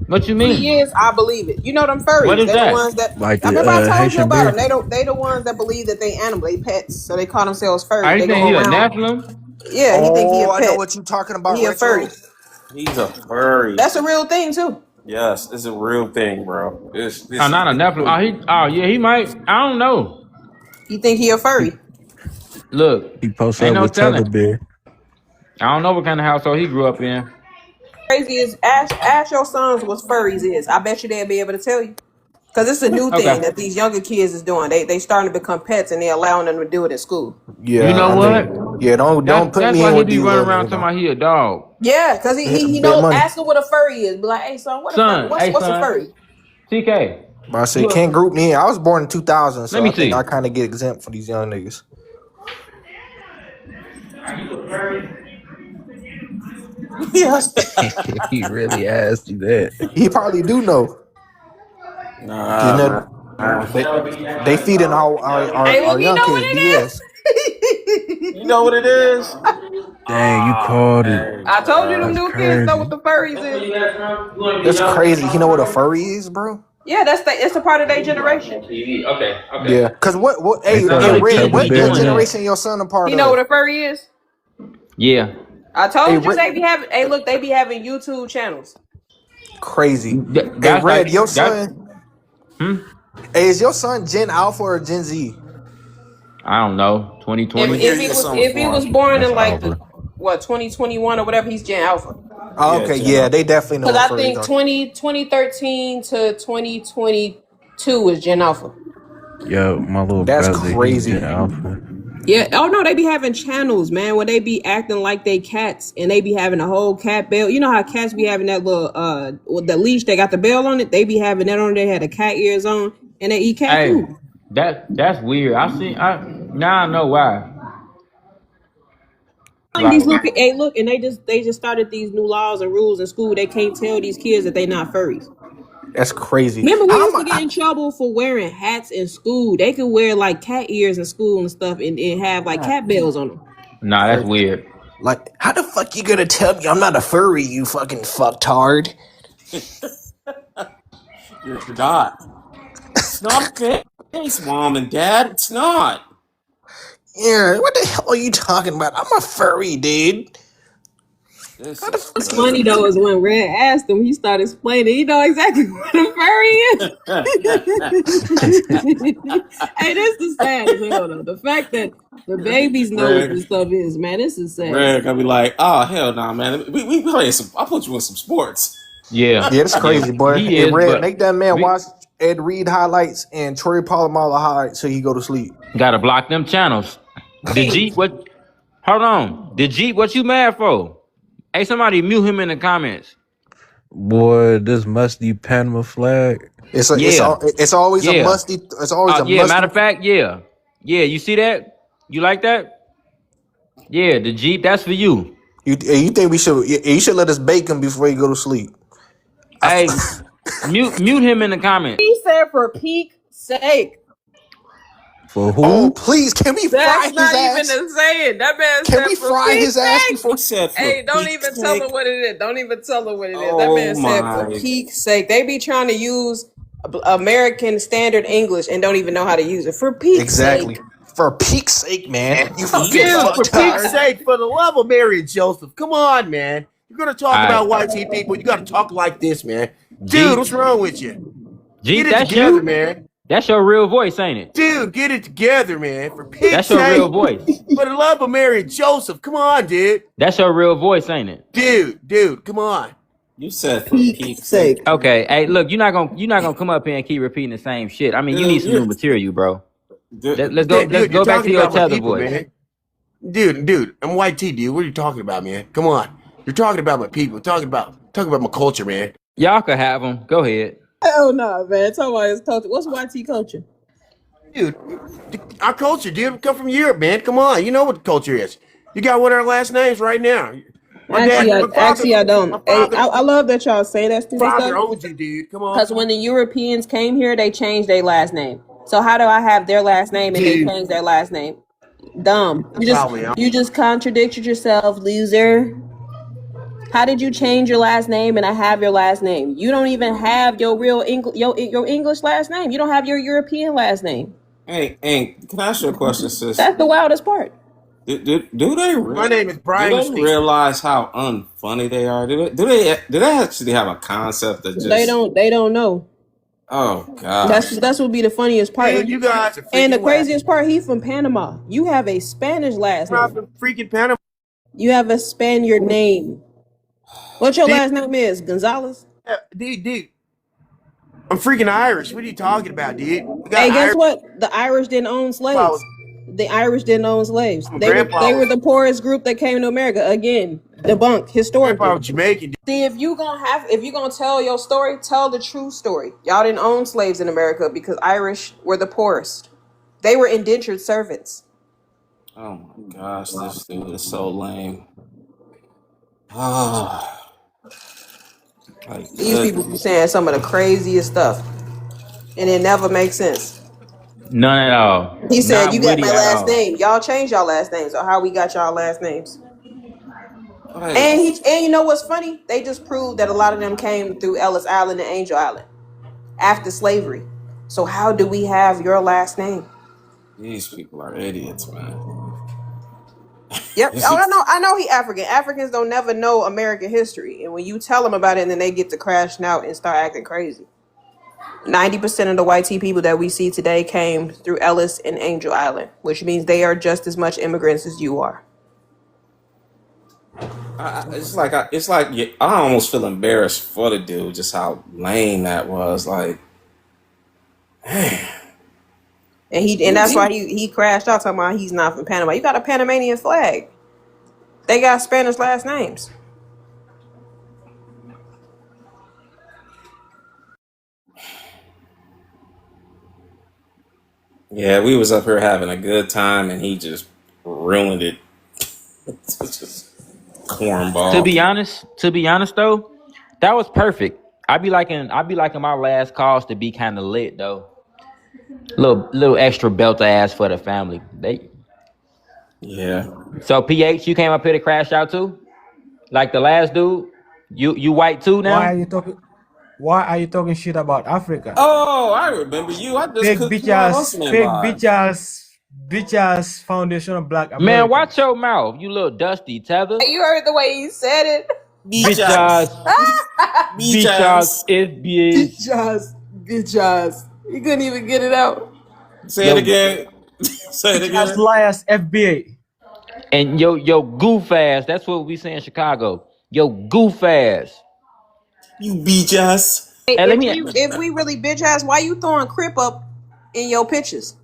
S1: What you
S3: He
S1: mean?
S3: is, I believe it. You know them
S1: What
S3: furries.
S1: is
S3: They the ones
S1: that?
S3: that
S20: Like
S3: I remember I
S20: the
S3: told you
S20: Haitian
S3: about them.
S20: bear.
S3: They the ones that believe that they animal, they pets, so they call themselves furries.
S1: I
S3: They
S1: think
S3: go
S1: he a
S3: around.
S1: Nephilim.
S3: Yeah, he think he a
S17: Oh, I know
S3: pet.
S17: what you're talking about,
S3: He a furry.
S17: Retro.
S10: He's a furry.
S3: That's a real thing too.
S10: Yes, it's a real thing, bro.
S1: Oh,
S10: This
S1: not a Nephilim. Oh yeah, he might. I don't know.
S3: You think he a
S20: He,
S3: furry?
S1: Look,
S20: he posts
S1: ain't
S20: up
S1: no
S20: with tether
S1: telling.
S20: bear.
S1: I don't know what kind of household he grew up in.
S3: Crazy is ask your sons what furries is. I bet you they'll be able to tell you. Cause it's a new thing
S1: Okay.
S3: that these younger kids is doing. They starting to become pets and they're allowing them to do it in school.
S1: You
S17: Yeah,
S1: know
S17: I
S1: what?
S17: mean, yeah, don't put
S1: That's
S17: me
S1: why
S17: in
S1: he
S17: with
S1: be
S17: these
S1: running
S17: little
S1: around
S17: niggas,
S1: talking
S17: though.
S1: about he a dog.
S3: Yeah, cause he
S17: Bet money.
S3: ask him what a furry is. Be like, hey son, what a furry?
S1: Son, hey
S3: What's a
S1: son,
S3: furry?
S1: TK.
S17: But I say,
S1: You
S17: can't group me in. I was born in 2000,
S1: let
S17: so
S1: me
S17: I think I
S1: see.
S17: kind of get exempt for these young niggas.
S1: Are you a furry?
S10: yes.
S20: He really asked you that.
S17: He probably do know. Cause you
S10: Nah,
S17: know,
S10: man.
S17: they feeding
S3: Hey,
S17: our
S3: look, you
S17: young
S3: know
S17: kids
S3: what it
S17: BS.
S10: You know what it is?
S20: Dang, you
S10: Ah,
S20: called it.
S10: dang,
S3: I told you them
S10: man.
S20: That's
S3: new kids know what
S20: crazy.
S3: the furries
S1: That's what
S3: is.
S1: you got, son. You want to be
S17: That's
S1: young?
S17: crazy. You know what a furry is, bro?
S3: Yeah, it's a part of their
S1: You watching
S3: generation.
S1: TV? Okay, okay.
S17: Yeah. Cause what?
S20: Ain't
S1: Now
S20: that
S17: Hey,
S1: other
S20: like
S17: Red.
S1: kids
S20: tether
S1: be
S17: What
S20: bear
S1: doing
S20: too?
S1: that.
S17: generation your son a part
S3: You know what
S17: of?
S3: a furry is?
S1: Yeah.
S3: I
S17: Hey,
S3: told you
S17: Red.
S3: they be having. Hey, look, they be having YouTube channels.
S17: Crazy. Hey,
S1: That's
S17: Red. Your
S1: like that.
S17: son.
S1: Hmm.
S17: Hey, is your son Gen Alpha or Gen Z?
S1: I don't know.
S3: If
S10: What
S1: 2020.
S10: year
S3: if he
S10: your
S3: was
S10: son was
S3: if he
S10: born?
S3: was born
S20: That's
S3: in like the
S20: Alpha.
S3: 2021 or whatever, he's Gen Alpha.
S17: Oh,
S10: Yeah,
S17: okay,
S10: Gen
S17: yeah, they
S10: Alpha.
S17: definitely know
S3: Because
S17: what
S3: I
S17: furries
S3: think
S17: are.
S3: 2013 to 2022 is Gen Alpha.
S20: Yo, my little
S17: That's
S20: brother, he Gen
S17: crazy.
S20: Alpha.
S3: Yeah. Oh no, they be having channels, man, where they be acting like they cats and they be having a whole cat bell. You know how cats be having that little with the leash they got the bell on it. They be having that on. They had the cat ears on and they eat cat
S1: Hey,
S3: food.
S1: that's weird. I now I know why.
S3: Like these
S1: Like,
S3: look, hey, look, and they just started these new laws and rules in school. They can't tell these kids that they not furries.
S17: That's crazy.
S3: Remember, we
S17: How
S3: used
S17: am
S3: to get in trouble for wearing hats in school. They could wear like cat ears in school and stuff, and have like cat bells on them.
S1: nah, that's weird.
S17: like, how the fuck you gonna tell me I'm not a furry, you fucking fucktard?
S10: You're not. It's not a face, mom and dad. It's not.
S17: Yeah, what the hell are you talking about? I'm a furry, dude.
S10: This is
S3: What's funny
S10: crazy.
S3: though is when Red asked him, he started explaining. He know exactly what a furry is. Hey, this is sad as hell though. The fact that the babies know what
S10: Red,
S3: this stuff is, man, this is sad.
S10: Red gonna be like, oh hell no, man. We playing some. I'll put you in some sports.
S1: Yeah,
S17: Yeah, that's
S1: yeah,
S17: crazy, boy.
S1: he
S17: Hey,
S1: is.
S17: Red,
S1: But
S17: make that man
S1: we
S17: watch Ed Reed highlights and Troy Polamalu highlights so he go to sleep.
S1: gotta block them channels. The Jeep, what? Hold on. The Jeep, what you mad for? Hey, somebody mute him in the comments.
S20: Boy, this musty Panama flag.
S1: Yeah,
S17: It's always a
S1: yeah.
S17: musty. It's always a
S1: Yeah.
S17: musty.
S1: Matter of fact, yeah, yeah. You see that? You like that? Yeah, the Jeep. That's for you.
S17: You think we should? You should let us bake him before you go to sleep.
S1: Hey, mute him in the comments.
S3: He said for peak sake.
S20: For
S17: Oh,
S20: who?
S17: please, can we fry
S3: That's
S17: his
S3: not even
S17: ass?
S3: a saying. That man
S17: Can
S3: said
S17: we
S3: for
S17: fry
S3: peak
S17: his ass
S3: sake.
S10: He
S17: before?
S10: said for
S3: Hey, don't
S10: peak's
S3: even tell
S10: sake.
S3: him what it is. Don't even tell him what it is. That
S10: Oh
S3: man said for
S10: my.
S3: peak sake. They be trying to use American Standard English and don't even know how to use it. For peak
S17: Exactly.
S3: sake.
S17: For peak's sake, man. You
S10: Peak?
S17: fucking
S4: Dude, for Pete's
S17: fucktard.
S4: sake, for the love of Mary and Joseph, come on, man. You're gonna talk
S1: All right,
S4: about white people. You gotta talk like this, man. Dude,
S1: Jeep.
S4: what's wrong with you? Get
S1: Jeep,
S4: it
S1: that's
S4: together,
S1: you.
S4: man.
S1: That's your real voice, ain't it?
S4: Dude, get it together, man. For
S1: That's
S4: Pete's
S1: your real
S4: sake,
S1: voice.
S4: for the love of Mary and Joseph, come on, dude.
S1: That's your real voice, ain't it?
S4: Dude, come on.
S10: You said for
S3: Peak
S10: peak's sake.
S3: sake.
S1: Okay. Hey, look, you're not gonna come up here and keep repeating the same shit. I mean, you need
S10: Dude,
S1: some new material, bro.
S10: dude,
S1: Let's go. Let's
S4: Dude, you're
S1: go back to
S4: talking
S1: your
S4: about my
S1: tether
S4: people,
S1: voice.
S4: man. Dude, I'm white tea, dude. What are you talking about, man? Come on. You're talking about my people. Talking about my culture, man.
S1: Y'all could have them. Go ahead.
S3: Hell no, man. Talk about his culture. What's YT culture?
S4: Dude, our culture, dude, we come from Europe, man. Come on, you know what the culture is. You got one of our last names right now.
S3: Actually, I don't.
S4: My
S3: Hey,
S4: father,
S3: I love that y'all say that stupid
S4: father
S3: stuff.
S4: owns you, dude. Come on,
S3: Because when the Europeans came here, they changed their last name. So how do I have their last name and they
S4: dude.
S3: changed their last name? Dumb.
S4: Probably.
S3: You just contradicted yourself, loser. How did you change your last name and I have your last name? You don't even have your real English your English last name. You don't have your European last name.
S10: hey, can I ask you a question, sis?
S3: That's the wildest part.
S4: My name is
S10: Do
S4: Brian
S10: they
S4: Mystique.
S10: realize how unfunny they are? Do they actually have a concept that
S3: They
S10: just?
S3: don't know.
S10: Oh
S3: That's
S10: gosh.
S3: what would be the funniest part.
S4: Dude, you guys are
S3: And the
S4: freaking whack.
S3: craziest part, he's from Panama. You have a Spanish last
S4: I'm
S3: name.
S4: from freaking Panama.
S3: You have a Spaniard name. What your last name is? Gonzalez?
S4: Dude. I'm freaking Irish. What are you talking about, dude? We got
S3: Hey, guess
S4: Irish.
S3: what? The Irish didn't own slaves. The Irish didn't own slaves.
S4: My
S3: They were
S4: grandpa was
S3: the poorest group that came to America. Again, debunked historically.
S4: grandpa was Jamaican. Dude.
S3: See, if you gonna tell your story, tell the true story. Y'all didn't own slaves in America because Irish were the poorest. They were indentured servants.
S10: Oh my gosh, this dude is so lame. Ah, like
S3: These people be saying some of the craziest stuff, and it never makes sense.
S1: None at all.
S3: He said,
S1: Not
S3: "You got
S1: witty
S3: my
S1: at
S3: last
S1: all.
S3: name. Y'all changed y'all last names, or how we got y'all last names."
S10: like,
S3: And you know what's funny? They just proved that a lot of them came through Ellis Island and Angel Island after slavery. So how do we have your last name?
S10: these people are idiots, man.
S3: Yep. Oh, I know he African. Africans don't never know American history. And when you tell them about it, and then they get to crashing out and start acting crazy. 90% of the white people that we see today came through Ellis and Angel Island, which means they are just as much immigrants as you are.
S10: I almost feel embarrassed for the dude, just how lame that was. Like,
S3: And that's why he crashed out talking about he's not from Panama. You got a Panamanian flag. They got Spanish last names.
S10: yeah, we was up here having a good time, and he just ruined it. It's just cornball.
S1: To be honest though, that was perfect. I'd be liking my last calls to be kind of lit though. Little extra belt ass for the family.
S10: Yeah.
S1: So PH, you came up here to crash out too, like the last dude. You white too
S22: Why
S1: now?
S22: are you talking? Why are you talking shit about Africa?
S10: Oh, I remember you. I just
S22: Fake
S10: cooked you on
S22: bitches,
S10: Muslim
S22: fake
S10: vibes.
S22: bitches, bitch ass foundation of black
S1: Man, watch
S22: Americans.
S1: your mouth, you little dusty tether.
S3: You heard the way he said it.
S10: Beach
S1: Bitch
S10: ass.
S1: ass,
S10: Beach
S1: bitch ass,
S10: ass.
S1: FBAs.
S3: Bitch ass, bitch ass. He couldn't even get it out.
S10: Say it
S1: Yo,
S10: again. Say it
S22: Bitch ass
S10: again.
S22: liars FBA.
S1: and yo goof ass. That's what we say in Chicago. Yo goof ass.
S10: You beach ass.
S3: Hey,
S1: Hey, let me.
S3: if we really bitch ass, why you throwing Crip up in your pictures?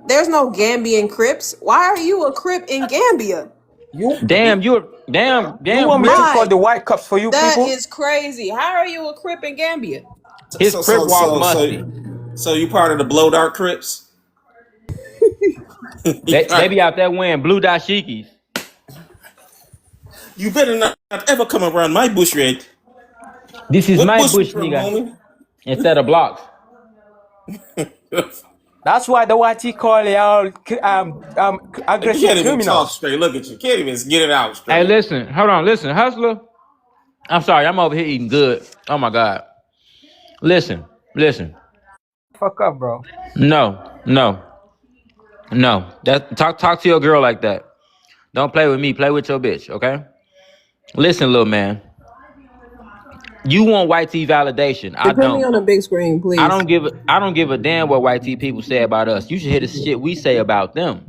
S3: There's no Gambian Crips. Why are you a Crip in Gambia?
S22: You
S1: Damn, you're
S22: you
S1: damn
S22: want me to
S1: Crip.
S22: call
S3: Why?
S22: the white cops for you
S3: That
S22: people?
S3: is crazy. How are you a Crip in Gambia?
S1: His Crip walk musty.
S10: So you part of the blow dart crips?
S1: They be out there wearing blue dashikis.
S10: You better not ever come around my bush red.
S1: This is
S10: What
S1: my
S10: bush you
S1: bush,
S10: from,
S1: nigga.
S10: homie?
S1: Instead of blocks.
S22: That's why the white call y'all
S10: You
S22: aggressive
S10: can't even talk
S22: criminals.
S10: straight. Look at you. Can't even get it out
S1: Hey,
S10: straight.
S1: listen, hold on, listen, hustler. I'm sorry, I'm over here eating good. Oh my god. Listen.
S22: Fuck up, bro.
S1: No. That talk to your girl like that. Don't play with me. Play with your bitch, okay? Listen, little man. You want white tea validation.
S3: Hey,
S1: I
S3: put me
S1: don't.
S3: on a big screen, please.
S1: I don't give a damn what white tea people say about us. You should hear the shit we say about them.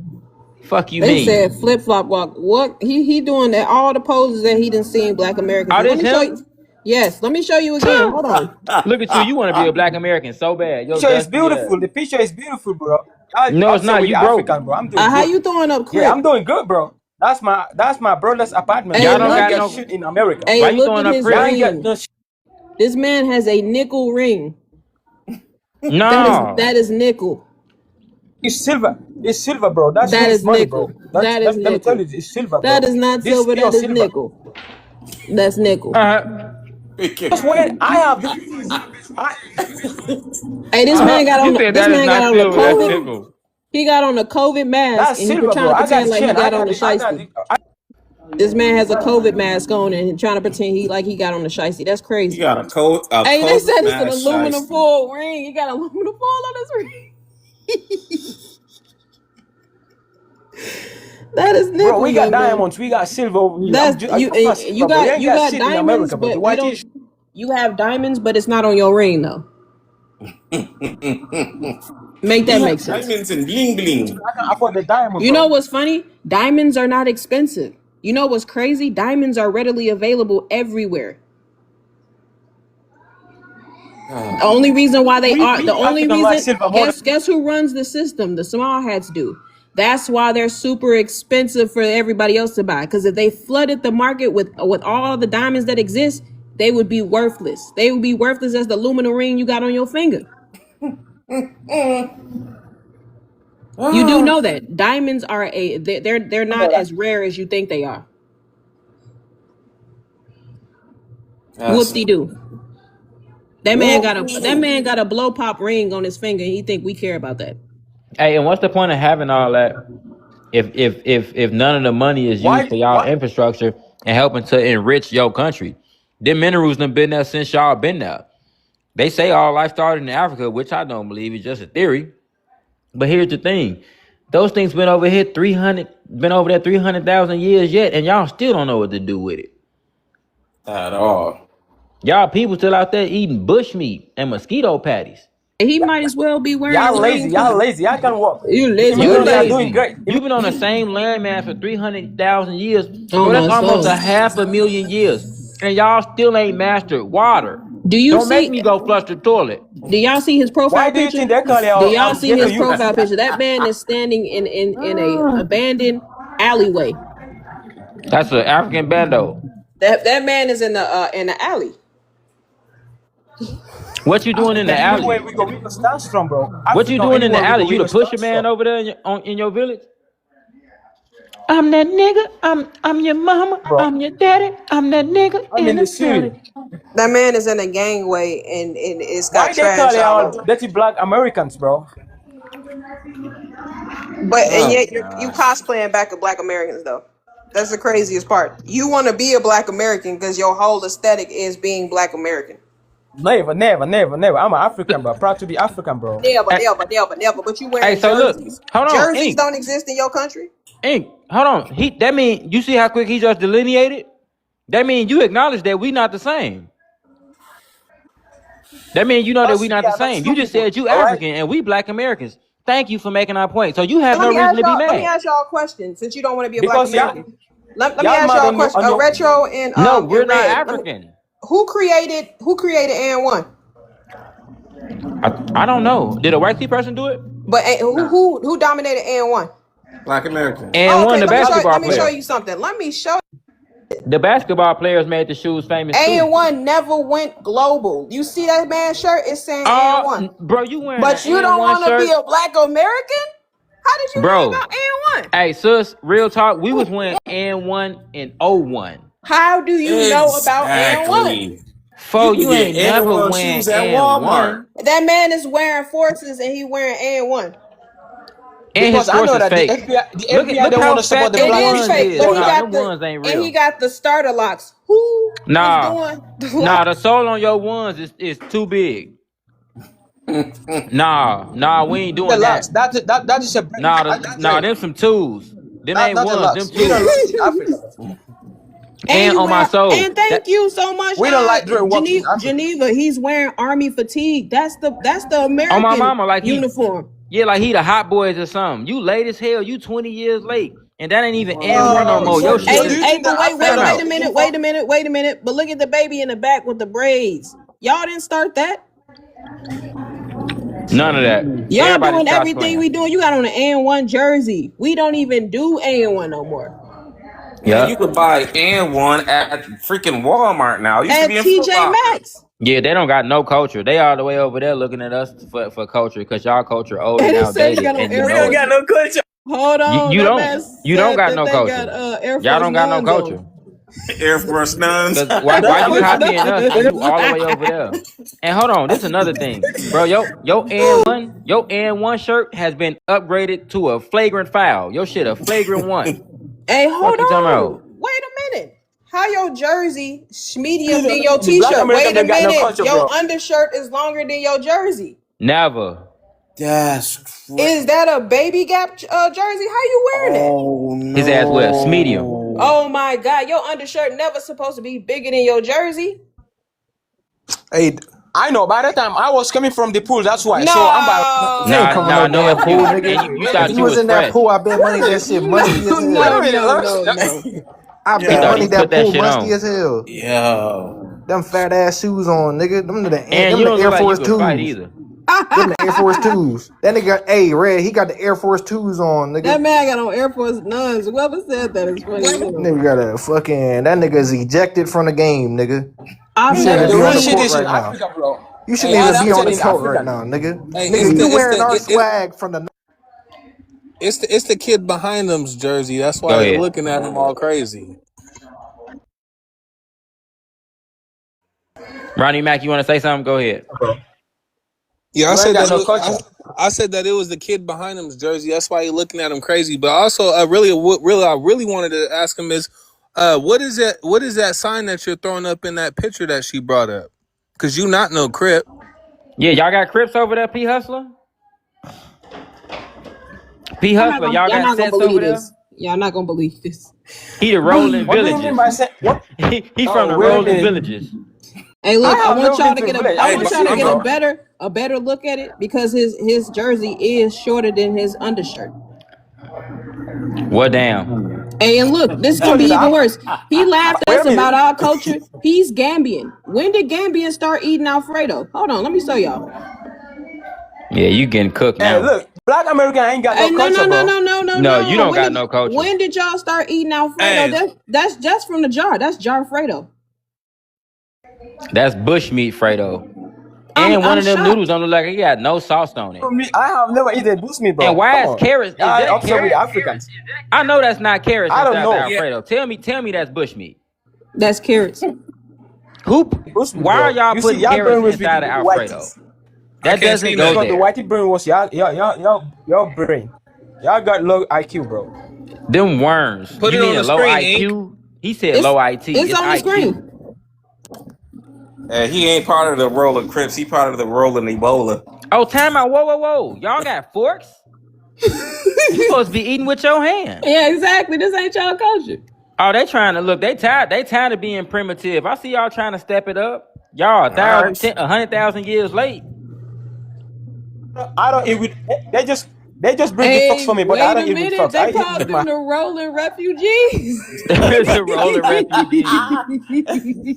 S1: Fuck you
S3: They
S1: mean?
S3: said flip flop walk. What he doing that? All the poses that he done seen Black Americans
S1: Oh,
S3: do. Let
S1: this
S3: me show
S1: him?
S3: you. Yes, let me show you again. Hold on.
S1: Look at you. You want to be a black American so bad. Yo,
S22: Picture is
S1: dusty ass.
S22: beautiful. The picture is beautiful, bro.
S1: No,
S22: I'm
S1: it's
S22: saying
S1: not.
S22: we
S1: You broke.
S22: African, bro. I'm doing
S3: How
S22: good.
S3: you throwing up
S22: Yeah, I'm
S3: Crip?
S22: doing good, bro. That's my brother's apartment, bro.
S3: Hey,
S1: Y'all
S22: You
S1: don't
S22: don't
S3: look
S1: got
S3: at.
S22: get
S1: no.
S22: shit in America.
S3: Hey,
S1: Why you
S3: look
S1: throwing
S3: at
S1: up
S3: his
S22: Y'all
S1: Crip?
S22: ain't get
S3: ring.
S22: no shit.
S3: This man has a nickel ring.
S1: No.
S3: That is nickel.
S22: It's silver. It's silver, bro. That shit
S3: That
S22: is
S3: is
S22: money,
S3: nickel.
S22: bro. That's
S3: That is
S22: let me tell
S3: nickel.
S22: you, it's silver,
S3: That
S22: bro.
S3: is not
S22: This is
S3: silver.
S22: pure
S3: That is
S22: silver.
S3: nickel. That's nickel.
S1: Uh-huh.
S22: Just when I have this, I
S3: Hey, this man got
S1: He
S3: on.
S1: said
S3: This
S1: that is
S3: man got
S1: not
S3: on the
S1: silver. That's
S3: COVID.
S1: nickel.
S3: He got on a COVID mask
S22: that's
S3: and he
S22: silver,
S3: trying
S22: bro.
S3: to
S22: I got
S3: pretend
S22: the
S3: like he
S22: chain.
S3: got on the
S22: I got
S3: shiesty.
S22: the.
S3: This man has a COVID mask on and trying to pretend he got on the shiesty. That's
S10: You
S3: crazy.
S10: got a
S3: Hey, they
S10: COVID
S3: said it's an
S10: mask
S3: aluminum
S10: shiesty.
S3: foil ring. He got aluminum foil on his ring. That is
S22: Bro,
S3: nickel,
S22: we got
S3: young man.
S22: diamonds. We got silver over here.
S3: That's you.
S22: I'm not
S3: You
S22: silver, bro. You
S3: got
S22: ain't got shit in
S3: diamonds,
S22: America, bro. The
S3: but you
S22: white
S3: don't.
S22: is.
S3: You have diamonds, but it's not on your ring though. Make that
S10: We
S3: make
S10: have
S3: sense.
S10: diamonds and bling bling.
S22: I can afford the diamond,
S3: You know
S22: bro.
S3: what's funny? Diamonds are not expensive. You know what's crazy? Diamonds are readily available everywhere. The only reason why they are the
S22: We
S3: only
S22: African like
S3: reason
S22: silver more than
S3: guess who runs the system? The small hats do. That's why they're super expensive for everybody else to buy. Because if they flooded the market with all the diamonds that exist, they would be worthless. They would be worthless as the aluminum ring you got on your finger. You do know that diamonds are they're
S22: you know
S3: not
S22: that.
S3: as rare as you think they are. Whoop
S10: That's
S3: de doo. That
S10: whoop-de-doo.
S3: man got a blow pop ring on his finger. He think we care about that.
S1: Hey, and what's the point of having all that if none of the money is used
S22: Why?
S1: for y'all
S22: Why?
S1: infrastructure and helping to enrich your country? Them minerals done been there since y'all been there. They say all life started in Africa, which I don't believe is just a theory. But here's the thing. Those things been over here 300, been over there 300,000 years yet, and y'all still don't know what to do with it.
S10: At all.
S1: Y'all people still out there eating bush meat and mosquito patties.
S3: He might as well be wearing a
S22: Y'all
S3: ring
S22: lazy.
S3: because
S22: Y'all lazy. Y'all can work.
S3: you lazy. You
S22: Immigrants are doing
S3: lazy.
S22: great.
S1: You've been on the same landmass for 300,000 years.
S3: On
S1: Bro, that's
S3: my
S1: almost
S3: soul.
S1: a 500,000 years. And y'all still ain't mastered water.
S3: Do you
S1: Don't make
S3: see?
S1: me go flush the toilet.
S3: Do y'all see his profile
S22: Why do you
S3: picture?
S22: think they call
S3: Do
S22: y'all
S3: y'all see
S22: ghetto
S3: his
S22: youth?
S3: profile picture? That man is standing in a abandoned alleyway.
S1: That's an African bando.
S3: That man is in the alley.
S1: What you doing in the
S22: Anywhere
S1: alley?
S22: we go stand strong, bro.
S1: What you
S22: Africa,
S1: doing in the
S22: anywhere
S1: alley?
S22: we
S1: You the
S22: go
S1: pusher
S22: stand
S1: man
S22: strong.
S1: over there in your village? I'm that nigga. I'm your mama.
S22: Bro,
S1: I'm your daddy. I'm that nigga
S22: I'm
S1: in
S22: in
S1: the
S22: the city.
S1: telly.
S3: That man is in a gangway and it's got
S22: Why they call
S3: trash all
S22: y'all
S3: over.
S22: dirty black Americans, bro?
S3: But and
S10: Oh
S3: yet you
S10: gosh.
S3: cosplaying back at Black Americans though. That's the craziest part. You want to be a Black American because your whole aesthetic is being Black American.
S22: Never. I'm an African, bro. Proud to be African, bro.
S3: Never,
S1: Hey,
S3: never, never, never. But you
S1: hey,
S3: wearing
S1: so look,
S3: jerseys.
S1: hold on,
S3: Jerseys
S1: Ink,
S3: don't exist in your country.
S1: Ink, hold on. That mean you see how quick he just delineated? That mean you acknowledge that we not the same. That means you know that we not the
S22: That's
S1: same. You
S22: two
S1: just
S22: people.
S1: said you
S22: All right.
S1: African and we Black Americans. Thank you for making our point. So you
S3: So
S1: have no reason to be
S3: let me
S1: mad.
S3: ask y'all a question. Since you don't want to be a Black
S22: Because
S3: American, let me
S22: y'all
S3: ask
S22: mad
S3: y'all a
S22: on you
S3: question.
S22: on your.
S3: Retro
S1: No, we're
S3: and
S1: not
S3: Red.
S1: African.
S3: Who created and one?
S1: I don't know. Did a white person do it?
S3: But
S10: Nah,
S3: who dominated and one?
S10: Black Americans.
S1: And
S3: Oh,
S1: one,
S3: okay,
S1: the
S3: let
S1: basketball
S3: me show
S1: player.
S3: you something. Let me show.
S1: The basketball players made the shoes famous too.
S3: And1 never went global. You see that man's shirt? It's saying and1.
S1: Bro, you wearing an
S3: But you
S1: and
S3: don't
S1: one
S3: want to be
S1: shirt,
S3: a Black American? How did you know
S1: bro?
S3: about and1?
S1: Hey, sus, real talk. We was wearing and one in '01.
S3: How do you know about and1?
S10: Exactly. You
S1: Fo,
S10: can
S1: you
S10: get
S1: ain't never
S10: anyone
S1: wearing
S10: shoes at
S1: and
S10: Walmart.
S1: one.
S3: That man is wearing forces and he wearing and1.
S1: And his
S22: Because I
S1: force
S22: know
S1: is
S22: that
S1: fake.
S22: the FBI
S1: Look
S22: don't want
S1: how
S22: to support
S1: fat
S22: the
S1: them
S3: It
S22: black
S3: is
S1: ones
S22: issue.
S3: fake,
S1: is.
S3: but
S22: So
S1: Nah, them ones ain't
S3: he
S1: real.
S3: got the starter locks. Who was
S1: Nah,
S3: doing the
S1: nah, the
S3: locks?
S1: sole on your ones is too big. Nah, we ain't
S22: the
S1: doing
S22: locks,
S1: that.
S22: that is a brand. I just
S1: Nah,
S22: trade.
S1: them some tools. Them ain't
S22: Not the
S1: ones, them
S22: locks. We don't
S1: tools.
S22: lock in Africa.
S3: And
S1: And
S3: you
S1: on my
S3: wear
S1: soul.
S3: and thank
S1: That
S3: you so much,
S22: We don't like doing work in Africa.
S3: Geneva. He's wearing army fatigue. That's the
S1: on my
S3: American
S1: mama, like
S3: uniform.
S1: like he the hot boys or something. You late as hell, you 20 years late. And that ain't even N1 no
S22: No.
S1: more. Your shit
S22: So do
S3: Hey,
S1: is
S22: you
S3: hey,
S22: think
S3: but
S22: that
S3: wait,
S22: Africa
S3: wait,
S1: time
S22: don't
S3: wait
S22: make
S3: a
S1: out.
S22: the
S3: minute,
S22: uniform?
S3: wait a minute, wait a minute. But look at the baby in the back with the braids. Y'all didn't start that.
S1: None of that.
S3: Y'all
S1: Everybody
S3: doing
S1: starts
S3: everything we
S1: playing.
S3: doing. You got on an and one jersey. We don't even do and one no more.
S10: Man, you
S1: Yep.
S10: could buy and one at freaking Walmart now. It used to
S3: At
S10: be in Foot
S3: TJ
S10: Locker.
S3: Maxx.
S1: Yeah, they don't got no culture. They all the way over there looking at us for culture because y'all culture old
S3: And
S1: and
S3: it said he
S1: outdated
S3: got on
S1: and you
S3: Air
S10: We
S1: know
S10: don't
S1: it.
S10: got
S3: Force.
S10: no culture.
S3: Hold
S1: You
S3: on,
S1: you
S3: that
S1: don't
S3: man
S1: you don't
S3: said
S1: got
S3: that
S1: no
S3: they got
S1: culture.
S3: Air
S1: Y'all
S3: Force
S1: don't got no
S3: Nuns on.
S1: culture.
S10: Air Force Nuns.
S1: Cause why you copying us and you all the way over there? And hold on, this another thing, bro. Your N1 shirt has been upgraded to a flagrant foul. Your shit a flagrant one.
S3: Hey,
S1: Fuck
S3: hold
S1: you talking
S3: on.
S1: about?
S3: Wait a minute. How your jersey medium than your
S22: The black
S3: t-shirt?
S22: American
S3: Wait a
S22: don't got no
S3: minute.
S22: culture,
S3: Your
S22: bro.
S3: undershirt is longer than your jersey.
S1: Never.
S10: That's
S3: Is that a baby gap jersey? How you wearing that?
S10: oh
S1: His ass wears medium.
S10: no.
S3: Oh my God, your undershirt never supposed to be bigger than your jersey.
S17: Hey,
S22: I know. By the time I was coming from the pool, that's why. So I'm about
S17: he ain't
S1: Nah,
S3: No.
S17: coming
S1: nah,
S17: no
S1: no.
S17: damn
S1: If
S17: pool,
S1: you
S17: nigga.
S1: and you
S22: Wait a
S17: If
S1: thought
S17: he
S1: you
S22: minute.
S17: was
S1: was
S17: in that
S1: fresh.
S17: pool, I bet money
S22: Wait a
S17: that
S22: minute.
S17: shit musty as
S22: Wait
S17: hell.
S22: a
S3: No,
S22: minute.
S3: no, no, no.
S17: I
S1: He
S17: bet
S1: thought he
S17: money
S1: could
S10: Yo,
S1: put
S17: that
S1: that
S17: pool
S1: shit
S17: musty
S1: on.
S17: as hell.
S10: yo.
S17: Them fat ass shoes on, nigga.
S1: And
S17: Them
S1: you
S17: the
S1: don't look
S17: Air
S1: like you
S17: Force
S1: could fight
S17: twos.
S1: either.
S17: Them the Air Force twos. That nigga, hey, Red, he got the Air Force twos on,
S3: That
S17: nigga.
S3: man got on Air Force Nuns. Whoever said that is funny as hell.
S17: Nigga got a fucking, that nigga's ejected from the game, nigga. You
S3: I've
S17: shouldn't
S3: never
S17: even
S22: The
S17: be on
S22: real
S17: the
S22: shit
S17: court
S3: seen.
S22: is in
S17: right now.
S22: Africa, bro.
S17: You shouldn't
S22: All
S1: Hey,
S17: even
S22: the
S17: be on the
S22: African is
S17: court right
S22: African.
S17: now, nigga.
S8: Hey,
S17: Nigga, you wearing our
S8: it's
S17: swag from the
S8: it's the kid behind them's jersey. That's why
S1: go
S8: they
S1: ahead.
S8: looking at him all crazy.
S1: Ronnie Mac, you want to say something? Go ahead.
S8: Yeah,
S22: You ain't got no culture.
S8: I said that it was the kid behind him's jersey. That's why he looking at him crazy. But also, I really wanted to ask him is, what is that? What is that sign that you're throwing up in that picture that she brought up? Cause you not no Crip.
S1: Yeah, y'all got Crips over there, P Hustler? P
S3: I'm not
S1: Hustler,
S3: gonna.
S1: y'all
S3: Y'all
S1: got
S3: not gonna
S1: sets over
S3: believe
S1: there?
S3: this. Y'all not gonna believe this.
S1: He the rolling
S22: What do you mean
S1: villages.
S22: by saying what?
S1: He from
S22: Oh,
S1: the
S22: wait a
S1: rolling
S22: minute.
S1: villages.
S3: Hey,
S22: I
S3: look. I
S22: have
S3: want
S22: never
S3: y'all
S22: been
S3: to
S22: to a
S3: get a.
S22: village.
S3: I
S22: I'm
S8: Hey,
S22: from the
S3: want y'all to
S22: city,
S3: get a
S22: bro.
S3: better look at it because his jersey is shorter than his undershirt.
S1: Well, damn.
S3: Hey, and look, this gonna
S22: So
S3: be
S22: did
S3: even
S22: I.
S3: worse. He laughed at
S22: Wait
S3: us
S22: a
S3: about
S22: minute.
S3: our culture. He's Gambian. When did Gambians start eating Alfredo? Hold on, let me show y'all.
S1: Yeah, you getting cooked
S22: Hey,
S1: now.
S22: look, black American ain't got no
S3: Hey, no,
S22: culture,
S3: no, no,
S22: bro.
S3: no, no, no,
S1: No, you
S3: no.
S1: don't got no culture.
S3: When did y'all start eating Alfredo?
S8: hey,
S3: That's just from the jar. That's jar Fredo.
S1: That's bushmeat Fredo.
S3: I'm
S1: And one
S3: I'm
S1: of them noodles
S3: shocked.
S1: don't look like it got no sauce on it.
S22: For me, I have never eaten bush meat,
S1: And
S22: bro.
S1: why
S22: Come
S1: is
S22: on.
S1: carrots? Is
S22: Y'all
S1: that
S22: upset with the
S1: carrots?
S22: Africans.
S1: I know that's not carrots
S22: I don't
S1: inside the
S22: know.
S8: yeah,
S1: Alfredo. Tell me that's bushmeat.
S3: That's carrots.
S1: Hoop.
S22: Bush meat,
S1: Why are
S22: bro.
S1: y'all
S22: You see,
S1: putting
S22: y'all
S1: carrots
S22: brainwash with
S1: inside
S22: the
S1: the Alfredo?
S22: whiteys.
S8: I
S1: That
S8: can't
S1: doesn't
S8: see
S1: go
S22: Because
S8: nothing.
S22: the
S1: there.
S22: whitey brainwash your brain. Y'all got low IQ, bro.
S1: Them worms.
S8: Put
S1: You
S8: it
S1: mean
S8: on
S1: a
S8: the
S1: low
S8: screen, Ink.
S1: IQ? He said
S3: It's
S1: low IT.
S3: it's
S1: It's
S3: on the
S1: IQ.
S3: screen.
S10: He ain't part of the rolling Crips. He part of the rolling Ebola.
S1: Oh, time out. Whoa. Y'all got forks? You supposed to be eating with your hands.
S21: Yeah, exactly. This ain't y'all culture.
S1: Oh, they trying to look. They tired of being primitive. I see y'all trying to step it up. Y'all
S22: All right.
S1: 100,000 years late.
S22: I don't eat with. They just bring the fox
S21: Hey,
S22: for me, but I
S21: wait a
S22: don't eat with
S21: minute.
S22: fox.
S21: They
S22: I eat
S21: called
S22: with my.
S21: them the rolling refugees.
S1: The rolling refugees.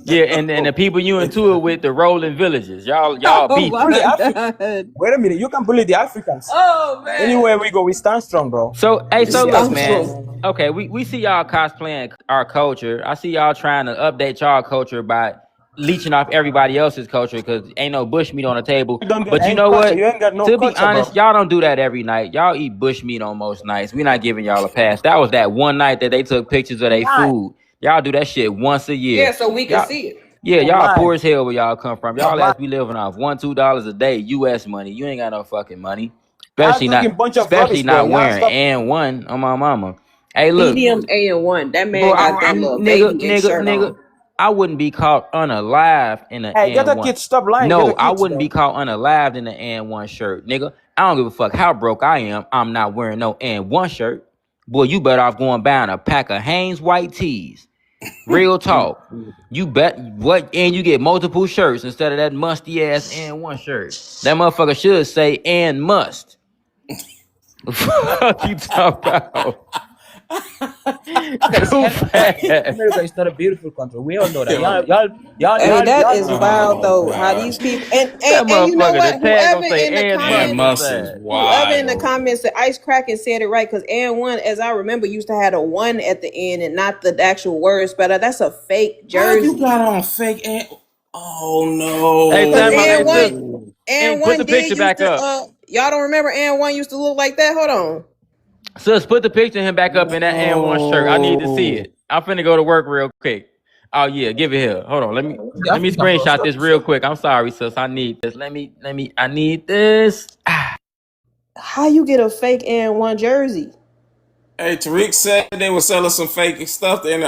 S1: Yeah, and the people you into it with the rolling villages. Y'all
S21: Oh
S1: beefing.
S22: Bully
S21: my
S22: Africa.
S21: god.
S22: Wait a minute. You can bully the Africans.
S21: Oh man.
S22: Anywhere we go, we stand strong, bro.
S21: We
S1: So
S22: The
S1: look,
S21: stand
S1: man.
S22: Africans.
S21: strong.
S1: Okay, we see y'all cosplaying our culture. I see y'all trying to update y'all culture by leeching off everybody else's culture because ain't no bush meat on the table.
S22: You don't get
S1: But you
S22: any
S1: know
S22: culture. You
S1: what?
S22: ain't got no
S1: To be
S22: culture,
S1: honest,
S22: bro.
S1: y'all don't do that every night. Y'all eat bush meat on most nights. We not giving y'all a pass. That was that one night that they took pictures of
S22: You
S1: their
S22: lie.
S1: food. Y'all do that shit once a
S3: Yeah,
S1: year.
S3: so we can
S1: Y'all,
S3: see it.
S1: yeah,
S22: You
S1: y'all
S22: lie.
S1: poor as hell where y'all come from.
S22: You
S1: Y'all
S22: lie.
S1: ass be living off $1-2 a day, US money. You ain't got no fucking money.
S22: Y'all talking bunch of
S1: Especially
S22: rubbish, bro.
S1: not
S22: Y'all
S1: wearing
S22: stop.
S1: and one on my mama. Hey, look.
S3: Medium A&1. That
S1: Bro,
S3: man got that little baby shirt
S1: nigga,
S3: on.
S1: I wouldn't be caught unalive in an
S22: Hey, get a
S1: N1.
S22: kid. Stop lying. Get
S1: No,
S22: a
S1: I
S22: kids,
S1: wouldn't be
S22: bro.
S1: caught unalived in an N1 shirt, nigga. I don't give a fuck how broke I am. I'm not wearing no N1 shirt. Boy, you better off going buying a pack of Hanes white tees. Real talk. You bet what, and you get multiple shirts instead of that musty ass N1 shirt. That motherfucker should say and must. Fuck you talk about?
S22: Because
S1: Too fast.
S22: America is not a beautiful country. We all know that.
S10: Yo.
S3: Hey, that
S22: Y'all
S3: is
S22: think it's
S3: wild
S10: Oh
S3: though. How these
S10: gosh.
S3: people and,
S1: That
S3: and and you know
S1: motherfucker, the
S3: what?
S1: tag gonna say and
S10: And
S1: must
S10: Muss is
S1: inside.
S3: Whoever in the
S10: wild.
S3: comments, the ice cracking said it right because and1, as I remember, used to have a one at the end and not the actual word spell. That's a fake
S10: How you
S3: jersey.
S10: got on fake and oh
S1: Hey,
S3: Cause
S1: time out, hey sis,
S10: no.
S1: and put the
S3: and1
S1: picture
S3: did used
S1: back
S3: to
S1: up.
S3: y'all don't remember and1 used to look like that? Hold on.
S1: Sis, put the picture of him back up in that and one shirt. I need to see
S10: No.
S1: it. I'm finna go to work real quick. Oh yeah, give it here. Hold on,
S22: the
S1: let me
S22: African, bro.
S1: screenshot
S22: Stop.
S1: this real quick. I'm sorry, sis. I need this. I need this.
S3: How you get a fake and1 jersey?
S10: Hey, Tariq said they were selling some fake stuff in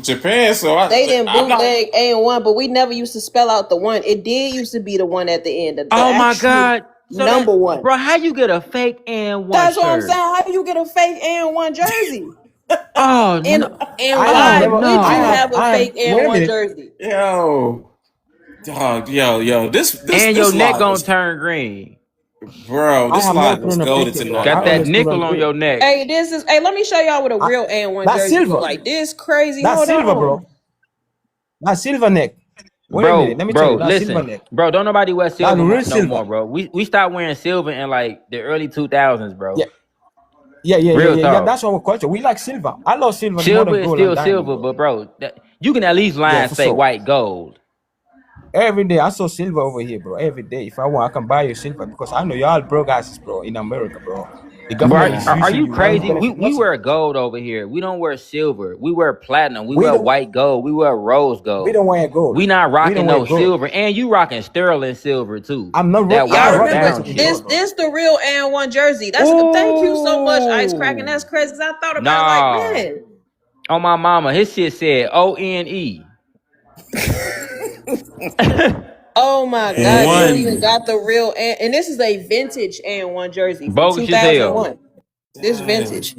S10: Japan, so
S3: They didn't
S10: I'm not.
S3: bootleg and1, but we never used to spell out the one. It did used to be the one at the end, the
S1: Oh my
S3: actual
S1: god. So that,
S3: number one.
S1: bro, how you get a fake and one
S3: That's what I'm saying.
S1: shirt?
S3: How you get a fake and1 jersey?
S1: Oh
S3: And
S1: no.
S3: and
S22: I have
S3: why
S22: never.
S3: would
S22: I
S3: you
S1: No.
S22: have.
S3: have a
S22: I have.
S3: fake
S22: Wait a
S3: and1
S22: minute.
S3: jersey?
S10: Yo, dog, yo.
S1: And your
S10: This
S1: neck
S10: live
S1: gonna
S10: was,
S1: turn green.
S10: bro.
S22: I
S10: This
S22: have never
S10: live
S22: put
S10: was
S22: on a
S10: goaded
S22: fake it, bro.
S10: tonight,
S22: I
S1: Got that
S10: bro.
S22: always put on
S1: nickel on
S22: real.
S1: your neck.
S3: Hey, let me show y'all what a
S22: I,
S3: real and1
S22: that's
S3: jersey look
S22: silver.
S3: like. This crazy.
S22: That's
S3: Hold
S22: silver,
S3: on.
S22: bro. That's silver neck. Wait a minute.
S1: Bro,
S22: Let me tell
S1: bro,
S22: you. That's silver
S1: listen.
S22: neck.
S1: Bro, don't nobody wear
S22: That's
S1: silver
S22: real
S1: no
S22: silver.
S1: more, bro. We stopped wearing silver in like the early 2000s,
S22: Yeah.
S1: bro.
S22: Yeah.
S1: Real
S22: Yeah.
S1: talk.
S22: That's our culture. We like silver. I love silver more
S1: Silver
S22: than
S1: is
S22: gold and
S1: still
S22: diamond,
S1: silver,
S22: bro.
S1: but bro, you can at least
S22: Yeah,
S1: line
S22: for
S1: say
S22: sure.
S1: white gold.
S22: Every day I saw silver over here, bro. Every day. If I want, I can buy you silver because I know y'all broke asses, bro, in America, bro. The
S1: Bro,
S22: government is
S1: are
S22: using
S1: you
S22: you. Y'all don't
S1: crazy? We
S22: benefit
S1: we
S22: nothing.
S1: wear gold over here. We don't wear silver. We wear platinum. We
S22: We
S1: wear
S22: don't
S1: white gold. We wear rose
S22: we
S1: gold.
S22: don't wear gold.
S1: We not
S22: We don't
S1: rocking
S22: wear
S1: no
S22: gold.
S1: silver. And you rocking sterling silver too. That
S22: I'm not
S3: Y'all
S1: watered
S22: rocking
S3: remember
S1: down
S22: Mexican
S1: shit.
S3: this?
S22: gold, bro.
S3: This the real and1 jersey. That's thank you so much, Ice Cracking.
S1: Ooh.
S3: That's crazy. Cause I thought about it like,
S1: Nah.
S3: man.
S1: On my mama, his shit said ONE.
S3: Oh my God, they don't even
S1: One.
S3: got the real and this is a vintage and1 jersey from
S1: Bogus as hell.
S3: 2001. This vintage.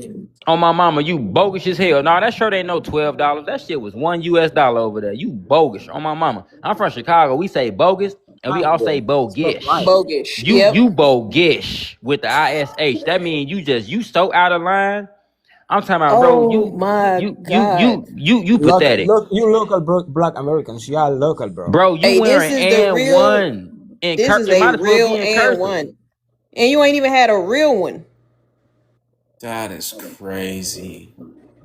S1: On my mama, you bogus as hell. Nah, that shirt ain't no $12. That shit was $1 over there. You bogus. On my mama. I'm from Chicago. We say bogus and we all say
S22: Stop
S1: bogish.
S22: lying.
S3: Bogus.
S1: You
S3: Yep.
S1: bogish with the ISH. That means you so out of line. I'm talking about, bro.
S3: Oh my God.
S1: You pathetic,
S22: You local black Americans. You are local, bro.
S1: bro. You
S3: Hey, this
S1: wearing
S3: is the
S1: and
S3: real.
S1: one in
S3: This is
S1: it
S3: a
S1: might as well
S3: real
S1: be in cursive.
S3: and1. And you ain't even had a real one.
S10: That is crazy.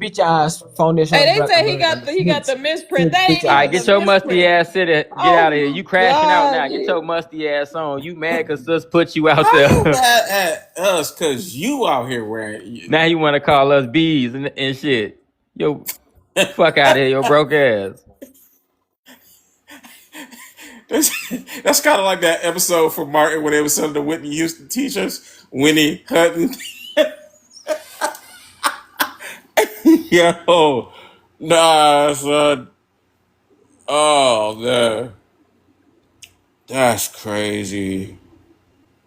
S22: Bitch ass foundation
S3: Hey,
S22: of
S3: they
S22: black
S3: say
S22: Americans.
S3: he got the misprint. That
S22: Bitch
S3: ain't
S1: All right,
S3: even
S22: ass.
S1: get
S3: the
S1: your musty
S3: misprint.
S1: ass get out of here.
S3: Oh
S1: You crashing out
S3: God.
S1: now. Get your musty ass on. You mad cause sis put you out
S10: How you
S1: there.
S10: mad at us? Cause you out here wearing.
S1: Now you want to call us bees and shit. Yo, fuck out of here, yo broke ass.
S10: That's kind of like that episode from Martin when they was selling the Whitney Houston t-shirts. Winnie Hutton. Yo, nah, son. Oh man. That's crazy.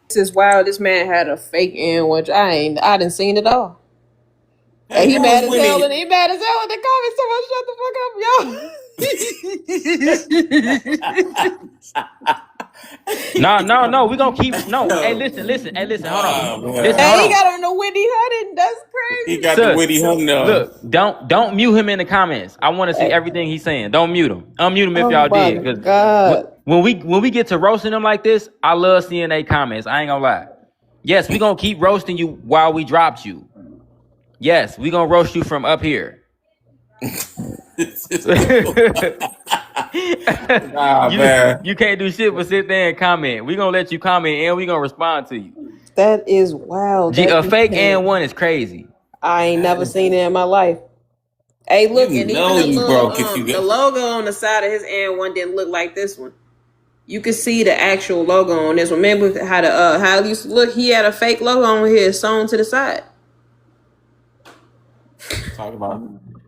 S3: This is wild. This man had a fake end, which I didn't seen it all.
S10: Hey,
S3: And he
S10: who was
S3: mad as hell,
S10: winning?
S3: and he mad as hell in the comments. Someone shut the fuck up, y'all.
S1: No. We gonna keep no. Hey, listen. Hey, listen. Hold on.
S10: Nah, man.
S1: Listen.
S3: Hey,
S1: Hold
S3: he
S1: on.
S3: got on the Whitney Hunting. That's
S10: He
S3: crazy.
S10: got the
S1: Sus,
S10: witty hum now.
S1: look. Don't mute him in the comments. I want to see
S3: Hey,
S1: everything he's saying. Don't mute him. Unmute him if
S3: oh
S1: y'all
S3: my
S1: did, because
S3: God.
S1: when we get to roasting them like this, I love seeing they comments. I ain't gonna lie. Yes, we gonna keep roasting you while we dropped you. Yes, we gonna roast you from up here.
S10: Nah, man.
S1: you can't do shit but sit there and comment. We gonna let you comment and we gonna respond to you.
S3: That is wild. That
S1: A
S3: you
S1: fake and
S3: can.
S1: one is crazy.
S3: I ain't
S10: That
S3: never
S10: is,
S3: seen it in my life. Hey,
S10: you
S3: look, and even
S10: know
S3: the
S10: you
S3: little
S10: broke if you
S3: the
S10: go.
S3: logo on the side of his and one didn't look like this one. You could see the actual logo on this one. Remember how it used to look? He had a fake logo on here sewn to the side.
S10: Talk about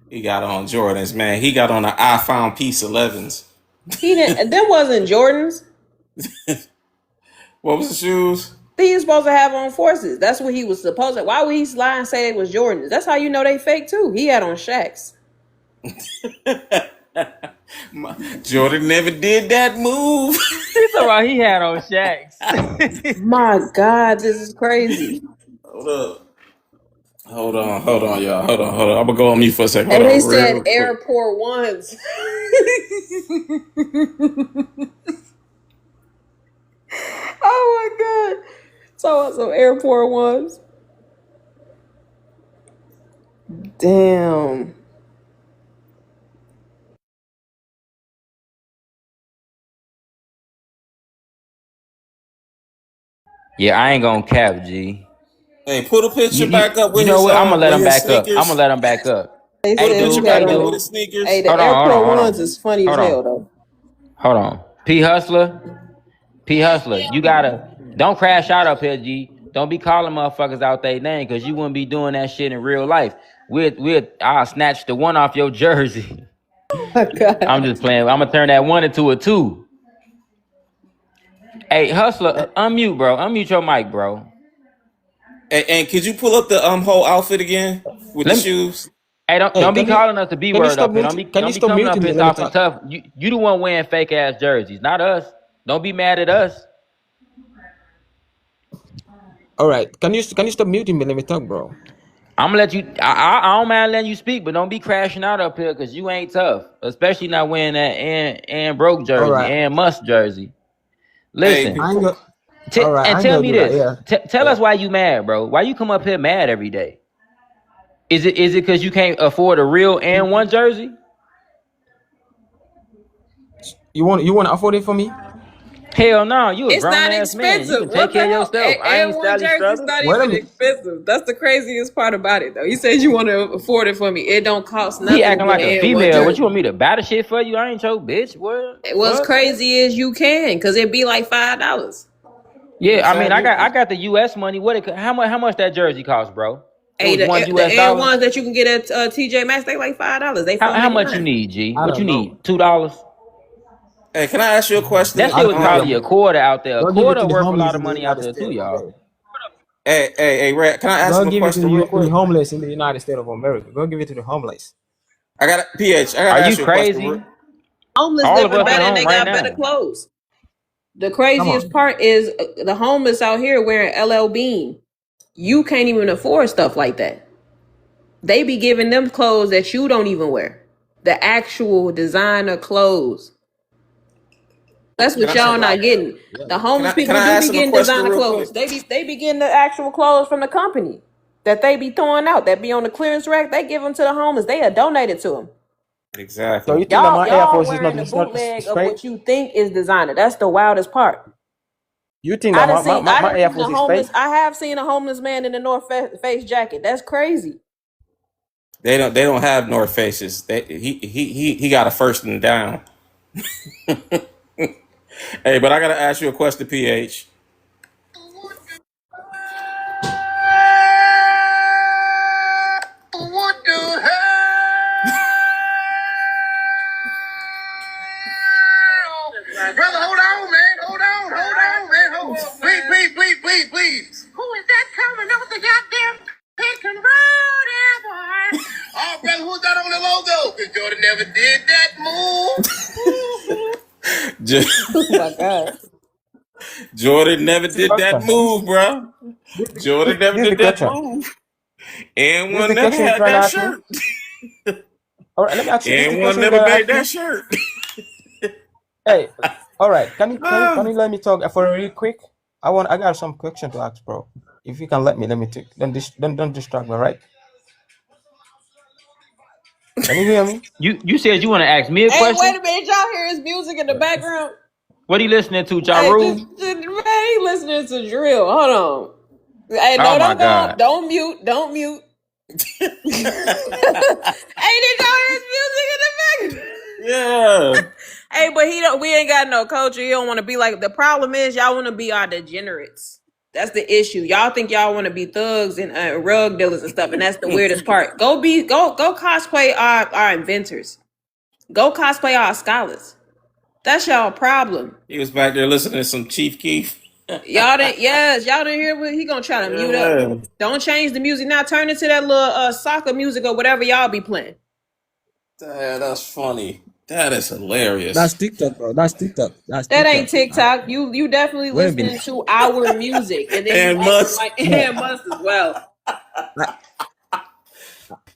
S10: he got on Jordans, man. He got on the I found Peace 11s.
S3: He didn't. Them wasn't Jordans.
S10: What was the shoes?
S3: He was supposed to have on forces. That's what he was supposed to. Why would he lie and say it was Jordans? That's how you know they fake too. He had on Shaqs.
S10: Jordan never did that move.
S1: He talking about he had on Shaqs.
S3: My God, this is crazy.
S10: Hold up. Hold on, y'all. Hold on. I'm gonna go on mute for a second. Hold
S3: Hey, they
S10: on,
S3: said
S10: real quick.
S3: Airport Ones. Oh my God. So some Airport Ones. Damn.
S1: Yeah, I ain't gonna cap, G.
S10: Hey, put a picture back up
S1: You
S10: with
S1: know
S10: his
S1: what? I'm gonna let him back up. I'm gonna
S10: sneakers.
S1: let him back up.
S3: They
S10: Put
S1: Hey,
S10: a
S3: said
S10: picture
S3: he
S1: dude.
S3: had
S1: Hey,
S10: back up
S3: on
S10: with
S3: it.
S10: his
S1: dude.
S10: sneakers.
S3: Hey, the
S1: Hold on.
S3: Airport Ones is funny as
S1: Hold
S3: hell
S1: on.
S3: though.
S1: Hold on. P Hustler. You gotta don't crash out up here, G. Don't be calling motherfuckers out their name, cause you wouldn't be doing that shit in real life. I'll snatch the one off your jersey.
S3: Oh
S1: I'm
S3: God.
S1: just playing. I'm gonna turn that one into a two. Hey, Hustler, unmute, bro. Unmute your mic, bro.
S10: And could you pull up the whole outfit again with the
S1: Let me.
S10: shoes?
S1: Hey,
S22: Hey,
S1: don't be calling us the B
S22: can you
S1: word
S22: stop
S1: up here.
S22: muting? Can you
S1: Don't be
S22: stop
S1: coming up
S22: muting me?
S1: here
S22: Let me
S1: talking
S22: talk.
S1: tough. You the one wearing fake ass jerseys, not us. Don't be mad at us.
S22: All right. Can you stop muting me? Let me talk, bro.
S1: I'm gonna let you. I don't mind letting you speak, but don't be crashing out up here because you ain't tough, especially not wearing that and broke
S22: All
S1: jersey
S22: right.
S1: and must jersey.
S10: Hey,
S1: Listen,
S22: I ain't go. All right. I
S1: and
S22: ain't
S1: tell
S22: gonna
S1: me
S22: do that.
S1: this.
S22: Yeah.
S1: Tell
S22: Yeah.
S1: us why you mad, bro. Why you come up here mad every day? Is it because you can't afford a real and one jersey?
S22: You want to afford it for me?
S1: Hell no, you a
S3: It's
S1: grown
S3: not
S1: ass man. You
S3: expensive.
S1: can take
S3: What the
S1: care of
S3: hell?
S1: yourself. I ain't
S3: And one
S1: Sally
S3: jersey's
S1: Struthers.
S3: not
S22: Wait a
S3: even
S22: minute.
S3: expensive. That's the craziest part about it, though. He said you want to afford it for me. It don't cost
S1: He
S3: nothing to
S1: acting
S3: get
S1: like a
S3: an and one
S1: female. What you
S3: jersey.
S1: want me to buy the shit for you? I ain't your bitch. What the
S3: What's
S1: fuck?
S3: crazy is you can, cause it'd be like $5.
S1: Yeah, I mean,
S10: exactly.
S1: I got the U.S. money. How much that jersey cost, bro? It
S3: Hey,
S1: was $1
S3: the
S1: US.
S3: and ones that you can get at TJ Maxx, they like $5. They
S1: How much you
S3: 4.99.
S1: need, G?
S22: I
S1: What you
S22: don't know.
S1: need? $2.
S10: Hey, can I ask you a
S1: That
S10: question?
S22: I
S1: shit
S22: don't
S1: was
S22: give you a
S1: probably a
S22: money.
S1: quarter out there. A
S22: Go give it
S1: quarter
S22: to the
S1: worth a lot
S22: homeless
S1: of
S22: in the
S1: money out
S22: United
S1: there
S22: States
S1: too,
S22: of
S1: y'all.
S22: America.
S10: Hey, Red, can I ask
S22: Go
S10: him a
S22: give it
S10: question real
S22: to the
S10: quick?
S22: homeless in the United States of America. Go give it to the homeless.
S10: I
S1: Are
S10: gotta
S1: you
S10: ask you a question.
S1: crazy?
S3: Homeless
S1: All of
S3: living
S1: us at
S3: better and
S1: home
S3: they
S1: right
S3: got better
S1: now.
S3: clothes. The
S22: Come
S3: craziest
S22: on.
S3: part is the homeless out here wearing LL Bean. You can't even afford stuff like that. They be giving them clothes that you don't even wear. The actual designer clothes. That's
S10: Can
S3: what
S10: I
S22: That's a
S3: y'all
S22: lot.
S3: not getting.
S22: Yeah.
S3: The homeless
S10: can
S3: people
S10: I
S3: do be
S10: ask him a
S3: getting
S10: question
S3: designer
S10: real quick?
S3: clothes. They be getting the actual clothes from the company that they be throwing out. That be on the clearance rack. They give them to the homeless. They are donated to them.
S22: So
S10: Exactly.
S22: you think that my Air
S3: Y'all
S22: Force is
S3: wearing
S22: not
S3: the
S22: is not
S3: bootleg of
S22: fake?
S3: what you think is designer. That's the wildest part.
S22: You think that
S3: I
S22: my
S3: done
S22: Air
S3: seen
S22: Force
S3: a
S22: is fake?
S3: homeless. I have seen a homeless man in a Face jacket. That's crazy.
S10: They don't have North Faces. He got a first and down. Hey, but I gotta ask you a question, PH.
S9: What the hell? Brother, hold on, man. Hold on.
S4: brother, who's that on the logo? Because Jordan never did that move.
S21: Oh my god.
S10: Jordan never
S22: This is the
S10: did that
S22: question.
S10: move, bro. Jordan never
S22: This is the
S10: did that
S22: question.
S10: move. And
S22: This is
S10: one
S22: the
S10: never
S22: question you're
S10: had
S22: trying to
S10: that
S22: ask me.
S10: shirt.
S22: All right, let me ask you. This is the
S10: And one
S22: question you're
S10: never
S22: gonna
S10: made
S22: ask me.
S10: that shirt.
S22: Hey, all right. Can you let me talk for real quick? I got some question to ask, bro. If you can let me take. Don't distract me, right? Can you hear me?
S1: You said you want to ask me a
S3: Hey, wait
S1: question?
S3: a minute. Y'all hear his music in the background?
S1: What are you listening to, Ja
S3: Hey,
S1: Rule?
S3: man, he listening to drill. Hold on. Hey,
S1: Oh
S3: no,
S1: my
S3: don't go.
S1: God.
S3: Don't mute. Don't mute. Hey, did y'all hear his music in the background?
S10: Yeah.
S3: Hey, but he don't. We ain't got no culture. He don't want to be like. The problem is y'all want to be our degenerates. That's the issue. Y'all think y'all want to be thugs and rug dealers and stuff, and that's the weirdest part. Go cosplay our inventors. Go cosplay our scholars. That's y'all problem.
S10: He was back there listening to some Chief Keef.
S3: Y'all didn't. Yes, y'all didn't hear what he gonna try to mute up.
S10: Yeah.
S3: Don't change the music now. Turn it to that little soccer music or whatever y'all be playing.
S10: Yeah, that's funny. That is hilarious.
S22: That's TikTok, bro. That's TikTok. That's
S3: That
S22: TikTok.
S3: ain't TikTok. You definitely
S22: Wait a
S3: listening
S22: minute.
S3: to our music, and then
S10: And
S3: you acting
S10: Must.
S3: like
S22: No,
S3: and must as well.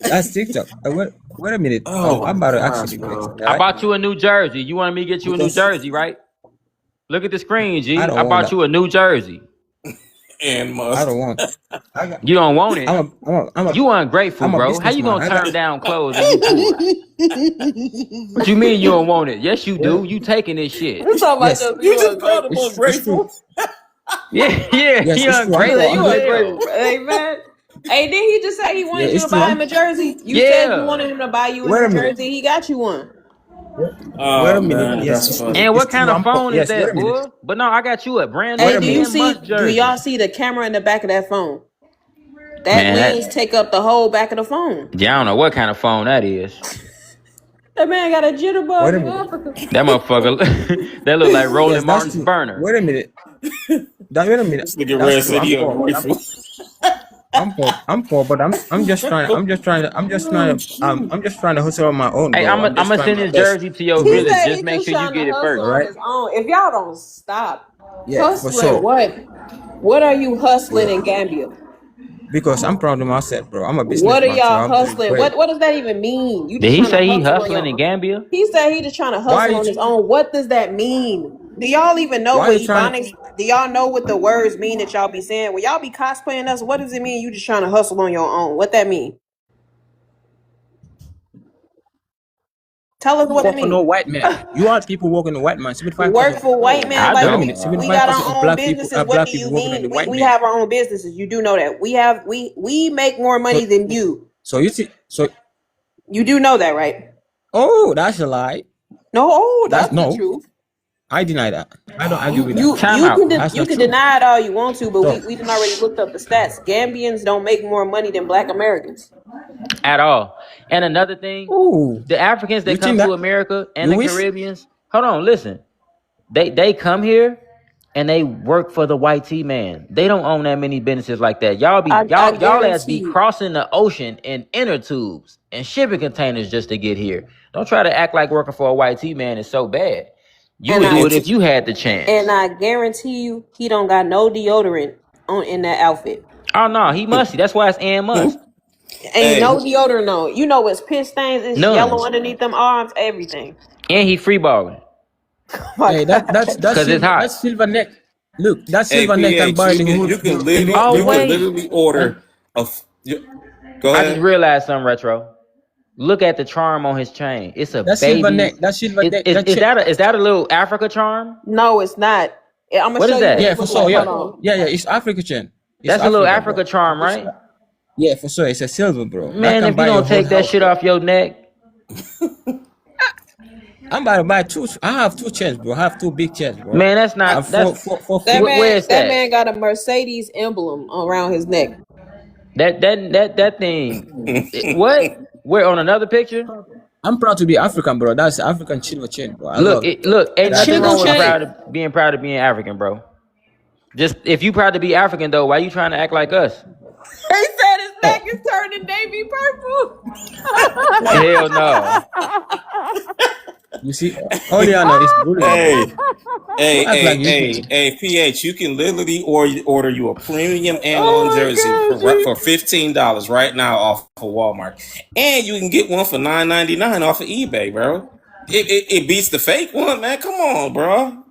S22: that's TikTok. Wait a minute.
S10: Oh
S22: I'm
S10: my
S22: about to ask
S10: gosh,
S22: you the
S10: bro.
S22: question,
S1: I
S22: right?
S1: bought you a New Jersey. You wanted me to get you a New
S22: Because
S1: Jersey, right? Look at the screen,
S22: I
S1: G. I
S22: don't want
S1: bought
S22: that.
S1: you a New Jersey.
S10: And
S22: I
S10: Must.
S22: don't want. I got.
S1: You don't want it.
S22: I'm a. I'm a.
S1: You ungrateful,
S22: I'm a
S1: bro. How you
S22: businessman.
S1: gonna
S22: I got.
S1: turn down clothes and you poor? What you mean you don't want it? Yes, you do. You taking this shit.
S3: I'm talking about
S22: Yes,
S10: You
S3: you
S10: just called him
S3: ungrateful.
S22: it's true.
S10: ungrateful.
S1: Yeah,
S22: Yes,
S1: he
S22: it's true. I'm
S3: He
S22: poor.
S3: said
S22: I'm
S1: ungrateful
S3: you
S1: as
S22: just.
S3: ungrateful.
S1: hell.
S3: Hey man. Hey, did he just say he
S22: Yeah,
S3: wanted you
S22: it's
S3: to
S22: true.
S3: buy him a jersey? You said you
S1: Yeah.
S3: wanted him to buy you a
S22: Wait
S3: new
S22: a minute.
S3: jersey. He got you one.
S22: Wait
S10: Oh
S22: a minute.
S10: man,
S22: Yes,
S10: that's funny.
S1: And
S22: it's
S1: what
S22: true.
S1: kind of
S22: I'm poor.
S1: phone is
S22: Yes. Wait a
S1: that,
S22: minute.
S1: boy? But no, I got you a brand
S22: Wait
S3: Hey,
S1: new
S22: a
S3: do you
S22: minute.
S1: and
S3: see?
S1: must
S3: Do
S1: jersey.
S3: y'all see the camera in the back of that phone? That
S1: Man,
S3: lens
S1: that
S3: take up the whole back of the phone.
S1: yeah, I don't know what kind of phone that is.
S3: That man got a
S22: Wait
S3: jitterbug
S22: a
S3: in
S22: minute.
S3: Africa.
S1: That motherfucker, that look like
S22: Yes,
S1: Roland
S22: that's
S1: Martin's
S22: true.
S1: burner.
S22: Wait a minute. Wait a minute.
S10: This nigga
S22: That's
S10: Red
S22: true.
S10: said
S22: I'm
S10: he
S22: poor, but
S10: ungrateful.
S22: I'm poor, but I'm just trying. I'm just trying to hustle on my own,
S1: Hey,
S22: bro. I'm
S1: I'm
S22: just
S1: gonna
S22: trying
S1: send
S22: my
S1: this
S22: best
S1: jersey to your
S22: to
S3: He
S22: really.
S1: village.
S3: said
S1: Just
S3: he
S1: make
S3: just
S1: sure you
S3: trying to
S1: get it
S3: hustle
S1: first.
S22: All
S3: on
S22: right.
S3: his own. If y'all don't stop
S22: Yeah, for
S3: hustling,
S22: sure.
S3: what? What are you hustling
S22: Yeah,
S3: in Gambia?
S22: because I'm proud of myself, bro. I'm a
S3: What are
S22: businessman, so
S3: y'all
S22: I'm doing
S3: hustling?
S22: great.
S3: What does that even mean? You
S1: Did
S3: just
S1: he
S3: trying to
S1: say he
S3: hustle on
S1: hustling in
S3: your.
S1: Gambia?
S3: He said he just trying to
S22: Why
S3: hustle
S22: you?
S3: on his own. What does that mean? Do y'all even know
S22: Why
S3: what
S22: you trying to?
S3: Ebonics? Do y'all know what the words mean that y'all be saying? When y'all be cosplaying us, what does it mean? You just trying to hustle on your own? What that mean? Tell us what it
S22: Work for no
S3: mean.
S22: white man. You are people working the white man. 75%.
S3: Work for white man
S1: I
S22: Wait
S3: like
S22: a
S1: don't.
S22: minute.
S3: we got
S22: 75% is
S3: our own
S22: black people.
S3: businesses. What
S22: Black
S3: do
S22: people
S3: you
S22: working on
S3: mean?
S22: the
S3: We
S22: white
S3: we
S22: man.
S3: have our own businesses. You do know that. We make more
S22: So
S3: money than you.
S22: so you see. So
S3: You do know that, right?
S22: oh, that's a lie.
S3: No, oh,
S22: That's
S3: that's the
S22: no.
S3: truth.
S22: I deny that. I don't argue
S3: You
S22: with that.
S3: you
S1: Time
S3: you
S1: out.
S3: can
S22: That's
S3: you
S22: not
S3: can
S22: true.
S3: deny it all you want to, but
S22: So,
S3: we done already looked up the stats. Gambians don't make more money than Black Americans.
S1: At all. And another thing,
S22: ooh,
S1: the Africans
S22: you
S1: that come
S22: think
S1: to
S22: that?
S1: America and
S22: You
S1: the
S22: wish?
S1: Caribbeans, hold on, listen. They come here and they work for the white T man. They don't own that many businesses like that.
S3: I
S1: Y'all as
S3: guarantee
S1: be
S3: you.
S1: crossing the ocean in inner tubes and shipping containers just to get here. Don't try to act like working for a white T man is so bad. You
S3: And
S1: would do
S3: I
S1: it if you had the
S3: and
S1: chance.
S3: I guarantee you he don't got no deodorant on in that outfit.
S1: Oh no, he musty. That's why it's and must.
S3: Ain't
S10: Hey,
S3: no deodorant on. You know it's piss stains, it's
S1: None.
S3: yellow underneath them arms, everything.
S1: And he free balling.
S3: Oh my
S22: Hey,
S3: god.
S1: Cause it's hot.
S22: that's silver neck. Look, that
S10: hey,
S22: silver neck can
S10: PH,
S22: buy the whole
S1: Oh
S10: you can
S1: wait.
S10: literally order go
S1: I just
S10: ahead.
S1: realized something retro. Look at the charm on his chain. It's a
S22: that silver neck.
S1: baby.
S22: That silver neck.
S1: Is that a little Africa charm?
S3: No, it's not. I'm gonna
S1: What
S3: show
S1: is
S3: you what
S1: that?
S22: Yeah,
S3: it
S22: for
S3: look
S22: sure.
S3: like.
S22: Yeah,
S3: Hold on.
S22: yeah. It's Africa chain. It's
S1: That's a little
S22: Africa, bro.
S1: Africa charm, right?
S22: Yeah, for sure. It's a silver, bro. That
S1: Man,
S22: can
S1: if you
S22: buy your
S1: don't
S22: whole
S1: take that
S22: house,
S1: shit
S22: bro.
S1: off your neck,
S22: I'm about to buy two. I have two chains, bro. I have two big chains, bro.
S1: man, that's
S22: I have
S1: not that's
S22: four
S3: That
S22: feet.
S1: where's
S3: man
S1: that?
S3: got a Mercedes emblem around his neck.
S1: That thing. What? Where on another picture?
S22: I'm proud to be African, bro. That's African silver chain, bro. I love it.
S1: Look, ain't
S22: That
S1: nothing
S22: thing is
S1: wrong with
S22: African.
S1: proud of being African, bro. Just if you proud to be African though, why you trying to act like us?
S3: He said his neck
S22: Oh,
S3: is turning navy purple.
S1: Hell no.
S22: You see, all they know is bullying, bro.
S10: Hey,
S22: Don't act like you can.
S10: PH, you can literally order you a premium and jersey
S1: Oh my
S10: for
S1: gosh.
S10: $15 right now off of Walmart, and you can get one for $9.99 off of eBay, bro. It beats the fake one, man. Come on, bro.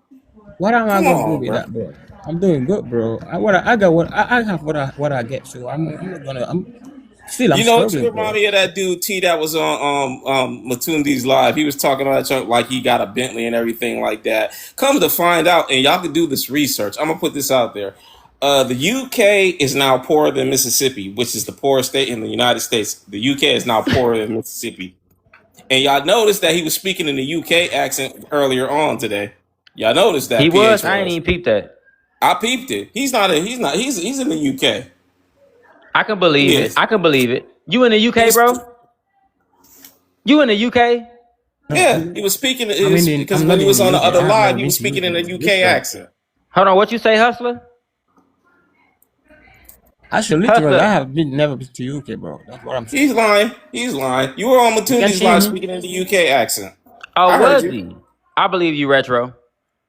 S22: What am I
S10: Come
S22: gonna do
S10: on,
S22: with
S10: bro.
S22: that, bro? I'm doing good, bro. I got I have what I get, so I'm not gonna. I'm
S10: You know what you
S22: struggling,
S10: remind
S22: bro.
S10: me of that dude T that was on Matundi's live. He was talking about that like he got a Bentley and everything like that. Come to find out, and y'all can do this research. I'm gonna put this out there. The UK is now poorer than Mississippi, which is the poorest state in the United States. The UK is now poorer than Mississippi. And y'all noticed that he was speaking in the UK accent earlier on today. Y'all noticed
S1: He
S10: that
S1: was.
S10: PH
S1: I ain't
S10: was.
S1: even peeped that.
S10: I peeped it. He's not. He's in the UK.
S1: I can believe
S10: He
S1: it.
S10: is.
S1: I can believe it. You in the
S10: He
S1: UK,
S10: was.
S1: bro? You in the UK?
S22: No,
S10: Yeah, he was speaking. It
S22: I'm
S10: was
S22: in.
S10: because
S22: I'm
S10: when
S22: not
S10: he
S22: in
S10: was
S22: the
S10: on the
S22: UK.
S10: other
S22: I have
S10: live,
S22: never
S10: he
S22: been
S10: was
S22: to
S10: speaking in
S22: UK,
S10: a
S22: bro.
S10: UK
S22: Literally,
S10: accent.
S1: Hold on. What you say, Hustler?
S22: actually, literally, I
S1: Hustler.
S22: have never been to UK, bro. That's what I'm
S10: He's
S22: saying.
S10: lying. He's lying. You were on
S22: You can
S10: Matundi's
S22: see
S10: live
S22: me.
S10: speaking in the UK accent.
S1: Oh,
S10: I heard
S1: was
S10: you.
S1: he? I believe you, Retro.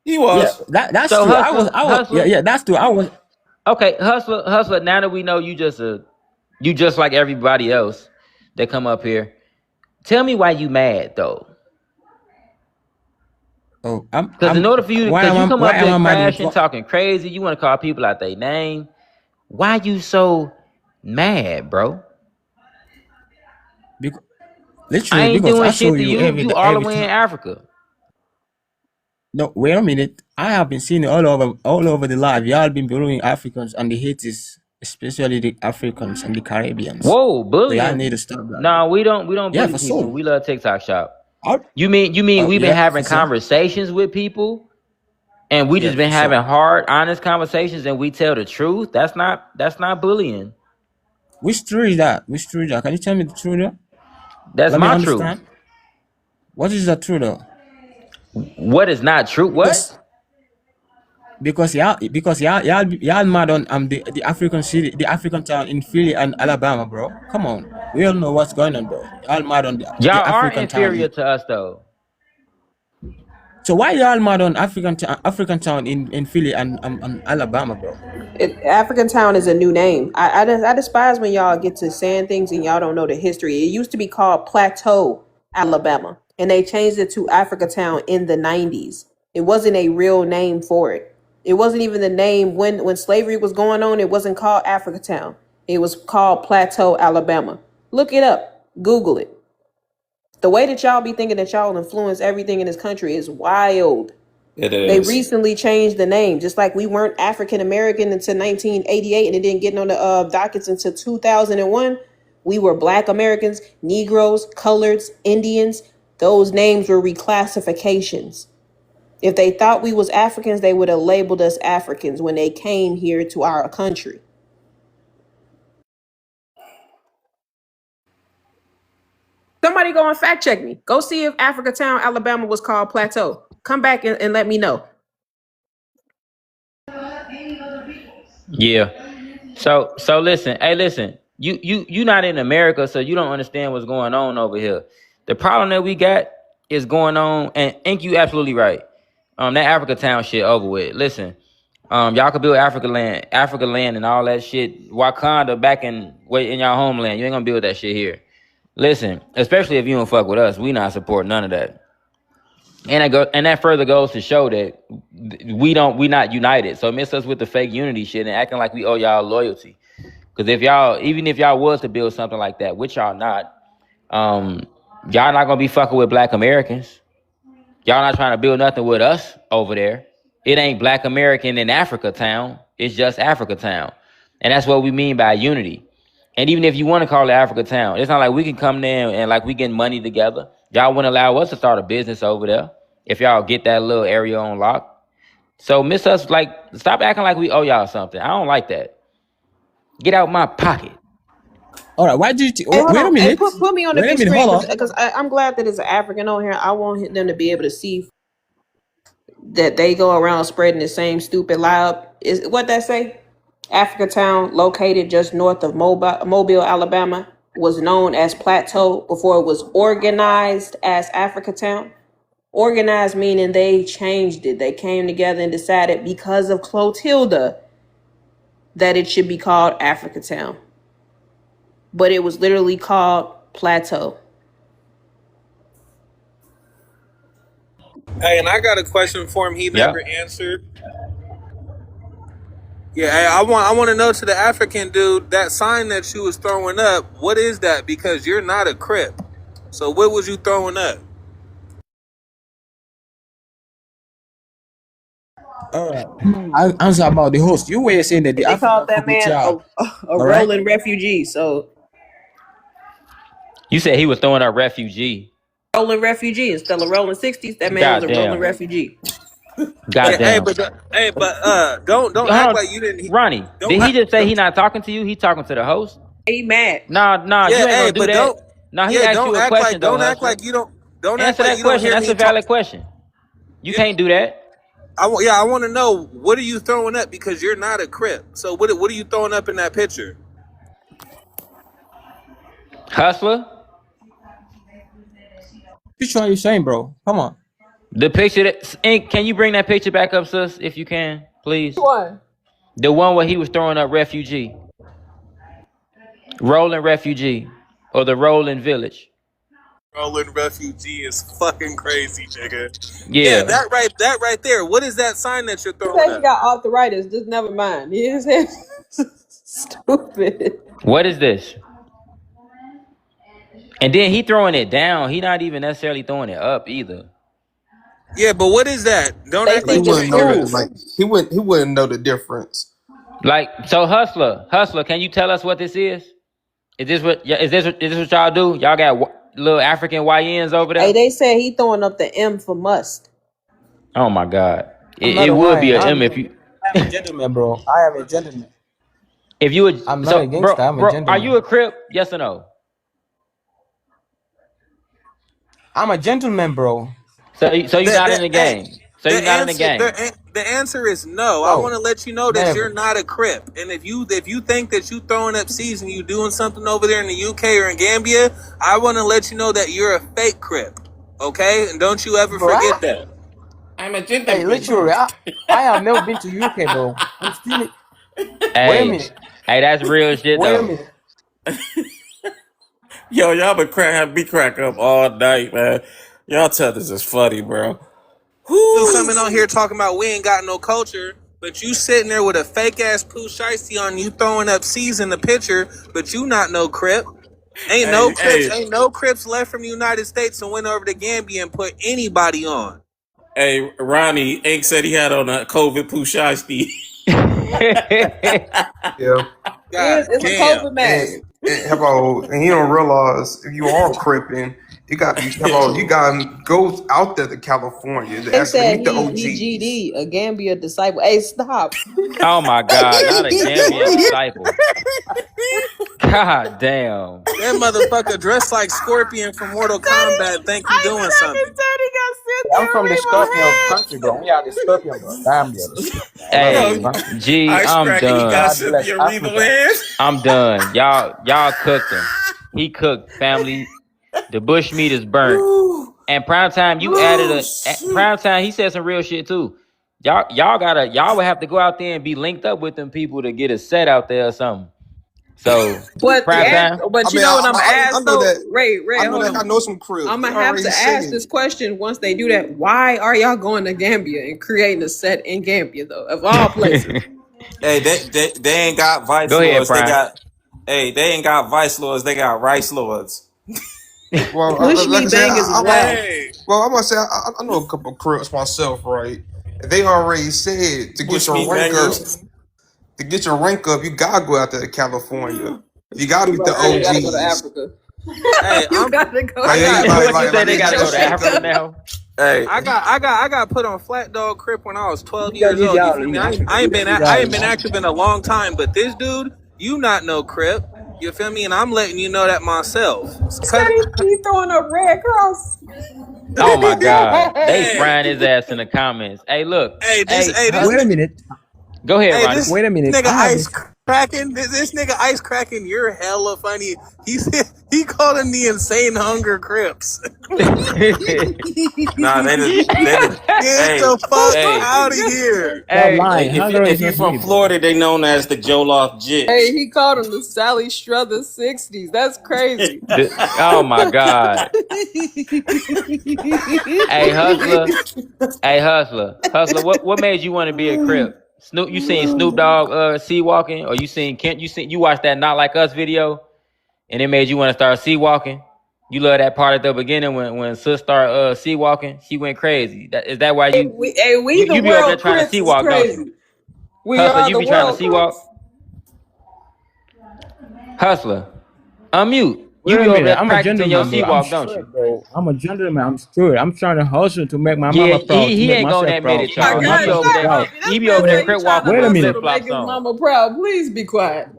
S10: He
S22: Yeah,
S10: was.
S22: that's
S1: So
S22: true. Yeah,
S1: Hustler.
S22: yeah, that's true. I was.
S1: Okay, Hustler. Now that we know you just like everybody else that come up here. Tell me why you mad though.
S22: Oh,
S1: Because in order for you, because you come
S22: why
S1: up
S22: am
S1: here
S22: I mad with
S1: crashing,
S22: what?
S1: talking crazy, you want to call people out their name. Why you so mad, bro?
S22: Because,
S1: I
S22: literally,
S1: ain't
S22: because
S1: doing
S22: I show
S1: shit to
S22: you
S1: you. You all the
S22: every
S1: way in
S22: time.
S1: Africa.
S22: No, wait a minute. I have been seeing it all over the live. Y'all been bullying Africans and the Haitians, especially the Africans and the Caribbeans.
S1: Whoa,
S22: So y'all need to
S1: bullying?
S22: stop that, bro.
S1: No, we don't
S22: Yeah,
S1: bully
S22: for
S1: people.
S22: sure.
S1: We love TikTok shop.
S22: I,
S1: You mean we've been
S22: yeah,
S1: having
S22: for sure.
S1: conversations with people and we
S22: Yeah,
S1: just been
S22: for sure.
S1: having hard, honest conversations and we tell the truth? That's not bullying.
S22: Which true is that? Which true is that? Can you tell me the truth though?
S1: That's
S22: Let me
S1: my truth.
S22: understand. What is the truth though?
S1: What is not true?
S22: Because
S1: What?
S22: y'all mad on the African city, the African town in Philly and Alabama, bro. Come on. We all know what's going on, bro. Y'all mad on the
S1: Y'all are
S22: African town
S1: inferior
S22: in.
S1: to us though.
S22: So why y'all mad on African town in Philly and Alabama, bro?
S3: African Town is a new name. I despise when y'all get to saying things and y'all don't know the history. It used to be called Plateau, Alabama, and they changed it to Africa Town in the 90s. It wasn't a real name for it. It wasn't even the name when slavery was going on. It wasn't called Africa Town. It was called Plateau, Alabama. Look it up. Google it. The way that y'all be thinking that y'all influence everything in this country is wild.
S10: It
S3: They
S10: is.
S3: recently changed the name, just like we weren't African American until 1988 and it didn't get on the dockets until 2001. We were Black Americans, Negroes, Coloreds, Indians. Those names were reclassifications. If they thought we was Africans, they would have labeled us Africans when they came here to our country. Somebody go and fact check me. Go see if Africa Town, Alabama was called Plateau. Come back and let me know.
S1: Yeah. So listen, hey listen, you not in America, so you don't understand what's going on over here. The problem that we got is going on, and Ink, you absolutely right. That Africa Town shit over with. Listen, y'all could build Africa land and all that shit. Wakanda back in y'all homeland. You ain't gonna build that shit here. Listen, especially if you don't fuck with us, we not support none of that. And that further goes to show that we not united. So miss us with the fake unity shit and acting like we owe y'all loyalty. Because even if y'all was to build something like that, which y'all not, y'all not gonna be fucking with Black Americans. Y'all not trying to build nothing with us over there. It ain't Black American in Africa Town. It's just Africa Town, and that's what we mean by unity. And even if you want to call it Africa Town, it's not like we can come there and like we getting money together. Y'all wouldn't allow us to start a business over there if y'all get that little area on lock. So miss us, like, stop acting like we owe y'all something. I don't like that. Get out my pocket.
S22: All right, why did you
S3: Hey, hold
S22: wait a
S3: on. Hey,
S22: minute?
S3: put me on the
S22: Wait a
S3: big
S22: minute,
S3: screen
S22: hold on.
S3: because I'm glad that it's an African on here. I want them to be able to see that they go around spreading the same stupid lie. Is what that say? Africatown, located just north of Mobile, Alabama, was known as Plateau before it was organized as Africatown. Organized meaning they changed it. They came together and decided because of Clotilda that it should be called Africatown. But it was literally called Plateau.
S8: Hey, and I got a question for him. He never
S1: Yep.
S8: answered. Yeah, hey, I want to know to the African dude that sign that you was throwing up. What is that? Because you're not a Crip. So what was you throwing up?
S22: I answer about the host. You were saying that the
S3: They called
S22: African
S3: that
S22: people
S3: man
S22: child.
S3: a
S22: All right.
S3: rolling refugee. So
S1: You said he was throwing a refugee.
S3: rolling refugee instead of rolling 60s, that man was a rolling
S1: Goddamn.
S3: refugee.
S8: Yeah,
S1: Goddamn.
S8: don't
S1: Hold
S8: act
S1: on,
S8: like you didn't.
S1: Ronnie.
S8: Don't
S1: Did he just say he
S8: don't.
S1: not talking to you? He talking to the host?
S3: He mad.
S1: Nah,
S8: Yeah,
S1: you ain't
S8: hey,
S1: gonna do
S8: but
S1: that. Nah, he asked you a question though,
S8: don't act
S1: Hustler.
S8: like you don't act
S1: Answer
S8: like
S1: that
S8: you don't
S1: question.
S8: hear
S1: That's
S8: me
S1: a
S8: talk.
S1: valid question. You
S8: You,
S1: can't do that.
S8: I want to know what are you throwing up because you're not a Crip. So what are you throwing up in that picture?
S1: Hustler.
S22: Which one are you saying, bro? Come on.
S1: The picture that Ink, can you bring that picture back up, sis, if you can, please?
S3: One.
S1: The one where he was throwing up refugee. Rolling refugee. Or the rolling village.
S8: Rolling refugee is fucking crazy, nigga. Yeah,
S1: Yeah.
S8: that right there. What is that sign that you're
S3: He
S8: throwing
S3: said he
S8: up?
S3: got arthritis. Just never mind. He is stupid.
S1: What is this? And then he throwing it down. He not even necessarily throwing it up either.
S8: Yeah, but what is that? Don't
S3: They
S8: act
S15: He
S8: like
S3: think
S8: you
S3: it's
S15: wouldn't
S8: didn't
S15: know
S8: hear
S15: that.
S3: food.
S15: Like he wouldn't know the difference.
S1: Like, so Hustler, can you tell us what this is? Is this what y'all do? Y'all got little African YNs over
S3: Hey,
S1: there?
S3: they said he throwing up the M for must.
S1: Oh my God.
S22: I'm
S1: It
S22: not a
S1: would be
S22: wine.
S1: a M if you
S22: I'm a gentleman, bro. I am a gentleman.
S1: if you would.
S22: I'm not a
S1: So
S22: gangster. I'm a
S1: bro, are you
S22: gentleman.
S1: a Crip? Yes or no?
S22: I'm a gentleman, bro.
S1: So you're not in the
S8: Hey,
S1: game. So you're not in the game.
S8: the answer is no. I want
S22: No,
S8: to let you know that you're
S22: never.
S8: not a Crip. And if you think that you throwing up seas and you doing something over there in the UK or in Gambia, I want to let you know that you're a fake Crip. Okay? And don't you ever
S22: Bro,
S8: forget that.
S10: I'm a
S22: hey,
S10: gentleman.
S22: literally, I have never been to UK, bro. I'm still. Wait a
S1: Hey,
S22: minute.
S1: hey, that's real shit
S22: Wait a
S1: though.
S22: minute.
S10: Yo, y'all been crack up all night, man. Y'all tell this is funny, bro.
S8: Dude
S10: Whew.
S8: coming on here talking about we ain't got no culture, but you sitting there with a fake ass poo shiesty on you throwing up C's in the picture, but you not no Crip.
S10: Hey, hey,
S8: Ain't no Crips left from the United States and went over to Gambia and put anybody on.
S10: hey, Ronnie, Ink said he had on a COVID Pushasti.
S15: Yeah.
S8: God
S3: It's a
S8: damn.
S3: COVID mask.
S15: And how about, and you don't realize if you are cripping, you got to be, how about, you got to go out there to California to
S3: They
S15: actually
S3: said
S15: meet the
S3: he
S15: OGs.
S3: GD, a Gambia disciple. Hey, stop.
S1: Oh my God, not a Gambian disciple. God damn.
S8: That motherfucker dressed like Scorpion from Mortal Kombat. Think he doing something.
S3: He got sent
S22: I'm
S3: there
S22: from the
S3: and
S22: Scorpion country, bro. We are the Scorpion, bro. Damn, yeah, the Scorpion. I love
S1: Hey,
S22: this
S10: Yo,
S22: country.
S1: G,
S10: Ice
S1: I'm
S10: Cracker, he got
S1: done.
S22: God
S10: Cynthia
S22: bless
S10: Erivo
S22: Africa.
S10: hands.
S1: I'm done. Y'all cooked him. He cooked, family. The bush meat is burnt.
S10: Ooh,
S1: And prime time, you added
S10: oh,
S1: a
S10: shoot.
S1: prime time. He said some real shit too. Y'all would have to go out there and be linked up with them people to get a set out there or something. So
S3: But
S1: prime time.
S15: I
S3: you
S15: mean,
S3: know what I'm gonna
S15: I
S3: ask
S15: know
S3: though?
S15: that.
S3: Ray,
S15: I know
S3: hold
S15: that. I
S3: on.
S15: know some cribs.
S3: I'm
S15: They
S3: gonna have
S15: already
S3: to
S15: said
S3: ask
S15: it.
S3: this question once they do that. Why are y'all going to Gambia and creating a set in Gambia though, of all places?
S10: Hey, they ain't got vice
S1: Go ahead,
S10: lords. They
S1: Prime.
S10: got they ain't got vice lords. They got rice lords.
S15: Well,
S3: Bush
S15: like I
S3: meat
S15: said,
S3: bang is wild.
S8: Hey,
S15: I'm gonna say I know a couple of cribs myself, right? They already said to get
S10: Bush
S15: your
S10: meat
S15: rank up.
S10: bangers.
S15: To get your rank up, you gotta go out there to California. You gotta meet the
S3: Bro said they gotta go to
S15: OGs.
S3: Africa.
S8: hey,
S3: You gotta go
S8: I
S15: Like,
S3: to
S15: they,
S8: got
S15: like,
S1: What you
S15: like,
S1: say?
S15: like
S1: They
S15: they
S3: get
S1: gotta
S15: get
S3: your
S1: go to
S15: your rank
S3: rank
S1: Africa
S15: up.
S3: up.
S1: now.
S10: Hey,
S8: I got put on flat dog crip when I was 12 years old. You feel me? I ain't been active in a long time, but this dude, you not no crip. You feel me? And I'm letting you know that myself. Cut.
S3: Said he throwing a red cross.
S1: Oh my God, they
S8: Hey,
S1: frying his ass in the comments. Hey, look.
S8: hey,
S1: Hey,
S8: this
S22: Wait a minute.
S1: Go ahead,
S22: Hey,
S1: Ronnie.
S22: this
S16: Wait a minute.
S22: nigga
S16: I have
S22: ice
S16: this.
S22: cracking. This nigga ice cracking. You're hella funny. He called him the insane hunger Crips.
S10: Nah, they did.
S22: Get
S10: Hey,
S22: the fuck
S10: hey,
S22: out of here.
S16: Stop
S1: Hey,
S10: hey.
S16: lying. Hunger
S10: If
S16: is
S10: you
S16: not
S10: from
S16: me, bro.
S10: Florida, they known as the Jollof
S3: Hey,
S10: Jits.
S3: he called him the Sally Struthers 60s. That's crazy.
S1: oh my God. Hey, Hustler. Hey, Hustler. What made you want to be a Crip? Snoop, you seen Snoop Dogg sea walking, or you seen Kent? You watched that Not Like Us video, and it made you want to start sea walking. You love that part at the beginning when Sis started sea walking. She went crazy. Is that why
S3: We the
S1: you be over there
S3: world
S1: trying to
S3: Crips
S1: sea
S3: is
S1: walk, don't you?
S3: crazy. We
S1: Hustler,
S3: are
S1: you
S3: the
S1: be trying to
S3: world
S1: sea walk.
S3: Crips.
S1: Hustler, unmute. You
S16: Wait
S1: be
S16: a
S1: over
S16: minute.
S1: there
S16: I'm a
S1: practicing your
S16: gentleman,
S1: sea
S16: bro. I'm
S1: walk, don't you?
S16: straight, bro. I'm a gentleman. I'm straight. I'm trying to hustle to make my
S1: Yeah,
S16: mama proud, to
S1: he
S16: make
S1: ain't gonna
S16: myself
S1: admit
S16: proud,
S1: it,
S16: to
S3: Oh
S16: make
S3: my
S1: Charles. He
S3: God,
S1: be
S16: my
S1: over
S16: country
S3: shut
S1: there.
S3: up.
S16: proud.
S3: This
S1: He be
S3: man
S1: over there
S3: say
S16: So
S3: he
S1: crip
S3: trying
S1: walking
S3: to
S16: wait a
S1: with
S3: hustle
S1: flip
S16: minute.
S3: to make
S1: flops
S3: his
S1: on.
S3: mama proud. Please be quiet.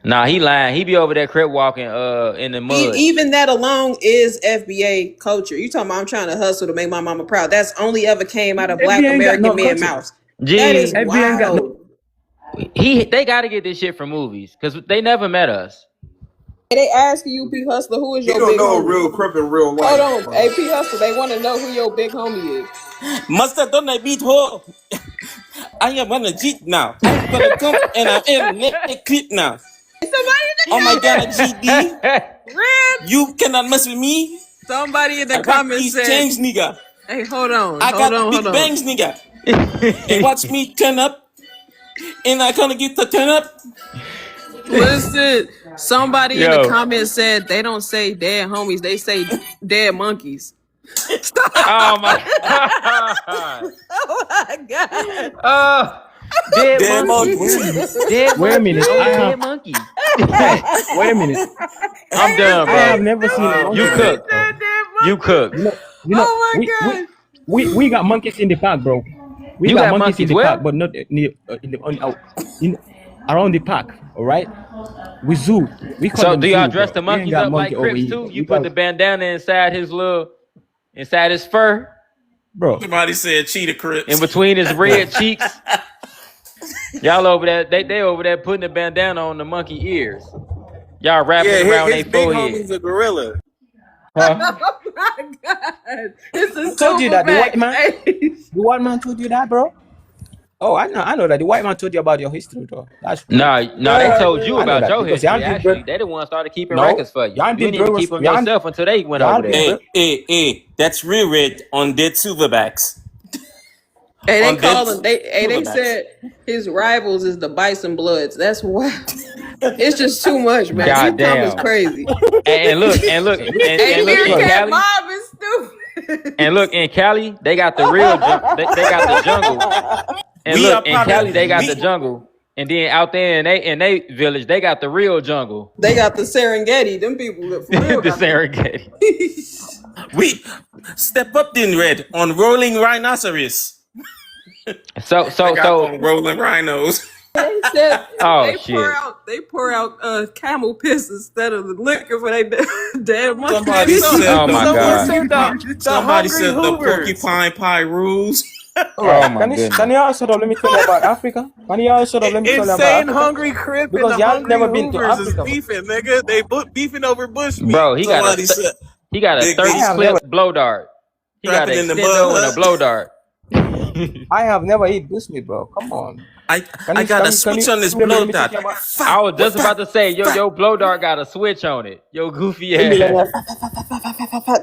S1: Nah, he lying. He be over there crip walking in the mud.
S3: Even that alone is FBA culture. You talking about I'm trying to hustle to make my mama proud. That's only ever came out of Black
S16: FBA ain't got
S3: American
S16: no
S3: men
S16: culture.
S3: mouths. That is
S1: G,
S16: FBA ain't got no.
S3: wild.
S1: they gotta get this shit from movies because they never met us.
S3: They asking you, P Hustler, who is
S22: He
S3: your
S22: don't
S3: big
S22: know a
S3: homie?
S22: real Crip in real
S3: Hold
S22: life,
S3: on,
S22: bro.
S3: AP Hustler, they want to know who your big homie is.
S10: Mustard on the beat hole. I am gonna cheat now. I'm gonna come and I'm in the clip now.
S3: Somebody in
S10: Oh my
S3: the
S10: God, GD,
S3: Red.
S10: you cannot mess with me.
S3: Somebody in the
S10: I rock
S3: comments
S10: these
S3: said,
S10: chains, nigga.
S3: "Hey, hold on,
S10: I
S3: hold
S10: got
S3: on, hold
S10: big
S3: on."
S10: bangs, nigga. And watch me turn up, and I gonna get the turn up.
S3: Listen, somebody in the
S1: Yo,
S3: comments said they don't say dead homies, they say dead monkeys. Stop.
S1: oh my god,
S3: Oh my god.
S1: oh, dead
S10: Dead
S1: monkeys,
S16: Wait a
S10: monkeys.
S16: minute.
S1: dead
S16: Wait a
S1: monkeys.
S16: minute.
S1: Oh,
S16: I have.
S1: dead monkeys.
S16: Hey, wait a minute.
S1: I'm
S3: Hey, this
S1: done,
S16: I
S1: bro.
S16: have
S3: man
S16: never seen a
S3: stupid,
S1: You
S16: monkey,
S3: bro. He
S16: bro.
S1: cooked.
S3: said dead
S1: You
S3: monkeys.
S1: cooked.
S3: Oh my god.
S16: We got monkeys in the park, bro. We
S1: You
S16: got
S1: got
S16: monkeys in
S1: monkeys
S16: the park,
S1: where?
S16: but not in the in around the park. All right. We zoo. We call
S1: So
S16: them
S1: do y'all
S16: zoo,
S1: dress
S16: bro.
S1: the
S16: We ain't
S1: monkeys
S16: got
S1: up
S16: monkey
S1: like
S16: over
S1: Crips
S16: here,
S1: too?
S16: bro.
S1: You
S16: We
S1: put
S16: got,
S1: the bandana inside his fur,
S16: bro.
S10: Somebody said cheetah
S1: in
S10: crips.
S1: between his
S16: Bro,
S1: red cheeks. Y'all over there, they over there putting the bandana on the monkey ears. Y'all wrapping
S22: Yeah,
S1: it around
S22: his
S1: their
S22: big
S1: forehead.
S22: homie's a gorilla.
S16: huh?
S3: Oh my god. It's a
S22: Who told you
S3: super
S22: that? The white
S3: fact.
S22: man?
S3: Hey.
S22: The white man told you that, bro? Oh, I know that. The white man told you about your history, though. That's true.
S1: No, they told you
S22: I know
S1: about
S22: that
S1: your
S22: because y'all
S1: history.
S22: did break.
S1: Actually, they the ones started keeping
S22: No,
S1: records for you.
S22: y'all
S1: You
S22: did
S1: didn't even
S22: break.
S1: keep them yourself until they went over
S22: Y'all did
S1: there.
S22: break.
S10: Hey, that's real red on dead silverbacks.
S3: Hey, they
S10: On dead
S3: call him. They
S10: silverbacks.
S3: said his rivals is the Bison Bloods. That's why. It's just too much, man. These
S1: God
S3: comments
S1: damn.
S3: crazy.
S1: And look, and look,
S3: Hey,
S1: and look in
S3: Meerkat
S1: Cali,
S3: Bob is stupid.
S1: and look in Cali, they got the real they got the jungle. And
S10: We
S1: look
S10: are
S1: in
S10: part of
S1: Cali, they got the
S10: we
S1: jungle. And then out there in they village, they got the real jungle.
S3: They got the Serengeti. Them people for real
S1: the
S3: got the.
S1: Serengeti.
S10: we step up in red on rolling rhinoceros.
S1: So
S10: They
S1: so
S10: got
S1: so
S10: on rolling rhinos.
S3: They said
S1: oh shit.
S3: they pour out camel piss instead of the liquor for they dead
S10: Somebody
S3: monkeys. So
S10: said
S1: Oh
S10: the
S1: my
S22: Someone
S1: god.
S22: said
S10: porcupine.
S22: the
S10: Somebody
S22: hungry
S10: said the
S22: Hoovers.
S10: porcupine pie rules.
S22: All
S1: Oh
S22: right,
S1: my
S22: can
S1: goodness.
S22: you all shut up? Let me tell you about Africa. Can you all shut up? Let me tell you about Insane Africa. hungry Crip and Because the y'all hungry never been to Hoovers is Africa, bro. beefing, nigga. They beefing over bushmeat.
S1: Bro,
S10: Somebody said
S1: he got a
S10: Big
S22: I
S1: 30
S10: D's
S22: have never,
S1: clip blow dart. He got
S10: trapping
S1: an
S10: in the mud
S1: extendo and a
S10: hut.
S1: blow dart.
S22: I have never eat bushmeat, bro. Come on.
S10: I I got a
S22: Can
S10: switch
S22: you
S10: on this
S22: let
S10: blow
S22: me take
S10: dart.
S22: you about?
S1: I
S10: Fat,
S1: was just about
S10: fat,
S1: to say,
S10: fat.
S1: your blow dart got a switch on it. Yo, goofy
S22: Let me let
S1: ass.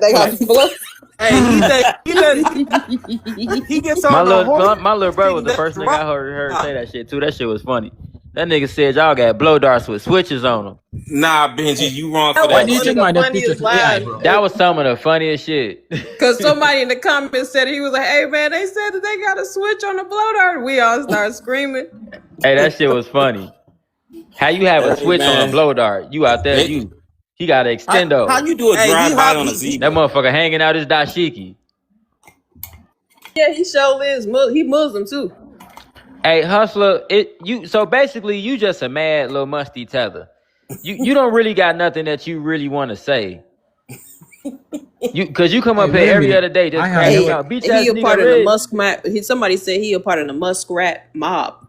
S3: they
S10: I'm
S3: got
S10: like,
S3: the blood.
S22: Hey, he gets
S1: My
S22: on the horse.
S1: little brother was the first nigga I heard say that shit too. That shit was funny. That nigga said y'all got blow darts with switches on them.
S10: nah, Benji, you wrong for
S3: That
S22: Why
S3: was
S22: do
S10: that
S22: you
S3: one of
S22: think
S10: shit.
S3: the
S22: my death picture
S3: funniest
S22: to AI,
S3: lines.
S22: bro?
S1: That was some of the funniest shit.
S3: Cause somebody in the comments said he was like, "Hey man, they said that they got a switch on the blow dart." We all start screaming.
S1: Hey, that shit was funny. How you have a
S10: Hey
S1: switch on a
S10: man,
S1: blow dart? You out there,
S10: hey,
S1: he got an
S10: how
S1: extendo.
S10: you do a
S22: Hey,
S10: drive by on a
S1: That
S10: zebra?
S1: motherfucker hanging out his dashiki.
S3: Yeah, he sure is. He Muslim too.
S1: Hey, hustler, so basically you just a mad little musty tether. You don't really got nothing that you really want to say. Cause you come
S16: Hey,
S1: up
S16: wait
S1: here
S16: a
S1: every
S16: minute.
S1: other day
S16: I
S1: just
S16: have
S1: crashing
S16: never.
S3: Hey,
S1: out. Beach ass
S3: he a part
S1: nigga
S3: of the
S1: red.
S3: Somebody said he a part of the muskrat mob.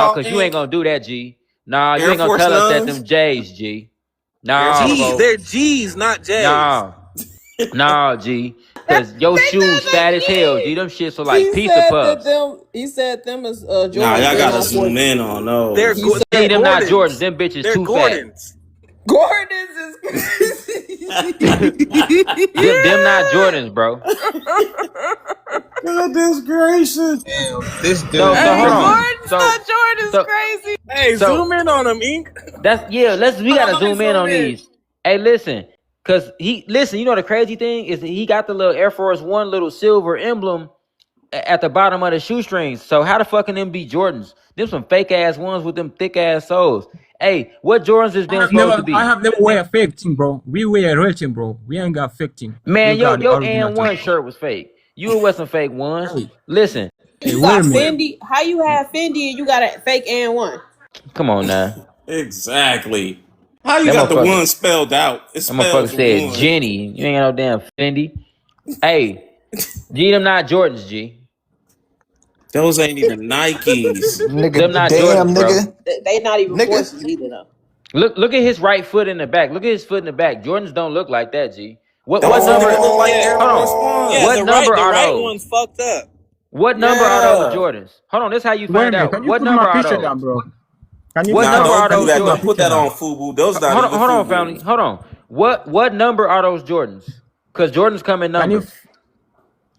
S1: Nah,
S10: call
S1: cause you ain't gonna do that, G. Nah, you
S10: Air
S1: ain't gonna
S10: Force
S1: tell us that
S10: nuns?
S1: them J's, G. Nah, bro.
S22: They're G's, not J's.
S1: Nah. Nah, G. Cause your
S3: They
S1: shoes
S3: not
S1: fat as hell,
S3: the
S1: G.
S3: G's.
S1: Them shits are like
S3: He
S1: pizza
S3: said that
S1: puffs.
S3: them. He said them as
S10: Nah,
S3: Jordans.
S10: y'all
S3: They're
S10: gotta
S3: not for
S10: zoom in on
S22: They're
S3: He
S10: those.
S3: said
S1: G, them not Jordans.
S22: Gordons.
S1: Them bitches
S22: They're
S1: too fat.
S22: Gordons.
S3: Gordon's is crazy.
S1: them not Jordans, bro.
S10: Goodness gracious.
S15: Damn, this
S1: So
S15: dude
S1: hold
S3: Hey,
S1: on.
S15: crazy.
S3: Gordon's
S1: So
S3: not Jordan's
S1: so
S3: crazy.
S22: Hey,
S1: so
S22: zoom in on them, Ink.
S1: that's we
S3: Hold
S1: gotta
S3: on, let me
S1: zoom in
S3: zoom
S1: on
S3: in.
S1: these. Hey, listen, cause you know the crazy thing is that he got the little Air Force One little silver emblem at the bottom of the shoestrings. So how the fuck can them be Jordans? Them some fake ass ones with them thick ass soles. Hey, what Jordans is them supposed to
S16: I
S1: be?
S16: have never wear fake thing, bro. We wear real thing, bro. We ain't got fake thing. We
S1: Man,
S16: got the
S1: your
S16: original
S1: and one
S16: thing.
S1: shirt was fake. You would wear some fake ones.
S16: Hey,
S1: Listen,
S16: hey,
S3: You
S16: wait
S3: got
S16: a minute.
S3: Fendi. How you have Fendi and you got a fake and one?
S1: come on now.
S10: Exactly. How you
S1: That
S10: got the
S1: motherfucker.
S10: one spelled out? It
S1: That motherfucker
S10: spells
S1: said
S10: one.
S1: Jenny. You ain't got no damn Fendi. Hey, G, them not Jordans, G.
S10: Those ain't even Nikes.
S1: Them
S17: Nigga,
S1: not
S17: damn,
S1: Jordans, bro.
S17: nigga,
S3: They not even
S17: nigga.
S3: forces either though.
S1: Look at his right foot in the back. Look at his foot in the back. Jordans don't look like that, G. What
S10: Those don't
S1: number?
S10: even look like
S22: Yeah,
S10: Air
S1: Hold
S10: Force
S1: on.
S22: yeah.
S10: Ones.
S1: What number
S22: The
S1: are
S22: right
S1: those?
S22: one's fucked up.
S1: What number are those
S10: Yeah.
S1: Jordans? Hold on, this is how you
S16: Wait a
S1: find
S16: minute.
S1: out.
S16: Can you
S1: What
S16: put my
S1: number are
S16: picture down,
S1: those?
S16: bro? Can you
S1: What
S16: put
S10: Nah,
S1: number
S16: my
S1: are
S10: don't do
S1: those
S16: put
S10: that.
S16: my
S10: Don't
S1: Jordans?
S10: put
S16: picture
S10: that
S16: down?
S10: on FUBU. Those not
S1: Hold on,
S10: even
S1: hold on,
S10: FUBU.
S1: family. Hold on. What number are those Jordans? Cause Jordans come in
S16: Can you
S1: numbers.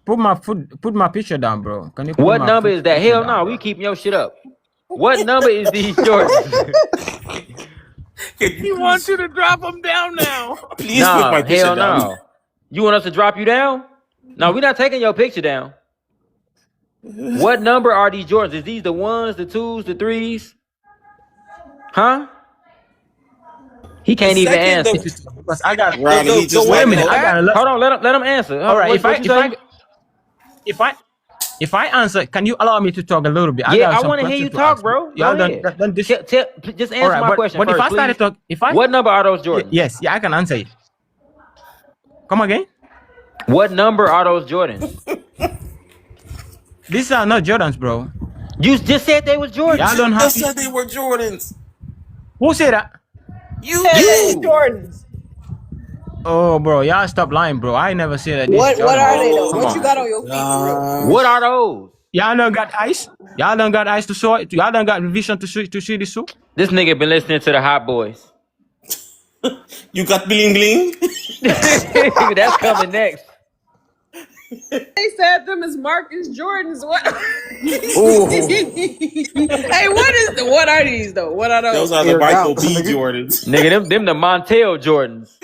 S16: put my picture down, bro? Can you put
S1: What
S16: my
S1: number is that?
S16: picture
S1: Hell
S16: down,
S1: no,
S16: bro?
S1: we keeping your shit up. What number is these Jordans?
S10: Can you
S22: He wants
S10: please,
S22: you to drop them down now.
S10: please put my
S1: Nah,
S10: picture
S1: hell
S10: down?
S1: no. You want us to drop you down? No, we're not taking your picture down. What number are these Jordans? Is these the ones, the twos, the threes? Huh? He
S22: The
S1: can't even
S22: second,
S1: answer.
S16: Because I got.
S10: Ronnie, he
S22: the
S10: just
S16: Wait a
S22: one
S10: like
S22: in the
S16: minute.
S10: no.
S16: I
S22: back.
S16: got a lot.
S1: Hold on, let him answer.
S16: All right.
S1: What you say?
S16: If I if I answer, can you allow me to talk a little bit? I
S1: Yeah,
S16: got
S1: I
S16: some
S1: want to hear you
S16: questions to
S1: talk,
S16: ask you.
S1: bro. Go
S16: Y'all don't
S1: ahead.
S16: don't this.
S1: Just
S16: All
S1: answer
S16: right,
S1: my question
S16: but if
S1: first,
S16: I started
S1: please.
S16: talk, if I
S1: What number are those Jordans?
S16: yes, yeah, I can answer it. Come again.
S1: What number are those Jordans?
S16: These are not Jordans, bro.
S1: You just said they was
S10: You
S16: Y'all
S1: Jordans.
S16: don't have.
S10: just said they were Jordans.
S16: Who said that?
S10: You
S3: Yeah, they
S10: did.
S3: Jordans.
S16: Oh, bro, y'all stop lying, bro. I never said that this is
S3: What
S16: Jordan,
S3: are
S16: bro.
S3: they though?
S10: Oh
S16: Come
S3: What you
S16: on.
S10: my
S3: got on your feet for real?
S1: What are
S10: gosh.
S1: those?
S16: Y'all don't got eyes. Y'all don't got eyes to show it. Y'all don't got vision to see this too.
S1: This nigga been listening to the Hot Boys.
S10: You got bling bling?
S1: That's coming next.
S3: They said them as Marcus Jordans. What?
S1: Ooh.
S3: Hey, what are these though? What are
S10: Those
S3: those?
S10: are the
S17: Air
S10: Michael
S17: doubts,
S10: B.
S17: nigga.
S10: Jordans.
S1: Nigga, them the Montel Jordans.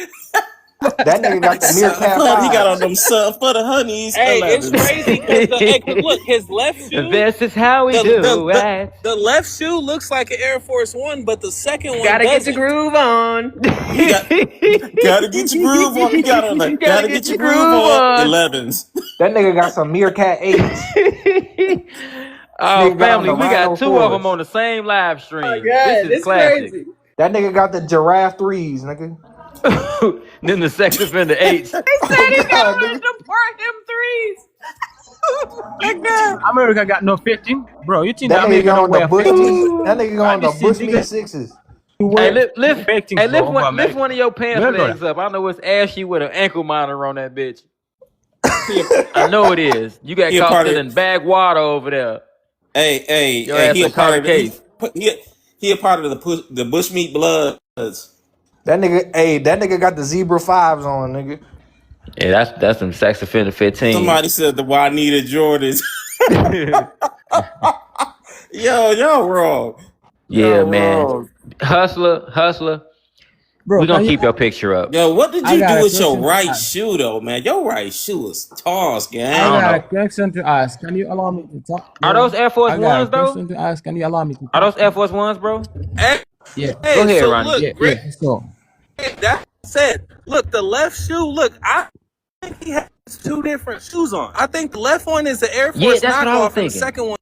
S17: That nigga got the meerkat
S10: But he got on
S17: fives.
S10: them sub for the honeys
S22: Hey, it's
S10: 11s.
S22: crazy because look, his left shoe,
S1: This is how we
S22: the,
S1: do it.
S22: the left shoe looks like an Air Force One, but the second one
S3: Gotta get your
S22: doesn't.
S3: groove on.
S10: He got gotta get your groove on. He got on the
S1: You gotta
S10: gotta
S1: get
S10: get your
S1: your
S10: groove
S1: groove
S10: on
S1: on.
S10: 11s.
S17: That nigga got some meerkat eights.
S1: Oh,
S17: Nigga got on
S1: family,
S17: the
S1: we got
S17: rhino
S1: two of them
S17: fours.
S1: on the same live
S3: Oh my
S1: stream. This
S3: god,
S1: is
S3: it's
S1: classic.
S3: crazy.
S17: That nigga got the giraffe threes, nigga.
S1: Then the sex offender H.
S3: They said
S17: Oh
S3: he got
S17: god,
S3: on
S17: nigga.
S3: the part him threes. Oh my god.
S16: America got no 15, bro. You think
S17: That
S16: that
S17: nigga
S16: America
S17: got
S16: don't
S17: on the
S16: wear
S17: bush
S16: 15?
S17: meat. That nigga got
S16: Why
S17: on the
S16: this shit
S17: bush meat
S16: nigga
S17: sixes.
S1: Hey,
S16: wear fake things, bro, over
S1: lift
S16: America?
S1: one of your pants
S16: Real brother.
S1: legs up. I know it's ashy with an ankle monitor on that bitch. I know it is. You got
S10: He a
S1: caught
S10: part of
S1: spilling bag water over there. Your
S10: hey,
S1: ass
S10: he a
S1: a caught
S10: part
S1: a
S10: of the
S1: case.
S10: he a part of the Bushmeat Bloods.
S17: That nigga, hey, that nigga got the zebra fives on, nigga.
S1: Yeah, that's some sex offender 15s.
S10: Somebody said the Juanita Jordans. Yo, y'all wrong.
S1: Yeah,
S10: Y'all
S1: man.
S10: wrong.
S1: Hustler.
S16: Bro,
S1: We gonna
S16: can you?
S1: keep your picture up.
S10: Yo, what did
S16: I
S10: you do
S16: got a
S10: with your
S16: question to
S10: right
S16: ask.
S10: shoe though, man? Your right shoe is toss,
S16: I
S1: I
S10: gang.
S1: don't
S16: got a
S1: know.
S16: question to ask. Can you allow me to talk,
S1: Are
S16: bro?
S1: those Air Force
S16: I got a
S1: Ones though?
S16: question to ask. Can you allow me to
S1: Are
S16: talk,
S1: those Air
S16: bro?
S1: Force Ones, bro?
S22: Hey,
S16: Yeah,
S1: Go
S22: hey,
S1: ahead,
S22: so
S1: Ronnie.
S22: look,
S16: yeah.
S22: great.
S16: So,
S22: That said, look, the left shoe. Look, I think he has two different shoes on. I think the left one is the Air
S1: Yeah,
S22: Force
S1: that's what I was
S22: knockoff, and the
S1: thinking.
S22: second one.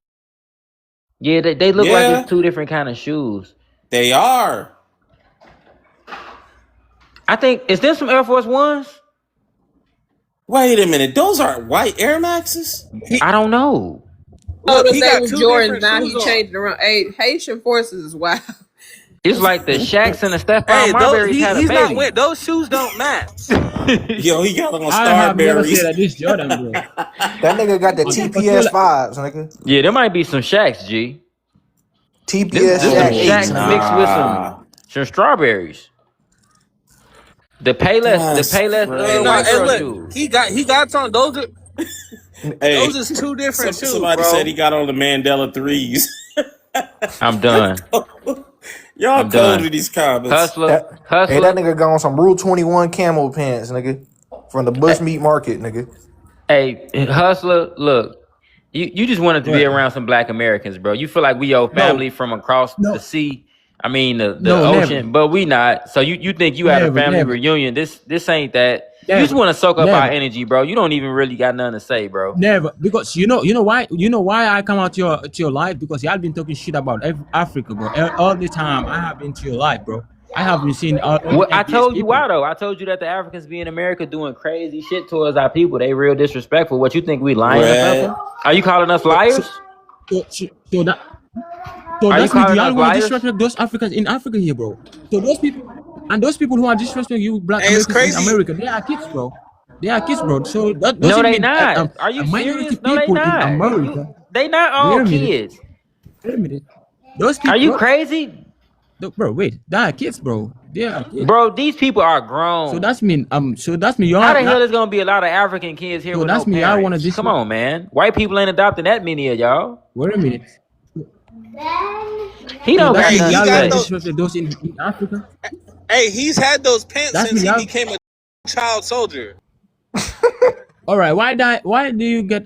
S1: Yeah, they look like it's
S10: Yeah,
S1: two different kind of shoes.
S10: they are.
S1: I think is there some Air Force Ones?
S10: Wait a minute, those are white Air Maxes?
S1: I don't know.
S3: Told
S22: Look,
S3: us
S22: he
S3: they
S22: got
S3: was
S22: two
S3: Jordans.
S22: different
S3: Now
S22: shoes
S3: he
S22: on.
S3: changed it around. Hey, Haitian forces is wild.
S1: It's like the Shaqs and the Stephon
S22: Hey,
S1: Marbury's had a
S22: he's not
S1: baby.
S22: wearing those shoes. Don't match.
S10: Yo, he got on
S16: I have never said
S10: Starberries.
S16: that this Jordan, bro.
S17: That nigga got the
S16: For sure,
S17: TPS vibes, nigga.
S1: Yeah, there might be some Shaqs, G.
S17: TPS
S1: This some
S17: Shaq
S10: Oh
S17: 8s,
S1: Shaqs
S17: nigga.
S1: mixed with
S10: nah,
S1: some strawberries. The
S10: that's
S1: Payless
S22: Hey, no,
S1: white
S22: hey,
S1: girl
S10: crazy.
S22: look,
S1: shoes.
S22: he got on those.
S10: Hey,
S22: Those is two different shoes,
S10: somebody said
S22: bro.
S10: he got on the Mandela threes.
S1: I'm done.
S10: Y'all
S1: I'm
S10: cold
S1: done.
S10: in these comments.
S1: Hustler,
S17: That, hey, that
S1: hustler.
S17: nigga got on some Rule 21 camo pants, nigga. From the
S1: Hey,
S17: Bushmeat Market, nigga.
S1: hey, hustler. Look, you just wanted to be
S16: what?
S1: around some Black Americans, bro. You feel like we your
S16: No,
S1: family from across the
S16: no,
S1: sea. I mean the
S16: no, never,
S1: ocean, but we not. So you think you had a
S16: never,
S1: family
S16: never,
S1: reunion? This ain't that. You just
S16: never,
S1: want to soak up our
S16: never.
S1: energy, bro. You don't even really got nothing to say, bro.
S16: Never, because you know why I come out to your life, because y'all been talking shit about Africa, bro. All the time I have been to your life, bro. I have been seeing all the
S1: Well, I
S16: FBS
S1: told you
S16: people.
S1: why though. I told you that the Africans be in America doing crazy shit towards our people. They real disrespectful. What you think we lying or
S10: Red.
S1: something? Are you calling us
S16: So
S1: liars?
S16: so that so
S1: Are you
S16: that's means
S1: calling
S16: y'all
S1: us
S16: want to
S1: liars?
S16: disrespect those Africans in Africa here, bro. So those people who are disrespecting you, Black
S22: Hey, it's
S16: Americans in
S22: crazy.
S16: America, they are kids, bro. They are kids, bro. So that
S1: No,
S16: doesn't
S1: they
S16: mean
S1: not. Are
S16: a
S1: you
S16: minority
S1: serious? No, they
S16: people in
S1: not.
S16: America.
S1: They not
S16: Wait
S1: all
S16: a minute.
S1: kids.
S16: Wait a minute. Those
S1: Are you
S16: people,
S1: crazy?
S16: bro. Wait, they are kids, bro. They are kids.
S1: Bro, these people are
S16: So
S1: grown.
S16: that's mean so that's mean
S1: How
S16: y'all
S1: the hell
S16: not.
S1: is gonna be a lot of African kids here
S16: So
S1: with no
S16: that's mean y'all want to
S1: parents? Come
S16: disrespect.
S1: on, man. White people ain't adopting that many of y'all.
S16: Wait a minute.
S1: He
S16: So
S1: don't
S16: that
S1: got
S22: Hey,
S16: means
S1: nothing
S22: he
S1: to
S16: y'all
S22: got
S16: want to
S1: say.
S22: those.
S16: disrespect those in Africa.
S22: Hey, he's had those pants
S16: That's
S22: since
S16: mean
S22: he
S16: y'all.
S22: became a child soldier.
S16: All right. Why do you get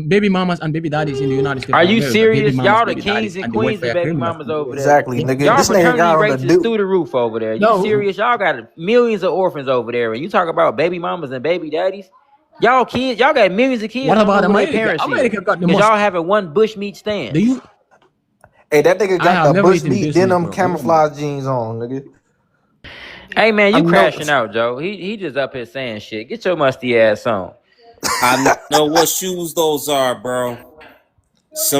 S16: baby mamas and baby daddies in the United States
S1: Are
S16: of
S1: you
S16: America? Baby
S1: serious?
S16: mamas,
S1: Y'all the
S16: baby daddies,
S1: kings and
S16: and the
S1: queens of
S16: welfare
S1: baby
S16: criminals
S1: mamas
S16: in the
S1: over
S16: US.
S1: there.
S17: Exactly, nigga.
S1: Y'all
S17: This nigga
S1: fraternity
S17: got on the
S1: rates is
S17: dude.
S1: through the roof over there. You
S16: No,
S1: serious? Y'all got millions of orphans over there. And you talk about baby mamas and baby daddies. Y'all kids, y'all got millions of kids.
S16: what
S1: Don't know
S16: about
S1: who their
S16: America?
S1: parents is.
S16: America got the
S1: Cause
S16: most.
S1: y'all having one bush meat
S16: Do
S1: stands.
S16: you?
S17: Hey, that nigga
S16: I
S17: got
S16: have
S17: the
S16: never eaten
S17: Bushmeat
S16: business,
S17: denim
S16: bro. Wait a minute.
S17: camouflage jeans on, nigga.
S1: Hey man,
S17: I
S1: you
S17: know.
S1: crashing out, Joe. He just up here saying shit. Get your musty ass on.
S10: I know what shoes those are, bro.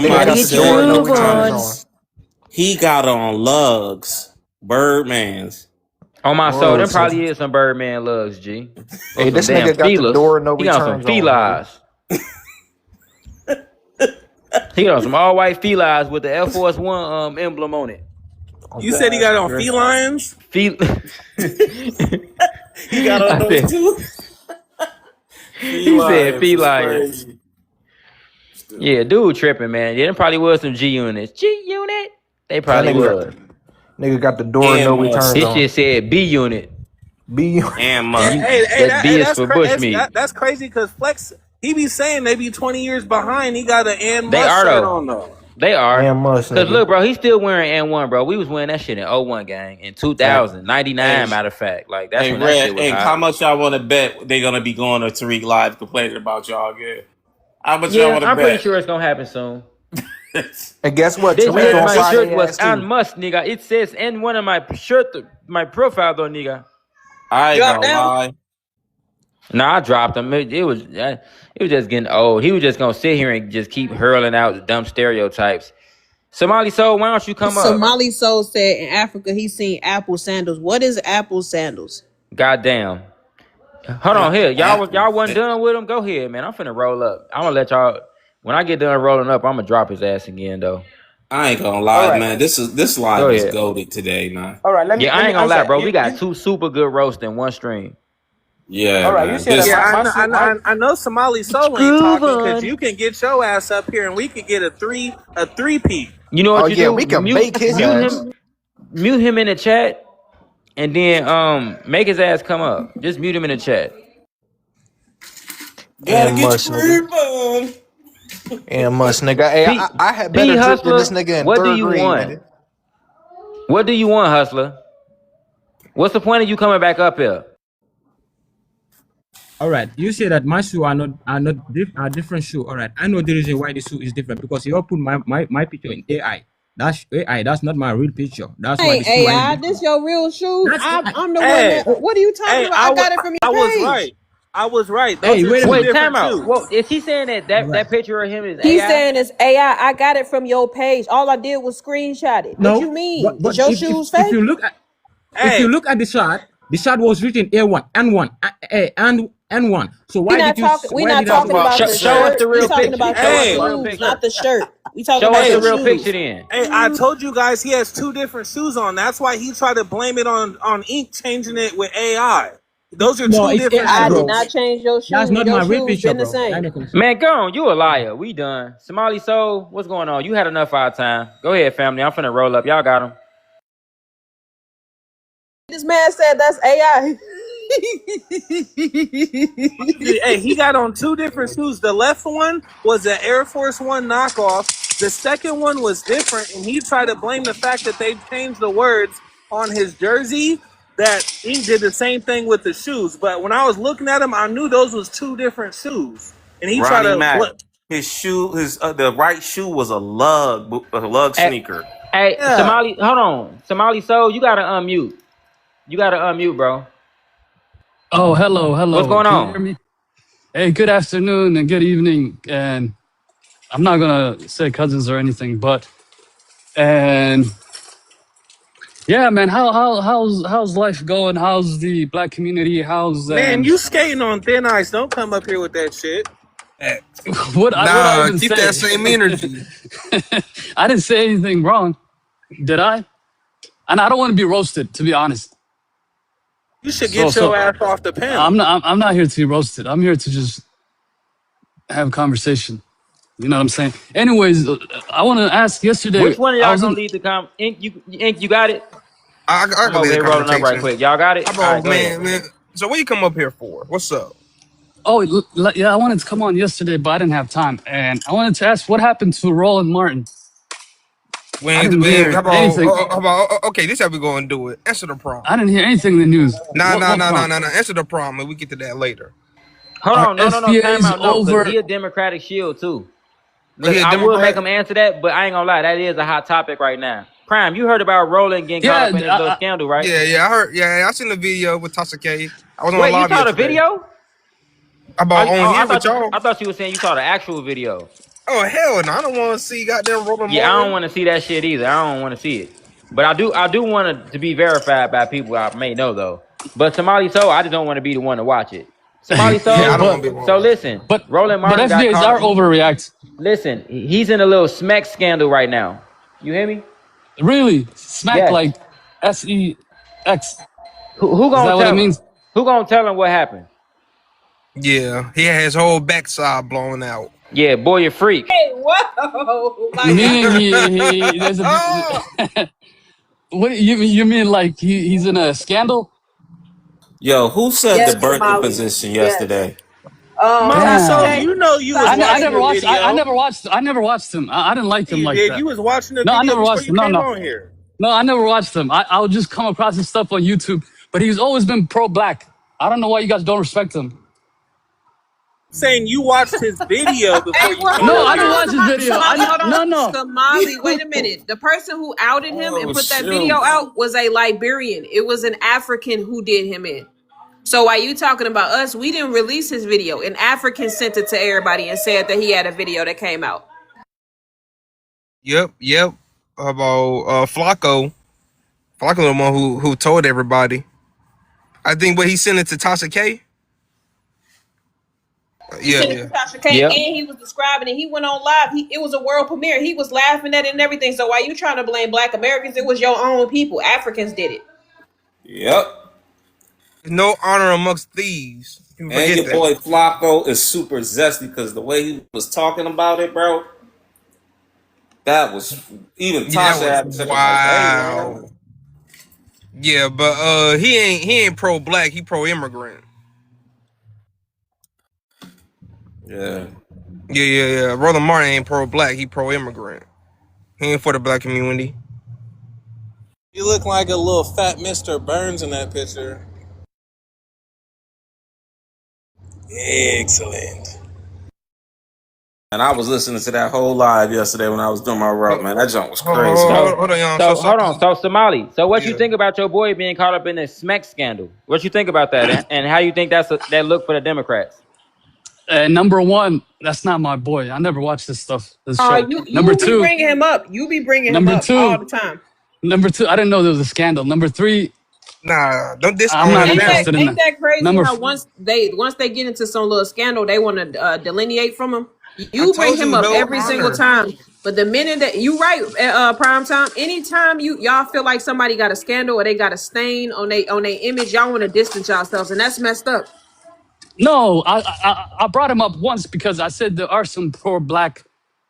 S17: Nigga
S1: Gotta
S10: Somebody
S17: got the
S1: get your
S17: door
S10: said
S17: no
S1: groove
S17: returns
S1: on.
S17: on.
S10: he got on lugs, Birdman's.
S1: On my soul,
S17: Word,
S1: them
S17: nigga.
S1: probably is some Birdman lugs, G. Or
S17: Hey,
S1: some
S17: this
S1: damn
S17: nigga got the
S1: feelers.
S17: door no
S1: He got some
S17: returns on, nigga.
S1: felines. He got some all white felines with the Air Force One emblem on it.
S17: Oh,
S22: You said he got on
S17: okay.
S22: felines.
S1: Fel-
S10: He got on
S1: I
S10: those
S1: said
S10: too.
S1: he said
S10: Felines is
S1: felines.
S10: crazy.
S1: Yeah, dude tripping, man. Yeah, them probably was some G units. G unit? They
S17: That
S1: probably was.
S17: nigga got the door
S10: And
S17: no returns
S1: His
S10: must.
S17: on.
S1: shit said B unit.
S17: B
S10: And
S22: Yeah,
S10: must.
S1: That B is for Bushmeat.
S22: that's crazy because Flex he be saying they be 20 years behind. He got an and
S1: They
S22: must
S1: are
S22: shirt
S1: though.
S22: on though.
S1: They are.
S17: and must,
S1: Cause
S17: nigga.
S1: look, bro, he's still wearing N1, bro. We was wearing that shit in '01, gang. In
S10: Hey,
S1: 2000, 99,
S10: hey,
S1: matter of fact. Like that's
S10: hey,
S1: when that
S10: Red.
S1: shit was
S10: Hey, how
S1: hot.
S10: much y'all want to bet they gonna be going to Tariq Live complaining about y'all again? How much y'all
S1: Yeah,
S10: want to
S1: I'm pretty
S10: bet?
S1: sure it's gonna happen soon.
S17: And guess what?
S1: They
S17: Tariq
S1: said
S17: gonna
S1: my
S17: fry
S1: shirt
S17: their
S1: was
S17: ass
S1: on
S17: too.
S1: must, nigga. It says N1 on my shirt, my profile though, nigga.
S10: I
S22: You
S10: ain't
S22: out
S10: gonna
S22: now?
S10: lie.
S1: Nah, I dropped him. It was just getting old. He was just gonna sit here and just keep hurling out dumb stereotypes. Somali Soul, why don't you come up?
S3: Somali Soul said in Africa he's seen apple sandals. What is apple sandals?
S1: Goddamn. Hold on here.
S10: Apple.
S1: Y'all wasn't done with him? Go ahead, man. I'm finna roll up. I'm gonna let y'all when I get done rolling up, I'm gonna drop his ass again though.
S10: I ain't gonna
S17: All
S10: lie,
S17: right.
S10: man. This
S1: Go
S10: live is
S1: ahead.
S10: goaded today, man.
S17: All right,
S1: Yeah, I
S17: let me
S1: ain't gonna lie,
S17: answer.
S1: bro. We got two super good roasts in one stream.
S10: Yeah,
S17: All right, you
S10: man.
S17: said that
S10: This
S22: Yeah,
S17: my
S22: I know Somali
S1: Get your
S22: Soul ain't
S1: groove
S22: talking because
S1: on.
S22: you can get your ass up here and we could get a three peat.
S1: You know
S17: Oh
S1: what you
S17: yeah,
S1: do?
S17: we can bake his ass.
S1: Mute him in the chat, and then make his ass come up. Just mute him in the chat.
S10: gotta
S17: And
S10: get
S17: must,
S10: your
S17: nigga.
S10: groove on.
S17: And must, nigga. Hey,
S1: P
S17: I had
S1: P
S17: better drip than this
S1: Hustler,
S17: nigga in
S1: what do
S17: third
S1: you
S17: grade,
S1: want?
S17: nigga.
S1: What do you want, Hustler? What's the point of you coming back up here?
S16: All right, you say that my shoe are different shoe. All right, I know the reason why the shoe is different because you all put my picture in AI. That's AI. That's not my real picture. That's why
S3: Hey
S16: the shoe is
S3: AI,
S16: different.
S3: this your real shoes?
S16: That's AI.
S3: I'm the one
S22: Hey,
S3: that. What are you talking
S22: hey,
S3: about? I got it from
S22: I
S3: your
S22: was
S3: page.
S22: right. I was right. Those
S16: Hey,
S22: are
S16: wait a
S22: two
S16: minute.
S1: Wait, time
S22: different
S1: out. Well,
S22: shoes.
S1: is he saying that
S16: All right.
S1: that picture of him is
S3: He's
S1: AI?
S3: saying it's AI. I got it from your page. All I did was screenshot it. What you
S16: No,
S3: mean? Is
S16: but
S3: your
S16: if
S3: shoes
S16: if
S3: fake?
S16: you look at
S22: Hey,
S16: the shot was written A1 N1 and N1. So
S3: We
S16: why
S3: not
S16: did you
S3: talking. We
S16: why
S3: not
S16: did I
S3: talking
S16: say
S3: about the
S1: Show us
S3: shirt.
S1: the
S3: We
S1: real
S3: talking
S1: picture.
S3: about your
S1: Show us the
S22: hey,
S1: real
S3: shoes, not
S1: picture.
S3: the shirt. We talking
S1: Show
S3: about
S1: us the
S3: your
S22: hey,
S1: real picture
S3: shoes.
S1: then.
S22: hey! I told you guys he has two different shoes on. That's why he tried to blame it on Ink changing it with AI. Those are
S16: no,
S22: two
S16: it's
S22: different
S16: AI,
S3: I did
S16: bro.
S3: not
S22: shoes.
S3: change your
S16: That's
S3: shoes.
S16: not
S3: Your
S16: my real
S3: shoes
S16: picture,
S3: been the
S16: bro. That
S3: same.
S16: makes no sense.
S1: Man, go on. You a liar. We done. Somali Soul, what's going on? You had enough of our time. Go ahead, family. I'm finna roll up. Y'all got him.
S3: This man said that's AI.
S22: Hey, he got on two different shoes. The left one was an Air Force One knockoff. The second one was different, and he tried to blame the fact that they changed the words on his jersey. That Ink did the same thing with the shoes. But when I was looking at him, I knew those was two different shoes, and he tried
S10: Ronnie
S22: to.
S10: Mack, his shoe, his the right shoe was a lug
S1: Hey,
S10: sneaker.
S1: hey,
S22: Yeah.
S1: Somali, hold on. Somali Soul, you gotta unmute. You gotta unmute, bro.
S5: Oh, hello,
S1: What's
S5: hello.
S1: going
S5: Can you hear
S1: on?
S5: me? Hey, good afternoon and good evening. And I'm not gonna say cousins or anything, but and yeah, man, how's life going? How's the black community? How's
S22: Man,
S5: and
S22: you skating on thin ice. Don't come up here with that shit.
S5: what I
S15: Nah,
S5: even
S15: keep that
S5: say?
S15: same energy.
S5: I didn't say anything wrong, did I? And I don't want to be roasted, to be honest.
S22: You should
S5: So
S22: get your
S5: so
S22: ass off the panel.
S5: I'm not here to be roasted. I'm here to just have a conversation. You know what I'm saying? Anyways, I want to ask. Yesterday,
S1: Which one of
S5: I
S1: y'all
S5: was
S1: gonna
S5: in.
S1: lead the Ink, you got it?
S15: I
S1: I'm
S15: can
S1: over
S15: lead the
S1: here rolling up right
S15: conversation.
S1: quick. Y'all got it?
S15: How
S1: All right,
S15: about
S1: go ahead.
S15: man? So what you come up here for? What's up?
S5: Oh, yeah, I wanted to come on yesterday, but I didn't have time, and I wanted to ask what happened to Roland Martin. I didn't
S15: How
S5: hear
S15: about
S5: anything.
S15: okay? This how we gonna do it. Answer the prompt.
S5: I didn't hear anything in the news.
S15: Nah, nah,
S5: What
S15: nah, nah,
S5: prompt?
S15: nah, nah. Answer the prompt, and we get to that later.
S1: Hold
S5: Are
S1: on, no, time
S5: FBA's
S1: out, no, cause he
S5: over?
S1: a Democratic shield too.
S15: Oh,
S1: Look,
S15: he a
S1: I would make
S15: Democrat?
S1: him answer that, but I ain't gonna lie, that is a hot topic right now. Prime, you heard about Roland getting caught
S5: Yeah,
S1: up in his little scandal, right?
S15: Yeah, I heard. Yeah, I seen the video with Tasha K. I was on
S1: Wait, you
S15: live
S1: saw the
S15: yesterday.
S1: video?
S15: About on
S1: I
S15: here with
S1: thought
S15: y'all.
S1: you were saying you saw the actual video.
S15: Oh hell no! I don't want to see goddamn Roland
S1: Yeah, I don't
S15: Martin.
S1: want to see that shit either. I don't want to see it. But I do want it to be verified by people I may know though. But Somali Soul, I just don't want to be the one to watch it. Somali
S15: Yeah, I
S1: Soul.
S15: don't
S5: but
S15: want to be one
S1: So
S15: watching.
S1: listen,
S5: but
S1: Roland
S5: but
S1: Martin got
S5: FBA's
S1: caught
S5: are
S1: up.
S5: overreact.
S1: Listen, he's in a little smack scandal right now. You hear me?
S5: Really, smack
S1: Yes.
S5: like SEX.
S1: Who
S5: Is
S1: gonna
S5: that what it
S1: tell him?
S5: means?
S1: Who gonna tell him what happened?
S15: Yeah, he had his whole backside blown out.
S1: Yeah, boy, you're a freak.
S3: Hey, whoa, my
S5: Meaning
S3: God.
S5: he there's a. What you mean like he's in a scandal?
S10: Yo, who said the
S3: Yes,
S10: birthing
S3: Somali.
S10: position
S3: Yes.
S10: yesterday?
S22: Molly,
S3: Tasha
S22: so
S5: Damn.
S3: K.
S22: you know you was
S3: Tasha
S5: I
S3: K
S22: watching
S5: never
S22: the
S3: did it.
S5: watched.
S22: video.
S5: I never watched him. I didn't like him
S22: You
S5: like
S22: did.
S5: that.
S22: You was watching the
S5: No, I
S22: video
S5: never
S22: before
S5: watched
S22: you
S5: him. No,
S22: came
S5: no,
S22: on here.
S5: no. I never watched him. I'll just come across his stuff on YouTube. But he's always been pro-black. I don't know why you guys don't respect him.
S22: Saying you watched his video
S3: Hey,
S22: before you
S3: well,
S22: came
S5: No,
S3: hold
S5: I
S3: on,
S22: on
S5: didn't
S22: here.
S5: watch his video.
S3: Somali, hold on.
S5: No, no.
S3: Somali, wait a minute. The person who outed him and
S10: Oh
S3: put that video
S10: shoot.
S3: out was a Liberian. It was an African who did him in. So while you talking about us, we didn't release his video. An African sent it to everybody and said that he had a video that came out.
S15: Yep. About Flacco. Flacco the one who told everybody. I think what he sent it to Tasha K.
S3: He
S15: Yeah,
S3: sent it
S15: yeah.
S3: to Tasha K,
S1: Yep.
S3: and he was describing it. He went on live. It was a world premiere. He was laughing at it and everything. So why you trying to blame Black Americans? It was your own people. Africans did it.
S10: Yep.
S15: There's no honor amongst thieves. People
S10: And
S15: forget
S10: your
S15: that.
S10: boy Flacco is super zesty because the way he was talking about it, bro, that was even
S15: Yeah, that
S10: Tasha
S15: was
S10: had to say, like, hey man.
S15: wow. Yeah, but he ain't pro black. He pro immigrant.
S10: Yeah.
S15: Yeah. Roland Martin ain't pro black. He pro immigrant. He ain't for the black community.
S22: You look like a little fat Mr. Burns in that picture. Excellent.
S10: And I was listening to that whole live yesterday when I was doing my route, man. That junk was crazy.
S15: Hold on, y'all.
S1: So hold on. So Somali. So what you
S15: Yeah.
S1: think about your boy being caught up in this SMEC scandal? What you think about that, and how you think that look for the Democrats?
S5: Number one, that's not my boy. I never watched this stuff, this show.
S3: You be bringing him up. You be bringing him
S5: Number
S3: up all
S5: two,
S3: the time.
S5: I didn't know there was a scandal. Number three,
S15: Nah, don't
S5: I'm
S15: disown
S5: not
S15: him now.
S5: interested in
S3: Ain't
S5: that.
S3: that crazy?
S5: Number
S3: How once they get into some little scandal, they want to delineate from him.
S15: I
S3: You bring
S15: told
S3: him
S15: you,
S3: up
S15: no
S3: every single
S15: honor.
S3: time, but the minute that you right, prime time. Anytime y'all feel like somebody got a scandal or they got a stain on they image, y'all want to distance yourselves, and that's messed up.
S5: No, I brought him up once because I said there are some pro-black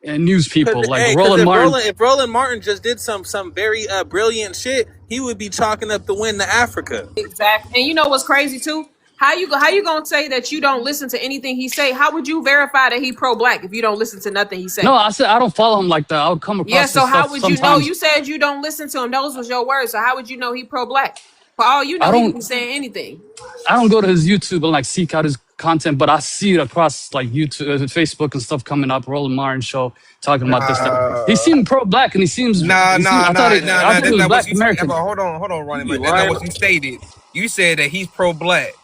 S5: news
S22: Cause,
S5: people like
S22: hey, because
S5: Roland Martin.
S22: If Roland Martin just did some very brilliant shit, he would be chalking up the win to Africa.
S3: Exactly. And you know what's crazy too? How you gonna say that you don't listen to anything he say? How would you verify that he pro-black if you don't listen to nothing he
S5: No,
S3: say?
S5: I said I don't follow him like that. I'll come
S3: Yeah,
S5: across his
S3: so how
S5: stuff
S3: would you know?
S5: sometimes.
S3: You said you don't listen to him. Those was your words. So how would you know he pro-black? For all you
S5: I
S3: know, he could
S5: don't
S3: be saying anything.
S5: I don't go to his YouTube and like seek out his content, but I see it across like YouTube, Facebook and stuff coming up. Roland Martin show talking about this stuff. He
S15: Nah,
S5: seemed pro-black and he seems.
S15: nah, nah,
S5: I
S15: nah, nah,
S5: I
S15: nah.
S5: thought he
S15: That's
S5: was
S15: not what
S5: Black
S15: you said.
S5: American.
S15: But hold on,
S22: You
S15: Ronnie,
S22: be
S15: man. That's not
S22: lying.
S15: what you stated. You said that he's pro-black.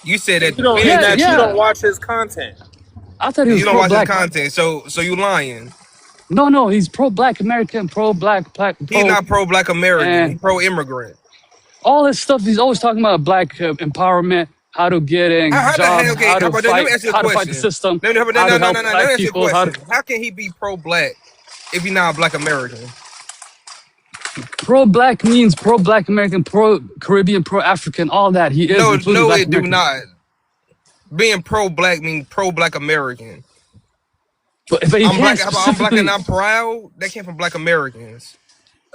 S15: You said that
S22: You don't,
S15: defending
S22: and
S5: Yeah,
S15: that
S22: that you
S15: shit.
S22: don't
S5: yeah.
S22: watch his content.
S5: I thought he
S15: You
S5: was
S15: don't watch his
S5: pro-black.
S15: content, so you lying.
S5: No, he's pro-black American, pro-black,
S15: He's
S5: pro,
S15: not pro-black American. He's
S5: and
S15: pro-immigrant.
S5: all this stuff. He's always talking about black empowerment, how to get in
S15: How the hell?
S5: jobs,
S15: Okay,
S5: how
S15: how
S5: to
S15: about that? Let me
S5: fight,
S15: ask you a
S5: how to fight the
S15: question.
S5: system,
S15: No,
S5: how to help
S15: Let me
S5: black
S15: ask you a
S5: people,
S15: question. How can he be pro-black if he's not a black American?
S5: pro-black means pro-black American, pro-Caribbean, pro-African, all that. He is,
S15: No,
S5: including
S15: no,
S5: black
S15: it do
S5: American.
S15: not. Being pro-black means pro-black American.
S5: But he
S15: I'm black.
S5: can't
S15: How about I'm black and
S5: specifically.
S15: I'm proud? That came from black Americans.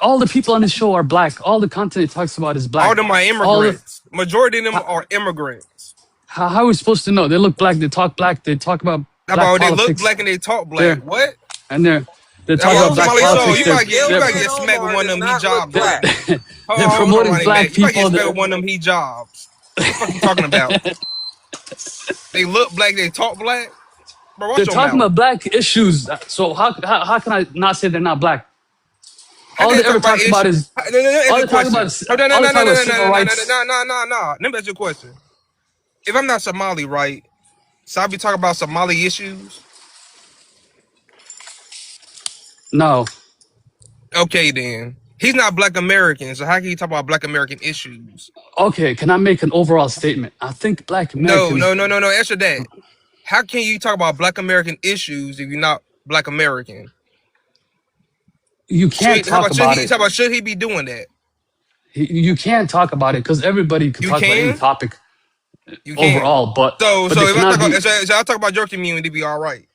S5: All the people on the show are black. All the content he talks about is
S15: All
S5: black.
S15: of them are
S5: All the
S15: immigrants. Majority of them
S5: how,
S15: are immigrants.
S5: how are we supposed to know? They look black. They talk black. They talk about
S15: How
S5: black
S15: about they look
S5: politics.
S15: black and they talk black?
S5: They're
S15: What?
S5: and they
S15: How
S5: talk
S15: about
S5: about black
S15: Somali Soul?
S5: politics.
S15: You
S5: They're
S15: gotta get
S22: Ilhan
S15: smacked with
S22: Omar
S15: one of
S22: does
S15: them heat
S22: not look
S15: jobs, though.
S22: black.
S5: they're,
S15: Hold
S5: they're
S15: on, hold on,
S5: promoting
S15: Ronnie
S5: black
S15: Mac. You gotta get
S5: people.
S15: smacked with one of them heat jobs. What the fuck you talking about? They look black, they talk black. Bro, watch
S5: They're
S15: your
S5: talking
S15: mouth.
S5: about black issues. So how can I not say they're not black?
S15: How
S5: All
S15: can they
S5: they
S15: talk
S5: ever
S15: about
S5: talk about
S15: issues?
S5: is
S15: No, no, no, answer
S5: all
S15: the
S5: they talk about
S15: question.
S5: is
S15: Oh, no, no,
S5: all they
S15: no,
S5: talk
S15: no, no,
S5: about
S15: no,
S5: is civil
S15: no, no, no,
S5: rights.
S15: no, no, no, no. Let me ask you a question. If I'm not Somali, right? So I be talking about Somali issues.
S5: No.
S15: Okay, then. He's not black American, so how can you talk about black American issues?
S5: Okay, can I make an overall statement? I think black
S15: No,
S5: Americans.
S15: no, no, no, no. Answer that. How can you talk about black American issues if you're not black American?
S5: You can't
S15: How
S5: talk
S15: about
S5: about it.
S15: should he be doing that?
S5: You can talk about it because everybody can
S15: You
S5: talk about any
S15: can?
S5: topic
S15: You can.
S5: overall, but
S15: So
S5: they
S15: if I
S5: cannot be.
S15: I talk about your community, be all right.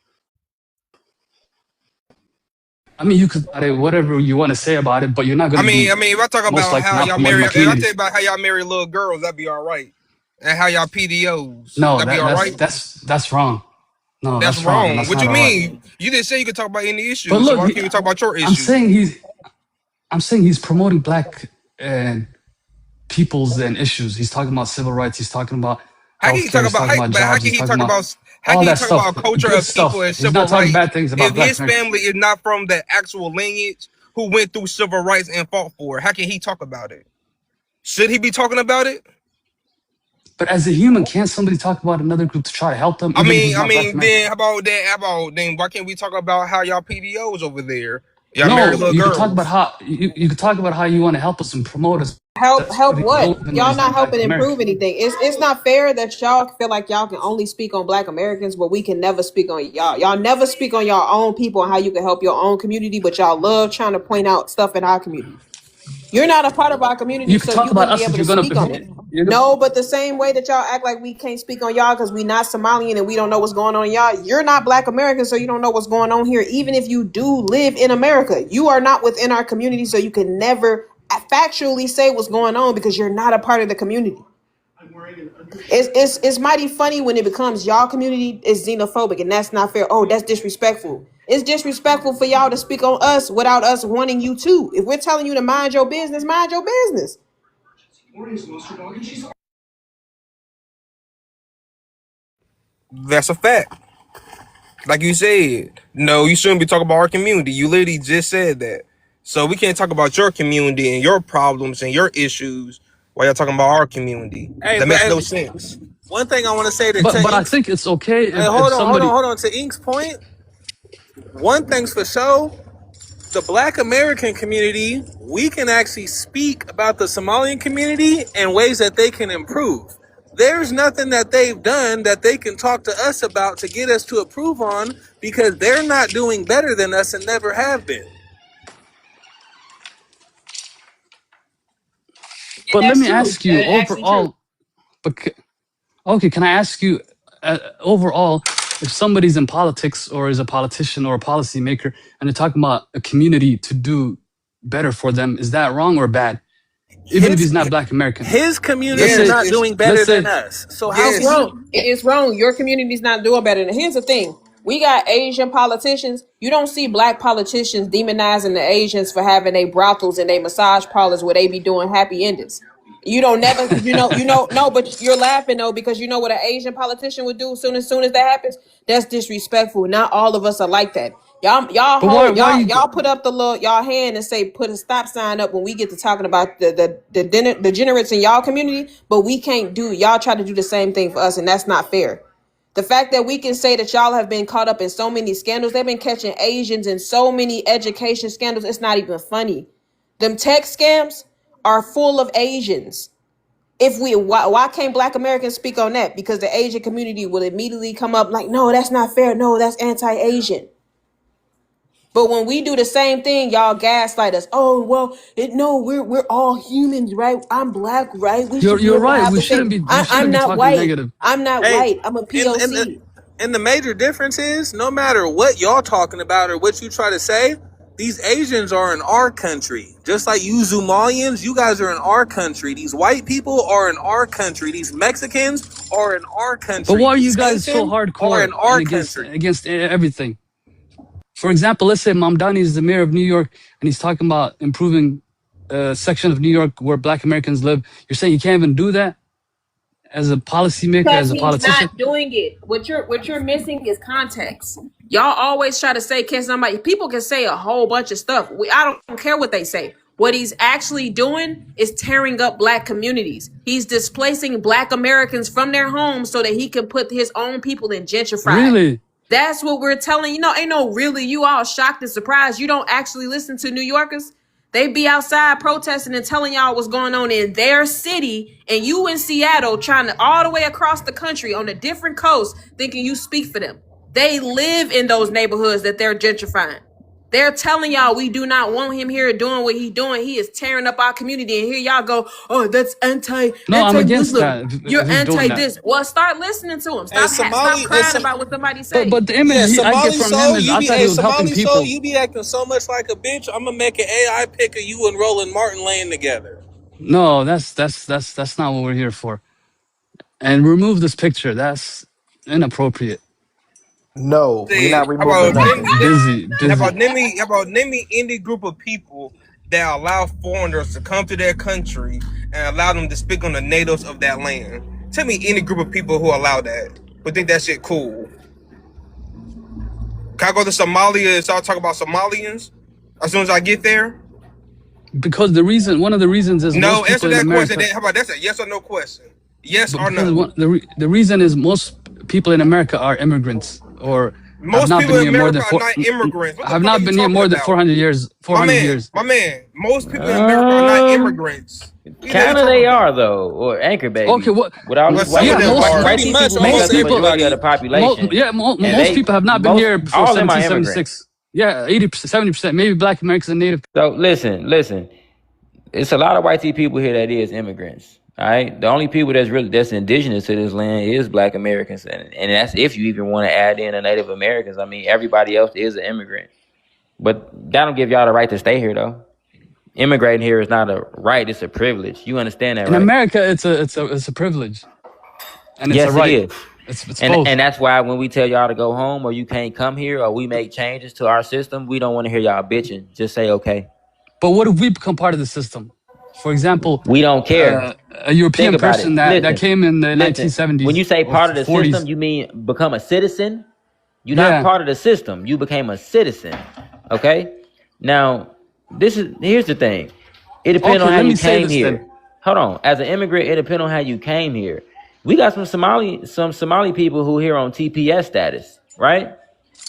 S5: I mean, you could whatever you want to say about it, but you're not going to be
S15: If I talk
S5: most
S15: about
S5: likely
S15: how
S5: not
S15: y'all
S5: promoting
S15: marry,
S5: my
S15: if I tell
S5: community.
S15: you about how y'all marry little girls, that'd be all right. And how y'all PDOs,
S5: No,
S15: that'd be all right.
S5: that's wrong. No,
S15: That's
S5: that's wrong, and
S15: wrong.
S5: that's
S15: What
S5: not
S15: you
S5: all right.
S15: mean? You didn't say you could talk about any
S5: But
S15: issues, so
S5: look,
S15: why can't you talk about your
S5: I'm
S15: issue?
S5: saying he's promoting black and peoples and issues. He's talking about civil rights. He's talking about
S15: How can you
S5: healthcare.
S15: talk
S5: He's
S15: about
S5: talking about jobs. He's talking about
S15: how
S5: all
S15: can you
S5: that
S15: talk
S5: stuff,
S15: about culture
S5: good
S15: of people
S5: stuff.
S15: and
S5: He's
S15: civil
S5: not talking
S15: rights
S5: bad things
S15: if
S5: about black
S15: his
S5: Americans.
S15: family is not from the actual lineage who went through civil rights and fought for it? How can he talk about it? Should he be talking about it?
S5: But as a human, can't somebody talk about another group to try to help them, even if he's not black American?
S15: Then how about that? Then why can't we talk about how y'all PDOs over there? Y'all marry
S5: No,
S15: little
S5: you could talk about
S15: girls.
S5: how you could talk about how you want to help us and promote us. That's
S3: Help
S5: what he's doing,
S3: what?
S5: even though
S3: Y'all
S5: he's
S3: not
S5: not black
S3: helping
S5: American.
S3: improve anything. It's not fair that y'all feel like y'all can only speak on black Americans, but we can never speak on y'all. Y'all never speak on your own people and how you can help your own community, but y'all love trying to point out stuff in our community. You're not a part of our community,
S5: You could
S3: so
S5: talk
S3: you
S5: about
S3: wouldn't be
S5: us if
S3: able to
S5: you're gonna.
S3: speak on it. No, but the same way that y'all act like we can't speak on y'all because we not Somalian and we don't know what's going on in y'all, you're not black American, so you don't know what's going on here. Even if you do live in America, you are not within our community, so you can never factually say what's going on because you're not a part of the community. It's mighty funny when it becomes y'all community is xenophobic and that's not fair. Oh, that's disrespectful. It's disrespectful for y'all to speak on us without us wanting you to. If we're telling you to mind your business, mind your business.
S15: That's a fact. Like you said, no, you shouldn't be talking about our community. You literally just said that. So we can't talk about your community and your problems and your issues while you're talking about our community.
S22: Hey,
S15: That
S22: but
S15: makes
S22: hey,
S15: no sense.
S22: one thing I want to say
S5: But
S22: to
S5: I
S22: Ink's,
S5: think it's okay
S22: hey,
S5: if somebody.
S22: hold on. To Ink's point, one thing's for sure, the Black American community, we can actually speak about the Somalian community in ways that they can improve. There's nothing that they've done that they can talk to us about to get us to approve on because they're not doing better than us and never have been.
S5: But let
S3: That's
S5: me
S3: true.
S5: ask you
S3: That's actually true.
S5: overall. But okay, can I ask you overall, if somebody's in politics or is a politician or a policymaker and they're talking about a community to do better for them, is that wrong or bad? Even if
S22: His
S5: he's not Black American.
S22: his community
S5: Let's
S22: is
S15: Yes,
S5: say,
S22: not
S15: it's
S22: doing
S5: let's
S22: better than
S5: say,
S22: us. So how's
S3: It's
S22: he?
S15: yes.
S3: wrong. It's wrong. Your community's not doing better. And here's the thing: we got Asian politicians. You don't see black politicians demonizing the Asians for having their brothels and their massage parlors where they be doing happy endings. You don't never, no, but you're laughing though because you know what an Asian politician would do as soon as that happens. That's disrespectful. Not all of us are like that. Y'all
S5: but
S3: hold
S5: why are
S3: y'all
S5: you?
S3: y'all put up the little y'all hand and say put a stop sign up when we get to talking about the degenerates in y'all community, but we can't do y'all try to do the same thing for us, and that's not fair. The fact that we can say that y'all have been caught up in so many scandals, they've been catching Asians in so many education scandals, it's not even funny. Them tech scams are full of Asians. If we why can't black Americans speak on that? Because the Asian community will immediately come up like, no, that's not fair. No, that's anti-Asian. But when we do the same thing, y'all gaslight us. Oh well, no, we're all humans, right? I'm black, right? We should be
S5: You're
S3: able to
S5: right.
S3: have
S5: We
S3: the same.
S5: shouldn't be
S3: I'm not
S5: talking
S3: white.
S5: negative.
S3: I'm not
S22: Hey,
S3: white. I'm a
S22: in
S3: POC.
S22: and the major difference is no matter what y'all talking about or what you try to say, these Asians are in our country. Just like you Zumalians, you guys are in our country. These white people are in our country. These Mexicans are in our
S5: But
S22: country.
S5: why are you
S22: These
S5: guys so
S22: Haitians are in
S5: hardcore and
S22: our country.
S5: against everything? For example, let's say Mamdani is the mayor of New York and he's talking about improving a section of New York where Black Americans live. You're saying you can't even do that as a policymaker,
S3: Because
S5: as a
S3: he's
S5: politician?
S3: not doing it. What you're missing is context. Y'all always try to say, can somebody? People can say a whole bunch of stuff. I don't care what they say. What he's actually doing is tearing up black communities. He's displacing black Americans from their homes so that he can put his own people in gentrified.
S5: Really?
S3: That's what we're telling you. No, ain't no really. You all shocked and surprised. You don't actually listen to New Yorkers. They be outside protesting and telling y'all what's going on in their city, and you in Seattle trying to all the way across the country on a different coast, thinking you speak for them. They live in those neighborhoods that they're gentrifying. They're telling y'all we do not want him here doing what he's doing. He is tearing up our community. And here y'all go, oh, that's
S5: No, I'm against
S3: anti-Muslim.
S5: that
S3: You're
S5: if he's doing
S3: anti
S5: that.
S3: this. Well, start listening to him.
S22: Hey,
S3: Stop
S22: Somali, hey,
S3: crying about what somebody
S5: But
S3: say.
S5: the image
S22: yeah,
S5: I get
S22: Somali
S5: from him
S22: soul,
S5: is I thought he was helping
S22: Somali soul,
S5: people.
S22: you be acting so much like a bitch. I'm gonna make an AI pic of you and Roland Martin laying together.
S5: No, that's not what we're here for. And remove this picture. That's inappropriate.
S17: No, we
S15: Said,
S17: not removing nothing.
S5: Busy.
S15: how about name me any group of people that allow foreigners to come to their country and allow them to speak on the natives of that land? Tell me any group of people who allow that, who think that shit cool. Can I go to Somalia and start talking about Somalians as soon as I get there?
S5: Because one of the reasons is
S15: No,
S5: most
S15: answer
S5: people in
S15: that question.
S5: America.
S15: How about that's a yes or no question? Yes
S5: But
S15: or
S5: because
S15: no?
S5: the reason is most people in America are immigrants or have
S15: Most
S5: not
S15: people
S5: been
S15: in
S5: here more
S15: America
S5: than
S15: are not immigrants. What the
S5: have
S15: fuck are
S5: not
S15: you
S5: been here
S15: talking
S5: more than
S15: about?
S5: 400 years. 400 years.
S15: My man, most people in America are not immigrants. What the hell you
S1: Kinda
S15: talking
S1: they
S15: about?
S1: are though, or anchor
S5: Okay,
S1: babies.
S5: what?
S1: With all
S15: Well,
S1: these
S15: some
S1: white
S15: of
S5: Yeah,
S15: them
S1: people,
S5: most
S15: are.
S1: white
S22: Pretty much
S1: people make
S5: most
S1: up
S22: almost
S1: the
S5: people.
S1: majority of the
S22: everybody.
S1: population, and
S5: Most people have not been
S1: most
S5: here before
S1: all of them are immigrants.
S5: 1776. Yeah, 80%, 70%, maybe Black Americans and Native.
S1: So listen. It's a lot of white people here that is immigrants. All right, the only people that's indigenous to this land is Black Americans, and that's if you even want to add in the Native Americans. I mean, everybody else is an immigrant, but that don't give y'all the right to stay here though. Immigrating here is not a right; it's a privilege. You understand that,
S5: In
S1: right?
S5: America, it's a privilege and it's a
S1: Yes, it
S5: right.
S1: is.
S5: It's both.
S1: And that's why when we tell y'all to go home or you can't come here or we make changes to our system, we don't want to hear y'all bitching. Just say okay.
S5: But what if we become part of the system? For example,
S1: We don't care.
S5: a
S1: Think
S5: European
S1: about
S5: person
S1: it.
S5: that came in the
S1: Listen. When
S5: 1970s
S1: you say
S5: or
S1: part of the
S5: 40s.
S1: system, you mean become a citizen? You're not
S5: Yeah.
S1: part of the system. You became a citizen. Okay. Now, here's the thing. It depends on
S5: Okay,
S1: how
S5: let
S1: you
S5: me say
S1: came
S5: this
S1: here.
S5: then.
S1: Hold on. As an immigrant, it depends on how you came here. We got some Somali people who here on TPS status, right?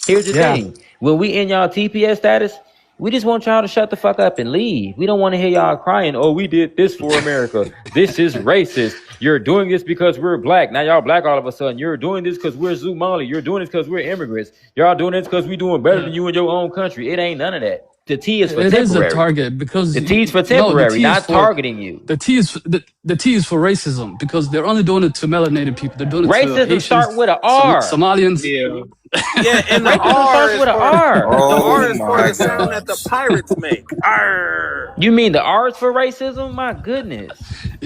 S1: Here's the
S5: Yeah.
S1: thing. When we in y'all TPS status, we just want y'all to shut the fuck up and leave. We don't want to hear y'all crying, oh, we did this for America. This is racist. You're doing this because we're black. Now y'all black all of a sudden. You're doing this because we're Somali. You're doing this because we're immigrants. Y'all doing this because we doing better than you in your own country. It ain't none of that. The T is for
S5: It is a
S1: temporary.
S5: target because
S1: The T is for
S5: no, the
S1: temporary,
S5: T is
S1: not
S5: for
S1: targeting you.
S5: the T is for racism because they're only doing it to melanated people. They're doing it to
S1: Racism
S5: Haitians,
S1: start with an R.
S5: Somalians.
S22: Yeah. Yeah, and the
S1: Racism
S22: R
S1: starts
S22: is
S1: with an
S22: for
S1: R.
S22: the R
S10: Oh
S22: is for
S10: my
S22: the sound that the
S10: gosh.
S22: pirates make. Arr.
S1: You mean the R is for racism? My goodness.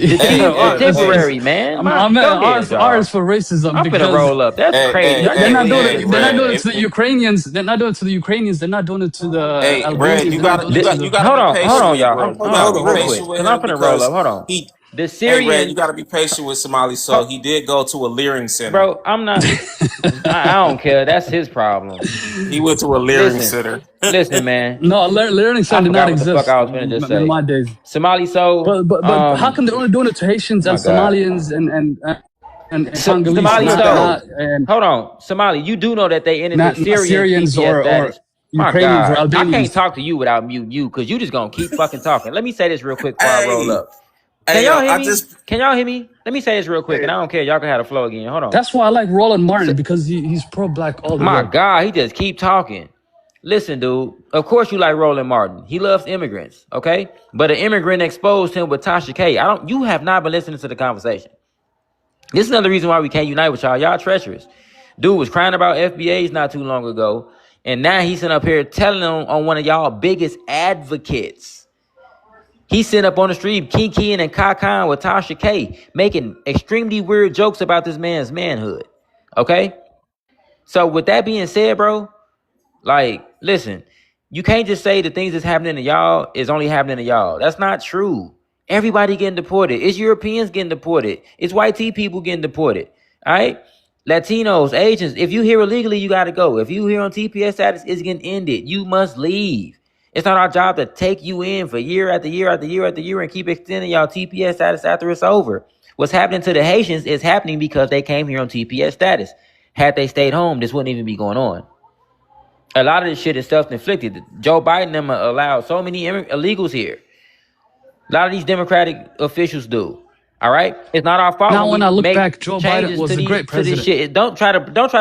S1: The
S22: Yeah,
S1: T
S10: Hey,
S1: is for
S10: hey,
S22: that's
S10: hey,
S1: temporary, man.
S5: I mean,
S1: Go ahead,
S5: R
S1: y'all.
S5: is for racism
S1: I'm finna
S5: because
S1: roll up. That's
S10: hey,
S1: crazy.
S10: hey,
S1: Y'all
S5: they're
S1: can't
S5: not
S10: hey,
S1: believe
S5: doing
S1: this
S10: hey,
S5: it.
S1: is
S5: They're not
S1: real.
S5: doing
S10: Red.
S5: it to the Ukrainians. They're not doing it to the Ukrainians. They're not doing it to the
S10: Hey, Red,
S5: Albanians. They're not doing it to
S10: you
S5: the.
S10: gotta
S1: Hold
S10: be
S1: on, hold
S10: patient
S1: on,
S10: with
S1: y'all.
S10: Red. You
S1: Hold
S10: gotta
S1: on,
S10: be
S1: real
S10: patient
S1: quick,
S10: with
S1: because I'm
S10: him
S1: finna roll up.
S10: because
S1: Hold on.
S10: he.
S1: The
S10: Hey, Red, you
S1: Syrians,
S10: gotta be patient with Somali. So
S1: ho-
S10: he did go to a Leering center.
S1: bro, I'm not. I don't care. That's his problem.
S10: He went to a Leering
S1: Listen,
S10: center.
S1: listen, man.
S5: No, learning
S1: I
S5: center did not
S1: forgot what the fuck
S5: exist
S1: I was finna just
S5: in
S1: say.
S5: my days.
S1: Somali soul.
S5: But how come they're only doing it to Haitians and
S1: My God.
S5: Somalians and Congolese,
S1: Somali soul.
S5: not and
S1: Hold on, Somali. You do know that they entered the
S5: not
S1: Syrian
S5: Syrians
S1: TPS
S5: or
S1: status. My
S5: Ukrainians or
S1: God, I can't
S5: Albanians.
S1: talk to you without muting you because you just gonna keep fucking talking. Let me say this real quick before I roll
S10: Hey,
S1: up. Can
S10: hey,
S1: y'all hear
S10: I
S1: me?
S10: just
S1: Can y'all hear me? Let me say this real quick, and I don't care. Y'all can have the flow again. Hold on.
S5: That's why I like Roland
S1: So,
S5: Martin because he's pro black all the
S1: my
S5: way.
S1: God, he just keep talking. Listen, dude. Of course you like Roland Martin. He loves immigrants, okay? But an immigrant exposed him with Tasha K. You have not been listening to the conversation. This is another reason why we can't unite with y'all. Y'all treacherous. Dude was crying about FBAs not too long ago, and now he's sitting up here telling on one of y'all biggest advocates. He sitting up on the street, kikiing and kakan with Tasha K, making extremely weird jokes about this man's manhood. Okay? So with that being said, bro, like, listen, you can't just say the things that's happening to y'all is only happening to y'all. That's not true. Everybody getting deported. It's Europeans getting deported. It's white T people getting deported. All right? Latinos, Asians, if you here illegally, you got to go. If you here on TPS status, it's getting ended. You must leave. It's not our job to take you in for year after year after year after year and keep extending y'all TPS status after it's over. What's happening to the Haitians is happening because they came here on TPS status. Had they stayed home, this wouldn't even be going on. A lot of this shit is self-inflicted. Joe Biden them allowed so many illegals here. A lot of these Democratic officials do. All right, it's not our fault
S5: Now
S1: when
S5: when
S1: we
S5: I look back,
S1: make
S5: Joe Biden
S1: changes
S5: was a great
S1: to this
S5: president.
S1: shit. Don't try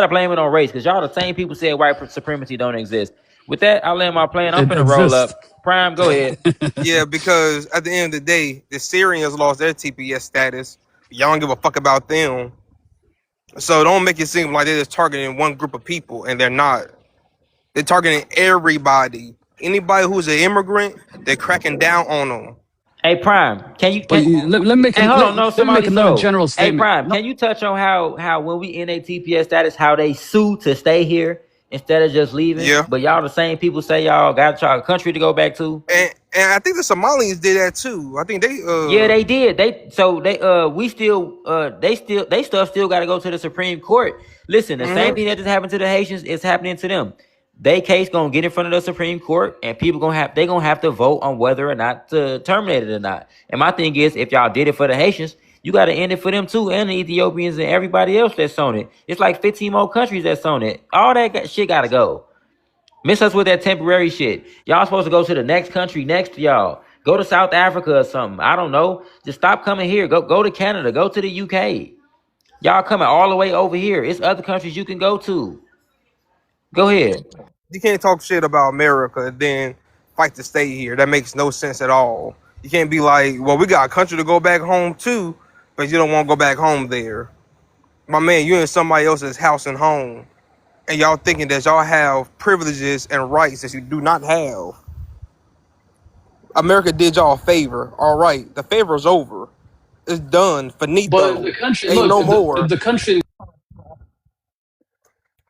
S1: to blame it on race because y'all the same people said white supremacy don't exist. With that, I'll land my plane. I'm
S5: It
S1: finna roll
S5: exists.
S1: up. Prime, go ahead.
S15: Yeah, because at the end of the day, the Syrians lost their TPS status. Y'all don't give a fuck about them. So don't make it seem like they're just targeting one group of people, and they're not. They're targeting everybody. Anybody who's an immigrant, they're cracking down on them.
S1: Hey, Prime, can you
S5: But
S1: can? Hey, hold on, no,
S5: let me make
S1: somebody
S5: another
S1: so.
S5: general
S1: Hey,
S5: statement.
S1: Prime,
S5: No,
S1: can you touch on how when we in a TPS status, how they sue to stay here instead of just leaving?
S15: Yeah,
S1: But y'all the same people say y'all got y'all country to go back to.
S15: and I think the Somalians did that too. I think they
S1: Yeah, they did. They stuff still got to go to the Supreme Court. Listen, the same
S15: mhm.
S1: thing that just happened to the Haitians is happening to them. They case gonna get in front of the Supreme Court, and people gonna have to vote on whether or not to terminate it or not. And my thing is, if y'all did it for the Haitians, you got to end it for them too, and the Ethiopians and everybody else that's on it. It's like 15 more countries that's on it. All that shit got to go. Miss us with that temporary shit. Y'all supposed to go to the next country next to y'all. Go to South Africa or something. I don't know. Just stop coming here. Go to Canada. Go to the UK. Y'all coming all the way over here. It's other countries you can go to. Go ahead.
S15: You can't talk shit about America and then fight to stay here. That makes no sense at all. You can't be like, well, we got a country to go back home to, but you don't want to go back home there. My man, you're in somebody else's house and home, and y'all thinking that y'all have privileges and rights that you do not have. America did y'all a favor. All right, the favor's over. It's done.
S5: but if the
S15: Finito.
S5: country
S15: Ain't
S5: look,
S15: no
S5: if
S15: more.
S5: the country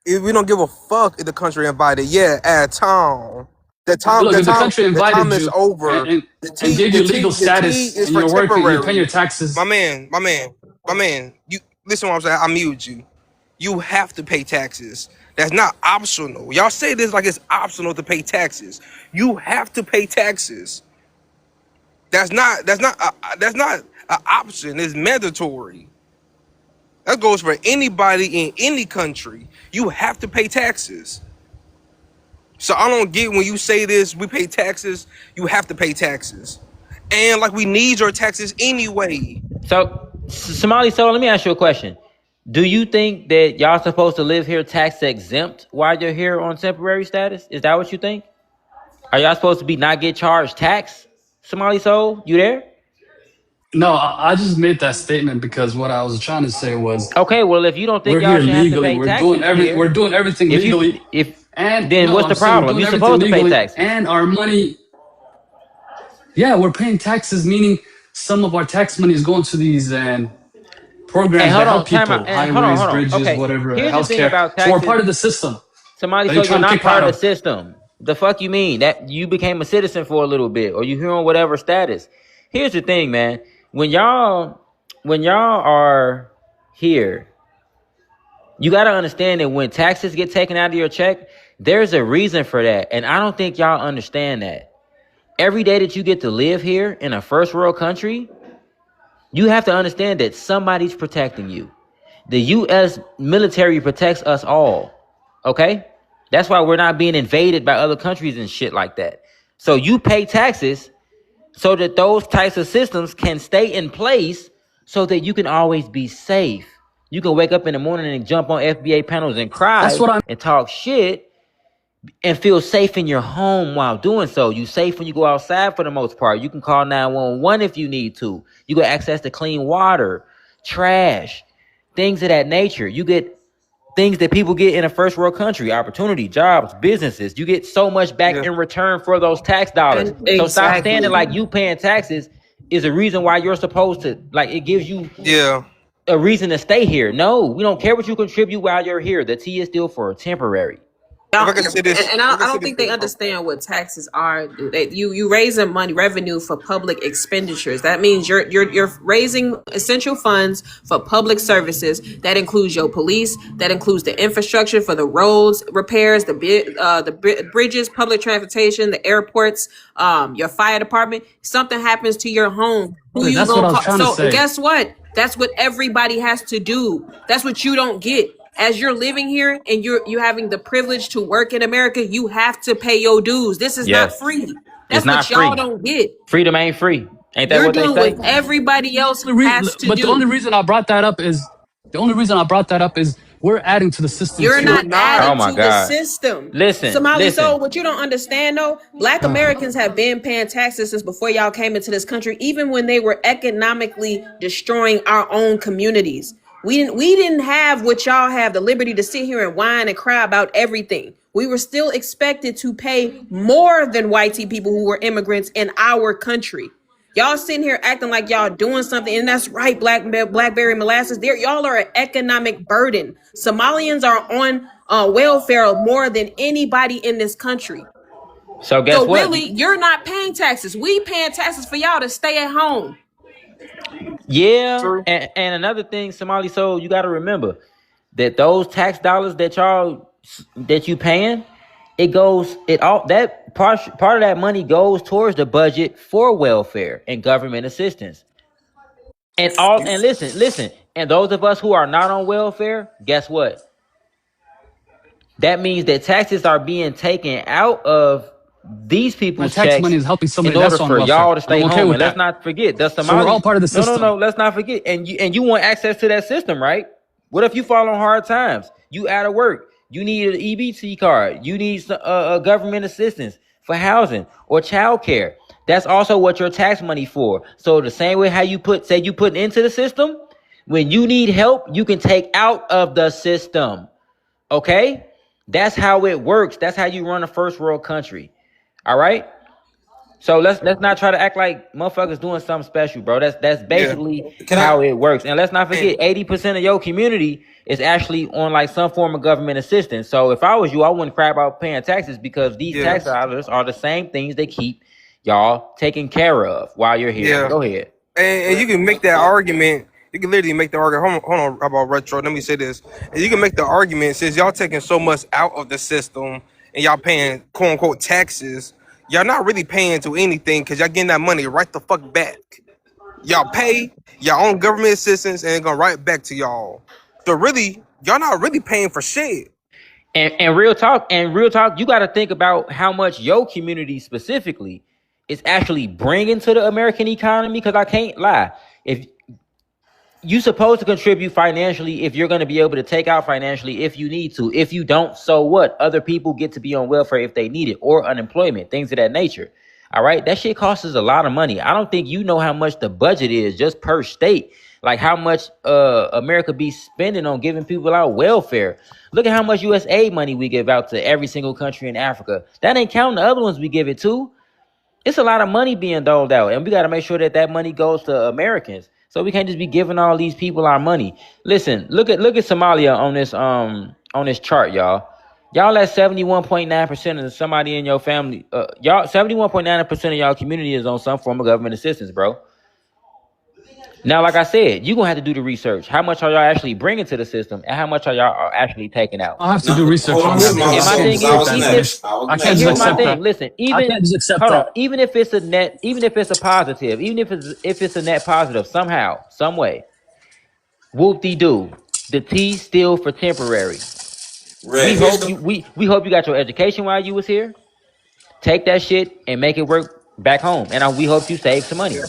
S15: If we don't give a fuck if the country invited, yeah, at time.
S5: look, if the country
S15: The time
S5: invited
S15: is
S5: you
S15: over.
S5: and gave you legal
S15: The T
S5: status
S15: is
S5: and
S15: for
S5: you're working, you're paying
S15: temporary.
S5: your taxes.
S15: My man. You listen what I'm saying. I mute you. You have to pay taxes. That's not optional. Y'all say this like it's optional to pay taxes. You have to pay taxes. That's not an option. It's mandatory. That goes for anybody in any country. You have to pay taxes. So I don't get when you say this, we pay taxes, you have to pay taxes. And like we need your taxes anyway.
S1: So, Somali Soul, let me ask you a question. Do you think that y'all supposed to live here tax exempt while you're here on temporary status? Is that what you think? Are y'all supposed to be not get charged tax? Somali Soul, you there?
S5: No, I just made that statement because what I was trying to say was
S1: Okay, well, if you don't think
S5: we're
S1: y'all
S5: here
S1: should have to
S5: legally.
S1: pay taxes
S5: We're
S1: here,
S5: doing everything legally. And
S1: then
S5: no,
S1: what's
S5: I'm
S1: the
S5: saying we're
S1: problem?
S5: doing
S1: You're
S5: everything
S1: supposed to pay
S5: legally,
S1: taxes.
S5: and our money. Yeah, we're paying taxes, meaning some of our tax money is going to these
S1: Hey,
S5: programs that
S1: hold
S5: help
S1: on, time
S5: people,
S1: out. And hold
S5: highways,
S1: on.
S5: bridges,
S1: Okay,
S5: whatever,
S1: here's the thing
S5: healthcare.
S1: about
S5: So we're
S1: taxes.
S5: part of the system
S1: Somebody,
S5: that
S1: so
S5: you're
S1: you're
S5: trying to
S1: not
S5: kick
S1: part
S5: out
S1: of the
S5: of.
S1: system. The fuck you mean? That you became a citizen for a little bit, or you here on whatever status. Here's the thing, man. When y'all are here, you gotta understand that when taxes get taken out of your check, there's a reason for that. And I don't think y'all understand that. Every day that you get to live here in a first world country, you have to understand that somebody's protecting you. The U.S. military protects us all. Okay? That's why we're not being invaded by other countries and shit like that. So you pay taxes so that those types of systems can stay in place so that you can always be safe. You can wake up in the morning and jump on FBA panels and
S5: That's
S1: cry
S5: what I'm.
S1: and talk shit and feel safe in your home while doing so. You safe when you go outside for the most part. You can call 911 if you need to. You get access to clean water, trash, things of that nature. You get things that people get in a first world country: opportunity, jobs, businesses. You get so much back
S15: Yeah.
S1: in return for those tax dollars.
S3: And
S1: So stop
S3: exactly.
S1: standing like you paying taxes is a reason why you're supposed to, like, it gives you
S15: Yeah.
S1: a reason to stay here. No, we don't care what you contribute while you're here. The T is still for temporary.
S15: If
S3: Y'all,
S15: I can say this,
S3: and
S15: if I
S3: I
S15: can say
S3: don't
S15: this
S3: think they
S15: real quick.
S3: understand what taxes are. You raising money revenue for public expenditures. That means you're raising essential funds for public services. That includes your police. That includes the infrastructure for the roads repairs, the bridges, public transportation, the airports, your fire department. Something happens to your home. Who you
S5: That's what
S3: gonna
S5: I was
S3: call?
S5: trying to
S3: So
S5: say.
S3: guess what? That's what everybody has to do. That's what you don't get. As you're living here and you having the privilege to work in America, you have to pay your dues. This is not
S1: Yes,
S3: free.
S1: it's
S3: That's what
S1: not
S3: y'all
S1: free.
S3: don't get.
S1: Freedom ain't free. Ain't that
S3: You're
S1: what they
S3: doing
S1: say?
S3: what everybody else has to
S5: But the only
S3: do.
S5: reason I brought that up is we're adding to the system
S3: You're
S15: We're
S5: too.
S3: not
S15: not.
S1: Oh
S3: adding
S1: my
S3: to the
S1: God.
S3: system. Somali
S1: Listen.
S3: Soul, what you don't understand though, Black Americans have been paying taxes since before y'all came into this country, even when they were economically destroying our own communities. We didn't have what y'all have, the liberty to sit here and whine and cry about everything. We were still expected to pay more than white people who were immigrants in our country. Y'all sitting here acting like y'all doing something, and that's right, blackberry molasses. There, y'all are an economic burden. Somalians are on welfare more than anybody in this country.
S1: So guess
S3: So
S1: what?
S3: really, you're not paying taxes. We paying taxes for y'all to stay at home.
S1: Yeah,
S15: True.
S1: and another thing, Somali Soul, you got to remember that those tax dollars that you paying, it all that part of that money goes towards the budget for welfare and government assistance. And listen, and those of us who are not on welfare, guess what? That means that taxes are being taken out of these
S5: My
S1: people's
S5: tax money
S1: checks
S5: is helping
S1: in
S5: somebody
S1: order
S5: that's on
S1: for
S5: welfare,
S1: y'all to
S5: and I'm
S1: stay
S5: okay
S1: home.
S5: with
S1: And let's
S5: that.
S1: not forget the
S5: So we're all
S1: Somalis.
S5: part of the
S1: No.
S5: system.
S1: Let's not forget. And you want access to that system, right? What if you fall on hard times? You out of work. You need an EBT card. You need some, government assistance for housing or childcare. That's also what your tax money for. So the same way how you put into the system, when you need help, you can take out of the system. Okay? That's how it works. That's how you run a first world country. All right? So let's not try to act like motherfuckers doing something special, bro. That's
S15: Yeah.
S1: basically
S15: Can I?
S1: how it works. And let's not
S15: And
S1: forget, 80% of your community is actually on like some form of government assistance. So if I was you, I wouldn't cry about paying taxes because these
S15: yeah,
S1: tax dollars are the same things that keep y'all taken care of while you're here.
S15: yeah.
S1: Go ahead.
S15: And you can make that argument You can literally make the argument. Hold on about retro. Let me say this. And you can make the argument since y'all taking so much out of the system and y'all paying quote unquote taxes, y'all not really paying to anything because y'all getting that money right the fuck back. Y'all pay your own government assistance and it's gonna right back to y'all. So really, y'all not really paying for shit.
S1: And real talk, you got to think about how much your community specifically is actually bringing to the American economy. Because I can't lie, if you supposed to contribute financially, if you're going to be able to take out financially if you need to. If you don't, so what? Other people get to be on welfare if they need it, or unemployment, things of that nature. All right, that shit costs us a lot of money. I don't think you know how much the budget is just per state, like how much America be spending on giving people out welfare. Look at how much USA money we give out to every single country in Africa. That ain't counting the other ones we give it to. It's a lot of money being doled out, and we got to make sure that that money goes to Americans. So we can't just be giving all these people our money. Listen, look at Somalia on this chart, y'all. Y'all at 71.9% of somebody in your family. Y'all 71.9% of y'all community is on some form of government assistance, bro. Now, like I said, you're gonna have to do the research. How much are y'all actually bringing to the system, and how much are y'all actually taking out?
S5: I'll have to
S10: No,
S5: do research
S10: hold on,
S5: on that
S1: And
S10: Small.
S5: because
S1: my
S5: I
S10: So,
S5: can't
S1: thing
S10: because I
S5: just take
S1: is,
S10: was
S5: that
S1: even if
S5: finish.
S10: next. I was
S5: I
S10: next.
S5: can't
S1: and
S5: just
S1: here's my
S5: accept
S10: So,
S1: thing,
S5: that.
S1: listen,
S5: I
S1: even
S5: can't just accept
S1: hold on,
S5: that.
S1: even if it's a net, even if it's a positive, even if it's a net positive somehow, some way, whoop de doo, the T still for temporary.
S10: Red, here's the
S1: We hope you got your education while you was here. Take that shit and make it work back home, and we hope you save some money.
S15: Yeah.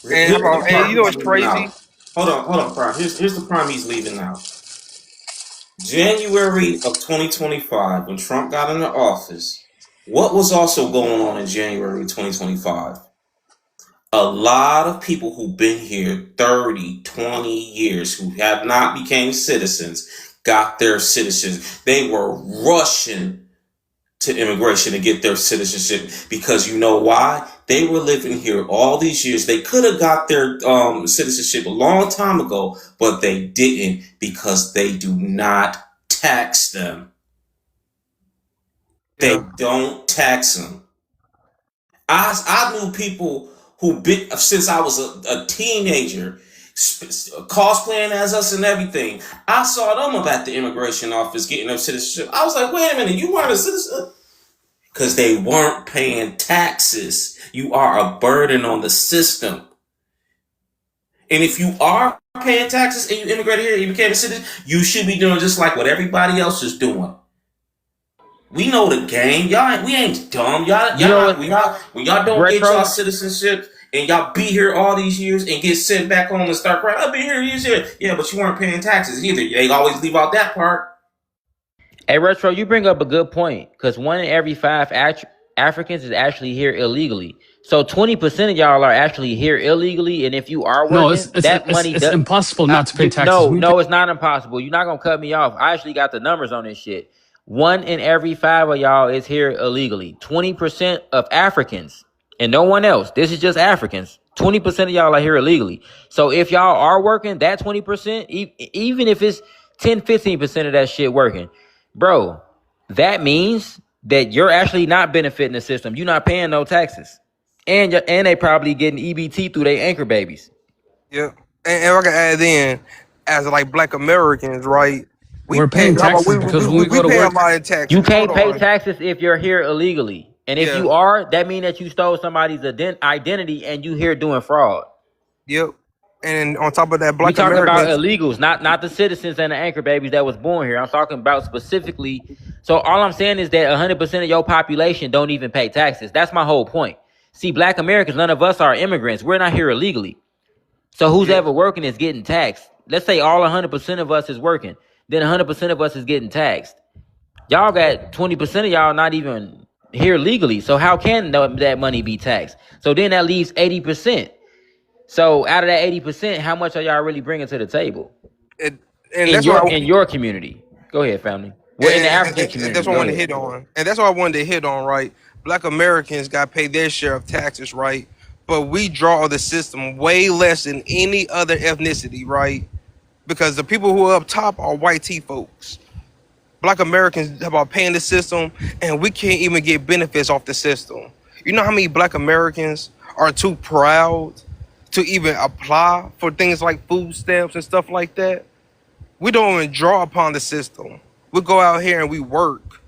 S15: And how
S10: here's the
S15: about, and
S10: part
S15: you know
S10: he's
S15: what's
S10: leaving
S15: crazy?
S10: out. Hold on, Prime. Here's the prime he's leaving out. January of 2025, when Trump got into office, what was also going on in January 2025? A lot of people who've been here 30, 20 years who have not became citizens got their citizens. They were rushing to immigration to get their citizenship because you know why? They were living here all these years. They could have got their citizenship a long time ago, but they didn't because they do not tax them. They
S15: Yeah.
S10: don't tax them. I knew people who been since I was a teenager, cosplaying as us and everything. I saw them up at the immigration office getting their citizenship. I was like, wait a minute, you weren't a citizen? Because they weren't paying taxes. You are a burden on the system. And if you are paying taxes and you immigrated here and you became a citizen, you should be doing just like what everybody else is doing. We know the game. We ain't dumb.
S1: You know what,
S10: When y'all don't get y'all
S1: retro?
S10: citizenship and y'all be here all these years and get sent back home and start crying, I've been here years. Yeah, but you weren't paying taxes either. They always leave out that part.
S1: Hey, retro, you bring up a good point because 1 in every 5 Africans is actually here illegally. So 20% of y'all are actually here illegally, and if you are
S5: No,
S1: working, that money
S5: it's
S1: does.
S5: impossible not to pay taxes.
S1: No, it's not impossible. You're not gonna cut me off. I actually got the numbers on this shit. 1 in every 5 of y'all is here illegally. 20% of Africans and no one else. This is just Africans. 20% of y'all are here illegally. So if y'all are working, that 20%, even if it's 10, 15% of that shit working, bro, that means that you're actually not benefiting the system. You're not paying no taxes, and they probably getting EBT through their anchor babies.
S15: Yeah. And I can add in, as like Black Americans, right? We
S5: We're
S15: pay.
S5: paying
S15: How about
S5: taxes because when we
S15: we
S5: go to
S15: pay a
S5: work,
S15: lot of
S1: You
S15: taxes. Hold
S1: can't pay
S15: on.
S1: taxes if you're here illegally, and if
S15: Yeah.
S1: you are, that means that you stole somebody's identity and you here doing fraud.
S15: Yep. And on top of that,
S1: We
S15: Black
S1: talking about
S15: Americans.
S1: illegals, not the citizens and the anchor babies that was born here. I'm talking about specifically. So all I'm saying is that 100% of your population don't even pay taxes. That's my whole point. See, Black Americans, none of us are immigrants. We're not here illegally. So who's
S15: Yeah.
S1: ever working is getting taxed. Let's say all 100% of us is working. Then 100% of us is getting taxed. Y'all got 20% of y'all not even here legally. So how can that money be taxed? So then that leaves 80%. So out of that 80%, how much are y'all really bringing to the table
S15: And, and
S1: in
S15: that's what
S1: your community? Go ahead, family. Well, in the African
S15: and that's
S1: community,
S15: what I
S1: go
S15: wanted to
S1: ahead.
S15: hit on. And that's what I wanted to hit on, right? Black Americans got to pay their share of taxes, right? But we draw the system way less than any other ethnicity, right? Because the people who are up top are white T folks. Black Americans about paying the system, and we can't even get benefits off the system. You know how many Black Americans are too proud to even apply for things like food stamps and stuff like that. We don't even draw upon the system. We go out here and we work,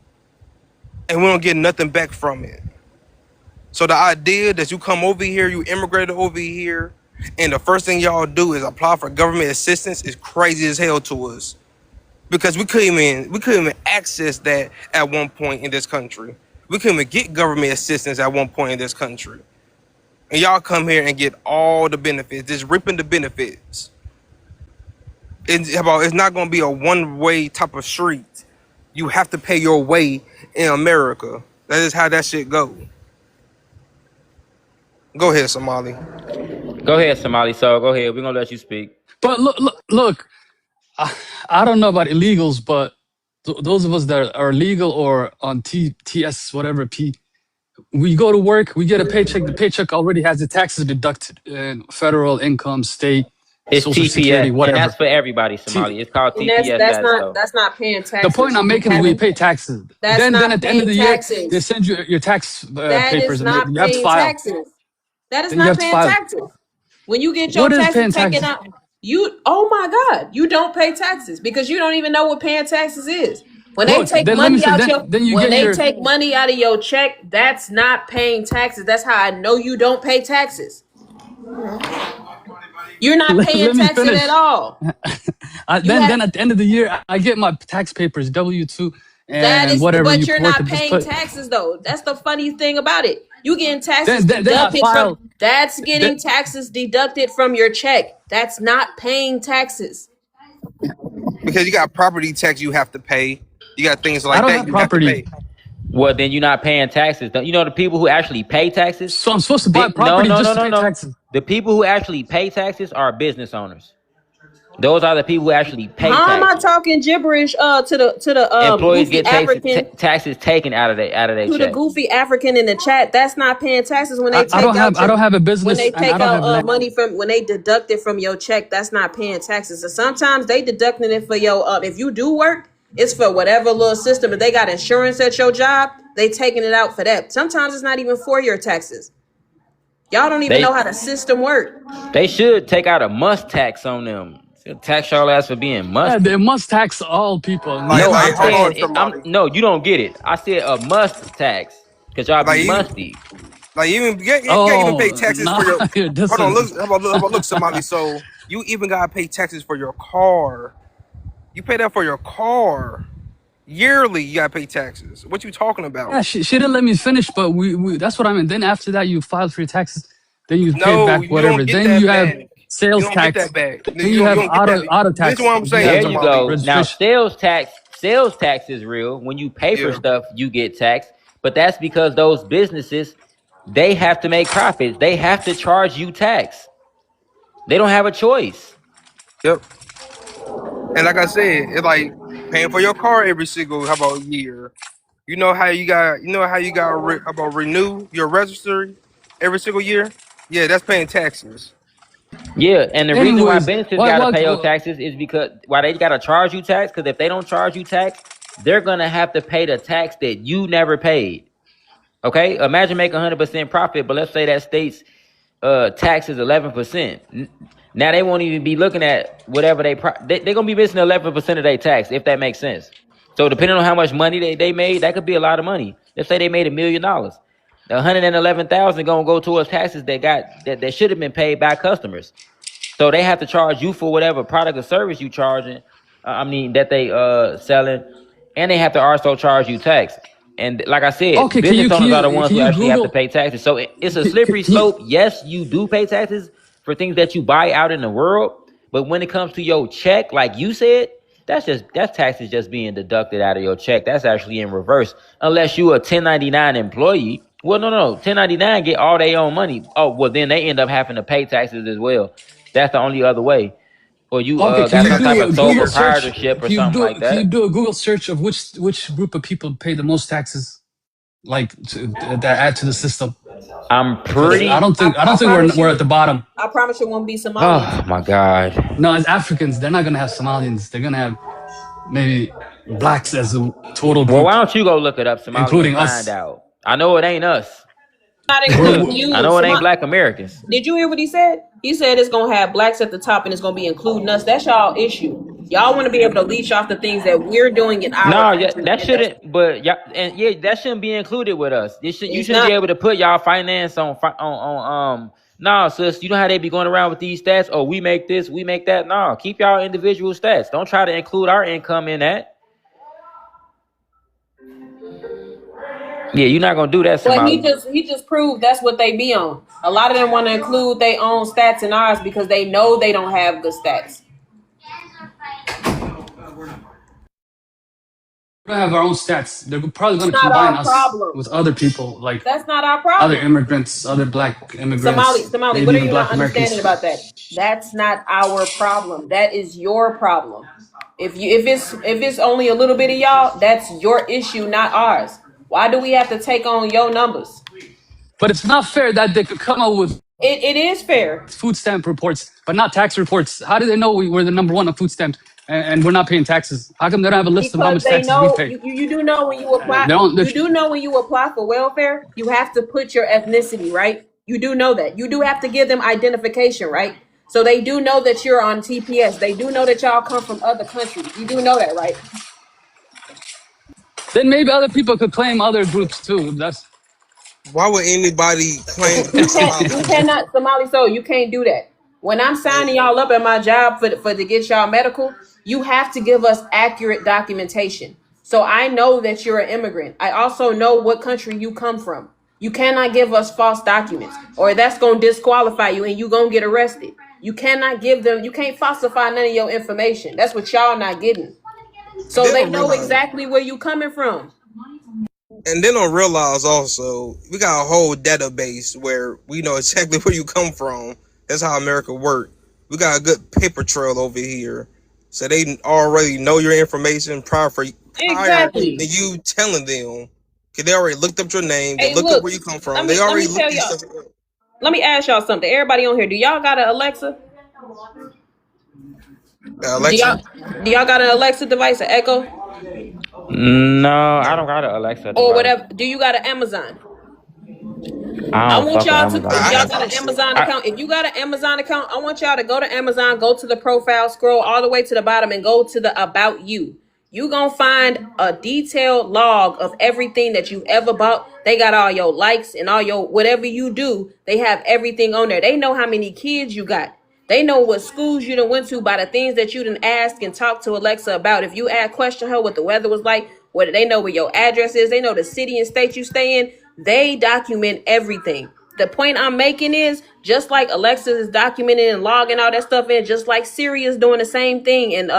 S15: and we don't get nothing back from it. So the idea that you come over here, you immigrated over here, and the first thing y'all do is apply for government assistance is crazy as hell to us. Because we couldn't even access that at one point in this country. We couldn't even get government assistance at one point in this country. And y'all come here and get all the benefits, just ripping the benefits. It's not gonna be a one-way type of street. You have to pay your way in America. That is how that shit go. Go ahead, Somali.
S1: Go ahead, Somali. So go ahead. We're gonna let you speak.
S5: But look. I don't know about illegals, but those of us that are legal or on TS whatever P, we go to work, we get a paycheck. The paycheck already has the taxes deducted, federal income, state,
S1: It's
S5: social security,
S1: TPS, and that's
S5: whatever.
S1: for everybody, Somali. It's called
S3: And
S1: TPS
S3: that's
S1: status,
S3: not
S1: though.
S3: that's not paying
S5: The
S3: taxes.
S5: point I'm making is we pay taxes.
S3: That's
S5: Then
S3: not
S5: at the end of
S3: paying
S5: the year,
S3: taxes.
S5: they send you your tax
S3: That
S5: papers,
S3: is
S5: and
S3: not
S5: you have to
S3: paying
S5: file.
S3: taxes. That is
S5: Then you
S3: not
S5: have to
S3: paying
S5: file.
S3: taxes. When you get your
S5: What is
S3: taxes
S5: paying
S3: taken
S5: taxes?
S3: out, oh my God, you don't pay taxes because you don't even know what paying taxes is. When they
S5: Look,
S3: take
S5: then let me
S3: money
S5: say.
S3: out
S5: Then you
S3: when
S5: get
S3: they
S5: your.
S3: take money out of your check, that's not paying taxes. That's how I know you don't pay taxes. You're not paying
S5: Let me
S3: taxes
S5: finish.
S3: at all.
S5: Then at the end of the year, I get my tax papers, W-2,
S3: That
S5: and
S3: is,
S5: whatever
S3: but
S5: you
S3: you're
S5: work
S3: not
S5: to just
S3: paying
S5: put.
S3: taxes though. That's the funny thing about it. You getting taxes
S5: Then I
S3: deducted
S5: file.
S3: from. That's
S5: Then,
S3: getting taxes deducted from your check. That's not paying taxes.
S15: Because you got property tax you have to pay. You got things
S5: I
S15: like
S5: don't
S15: that
S5: have
S15: you have to
S5: property,
S15: pay.
S1: Well, then you're not paying taxes. You know the people who actually pay taxes?
S5: so I'm supposed to buy
S1: No,
S5: property
S1: no,
S5: just
S1: no,
S5: to
S1: no,
S5: pay
S1: no.
S5: taxes.
S1: The people who actually pay taxes are business owners. Those are the people who actually pay
S3: How am I
S1: taxes.
S3: talking gibberish to the
S1: Employees
S3: goofy
S1: get
S3: African
S1: taxes taken out of their
S3: to the
S1: check.
S3: goofy African in the chat? That's not paying taxes when they
S5: I
S3: take out
S5: don't have a
S3: when
S5: business,
S3: they
S5: and I
S3: take
S5: don't
S3: out
S5: have land.
S3: money from when they deduct it from your check. That's not paying taxes. And sometimes they deducting it for your if you do work, it's for whatever little system. If they got insurance at your job, they taking it out for that. Sometimes it's not even for your taxes. Y'all don't even know
S1: They
S3: how the system works.
S1: they should take out a must tax on them. Tax y'all ass for being
S5: Yeah,
S1: musty.
S5: they must tax all people,
S15: Like,
S1: No, I'm
S15: like, hold on,
S1: saying
S15: somebody.
S1: no. You don't get it. I said a must tax because y'all be
S15: Like you,
S1: musty.
S15: like you gotta even pay
S5: oh,
S15: taxes
S5: nah,
S15: for your.
S5: you're
S15: Hold on,
S5: dissing.
S15: look. How about look, somebody. So you even gotta pay taxes for your car. You pay that for your car yearly. You gotta pay taxes. What you talking about?
S5: Yeah, she didn't let me finish, but we that's what I mean. Then after that, you filed for your taxes, then you pay
S15: No,
S5: back
S15: you don't
S5: whatever.
S15: get
S5: Then you
S15: that
S5: have
S15: back. You
S5: sales
S15: don't get
S5: tax.
S15: that back. No,
S5: Then
S15: you
S5: you
S15: don't. You
S5: have
S15: don't get that.
S5: auto
S15: This is
S5: tax.
S15: what I'm
S5: Then you
S15: saying,
S1: There
S5: have
S1: you
S15: somebody.
S1: go. Now
S5: registration.
S1: sales tax is real. When you pay for
S15: Yeah.
S1: stuff, you get taxed. But that's because those businesses, they have to make profits. They have to charge you tax. They don't have a choice.
S15: Yep. And like I said, it's like paying for your car every single how about year. How about renew your registry every single year? Yeah, that's paying taxes.
S1: Yeah, and the reason why
S5: Anyways,
S1: businesses
S5: what
S1: got to
S5: what?
S1: pay your taxes is because why they got to charge you tax. Because if they don't charge you tax, they're gonna have to pay the tax that you never paid. Okay, imagine making 100% profit, but let's say that state's tax is 11%. Now they won't even be looking at whatever they're gonna be missing 11% of their tax if that makes sense. So depending on how much money they made, that could be a lot of money. Let's say they made $1,000,000. The 111,000 gonna go towards taxes that should have been paid by customers. So they have to charge you for whatever product or service you charging. That they selling, and they have to also charge you tax. And like I said,
S5: Okay,
S1: business owners are the ones
S5: can
S1: who
S5: you
S1: actually have to
S5: Google?
S1: pay taxes. So it's a
S5: Can,
S1: slippery
S5: can you,
S1: slope. Yes, you do pay taxes for things that you buy out in the world, but when it comes to your check, like you said, that's taxes just being deducted out of your check. That's actually in reverse, unless you a 1099 employee. Well, no, 1099 get all their own money. Oh, well, then they end up having to pay taxes as well. That's the only other way. Or you
S5: okay, can
S1: got
S5: you
S1: some type
S5: do a
S1: of sole
S5: Google search?
S1: proprietorship or something like
S5: Can you
S1: that.
S5: do a Google search of which group of people pay the most taxes, like that add to the system?
S1: I'm
S5: Because
S1: pretty.
S5: I don't think we're at the bottom.
S3: I promise you won't be Somalians.
S1: Oh my god.
S5: No, as Africans, they're not gonna have Somalians. They're gonna have maybe blacks as a total
S1: Well,
S5: group,
S1: why don't you go look it up, Somali, and
S5: including
S1: find
S5: us.
S1: out? I know it ain't us.
S3: Not
S5: We're,
S3: including
S1: I
S3: you.
S1: know it ain't black Americans.
S3: Did you hear what he said? He said it's gonna have blacks at the top and it's gonna be including us. That's y'all issue. Y'all want to be able to leech off the things that we're doing in our
S1: No, yeah,
S3: country,
S1: that
S3: and that's
S1: shouldn't. But yeah, and yeah, that shouldn't be included with us. You
S3: it's
S1: shouldn't be
S3: not.
S1: able to put y'all finance on. No, sis, you know how they be going around with these stats. Oh, we make this, we make that. No, keep y'all individual stats. Don't try to include our income in that. Yeah, you're not gonna do that,
S3: But
S1: Somali.
S3: he just proved that's what they be on. A lot of them want to include their own stats in ours because they know they don't have good stats.
S5: we have our own stats. They're probably
S3: It's
S5: going to
S3: not
S5: combine
S3: our
S5: us
S3: problem.
S5: with other people, like
S3: That's not our
S5: other
S3: problem.
S5: immigrants, other black immigrants,
S3: Somali,
S5: maybe
S3: what are
S5: even
S3: you not
S5: black
S3: understanding
S5: Americans.
S3: about that? That's not our problem. That is your problem. If it's only a little bit of y'all, that's your issue, not ours. Why do we have to take on your numbers?
S5: But it's not fair that they could come up with
S3: It is fair
S5: food stamp reports, but not tax reports. How do they know we're the number one on food stamps and we're not paying taxes? How come they don't have a list of how
S3: because
S5: much
S3: they
S5: taxes we
S3: know
S5: pay?
S3: you do know when you apply.
S5: They don't.
S3: You do know when you apply for welfare, you have to put your ethnicity, right? You do know that. You do have to give them identification, right? So they do know that you're on TPS. They do know that y'all come from other countries. You do know that, right?
S5: Then maybe other people could claim other groups too. That's
S15: Why would anybody claim to be
S3: You
S15: Somali?
S3: cannot Somali soul. You can't do that. When I'm signing y'all up at my job for to get y'all medical, you have to give us accurate documentation. So I know that you're an immigrant. I also know what country you come from. You cannot give us false documents, or that's gonna disqualify you and you gonna get arrested. You cannot give them. You can't falsify none of your information. That's what y'all not getting.
S15: And
S3: So
S15: they
S3: they
S15: don't
S3: know
S15: realize,
S3: exactly where you coming from.
S15: and they don't realize also, we got a whole database where we know exactly where you come from. That's how America work. We got a good paper trail over here, so they already know your information prior
S3: Exactly.
S15: to you telling them. Cause they already looked up your name, they
S3: Hey,
S15: looked up
S3: look.
S15: where you come
S3: Let
S15: from. They
S3: me let
S15: already
S3: me
S15: looked
S3: tell
S15: these
S3: y'all.
S15: stuff up.
S3: Let me ask y'all something. Everybody on here, do y'all got an Alexa? Do
S15: Alexa,
S3: y'all got an Alexa device, an Echo,
S1: No, I
S15: no,
S1: don't got an Alexa
S3: or
S1: device.
S3: whatever? Do you got an Amazon?
S1: I
S3: I
S1: don't
S3: want
S1: fuck with
S3: y'all to, if
S1: Amazon.
S15: I
S3: y'all
S15: have
S3: got an
S15: Alexa.
S3: Amazon
S1: I
S3: account, if you got an Amazon account, I want y'all to go to Amazon, go to the profile, scroll all the way to the bottom, and go to the About You. You gonna find a detailed log of everything that you've ever bought. They got all your likes and all your whatever you do. They have everything on there. They know how many kids you got. They know what schools you done went to by the things that you done asked and talked to Alexa about. If you question her what the weather was like, what they know where your address is, they know the city and state you stay in. They document everything. The point I'm making is just like Alexa is documenting and logging all that stuff in, just like Siri is doing the same thing, and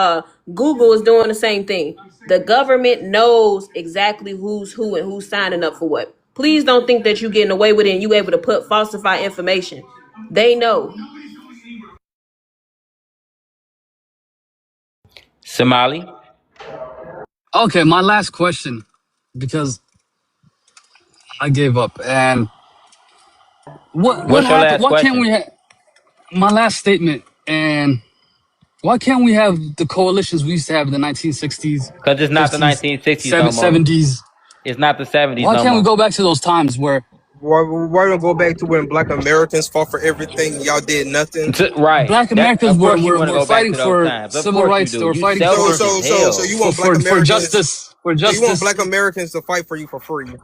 S3: Google is doing the same thing. The government knows exactly who's who and who's signing up for what. Please don't think that you're getting away with it and you able to put falsify information. They know.
S1: Somali.
S5: okay. My last question, because I gave up. And what
S1: What's your
S5: happened?
S1: last
S5: Why can't
S1: question?
S5: we have my last statement? And why can't we have the coalitions we used to have in the 1960s,
S1: Because it's not the
S5: 50s,
S1: 1960s no more.
S5: 70s?
S1: It's not the 70s
S5: Why
S1: no
S5: can't we
S1: more.
S5: go back to those times where
S15: Why don't go back to when Black Americans fought for everything and y'all did nothing?
S1: Right.
S5: Black
S1: That
S5: Americans
S1: of course you want to
S5: were
S1: go back
S5: fighting
S1: to those
S5: for
S1: times. Of
S5: civil
S1: course you
S5: rights? They
S1: do.
S5: were
S1: You
S5: fighting
S15: So
S1: selfish as
S15: so so so
S1: hell.
S15: you want Black
S5: for
S15: Americans?
S5: justice, for
S15: So you want
S5: justice.
S15: Black Americans to fight for you for free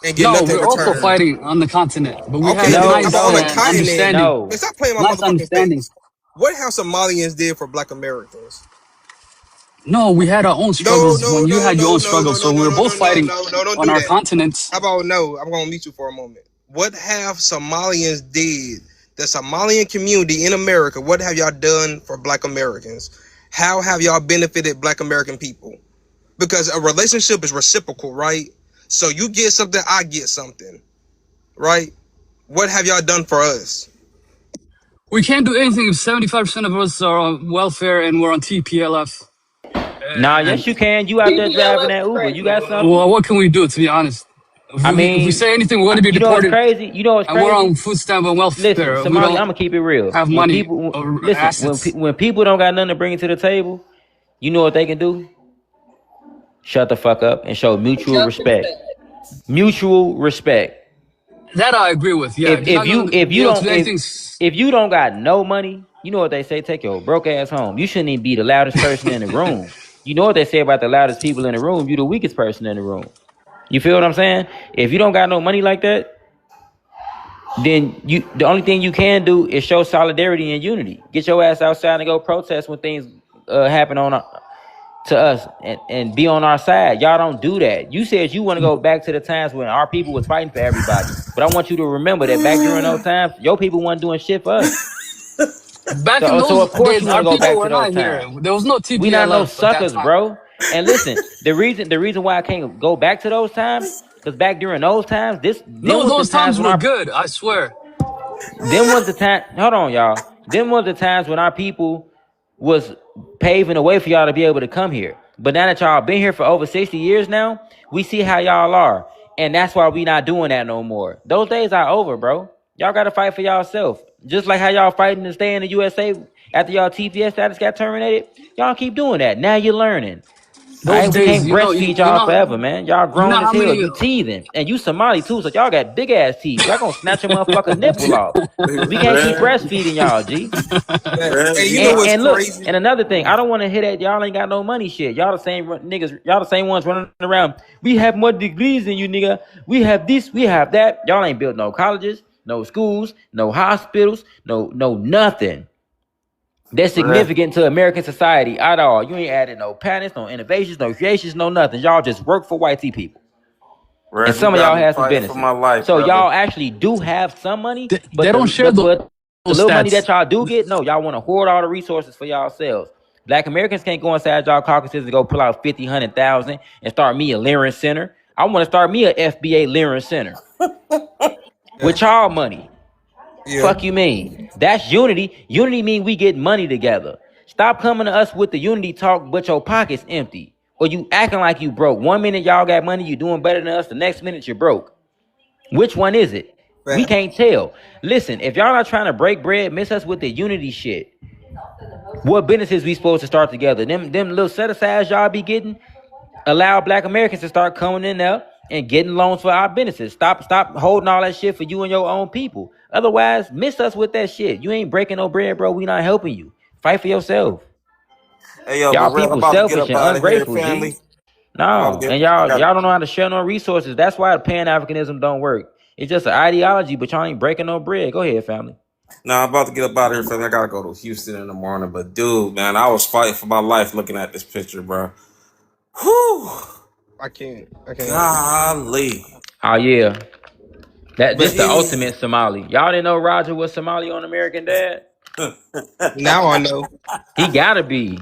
S15: and get
S5: No,
S15: nothing in
S5: we're also
S15: return?
S5: fighting on the continent, but we had
S15: Okay,
S5: a
S15: then
S1: No,
S15: how
S5: nice
S15: about on the
S1: no,
S15: continent?
S5: understanding.
S15: Man,
S1: no.
S15: stop playing my
S5: Nice
S15: motherfucking
S5: understanding.
S15: face. What have Somalians did for Black Americans?
S5: No, we had our own
S15: No,
S5: struggles
S15: no,
S5: when you
S15: no,
S5: had your
S15: no,
S5: own
S15: no, no,
S5: struggles.
S15: no,
S5: So we
S15: no,
S5: were
S15: no,
S5: both
S15: no, no,
S5: fighting
S15: no, no, don't
S5: on
S15: do
S5: our
S15: that.
S5: continents.
S15: How about no? I'm gonna meet you for a moment. What have Somalians did? The Somalian community in America, what have y'all done for Black Americans? How have y'all benefited Black American people? Because a relationship is reciprocal, right? So you get something, I get something, right? What have y'all done for us?
S5: We can't do anything if 75% of us are on welfare and we're on TPLF.
S1: Nah,
S5: And
S1: yes you can. You out there driving
S3: TPLF
S1: that
S3: is
S1: Uber. You
S3: crazy.
S1: got something?
S5: well, what can we do, to be honest?
S1: I
S5: If we
S1: mean,
S5: say anything, we're going to be
S1: you know what's
S5: deported,
S1: crazy? You know what's
S5: and we're
S1: crazy?
S5: on food stamp and
S1: Listen,
S5: welfare. We
S1: Somali, I'm
S5: don't
S1: gonna keep it real.
S5: have
S1: When
S5: money
S1: people
S5: or
S1: listen,
S5: assets.
S1: when people don't got nothing to bring to the table, you know what they can do? Shut the fuck up and show mutual
S3: Just
S1: respect.
S3: respect.
S1: Mutual respect.
S5: That I agree with. Yeah,
S1: If
S5: you're
S1: if
S5: not
S1: you
S5: gonna
S1: if
S5: be
S1: you
S5: able to
S1: don't
S5: do anything.
S1: if you don't got no money, you know what they say, take your broke ass home. You shouldn't even be the loudest person in the room. You know what they say about the loudest people in the room, you the weakest person in the room. You feel what I'm saying? If you don't got no money like that, then the only thing you can do is show solidarity and unity. Get your ass outside and go protest when things happen to us and be on our side. Y'all don't do that. You said you want to go back to the times when our people was fighting for everybody. But I want you to remember that back during those times, your people weren't doing shit for us.
S5: Back in
S1: So
S5: those
S1: of course you
S5: days,
S1: want to
S5: our
S1: go
S5: people
S1: back to
S5: were
S1: those
S5: not here.
S1: times.
S5: There was no
S1: We not no
S5: TPLF at that
S1: suckers,
S5: time.
S1: bro. And listen, the reason why I can't go back to those times, because back during those times, them
S5: No,
S1: was the
S5: those
S1: times
S5: times
S1: when
S5: were
S1: our
S5: good. I swear.
S1: them was the time. Hold on, y'all. Them was the times when our people was paving the way for y'all to be able to come here. But now that y'all been here for over 60 years now, we see how y'all are, and that's why we not doing that no more. Those days are over, bro. Y'all gotta fight for yourself. Just like how y'all fighting to stay in the USA after y'all TPS status got terminated. Y'all keep doing that. Now you're learning. All
S5: Those
S1: right, we
S5: days,
S1: can't breastfeed
S5: you
S1: y'all
S5: know,
S1: forever, man. Y'all
S5: you know
S1: grown as
S5: how
S1: hell.
S5: many.
S1: You teething, and you Somali too, so y'all got big ass teeth. Y'all gonna snatch a motherfucker nipple off. We can't keep
S10: Red,
S1: breastfeeding y'all, G.
S10: red,
S15: Hey, you know
S10: you
S15: what's
S1: And look,
S15: crazy?
S1: and another thing, I don't want to hear that y'all ain't got no money shit. Y'all the same niggas. Y'all the same ones running around. We have more degrees than you, nigga. We have this, we have that. Y'all ain't built no colleges, no schools, no hospitals, no nothing that's
S10: red,
S1: significant to American society at all. You ain't added no patents, no innovations, no creations, no nothing. Y'all just work for white people. And
S10: red. You
S1: some of
S10: got
S1: y'all
S10: me
S1: have some
S10: fighting for
S1: businesses.
S10: my life,
S1: So
S10: brother.
S1: y'all actually do have some money,
S5: They don't share
S1: but the
S5: those
S1: little money that
S5: stats.
S1: y'all do get, no, y'all want to hoard all the resources for y'allselves. Black Americans can't go inside y'all caucuses and go pull out 50, 100,000 and start me a Learning Center. I want to start me a FBA Learning Center
S15: Yeah,
S1: with y'all money.
S15: yeah.
S1: Fuck you mean? That's unity. Unity mean we get money together. Stop coming to us with the unity talk, but your pocket's empty. Or you acting like you broke. 1 minute y'all got money, you doing better than us. The next minute you're broke. Which one is it? We
S15: Fact.
S1: can't tell. Listen, if y'all not trying to break bread, miss us with the unity shit. What businesses we supposed to start together? Them little set asides y'all be getting, allow Black Americans to start coming in there and getting loans for our businesses. Stop holding all that shit for you and your own people. Otherwise, miss us with that shit. You ain't breaking no bread, bro. We not helping you. Fight for yourself.
S10: Hey, yo, but
S1: Y'all
S10: red, I'm
S1: people
S10: about to get
S1: selfish
S10: up
S1: and
S10: out of here,
S1: ungrateful, G.
S10: family. I'm about to
S1: No,
S10: get.
S1: and
S10: I
S1: y'all
S10: got.
S1: don't know how to share no resources. That's why Pan Africanism don't work. It's just an ideology, but y'all ain't breaking no bread. Go ahead, family.
S10: Nah, I'm about to get up out of here, family. I gotta go to Houston in the morning. But dude, man, I was fighting for my life looking at this picture, bro. Whew,
S15: I can't. I can't.
S10: golly.
S1: Oh yeah, that
S15: But
S1: this the ultimate Somali. Y'all didn't know Roger was Somali on American Dad?
S15: now I know
S1: He gotta be.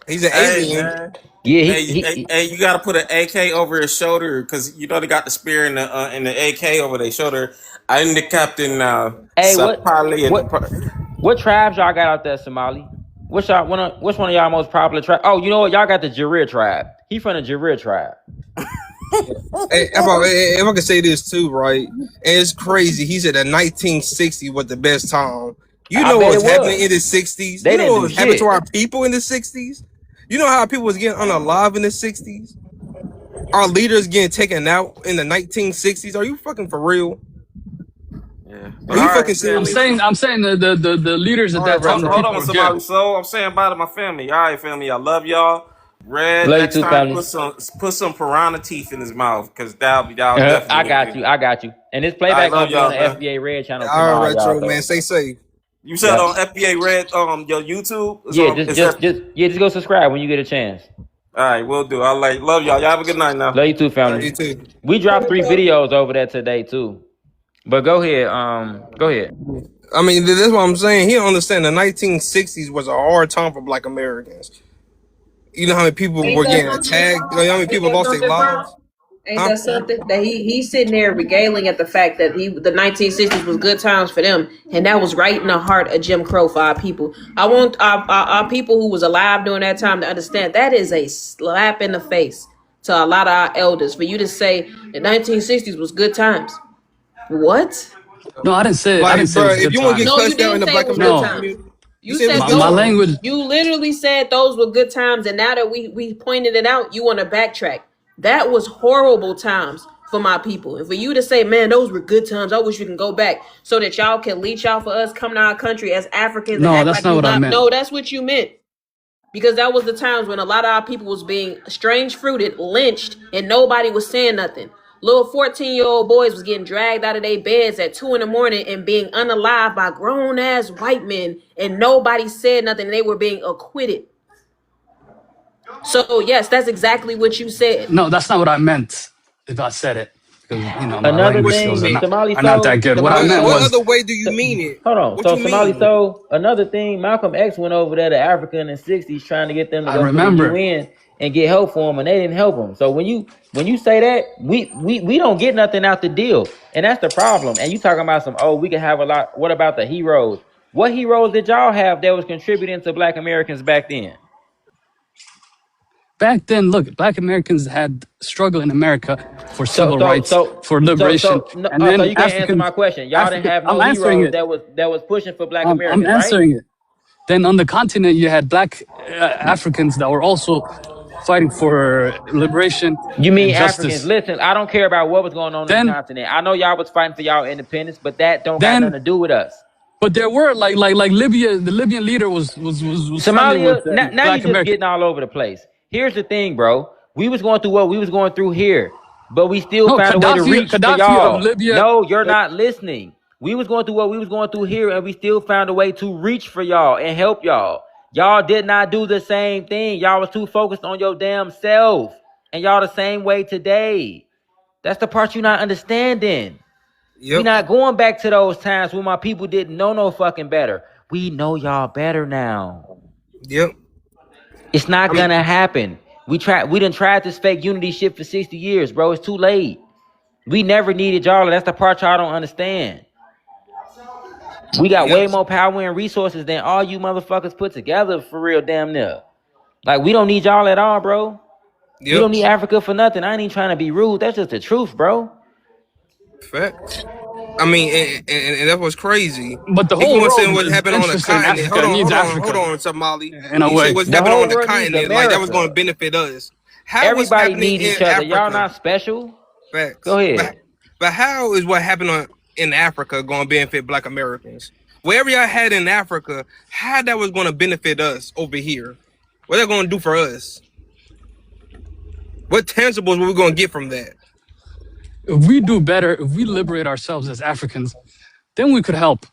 S15: he's an
S10: Hey,
S15: alien.
S10: man.
S1: Yeah,
S10: Hey, hey,
S1: he
S10: hey, you gotta put an AK over his shoulder because you know they got the spear and the AK over their shoulder. I'm the captain now.
S1: Hey,
S10: Sapali and
S1: what tribes y'all got out there, Somali? Which one of y'all most popular tribe? Oh, you know what? Y'all got the Jarir tribe. He from the Jarir tribe.
S15: Hey, if I could say this too, right? And it's crazy. He said that 1960 was the best time. You
S1: I
S15: know what
S1: bet
S15: was
S1: it
S15: happening
S1: was.
S15: in the 60s?
S1: They
S15: You know
S1: didn't
S15: what
S1: do
S15: was happening to our
S1: shit.
S15: people in the 60s? You know how people was getting unalive in the 60s? Our leaders getting taken out in the 1960s? Are you fucking for real?
S10: yeah.
S15: Are
S10: But
S15: you
S10: all right,
S15: fucking
S5: I'm
S10: family.
S15: serious?
S5: saying, the leaders at
S15: All right,
S5: that time, the
S15: retro.
S10: Hold
S5: people
S10: on,
S5: were
S10: somebody.
S5: good.
S10: So I'm saying bye to my family. All right, family. I love y'all. Red,
S1: Love you
S10: next
S1: too,
S10: time
S1: family.
S10: put some piranha teeth in his mouth because that'll definitely
S1: I
S10: help
S1: got
S10: you.
S1: you. I got you. And this
S10: I
S1: playback
S10: love
S1: gonna be on
S10: y'all,
S1: the
S10: man.
S1: FBA Red channel
S15: All right,
S1: tomorrow, y'all.
S15: retro, man.
S1: So
S15: Stay safe.
S10: You said
S1: yeah,
S10: on FBA Red, your YouTube is
S1: yeah.
S10: on.
S1: Just
S10: Is that
S1: just just yeah. Just go subscribe when you get a chance.
S10: all right? We'll do. I love y'all. Y'all have a good night now.
S1: Love you too,
S15: All right,
S1: family.
S15: you too.
S1: We dropped 3 videos over there today too. But go ahead. Go ahead.
S15: I mean, that's what I'm saying. He don't understand the 1960s was a hard time for Black Americans. You know how many people
S3: Ain't
S15: were
S3: that
S15: getting
S3: something?
S15: attacked? You know how many
S3: Ain't
S15: people
S3: that
S15: lost their
S3: something, bro?
S15: lives?
S3: Ain't
S15: Huh?
S3: that something that he's sitting there regaling at the fact that the 1960s was good times for them, and that was right in the heart of Jim Crow for our people. I want our people who was alive during that time to understand that is a slap in the face to a lot of our elders for you to say the 1960s was good times. What?
S5: No, I didn't say. I didn't
S15: Like,
S5: say it
S15: bro,
S5: was
S15: if
S5: good
S15: you want to get
S5: times.
S3: No, you
S15: cussed out in
S3: didn't
S15: the
S3: say it
S15: Black
S3: was good
S15: American
S5: No,
S3: times.
S15: community, you
S3: You
S15: said it was
S3: said
S15: good
S5: my
S3: those.
S15: times.
S5: language.
S3: You literally said those were good times, and now that we pointed it out, you want to backtrack. That was horrible times for my people. And for you to say, man, those were good times, I wish we can go back so that y'all can leech out for us, come to our country as Africans and
S5: No,
S3: act
S5: that's
S3: like
S5: not
S3: you
S5: what I
S3: not.
S5: meant.
S3: No, that's what you meant. Because that was the times when a lot of our people was being strange fruited, lynched, and nobody was saying nothing. Little 14-year-old boys was getting dragged out of their beds at 2 a.m. and being unalived by grown ass white men, and nobody said nothing. They were being acquitted. So yes, that's exactly what you said.
S5: No, that's not what I meant. If I said it, because my
S1: Another
S5: language
S15: What you
S5: skills
S1: thing,
S15: mean?
S1: Somali
S5: are not that
S1: Soul,
S5: good. What I
S1: Somali
S5: meant
S15: What
S1: Soul.
S5: was
S15: other way do you
S1: So,
S15: mean it?
S1: hold on.
S15: What
S1: So
S15: you
S1: Somali
S15: mean?
S1: Soul, another thing, Malcolm X went over there to Africa in the '60s trying to get them to
S5: I
S1: go to the
S5: remember.
S1: UN and get help for him, and they didn't help him. So when you say that, we don't get nothing out the deal, and that's the problem. And you talking about some, oh, we can have a lot. What about the heroes? What heroes did y'all have that was contributing to Black Americans back then?
S5: Back then, look, Black Americans had struggle in America for
S1: So
S5: civil
S1: so
S5: rights,
S1: so
S5: for liberation,
S1: no,
S5: and
S1: so
S5: then
S1: you can't answer my question. Y'all didn't have
S5: I'm
S1: no
S5: answering
S1: heroes
S5: it.
S1: that was pushing for Black
S5: I'm
S1: Americans, right?
S5: answering it. Then on the continent, you had Black Africans that were also fighting for liberation
S1: You mean
S5: and
S1: Africans?
S5: justice.
S1: Listen, I don't care about what was going on in the
S5: Then,
S1: continent. I know y'all was fighting for y'all independence, but that don't got nothing
S5: then,
S1: to do with us.
S5: but there were like Libya. The Libyan leader was friendly with
S1: Somalia, now you
S5: Black
S1: just
S5: Americans.
S1: getting all over the place. Here's the thing, bro. We was going through what we was going through here, but we still
S5: No,
S1: found a way to reach for
S5: Gaddafi of
S1: y'all.
S5: Libya.
S1: No, you're not listening. We was going through what we was going through here, and we still found a way to reach for y'all and help y'all. Y'all did not do the same thing. Y'all was too focused on your damn self, and y'all the same way today. That's the part you're not understanding. We
S15: Yep.
S1: not going back to those times when my people didn't know no fucking better. We know y'all better now.
S15: Yep.
S1: It's not
S15: I mean,
S1: gonna happen. We done tried this fake unity shit for 60 years, bro. It's too late. We never needed y'all, and that's the part y'all don't understand. We got
S15: yep.
S1: way more power and resources than all you motherfuckers put together for real damn near. Like, we don't need y'all at all, bro. We
S15: Yep.
S1: don't need Africa for nothing. I ain't even trying to be rude. That's just the truth, bro.
S15: Facts. I mean, and that was crazy.
S5: But the
S15: If you
S5: whole
S15: want to
S5: world
S15: say what
S5: is
S15: happened on the
S5: interested in
S15: continent,
S5: Africa. It needs
S15: hold
S5: Africa
S15: on, Somali.
S5: in a
S15: You say
S5: way.
S15: what's
S1: The
S15: happening
S1: whole
S15: on the
S1: world needs
S15: continent, like that was going to
S1: America.
S15: benefit us. How was
S1: Everybody
S15: happening
S1: need
S15: in
S1: each other. Y'all
S15: Africa?
S1: not special.
S15: Facts.
S1: Go ahead.
S15: But how is what happened in Africa going to benefit Black Americans? Wherever y'all had in Africa, how that was going to benefit us over here? What they're going to do for us? What tangibles were we going to get from that?
S5: If we do better, if we liberate ourselves as Africans, then we could help.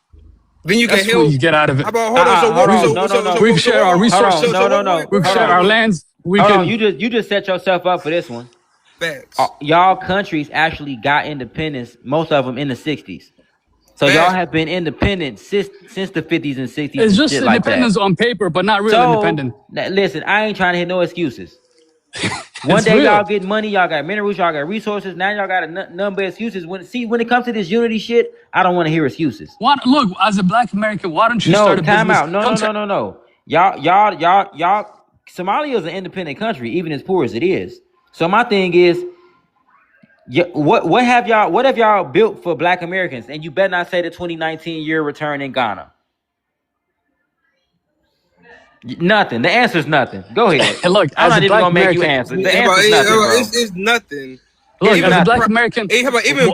S15: Then you can
S5: That's what
S15: help.
S5: you get out of
S15: How
S5: it.
S15: about hold on? So
S1: Hold
S15: what?
S1: on.
S5: We
S1: No, no, no.
S5: we can share our
S1: Hold on.
S5: resources.
S1: No, no, no.
S5: We can
S1: Hold
S5: share our
S1: on.
S5: lands. We
S1: Hold on.
S5: can.
S1: You just set yourself up for this one.
S15: Facts.
S1: Y'all countries actually got independence, most of them in the 60s. So y'all
S15: Facts.
S1: have been independent since the 50s and 60s
S5: It's
S1: and
S5: just
S1: shit like that.
S5: independence on paper, but not real
S1: So
S5: independent.
S1: listen, I ain't trying to hear no excuses. One
S5: It's
S1: day y'all
S5: real.
S1: get money, y'all got minerals, y'all got resources. Now y'all got a number of excuses. When it comes to this unity shit, I don't want to hear excuses.
S5: Look, as a Black American, why don't you
S1: No,
S5: start a
S1: time
S5: business?
S1: out. No,
S5: Come
S1: no,
S5: to
S1: no, no, no. Y'all. Somalia is an independent country, even as poor as it is. So my thing is, what have y'all built for Black Americans? And you better not say the 2019 year return in Ghana. Nothing. The answer is nothing. Go ahead.
S5: look,
S1: I'm
S5: as a
S1: not even
S5: Black
S1: gonna make you
S5: American,
S1: answer. The
S15: How
S1: answer
S15: about,
S1: is nothing, bro.
S15: it's nothing.
S5: look,
S1: It's
S5: as a
S15: Even
S5: Black
S1: nothing.
S5: American,
S15: how about even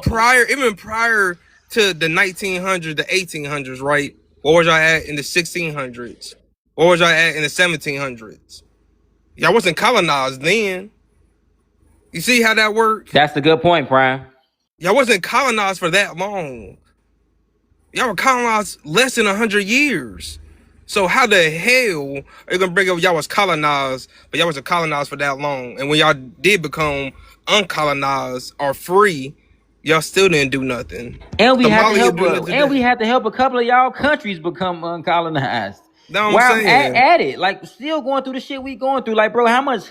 S15: prior to the 1900s, the 1800s, right? What was y'all at in the 1600s? What was y'all at in the 1700s? Y'all wasn't colonized then. You see how that worked?
S1: That's the good point, Prime.
S15: Y'all wasn't colonized for that long. Y'all were colonized less than 100 years. So how the hell are you gonna bring up y'all was colonized, but y'all wasn't colonized for that long? And when y'all did become uncolonized or free, y'all still didn't do nothing.
S1: And we had to
S15: Somalia
S1: help
S15: do nothing today.
S1: a couple of y'all countries become uncolonized.
S15: That's what I'm
S1: Wow,
S15: saying.
S1: at it. Like, still going through the shit we going through. Like, bro, how much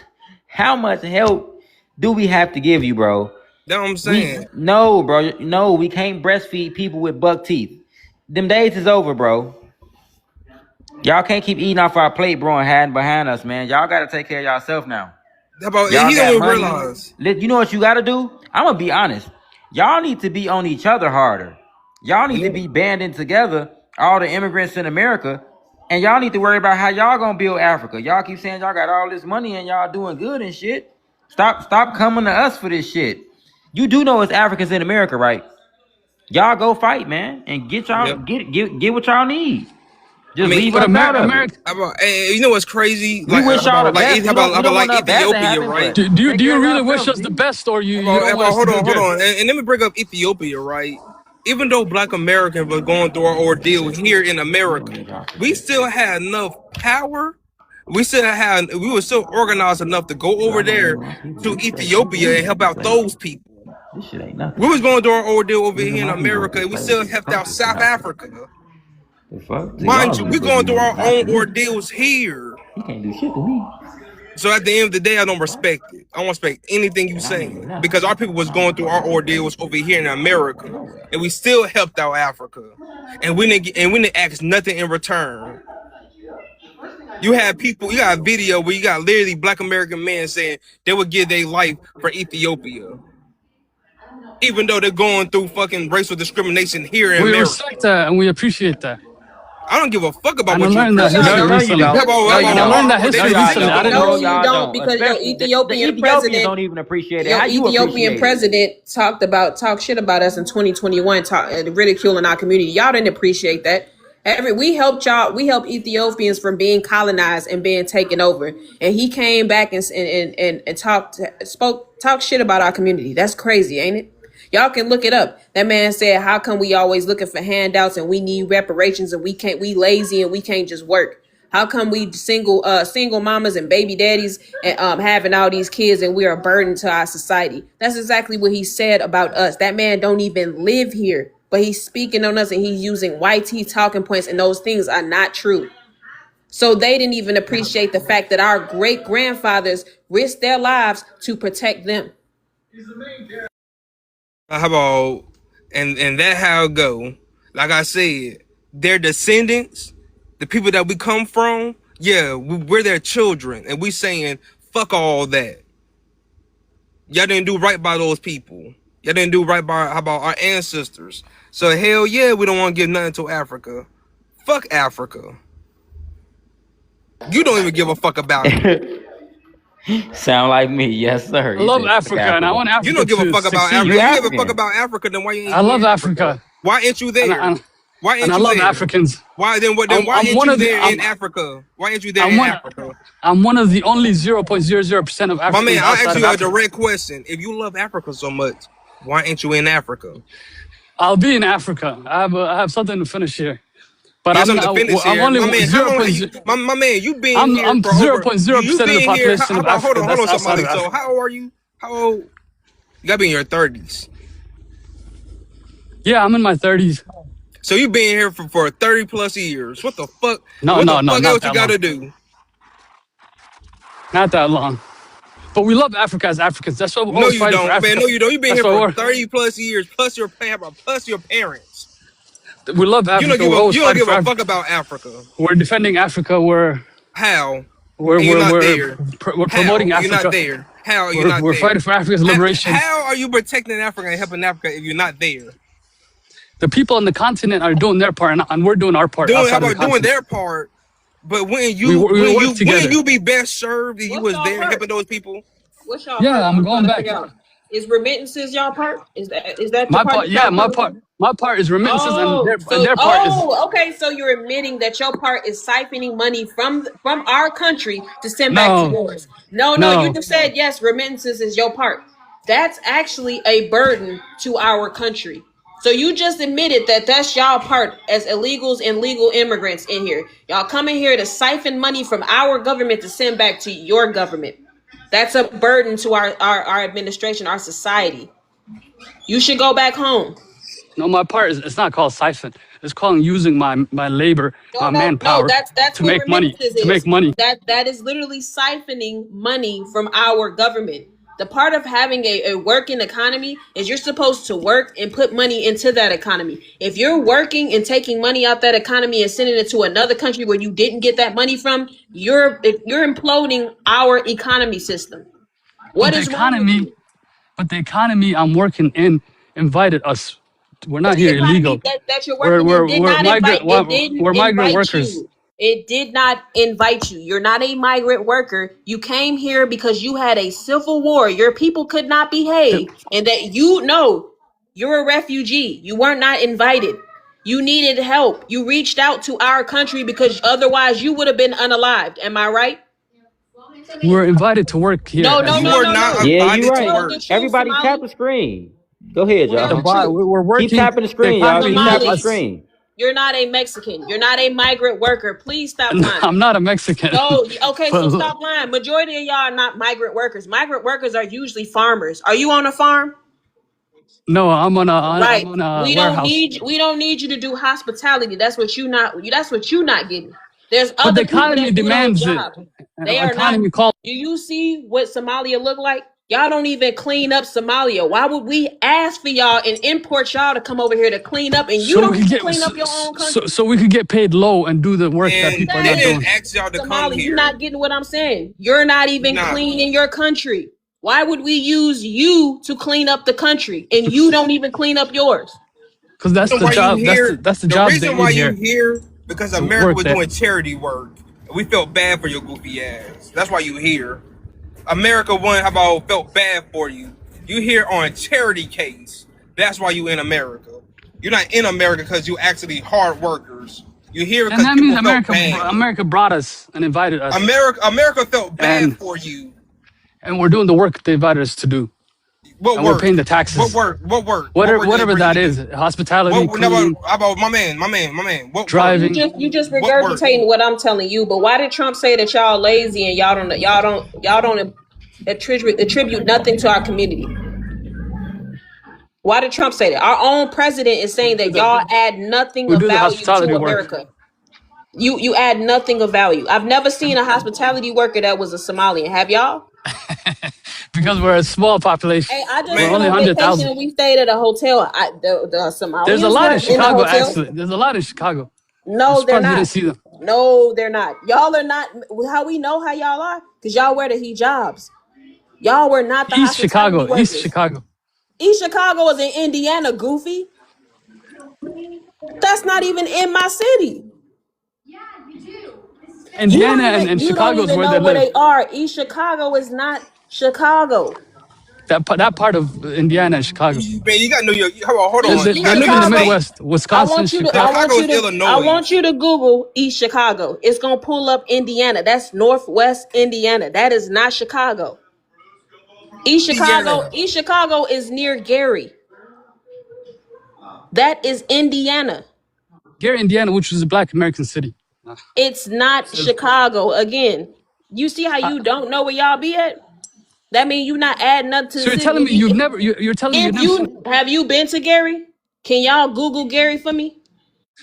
S1: help do we have to give you, bro?
S15: That's what I'm saying.
S1: No, bro. No, we can't breastfeed people with buck teeth. Them days is over, bro. Y'all can't keep eating off our plate, bro, and hiding behind us, man. Y'all gotta take care of yourself now.
S15: How about
S1: Y'all
S15: he don't
S1: got
S15: even
S1: money.
S15: realize.
S1: You know what you gotta do? I'm gonna be honest. Y'all need to be on each other harder. Y'all need to
S15: Yep.
S1: be banding together, all the immigrants in America, and y'all need to worry about how y'all gonna build Africa. Y'all keep saying y'all got all this money and y'all doing good and shit. Stop coming to us for this shit. You do know it's Africans in America, right? Y'all go fight, man, and get y'all
S15: Yep.
S1: get what y'all need.
S15: I
S1: Just
S15: mean,
S1: leave
S5: But
S1: us out of it.
S5: America,
S15: how about, and you know what's crazy?
S1: We
S15: Like
S1: wish y'all the best.
S15: how
S1: We don't
S15: about
S1: want
S15: like
S1: nothing bad to
S15: Ethiopia,
S1: happen,
S15: right?
S1: but
S5: do
S1: take care
S5: you
S1: of
S5: really wish
S1: ourselves,
S5: us
S1: G.
S5: the best, or
S15: How
S5: you
S15: about,
S5: don't want us to do
S15: hold
S5: good?
S15: on, and let me bring up Ethiopia, right? Even though Black Americans were going through our ordeal here in America, we still had enough power. We were still organized enough to go over there to Ethiopia and help out those people.
S1: This shit ain't nothing.
S15: We was going through our ordeal over
S1: These are
S15: here in
S1: my people.
S15: America, and we still helped out South Africa.
S1: The fuck? To
S15: Mind
S1: y'all,
S15: you,
S1: these
S15: we're going through
S1: niggas,
S15: our
S1: not to
S15: own
S1: me.
S15: ordeals here.
S1: He can't do shit to me.
S15: So at the end of the day, I don't respect it. I don't respect anything you
S1: And I ain't do
S15: saying
S1: nothing.
S15: because our people was going through our ordeals over here in America, and we still helped out Africa, and we didn't ask nothing in return. You had people, you got a video where you got literally Black American men saying they would give their life for Ethiopia, even though they're going through fucking racial discrimination here in
S5: We
S15: America.
S5: respect that and we appreciate that.
S15: I don't give a fuck about
S5: And I
S15: what you
S5: learned
S3: No,
S5: that
S3: y'all
S5: history
S15: appreciate.
S1: No,
S3: don't.
S1: you
S5: recently.
S1: don't. No, you
S5: And I learned
S1: don't.
S5: that
S15: They
S1: No,
S5: history
S15: didn't
S1: y'all
S15: say
S5: recently. I
S1: don't.
S5: didn't
S15: nothing.
S5: know.
S1: No,
S3: No, you
S1: y'all
S3: don't,
S1: don't.
S3: because your
S1: Especially the
S3: Ethiopian
S1: Ethiopians
S3: president,
S1: don't even appreciate it.
S3: your
S1: How you
S3: Ethiopian
S1: appreciate it?
S3: president talked shit about us in 2021, ridiculing our community. Y'all didn't appreciate that. We helped y'all. We helped Ethiopians from being colonized and being taken over, and he came back and talked shit about our community. That's crazy, ain't it? Y'all can look it up. That man said, "How come we always looking for handouts and we need reparations and we lazy and we can't just work? How come we single mamas and baby daddies and having all these kids and we're a burden to our society?" That's exactly what he said about us. That man don't even live here, but he's speaking on us and he's using YT talking points, and those things are not true. So they didn't even appreciate the fact that our great grandfathers risked their lives to protect them.
S15: How about and that how it go? Like I said, their descendants, the people that we come from, yeah, we're their children, and we saying fuck all that. Y'all didn't do right by those people. Y'all didn't do right by how about our ancestors. So hell yeah, we don't want to give nothing to Africa. Fuck Africa. You don't even give a fuck about it.
S1: Sound like me, yes, sir.
S5: I
S1: He
S5: love
S1: said, "Fuck
S5: Africa and I
S1: Africa."
S5: want
S15: You
S5: Africa
S15: don't give a
S5: to
S15: fuck about
S5: succeed.
S15: Africa.
S1: You
S15: If you give a fuck
S1: African.
S15: about Africa, then why
S5: I
S15: ain't you
S5: love
S15: in Africa?
S5: Africa
S15: Why ain't you there? Why
S5: and
S15: ain't
S5: I
S15: you
S5: love
S15: there?
S5: Africans.
S15: Why
S5: I'm
S15: ain't
S5: one
S15: you
S5: of the
S15: there in Africa? Why ain't you there
S5: I'm
S15: in
S5: one
S15: Africa?
S5: I'm one of the only 0.00% of
S15: My man,
S5: Africans
S15: I'll
S5: outside
S15: ask
S5: of
S15: you a
S5: Africa.
S15: direct question. If you love Africa so much, why ain't you in Africa?
S5: I'll be in Africa. I have something to finish here. But
S15: You got
S5: I'm
S15: something to
S5: not,
S15: finish
S5: I'm
S15: here.
S5: only
S15: My man, how long have you my man, you been here
S5: I'm
S15: for over
S5: 0.0% of the
S15: been here,
S5: population
S15: how
S5: of
S15: about
S5: Africa
S15: hold
S5: that's
S15: on,
S5: outside
S15: somebody.
S5: of
S15: So
S5: Africa.
S15: how old are you? How old? You gotta be in your 30s.
S5: Yeah, I'm in my 30s.
S15: So you been here for 30 plus years. What the fuck?
S5: No,
S15: What the
S5: no, no,
S15: fuck
S5: not
S15: else you
S5: that long.
S15: gotta do?
S5: Not that long. But we love Africa as Africans. That's why we're
S15: No,
S5: always
S15: you
S5: fighting for
S15: don't, man.
S5: Africa.
S15: No, you don't. You been
S5: That's
S15: here
S5: why
S15: for 30 plus years, plus your parents.
S5: we love Africa. We're always
S15: You don't
S5: fighting
S15: give
S5: for
S15: a fuck
S5: Africa.
S15: about Africa.
S5: We're defending Africa.
S15: How?
S5: We're
S15: And you're
S5: we're
S15: not
S5: we're,
S15: there.
S5: we're
S15: How?
S5: promoting
S15: And you're not
S5: Africa.
S15: there. How are you not
S5: We're fighting
S15: there?
S5: for Africa's liberation.
S15: How are you protecting Africa and helping Africa if you're not there?
S5: The people on the continent are doing their part, and we're doing our part
S15: How
S5: outside of the
S15: about doing
S5: continent.
S15: their part? But when
S5: We work
S15: wouldn't
S5: together.
S15: you be best served if you
S3: What's
S15: was
S3: y'all
S15: there
S3: part?
S15: helping those people?
S3: What's y'all
S5: Yeah,
S3: part?
S5: I'm
S3: I'm
S5: going
S3: trying to
S5: back.
S3: figure out. Is remittances y'all part? Is that the
S5: My
S3: part
S5: part,
S3: that
S5: yeah,
S3: y'all part?
S5: my part is remittances, and
S3: Oh,
S5: their part is
S3: okay. So you're admitting that your part is siphoning money from our country to send back to
S5: no,
S3: yours. No, no, you
S5: no.
S3: just said yes. Remittances is your part. That's actually a burden to our country. So you just admitted that that's y'all part as illegals and legal immigrants in here. Y'all coming here to siphon money from our government to send back to your government. That's a burden to our administration, our society. You should go back home.
S5: No, my part is it's not called siphon. It's called using my labor,
S3: No,
S5: my
S3: no, no.
S5: manpower
S3: That's
S5: to
S3: what
S5: make money.
S3: remittances
S5: To make
S3: is.
S5: money.
S3: That is literally siphoning money from our government. The part of having a working economy is you're supposed to work and put money into that economy. If you're working and taking money out that economy and sending it to another country where you didn't get that money from, you're imploding our economy system.
S5: But
S3: What
S5: the
S3: is wrong with
S5: economy,
S3: you?
S5: but the economy I'm working in invited us. We're
S3: But
S5: not
S3: the
S5: here
S3: economy
S5: illegal.
S3: that you're working in did
S5: We're
S3: not invite.
S5: migrant
S3: It didn't
S5: we're migrant
S3: invite
S5: workers.
S3: you. It did not invite you. You're not a migrant worker. You came here because you had a civil war. Your people could not behave, and that you know you're a refugee. You were not invited. You needed help. You reached out to our country because otherwise you would have been unalived. Am I right?
S5: We're invited to work here
S3: No,
S5: as
S3: no,
S15: You
S3: no,
S15: were
S3: no,
S5: well.
S15: not
S3: no.
S1: Yeah, you
S15: invited to
S1: right.
S3: Tell
S15: work.
S3: the truth,
S1: Everybody tap
S3: Somali.
S1: the screen. Go ahead,
S3: Tell the
S1: y'all.
S3: truth.
S5: We're
S1: Keep
S5: working.
S1: tapping the
S5: The
S1: screen, y'all.
S5: economy
S1: Keep
S5: need
S1: tapping the
S3: Somali,
S5: us.
S1: screen.
S3: you're not a Mexican. You're not a migrant worker. Please stop lying.
S5: I'm not a Mexican,
S3: No, okay, so
S5: but
S3: stop lying. Majority of y'all are not migrant workers. Migrant workers are usually farmers. Are you on a farm?
S5: no, I'm
S3: Right.
S5: on a warehouse.
S3: We don't need you to do hospitality. That's what you not getting. There's
S5: But the
S3: other people
S5: economy
S3: that do those
S5: demands it.
S3: jobs. They are not.
S5: Economy calls.
S3: Do you see what Somalia look like? Y'all don't even clean up Somalia. Why would we ask for y'all and import y'all to come over here to clean up and you
S5: So we
S3: don't
S5: could
S3: even
S5: get
S3: clean up your own country?
S5: so we could get paid low and do the work that
S15: And
S5: people are
S15: they
S5: not
S15: didn't
S5: doing.
S3: Exactly.
S15: ask y'all to come
S3: Somali, you're
S15: here.
S3: not getting what I'm saying. You're not
S15: You're
S3: even
S15: not.
S3: cleaning your country. Why would we use you to clean up the country and you don't even clean up yours?
S5: Because that's
S15: Reason
S5: the
S15: why you
S5: job.
S15: here?
S5: That's the
S15: The
S5: jobs they
S15: reason why
S5: need
S15: you
S5: here
S15: here because
S5: to
S15: America
S5: work
S15: was
S5: there.
S15: doing charity work, and we felt bad for your goofy ass. That's why you here. America won. How about felt bad for you? You here on a charity case. That's why you in America. You're not in America because you actually hard workers. You're here
S5: And
S15: because
S5: that means
S15: people felt bad.
S5: America brought us and invited us,
S15: America felt bad
S5: and
S15: for you.
S5: we're doing the work they invited us to do,
S15: What
S5: and we're
S15: work?
S5: paying the
S15: What
S5: taxes.
S15: work? What work? What
S5: Whatever
S15: work did they
S5: whatever
S15: bring you
S5: that
S15: to
S5: is,
S15: do?
S5: hospitality,
S15: What?
S5: cleaning,
S15: How about my man? What work?
S3: You
S5: driving.
S3: just
S15: What work?
S3: regurgitating what I'm telling you. But why did Trump say that y'all lazy and y'all don't attribute nothing to our community? Why did Trump say that? Our own president is saying that y'all add nothing
S5: We
S3: of
S5: do the
S3: value to
S5: hospitality work
S3: America. You add nothing of value. I've never seen a hospitality worker that was a Somalian. Have y'all?
S5: because we're a small population.
S3: Hey, I just
S5: We're
S15: Man,
S3: went
S5: only
S3: on vacation
S5: 100,000.
S3: and we stayed at a hotel. The
S5: There's a
S3: Somalians
S5: lot in
S3: weren't in the
S5: Chicago,
S3: hotel.
S5: actually. There's a lot in Chicago. I'm
S3: No, they're
S5: surprised you didn't
S3: not.
S5: see them.
S3: No, they're not. Y'all are not. How we know how y'all are? Because y'all wear the hijabs. Y'all were not the
S5: East
S3: hospitality
S5: Chicago, East
S3: workers.
S5: Chicago.
S3: East Chicago is in Indiana, goofy. That's not even in my city.
S5: Indiana and
S3: You don't
S5: Chicago is
S3: even
S5: where
S3: know
S5: they
S3: where
S5: live.
S3: they are. East Chicago is not Chicago.
S5: That part of Indiana and Chicago.
S15: man, you gotta know your. Hold
S5: They,
S15: on.
S5: they,
S3: East
S15: You
S5: they
S15: gotta know
S5: live in
S15: your
S5: the
S3: Chicago.
S15: state.
S5: Midwest, Wisconsin, Chicago.
S3: I
S15: Illinois.
S3: want you to Google East Chicago. It's gonna pull up Indiana. That's Northwest Indiana. That is not Chicago.
S15: Indiana.
S3: East Chicago is near Gary. That is Indiana.
S5: Gary, Indiana, which is a Black American city.
S3: It's not
S5: So,
S3: Chicago. Again, you see how you don't know where y'all be at? That means you not adding nothing to
S5: so
S3: the
S5: you're
S3: city.
S5: telling me you're telling me you've
S3: If
S5: never seen.
S3: you have you been to Gary? Can y'all Google Gary for me?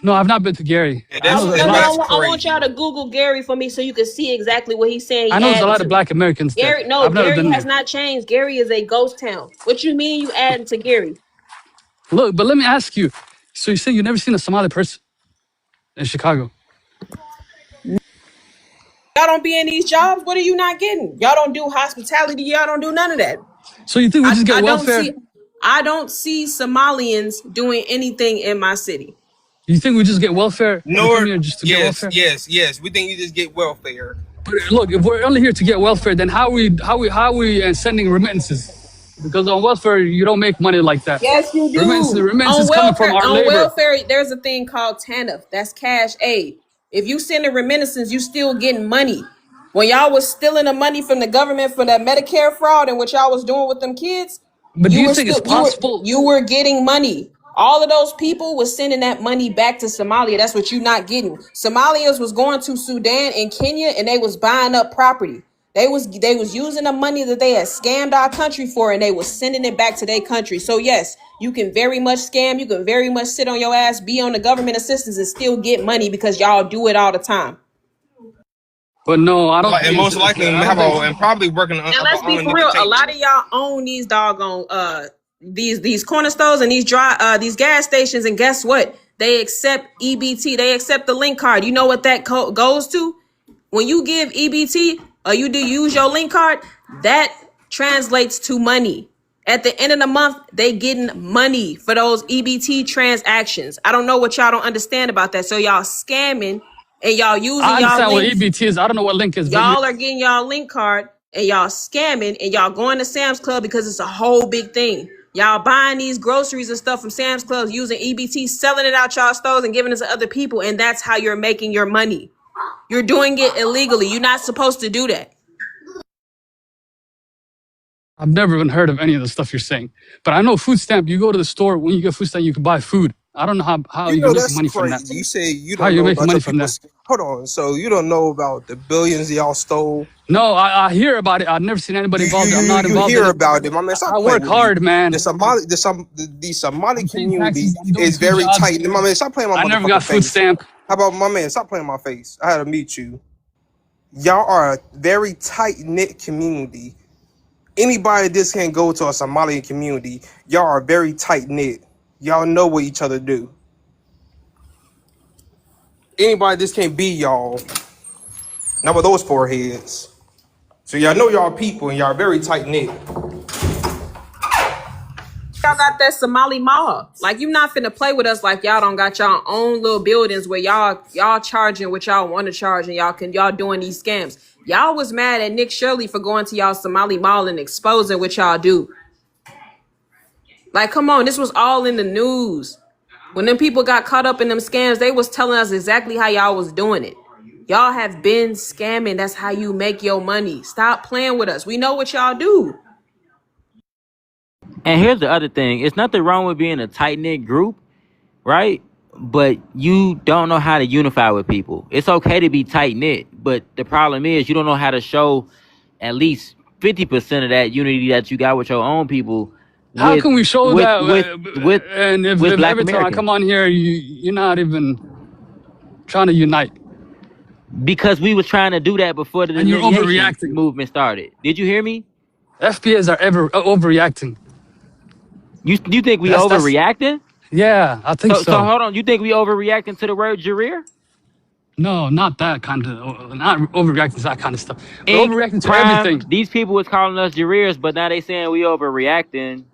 S5: No, I've not been to Gary.
S15: Yeah,
S5: I know there's a lot of
S15: that's
S3: I want
S15: crazy.
S3: y'all to Google Gary for me so you can see exactly what he's saying
S5: I
S3: he
S5: know there's a
S3: adding
S5: lot of
S3: to.
S5: Black Americans there.
S3: Gary, no,
S5: I've never
S3: Gary
S5: been
S3: has
S5: there.
S3: not changed. Gary is a ghost town. What you mean you adding to Gary?
S5: Look, but let me ask you. So you say you've never seen a Somali person in Chicago?
S3: Y'all don't be in these jobs. What are you not getting? Y'all don't do hospitality. Y'all don't do none of that.
S5: So you think we just get
S3: I don't
S5: welfare?
S3: see Somalians doing anything in my city.
S5: You think we just get welfare? We come
S15: Nor
S5: here just to get
S15: yes,
S5: welfare?
S15: yes. We think you just get welfare.
S5: But look, if we're only here to get welfare, then how we sending remittances? Because on welfare you don't make money like that.
S3: Yes, you do.
S5: Remittances coming from our
S3: On
S5: labor.
S3: welfare, there's a thing called TANF. That's cash aid. If you send a remittance, you still getting money. When y'all was stealing the money from the government for that Medicare fraud and what y'all was doing with them kids,
S5: But do you think it's possible?
S3: you were getting money. All of those people was sending that money back to Somalia. That's what you're not getting. Somalians was going to Sudan and Kenya and they was buying up property. They was using the money that they had scammed our country for and they was sending it back to their country. So yes, you can very much scam, you can very much sit on your ass, be on the government assistance and still get money because y'all do it all the time.
S5: But no, I don't
S15: And
S5: think
S15: most likely
S5: I don't
S15: and
S5: think.
S15: probably working
S3: And let's be
S15: on
S3: for
S15: another
S3: real, a
S15: table.
S3: lot of y'all own these doggone these corner stores and these gas stations, and guess what? They accept EBT. They accept the link card. You know what that goes to? When you give EBT or you do use your link card, that translates to money. At the end of the month, they getting money for those EBT transactions. I don't know what y'all don't understand about that. So y'all scamming and y'all using
S5: I
S3: y'all
S5: understand what
S3: links.
S5: EBT is. I don't know what link is, but
S3: Y'all are getting y'all link card and y'all scamming and y'all going to Sam's Club because it's a whole big thing. Y'all buying these groceries and stuff from Sam's Club using EBT, selling it out y'all stores and giving it to other people, and that's how you're making your money. You're doing it illegally. You're not supposed to do that.
S5: I've never even heard of any of the stuff you're saying. But I know food stamp. You go to the store when you get food stamp, you can buy food. I don't know how
S15: You
S5: you're
S15: know
S5: making
S15: that's
S5: money from that.
S15: crazy. You say you
S5: How
S15: don't
S5: you're
S15: know
S5: making
S15: about
S5: money
S15: your
S5: from that?
S15: people's. Hold on. So you don't know about the billions y'all stole.
S5: No, I hear about it. I've never seen anybody
S15: You you
S5: involved. I'm
S15: you
S5: not
S15: you
S5: involved in
S15: hear
S5: it.
S15: about it, my man. Stop
S5: I
S15: playing
S5: work
S15: with me.
S5: hard, man.
S15: The Somali
S5: I'm paying
S15: community
S5: taxes. I'm doing
S15: is
S5: 2
S15: very
S5: jobs.
S15: tight. My man, stop playing my
S5: I never got
S15: motherfucking
S5: food
S15: face.
S5: stamp.
S15: How about my man? Stop playing my face. I had to meet you. Y'all are a very tight knit community. Anybody just can't go to a Somali community. Y'all are very tight knit. Y'all know what each other do. Anybody just can't be y'all. Not with those foreheads. So y'all know y'all people and y'all very tight knit.
S3: Y'all got that Somali mall. Like, you not finna play with us like y'all don't got y'all own little buildings where y'all charging what y'all want to charge and y'all doing these scams. Y'all was mad at Nick Shirley for going to y'all Somali mall and exposing what y'all do. Like, come on, this was all in the news. When them people got caught up in them scams, they was telling us exactly how y'all was doing it. Y'all have been scamming. That's how you make your money. Stop playing with us. We know what y'all do.
S1: And here's the other thing: it's nothing wrong with being a tight knit group, right? But you don't know how to unify with people. It's okay to be tight knit, but the problem is you don't know how to show at least 50% of that unity that you got with your own people
S5: How
S1: with
S5: can we show
S1: with
S5: that?
S1: with with
S5: And
S1: with
S5: if
S1: Black
S5: every time I
S1: Americans.
S5: come on here, you're not even trying to unite
S1: Because we was trying to do that before the
S5: and you're
S1: delineation
S5: overreacting.
S1: movement started. Did you hear me?
S5: FBAs are ever overreacting.
S1: You think we
S5: That's
S1: overreacting?
S5: yeah, I think
S1: So
S5: so.
S1: hold on. You think we overreacting to the word Jareer?
S5: No, not that kind of, not overreacting to that kind of stuff. We're
S1: Ink,
S5: overreacting to
S1: Prime,
S5: everything.
S1: these people was calling us Jareers, but now they saying we overreacting.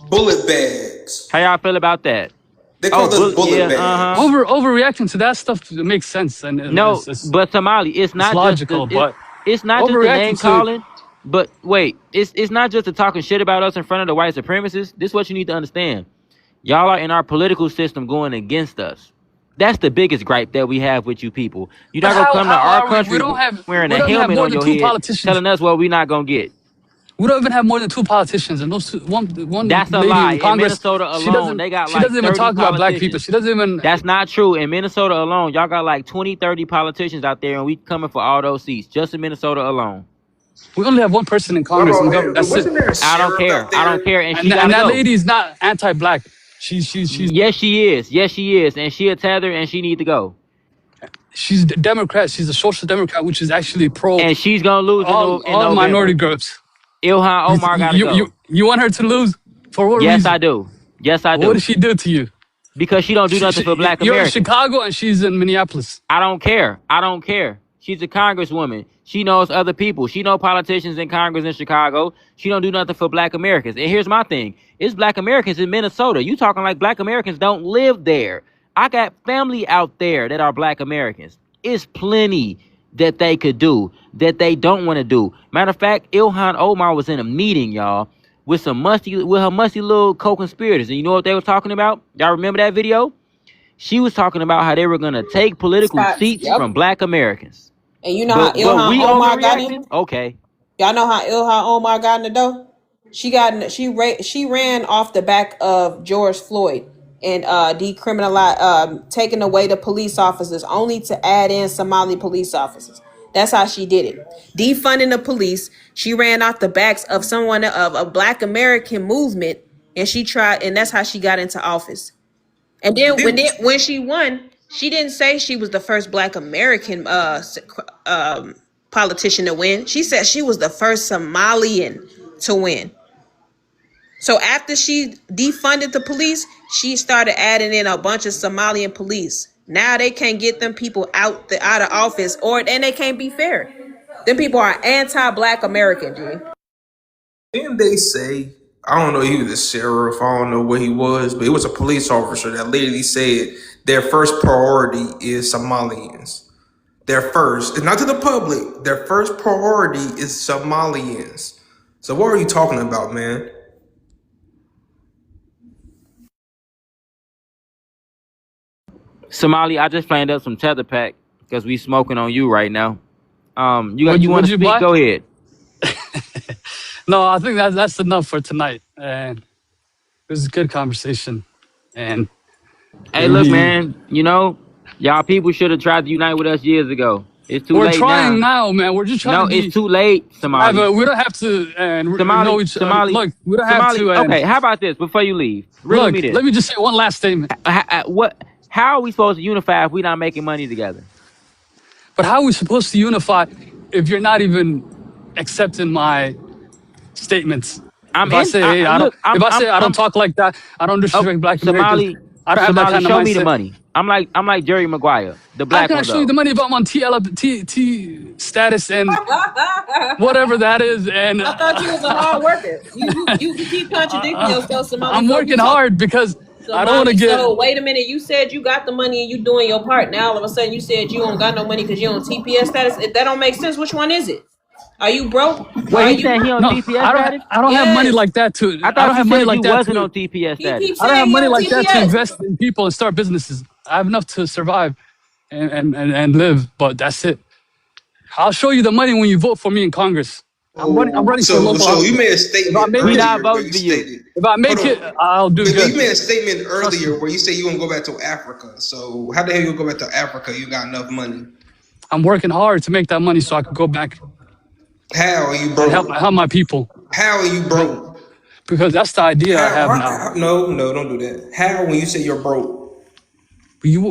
S15: Bullet bags.
S1: How y'all feel about that?
S15: They
S1: Oh,
S15: call us
S1: yeah,
S15: bullet
S1: uh-huh.
S15: bags.
S5: Overreacting to that stuff makes sense and
S1: No, but Somali,
S5: it's logical, but
S1: it's not just the name
S5: overreacting to
S1: calling, but wait, it's not just the talking shit about us in front of the white supremacists. This is what you need to understand. Y'all are in our political system going against us. That's the biggest gripe that we have with you people. You're
S5: but
S1: not gonna come to
S5: how
S1: our
S5: are we?
S1: country wearing
S5: We
S1: a
S5: don't even have
S1: helmet
S5: more
S1: on
S5: than
S1: your
S5: two
S1: head,
S5: politicians.
S1: telling us what we're not gonna get.
S5: We don't even have more than two politicians, and those one
S1: That's a
S5: lady
S1: lie.
S5: in
S1: In
S5: Congress,
S1: Minnesota alone, they got
S5: she
S1: like
S5: doesn't even
S1: 30
S5: talk about black people.
S1: politicians.
S5: She doesn't even.
S1: That's not true. In Minnesota alone, y'all got like 20, 30 politicians out there, and we coming for all those seats just in Minnesota alone.
S5: We only have one person in
S15: Bro,
S5: Congress and government. That's it.
S15: wasn't there a
S1: I don't
S15: sheriff
S1: care.
S15: out
S1: I don't
S15: there?
S1: care, and she
S5: And
S1: gotta
S5: that
S1: go.
S5: lady is not anti-black. She's
S1: Yes, she is. Yes, she is, and she a tether, and she need to go.
S5: she's a Democrat. She's a social democrat, which is actually pro
S1: And she's gonna lose in
S5: all minority
S1: November.
S5: groups.
S1: Ilhan Omar gotta go.
S5: You want her to lose? For what
S1: Yes, I
S5: reason?
S1: do. Yes, I
S5: What did
S1: do.
S5: she do to you?
S1: Because she don't do nothing for Black
S5: You're in
S1: Americans.
S5: Chicago and she's in Minneapolis.
S1: I don't care. I don't care. She's a congresswoman. She knows other people. She know politicians in Congress in Chicago. She don't do nothing for Black Americans. And here's my thing. It's Black Americans in Minnesota. You talking like Black Americans don't live there. I got family out there that are Black Americans. It's plenty that they could do that they don't want to do. Matter of fact, Ilhan Omar was in a meeting, y'all, with her musty little co-conspirators. And you know what they were talking about? Y'all remember that video? She was talking about how they were gonna take political
S3: Facts.
S1: seats
S3: Yep.
S1: from Black Americans.
S3: And you know how
S1: But
S3: Ilhan
S1: we
S3: Omar got in?
S1: overreacting? Okay.
S3: Y'all know how Ilhan Omar got in the door? She ran off the back of George Floyd and decriminalized, taking away the police officers only to add in Somali police officers. That's how she did it. Defunding the police. She ran off the backs of someone of a Black American movement, and that's how she got into office. And then when she won, she didn't say she was the first Black American politician to win. She said she was the first Somalian to win. So after she defunded the police, she started adding in a bunch of Somalian police. Now they can't get them people out of office, and they can't be fair. Them people are anti-Black American, G.
S15: Didn't they say, I don't know, he was a sheriff, I don't know what he was, but he was a police officer that literally said their first priority is Somalians. Their first, not to the public, their first priority is Somalians. So what are you talking about, man?
S1: Somali, I just planned up some tether pack because we smoking on you right now. You want
S5: Would
S1: to
S5: you
S1: speak?
S5: buy?
S1: Go ahead.
S5: No, I think that's enough for tonight. And it was a good conversation. And
S1: Hey, look,
S5: maybe
S1: man. Y'all people should have tried to unite with us years ago. It's too
S5: we're
S1: late
S5: trying
S1: now.
S5: now, man. We're just trying to
S1: No, it's
S5: be.
S1: too late, Somali.
S5: We don't have to, and we know
S1: Somali,
S5: each other.
S1: Somali,
S5: Look, we don't have
S1: Somali.
S5: to, and
S1: Okay, how about this? Before you leave, riddle me
S5: look.
S1: this.
S5: Let me just say one last statement.
S1: What? How are we supposed to unify if we're not making money together?
S5: But how are we supposed to unify if you're not even accepting my statements?
S1: I'm
S5: If I
S1: in.
S5: say, hey, I don't.
S1: Look,
S5: If I say I don't
S1: I'm.
S5: talk like that, I don't
S1: Oh,
S5: disrespect Black Americans.
S1: Somali,
S5: I don't have that
S1: Somali,
S5: kind of
S1: show me the
S5: mindset.
S1: money. I'm like Jerry Maguire, the
S5: How
S1: black
S5: can I
S1: one
S5: show you the
S1: though.
S5: money if I'm on T status and whatever that is? And
S3: I thought you was a hard worker. You keep contradicting yourself, Somali.
S5: I'm
S3: So you
S5: working
S3: talk,
S5: hard because I don't want to
S3: Somali.
S5: get.
S3: So wait a minute. You said you got the money and you doing your part. Now all of a sudden you said you don't got no money because you on TPS status. That don't make sense. Which one is it? Are you broke or
S1: Wait,
S3: are
S1: he's saying
S3: you?
S1: he on
S5: No,
S1: TPS status?
S5: I don't have money
S3: Yes.
S5: like that to.
S1: I
S5: I don't
S1: thought you
S5: have money
S1: said
S5: like
S1: you
S5: that
S1: wasn't on
S5: to.
S1: TPS
S3: He
S1: status.
S3: keeps
S5: I don't have
S3: saying he
S5: money
S3: on
S5: like that to
S3: TPS.
S5: invest in people and start businesses. I have enough to survive and live, but that's it. I'll show you the money when you vote for me in Congress. I'm
S15: Oh,
S5: running for
S15: so
S5: local
S15: so you
S5: office.
S15: made a
S5: If I
S15: statement
S5: make
S1: We
S5: it,
S1: not
S15: earlier where
S1: voting
S15: you
S1: for you.
S15: stated,
S5: if I
S15: hold
S5: make it,
S15: on,
S5: I'll do
S15: but you
S5: good.
S15: made a statement
S5: Trust me.
S15: earlier where you say you gonna go back to Africa. So how the hell you gonna go back to Africa? You got enough money.
S5: I'm working hard to make that money so I could go back
S15: How are you
S5: and
S15: broke?
S5: help my people
S15: How are you
S5: because
S15: broke?
S5: that's the idea I have now.
S15: No, don't do that. How when you say you're broke?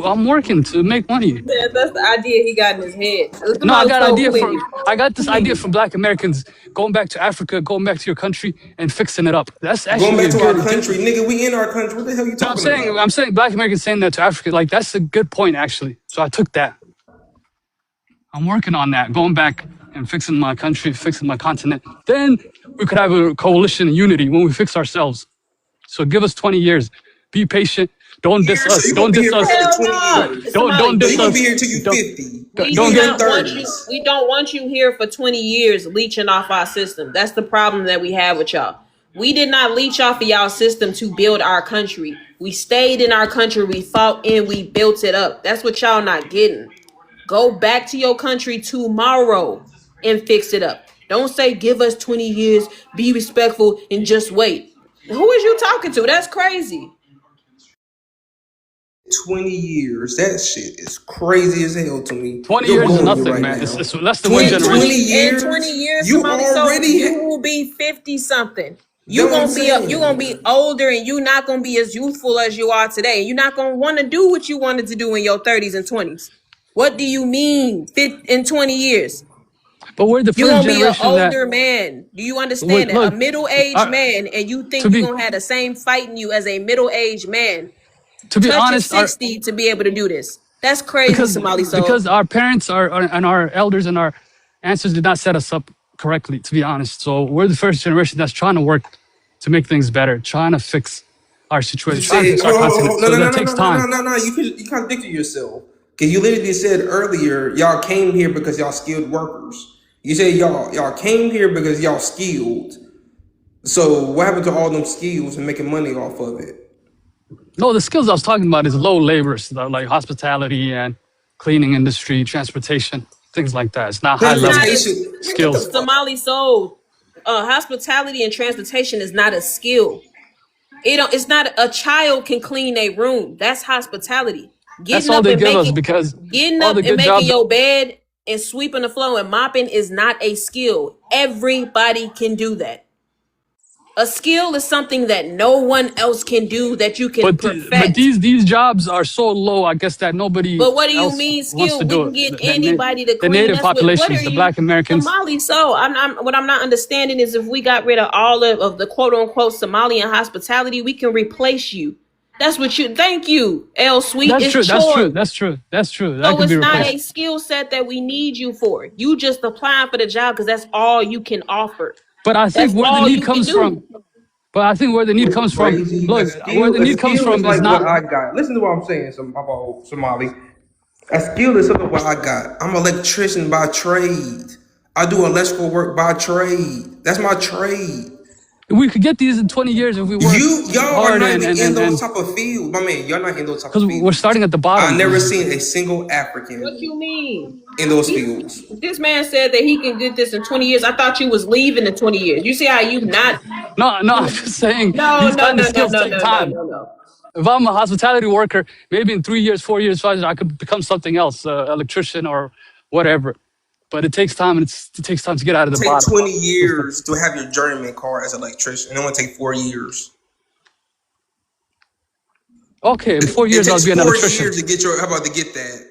S5: I'm working to make money.
S3: That's the idea he got in his head.
S5: No, I
S3: Somali
S5: got
S3: told
S5: idea for.
S3: Fleety.
S5: I got this idea
S3: Fleety.
S5: for Black Americans going back to Africa, going back to your country, and fixing it up. That's
S15: Going
S5: actually
S15: back
S5: a
S15: to our
S5: good.
S15: country, nigga, we in our country. What the hell you
S5: No,
S15: talking about?
S5: I'm saying Black Americans saying that to Africa. Like that's a good point actually. So I took that. I'm working on that, going back and fixing my country, fixing my continent. Then we could have a coalition and unity when we fix ourselves. So give us 20 years. Be patient. Don't diss
S15: So
S5: us.
S15: you're gonna
S5: Don't
S15: be
S5: diss
S15: here for
S5: us.
S15: another
S3: Hell
S15: 20
S3: no,
S15: years.
S3: Somali.
S5: Don't
S15: So
S5: diss
S15: you're gonna be
S5: us.
S15: here till you
S5: Don't
S15: 50.
S3: We
S5: don't
S3: do
S15: You in
S5: get.
S15: your
S3: not want you.
S15: 30s.
S3: We don't want you here for 20 years leeching off our system. That's the problem that we have with y'all. We did not leech off of y'all system to build our country. We stayed in our country. We fought and we built it up. That's what y'all not getting. Go back to your country tomorrow and fix it up. Don't say give us 20 years, be respectful, and just wait. Who is you talking to? That's crazy.
S15: 20 years. That shit is crazy as hell to me.
S5: 20
S15: You're
S5: years is
S15: going through
S5: nothing,
S15: right
S5: man.
S15: now.
S5: It's less than one
S15: Twenty
S3: In
S15: twenty
S5: generation.
S3: 20
S15: years?
S3: years,
S15: You
S3: somebody, so
S15: already
S3: you will be 50 something.
S15: That's what I'm
S3: You gonna be
S15: saying.
S3: older and you not gonna be as youthful as you are today. You're not gonna want to do what you wanted to do in your 30s and 20s. What do you mean in 20 years?
S5: But we're the
S3: You're
S5: first
S3: gonna be an
S5: generation that
S3: older man. Do you understand
S5: look,
S3: that? A
S5: look
S3: middle-aged
S5: uh,
S3: man, and you
S5: to
S3: think you're
S5: be
S3: gonna have the same fight in you as a middle-aged man touching
S5: honest, our
S3: 60 to be able to do this. That's crazy,
S5: because
S3: Somali soul.
S5: because our parents and our elders and our ancestors did not set us up correctly, to be honest. So we're the first generation that's trying to work to make things better, trying to fix our
S15: You
S5: situation, trying to
S15: said,
S5: fix our continent.
S15: no,
S5: So
S15: no, no,
S5: that
S15: no,
S5: takes
S15: no, no, no,
S5: time.
S15: no, no. You contradicted yourself. Because you literally said earlier, y'all came here because y'all skilled workers. You said y'all came here because y'all skilled. So what happened to all them skills and making money off of it?
S5: No, the skills I was talking about is low labor, so like hospitality and cleaning industry, transportation, things like that. It's not high
S3: It's
S5: level
S3: not
S15: Transportation. What
S3: a
S5: skills.
S15: the fuck?
S3: Somali soul. Hospitality and transportation is not a skill. It's not a child can clean a room. That's hospitality.
S5: That's all they give us because
S3: Getting
S5: all
S3: up
S5: the
S3: and
S5: good
S3: making
S5: jobs.
S3: your bed and sweeping the floor and mopping is not a skill. Everybody can do that. A skill is something that no one else can do that you can
S5: But
S3: perfect.
S5: these jobs are so low, I guess that nobody
S3: But what do you
S5: else
S3: mean
S5: wants to
S3: skill? We
S5: do
S3: can
S5: it.
S3: get anybody to
S5: The
S3: clean.
S5: native
S3: That's what are
S5: populations, the
S3: you?
S5: Black Americans.
S3: Somali so what I'm not understanding is if we got rid of all of the quote unquote Somalian hospitality, we can replace you. That's what you thank you, L Sweet.
S5: That's
S3: It's
S5: true. That's true.
S3: chores.
S5: That's true. That's true. That
S3: So
S5: could be
S3: it's not a
S5: replaced.
S3: skill set that we need you for. You just applying for the job because that's all you can offer.
S5: But I think
S3: That's
S5: where the
S3: all
S5: need
S3: you can
S5: comes from,
S3: do.
S5: But I think where the need comes from,
S15: Crazy.
S5: look, where the
S15: A
S5: need comes
S15: skill is
S5: from is
S15: like what
S5: not.
S15: I got. Listen to what I'm saying, Somali. A skill is something what I got. I'm an electrician by trade. I do electrical work by trade. That's my trade.
S5: We could get these in 20 years if we work
S15: Y'all are
S5: hard
S15: not even in those
S5: and
S15: type of fields. My man, y'all not in those type
S5: because
S15: of
S5: we're
S15: fields.
S5: starting at the
S15: I
S5: bottom.
S15: never seen a single
S3: What
S15: African
S3: you mean?
S15: in those fields.
S3: This man said that he can get this in 20 years. I thought you was leaving in 20 years. You see how you not?
S5: No, I'm just saying
S3: No,
S5: these
S3: no,
S5: kind of
S3: no, no,
S5: skills
S3: no,
S5: take
S3: no, no,
S5: time.
S3: no, no.
S5: If I'm a hospitality worker, maybe in 3 years, 4 years, 5 years, I could become something else, electrician or whatever. But it takes time, and it takes time to get out of the
S15: It take
S5: bottom.
S15: 20 years to have your journeyman card as an electrician. It only take 4 years.
S5: Okay, in 4
S15: It
S5: years I'll
S15: takes
S5: be an
S15: 4
S5: electrician.
S15: years to get your. How about to get that?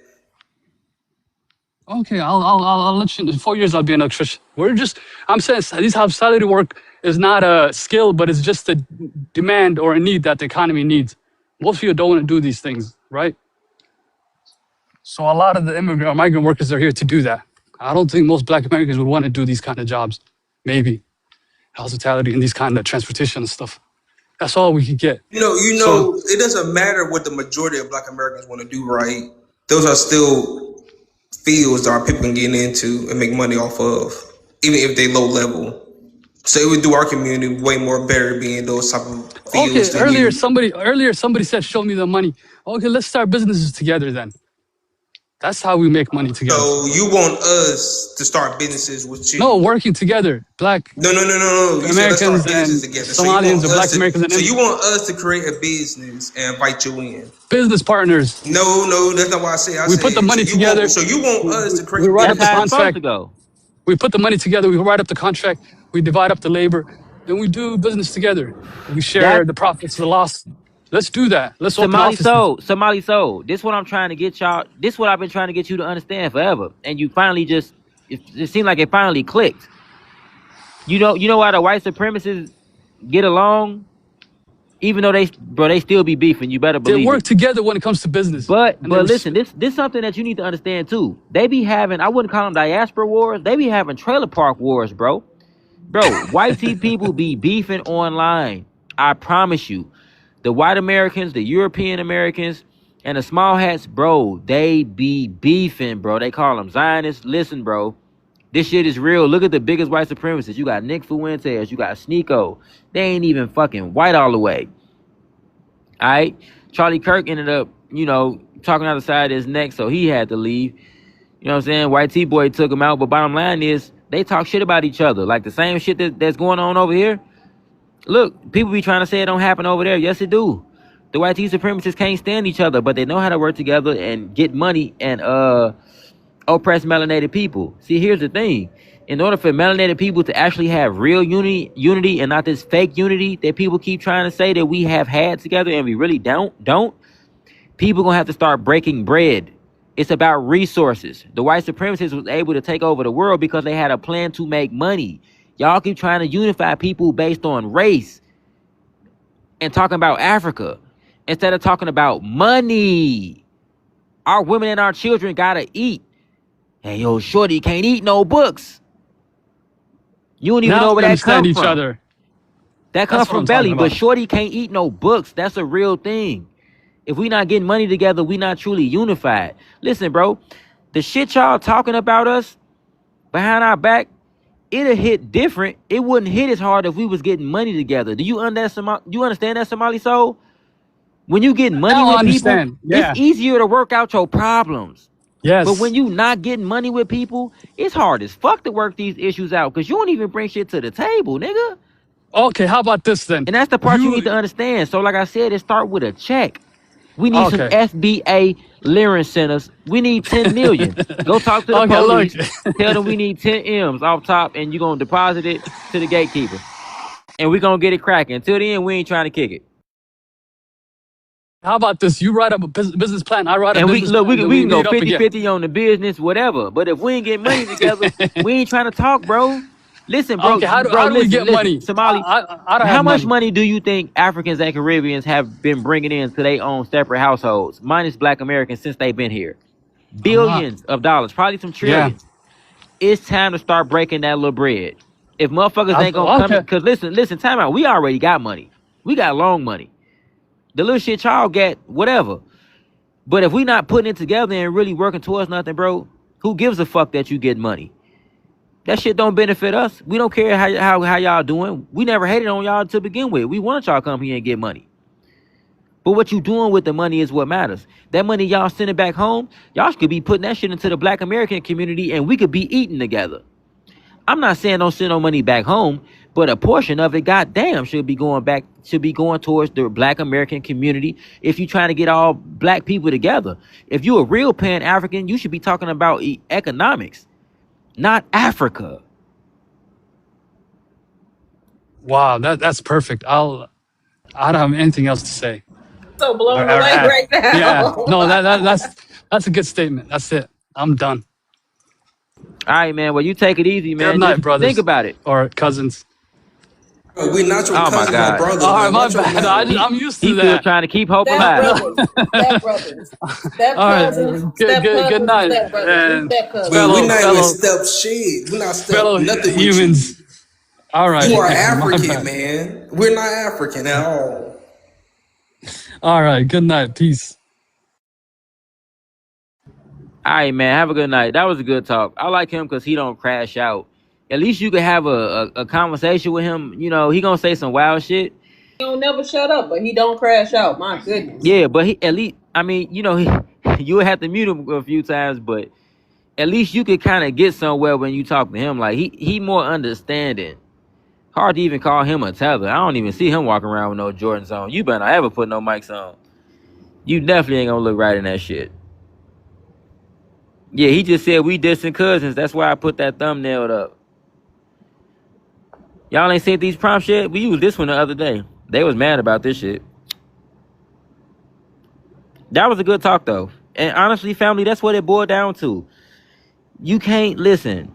S5: Okay, I'll let you. In 4 years I'll be an electrician. I'm saying this hospitality work is not a skill, but it's just a demand or a need that the economy needs. Most people don't want to do these things, right? So a lot of the immigrant or migrant workers are here to do that. I don't think most Black Americans would want to do these kind of jobs. Maybe hospitality and these kind of transportation and stuff. That's all we could get. So
S15: It doesn't matter what the majority of Black Americans want to do, right? Those are still fields that our people can get into and make money off of, even if they low level. So it would do our community way more better being those type of
S5: okay,
S15: fields than you.
S5: earlier somebody said, "Show me the money." Okay, let's start businesses together then. That's how we make money together.
S15: So you want us to start businesses with you?
S5: No, working together, Black
S15: No. You said let's start
S5: Americans
S15: businesses
S5: and
S15: together.
S5: Somalians or Black Americans and
S15: So you want us to create a business and invite you in?
S5: business partners.
S15: No, that's not what I said.
S5: We put the money together.
S15: You want us to
S5: We
S15: create
S5: write up
S1: That's
S5: the
S1: how it's supposed
S5: contract.
S1: to go.
S5: We put the money together. We write up the contract. We divide up the labor. Then we do business together. We share
S1: That
S5: the profits, the loss. Let's do that. Let's open
S1: Somali
S5: offices.
S1: soul, Somali soul. This what I'm trying to get y'all. This what I've been trying to get you to understand forever. And you finally just it seemed like it finally clicked. You know why the white supremacists get along? Even though they still be beefing, you better
S5: They
S1: believe
S5: work
S1: it.
S5: together when it comes to business.
S1: But
S5: And they
S1: listen, this something that you need to understand too. They be having, I wouldn't call them diaspora wars. They be having trailer park wars, bro. White tea people be beefing online. I promise you. The white Americans, the European Americans, and the small hats, bro, they be beefing, bro. They call them Zionists. Listen, bro, this shit is real. Look at the biggest white supremacists. You got Nick Fuentes. You got Sneeko. They ain't even fucking white all the way. All right? Charlie Kirk ended up, talking out the side of his neck, so he had to leave. You know what I'm saying? White T-Boy took him out, but bottom line is they talk shit about each other. Like the same shit that's going on over here. Look, people be trying to say it don't happen over there. Yes, it do. The white T supremacists can't stand each other, but they know how to work together and get money and oppress melanated people. See, here's the thing. In order for melanated people to actually have real unity and not this fake unity that people keep trying to say that we have had together and we really don't, people gonna have to start breaking bread. It's about resources. The white supremacists was able to take over the world because they had a plan to make money. Y'all keep trying to unify people based on race and talking about Africa instead of talking about money. Our women and our children gotta eat. Hey, yo, shorty can't eat no books. You don't even
S5: now
S1: know
S5: we
S1: where that
S5: understand
S1: come
S5: each
S1: from.
S5: other.
S1: That
S5: That's
S1: comes
S5: what
S1: from
S5: I'm talking
S1: belly, but
S5: about.
S1: shorty can't eat no books. That's a real thing. If we not getting money together, we not truly unified. Listen, bro, the shit y'all talking about us behind our back, it'll hit different. It wouldn't hit as hard if we was getting money together. Do you understand that, Somali soul? When you get money
S5: Now I
S1: with people,
S5: understand.
S1: it's
S5: Yeah.
S1: easier to work out your problems. But when
S5: Yes.
S1: you not getting money with people, it's hard as fuck to work these issues out because you don't even bring shit to the table, nigga.
S5: Okay, how about this then?
S1: And that's the part you need to understand. So like I said, it start with a check. We need some
S5: Okay.
S1: FBA Lyran centers. We need 10 million. Go talk to the
S5: Okay, look.
S1: police. Tell them we need 10 M's off top and you're going to deposit it to the gatekeeper. And we're going to get it cracking. Until then, we ain't trying to kick it.
S5: How about this? You write up a business plan. I write a
S1: And
S5: business plan.
S1: we
S5: Then
S1: can
S5: we
S1: go
S5: meet up again.
S1: 50-50 on the business, whatever. But if we ain't getting money together, we ain't trying to talk, bro. Listen, bro,
S5: Okay, how do we get
S1: listen.
S5: money?
S1: Somali,
S5: I don't
S1: how
S5: have
S1: much
S5: money.
S1: money do you think Africans and Caribbeans have been bringing in to their own separate households, minus Black Americans, since they've been here?
S5: A lot.
S1: Billions of dollars, probably some
S5: Yeah.
S1: trillions. It's time to start breaking that little bread. If motherfuckers ain't gonna come,
S5: Okay.
S1: cause listen, time out. We already got money. We got long money. The little shit y'all get, whatever. But if we not putting it together and really working towards nothing, bro, who gives a fuck that you get money? That shit don't benefit us. We don't care how y'all doing. We never hated on y'all to begin with. We wanted y'all to come here and get money. But what you doing with the money is what matters. That money y'all sending back home, y'all could be putting that shit into the Black American community and we could be eating together. I'm not saying don't send no money back home, but a portion of it, goddamn, should be going towards the Black American community if you trying to get all black people together. If you a real Pan-African, you should be talking about economics, not Africa.
S5: Wow, that's perfect. I don't have anything else to say.
S3: So
S5: Or,
S3: blown
S5: or
S3: away
S5: add.
S3: right
S5: Yeah.
S3: now.
S5: No, that's a good statement. That's it. I'm done.
S1: All right, man. Well, you take it easy,
S5: Good
S1: man.
S5: night,
S1: Just think
S5: brothers
S1: about it.
S5: or cousins.
S15: Bro, we're not your
S1: Oh my
S15: cousins or
S1: God.
S15: brothers,
S5: All right,
S15: man.
S5: my
S15: Watch your
S5: bad.
S15: mouth.
S5: I'm used
S1: He
S5: to
S1: still
S5: that.
S1: trying to keep hope
S3: Step
S1: alive.
S3: brothers, step brothers, step
S5: All right.
S3: cousins,
S5: Good,
S3: step
S5: good, good
S3: cousins, and
S5: night,
S3: step brothers. We
S5: and
S3: step cousins.
S15: We're
S5: fellow,
S15: not even
S5: fellow,
S15: step shit. We're not step
S5: fellow
S15: nothing with you.
S5: humans. All
S15: You
S5: right,
S15: are
S5: man. My
S15: African,
S5: bad.
S15: man. We're not African at all.
S5: All right. Good night. Peace.
S1: All right, man. Have a good night. That was a good talk. I like him because he don't crash out. At least you could have a conversation with him. You know, he gonna say some wild shit.
S3: He don't never shut up, but he don't crash out. My goodness.
S1: Yeah, but he at least, I mean, you know, you would have to mute him a few times, but at least you could kind of get somewhere when you talk to him. Like he more understanding. Hard to even call him a tether. I don't even see him walking around with no Jordans on. You better not ever put no mics on. You definitely ain't gonna look right in that shit. Yeah, he just said we distant cousins. That's why I put that thumbnail up. Y'all ain't seen these prompts yet? We used this one the other day. They was mad about this shit. That was a good talk though. And honestly, family, that's what it boiled down to. You can't listen.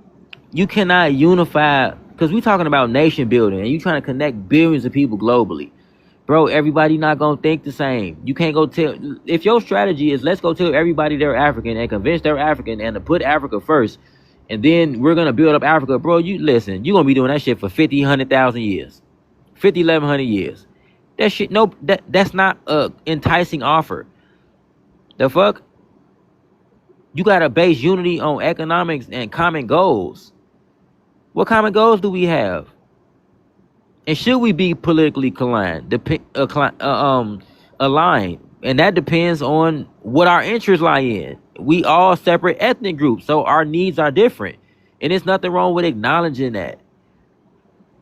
S1: You cannot unify because we talking about nation building and you trying to connect billions of people globally. Bro, everybody not gonna think the same. You can't go tell if your strategy is let's go tell everybody they're African and convince they're African and to put Africa first, and then we're gonna build up Africa, bro. You listen, you gonna be doing that shit for 50, 100,000 years, 50, 1100 years. That shit, no, that's not a enticing offer. The fuck? You gotta base unity on economics and common goals. What common goals do we have? And should we be politically aligned? And that depends on what our interests lie in. We all separate ethnic groups, so our needs are different. And there's nothing wrong with acknowledging that.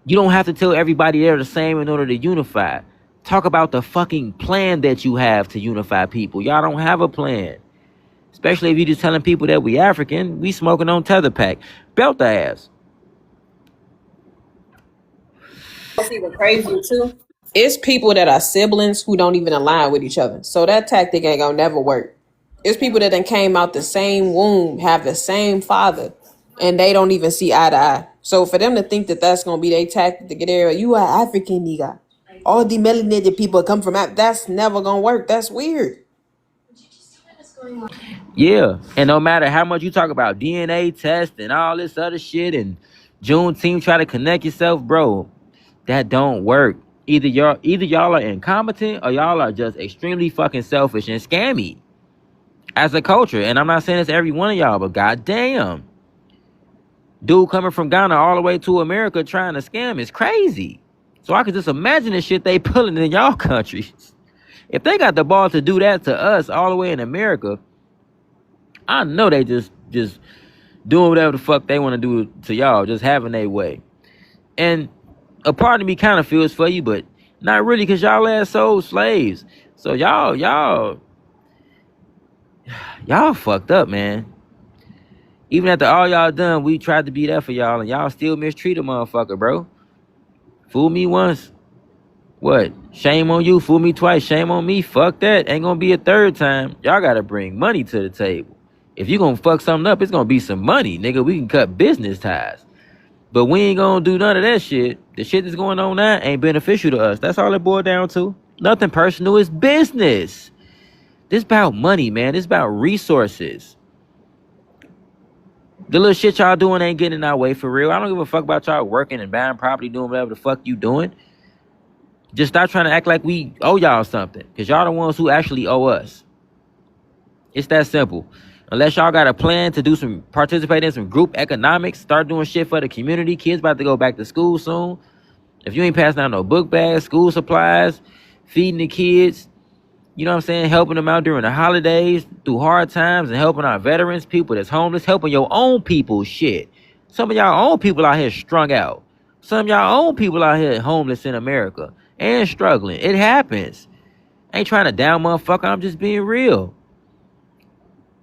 S1: You don't have to tell everybody they're the same in order to unify. Talk about the fucking plan that you have to unify people. Y'all don't have a plan. Especially if you're just telling people that we African, we smoking on tether pack. Belt the ass.
S3: What's even crazier too? It's people that are siblings who don't even align with each other. So that tactic ain't gonna never work. It's people that then came out the same womb, have the same father, and they don't even see eye to eye. So for them to think that that's gonna be their tactic to get there, you are African, nigga. All the melanated people come from Africa. That's never gonna work. That's weird.
S1: Yeah, and no matter how much you talk about DNA test and all this other shit and Juneteenth try to connect yourself, bro, that don't work. Either y'all are incompetent or y'all are just extremely fucking selfish and scammy as a culture. And I'm not saying it's every one of y'all, but goddamn, dude coming from Ghana all the way to America trying to scam is crazy. So I could just imagine the shit they pulling in y'all countries. If they got the ball to do that to us all the way in America, I know they just doing whatever the fuck they want to do to y'all, just having their way. And a part of me kind of feels for you, but not really, because y'all ass sold slaves. So y'all fucked up, man. Even after all y'all done, we tried to be there for y'all, and y'all still mistreat a motherfucker, bro. Fool me once. What? Shame on you. Fool me twice. Shame on me. Fuck that. Ain't gonna be a third time. Y'all gotta bring money to the table. If you gonna fuck something up, it's gonna be some money, nigga. We can cut business ties. But we ain't gonna do none of that shit. The shit that's going on now ain't beneficial to us. That's all it boiled down to. Nothing personal. It's business. This about money, man. This about resources. The little shit y'all doing ain't getting in our way for real. I don't give a fuck about y'all working and buying property, doing whatever the fuck you doing. Just stop trying to act like we owe y'all something, because y'all the ones who actually owe us. It's that simple. Unless y'all got a plan to participate in some group economics, start doing shit for the community. Kids about to go back to school soon. If you ain't passing out no book bags, school supplies, feeding the kids, you know what I'm saying, helping them out during the holidays, through hard times, and helping our veterans, people that's homeless, helping your own people, shit. Some of y'all own people out here strung out. Some of y'all own people out here homeless in America and struggling. It happens. I ain't trying to down motherfucker. I'm just being real.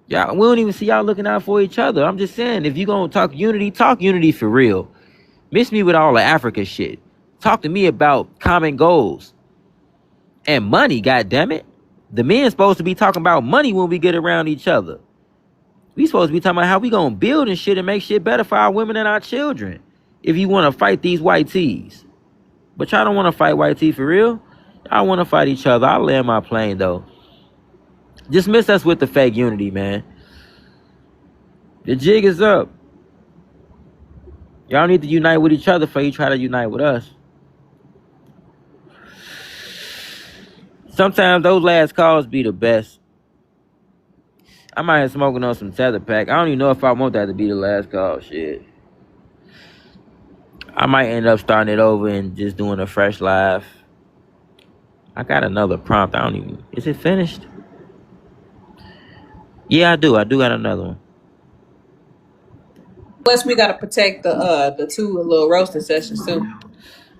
S1: Y'all, we don't even see y'all looking out for each other. I'm just saying, if you gonna talk unity for real. Miss me with all the Africa shit. Talk to me about common goals. And money, goddammit. The men supposed to be talking about money when we get around each other. We supposed to be talking about how we gonna build and shit and make shit better for our women and our children. If you wanna fight these white tees. But y'all don't wanna fight white tee for real. Y'all wanna fight each other. I'll land my plane though. Just miss us with the fake unity, man. The jig is up. Y'all need to unite with each other before you try to unite with us. Sometimes those last calls be the best. I might have smoking on some tether pack. I don't even know if I want that to be the last call. Shit. I might end up starting it over and just doing a fresh live. I got another prompt. I don't even... Is it finished? Yeah, I do. I do got another one.
S3: Plus, we gotta protect the two little roasting sessions too.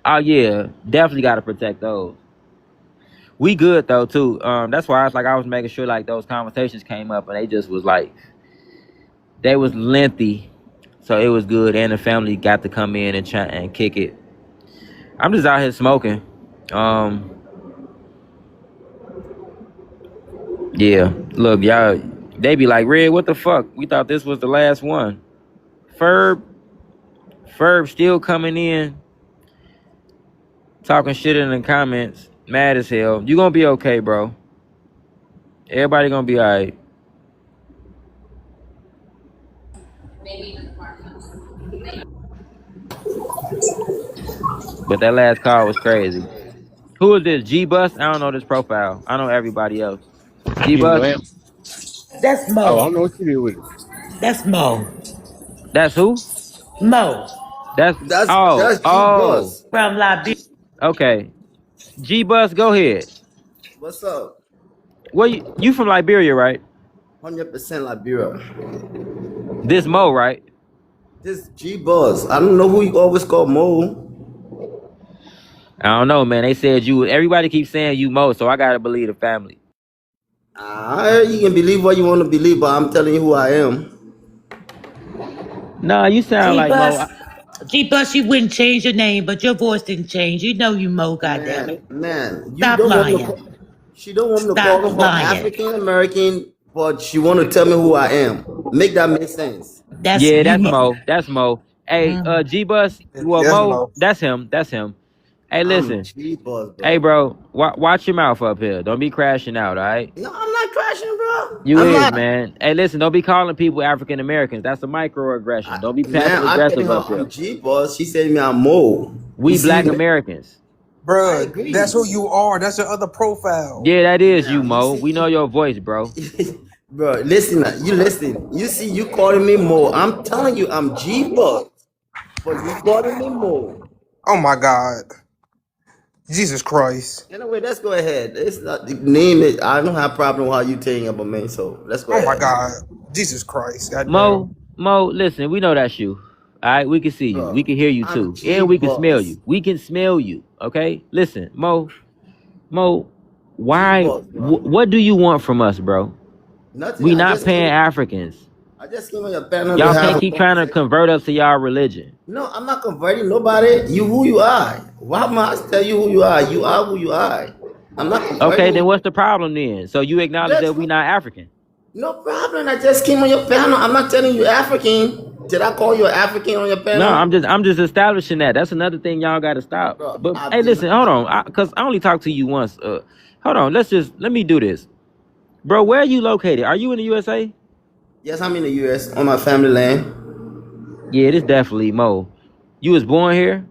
S1: Oh yeah, definitely gotta protect those. We good though too. That's why I was making sure like those conversations came up and they just was like, they was lengthy, so it was good, and the family got to come in and chat and kick it. I'm just out here smoking. Yeah, look, y'all, they be like, Red, what the fuck? We thought this was the last one. Ferb still coming in, talking shit in the comments, mad as hell. You gonna be okay, bro. Everybody gonna be alright. But that last call was crazy. Who is this? G-Bus? I don't know this profile. I know everybody else. G-Bus?
S11: That's Mo.
S4: Oh, I don't know what you did with it.
S11: That's Mo.
S1: That's who?
S11: Mo.
S4: That's G Buzz.
S11: From Liberia.
S1: Okay. G-Bus, go ahead.
S4: What's up?
S1: Well, you from Liberia, right?
S4: 100% Liberia.
S1: This Mo, right?
S4: This G Buzz. I don't know who you always call Mo.
S1: I don't know, man. They said you. Everybody keeps saying you Mo, so I gotta believe the family.
S4: You can believe what you want to believe, but I'm telling you who I am.
S1: Nah, you sound like Mo.
S11: G-Bus, you wouldn't change your name, but your voice didn't change. You know you Mo, goddammit.
S4: Man, you
S11: Stop
S4: don't
S11: lying.
S4: want to. She don't want me to call her African American, but she want to tell me who I am. Make that make sense?
S11: That's
S1: Mo. That's Mo. Hey, G-Bus. Well,
S15: Yes,
S1: Mo.
S15: Mo.
S1: That's him. That's him. Hey, listen.
S4: G-Buzz, bro.
S1: Hey, bro. Watch your mouth up here. Don't be crashing out, all right?
S4: No, I'm not crashing, bro.
S1: You is, man. Hey, listen. Don't be calling people African Americans. That's a microaggression. Don't be passive aggressive up here.
S4: I'm G-Buzz. She said me I'm Mo.
S1: We Black Americans.
S15: Bruh, that's who you are. That's your other profile.
S1: Yeah, that is you, Mo. We know your voice, bro.
S4: Bro, listen. You listen. You see, you calling me Mo. I'm telling you, I'm G-Buzz. But you calling me Mo.
S15: Oh my God. Jesus Christ.
S4: Anyway, let's go ahead. It's not name it. I don't have a problem with how you telling about me, so let's go ahead.
S15: Oh my God. Jesus Christ.
S1: Mo, listen, we know that's you. All right, we can see you. We can hear you too. And we can smell you. We can smell you. Okay? Listen, Mo, why what do you want from us, bro?
S4: Nothing.
S1: We not Pan-Africans.
S4: I just came on your panel.
S1: Y'all can't keep trying to convert us to y'all religion.
S4: No, I'm not converting nobody. You who you are. Why must I tell you who you are? You are who you are. I'm not converting.
S1: Okay, then what's the problem then? So you acknowledge that we not African.
S4: No problem. I just came on your panel. I'm not telling you African. Did I call you African on your panel?
S1: No, I'm just establishing that. That's another thing y'all got to stop. Bro, but hey, listen, hold on, because I only talked to you once. Hold on, let me do this, bro. Where are you located? Are you in the USA?
S4: Yes, I'm in the US on my family land.
S1: Yeah, it is definitely Mo. You was born here?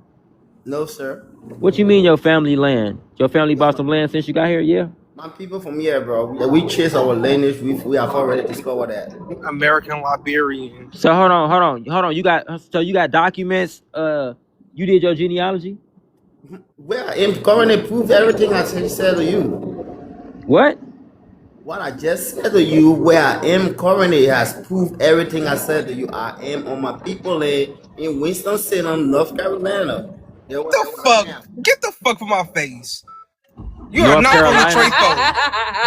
S4: No, sir.
S1: What you mean your family land? Your family
S4: Yeah,
S1: bought some land since you got here? Yeah.
S4: my people from here, bro. We chase our lineage. We have already discovered that.
S15: American Liberian.
S1: So hold on. You got documents. You did your genealogy.
S4: Where I am currently prove everything I said to you.
S1: What?
S4: What I just said to you, where I am currently, has proved everything I said to you. I am on my people land in Winston-Salem, North Carolina. That's
S15: The
S4: what I
S15: fuck?
S4: am.
S15: Get the fuck from my face. You are
S1: North
S15: not from
S1: Carolina.
S15: Detroit, though.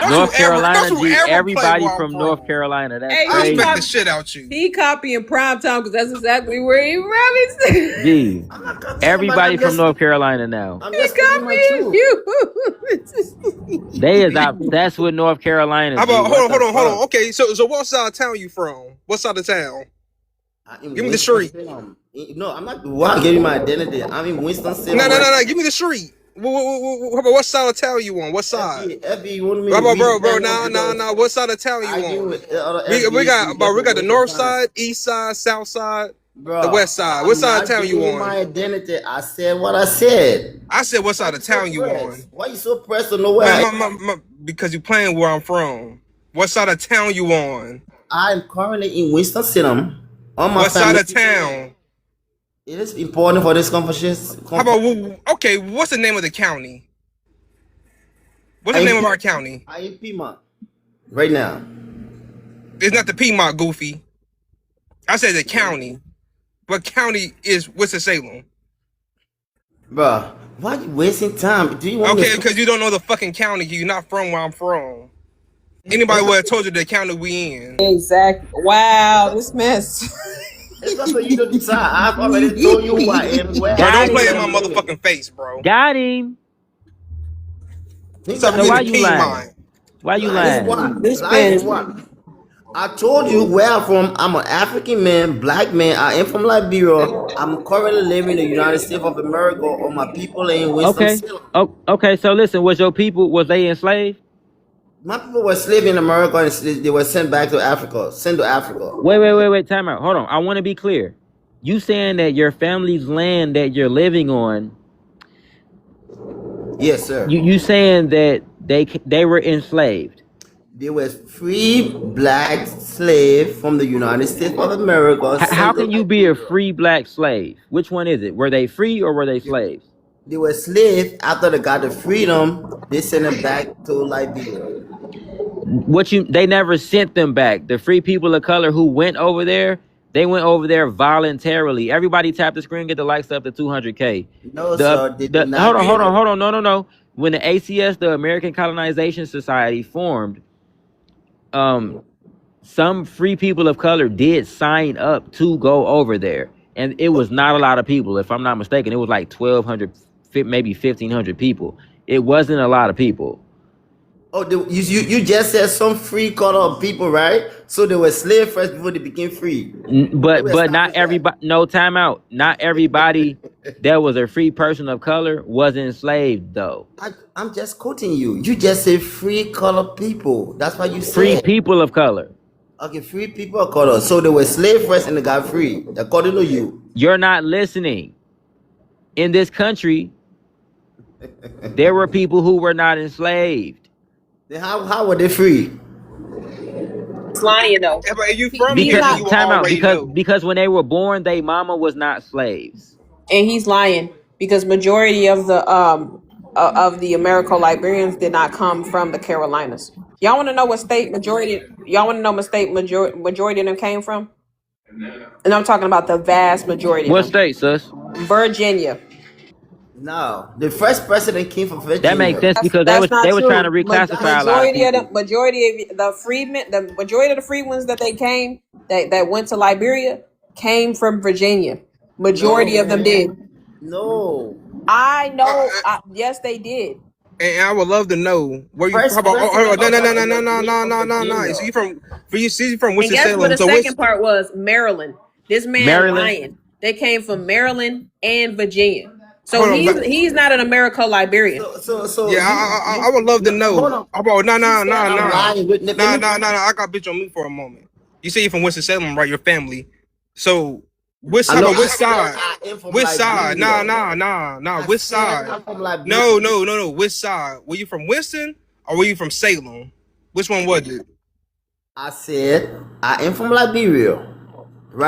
S1: North
S15: Don't
S1: Carolina.
S15: you
S1: G.
S15: ever play
S1: Everybody
S15: where I'm
S1: from North
S15: from.
S1: Carolina. That's
S19: Hey,
S15: I respect the
S1: crazy.
S15: shit out you.
S19: he copying prime time because that's exactly where he really said.
S1: G.
S4: I'm not cutting nobody.
S1: Everybody from North Carolina now.
S4: I'm
S19: He
S4: just speaking my
S19: copying
S4: truth.
S19: you.
S1: They is obsessed with North Carolina.
S15: How
S1: G.
S15: about
S1: What the
S15: hold
S1: fuck?
S15: on. Okay, so what side of town you from? What side of town?
S4: I'm in
S15: Give me the street.
S4: Winston-Salem. No, I'm not. Why give you my identity? I'm in Winston-Salem, West.
S15: No. Give me the street. How about what side of town you on? What side?
S4: FB, you want me
S15: How
S4: to
S15: about
S4: read the
S15: bro?
S4: panel because
S15: Nah. What side of town you
S4: I deal
S15: on?
S4: with other
S15: We
S4: FBA, so
S15: got
S4: you just
S15: we got
S4: don't
S15: the
S4: waste your
S15: north
S4: time.
S15: side, east side, south side, the
S4: Bro,
S15: west side. What
S4: I'm
S15: side of
S4: not
S15: town you
S4: giving you
S15: on?
S4: my identity. I said what I said.
S15: I said what
S4: Why
S15: side
S4: you
S15: of
S4: so
S15: town you on?
S4: pressed? Why you so pressed to know where I am?
S15: Because you playing where I'm from. What side of town you on?
S4: I'm currently in Winston-Salem on my
S15: What side
S4: family.
S15: of town?
S4: It is important for this conversation.
S15: How about okay? What's the name of the county? What's the name of our county?
S4: I in Piedmont right now.
S15: It's not the Piedmont, Goofy. I said the county. What county is Winston-Salem?
S4: Bro, why you wasting time? Do you want me
S15: Okay,
S4: to?
S15: because you don't know the fucking county. You're not from where I'm from. Anybody would have told you the county we in.
S3: Exactly. Wow, this mess.
S4: It's up to you to decide. I've already told you who I am, where
S15: Bro,
S4: I
S1: Got
S15: don't play in
S4: am
S15: my
S1: him.
S4: living.
S15: motherfucking face, bro.
S1: Got him.
S4: He
S15: Stop
S1: So
S4: got
S15: being
S1: why
S15: the
S1: you
S4: me.
S1: lying?
S15: Piedmont.
S1: Why you
S4: Lying for
S1: lying?
S4: what?
S3: This
S4: Lying for
S3: man.
S4: what? I told you where I'm from. I'm an African man, black man. I am from Liberia. I'm currently living in the United States of America. All my people are in
S1: Okay.
S4: Winston-Salem.
S1: Oh, okay. So listen, was your people, was they enslaved?
S4: My people were slaves in America and they were sent back to Africa. Sent to Africa.
S1: Wait. Time out. Hold on. I want to be clear. You saying that your family's land that you're living on,
S4: Yes, sir.
S1: you saying that they were enslaved?
S4: They were free black slave from the United States of America
S1: How
S4: sent to
S1: can you be a
S4: Liberia.
S1: free black slave? Which one is it? Were they free or were they
S4: They,
S1: slaves?
S4: they were slaves after they got the freedom. They sent them back to Liberia.
S1: They never sent them back. The free people of color who went over there, they went over there voluntarily. Everybody tap the screen, get the likes up to 200K.
S4: No,
S1: The
S4: sir, they
S1: the
S4: did not do that.
S1: hold on. No. When the ACS, the American Colonization Society, formed, some free people of color did sign up to go over there, and it was not a lot of people. If I'm not mistaken, it was like 1,200, maybe 1,500 people. It wasn't a lot of people.
S4: Oh, you just said some free color people, right? So they were slaves first before they became free. Let me
S1: But not
S4: establish that.
S1: everybody. No, time out. Not everybody that was a free person of color was enslaved, though.
S4: I'm just quoting you. You just say free color people. That's what you
S1: Free
S4: said.
S1: people of color.
S4: Okay, free people of color. So they were slave first and they got free, according to you.
S1: You're not listening. In this country, there were people who were not enslaved.
S4: Then how were they free?
S3: It's lying though.
S15: Yeah, but if you from
S3: He's
S15: here, then
S1: Because
S15: you
S3: not,
S15: will
S1: time out.
S15: already know.
S1: Because when they were born, they mama was not slaves.
S3: and he's lying because majority of the American Liberians did not come from the Carolinas. Y'all want to know what state majority? Y'all want to know what state majority of them came from? And I'm talking about the vast majority of
S1: What
S3: them.
S1: state, sus?
S3: Virginia.
S4: No, the first president came from
S1: That makes
S4: Virginia.
S1: sense because
S3: That's
S1: they
S3: not
S1: were trying to
S3: true.
S1: reclassify a lot of
S3: Majority of
S1: people.
S3: the freedmen, the majority of the free ones that they came that went to Liberia came from Virginia.
S4: No,
S3: Majority of them did.
S4: man. No.
S3: I know. Yes, they did.
S15: And I would love to know where you. How
S4: First
S15: about?
S4: president
S15: No,
S4: of
S15: no,
S4: the
S15: no, no, no, no,
S4: Liberia
S15: no,
S4: from
S15: no, no, no.
S4: Virginia.
S15: So you from
S3: And
S15: Winston
S3: guess what
S15: Salem.
S3: the
S15: So which?
S3: second part was? Maryland. This man
S1: Maryland.
S3: lying. They came from Maryland and Virginia. So
S15: Hold on,
S3: he's not an American Liberian.
S4: So
S15: yeah, I would love to
S4: no, hold
S15: know.
S4: on.
S15: How about
S4: You said I'm lying.
S15: no. I got bitch on me for a moment. You say you're from Winston Salem, right? Your family. So
S7: Which
S4: I
S7: time?
S4: know
S7: Which
S4: I said
S7: side?
S4: I am from
S7: Which side? Nah,
S4: Liberia.
S7: nah, nah, nah.
S4: I
S7: Which
S4: said
S7: side?
S4: I'm from Liberia.
S7: No, no, no, no. Which side? Were you from Winston or were you from Salem? Which one was it?
S4: I said I am from Liberia,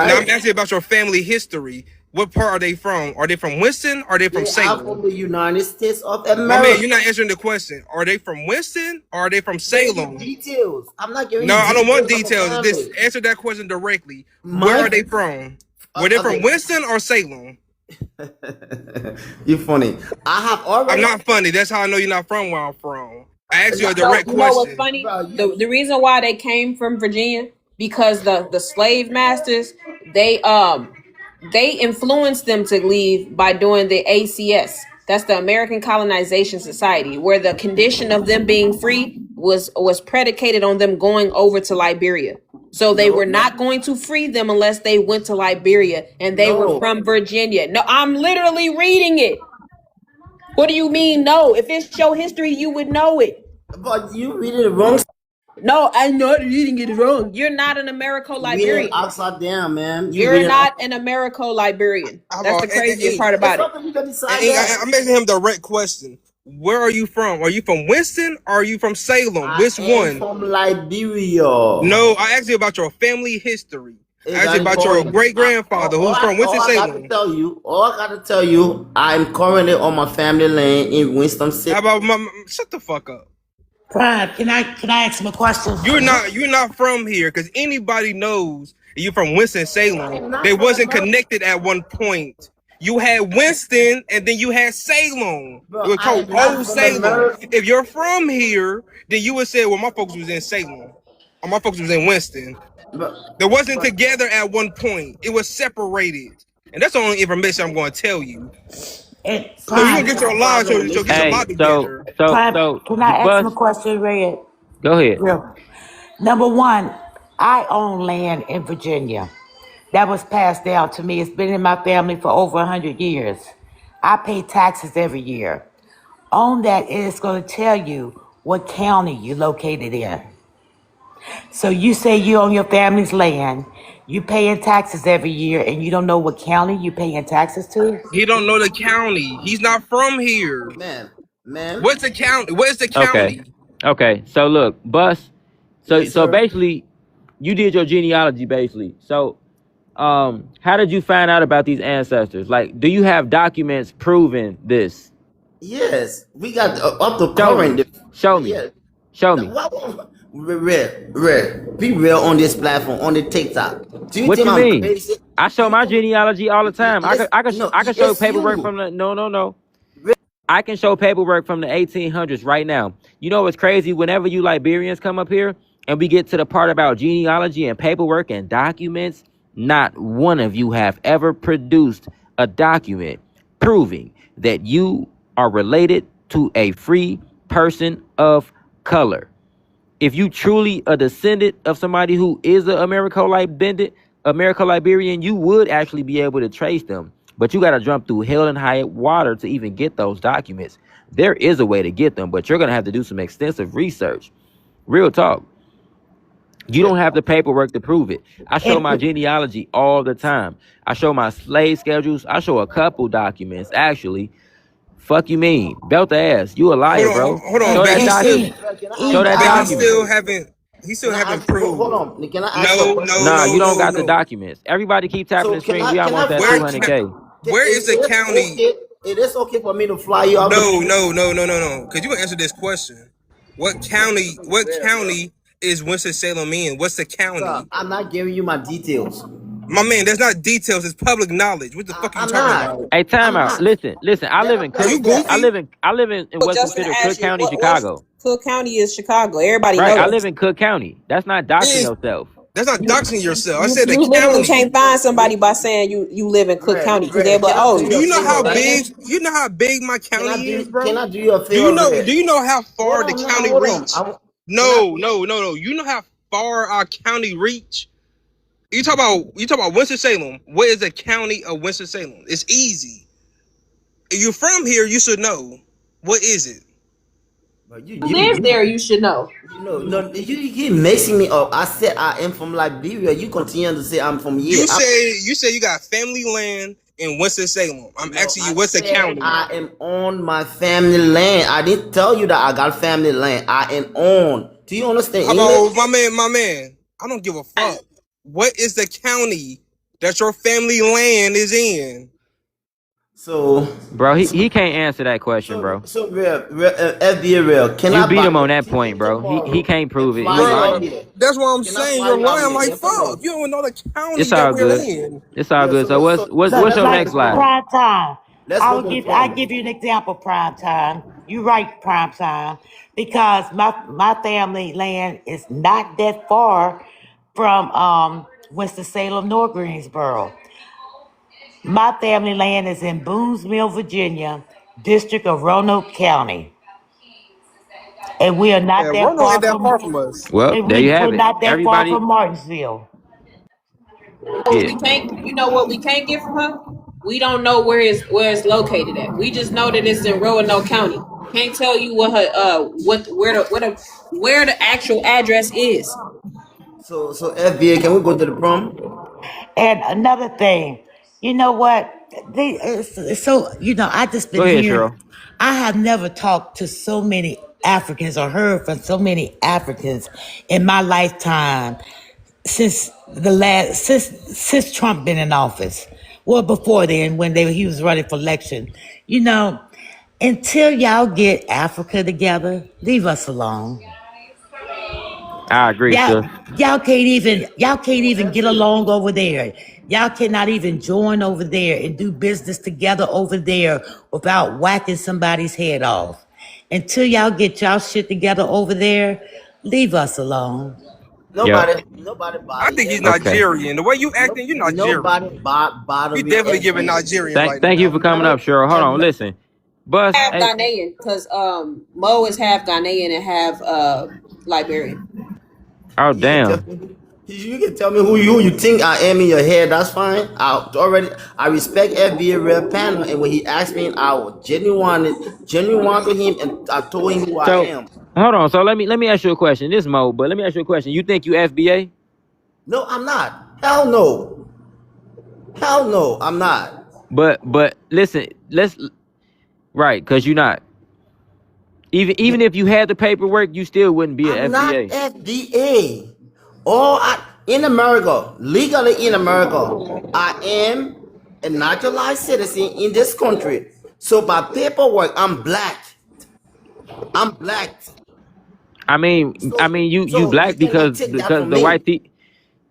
S7: Now I'm
S4: right?
S7: asking about your family history. What part are they from? Are they from Winston or are they from
S4: They are from
S7: Salem?
S4: the United States of
S7: My man,
S4: America.
S7: you're not answering the question. Are they from Winston or are they from
S4: Give me
S7: Salem?
S4: details. I'm not giving
S7: No,
S4: you
S7: I don't want
S4: details of the
S7: details. Just
S4: family.
S7: answer that question directly. Where are
S4: My
S7: they from? Were they from
S4: okay.
S7: Winston or Salem?
S4: You funny. I have
S7: I'm
S4: already.
S7: not funny. That's how I know you're not from where I'm from. I asked you a
S3: No,
S7: direct
S3: you know what's
S7: question.
S3: funny?
S4: Bro,
S3: The reason why they came from Virginia, because the slave masters, they influenced them to leave by doing the ACS. That's the American Colonization Society, where the condition of them being free was predicated on them going over to Liberia. So they were
S4: no,
S3: not going to free them unless they went to Liberia, and they were
S4: no.
S3: from Virginia. No, I'm literally reading it. What do you mean no? If it's your history, you would know it.
S4: But you read it wrong.
S3: No, I'm not reading it wrong. You're not an
S4: Read it
S3: Americo-Liberian.
S4: upside down, man. You read
S3: You're
S4: it.
S3: not an Americo-Liberian.
S7: How
S3: That's
S7: about
S3: the crazier part
S4: It's
S3: about it.
S4: something you can decide that.
S7: I'm asking him direct question. Where are you from? Are you from Winston or are you from Salem?
S4: I
S7: Which
S4: am
S7: one?
S4: from Liberia.
S7: No, I asked you about your family history.
S4: Hey,
S7: I asked you
S4: that is
S7: about your
S4: boring.
S7: great grandfather who's from
S4: All
S7: Winston
S4: I got to
S7: Salem.
S4: tell you, I'm currently on my family land in Winston
S7: How
S4: City.
S7: about shut the fuck up?
S11: Prime, can I ask him a question?
S7: You're not from here because anybody knows you're from Winston
S4: I
S7: Salem.
S4: am not
S7: They
S4: from
S7: wasn't
S4: America,
S7: connected at one point. You had Winston and then you had Salem. It
S4: bro.
S7: was
S4: I
S7: called
S4: am not
S7: Old
S4: from
S7: Salem.
S4: America.
S7: If you're from here, then you would say, well, my folks was in Salem. Or my folks was in Winston. They wasn't
S4: But
S7: together at one point. It was separated. And that's the only information I'm going to tell you.
S11: And
S7: So you're going
S11: Prime,
S7: to
S4: you
S7: get your
S4: have
S7: lives,
S4: problem
S7: so get your
S4: listening.
S1: Hey,
S7: life together.
S11: Can I ask him a
S1: Bus,
S11: question, Red?
S1: go ahead.
S11: Real. Number one, I own land in Virginia. That was passed down to me. It's been in my family for over 100 years. I pay taxes every year. On that, it is going to tell you what county you're located in. So you say you own your family's land, you paying taxes every year, and you don't know what county you paying taxes to?
S7: He don't know the county. He's not from here.
S4: Man.
S7: What's the county? Where's the
S1: Okay.
S7: county?
S1: Okay. So look, Bus. So
S4: Yes,
S1: so
S4: sir.
S1: basically, you did your genealogy basically. So how did you find out about these ancestors? Like, do you have documents proving this?
S4: Yes, we got up to
S1: Show me.
S4: current.
S1: Show me.
S4: Yeah.
S1: Show me.
S4: Real. Be real on this platform, on the TikTok. Do you
S1: What
S4: think
S1: you
S4: I'm
S1: mean?
S4: crazy?
S1: I show my genealogy all the time.
S4: Listen,
S1: I can show
S4: it's
S1: paperwork
S4: you.
S1: from the no. I can show paperwork from the 1800s right now. You know what's crazy? Whenever you Liberians come up here and we get to the part about genealogy and paperwork and documents, not one of you have ever produced a document proving that you are related to a free person of color. If you truly a descendant of somebody who is an Americo-Liberian, you would actually be able to trace them. But you got to jump through hell and high water to even get those documents. There is a way to get them, but you're going to have to do some extensive research. Real talk. You don't have the paperwork to prove it. I show my genealogy all the time. I show my slave schedules. I show a couple documents, actually. Fuck you mean? Belt the ass. You a liar, bro.
S7: Hold on,
S1: Show
S7: but
S1: that document. Show that document.
S7: He
S4: Can
S7: still
S4: I
S7: haven't
S4: ask you? Hold
S7: proved.
S4: on. Can I ask you a
S7: No,
S4: question?
S7: no,
S1: Nah,
S7: no,
S1: you don't
S7: no,
S1: got the
S7: no.
S1: documents. Everybody keep tapping
S4: So
S1: the screen. We
S4: can I
S1: almost at
S4: fly?
S1: 200K.
S7: Where is the
S4: It is
S7: county?
S4: okay. It is okay for me to fly you out
S7: No,
S4: the.
S7: no, no, no, no, no. Because you can answer this question. What county? What county is Winston Salem in? What's the
S4: Bro,
S7: county?
S4: I'm not giving you my details.
S7: My man, that's not details. It's public knowledge. What the fuck are you
S4: I'm
S7: talking
S4: not.
S7: about?
S1: Hey, time
S4: I'm
S1: out.
S4: not.
S1: Listen. I
S4: Let
S1: live
S4: me
S1: in
S4: tell
S1: Cook.
S7: You
S4: you that.
S1: I
S7: goofy?
S1: live in
S3: I was
S1: what's
S3: just gonna
S1: considered
S3: ask
S1: Cook
S3: you,
S1: County,
S3: what's
S1: Chicago.
S3: Cook County is Chicago. Everybody
S1: Right.
S3: know
S1: I
S3: that.
S1: live in Cook County. That's not doxing
S7: This,
S1: yourself.
S7: that's not doxing yourself. I said the
S3: You literally
S7: county.
S3: can't find somebody by saying you live in Cook County because they'll be like,
S4: Can I do
S3: oh,
S7: Do
S4: you a
S7: you know
S4: favor,
S7: how
S4: right?
S7: big? You know how big my county is,
S4: Can
S7: bro?
S4: I do you a
S7: Do you
S4: favor,
S7: know?
S4: Red?
S7: Do you know how
S4: Hold
S7: far the
S4: on now.
S7: county
S4: Hold on.
S7: reach?
S4: Can I?
S7: No. You know how far our county reach? You talk about Winston Salem. What is the county of Winston Salem? It's easy. If you're from here, you should know. What is it?
S4: But
S21: You live there, you should know.
S4: no, you keep mixing me up. I said I am from Liberia. You continue to say I'm from here.
S15: You say you got family land in Winston Salem. I'm
S4: No,
S15: asking you
S4: I
S15: what's the
S4: said
S15: county?
S4: I am on my family land. I didn't tell you that I got family land. I am on. Do you understand
S15: Hello,
S4: English?
S15: my man. I don't give a fuck. What is the county that your family land is in?
S4: So,
S1: Bro, he,
S4: so,
S1: he can't answer that question, bro.
S4: FBA real. Can
S1: You
S4: I
S1: beat
S4: buy
S1: him on
S4: your
S1: that point,
S4: ticket
S1: bro. He
S4: tomorrow
S1: can't
S4: and
S1: prove it.
S4: fly
S1: He
S4: you
S15: Bro,
S4: out
S1: lying.
S4: here?
S15: that's what I'm
S4: Can I
S15: saying.
S4: fly
S15: You're
S4: you out
S15: lying
S4: here?
S15: like
S4: Yes or
S15: fuck.
S4: no?
S15: You don't even know the
S1: It's
S15: county that
S1: all
S15: we're
S1: good.
S15: in.
S1: It's all
S4: Yeah.
S1: good. So what's
S11: Look,
S1: your
S11: like
S1: next lie?
S11: prime time.
S4: Let's go to the
S11: I
S4: prom.
S11: give you an example, prime time. You right, prime time, because my family land is not that far from Winston Salem, North Greensboro. My family land is in Boonesville, Virginia, District of Roanoke County, and we are not
S15: Yeah,
S11: that
S15: Rono ain't
S11: far
S15: that
S11: from.
S15: far from us.
S1: Well,
S11: And
S1: there you have
S11: we're
S1: it.
S11: not that far
S1: Everybody,
S11: from Martinsville.
S21: What
S1: yeah.
S21: we can't, you know what we can't get from her? We don't know where it's located at. We just know that it's in Roanoke County. Can't tell you what her where the actual address is.
S4: So FBA, can we go to the prom?
S11: And another thing, you know what? So I just
S1: Go
S11: been
S1: ahead,
S11: hearing.
S1: Cheryl.
S11: I have never talked to so many Africans or heard from so many Africans in my lifetime since since Trump been in office. Well, before then, when he was running for election, you know, until y'all get Africa together, leave us alone.
S1: I agree,
S11: Y'all,
S1: sis.
S11: y'all can't even get along over there. Y'all cannot even join over there and do business together over there without whacking somebody's head off. Until y'all get y'all shit together over there, leave us alone.
S1: Yep.
S4: Nobody
S15: I
S4: bother
S15: think he's
S1: Okay.
S4: FBA.
S15: Nigerian. The way you
S4: No,
S15: acting, you're
S4: nobody
S15: Nigerian.
S4: bothering
S15: We definitely giving
S4: FBA.
S15: Nigerian
S1: Thank
S15: right
S1: thank
S15: now.
S1: you for coming up, Cheryl. Hold on, listen. Bus,
S21: Half
S1: hey,
S21: Ghanaian, because Mo is half Ghanaian and half Liberian.
S1: oh
S4: You can tell
S1: damn.
S4: me. You can tell me who you think I am in your head. That's fine. I respect FBA real panel, and when he asked me, I was genuine to him, and I told him who I
S1: So
S4: am.
S1: hold on. So let me ask you a question. This Mo, but let me ask you a question. You think you FBA?
S4: No, I'm not. Hell no. Hell no, I'm not.
S1: But listen, let's right, cause you're not. Even if you had the paperwork, you still wouldn't be
S4: I'm
S1: an
S4: not
S1: FBA.
S4: FDA. In America, legally in America, I am a naturalized citizen in this country. So by paperwork, I'm black. I'm black.
S1: I mean, you
S4: So you
S1: black
S4: cannot
S1: because
S4: take that
S1: because
S4: from
S1: the white
S4: me.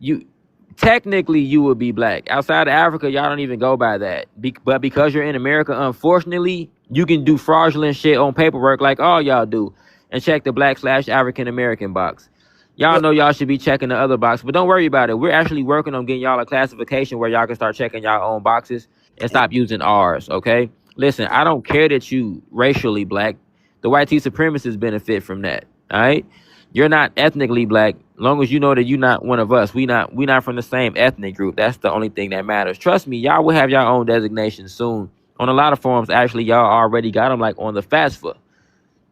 S1: you technically you would be black. Outside of Africa, y'all don't even go by that. But because you're in America, unfortunately, you can do fraudulent shit on paperwork like all y'all do, and check the black/African American box. Y'all
S4: But
S1: know y'all should be checking the other box, but don't worry about it. We're actually working on getting y'all a classification where y'all can start checking y'all own boxes and stop using ours. Okay? Listen, I don't care that you racially black. The white supremacists benefit from that. All right? You're not ethnically black. Long as you know that you're not one of us. We not from the same ethnic group. That's the only thing that matters. Trust me, y'all will have your own designation soon. On a lot of forums, actually, y'all already got them. Like on the FAFSA,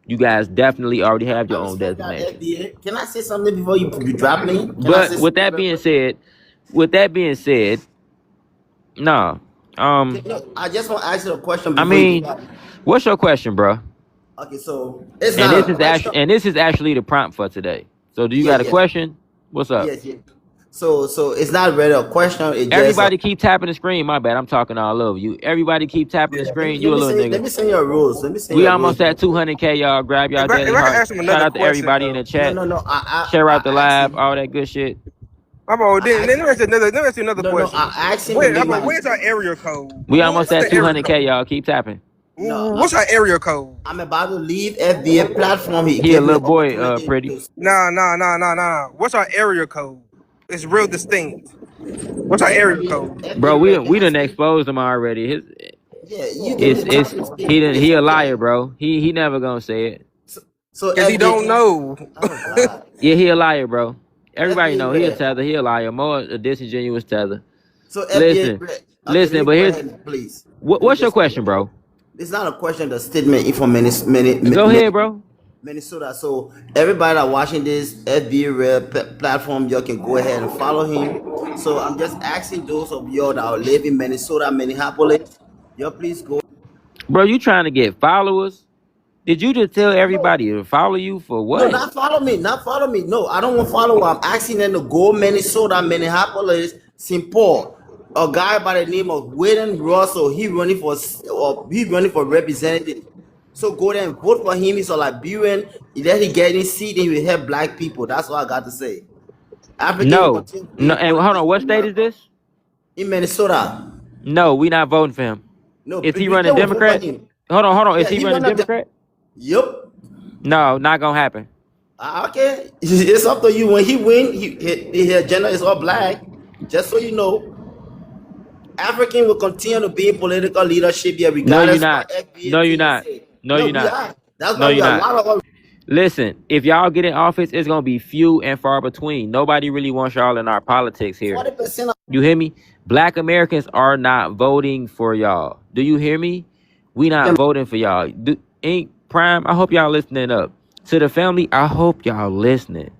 S1: you guys definitely already have
S4: I
S1: your own
S4: respect that
S1: designation.
S4: FDA. Can I say something before you drop me? Can I say
S1: But
S4: something real quick?
S1: with that being said, nah.
S4: No, I just want to ask you a question
S1: I
S4: before you
S1: mean,
S4: drop me.
S1: what's your question, bro?
S4: Okay, so it's
S1: And
S4: not
S1: this
S4: a
S1: is
S4: question.
S1: actually the prompt for today. So do you
S4: Yeah,
S1: got a
S4: yes,
S1: question? What's up?
S4: yes, yes. So it's not really a question. It's just
S1: Everybody keep tapping the screen. My bad. I'm talking all over you. Everybody keep tapping the
S15: Yeah.
S1: screen. You a little
S4: let
S1: nigga.
S4: me send your rules. Let me send
S1: We
S4: your rules
S1: almost
S4: real
S1: at
S4: quick.
S1: 200K, y'all. Grab y'all
S15: If I
S1: daily
S15: can
S1: hearts.
S15: ask him
S1: Shout
S15: another
S1: out to
S15: question
S1: everybody in
S15: though.
S1: the
S4: No,
S1: chat.
S4: no, no.
S1: Share out the
S4: I asked
S1: live.
S4: him.
S1: All that good shit.
S15: My boy,
S4: I asked
S15: then
S4: him.
S15: let me ask you another
S4: No, no.
S15: question.
S4: I asked him to make my.
S15: Where's our area code?
S1: We almost
S15: What's
S1: at
S15: the area
S1: 200K,
S15: code?
S1: y'all. Keep tapping.
S4: No,
S15: What's our area code?
S4: I'm about to leave FBA platform. He
S1: He a
S4: gave me
S1: little
S4: the
S1: boy,
S4: opportunity
S1: pretty.
S4: to speak.
S15: Nah. What's our area code? It's real distinct. What's our area code?
S1: Bro,
S4: FBA,
S1: we
S4: can I
S1: done
S4: speak?
S1: exposed him already.
S4: Yeah, you give me
S1: It's
S4: time to speak.
S1: he
S4: It's
S1: a
S4: okay.
S1: liar, bro. He never gonna say it.
S4: So
S15: Cause he
S4: FBA,
S15: don't
S4: can I?
S15: know.
S4: Oh God.
S1: Yeah, he a liar, bro. Everybody
S4: FBA
S1: know he a
S4: red.
S1: tether. He a liar. More a disingenuous tether.
S4: So FBA
S1: Listen,
S4: red. Okay, let
S1: listen.
S4: me
S1: But
S4: go
S1: here's
S4: ahead, please. Let me
S1: what's your
S4: just.
S1: question, bro?
S4: It's not a question. The statement. If for many,
S1: Go
S4: many
S1: ahead,
S4: people.
S1: bro.
S4: Minnesota. So everybody that watching this FBA Red platform, y'all can go ahead and follow him. So I'm just asking those of y'all that live in Minnesota, Minneapolis, y'all please go.
S1: Bro, you trying to get followers? Did you just tell everybody to follow you for
S4: No,
S1: what?
S4: not follow me, not follow me. No, I don't want to follow. I'm asking them to go Minnesota, Minneapolis, St. Paul. A guy by the name of Wayne Russell, he running for representative. So go there and vote for him. He's a Liberian. Let he get in seat and he will help black people. That's all I got to say. African will
S1: No.
S4: continue to be
S1: No,
S4: in
S1: and hold
S4: politics
S1: on,
S4: in
S1: what state is
S4: America.
S1: this?
S4: In Minnesota.
S1: No, we not voting for him.
S4: No,
S1: Is he
S4: we
S1: running
S4: will vote for
S1: Democrat?
S4: him.
S1: Hold on. Is
S4: Yeah,
S1: he
S4: he
S1: running
S4: run up.
S1: Democrat?
S4: Yup.
S1: No, not gonna happen.
S4: Okay, it's up to you. When he win, his agenda is all black. Just so you know, African will continue to be in political leadership here,
S1: No, you're
S4: regardless of what
S1: not.
S4: FBA
S1: No, you're
S4: think and
S1: not.
S4: say.
S1: No,
S4: No,
S1: you're
S4: we
S1: not.
S4: are. That's
S1: No,
S4: why we
S1: you're
S4: are a
S1: not.
S4: lot of us.
S1: Listen, if y'all get in office, it's gonna be few and far between. Nobody really wants y'all in our politics here.
S4: 40% of
S1: You hear me? Black Americans are not voting for y'all. Do you hear me? We not
S4: them.
S1: voting for y'all. Ain't Prime? I hope y'all listening up. To the family, I hope y'all listening.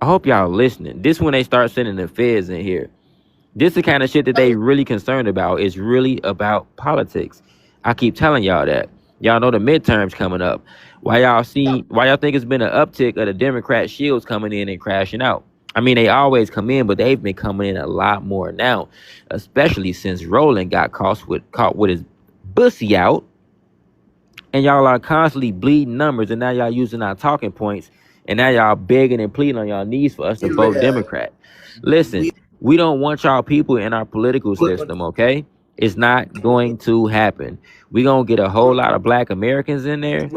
S1: I hope y'all listening. This when they start sending the feds in here. This the kind of shit that they really concerned about. Is really about politics. I keep telling y'all that. Y'all know the midterms coming up. Why y'all think it's been an uptick of the Democrat shields coming in and crashing out? I mean, they always come in, but they've been coming in a lot more now, especially since Roland got caught with his bussy out, and y'all are constantly bleeding numbers, and now y'all using our talking points, and now y'all begging and pleading on y'all knees for us to vote Democrat. Listen, we don't want y'all people in our political system, okay? It's not going to happen. We gonna get a whole lot of black Americans in there.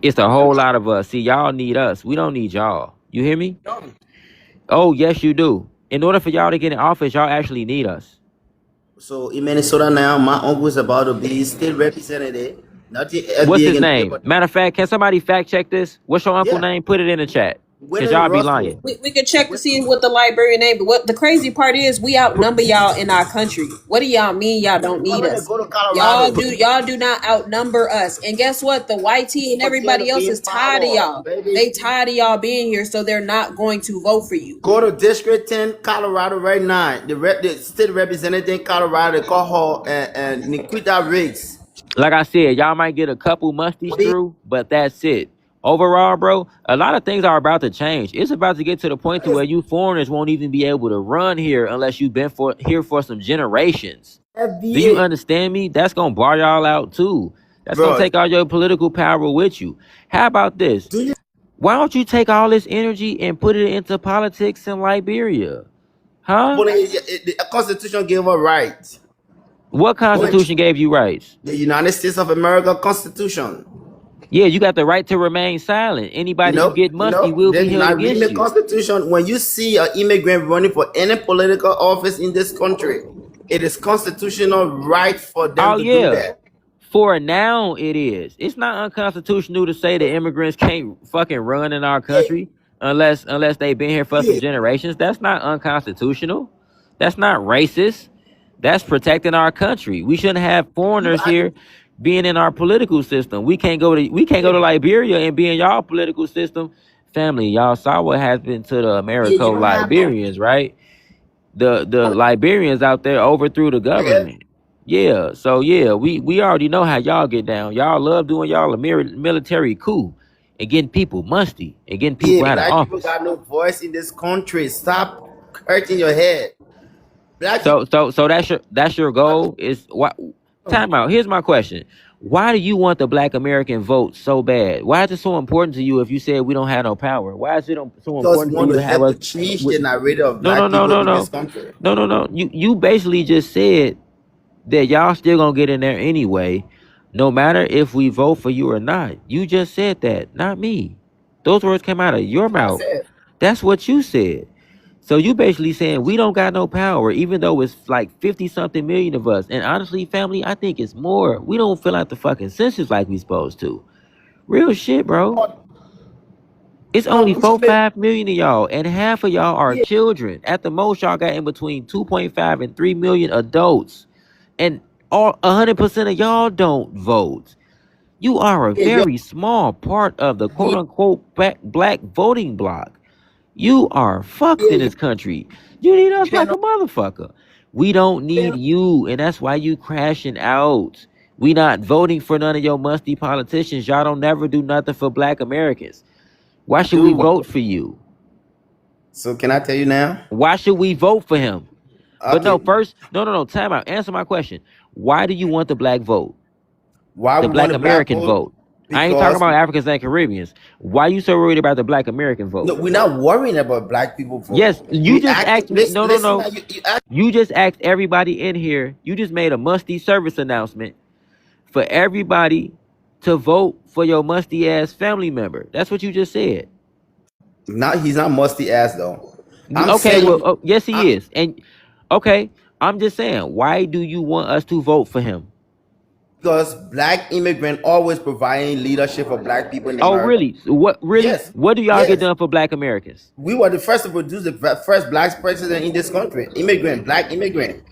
S1: It's a whole lot of us. See, y'all need us. We don't need y'all. You hear me? Oh, yes, you do. In order for y'all to get in office, y'all actually need us.
S4: So in Minnesota now, my uncle is about to be state representative. Not the
S1: What's
S4: FBA
S1: his
S4: can do it,
S1: name?
S4: but
S1: Matter of fact, can somebody fact check this? What's your uncle
S4: yeah,
S1: name? Put it in the chat. Cause
S4: Wayne
S1: y'all be
S4: Russell.
S1: lying.
S2: We could check to see what the librarian name. But what the crazy part is, we outnumber y'all in our country. What do y'all mean y'all don't need
S4: Already
S2: us?
S4: go to Colorado.
S2: Y'all do not outnumber us. And guess what? The YT and
S4: Continue
S2: everybody
S4: to be
S2: else
S4: in
S2: is tired of
S4: power,
S2: y'all.
S4: baby.
S2: They tired of y'all being here, so they're not going to vote for you.
S4: Go to District 10, Colorado right now. The state representative in Colorado, they call her and Nikita Riggs.
S1: Like I said, y'all might get a couple musties through, but that's it. Overall, bro, a lot of things are about to change. It's about to get to the point to where you foreigners won't even be able to run here unless you've been here for some generations. Do you
S4: FBA,
S1: understand me? That's gonna bar y'all out too. That's gonna
S4: bro.
S1: take all your political power with you. How about this?
S4: Do you
S1: Why don't you take all this energy and put it into politics in Liberia? Huh?
S4: but the Constitution gave her rights.
S1: What
S4: Go and
S1: constitution gave you rights?
S4: the United States of America Constitution.
S1: Yeah, you got the right to remain silent. Anybody you get musty will
S4: Then
S1: be held
S4: I read
S1: against
S4: the
S1: you.
S4: Constitution. When you see an immigrant running for any political office in this country, it is constitutional right for them
S1: Oh
S4: to do
S1: yeah.
S4: that.
S1: For now it is. It's not unconstitutional to say that immigrants can't fucking run in our country unless they've been here for some generations. That's not unconstitutional. That's not racist. That's protecting our country. We shouldn't have foreigners here being in our political system. We can't go to Liberia and be in y'all political system. Family, y'all saw what happened to the
S4: Yeah, you
S1: Americo
S4: don't have no.
S1: Liberians, right? The Liberians out there overthrew the government. Yeah, so yeah, we already know how y'all get down. Y'all love doing y'all a military coup and getting people musty and getting
S4: Yeah,
S1: people out of
S4: black people
S1: office.
S4: got no voice in this country. Stop hurting your head. Black people.
S1: So that's your goal is what? Time out. Here's my question: why do you want the Black American vote so bad? Why is it so important to you? If you said we don't have no power, why is it so
S4: Just
S1: important for
S4: want
S1: you
S4: to
S1: to have
S4: help to
S1: us?
S4: change the
S1: With,
S4: narrative of
S1: no, no,
S4: black
S1: no,
S4: people
S1: no,
S4: in this
S1: no,
S4: country.
S1: no, no, no. You basically just said that y'all still gonna get in there anyway, no matter if we vote for you or not. You just said that, not me. Those words came out of your
S4: That's what I
S1: mouth.
S4: said.
S1: That's what you said. So you basically saying we don't got no power, even though it's like 50 something million of us. And honestly, family, I think it's more. We don't fill out the fucking census like we supposed to. Real shit, bro. It's
S4: No,
S1: only
S4: we
S1: four,
S4: should be.
S1: 5 million of y'all, and half of y'all are
S4: Yeah,
S1: children. At the most, y'all got in between 2.5 and 3 million adults, and all 100% of y'all don't vote. You are a
S4: Yeah, yo,
S1: very small part of the quote
S4: yeah,
S1: unquote black voting bloc. You are fucked in
S4: yeah,
S1: this country. You need us
S4: yeah,
S1: like
S4: no,
S1: a motherfucker. We don't
S4: yeah.
S1: need you, and that's why you crashing out. We not voting for none of your musty politicians. Y'all don't never do nothing for black Americans. Why should we
S4: Dude,
S1: vote for you?
S4: so can I tell you now?
S1: Why should we vote for him? But no,
S4: Okay,
S1: first, no, time out. Answer my question. Why do you want the black vote?
S4: why
S1: The
S4: we want
S1: black
S4: a black
S1: American
S4: vote?
S1: vote. I ain't talking
S4: Because
S1: about Africans and Caribbeans. Why you so worried about the black American
S4: no,
S1: vote?
S4: we're not worrying about black people vote.
S1: Yes, you
S4: We
S1: just
S4: act.
S1: asked me. No, no,
S4: Listen, now
S1: no.
S4: you act.
S1: You just asked everybody in here. You just made a musty service announcement for everybody to vote for your musty ass family member. That's what you just said.
S4: Not he's not musty ass though. I'm
S1: Okay, well,
S4: saying,
S1: oh, yes, he
S4: I,
S1: is. And okay, I'm just saying, why do you want us to vote for him?
S4: because black immigrant always providing leadership for black people in
S1: Oh,
S4: America.
S1: really? What? Really?
S4: Yes,
S1: What do y'all get
S4: yes.
S1: done for black Americans?
S4: We were the first to produce the first black president in this country. Immigrant, black immigrant.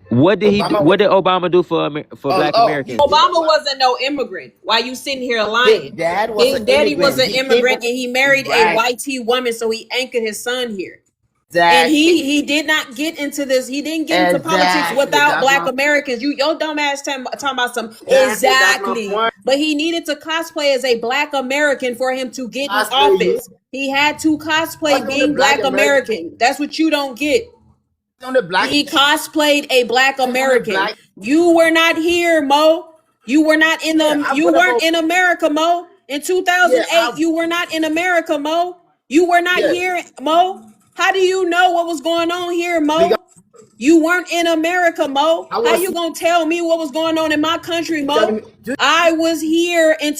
S1: What did he do?
S4: Obama
S1: What
S4: was.
S1: did Obama do for black
S4: His
S1: Americans?
S4: dad
S2: Obama wasn't no immigrant. Why you sitting here
S4: his
S2: lying?
S4: dad was
S2: His
S4: an
S2: daddy was
S4: immigrant.
S2: an
S4: He came from
S2: immigrant and he married a
S4: right.
S2: white tea woman, so he anchored his son here. And
S4: Exactly.
S2: he did not get into this. He didn't get into politics
S4: Exactly.
S2: without
S4: That's
S2: black
S4: my
S2: Americans. Your dumb ass talking about some
S4: exactly. That's my
S2: exactly.
S4: point.
S2: But he needed to cosplay as a black American for him to get in
S4: Cosplay you.
S2: office. He had to
S4: Why
S2: cosplay
S4: you on the
S2: being
S4: black
S2: black
S4: American?
S2: American. That's what you don't get.
S4: On the black.
S2: He cosplayed a black
S4: On the
S2: American.
S4: black.
S2: You were not here, Mo. You were not in
S4: Yeah,
S2: the
S4: I
S2: you
S4: voted for.
S2: weren't in America, Mo. In
S4: Yeah,
S2: 2008, you were not in America, Mo. You were not
S4: yes.
S2: here, Mo. How do you know what was going on here,
S4: Because
S2: Mo? You weren't in America, Mo.
S4: I
S2: How
S4: was
S2: you gonna tell me what was going on in my country,
S4: telling
S2: Mo?
S4: me. Do you
S2: I was here in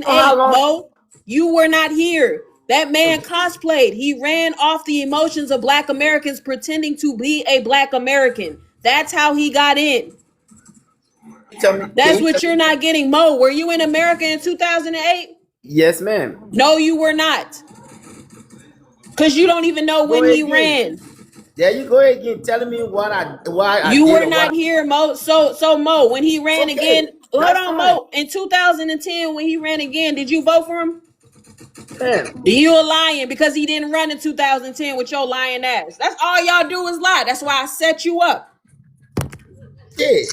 S4: know how
S2: 2008,
S4: long?
S2: Mo. You were not here. That man cosplayed. He ran off the emotions of black Americans pretending to be a black American. That's how he got in.
S4: Tell me. Can
S2: That's
S4: you tell
S2: what you're
S4: me?
S2: not getting, Mo. Were you in America in 2008?
S4: Yes, ma'am.
S2: No, you were not. Because you don't even know
S4: Go
S2: when he
S4: again.
S2: ran.
S4: There you go again, telling me why I
S2: You
S4: did
S2: were
S4: or what.
S2: not here, Mo. So Mo, when he ran
S4: Okay,
S2: again, hold
S4: that's
S2: on,
S4: fine,
S2: Mo. In 2010, when he ran again, did you vote for him?
S4: man.
S2: You a lying because he didn't run in 2010 with your lying ass. That's all y'all do is lie. That's why I set you up.
S4: Shit,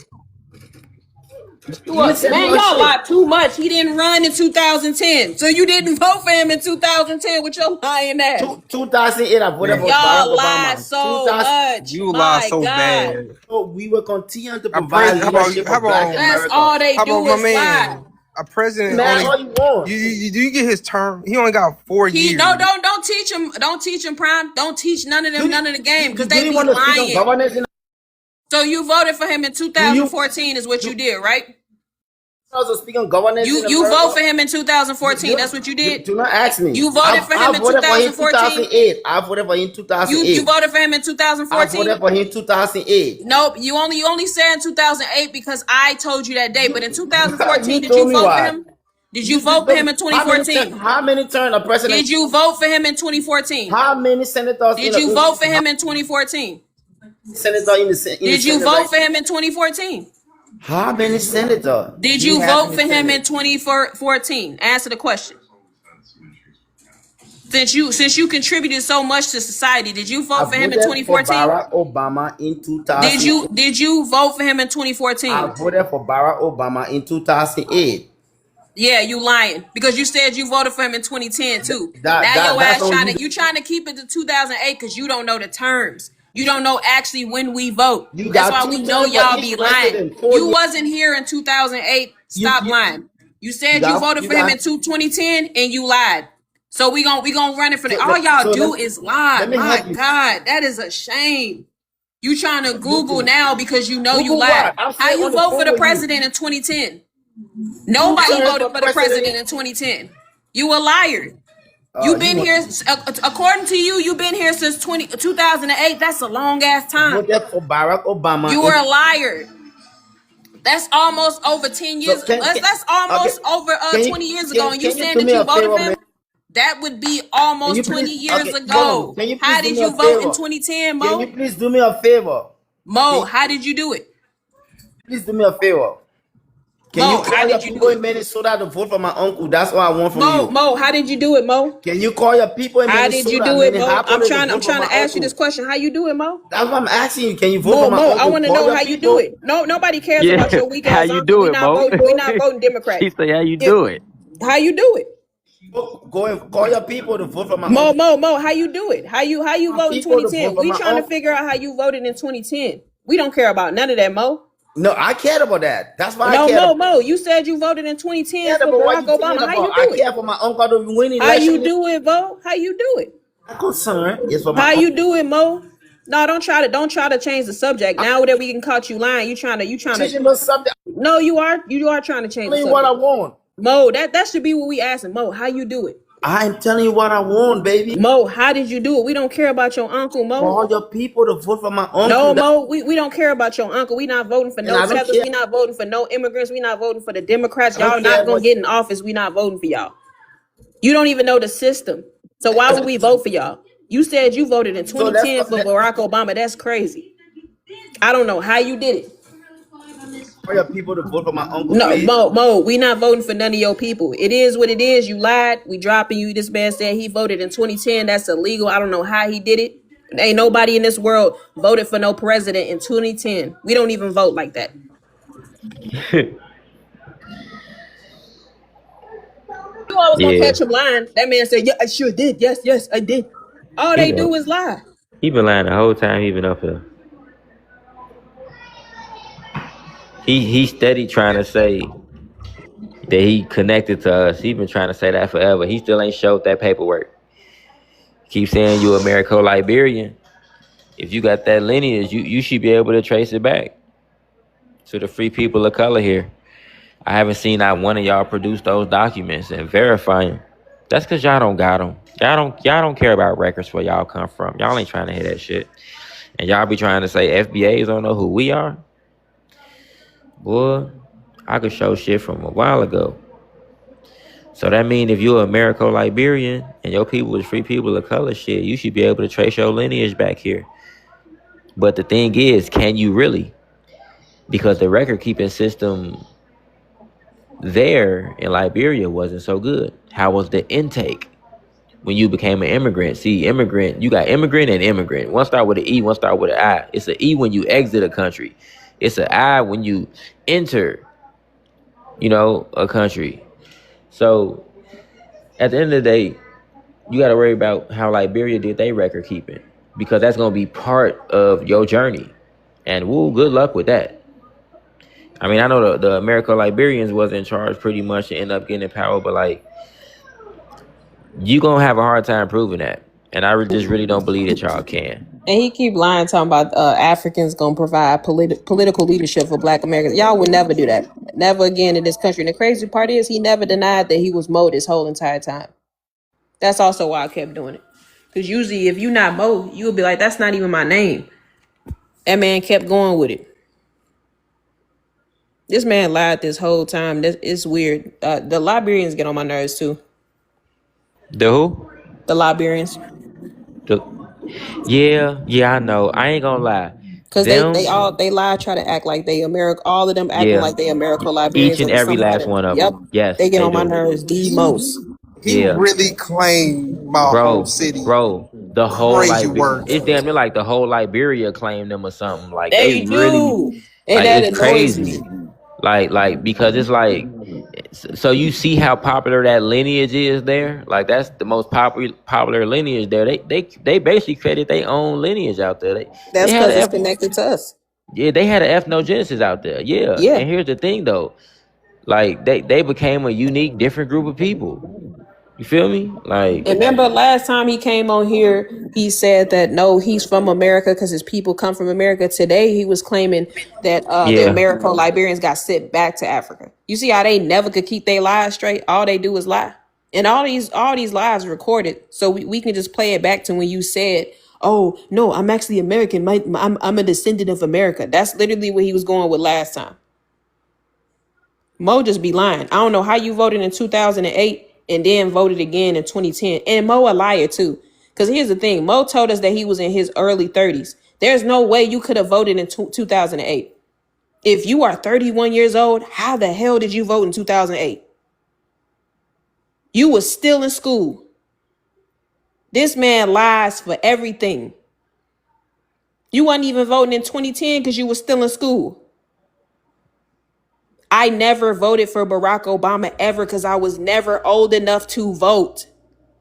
S4: you are setting
S2: Man,
S4: your
S2: y'all
S4: shit.
S2: lie too much. He didn't run in 2010. So you didn't vote for him in 2010 with your lying ass.
S4: 2008, I voted for Barack
S2: Y'all lie
S4: Obama.
S2: so
S4: 2000,
S2: much.
S15: You lie
S2: My
S15: so
S2: God.
S15: bad.
S4: we will continue to
S15: Our
S4: provide
S15: president,
S4: leadership
S15: how
S4: for Black
S15: about
S2: That's
S4: America.
S2: all they
S15: how about
S2: do
S15: my
S2: is lie.
S15: man? Our president
S4: Man,
S15: only.
S4: all you want.
S15: Do you get his term? He only got 4 years.
S2: Don't teach him. Don't teach him, Prime. Don't teach none of them none of the game because
S4: Do
S2: they
S4: you
S2: be
S4: want to speak on
S2: lying.
S4: governance?
S2: So you voted for him in
S4: Do you
S2: 2014 is what you did, right?
S4: also speak on governance in
S2: You vote
S4: America?
S2: for him in 2014. That's what you did.
S4: Do not ask me.
S2: You voted for him
S4: I
S2: in
S4: voted for him in
S2: 2014.
S4: 2008. I voted for him in
S2: You
S4: 2008.
S2: voted for him in
S4: I
S2: 2014.
S4: voted for him in 2008.
S2: Nope. You only said in 2008 because I told you that day. But in 2014,
S4: You
S2: did
S4: told
S2: you
S4: me
S2: vote for
S4: why.
S2: him? Did you vote for him in 2014?
S4: How many turn a president?
S2: Did you vote for him in 2014?
S4: How many senators?
S2: Did you vote for him in 2014?
S4: Senator in the
S2: Did you
S4: Senate
S2: vote
S4: right
S2: for him in 2014?
S4: How many senators?
S2: Did
S4: do
S2: you
S4: have
S2: vote
S4: in
S2: for
S4: the
S2: him
S4: Senate?
S2: in 2014? Answer the question. Since you contributed so much to society, did you
S4: I
S2: vote for him in
S4: voted for
S2: 2014?
S4: Barack Obama in 2000.
S2: Did you vote for him in
S4: I
S2: 2014?
S4: voted for Barack Obama in 2008.
S2: Yeah, you lying because you said you voted for him in 2010 too. Now your
S4: That's
S2: ass
S4: on you.
S2: trying to keep it to 2008 because you don't know the terms. You don't know actually when we vote.
S4: You
S2: That's
S4: got
S2: why we
S4: two
S2: know
S4: terms for
S2: y'all
S4: each
S2: be lying.
S4: president. 4
S2: You
S4: years.
S2: wasn't here in 2008.
S4: You,
S2: Stop
S4: you,
S2: lying. You said you
S4: got
S2: voted
S4: you
S2: for him in
S4: got
S2: 2010 and you lied. So we gonna run it for the.
S4: so,
S2: All y'all
S4: so
S2: do is lie.
S4: let me
S2: My
S4: help you.
S2: God, that is a shame. You trying to Google
S4: Listen,
S2: now because you know you
S4: Google
S2: lied.
S4: what? I'm
S2: How
S4: still
S2: you
S4: on the
S2: vote for
S4: phone
S2: the
S4: with you.
S2: president in 2010?
S4: Two
S2: Nobody
S4: terms
S2: voted
S4: for
S2: for the president
S4: president.
S2: in 2010. You a liar. You been
S4: You want
S2: here, according to you, you've been here since 2008. That's a long ass time.
S4: voted for Barack Obama
S2: You
S4: in.
S2: were a liar. That's almost over 10
S4: So
S2: years. That's
S4: okay?
S2: almost over
S4: Can you
S2: 20 years ago. And you
S4: can you
S2: saying
S4: do
S2: that
S4: me
S2: you
S4: a
S2: voted
S4: favor,
S2: for
S4: man?
S2: him? That would be
S4: Can you
S2: almost 20
S4: please
S2: years
S4: hold on?
S2: ago.
S4: Can you please
S2: How
S4: do
S2: did
S4: me a
S2: you vote in
S4: favor?
S2: 2010,
S4: Can you
S2: Mo?
S4: please do me a favor?
S2: Mo,
S4: Can you
S2: how did you do it?
S4: please do me a favor? Can you
S2: Mo, how
S4: call your
S2: did you do
S4: people
S2: it?
S4: in Minnesota to vote for my uncle? That's what I want from you.
S2: Mo, how did you do it, Mo?
S4: Can you call your people in
S2: How did you
S4: Minnesota,
S2: do it, Mo? I'm
S4: Minneapolis to
S2: trying. I'm
S4: vote for
S2: trying
S4: my
S2: to ask you this
S4: uncle?
S2: question. How you do it, Mo?
S4: That's what I'm asking you. Can you vote for
S2: Mo,
S4: my
S2: I
S4: uncle?
S2: want to
S4: Call
S2: know
S4: your
S2: how you do
S4: people.
S2: it. Nobody cares about
S1: Yeah,
S2: your weak
S1: how
S2: ass
S1: you
S2: uncle.
S1: do
S2: We
S1: it,
S2: not
S1: Mo?
S2: voting. We not voting Democrat.
S1: She say, how you
S2: Yeah.
S1: do it?
S2: How you do it?
S4: Go and call your people to vote for my
S2: Mo,
S4: uncle.
S2: Mo, Mo, how you do it? How you
S4: My
S2: vote in
S4: people to vote
S2: 2010?
S4: for
S2: We
S4: my
S2: trying to
S4: uncle.
S2: figure out how you voted in 2010. We don't care about none of that, Mo.
S4: No, I cared about that. That's why I
S2: No,
S4: cared about.
S2: Mo, you said you voted in 2010
S4: Cared
S2: for
S4: about what
S2: Barack
S4: you telling
S2: Obama. How
S4: about.
S2: you
S4: I
S2: do it?
S4: care for my uncle to win
S2: How you
S4: election.
S2: do it, Mo? How you do it?
S4: My concern is for my
S2: How
S4: uncle.
S2: you do it, Mo? No, don't try to change the subject. Now that we can caught you lying, you trying to.
S4: Teaching the subject.
S2: No, you are trying to change the
S4: Tell me what I
S2: subject.
S4: want.
S2: Mo, that should be what we asking. Mo, how you do it?
S4: I'm telling you what I want, baby.
S2: Mo, how did you do it? We don't care about your uncle, Mo.
S4: Call your people to vote for my
S2: No,
S4: uncle.
S2: Mo, we don't care about your uncle. We not voting for
S4: And
S2: no
S4: I don't
S2: tethers.
S4: care.
S2: We not voting for no immigrants. We not voting for the Democrats.
S4: I don't
S2: Y'all
S4: care
S2: not gonna
S4: about.
S2: get in office. We not voting for y'all. You don't even know the system. So why would we vote for y'all? You said you voted in
S4: So let's
S2: 2010 for Barack Obama. That's crazy. I don't know how you did it.
S4: call your people to vote for my uncle,
S2: No,
S4: please.
S2: Mo, we not voting for none of your people. It is what it is. You lied. We dropping you. This man said he voted in 2010. That's illegal. I don't know how he did it. Ain't nobody in this world voted for no president in 2010. We don't even vote like that. You always gonna
S1: Yeah,
S2: catch him lying. That man said, "Yeah, I sure did. Yes, yes, I did." All
S1: he
S2: they do
S1: been
S2: is lie.
S1: he been lying the whole time he been up here. He steady trying to say that he connected to us. He been trying to say that forever. He still ain't showed that paperwork. Keep saying you Americo-Liberian. If you got that lineage, you should be able to trace it back to the free people of color here. I haven't seen not one of y'all produce those documents and verify them. That's because y'all don't got them. Y'all don't care about records where y'all come from. Y'all ain't trying to hear that shit. And y'all be trying to say FBAs don't know who we are. Boy, I could show shit from a while ago. So that mean if you're Americo-Liberian and your people is free people of color shit, you should be able to trace your lineage back here. But the thing is, can you really? Because the record keeping system there in Liberia wasn't so good. How was the intake when you became an immigrant? See, immigrant, you got immigrant and immigrant. One start with an E, one start with an I. It's an E when you exit a country. It's an I when you enter, a country. So at the end of the day, you got to worry about how Liberia did their record keeping, because that's going to be part of your journey. And woo, good luck with that. I mean, I know the Americo-Liberians was in charge pretty much and end up getting in power, but like, you going to have a hard time proving that. And I just really don't believe that y'all can.
S2: And he keep lying, talking about Africans gonna provide political leadership for Black Americans. Y'all would never do that. Never again in this country. And the crazy part is he never denied that he was Mo this whole entire time. That's also why I kept doing it. Because usually if you not Mo, you would be like, that's not even my name. That man kept going with it. This man lied this whole time. It's weird. The Liberians get on my nerves too.
S1: The who?
S2: The Liberians.
S1: Yeah, I know. I ain't gonna lie.
S2: Cause
S1: Them,
S2: they lie, try to act like they America. All of them acting
S1: yeah.
S2: like they America
S1: Each
S2: Liberians
S1: and
S2: or
S1: every
S2: somehow.
S1: last one of
S2: Yep,
S1: them. Yes,
S2: they get
S1: they
S2: on my
S1: do.
S2: nerves the most.
S15: He
S1: Yeah.
S15: really claimed my whole
S1: Bro,
S15: city.
S1: the whole
S15: Crazy
S1: Liberia,
S15: work.
S1: it's damn near like the whole Liberia claimed them or something. Like they
S2: They
S1: really,
S2: do, and
S1: like
S2: that
S1: it's
S2: annoys me.
S1: crazy. Like because it's like, so you see how popular that lineage is there. Like that's the most popular lineage there. They basically created their own lineage out there. They
S2: That's
S1: had
S2: because it's
S1: a
S2: connected to us.
S1: they had an ethnogenesis out there. Yeah,
S2: Yeah.
S1: and here's the thing though, like they became a unique, different group of people. You feel me? Like,
S2: And remember last time he came on here, he said that no, he's from America because his people come from America. Today he was claiming that the
S1: yeah.
S2: American Liberians got sent back to Africa. You see how they never could keep their lies straight? All they do is lie. And all these lies recorded. So we can just play it back to when you said, oh no, I'm actually American. I'm a descendant of America. That's literally what he was going with last time. Mo just be lying. I don't know how you voted in 2008 and then voted again in 2010. And Mo a liar too. Because here's the thing. Mo told us that he was in his early 30s. There's no way you could have voted in 2008. If you are 31 years old, how the hell did you vote in 2008? You was still in school. This man lies for everything. You wasn't even voting in 2010 because you was still in school. I never voted for Barack Obama ever because I was never old enough to vote.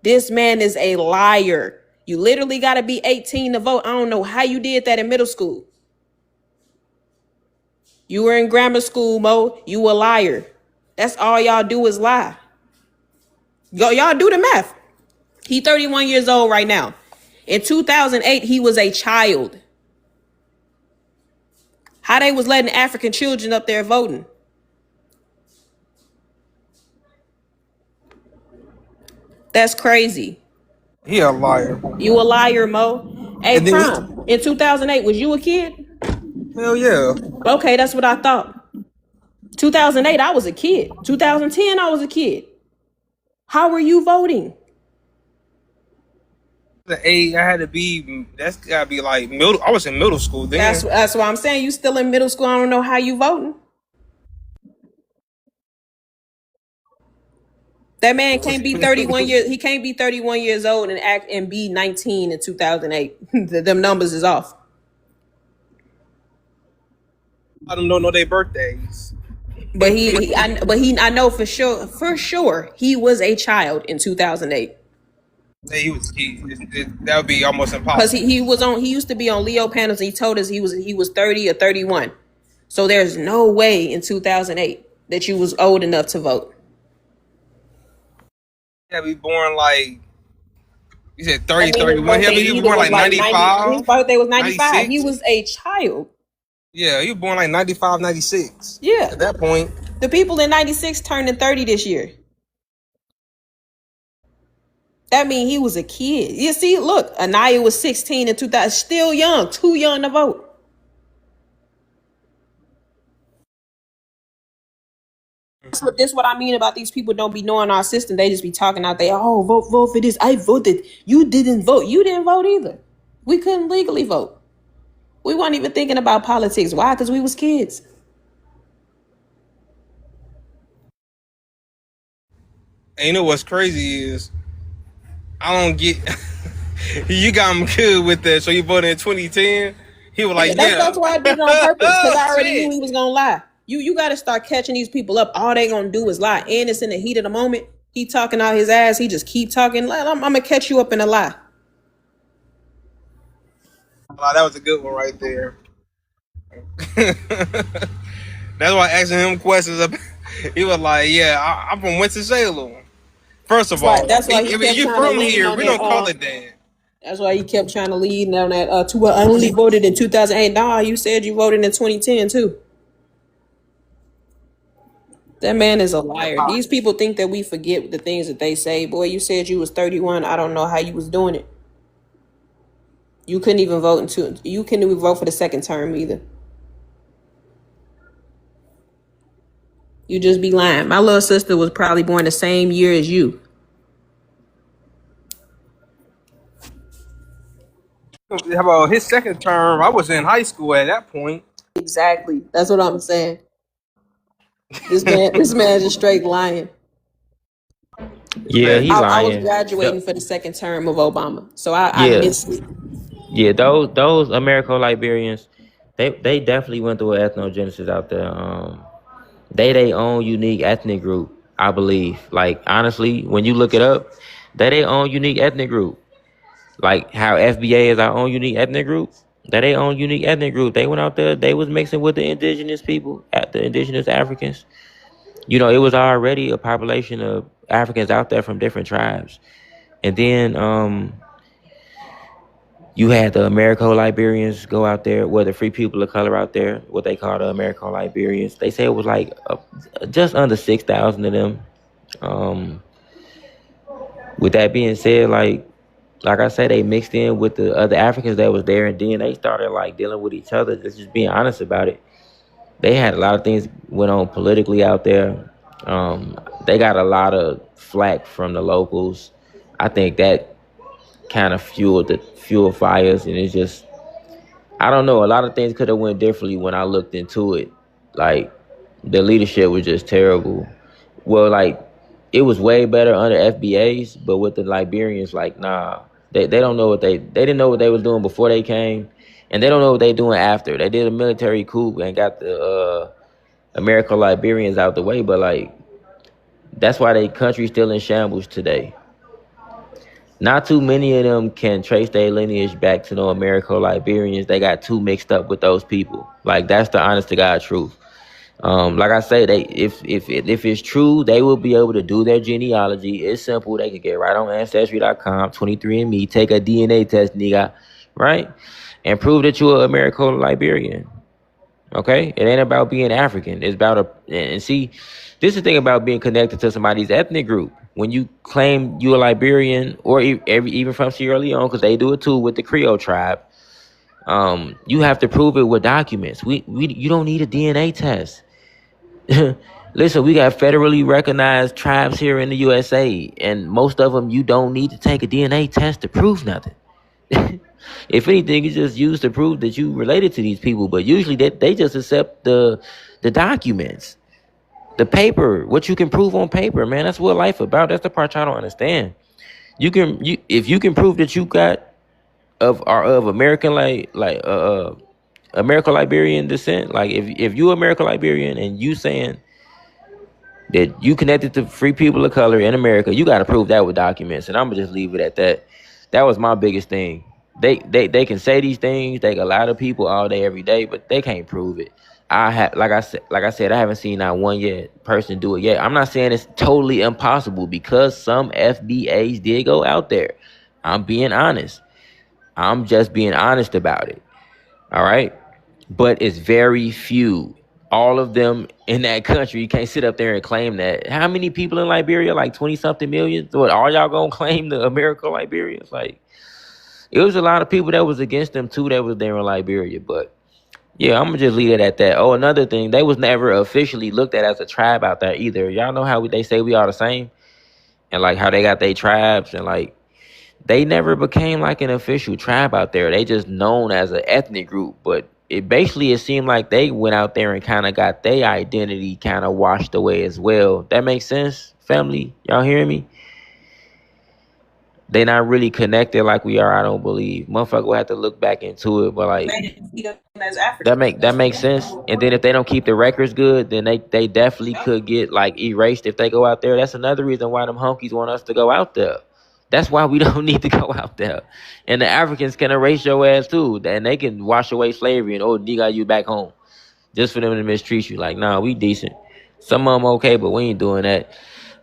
S2: This man is a liar. You literally got to be 18 to vote. I don't know how you did that in middle school. You were in grammar school, Mo. You a liar. That's all y'all do is lie. Y'all do the math. He 31 years old right now. In 2008, he was a child. How they was letting African children up there voting? That's crazy.
S15: He a liar.
S2: You a liar, Mo. Hey,
S15: And then he,
S2: Prime, in 2008, was you a kid?
S15: hell yeah.
S2: Okay, that's what I thought. 2008, I was a kid. 2010, I was a kid. How were you voting?
S15: The eight, I had to be. That's gotta be like middle. I was in middle school then.
S2: That's why I'm saying you still in middle school. I don't know how you voting. That man can't be 31 years. He can't be 31 years old and act and be 19 in 2008. Them numbers is off.
S15: I don't know their birthdays.
S2: But I know for sure he was a child in 2008.
S15: He was. That would be almost
S2: Because
S15: impossible.
S2: he used to be on Leo panels and he told us he was 30 or 31. So there's no way in 2008 that you was old enough to vote.
S15: Yeah, be born like you said
S2: I
S15: 30,
S2: mean, his
S15: 31.
S2: birthday
S15: He was
S2: either
S15: born
S2: was
S15: like
S2: like 90. His
S15: 95,
S2: birthday was 95. He
S15: 96.
S2: was a child.
S15: Yeah, he was born like 95, 96.
S2: Yeah.
S15: At that point,
S2: The people in 96 turning 30 this year. That means he was a kid. You see, look, Anaya was 16 in 2000. Still young. Too young to vote. This what I mean about these people don't be knowing our system. They just be talking out there. Oh, vote for this. I voted. You didn't vote. You didn't vote either. We couldn't legally vote. We weren't even thinking about politics. Why? Because we was kids.
S15: and you know what's crazy is I don't get. You got him good with that. So you voted in 2010. He was like, yeah.
S2: That's why I did it on purpose. Because I already
S15: Shit.
S2: knew he was gonna lie. You got to start catching these people up. All they gonna do is lie, and it's in the heat of the moment. He talking out his ass. He just keep talking. I'm gonna catch you up in a lie.
S15: Wow, that was a good one right there. That's why asking him questions. He was like, "Yeah, I'm from Winston-Salem." First of all,
S2: That's why he
S15: if
S2: kept
S15: you're
S2: trying to
S15: from
S2: lean
S15: here,
S2: on
S15: we
S2: that.
S15: don't call it that.
S2: That's why he kept trying to lead on that. I only voted in 2008. Nah, you said you voted in 2010 too. That man is a liar. These people think that we forget the things that they say. Boy, you said you was 31. I don't know how you was doing it. You couldn't even vote you couldn't even vote for the second term either. You just be lying. My little sister was probably born the same year as you.
S15: How about his second term? I was in high school at that point.
S2: Exactly. That's what I'm saying. This man is straight lying.
S1: Yeah, he
S2: I was
S1: lying.
S2: graduating for the second term of Obama, so I
S1: Yeah,
S2: missed it.
S1: yeah. Those Americo-Liberians, they definitely went through an ethnogenesis out there. They own unique ethnic group, I believe. Like honestly, when you look it up, they own unique ethnic group. Like how FBA is our own unique ethnic group. They own unique ethnic group. They went out there. They was mixing with the indigenous people, the indigenous Africans. You know, it was already a population of Africans out there from different tribes. And then you had the Americo-Liberians go out there, where the free people of color out there, what they call the Americo-Liberians. They say it was like just under 6,000 of them. With that being said, like I said, they mixed in with the other Africans that was there, and then they started like dealing with each other. Just being honest about it. They had a lot of things went on politically out there. They got a lot of flack from the locals. I think that kind of fuel fires, and it's just, I don't know. A lot of things could have went differently when I looked into it. Like the leadership was just terrible. Well, like it was way better under FBA's, but with the Liberians, like nah, they don't know what they didn't know what they was doing before they came, and they don't know what they doing after. They did a military coup and got the American Liberians out the way, but like that's why they country still in shambles today. Not too many of them can trace their lineage back to no American Liberians. They got too mixed up with those people. Like that's the honest to God truth. Like I say, they if it's true, they will be able to do their genealogy. It's simple. They can get right on Ancestry.com, 23andMe, take a DNA test, nigga, right? And prove that you're an American Liberian. Okay? It ain't about being African. It's about and see, this is the thing about being connected to somebody's ethnic group. When you claim you're a Liberian or even from Sierra Leone, because they do it too with the Creole tribe, you have to prove it with documents. You don't need a DNA test. Listen, we got federally recognized tribes here in the USA, and most of them you don't need to take a DNA test to prove nothing. If anything, it's just used to prove that you related to these people. But usually they just accept the documents, the paper, what you can prove on paper, man. That's what life about. That's the part y'all don't understand. If you can prove that you got of American American Liberian descent, like if you American Liberian and you saying that you connected to free people of color in America, you got to prove that with documents. And I'm gonna just leave it at that. That was my biggest thing. They can say these things, they can lie to people all day, every day, but they can't prove it. Like I said, I haven't seen not one person do it yet. I'm not saying it's totally impossible because some FBAs did go out there. I'm being honest. I'm just being honest about it. All right. But it's very few. All of them in that country, you can't sit up there and claim that. How many people in Liberia? Like 20 something million? What, all y'all gonna claim the American Liberians? Like, it was a lot of people that was against them too that was there in Liberia. But yeah, I'm gonna just leave it at that. Oh, another thing, they was never officially looked at as a tribe out there either. Y'all know how they say we are the same? And like how they got their tribes and like they never became like an official tribe out there. They just known as an ethnic group, but it seemed like they went out there and kind of got their identity kind of washed away as well. That makes sense, family? Y'all hearing me? They not really connected like we are, I don't believe. Motherfucker will have to look back into it, but like that makes sense. And then if they don't keep the records good, then they definitely could get like erased if they go out there. That's another reason why them honkies want us to go out there. That's why we don't need to go out there. And the Africans can erase your ass too. And they can wash away slavery and nigga you back home. Just for them to mistreat you. Like, nah, we decent. Some of them okay, but we ain't doing that.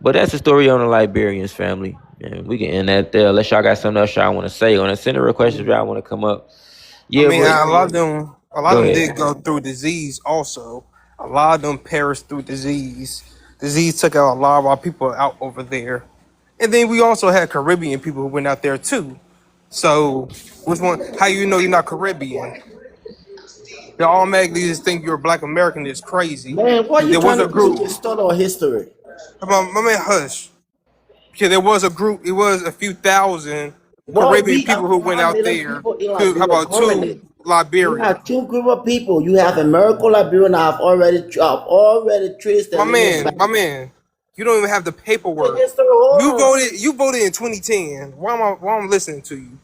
S1: But that's the story on the Liberians, family. And we can end that there. Unless y'all got something else y'all want to say. On the center requests if y'all want to come up.
S15: I
S1: Yeah,
S15: mean,
S1: but
S15: a lot of them
S1: go ahead.
S15: did go through disease also. A lot of them perished through disease. Disease took out a lot of our people out over there. And then we also had Caribbean people who went out there too. So, which one? How you know you're not Caribbean? They automatically just think you're a Black American. Is crazy.
S4: Man, what you
S15: There was
S4: trying
S15: a
S4: to do?
S15: group.
S4: Distort our history.
S15: Come on, my man, hush. Okay, there was a group. It was a few thousand
S4: Well,
S15: Caribbean
S4: we
S15: people
S4: have
S15: who went
S4: 5
S15: out
S4: million
S15: there.
S4: people in
S15: To, how
S4: Liberia
S15: about
S4: currently.
S15: two?
S4: You
S15: Liberia.
S4: have two group of people. You have American Liberian. I've already traced their lineage back.
S15: My man. You don't even have the paperwork.
S4: The history, hold on.
S15: You voted in 2010. Why am I listening to you?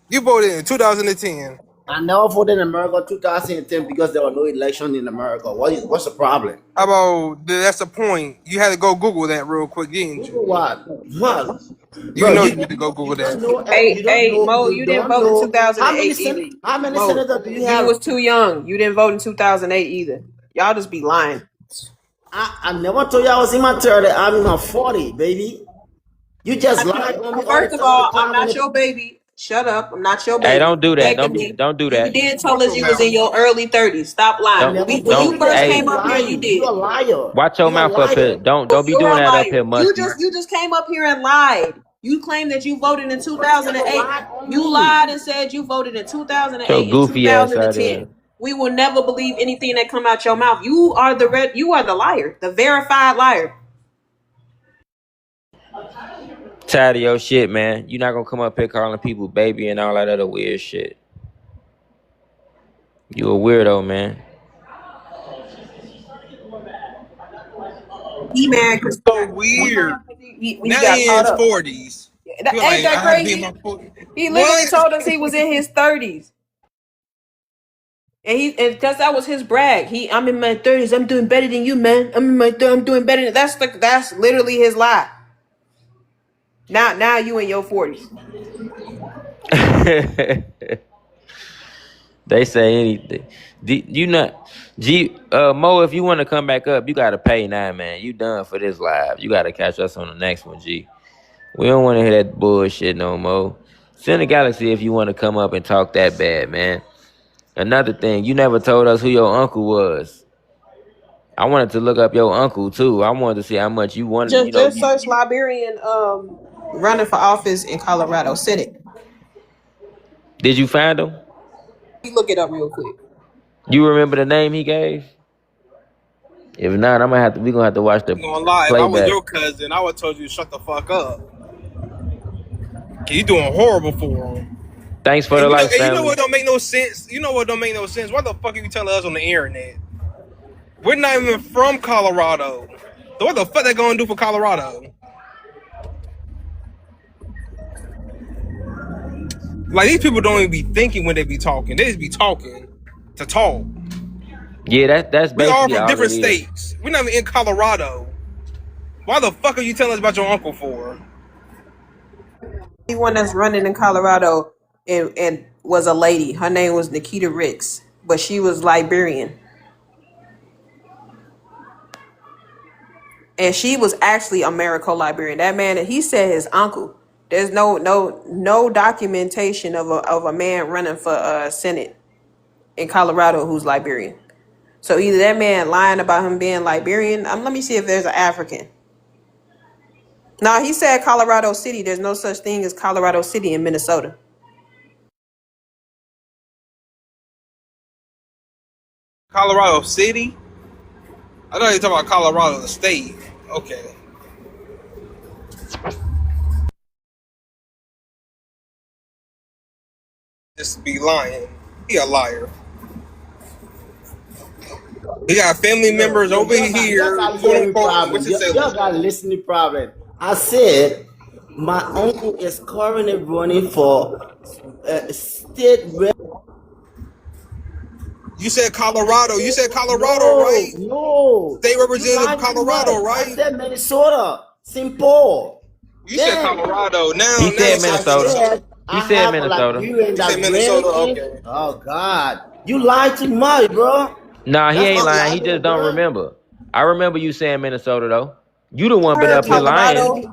S15: You voted in 2010.
S4: I never voted in America 2010 because there was no election in America. What's the problem?
S15: How about that's the point? You had to go Google that real quick, didn't you?
S4: Google what? What?
S15: You
S4: Bro,
S15: know
S4: you,
S15: you need to go
S4: you
S15: Google
S4: don't
S15: that.
S4: know.
S3: Hey,
S4: You don't
S3: hey,
S4: know.
S3: Mo,
S4: You
S3: you didn't
S4: don't
S3: vote in
S4: know how many
S3: 2008 either.
S4: how many
S3: Mo,
S4: senators do you
S3: you
S4: have?
S3: was too young. You didn't vote in 2008 either. Y'all just be lying.
S4: I never told you I was in my 30. I'm in my 40, baby. You just
S3: Not
S4: lie on me all the
S3: First of
S4: time to
S3: all, I'm
S4: climb on
S3: not
S4: the.
S3: your baby. Shut up. I'm not your
S1: Hey,
S3: baby.
S1: don't do that.
S3: Secondly,
S1: Don't do
S3: you
S1: that.
S3: did tell
S15: Watch
S3: us
S15: your
S3: you was
S15: mouth.
S3: in your early 30s. Stop
S4: I
S3: lying.
S1: Don't
S4: never
S3: When
S4: told
S3: you
S4: you
S3: first
S4: that.
S1: hey
S3: came
S4: You
S3: up here, you
S4: lying. You a
S3: did.
S4: liar.
S1: watch your
S4: You a
S1: mouth up here.
S4: liar.
S1: Don't be
S3: You're
S1: doing
S3: a
S1: that up here,
S3: liar. You
S1: musty.
S3: just came up here and lied. You claimed that you voted in
S4: But you never
S3: 2008.
S4: lied on
S3: You
S4: me.
S3: lied and said you voted in
S1: Your
S3: 2008 and
S1: goofy ass out there.
S3: 2010. We will never believe anything that come out your mouth. You are the liar, the verified liar.
S1: Tired of your shit, man. You not gonna come up here calling people baby and all that other weird shit. You a weirdo, man.
S3: He mad because
S22: So weird.
S2: he
S22: Now
S2: got
S22: he in
S2: caught
S22: his
S2: up.
S22: 40s. He
S2: Ain't
S22: like,
S2: that
S22: I had to be in
S2: crazy?
S22: my 40s.
S2: He literally
S22: What?
S2: told us he was in his 30s. And because that was his brag. I'm in my 30s. I'm doing better than you, man. I'm doing better than that's literally his lie. Now you in your 40s.
S1: They say anything. You not Mo, if you want to come back up, you gotta pay now, man. You done for this live. You gotta catch us on the next one, G. We don't want to hear that bullshit no more. Send a galaxy if you want to come up and talk that bad, man. Another thing, you never told us who your uncle was. I wanted to look up your uncle too. I wanted to see how much you wanted.
S3: just search Liberian running for office in Colorado City.
S1: Did you find him?
S3: Let me look it up real quick.
S1: You remember the name he gave? If not, we're gonna have to watch the
S22: I'm gonna lie, if I was
S1: playback.
S22: your cousin, I would told you to shut the fuck up. You doing horrible for him.
S1: Thanks for
S22: And
S1: the
S22: you know,
S1: likes,
S22: and you know what
S1: family.
S22: don't make no sense? You know what don't make no sense? Why the fuck are you telling us on the internet? We're not even from Colorado. So what the fuck they gonna do for Colorado? Like, these people don't even be thinking when they be talking. They just be talking to talk.
S1: Yeah, that's
S22: We all
S1: basically
S22: from
S1: all it
S22: different
S1: is.
S22: states. We're not even in Colorado. Why the fuck are you telling us about your uncle for?
S3: The one that's running in Colorado and was a lady. Her name was Nikita Ricks, but she was Liberian. And she was actually Americo-Liberian. That man, he said his uncle. There's no documentation of a man running for Senate in Colorado who's Liberian. So either that man lying about him being Liberian. Let me see if there's an African. No, he said Colorado City. There's no such thing as Colorado City in Minnesota.
S22: Colorado City? I know you're talking about Colorado the state. Okay. Just be lying. He a liar. He got family
S4: Yo,
S22: members over
S4: y'all
S22: here,
S4: got
S22: quote
S4: listening
S22: unquote,
S4: problem.
S22: Winston
S4: Y'all
S22: Salem.
S4: got listening problem. I said my uncle is currently running for state rep.
S22: You said Colorado. You said Colorado,
S4: No,
S22: right?
S4: no.
S22: State
S4: You
S22: representative of
S4: lied too much.
S22: Colorado,
S4: I
S22: right?
S4: said Minnesota, St. Paul.
S22: You said
S4: Then
S22: Colorado.
S1: He
S22: Now
S1: said
S22: you said
S4: I
S1: Minnesota.
S22: Minnesota.
S4: said
S1: He
S4: I
S1: said
S4: have a
S1: Minnesota.
S4: Liberian
S22: You said
S4: that ran
S22: Minnesota.
S4: in.
S22: Okay.
S4: Oh God, you lied too much, bro.
S1: Nah, he
S4: That's
S1: ain't
S4: not
S1: lying. He just
S4: lying,
S1: don't
S4: bro.
S1: remember. I remember you saying Minnesota though. You the
S3: I
S1: one been
S3: heard
S1: up here lying.
S3: Colorado.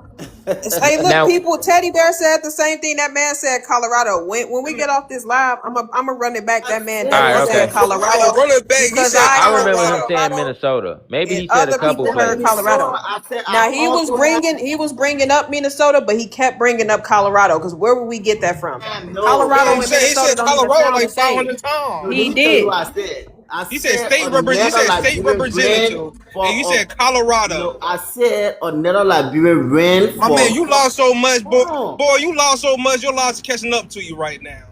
S3: Hey, look,
S1: Now,
S3: people. Teddy Bear said the same thing. That man said Colorado. When we get off this live, I'm gonna run it back.
S4: I
S3: That man
S1: all
S4: said
S1: right,
S3: definitely said
S1: okay.
S22: Oh,
S3: Colorado
S22: run it back. He
S3: because
S22: said
S3: I
S1: I
S3: heard
S1: remember him
S22: Colorado.
S1: saying
S3: Colorado
S1: Minnesota. Maybe
S3: and
S1: he said a
S3: other
S4: I
S1: couple
S3: people
S4: said
S3: heard
S1: places.
S4: Minnesota.
S3: Colorado.
S4: I said
S3: Now
S4: I also have.
S3: he was bringing up Minnesota, but he kept bringing up Colorado because where would we get that from?
S4: No,
S22: Yeah,
S3: Colorado
S22: I'm
S3: and
S22: saying he
S3: Minnesota
S22: said
S3: don't even
S22: Colorado
S3: sound the
S22: like
S3: same.
S22: 500
S4: no. Let
S22: times.
S3: He
S4: me tell you
S3: did.
S4: what I said. I
S22: He said
S4: said
S22: he
S4: another
S22: said state
S4: Liberian ran
S22: representative, and you
S4: for
S22: said
S4: no.
S22: Colorado.
S4: I said another Liberian ran
S22: My man,
S4: for.
S22: you lost so much, boy.
S4: Hold on.
S22: Boy, you lost so much. Your loss is catching up to you right now.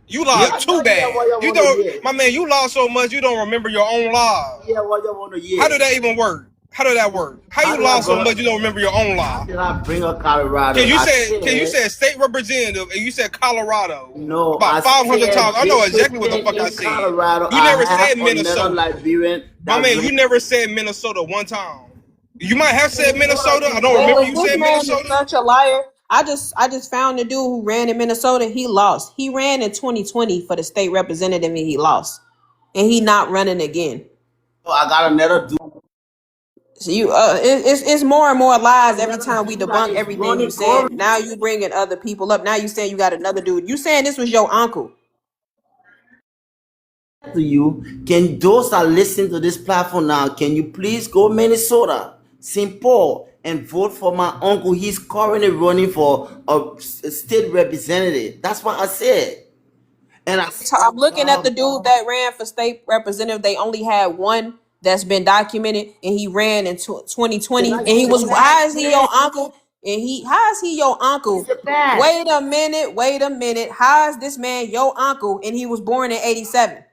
S22: You lost
S4: Y'all
S22: too
S4: hear what
S22: bad.
S4: y'all
S22: You
S4: want to
S22: don't,
S4: hear.
S22: my man. You lost so much. You don't remember your own lives.
S4: Hear what y'all want to
S22: How
S4: hear.
S22: did that even work? How did that work? How
S4: How
S22: you
S4: did I
S22: lost so
S4: bring?
S22: much you don't remember your own
S4: How
S22: life?
S4: did I bring up Colorado?
S22: Can you say state representative and you said Colorado
S4: No. I
S22: about 500
S4: said
S22: times? I know
S4: this
S22: exactly what the
S4: weekend
S22: fuck I
S4: in
S22: said.
S4: Colorado,
S22: You
S4: I
S22: never
S4: have
S22: said
S4: another
S22: Minnesota.
S4: Liberian
S22: My
S4: that
S22: man,
S4: ran.
S22: you never said Minnesota one time. You might have said
S4: Minnesota
S22: Minnesota. I
S4: St.
S22: don't remember
S3: Hey,
S22: you
S4: Paul.
S3: this
S22: saying
S3: man is
S22: Minnesota.
S3: such a liar. I just found the dude who ran in Minnesota. He lost. He ran in 2020 for the state representative and he lost. And he not running again.
S4: So I got another dude.
S3: So it's more and more lies every
S4: Another
S3: time we
S4: dude that
S3: debunk
S4: is
S3: everything you
S4: running
S3: said.
S4: currently.
S3: Now you bringing other people up. Now you saying you got another dude. You saying this was your uncle.
S4: To you, can those that listen to this platform now, can you please go Minnesota, St. Paul, and vote for my uncle? He's currently running for a state representative. That's what I said. And I
S3: So I'm looking at the dude that ran for state representative. They only had one that's been documented, and he ran in 2020.
S4: can I
S3: And
S4: give
S3: he
S4: you
S3: was,
S4: the
S3: how is
S4: facts?
S3: he your uncle? How is he your
S4: It's
S3: uncle?
S4: the facts.
S3: Wait a minute, wait a minute. How is this man your uncle? And he was born in '87.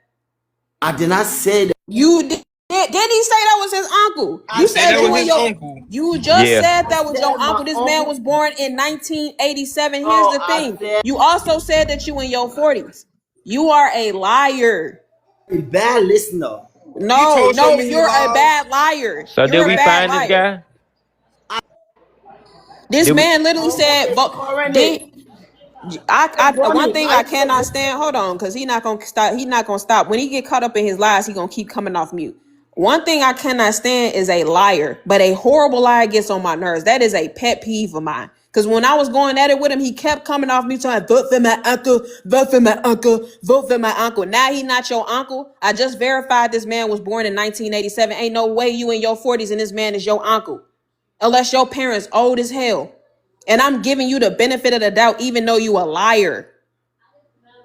S4: I did not say that.
S3: You did. Didn't he say that was his uncle?
S15: I
S3: You
S15: said
S3: said
S15: that was
S3: you and
S15: his
S3: your
S15: uncle.
S3: you just
S1: Yeah.
S3: said
S4: I
S3: that was
S4: said
S3: your
S4: my
S3: uncle. This man
S4: uncle.
S3: was born in 1987. Here's
S4: Oh,
S3: the
S4: I
S3: thing.
S4: said
S3: You also said that you in your 40s. You are a liar.
S4: a bad listener.
S15: He
S3: No,
S15: told so
S3: no,
S15: many
S3: you're a
S15: lies.
S3: bad liar.
S1: So did
S3: You're a
S1: we
S3: bad
S1: find this
S3: liar.
S1: guy?
S3: This
S1: Did we?
S3: man literally
S4: Uncle
S3: said,
S4: is currently
S3: did one
S4: running.
S3: thing I cannot stand. Hold on, because he not gonna stop. He not gonna stop. When he get caught up in his lies, he gonna keep coming off mute. One thing I cannot stand is a liar, but a horrible liar gets on my nerves. That is a pet peeve of mine. Because when I was going at it with him, he kept coming off mute saying, vote for my uncle, vote for my uncle, vote for my uncle. Now he not your uncle. I just verified this man was born in 1987. Ain't no way you in your 40s and this man is your uncle. Unless your parents old as hell. And I'm giving you the benefit of the doubt, even though you a liar.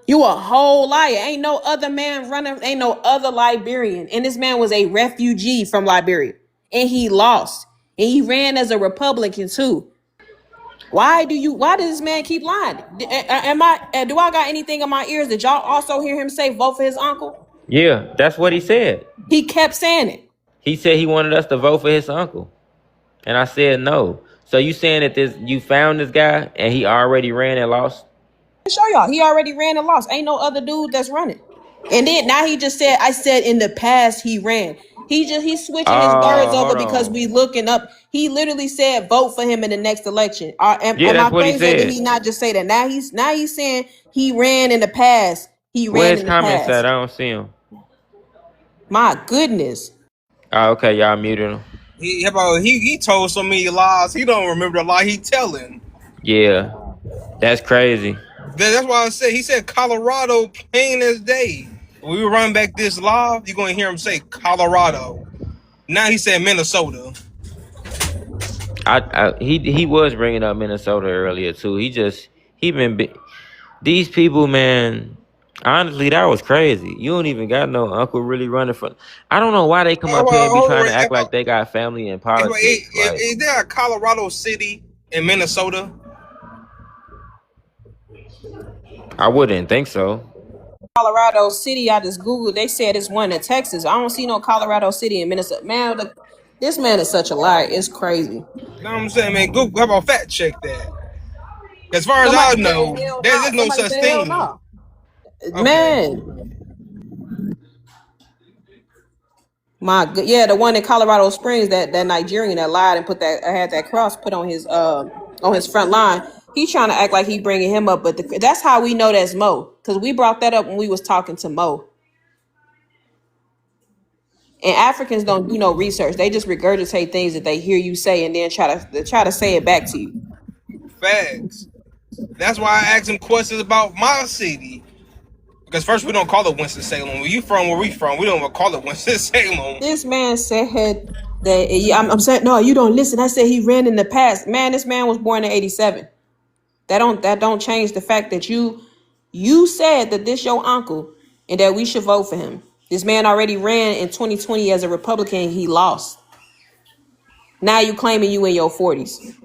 S3: You a whole liar. Ain't no other man running, ain't no other Liberian. And this man was a refugee from Liberia. And he lost. And he ran as a Republican too. Why does this man keep lying? Do I got anything in my ears? Did y'all also hear him say vote for his uncle?
S1: Yeah, that's what he said.
S3: He kept saying it.
S1: He said he wanted us to vote for his uncle, and I said no. So you saying that you found this guy and he already ran and lost?
S3: Show y'all. He already ran and lost. Ain't no other dude that's running. And then now he just said, I said in the past he ran. He's switching his words
S1: Oh,
S3: over
S1: hold
S3: because
S1: on.
S3: we looking up. He literally said vote for him in the next election.
S1: Yeah,
S3: Am I
S1: that's what he
S3: crazy or did
S1: said.
S3: he not just say that? Now he's saying he ran in the past. He
S1: Where
S3: ran
S1: his
S3: in the
S1: comments at?
S3: past.
S1: I don't see him.
S3: My goodness.
S1: Oh, okay, y'all muted him.
S15: He told so many lies. He don't remember the lie he telling.
S1: Yeah, that's crazy.
S15: That's why I said he said Colorado plain as day. When we run back this live, you're gonna hear him say Colorado. Now he said Minnesota.
S1: He was bringing up Minnesota earlier too. These people, man. Honestly, that was crazy. You don't even got no uncle really running for. I don't know why they come up here and be trying to act like they got family in politics. Like,
S15: Is there a Colorado City in Minnesota?
S1: I wouldn't think so.
S3: Colorado City, I just Googled. They said it's one in Texas. I don't see no Colorado City in Minnesota. Man, this man is such a liar. It's crazy.
S15: You know what I'm saying, man? Google, how about fact check that? As far as I
S3: Somebody
S15: know,
S3: said hell
S15: there's
S3: no.
S15: no
S3: Somebody
S15: such
S3: said hell
S15: thing.
S3: no.
S15: Okay.
S3: Man, yeah, the one in Colorado Springs, that Nigerian that lied and had that cross put on his front line. He trying to act like he bringing him up, but that's how we know that's Mo, because we brought that up when we was talking to Mo. And Africans don't do no research; they just regurgitate things that they hear you say and then try to say it back to you.
S15: Facts. That's why I asked him questions about my city. Because first we don't call it Winston-Salem. Where you from, where we from, we don't even call it Winston-Salem.
S3: This man said that I'm saying no, you don't listen. I said he ran in the past. Man, this man was born in 87. That don't change the fact that you said that this your uncle and that we should vote for him. This man already ran in 2020 as a Republican. He lost. Now you claiming you in your 40s.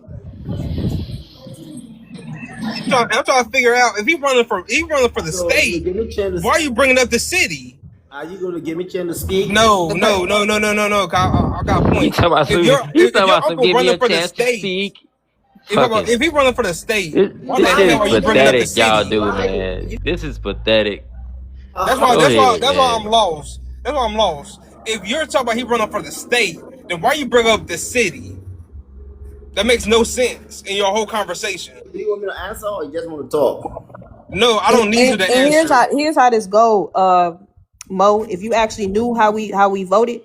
S15: I'm trying to figure out if he running for the
S4: So you
S15: state.
S4: give me a chance to
S15: Why are
S4: speak.
S15: you bringing up the city?
S4: Are you gonna give me a chance to speak?
S15: No,
S3: The
S15: no, no, no, no, no, no. I got a
S1: He
S15: point.
S1: talking about some. He talking
S15: If your
S1: about some.
S15: uncle
S1: Give me
S15: running
S1: a
S15: for the
S1: chance to
S15: state,
S1: speak. Fucking.
S15: if he running for the state, why the
S1: This
S15: hell
S1: is
S15: are you bringing up the
S1: pathetic, y'all
S15: city?
S1: do, man. This is pathetic. Go
S15: That's why
S1: ahead,
S15: that's why
S1: man.
S15: I'm lost. That's why I'm lost. If you're talking about he running for the state, then why you bring up the city? That makes no sense in your whole conversation.
S4: Do you want me to answer or you just want to talk?
S15: No, I
S3: and,
S15: don't need you
S3: and,
S15: to
S3: and
S15: answer.
S3: here's how this go, Mo. If you actually knew how we voted,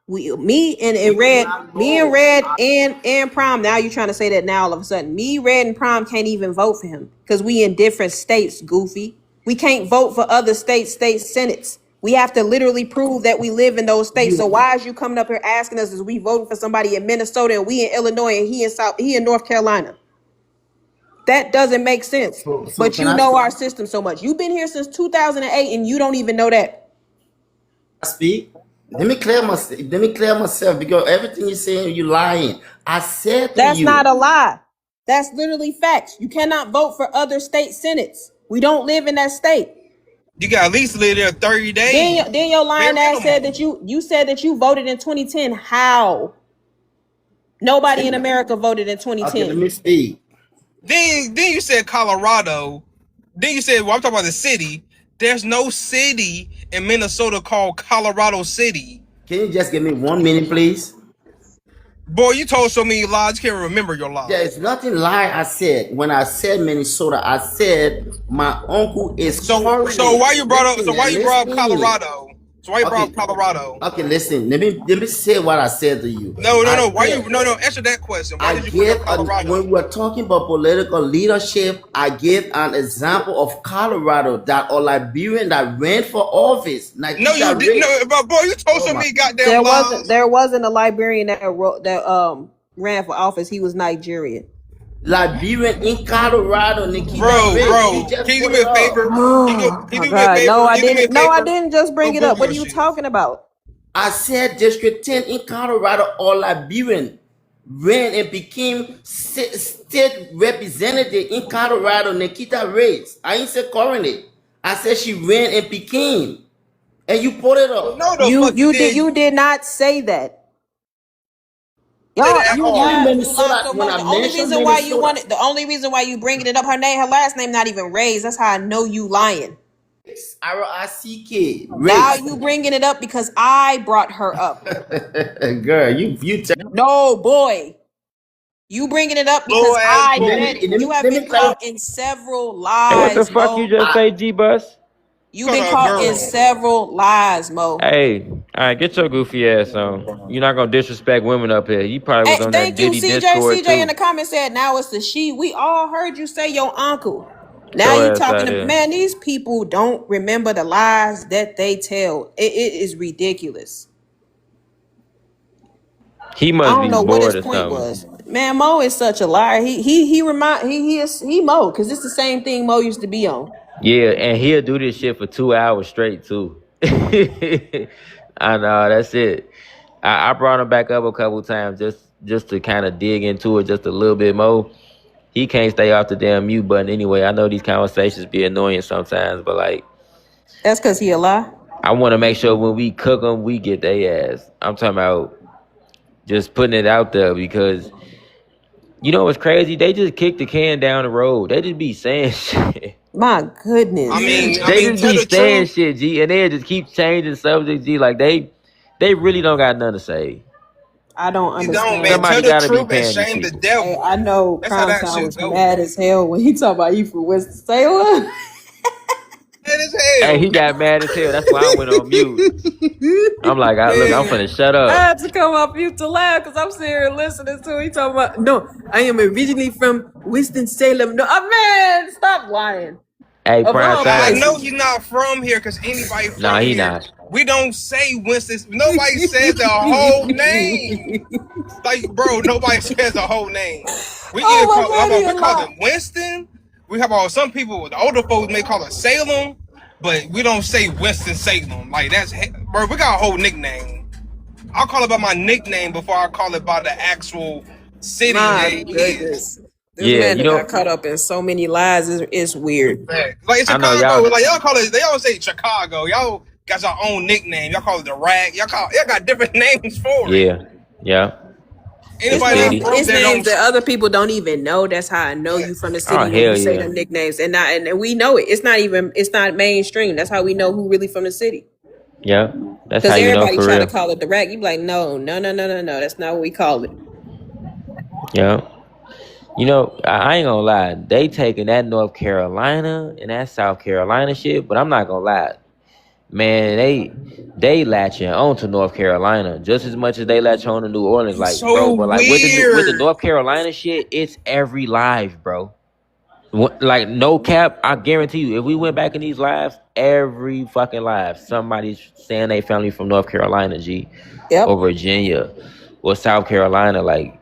S3: me and
S4: You do
S3: Red,
S4: not know.
S3: and Prime. Now you're trying to say that now all of a sudden. Me, Red, and Prime can't even vote for him because we in different states, Goofy. We can't vote for other state senates. We have to literally prove that we live in those states. So why is you coming up here asking us, is we voting for somebody in Minnesota and we in Illinois and he in North Carolina? That doesn't make sense.
S4: So
S3: But
S4: can
S3: you
S4: I
S3: know
S4: speak?
S3: our system so much. You've been here since 2008 and you don't even know that.
S4: Speak. Let me clear myself because everything you're saying, you lying. I said to
S3: That's not
S4: you,
S3: a lie. That's literally facts. You cannot vote for other state senates. We don't live in that state.
S15: You got at least live there 30 days.
S2: Then your
S15: Bare
S2: lying ass said
S15: minimum.
S2: that you said that you voted in 2010. How? Nobody in America voted in
S4: Okay, let
S2: 2010.
S4: me speak.
S15: Then you said Colorado. Then you said, well, I'm talking about the city. There's no city in Minnesota called Colorado City.
S4: Can you just give me 1 minute, please?
S15: Boy, you told so many lies, you can't remember your
S4: There
S15: lies.
S4: is nothing lie I said. When I said Minnesota, I said my uncle is
S15: So
S4: currently.
S15: why you brought up?
S4: Listen,
S15: So why you brought up
S4: listen.
S15: Colorado? So why you brought
S4: Okay,
S15: up Colorado?
S4: okay, listen. Let me say what I said to you.
S15: No. Why you? No. Answer that question. Why
S4: I
S15: did you bring
S4: gave
S15: up
S4: when
S15: Colorado?
S4: we're talking about political leadership, I gave an example of Colorado that a Liberian that ran for office,
S15: No, you
S4: Nikita
S15: did.
S4: Ray.
S15: No, but boy, you told
S4: Oh
S15: so
S4: my!
S15: many goddamn lies.
S2: There wasn't a Liberian that ran for office. He was Nigerian.
S4: Liberian in Colorado, Nikita
S15: Bro,
S4: Ray. You
S15: can
S4: just
S15: you do
S4: put
S15: me
S4: it
S15: a favor?
S4: up.
S2: Oh
S15: Can
S2: my
S15: you do me a
S2: God!
S15: favor?
S2: No, I
S15: Can you do me a
S2: didn't. No, I
S15: favor?
S2: didn't just
S15: Go
S2: bring it up.
S15: Google
S2: What
S15: your
S2: are you
S15: shit.
S2: talking about?
S4: I said District 10 in Colorado, or Liberian ran and became state representative in Colorado, Nikita Ray. I ain't say currently. I said she ran and became. And you put it up.
S15: No, the fuck you did.
S2: You did not say that.
S15: Say
S2: Y'all,
S15: that at
S2: you
S4: In
S15: all.
S2: lied. You lied
S4: Minnesota,
S2: so
S4: when
S2: much.
S4: I mentioned Minnesota,
S2: The only reason why you bringing it up, her last name not even Ray's. That's how I know you lying.
S4: Rick,
S2: Now
S4: race.
S2: you bringing it up because I brought her up.
S4: Girl, you tell
S2: No, boy. You bringing it up
S15: Little
S2: because
S15: ass
S2: I
S4: let
S15: boy.
S2: said
S4: me
S2: it.
S4: let
S2: You
S4: me
S2: have
S4: let me
S2: been
S4: tell you.
S2: caught in several
S1: Hey, what the
S2: lies,
S1: fuck you
S2: Mo.
S1: just
S4: I,
S1: say, G Bus?
S2: You've
S15: Call
S2: been
S15: her a
S2: caught in
S15: girl.
S2: several lies, Mo.
S1: Hey, all right, get your goofy ass on. You're not gonna disrespect women up here. You probably was
S2: Hey,
S1: on that
S2: thank you,
S1: Diddy
S2: CJ.
S1: Discord
S2: CJ in
S1: too.
S2: the comments said now it's the she. We all heard you say your uncle. Now
S1: Show
S2: you
S1: ass
S2: talking
S1: out
S2: to
S1: there.
S2: man, these people don't remember the lies that they tell. It is ridiculous.
S1: He
S2: I
S1: must
S2: don't
S1: be
S2: know what his
S1: bored or
S2: point
S1: something.
S2: was. Man, Mo is such a liar. He Mo, because it's the same thing Mo used to be on.
S1: Yeah, and he'll do this shit for 2 hours straight too. I know that's it. I brought him back up a couple times just to kind of dig into it just a little bit more. He can't stay off the damn mute button anyway. I know these conversations be annoying sometimes, but like
S2: That's because he a lie.
S1: I want to make sure when we cook them, we get their ass. I'm talking about just putting it out there because you know what's crazy? They just kick the can down the road. They just be saying shit.
S2: My
S15: I
S2: goodness.
S15: mean,
S1: They just
S15: tell
S1: be
S15: the
S1: saying
S15: truth.
S1: shit, G, and they just keep changing subjects, G. Like they really don't got nothing to say.
S2: I don't
S15: You don't,
S2: understand.
S15: man. Tell
S1: Somebody
S15: the
S1: gotta be
S15: truth and
S1: paying these
S15: shame the
S1: people.
S2: Hey,
S15: devil.
S2: I know
S15: That's how
S2: Crown
S15: that
S2: Town
S15: shit
S2: was
S15: go.
S2: mad as hell when he talked about you from Winston-Salem.
S15: Mad as
S1: Hey,
S15: hell.
S1: he got mad as hell. That's why I went on mute. I'm like, look, I'm
S15: Man,
S1: finna shut
S2: I
S1: up.
S2: had to come off mute to laugh because I'm sitting here listening to he talking about, no, I am originally from Winston-Salem. No, man, stop lying.
S1: Hey,
S2: Of
S1: prime
S2: all
S15: I
S1: time.
S15: know
S2: places.
S15: you're not from here because anybody
S1: Nah,
S15: from
S1: he
S15: here,
S1: not.
S15: we don't say Winston. Nobody says the whole name. Like, bro, nobody says the whole name. We either
S2: Oh
S15: call
S2: my God, he
S15: we
S2: a
S15: call
S2: lie.
S15: it Winston. We have all some people, the older folks may call it Salem, but we don't say Winston Salem. Like bro, we got a whole nickname. I'll call it by my nickname before I call it by the actual city
S2: My
S15: name is.
S2: goodness. This
S1: Yeah,
S2: man
S1: you
S2: that got
S1: know,
S2: caught up in so many lies is weird.
S15: Like in
S1: I know
S15: Chicago,
S1: y'all.
S15: like y'all call it. They always say Chicago. Y'all got your own nickname. Y'all call it the Rag. Y'all got different names for it.
S1: Yeah, yeah. The
S15: Anybody not
S1: city.
S15: from
S2: It's
S15: there
S2: names
S15: don't.
S2: that other people don't even know. That's how I know you from the
S1: Oh
S2: city when you
S1: hell
S2: say
S1: yeah,
S2: them nicknames. And we know it. It's not mainstream. That's how we know who really from the city.
S1: yeah. That's how
S2: Because
S1: you know
S2: everybody
S1: for
S2: try to
S1: real.
S2: call it the rack. You be like, no. That's not what we call it.
S1: Yeah. You know, I ain't gonna lie. They taking that North Carolina and that South Carolina shit, but I'm not gonna lie. Man, they latching on to North Carolina just as much as they latch on to New Orleans.
S15: It's
S1: Like, bro,
S15: so
S1: but like with the
S15: weird.
S1: North Carolina shit, it's every live, bro. Like no cap, I guarantee you, if we went back in these lives, every fucking live, somebody's saying they family from North Carolina, G, or
S2: Yep.
S1: Virginia, or South Carolina. Like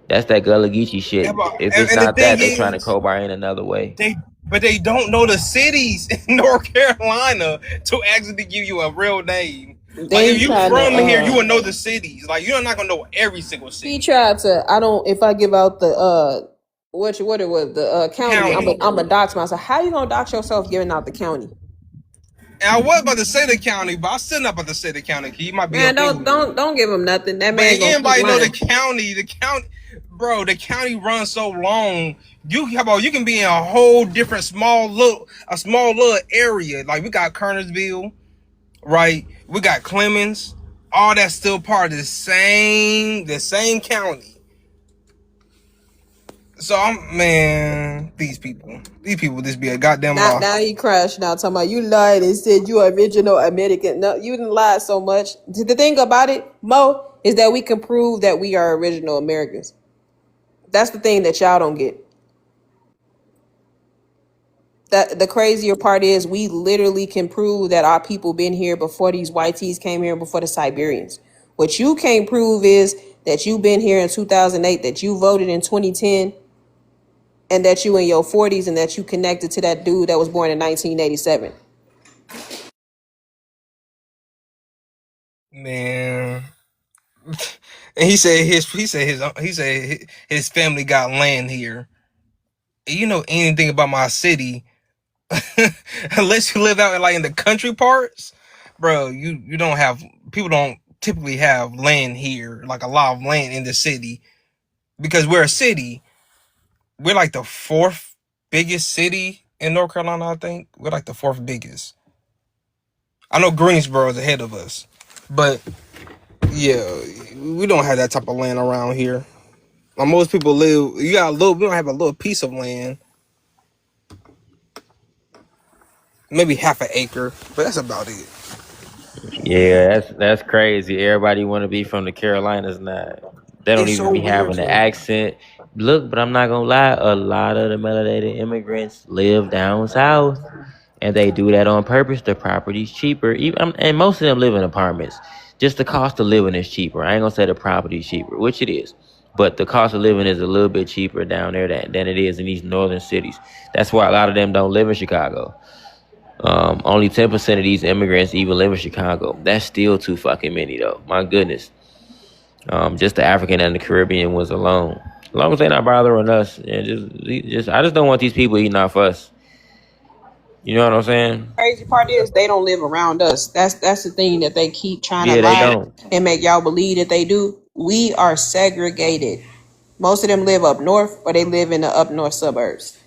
S1: that's that Gullah Geechee
S15: Yeah,
S1: shit.
S15: but,
S1: If it's
S15: and the
S1: not
S15: thing
S1: that, they trying to
S15: is,
S1: co-bar in another way.
S15: they don't know the cities in North Carolina to actually give you a real name. Like
S2: Then
S15: if
S2: he
S15: you
S2: trying to
S15: from here, you would know the cities. Like you're not gonna know every single
S2: he
S15: city.
S2: tried to I don't if I give out the what it was, the county,
S15: County.
S2: I'm a dox myself. How you gonna dox yourself giving out the county?
S15: And I was about to say the county, but I'm still not about to say the county. He might be
S2: Man,
S15: up in here.
S2: don't give him nothing. That
S15: But
S2: man gonna keep
S15: anybody know the
S2: lying.
S15: county? The county, bro. The county runs so long. How about you can be in a whole different small little area. Like we got Kernersville, right? We got Clemens. All that's still part of the same county. So these people just be a goddamn
S2: Now,
S15: law.
S2: now he crashed. Now talking about you lied and said you original American. No, you didn't lie so much. The thing about it, Mo, is that we can prove that we are original Americans. That's the thing that y'all don't get. That the crazier part is we literally can prove that our people been here before these whiteys came here, before the Siberians. What you can't prove is that you been here in 2008, that you voted in 2010, and that you in your 40s, and that you connected to that dude that was born in 1987.
S15: Man. And his family got land here. You know anything about my city, unless you live out in the country parts, bro, you don't have people don't typically have land here, like a lot of land in the city. Because we're a city. We're like the fourth biggest city in North Carolina, I think. We're like the fourth biggest. I know Greensboro is ahead of us. But yeah, we don't have that type of land around here. Most people we don't have a little piece of land, maybe half an acre, but that's about it.
S1: Yeah, that's crazy. Everybody want to be from the Carolinas now. They don't
S15: It's
S1: even
S15: so
S1: be
S15: weird
S1: having
S15: to
S1: the
S15: me.
S1: accent. Look, but I'm not gonna lie. A lot of the melanated immigrants live down south, and they do that on purpose. The property's cheaper, and most of them live in apartments. Just the cost of living is cheaper. I ain't gonna say the property's cheaper, which it is, but the cost of living is a little bit cheaper down there than it is in these northern cities. That's why a lot of them don't live in Chicago. Only 10% of these immigrants even live in Chicago. That's still too fucking many, though. My goodness. Just the African and the Caribbean was alone. As long as they're not bothering us, and I just don't want these people eating off us. You know what I'm saying?
S2: Crazy part is they don't live around us. That's the thing that they keep trying to
S1: Yeah, they
S2: lie
S1: don't.
S2: and make y'all believe that they do. We are segregated. Most of them live up north, or they live in the up north suburbs.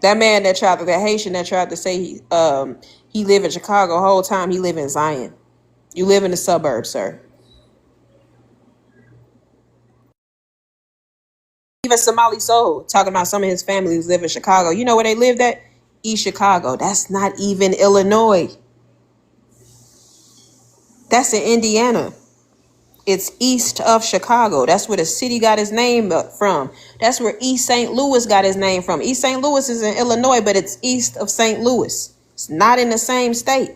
S2: That man that Haitian that tried to say he live in Chicago the whole time, he live in Zion. You live in the suburbs, sir. Even Somali Soul talking about some of his families live in Chicago. You know where they lived at? East Chicago. That's not even Illinois. That's in Indiana. It's east of Chicago. That's where the city got its name from. That's where East St. Louis got its name from. East St. Louis is in Illinois, but it's east of St. Louis. It's not in the same state.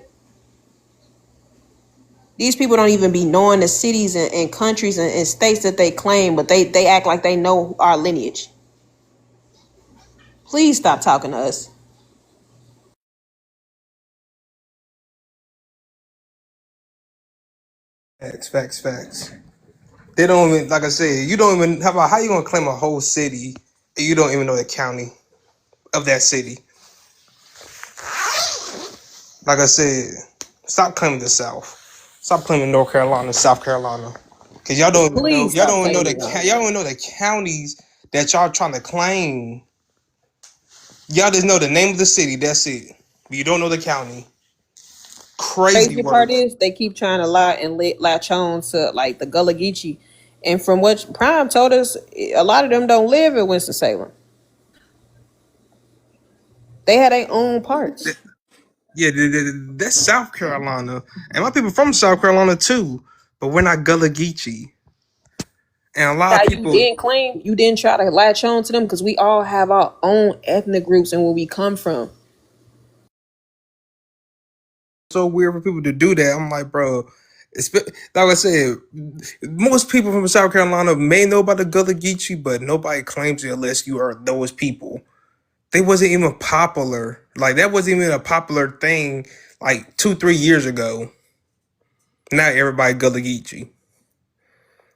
S2: These people don't even be knowing the cities and countries and states that they claim, but they act like they know our lineage. Please stop talking to us.
S15: Facts. They don't even, like I said, you don't even, how you gonna claim a whole city and you don't even know the county of that city? Like I said, stop claiming the South. Stop claiming North Carolina, South Carolina. Cause
S2: Please stop claiming
S15: y'all
S2: us.
S15: don't even know the counties that y'all trying to claim. Y'all just know the name of the city, that's it. But you don't know the county. Crazy
S2: Crazy part
S15: work.
S2: is they keep trying to lie and latch on to like the Gullah Geechee. And from what Prime told us, a lot of them don't live in Winston-Salem. They had their own parts.
S15: Yeah, that's South Carolina. And my people from South Carolina too. But we're not Gullah Geechee. And a lot
S2: How
S15: of
S2: you
S15: people
S2: didn't claim, you didn't try to latch on to them because we all have our own ethnic groups and where we come from.
S15: so weird for people to do that. I'm like, bro, like I said, most people from South Carolina may know about the Gullah Geechee, but nobody claims it unless you are those people. They wasn't even popular. Like that wasn't even a popular thing like 2-3 years ago. Not everybody Gullah Geechee.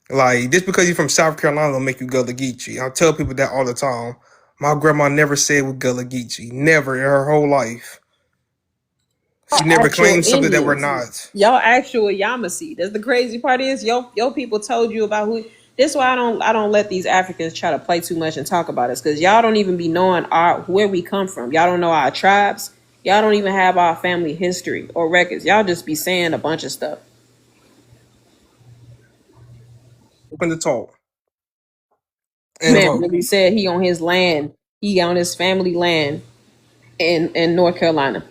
S15: Like just because you're from South Carolina don't make you Gullah Geechee. I tell people that all the time. My grandma never said with Gullah Geechee. Never in her whole life. We never
S2: Actual
S15: claimed something that we're
S2: Indians.
S15: not.
S2: Y'all actual Yamasee. That's the crazy part is your people told you about who. This is why I don't let these Africans try to play too much and talk about us because y'all don't even be knowing where we come from. Y'all don't know our tribes. Y'all don't even have our family history or records. Y'all just be saying a bunch of stuff.
S15: Open the talk. And
S2: Man
S15: vote.
S2: really said he on his land. He on his family land in North Carolina.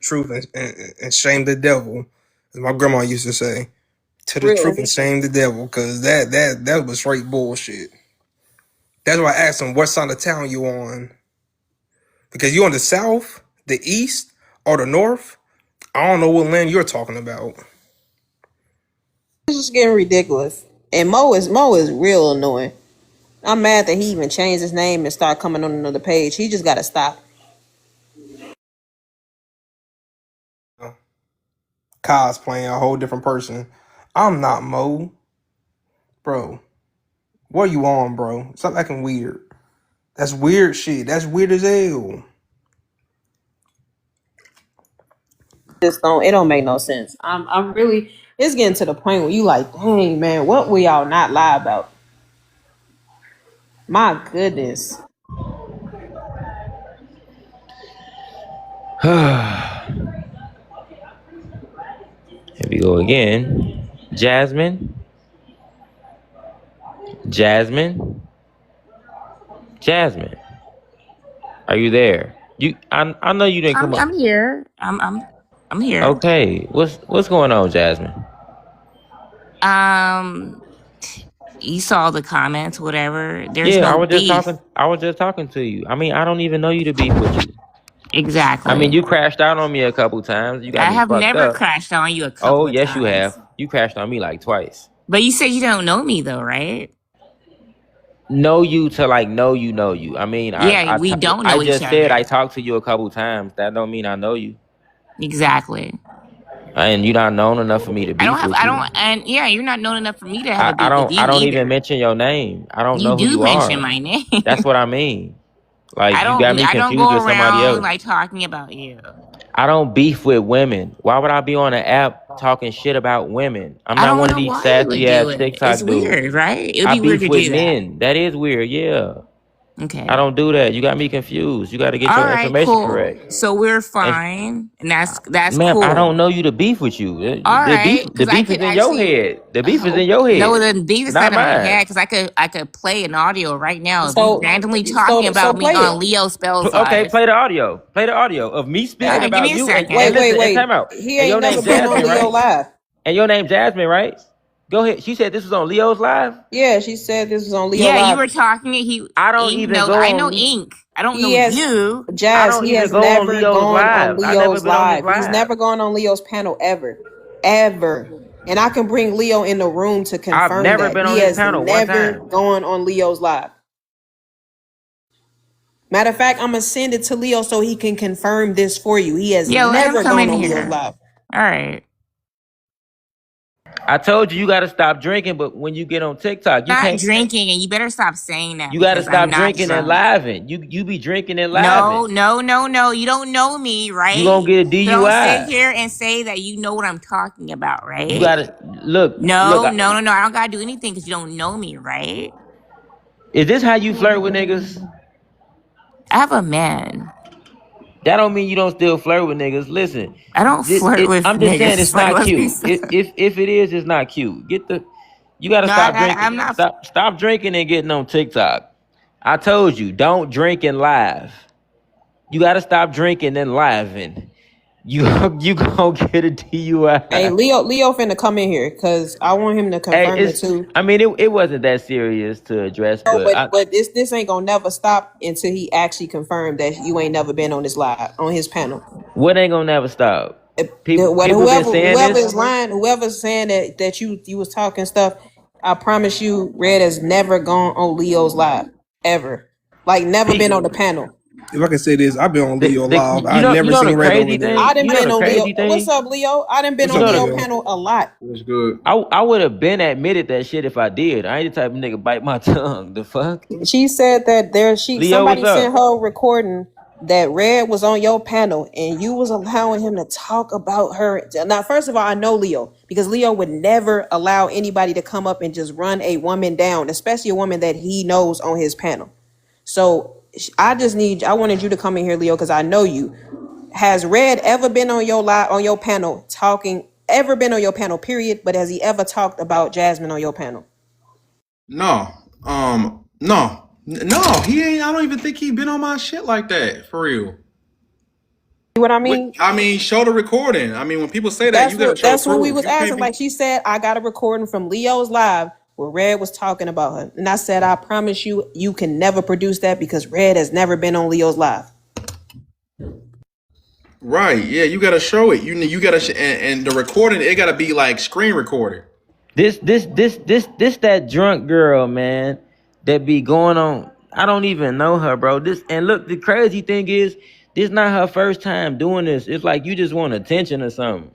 S15: Truth and shame the devil, as my grandma used to say. To the truth
S2: Real.
S15: and shame the devil, because that was straight bullshit. That's why I asked him what side of town you on. Because you on the south, the east, or the north. I don't know what land you're talking about.
S2: This is getting ridiculous. And Mo is real annoying. I'm mad that he even changed his name and started coming on another page. He just gotta stop.
S15: Cosplaying a whole different person. I'm not Mo. Bro, what are you on, bro? Stop acting weird. That's weird shit. That's weird as hell.
S2: It don't make no sense. I'm really it's getting to the point where you like, dang man, what will y'all not lie about? My goodness.
S1: Here we go again. Jasmine. Jasmine. Jasmine. Are you there? I know you didn't come up.
S13: I'm here. I'm here.
S1: Okay. What's going on, Jasmine?
S13: Um, you saw the comments, whatever. There's
S1: Yeah,
S13: no beef.
S1: I was just talking to you. I mean, I don't even know you to beef with you. I mean,
S13: Exactly.
S1: you crashed out on me a couple times. You got
S13: I
S1: me
S13: have
S1: fucked
S13: never
S1: up.
S13: crashed on you a
S1: Oh,
S13: couple of
S1: yes, you have.
S13: times.
S1: You crashed on me like twice.
S13: But you said you don't know me though, right?
S1: Know you to like know you know you. I mean,
S13: Yeah, we don't
S1: I
S13: know each
S1: just said
S13: other.
S1: I talked to you a couple times. That don't mean I know you.
S13: Exactly.
S1: And you're not known enough for me to beef with you.
S13: And yeah, you're not known enough for me to have a beef with
S1: I
S13: you
S1: don't even
S13: either.
S1: mention your name. I don't
S13: You
S1: know who
S13: do
S1: you
S13: mention
S1: are.
S13: my name.
S1: That's what I mean. Like you got me
S13: I don't
S1: confused
S13: go
S1: with somebody
S13: around
S1: else.
S13: like talking about you.
S1: I don't beef with women. Why would I be on an app talking shit about women? I'm
S13: I
S1: not
S13: don't
S1: one of
S13: know
S1: these
S13: why you would
S1: sassy
S13: do
S1: ass
S13: it. It's
S1: TikTok dudes.
S13: weird, right? It would
S1: I
S13: be weird
S1: beef
S13: to
S1: with
S13: do that.
S1: men. That is weird, yeah. I
S13: Okay.
S1: don't do that. You got me confused. You got to get
S13: All
S1: your
S13: right,
S1: information
S13: cool.
S1: correct.
S13: So we're
S1: And
S13: fine, and that's
S1: ma'am, I
S13: cool.
S1: don't know you to beef with you.
S13: All right,
S1: The
S13: because I
S1: beef is
S13: could
S1: in your
S13: actually
S1: head. The beef is in your
S13: no,
S1: head,
S13: the beef is
S1: not
S13: not in my
S1: mine.
S13: head because I could play an audio right now of you
S2: So
S13: randomly talking
S2: so
S13: about me
S2: play
S13: on
S2: it.
S13: Leo Spells
S1: Okay,
S13: Live.
S1: play the audio. Play the audio of me speaking
S13: Give
S1: about
S13: me a
S1: you. And
S13: second.
S1: listen, and
S2: Wait.
S1: time out.
S2: He
S1: And
S2: ain't
S1: your
S2: never
S1: name
S2: been on
S1: Jasmine,
S2: Leo
S1: right?
S2: Live.
S1: And your name Jasmine, right? Go ahead. She said this was on Leo's live.
S2: Yeah, she said this was on Leo
S13: Yeah, you
S2: Live.
S13: were talking. He
S1: I don't
S13: Ink
S1: even
S13: knows.
S1: go
S13: I
S1: on
S13: know Ink. I don't know
S2: He has
S13: you.
S1: I
S2: Jazz,
S1: don't
S2: he
S1: even
S2: has
S1: go on
S2: never
S1: Leo's
S2: gone on
S1: live. I never
S2: Leo's
S1: been on his
S2: live. He's
S1: live.
S2: never gone on Leo's panel ever. Ever. And I can bring Leo in the room to
S1: I've
S2: confirm
S1: never
S2: that.
S1: been
S2: He
S1: on his
S2: has
S1: panel one
S2: never
S1: time.
S2: gone on Leo's live. Matter of fact, I'm gonna send it to Leo so he can confirm this for you. He has
S13: Yeah, let him
S2: never
S13: come
S2: gone
S13: in
S2: on Leo's
S13: here.
S2: live.
S13: All right.
S1: I told you got to stop drinking, but when you get on TikTok, you
S13: Not
S1: can't.
S13: drinking, and you better stop saying that
S1: You got to
S13: because I'm
S1: stop
S13: not
S1: drinking and
S13: drunk.
S1: living. You be drinking and living.
S13: No. You don't know me,
S1: You
S13: right?
S1: gonna get a
S13: So don't sit
S1: DUI.
S13: here and say that you know what I'm talking about,
S1: You
S13: right?
S1: gotta look.
S13: No. I don't gotta do anything because you don't know me, right?
S1: Is this how you flirt with niggas?
S13: I have a man.
S1: That don't mean you don't still flirt with niggas. Listen,
S13: I don't flirt with
S1: I'm just saying
S13: niggas.
S1: it's
S13: Like,
S1: not
S13: let's be
S1: cute. If it is, it's not cute. You gotta
S13: no,
S1: stop
S13: I'm
S1: drinking.
S13: not.
S1: Stop drinking and getting on TikTok. I told you, don't drink and live. You gotta stop drinking and living. You you gonna get a
S2: Hey,
S1: DUI.
S2: Leo finna come in here because I want him to
S1: Hey,
S2: confirm it too.
S1: I mean, it wasn't that serious to address,
S2: No,
S1: but
S2: but this ain't gonna never stop until he actually confirmed that you ain't never been on his live on his panel.
S1: what ain't gonna never stop? People been saying
S2: Whoever
S1: this.
S2: is lying, whoever's saying that you was talking stuff, I promise you, Red has never gone on Leo's live ever. Like never been on the panel.
S15: If I can say this, I've been on Leo Live.
S1: You
S15: I've
S1: know,
S15: never seen
S1: the
S15: Red over
S1: crazy
S15: there.
S2: I
S1: thing.
S2: done
S1: You know
S2: been
S1: the
S2: on Leo.
S1: crazy
S2: What's
S1: thing.
S2: up, Leo? I done been
S15: What's
S1: You
S2: on
S15: up,
S1: know
S2: Leo
S15: Leo?
S2: panel a lot.
S15: What's good?
S1: I would have been admitted that shit if I did. I ain't the type of nigga bite my tongue. The fuck,
S2: She said that
S1: Leo, what's
S2: somebody sent
S1: up?
S2: her a recording
S3: that Red was on your panel and you was allowing him to talk about her. Now, first of all, I know Leo because Leo would never allow anybody to come up and just run a woman down, especially a woman that he knows on his panel. So I wanted you to come in here, Leo, because I know you. Has Red ever been on your panel talking? Ever been on your panel? Period. But has he ever talked about Jasmine on your panel?
S12: No. No, he ain't. I don't even think he been on my shit like that for real.
S3: See what I mean?
S12: I mean, show the recording. I mean, when people say that, you gotta show
S3: That's what we
S12: proof.
S3: was
S12: You can't
S3: asking. Like she said, I got a recording from Leo's live where Red was talking about her, and I said, I promise you, you can never produce that because Red has never been on Leo's live.
S12: Right? Yeah, you gotta show it. You gotta and the recording. It gotta be like screen recorded.
S1: This that drunk girl, man, that be going on. I don't even know her, bro. And look, the crazy thing is, this not her first time doing this. It's like you just want attention or something.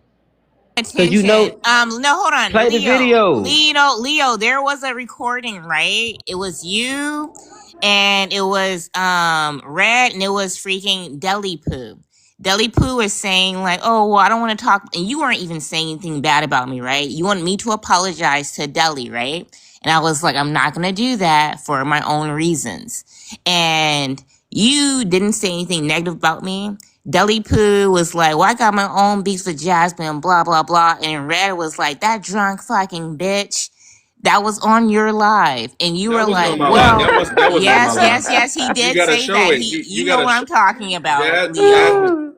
S1: Cause you know,
S13: No, hold on.
S1: play the video.
S13: Leo, there was a recording, right? It was you and it was Red and it was freaking Deli Poo. Deli Poo was saying like, oh, well, I don't want to talk. And you weren't even saying anything bad about me, right? You wanted me to apologize to Deli, right? And I was like, I'm not going to do that for my own reasons. And you didn't say anything negative about me. Deli Poo was like, well, I got my own beats with Jasmine, blah, blah, blah. And Red was like, that drunk fucking bitch. That was on your live. And you were like, well, yes, he did say that. You know what I'm talking about, Leo.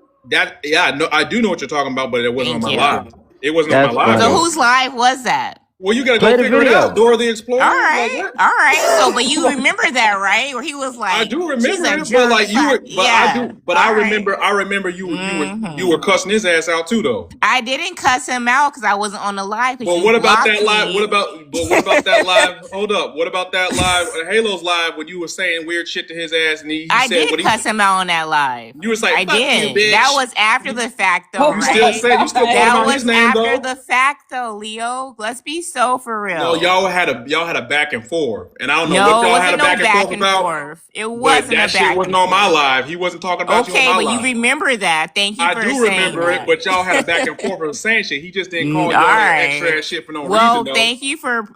S12: Yeah, no, I do know what you're talking about, but it wasn't on my live. It wasn't on my live.
S13: So whose live was that?
S12: Well, you gotta go figure it out. Dora the Explorer.
S13: All right. So, but you remember that, right? Where he was like,
S12: I do remember it, but like you were, but I do, but I remember you were cussing his ass out too, though.
S13: I didn't cuss him out because I wasn't on the live.
S12: But what about that live? What about that live? Hold up. What about that live? Halo's live when you were saying weird shit to his ass, and I did
S13: cuss him out on that live.
S12: You was like,
S13: I did.
S12: You, bitch.
S13: That was after the fact, though.
S12: You
S13: right?
S12: still called him out his name, though.
S13: After the fact, though, Leo. Let's be so for real.
S12: No, y'all had a back and forth, and I don't know what y'all had a back and forth about.
S13: It wasn't
S12: that shit wasn't on my live. He wasn't talking about you on my live.
S13: Okay, but you remember that. Thank you for saying that.
S12: I do remember it, but y'all had a back and forth of saying shit. He just didn't call y'all that extra ass shit for no reason, though.
S13: Well, thank you for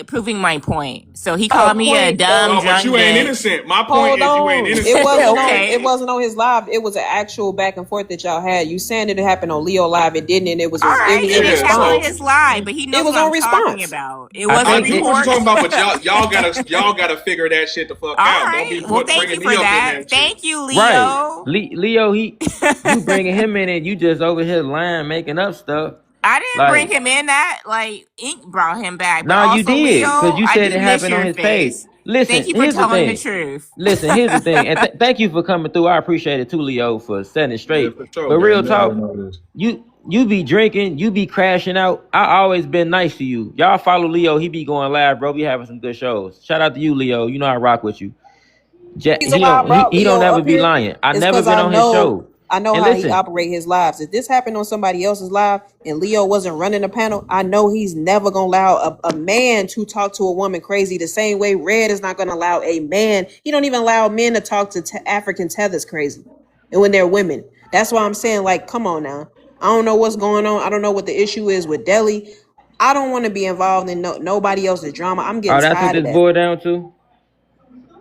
S13: proving my point. So he called me a dumb drunk.
S12: But you ain't innocent. My point is you ain't innocent.
S3: It wasn't on his live. It was an actual back and forth that y'all had. You saying it happened on Leo live. It didn't, and it was
S13: all right.
S3: It
S13: didn't happen on his live, but he knows
S3: it was
S13: what
S3: on
S13: I'm talking about. It was
S12: I know what you're talking about, but y'all gotta figure that shit the fuck out.
S13: Right.
S12: Don't be bringing me up in that.
S13: Thank you, Leo.
S1: Right, Leo. You bringing him in, and you just over here lying, making up stuff.
S13: I didn't bring him in. That Ink brought him back.
S1: No, you did because you said it happened on his page. Listen,
S13: thank you for telling the truth.
S1: Listen, here's the thing, and thank you for coming through. I appreciate it too, Leo, for setting it straight.
S12: Yeah, for sure,
S1: but real talk, you be drinking, you be crashing out. I always been nice to you. Y'all follow Leo. He be going live, bro. Be having some good shows. Shout out to you, Leo. You know I rock with you. He don't ever be lying. I never been on his show.
S3: I know how he operate his lives. If this happened on somebody else's live and Leo wasn't running the panel, I know he's never gonna allow a man to talk to a woman crazy the same way Red is not gonna allow a man. He don't even allow men to talk to African tethers crazy, and when they're women. That's why I'm saying, like, come on now. I don't know what's going on. I don't know what the issue is with Deli. I don't want to be involved in nobody else's drama. I'm getting tired of that.
S1: That's what this boiled down to.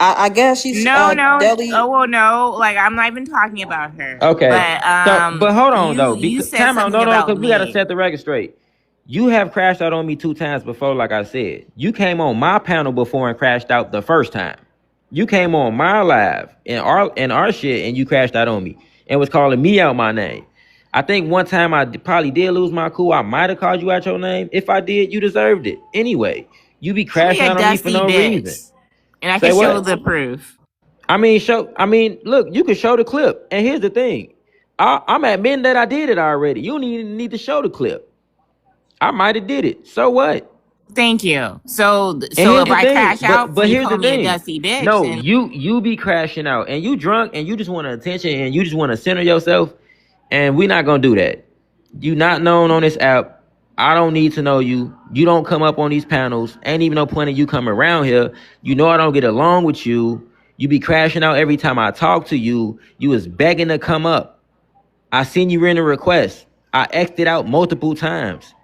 S3: I guess she's
S13: no.
S3: Deli.
S13: Oh well, no. Like I'm not even talking about her.
S1: Okay, but hold on though.
S13: You said
S1: time out, no, because we gotta
S13: me.
S1: set the record straight. You have crashed out on me 2 times before, like I said. You came on my panel before and crashed out the first time. You came on my live in our shit and you crashed out on me and was calling me out my name. I think one time I probably did lose my cool. I might have called you out your name. If I did, you deserved it. Anyway, you be crashing out on me for no reason.
S13: And I can show the proof.
S1: I mean, look, you can show the clip. And here's the thing. I'm admitting that I did it already. You don't even need to show the clip. I might have did it. So what?
S13: Thank you. So if I crash out,
S1: but
S13: you
S1: here's
S13: call
S1: the
S13: me
S1: thing.
S13: a dusty bitch.
S1: No, you be crashing out and you drunk and you just want attention and you just want to center yourself. And we're not going to do that. You not known on this app. I don't need to know you. You don't come up on these panels. Ain't even no point of you coming around here. You know I don't get along with you. You be crashing out every time I talk to you. You was begging to come up. I seen you in a request. I X'd out multiple times.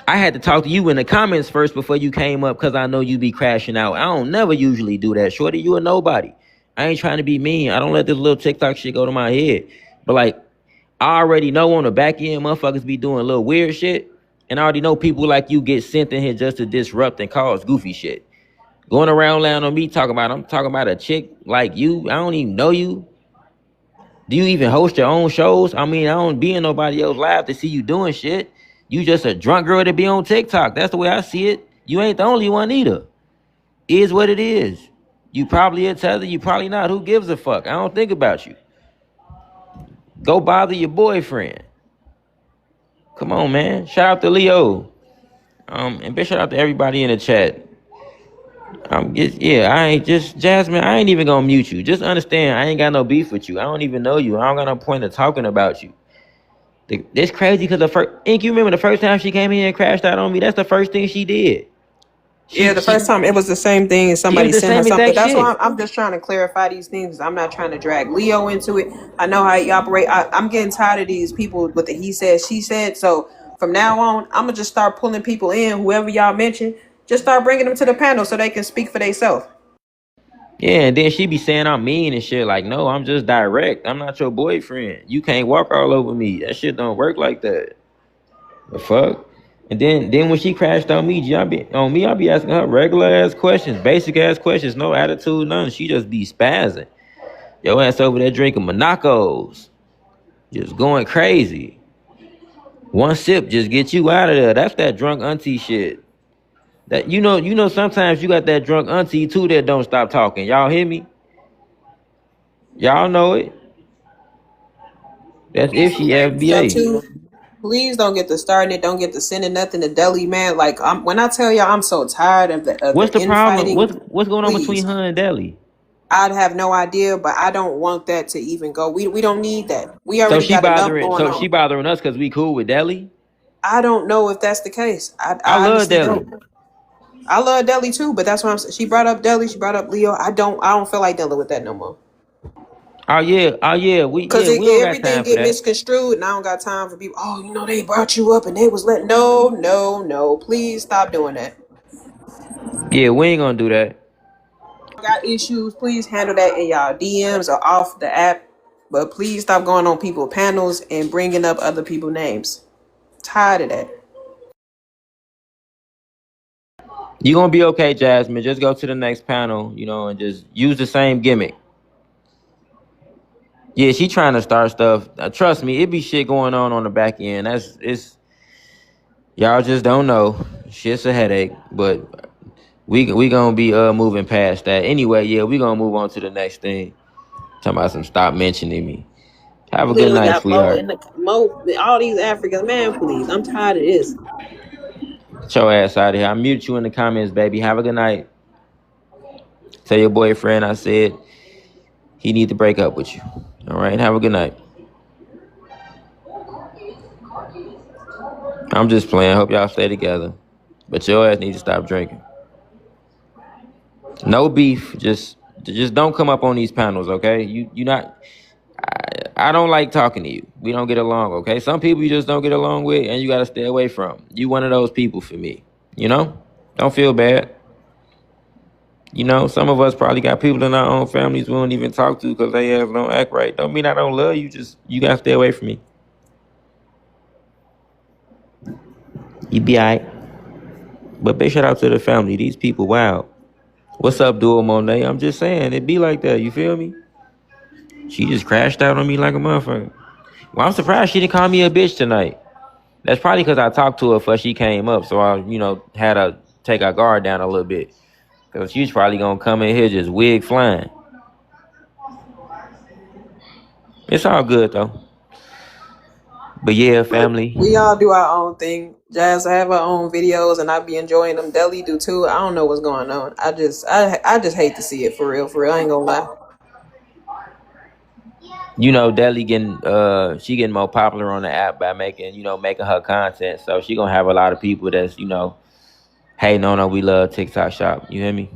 S1: I had to talk to you in the comments first before you came up because I know you be crashing out. I don't never usually do that. Shorty, you a nobody. I ain't trying to be mean. I don't let this little TikTok shit go to my head. But like, I already know on the back end, motherfuckers be doing a little weird shit. And I already know people like you get sent in here just to disrupt and cause goofy shit. Going around lying on me I'm talking about a chick like you. I don't even know you. Do you even host your own shows? I mean, I don't be in nobody else's live to see you doing shit. You just a drunk girl to be on TikTok. That's the way I see it. You ain't the only one either. Is what it is. You probably a tether, you probably not. Who gives a fuck? I don't think about you. Go bother your boyfriend. Come on, man. Shout out to Leo. And big shout out to everybody in the chat. I ain't just Jasmine. I ain't even gonna mute you. Just understand, I ain't got no beef with you. I don't even know you. I don't got no point of talking about you. It's crazy because Ink, you remember the first time she came here and crashed out on me? That's the first thing she did.
S3: The first time it was the same thing, and
S1: It
S3: somebody
S1: was the
S3: sent her
S1: same
S3: something.
S1: exact
S3: That's
S1: shit.
S3: why I'm just trying to clarify these things. I'm not trying to drag Leo into it. I know how he operate. I'm getting tired of these people with the he said, she said. So from now on, I'm gonna just start pulling people in. Whoever y'all mention, just start bringing them to the panel so they can speak for themselves.
S1: Yeah, and then she be saying I'm mean and shit. Like, no, I'm just direct. I'm not your boyfriend. You can't walk all over me. That shit don't work like that. The fuck? And then when she crashed on me, I be asking her regular ass questions, basic ass questions, no attitude, none. She just be spazzing. Yo ass over there drinking Monacos, just going crazy. One sip just get you out of there. That's that drunk auntie shit. That you know. Sometimes you got that drunk auntie too that don't stop talking. Y'all hear me? Y'all know it. That's if she
S3: That
S1: FBA.
S3: too. Please don't get to starting it. Don't get to sending nothing to Deli, man. Like when I tell y'all, I'm so tired of
S1: What's
S3: the
S1: the problem?
S3: infighting.
S1: What's going on between
S3: Please,
S1: her and Deli?
S3: I'd have no idea, but I don't want that to even go. We don't need that. We
S1: So
S3: already
S1: she
S3: got enough
S1: bothering.
S3: going
S1: So she
S3: on.
S1: bothering us because we cool with Deli.
S3: I don't know if that's the case.
S1: I
S3: I
S1: love
S3: honestly
S1: Deli.
S3: don't. I love Deli too, but that's what I'm saying. She brought up Deli. She brought up Leo. I don't feel like dealing with that no more.
S1: Oh yeah.
S3: Cause
S1: We don't got
S3: everything
S1: time for
S3: get
S1: that.
S3: misconstrued, and I don't got time for people. Oh, they brought you up, and they was letting. No. Please stop doing that.
S1: Yeah, we ain't gonna do that.
S3: Got issues, please handle that in y'all DMs or off the app. But please stop going on people panels and bringing up other people's names. Tired of that.
S1: You gonna be okay, Jasmine. Just go to the next panel, and just use the same gimmick. Yeah, she trying to start stuff. Trust me, it be shit going on the back end. It's y'all just don't know. Shit's a headache, but we gonna be moving past that anyway. Yeah, we gonna move on to the next thing. Talking about some stop mentioning me. Have a good
S3: Literally
S1: night,
S3: got Mo
S1: sweetheart.
S3: and all these Africans. Man, please, I'm tired of this.
S1: Get your ass out of here. I mute you in the comments, baby. Have a good night. Tell your boyfriend I said he need to break up with you. All right, have a good night. I'm just playing. Hope y'all stay together. But your ass need to stop drinking. No beef. Just don't come up on these panels, okay? You not. I don't like talking to you. We don't get along, okay? Some people you just don't get along with, and you gotta stay away from. You one of those people for me. Don't feel bad. Some of us probably got people in our own families we don't even talk to because they ass don't act right. Don't mean I don't love you. Just you gotta stay away from me. You be alright. But big shout out to the family. These people, wow. What's up, Dual Monet? I'm just saying, it be like that. You feel me? She just crashed out on me like a motherfucker. Well, I'm surprised she didn't call me a bitch tonight. That's probably because I talked to her before she came up, so I, had to take our guard down a little bit. Because she's probably gonna come in here just wig flying. It's all good though. But yeah,
S3: But
S1: family.
S3: we all do our own thing. Jazz have her own videos, and I be enjoying them. Deli do too. I don't know what's going on. I just hate to see it for real. For real, I ain't gonna lie.
S1: Deli she getting more popular on the app by making her content. So she gonna have a lot of people that's, hey, no, we love TikTok shop. You hear me?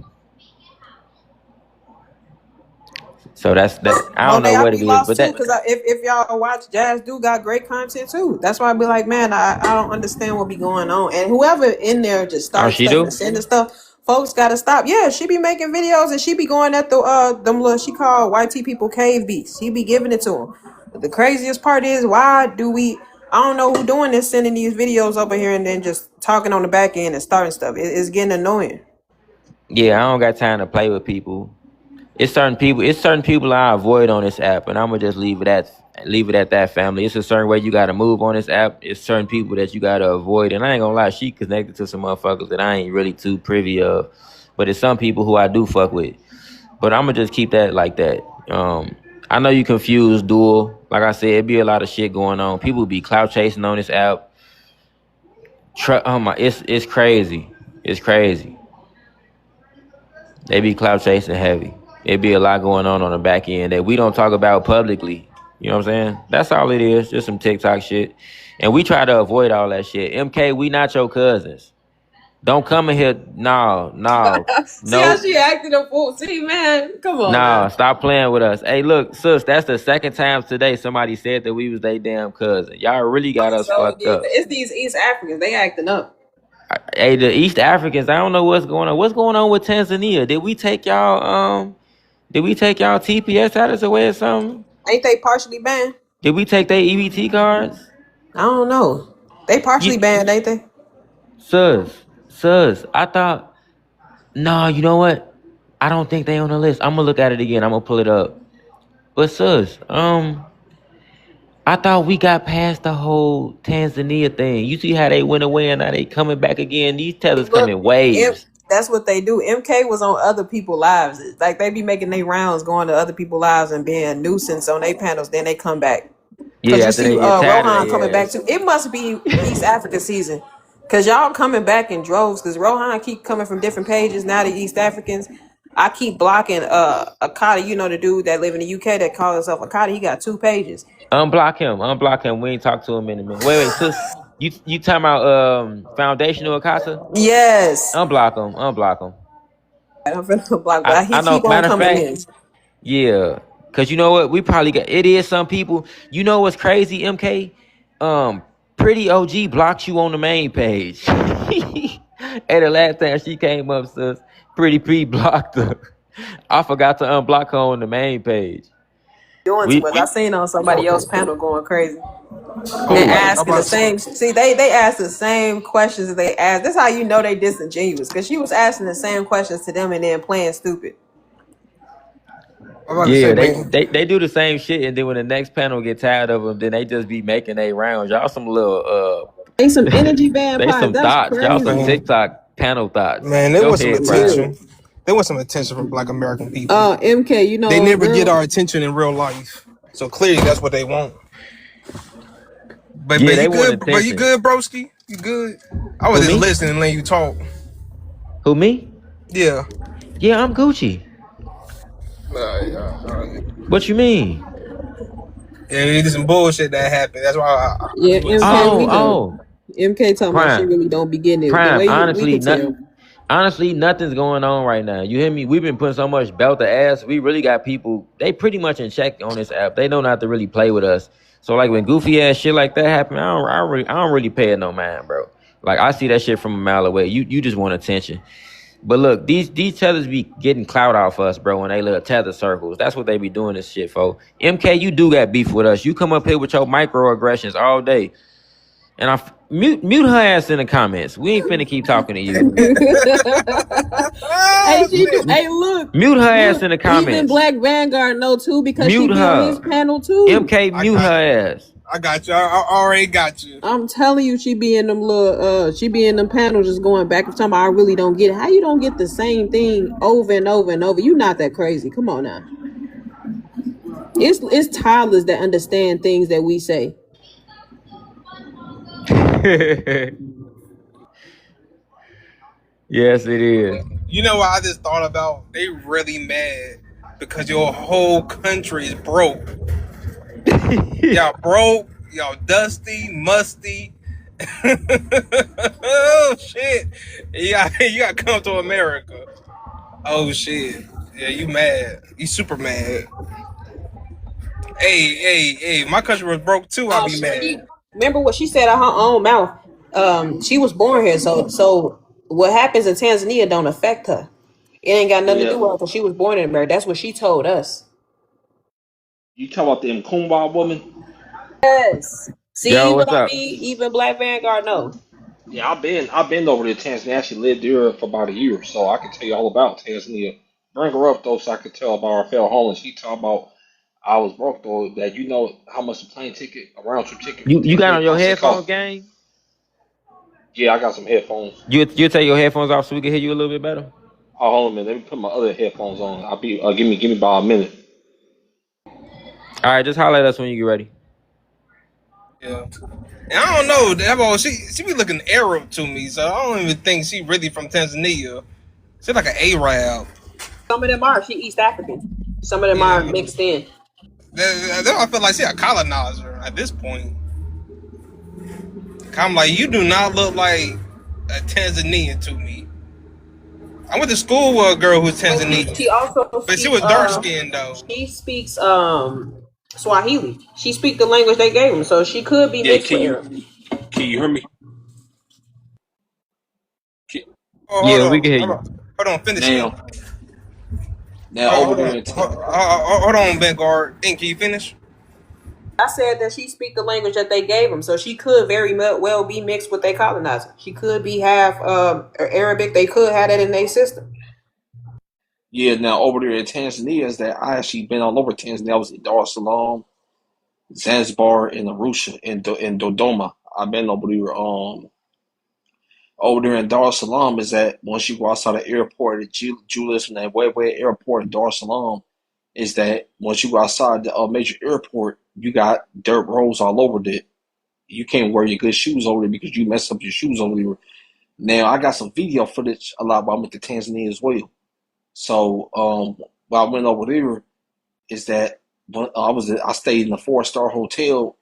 S1: So that's that. I don't
S3: Monet,
S1: know
S3: I
S1: what
S3: be
S1: it is,
S3: lost
S1: but
S3: too,
S1: that
S3: cause if y'all watch, Jazz do got great content too. That's why I be like, man, I don't understand what be going on. And whoever in there just
S1: oh
S3: starting
S1: she
S3: stuff and
S1: do.
S3: sending stuff, folks gotta stop. Yeah, she be making videos and she be going at the them little she called YT people cave beats. She be giving it to them. But the craziest part is why do we? I don't know who doing this, sending these videos over here and then just talking on the back end and starting stuff. It's getting annoying.
S1: Yeah, I don't got time to play with people. It's certain people. It's certain people I avoid on this app, and I'm gonna just leave it at that. Family. It's a certain way you gotta move on this app. It's certain people that you gotta avoid, and I ain't gonna lie, she connected to some motherfuckers that I ain't really too privy of, but it's some people who I do fuck with. But I'm gonna just keep that like that. I know you confused, dual. Like I said, it be a lot of shit going on. People be clout chasing on this app. Oh my, it's crazy. It's crazy. They be clout chasing heavy. It be a lot going on the back end that we don't talk about publicly. You know what I'm saying? That's all it is. Just some TikTok shit. And we try to avoid all that shit. MK, we not your cousins. Don't come in here. No,
S3: See how
S1: nope.
S3: she acted a fool. See, man, come on
S1: No,
S3: now.
S1: stop playing with us. Hey, look, sis, that's the second time today somebody said that we was they damn cousin. Y'all really got us
S3: So
S1: fucked up.
S3: it's these East Africans. They acting up.
S1: Hey, the East Africans, I don't know what's going on. What's going on with Tanzania? Did we take y'all TPS out of the way or something?
S3: Ain't they partially banned?
S1: Did we take their EBT cards?
S3: I don't know. They partially banned, ain't they?
S1: Sus, I thought, no, you know what? I don't think they on the list. I'm gonna look at it again. I'm gonna pull it up. But sus, I thought we got past the whole Tanzania thing. You see how they went away and now they coming back again? These tethers come
S3: Look,
S1: in waves.
S3: that's what they do. MK was on other people's lives. Like they be making their rounds, going to other people's lives and being a nuisance on their panels. Then they come back. Cause
S1: Yeah,
S3: you
S1: after
S3: see,
S1: they get tired of
S3: Rohan coming
S1: their
S3: back
S1: ass.
S3: too. It must be East Africa season. Cause y'all coming back in droves. Cause Rohan keep coming from different pages. Now the East Africans. I keep blocking Akata, you know the dude that live in the UK that calls himself Akata. He got 2 pages.
S1: Unblock him. We ain't talked to him in a minute. Wait, sis. You talking about foundational Akasa?
S3: Yes.
S1: Unblock him.
S3: I'm finna block,
S1: I,
S3: but he
S1: I know.
S3: keep on
S1: Matter of
S3: coming
S1: fact,
S3: in.
S1: yeah. Cause you know what? We probably got it is some people. You know what's crazy, MK? Pretty OG blocked you on the main page. And the last time she came up, sis, Pretty P blocked her. I forgot to unblock her on the main page.
S3: Doing too
S1: We
S3: much. I seen on somebody else panel going crazy and
S1: who?
S15: I'm
S3: asking the
S15: about to say,
S3: same. See, they ask the same questions that they ask. That's how you know they disingenuous because she was asking the same questions to them and then playing stupid.
S15: I'm about to say,
S1: Yeah, they,
S15: man.
S1: they they do the same shit, and then when the next panel get tired of them, then they just be making their rounds. Y'all some little
S3: They some energy
S1: they
S3: vampires.
S1: some
S3: That's
S1: thoughts. Y'all some
S3: crazy.
S15: Man,
S1: TikTok panel thoughts.
S15: man, there
S1: Go
S15: was some
S1: ahead, Prime.
S15: attention. There was some attention from Black American people.
S3: MK, you
S15: They
S3: know,
S15: never get
S3: girl.
S15: our attention in real life, so clearly that's what they want. But
S1: Yeah,
S15: but
S1: they
S15: you
S1: want
S15: good? But you
S1: attention.
S15: good, broski? You good? I was
S1: Who
S15: just
S1: me?
S15: listening and letting you talk.
S1: Who me?
S15: Yeah.
S1: Yeah, I'm Gucci. What you mean?
S15: Yeah, it's some bullshit that happened. That's why
S3: Yeah,
S15: I was
S3: MK,
S15: saying.
S3: we know.
S1: Oh,
S3: MK talking about she
S1: Prime.
S3: really don't be getting it. The
S1: Prime.
S3: way we could tell.
S1: Honestly, nothing's going on right now. You hear me? We've been putting so much belt to ass. We really got people. They pretty much in check on this app. They know not to really play with us. So like when goofy ass shit like that happen, I don't really pay it no mind, bro. Like I see that shit from a mile away. You just want attention. But look, these tethers be getting clout off us, bro, when they little tether circles. That's what they be doing this shit for. MK, you do got beef with us. You come up here with your microaggressions all day. And mute her ass in the comments. We ain't finna keep talking to you.
S3: Hey, she do. Hey,
S1: Mute her ass
S3: look.
S1: in the
S3: Even
S1: comments.
S3: Black Vanguard know too because she
S1: Mute
S3: be on his
S1: her.
S3: panel too.
S1: MK, mute her ass.
S15: I got you. I already got you.
S3: I'm telling you, she be in them little. She be in them panels just going back and talking about, I really don't get it. How you don't get the same thing over and over and over? You not that crazy. Come on now. It's toddlers that understand things that we say.
S1: Yes, it is.
S15: You know what I just thought about? They really mad because your whole country is broke. Y'all broke. Y'all dusty, musty. Oh shit! You got to come to America. Oh shit! Yeah, you mad. You super mad. Hey, my country was broke too, I'd be
S3: She
S15: mad.
S3: remember what she said out her own mouth. She was born here, so what happens in Tanzania don't affect her. It ain't got nothing to
S10: Yeah.
S3: do with her because she was born in America. That's what she told us.
S10: You talking about them Kumba woman?
S3: Yes. See
S1: Yo,
S3: what
S1: what's
S3: I
S1: up?
S3: mean? Even Black Vanguard know.
S10: Yeah, I've been over to Tanzania. I actually lived there for about a year, so I can tell you all about Tanzania. Bring her up though, so I could tell about our fellow homeless. She talk about I was broke though. That you know how much a plane ticket, a round trip ticket from
S1: You got
S10: Tanzania
S1: on your
S10: costs? It
S1: headphones,
S10: costs.
S1: gang?
S10: Yeah, I got some headphones.
S1: You take your headphones off so we can hear you a little bit better.
S10: Oh, hold on a minute. Let me put my other headphones on. I'll be give me about a minute.
S1: All right, just holler at us when you get ready.
S15: Yeah. And I don't know, Devo, she be looking Arab to me, so I don't even think she really from Tanzania. She's like an Arab.
S3: Some of them are. She East African. Some of them are
S15: Yeah.
S3: mixed in.
S15: I feel like she a colonizer at this point. I'm like, you do not look like a Tanzanian to me. I went to school with a girl who's
S3: But she
S15: Tanzanian,
S3: also
S15: but she
S3: speak
S15: was dark skinned though.
S3: she speaks Swahili. She speak the language they gave him, so she could be
S10: Yeah,
S3: mixed with Arab.
S10: can you hear me? Can,
S15: Oh, hold
S1: Yeah, we can
S15: on,
S1: hear
S15: hold
S1: you.
S15: on, hold on, finishing.
S10: now now over there in
S15: Hold on, Vanguard. Think, can you finish?
S3: I said that she speak the language that they gave him, so she could very well be mixed with their colonizer. She could be half Arabic. They could have that in their system.
S10: yeah, now over there in Tanzania is that I actually been all over Tanzania. I was in Dar es Salaam, Zanzibar, and Arusha, and Dodoma. I've been over there in Dar es Salaam is that once you go outside the airport at Julius and that Way Airport in Dar es Salaam, is that once you go outside the major airport, you got dirt roads all over there. You can't wear your good shoes over there because you messed up your shoes over there. Now I got some video footage a lot while I went to Tanzania as well. So while I went over there, is that when I stayed in a 4-star hotel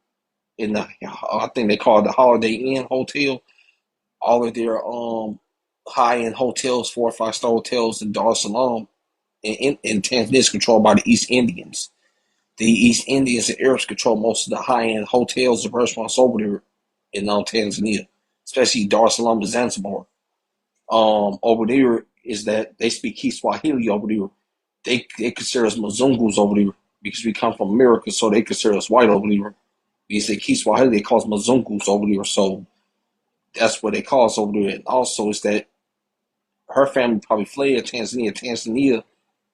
S10: in the I think they call it the Holiday Inn Hotel. All of their high end hotels, 4 or 5 star hotels in Dar es Salaam in Tanzania is controlled by the East Indians. The East Indians and Arabs control most of the high end hotels and restaurants over there in Tanzania, especially Dar es Salaam and Zanzibar. Over there is that they speak Kiswahili over there. They consider us Mzungus over there because we come from America, so they consider us white over there. Because they Kiswahili, they call us Mzungus over there, so that's what they call us over there. And also, is that her family probably fled Tanzania. Tanzania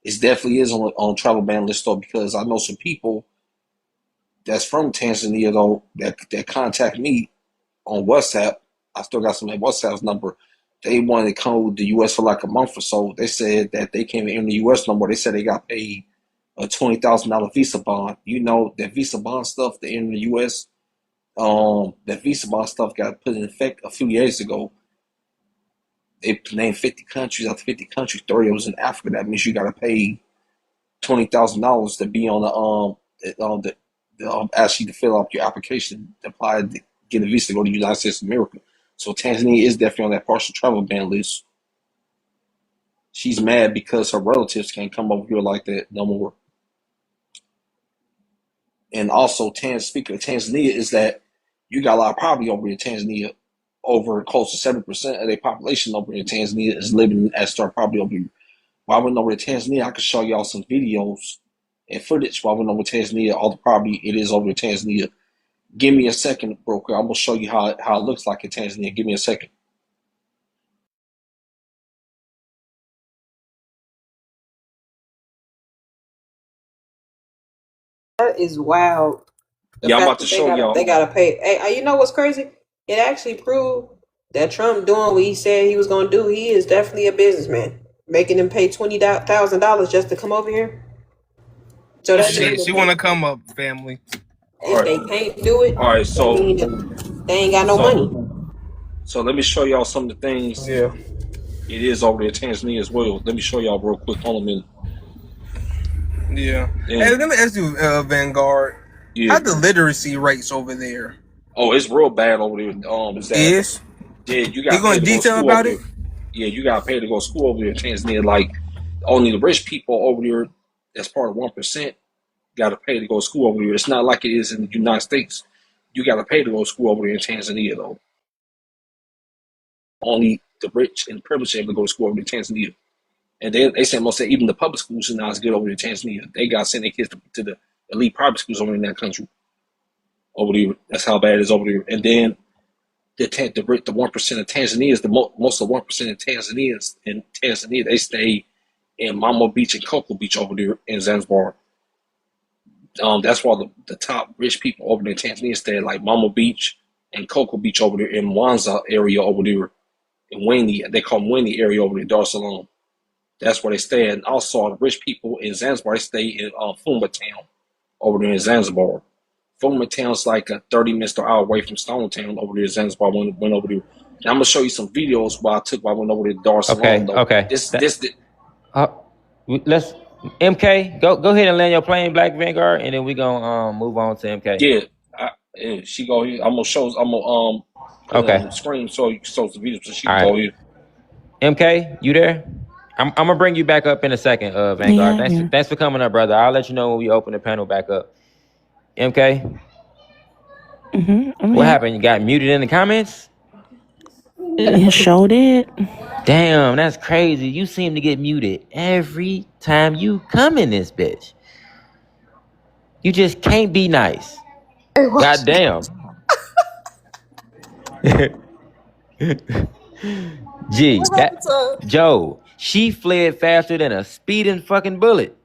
S10: is definitely is on travel ban list though, because I know some people that's from Tanzania though that contact me on WhatsApp. I still got some of WhatsApp's number. They wanted to come to the U.S. for like a month or so. They said that they can't in the U.S. no more. They said they got paid a $20,000 visa bond. You know that visa bond stuff. They in the U.S. That visa bond stuff got put in effect a few years ago. They named 50 countries. Out of 50 countries, 30 was in Africa. That means you got to pay $20,000 to be on actually to fill out your application to apply to get a visa to go to the United States of America. So Tanzania is definitely on that partial travel ban list. She's mad because her relatives can't come over here like that no more. And also, speaking of Tanzania, is that you got a lot of poverty over in Tanzania. Over close to 70% of their population over in Tanzania is living as star poverty over here. While I went over to Tanzania, I could show y'all some videos and footage while I went over to Tanzania, all the property it is over in Tanzania. Give me a second, broker. I'm gonna show you how it looks like in Tanzania. Give me a second.
S3: That is wild. The
S10: Yeah, I'm
S3: fact
S10: about to
S3: that
S10: show
S3: they
S10: y'all.
S3: gotta pay. Hey, you know what's crazy? It actually proved that Trump doing what he said he was gonna do. He is definitely a businessman, making them pay $20,000 just to come over here. So that means
S15: She want to come up, family.
S10: All
S3: if
S10: right,
S3: they can't do it,
S10: all right.
S3: that means they ain't got no
S10: So,
S3: money.
S10: so let me show y'all some of the things
S15: Yeah.
S10: it is over there in Tanzania as well. Let me show y'all real quick. Hold on a minute.
S15: Yeah. Hey,
S10: And
S15: let me ask you, Vanguard.
S10: yeah,
S15: How the literacy rates over there?
S10: oh, it's real bad over there. Is that
S15: Is
S10: yeah? You
S15: you
S10: got to
S15: going
S10: pay
S15: to
S10: to go to
S15: detail
S10: school over
S15: about it?
S10: there. Yeah, you got to pay to go to school over there in Tanzania. Like
S14: only the rich people over there, that's part of 1%, got to pay to go to school over there. It's not like it is in the United States. You got to pay to go to school over there in Tanzania, though. Only the rich and privileged able to go to school over there in Tanzania. And they say most of even the public schools are not as good over there in Tanzania. They got to send their kids to the elite private schools over in that country. Over there, that's how bad it is over there. And then the 1% of Tanzanians, most of 1% of Tanzania, they stay in Mambo Beach and Cocoa Beach over there in Zanzibar. That's why the top rich people over there in Tanzania stay like Mambo Beach and Cocoa Beach over there in Mwanza area over there in Winnie. They call Winnie area over there, Dar es Salaam. That's where they stay. And also the rich people in Zanzibar, they stay in Fumba Town over there in Zanzibar. Fumba Town's like a 30 minutes to an hour away from Stone Town over there in Zanzibar. Went over there. And I'm gonna show you some videos while I went over to Dar es Salaam.
S1: Okay. Let's MK go ahead and land your plane, Black Vanguard, and then we gonna move on to MK.
S14: Yeah, she go here. I'm gonna put it on the screen so you show the video so she can go here.
S1: MK, you there? I'm gonna bring you back up in a second, Vanguard.
S18: Yeah.
S1: Thanks for coming up, brother. I'll let you know when we open the panel back up. MK, what happened? You got muted in the comments?
S18: It sure did.
S1: Damn, that's crazy. You seem to get muted every time you come in this bitch. You just can't be nice. God damn. Gee, Joe, she fled faster than a speeding fucking bullet.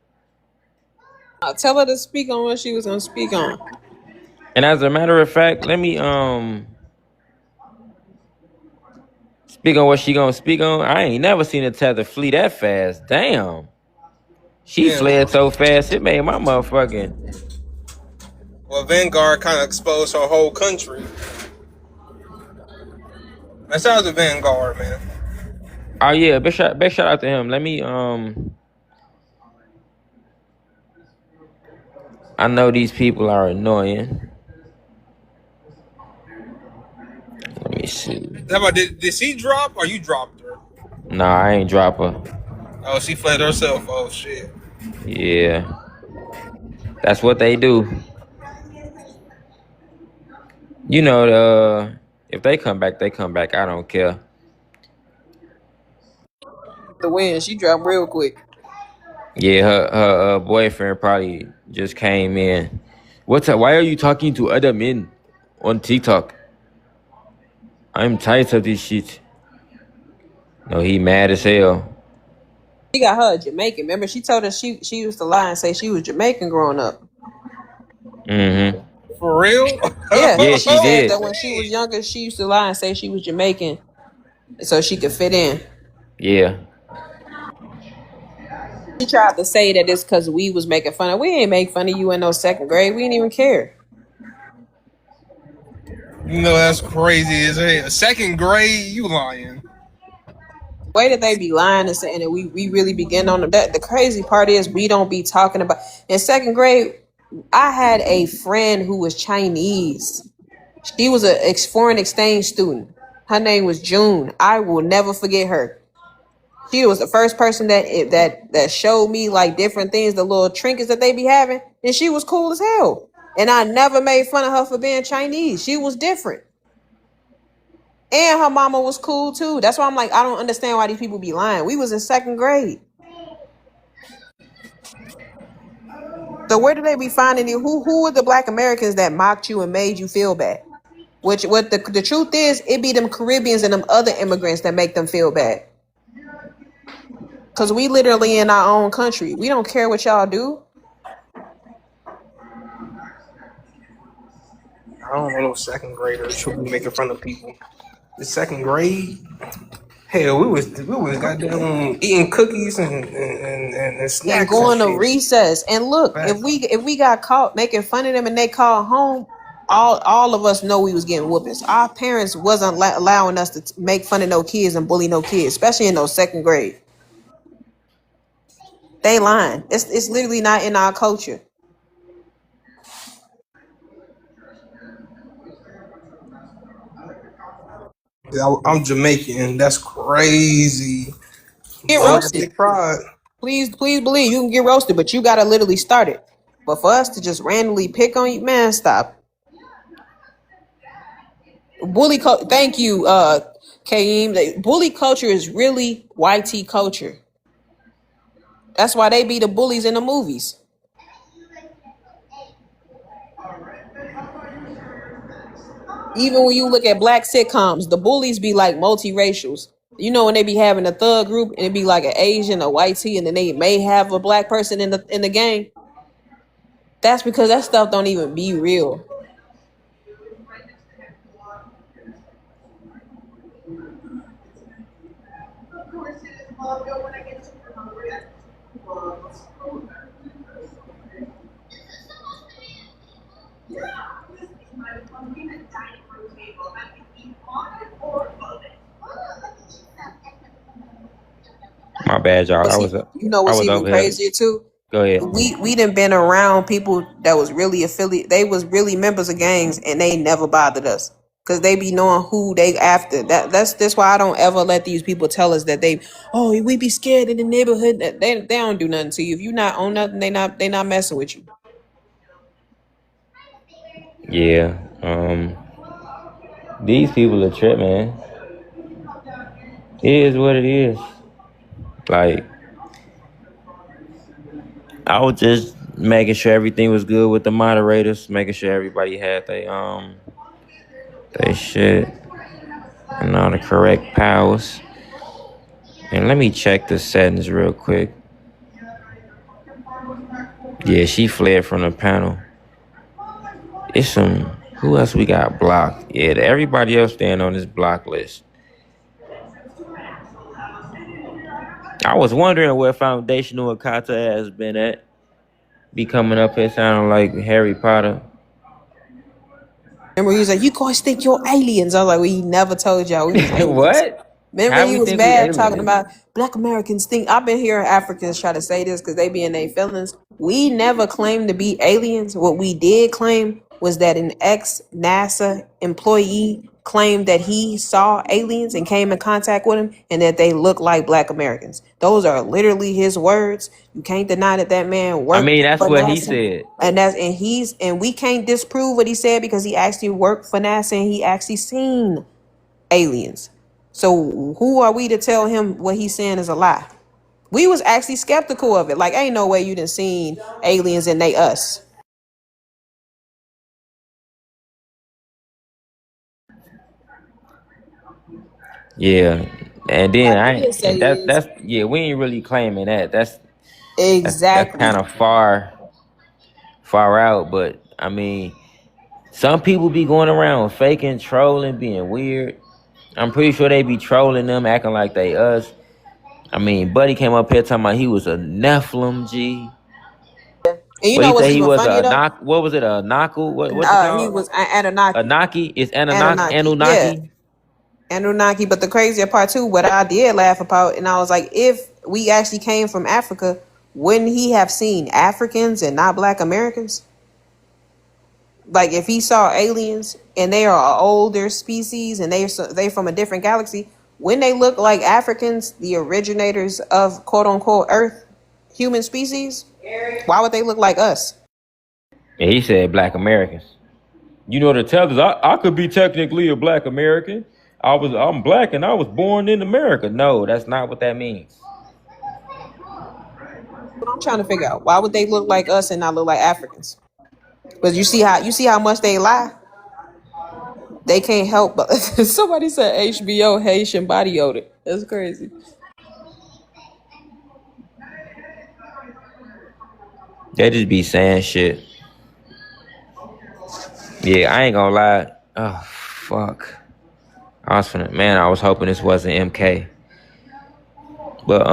S3: Tell her to speak on what she was gonna speak on.
S1: And as a matter of fact, let me speak on what she gonna speak on. I ain't never seen a tether flee that fast. Damn. She fled so fast, it made my motherfucking...
S15: Well, Vanguard kind of exposed her whole country. That sounds a Vanguard, man.
S1: Oh yeah, big shout out to him. Let me I know these people are annoying. Let me see.
S15: Did she drop or you dropped her?
S1: Nah, I ain't drop her.
S15: Oh, she fled herself. Oh shit.
S1: Yeah. That's what they do. You know, if they come back, they come back. I don't care.
S3: The win, she dropped real quick.
S1: Yeah, her boyfriend probably just came in. Why are you talking to other men on TikTok? I'm tired of this shit. No, he mad as hell.
S3: She got her a Jamaican. Remember, she told us she used to lie and say she was Jamaican growing up.
S1: Mm-hmm.
S15: For real?
S1: Yeah, she did.
S3: That when she was younger, she used to lie and say she was Jamaican so she could fit in.
S1: Yeah.
S3: She tried to say that it's because we was making fun of. We ain't make fun of you in no second grade. We didn't even care.
S15: You know that's crazy. Is it second grade? You lying?
S3: The way that they be lying and saying that we really be getting on them. The crazy part is we don't be talking about. In second grade, I had a friend who was Chinese. She was a foreign exchange student. Her name was June. I will never forget her. She was the first person that showed me like different things, the little trinkets that they be having, and she was cool as hell. And I never made fun of her for being Chinese. She was different. And her mama was cool too. That's why I'm like, I don't understand why these people be lying. We was in second grade. So where do they be finding you? Who were the Black Americans that mocked you and made you feel bad? What the truth is, it be them Caribbeans and them other immigrants that make them feel bad. Cause we literally in our own country. We don't care what y'all do.
S15: I don't know no second graders who be making fun of people. The second grade, hell, we was goddamn eating cookies and snacks
S3: And going
S15: and
S3: to
S15: shit.
S3: recess. And look, if we got caught making fun of them and they called home, all of us know we was getting whoopings. Our parents wasn't allowing us to make fun of no kids and bully no kids, especially in those second grade. They lying. It's literally not in our culture.
S15: I'm Jamaican. That's crazy.
S3: Get roasted.
S15: Pride.
S3: Please believe you can get roasted, but you gotta literally start it. But for us to just randomly pick on you, man, stop. Thank you, Kaim. Bully culture is really YT culture. That's why they be the bullies in the movies. Even when you look at black sitcoms, the bullies be like multiracials. You know when they be having a thug group and it be like an Asian, a white tee, and then they may have a black person in the gang. That's because that stuff don't even be real.
S1: My bad, y'all.
S3: What's you know
S1: I
S3: what's
S1: was
S3: even
S1: over here.
S3: crazier too?
S1: Go ahead.
S3: We done been around people that was really affiliate. They was really members of gangs, and they never bothered us because they be knowing who they after. That's why I don't ever let these people tell us that we be scared in the neighborhood. They don't do nothing to you if you not on nothing. They not messing with you.
S1: Yeah. These people are trip, man. It is what it is. Like, I was just making sure everything was good with the moderators, making sure everybody had they shit and all the correct powers. And let me check the settings real quick. Yeah, she fled from the panel. It's who else we got blocked? Yeah, everybody else staying on this block list. I was wondering where Foundational Akata has been at. Be coming up here sounding like Harry Potter.
S3: Remember, he was like, "You guys think you're aliens?" I was like, "We never told y'all we was aliens."
S1: What?
S3: Remember,
S1: How
S3: he
S1: we
S3: was
S1: think we
S3: mad talking
S1: aliens?
S3: about Black Americans think. I've been hearing Africans try to say this because they be in their feelings. We never claimed to be aliens. What we did claim was that an ex-NASA employee claimed that he saw aliens and came in contact with them and that they look like Black Americans. Those are literally his words. You can't deny that man
S1: I
S3: worked
S1: mean, that's
S3: for
S1: what he
S3: NASA.
S1: said.
S3: And we can't disprove what he said because he actually worked for NASA and he actually seen aliens. So who are we to tell him what he's saying is a lie? We was actually skeptical of it. Like, ain't no way you done seen aliens and they us.
S1: Yeah, and then
S3: I did say is
S1: that's yeah, we ain't really claiming that. That's
S3: exactly.
S1: kind of far out. But I mean, some people be going around faking, trolling, being weird. I'm pretty sure they be trolling them, acting like they us. I mean, Buddy came up here talking about he was a Nephilim G.
S3: And you
S1: What
S3: know
S1: he
S3: what's
S1: said he
S3: even
S1: was
S3: funnier
S1: a
S3: though?
S1: knock. What was it? A knuckle? What's it
S3: He
S1: called?
S3: was Anunnaki.
S1: Anaki? It's
S3: Anunnaki. Yeah.
S1: Anunnaki.
S3: Anunnaki. But the crazier part too, what I did laugh about, and I was like, if we actually came from Africa, wouldn't he have seen Africans and not Black Americans? Like if he saw aliens and they are an older species and they from a different galaxy, when they look like Africans, the originators of quote unquote Earth human species, why would they look like us?
S1: And he said Black Americans. You know the tellers. I could be technically a Black American. I'm Black and I was born in America. No, that's not what that means.
S3: But I'm trying to figure out why would they look like us and not look like Africans? But you see how much they lie. They can't help but somebody said HBO Haitian body odor. That's crazy.
S1: They just be saying shit. Yeah, I ain't gonna lie. Oh fuck. I was hoping this wasn't MK. But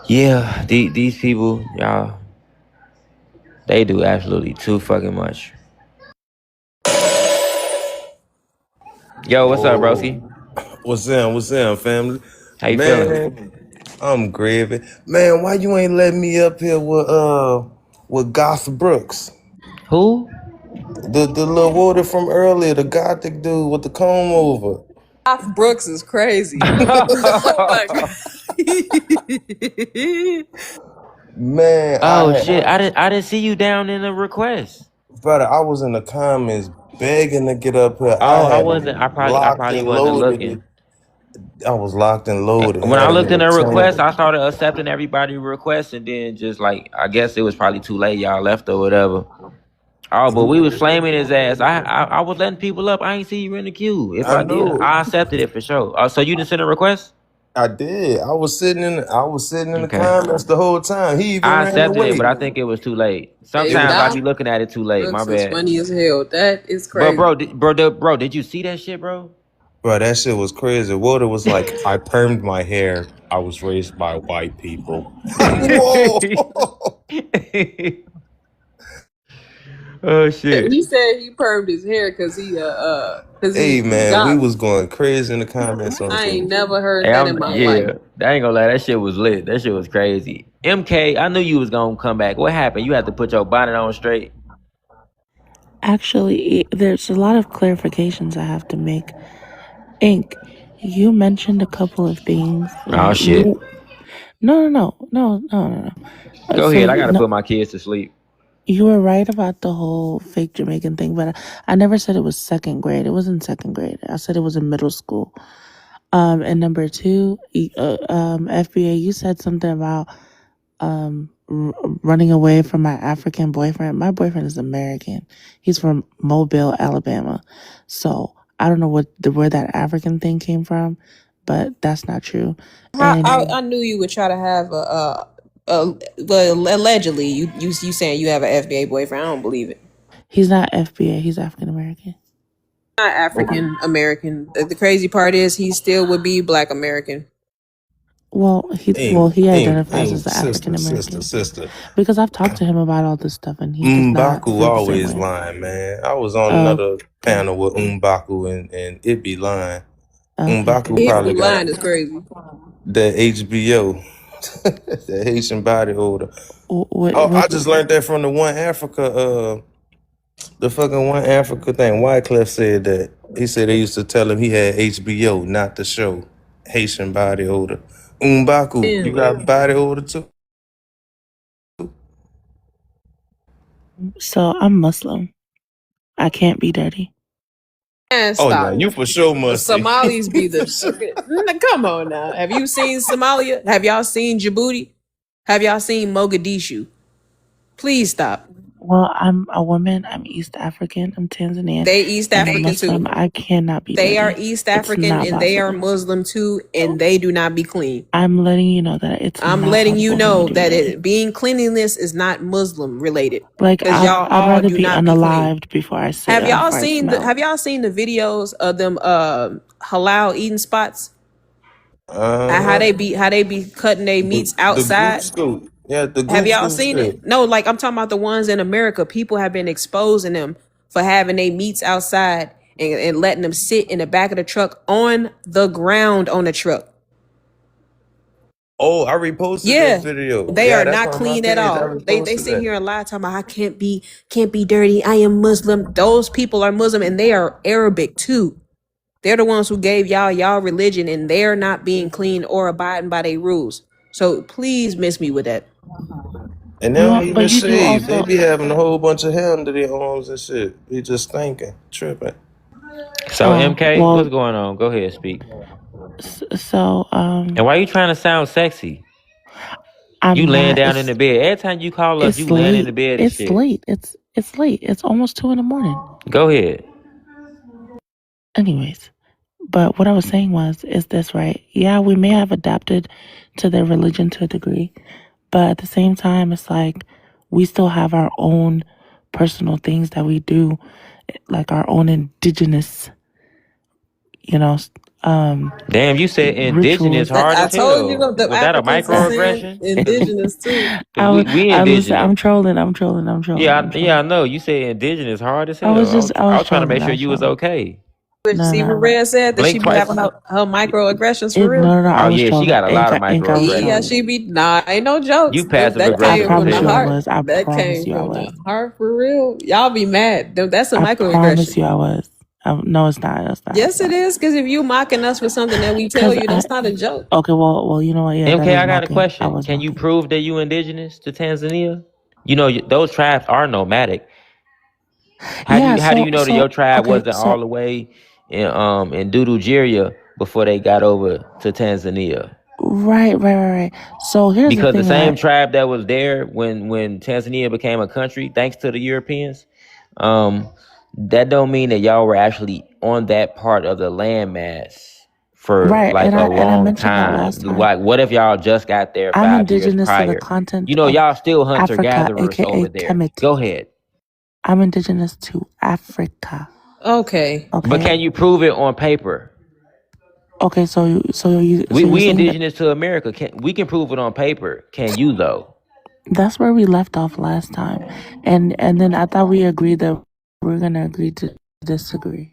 S1: yeah, these people, y'all, they do absolutely too fucking much. Yo, what's up, broski?
S9: What's up, family?
S1: How you feeling?
S9: Man, I'm gravy. Man, why you ain't let me up here with Goth Brooks?
S1: Who?
S9: The little water from earlier, the gothic dude with the comb over.
S3: Brooks is crazy. Oh my God.
S9: Man,
S1: Oh shit! I didn't see you down in the request.
S9: brother, I was in the comments begging to get up here.
S1: Oh,
S9: I
S1: I
S9: had
S1: wasn't. I
S9: locked
S1: probably
S9: and
S1: wasn't
S9: loaded it.
S1: looking.
S9: I was locked and loaded.
S1: When I
S9: Had a
S1: looked in the
S9: nigga
S1: request,
S9: changing.
S1: I started accepting everybody's request, and then just like I guess it was probably too late. Y'all left or whatever. Oh, but we was flaming his ass. I was letting people up. I ain't see you in the queue. If
S9: I
S1: I did,
S9: know.
S1: I accepted it for sure. Oh, so you didn't send a request?
S9: I did. I was sitting in the
S1: Okay.
S9: comments the whole time. He even
S1: I
S9: ran
S1: accepted it,
S9: away.
S1: but I think it was too late.
S3: Hey,
S9: It
S1: Sometimes I
S9: was
S1: be
S3: Doc
S1: looking at it too late. My
S3: Brooks is
S1: bad.
S3: funny as hell. That is
S1: But
S3: crazy.
S1: bro, did you see that shit, bro?
S9: bro, that shit was crazy. Water was like, I permed my hair. I was raised by white people. Whoa.
S1: Oh shit.
S3: He said he permed his hair because
S9: Hey
S3: he
S9: man, we
S3: got.
S9: was going crazy in the comments on
S3: I ain't
S9: him.
S3: never heard
S1: Hey,
S3: that in my life.
S1: I ain't gonna lie, that shit was lit. That shit was crazy. MK, I knew you was gonna come back. What happened? You had to put your bonnet on straight.
S18: Actually, there's a lot of clarifications I have to make. Ink, you mentioned a couple of things.
S1: Oh
S18: Like
S1: shit.
S18: you, no.
S1: Go
S18: So
S1: ahead. I
S18: you
S1: gotta
S18: no,
S1: put my kids to sleep.
S18: you were right about the whole fake Jamaican thing, but I never said it was second grade. It was in second grade. I said it was in middle school. And number two, FBA, you said something about running away from my African boyfriend. My boyfriend is American. He's from Mobile, Alabama. So I don't know where that African thing came from, but that's not true.
S3: I
S18: And
S3: knew you would try to have well, allegedly you saying you have an FBA boyfriend. I don't believe it.
S18: he's not FBA. He's African American.
S3: Not African American. The crazy part is he still would be Black American.
S18: Well, he identifies as the African American
S9: Sister.
S18: because I've talked to him about all this stuff, and he does not
S9: M'Baku
S18: feel the same
S9: always
S18: way.
S9: lying, man. I was on
S18: Oh,
S9: another panel with M'Baku and it be lying.
S18: okay.
S9: M'Baku
S3: If
S9: probably
S3: you
S9: got
S3: lying is crazy.
S9: that HBO, that Haitian body odor.
S18: What?
S9: Oh, I just learned that from the One Africa, the fucking One Africa thing. Wyclef said that. He said they used to tell him he had HBO, not the show. Haitian body odor. M'Baku, you
S3: Damn.
S9: got body odor too?
S18: So I'm Muslim. I can't be dirty.
S3: Man,
S9: Oh, now
S3: stop.
S9: you for sure musty.
S3: Somalis be the come on now. Have you seen Somalia? Have y'all seen Djibouti? Have y'all seen Mogadishu? Please stop.
S18: Well, I'm a woman. I'm East African. I'm Tanzanian,
S3: They East
S18: and I'm
S3: African too.
S18: Muslim. I cannot be
S3: They are
S18: dirty.
S3: East
S18: It's
S3: African
S18: not
S3: and they are
S18: possible.
S3: Muslim too, and they do not be clean.
S18: I'm letting you know that it's
S3: I'm
S18: not
S3: letting you
S18: possible for me
S3: know
S18: to be
S3: that
S18: dirty.
S3: being cleanliness is not Muslim related.
S18: Like
S3: Because y'all
S18: I'd
S3: all
S18: rather
S3: do
S18: be
S3: not be clean.
S18: unalived before I sit before I smell.
S3: Have y'all seen the videos of them halal eating spots? And
S9: Uh-huh.
S3: how they be cutting their meats
S9: The goop
S3: outside?
S9: scoop. Yeah, the
S3: Have
S9: goop
S3: y'all
S9: scoop
S3: seen it?
S9: shit.
S3: No, like I'm talking about the ones in America. People have been exposing them for having their meats outside and letting them sit in the back of the truck on the ground on the truck.
S9: Oh, I reposted that
S3: Yeah.
S9: video.
S3: They
S9: Yeah,
S3: are
S9: that's
S3: not
S9: on my
S3: clean at
S9: page. I
S3: all. They
S9: reposted
S3: sit
S9: that.
S3: here and lie talking about I can't be dirty. I am Muslim. Those people are Muslim and they are Arabic too. They're the ones who gave y'all religion and they're not being clean or abiding by their rules. So please miss me with that.
S9: And they
S18: Well,
S9: don't even
S18: but you do
S9: shave. They
S18: also.
S9: be having a whole bunch of hair under their arms and shit. Be just thinking, tripping.
S1: So
S18: Oh
S1: MK, what's
S18: well.
S1: going on? Go ahead, speak.
S18: So
S1: And why you trying to sound sexy? You
S18: I'm
S1: laying
S18: not.
S1: down in the bed. Every time you call us, you
S18: It's
S1: laying in
S18: late.
S1: the bed and
S18: It's
S1: shit.
S18: late. It's late. It's almost 2 a.m.
S1: Go ahead.
S18: Anyways, but what I was saying is this, right? Yeah, we may have adapted to their religion to a degree, but at the same time, it's like we still have our own personal things that we do, like our own indigenous, you know,
S1: Damn, you said indigenous
S18: rituals.
S1: hard
S3: I
S1: as
S3: told you
S1: hell.
S3: the
S1: Was that a
S3: Africans are saying
S1: microaggression?
S3: indigenous too.
S1: Cause we
S18: I'm
S1: indigenous.
S18: trolling. I'm trolling. I'm trolling. I'm
S1: Yeah, I
S18: trolling.
S1: know. You said indigenous hard as
S18: I was
S1: hell.
S18: just, I
S1: I
S18: was
S1: was trying to make
S18: trolling. I
S1: sure
S18: was
S1: you was
S18: trolling.
S1: okay.
S3: But you
S18: No,
S3: see what
S18: no,
S3: Red said that she
S1: Blink
S3: be
S1: twice.
S3: having her microaggressions for
S18: it,
S3: real.
S18: no, I
S1: Oh
S18: was
S1: yeah, she
S18: trolling.
S1: got a lot of
S3: Yeah,
S1: microaggressions.
S3: she be nah, ain't no
S1: You
S3: jokes.
S1: passive
S3: That
S18: I
S1: aggressive
S3: came
S1: as
S3: from the
S18: promise you I
S1: hell.
S3: heart.
S18: was. I
S3: That
S18: promise
S3: came
S18: you I
S3: from
S18: was.
S3: the heart for real. Y'all be mad. That's a
S18: I
S3: microaggression.
S18: promise you I was. No, it's not. It's not.
S2: Yes, it is. Because if you mocking us for something that we tell
S18: Cause
S2: you, that's not a joke.
S18: okay, well, you know what? Yeah, that
S1: MK,
S18: is
S1: I got a
S18: mocking. I
S1: question.
S18: was
S1: Can you
S18: mocking.
S1: prove that you indigenous to Tanzania? You know, those tribes are nomadic. How
S18: Yeah.
S1: do you know that your tribe
S18: Okay.
S1: wasn't all
S18: So
S1: the way in Dudujiria before they got over to Tanzania?
S18: right. So here's the
S1: Because the
S18: thing,
S1: same
S18: right?
S1: tribe that was there when Tanzania became a country, thanks to the Europeans, um, that don't mean that y'all were actually on that part of the landmass for
S18: Right,
S1: like a
S18: and I
S1: long
S18: mentioned that
S1: time.
S18: last time.
S1: Like, what if y'all just got there
S18: I'm
S1: 5 years
S18: indigenous to the
S1: prior?
S18: continent
S1: You know,
S18: of
S1: y'all still hunter
S18: Africa,
S1: gatherers
S18: aka
S1: over there.
S18: Kemet.
S1: Go ahead.
S18: I'm indigenous to Africa.
S2: Okay.
S1: But
S18: Okay.
S1: can you prove it on paper?
S18: Okay. So you're
S1: We
S18: saying that
S1: indigenous to America. We can prove it on paper. Can you though?
S18: that's where we left off last time, and then I thought we agreed that we're gonna agree to disagree.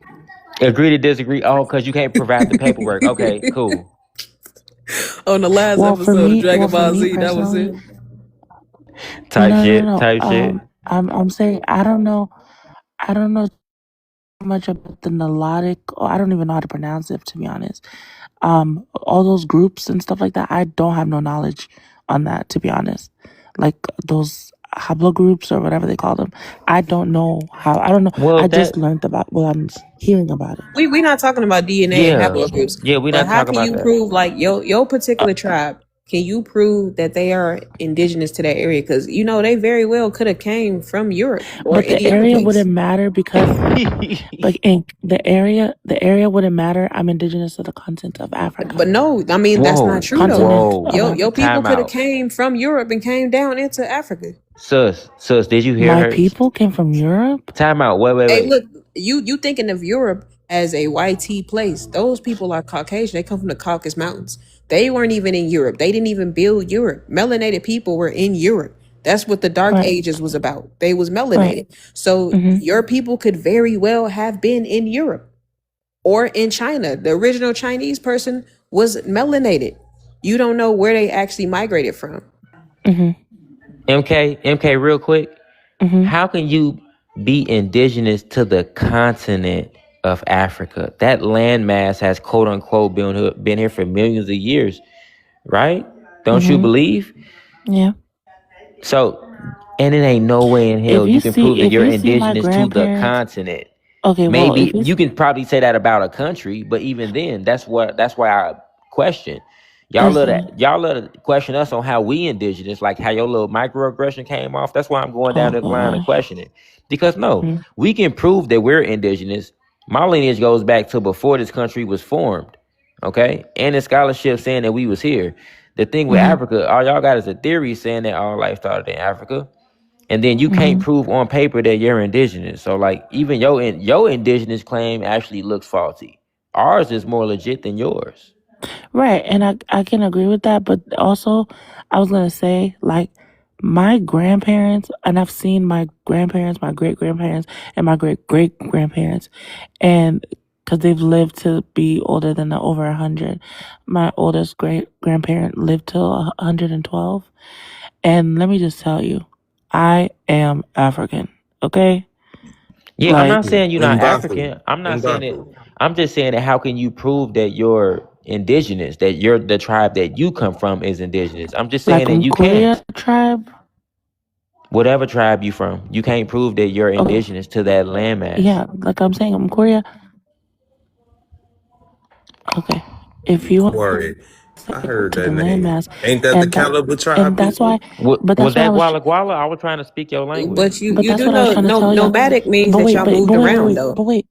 S1: Agree to disagree? Oh, because you can't provide the paperwork. Okay, cool.
S2: On the last episode of
S18: Well,
S2: Dragon
S18: for
S2: Ball
S18: me
S2: Z, that was
S18: personally,
S2: it.
S1: Type shit.
S18: no.
S1: Type shit.
S18: I'm saying I don't know much about the Nilotic, or I don't even know how to pronounce it, to be honest. All those groups and stuff like that, I don't have no knowledge on that, to be honest. Like those Hablo groups or whatever they call them, I don't know how. I don't know.
S1: Well,
S18: I
S1: that
S18: just learned about. Well, I'm hearing about it.
S2: We not talking about DNA and
S1: yeah,
S2: haplogroups,
S1: yeah. We're
S2: but
S1: not
S2: how
S1: talking
S2: can
S1: about
S2: you
S1: that.
S2: prove like your particular tribe? Can you prove that they are indigenous to that area? Because you know they very well could have came from Europe or
S18: But the
S2: any other
S18: area
S2: place.
S18: wouldn't matter because, like, in the area wouldn't matter. I'm indigenous to the continent of Africa.
S2: But no, I mean that's not
S1: Whoa,
S2: true though.
S18: Continent
S1: whoa.
S18: of
S2: Your
S18: Africa.
S2: people
S1: Time
S2: could have
S1: out,
S2: came from Europe and came down into Africa.
S1: sus. Did you hear
S18: My
S1: her?
S18: people came from Europe.
S1: Time out. Wait, wait,
S2: Hey,
S1: wait.
S2: look, you thinking of Europe as a YT place? Those people are Caucasian. They come from the Caucasus Mountains. They weren't even in Europe. They didn't even build Europe. Melanated people were in Europe. That's what the Dark
S18: Right.
S2: Ages was about. They was
S18: Right.
S2: melanated. So
S18: Mm-hmm.
S2: your people could very well have been in Europe or in China. The original Chinese person was melanated. You don't know where they actually migrated from.
S18: Mm-hmm.
S1: MK, real quick.
S18: Mm-hmm.
S1: How can you be indigenous to the continent of Africa? That landmass has quote unquote been here for millions of years, right? Don't you
S18: Mm-hmm.
S1: believe?
S18: Yeah.
S1: So, and it ain't no way in hell you can prove that
S18: If
S1: you're
S18: you see my
S1: indigenous to the
S18: grandparents,
S1: continent.
S18: okay, well,
S1: Maybe you can probably say that about a country, but even then, that's why I question.
S18: listen.
S1: Y'all let to question us on how we indigenous, like how your little microaggression came off. That's why I'm going down
S18: Oh
S1: this line of
S18: gosh.
S1: questioning. Because no,
S18: Mm-hmm.
S1: we can prove that we're indigenous. My lineage goes back to before this country was formed. Okay? And the scholarship saying that we was here. The thing with
S18: Mm-hmm.
S1: Africa, all y'all got is a theory saying that all life started in Africa. And then you can't
S18: Mm-hmm.
S1: prove on paper that you're indigenous. So like even your indigenous claim actually looks faulty. Ours is more legit than yours.
S18: Right, and I can agree with that, but also I was gonna say like my grandparents, and I've seen my grandparents, my great grandparents, and my great great grandparents, and because they've lived to be older than over 100. My oldest great grandparent lived till 112, and let me just tell you, I am African. Okay,
S1: Yeah, I'm
S18: like
S1: not saying you're not
S9: Mbaku.
S1: African. I'm not saying it.
S9: Mbaku.
S1: I'm just saying that how can you prove that you're indigenous, that you're the tribe that you come from is indigenous? I'm just saying that you
S18: Korea
S1: can't.
S18: tribe.
S1: Whatever tribe you from, you can't prove that you're
S18: Okay,
S1: indigenous to that landmass.
S18: yeah, like I'm saying, I'm Korea. Okay, if you want
S9: Worried. I heard
S18: to the
S9: that name.
S18: landmass,
S9: Ain't that the
S18: and that
S9: Caliber
S18: and
S9: tribe
S18: that's why,
S9: people?
S18: but
S1: Was
S18: that's what I
S1: that
S18: was,
S1: Guala Guala? I was trying to speak your language.
S2: But you
S18: but
S2: you
S18: that's
S2: do
S18: what I was
S2: know
S18: trying to
S2: no
S18: tell y'all.
S2: nomadic means
S18: But
S2: that
S18: wait,
S2: y'all moved around though.
S18: but wait,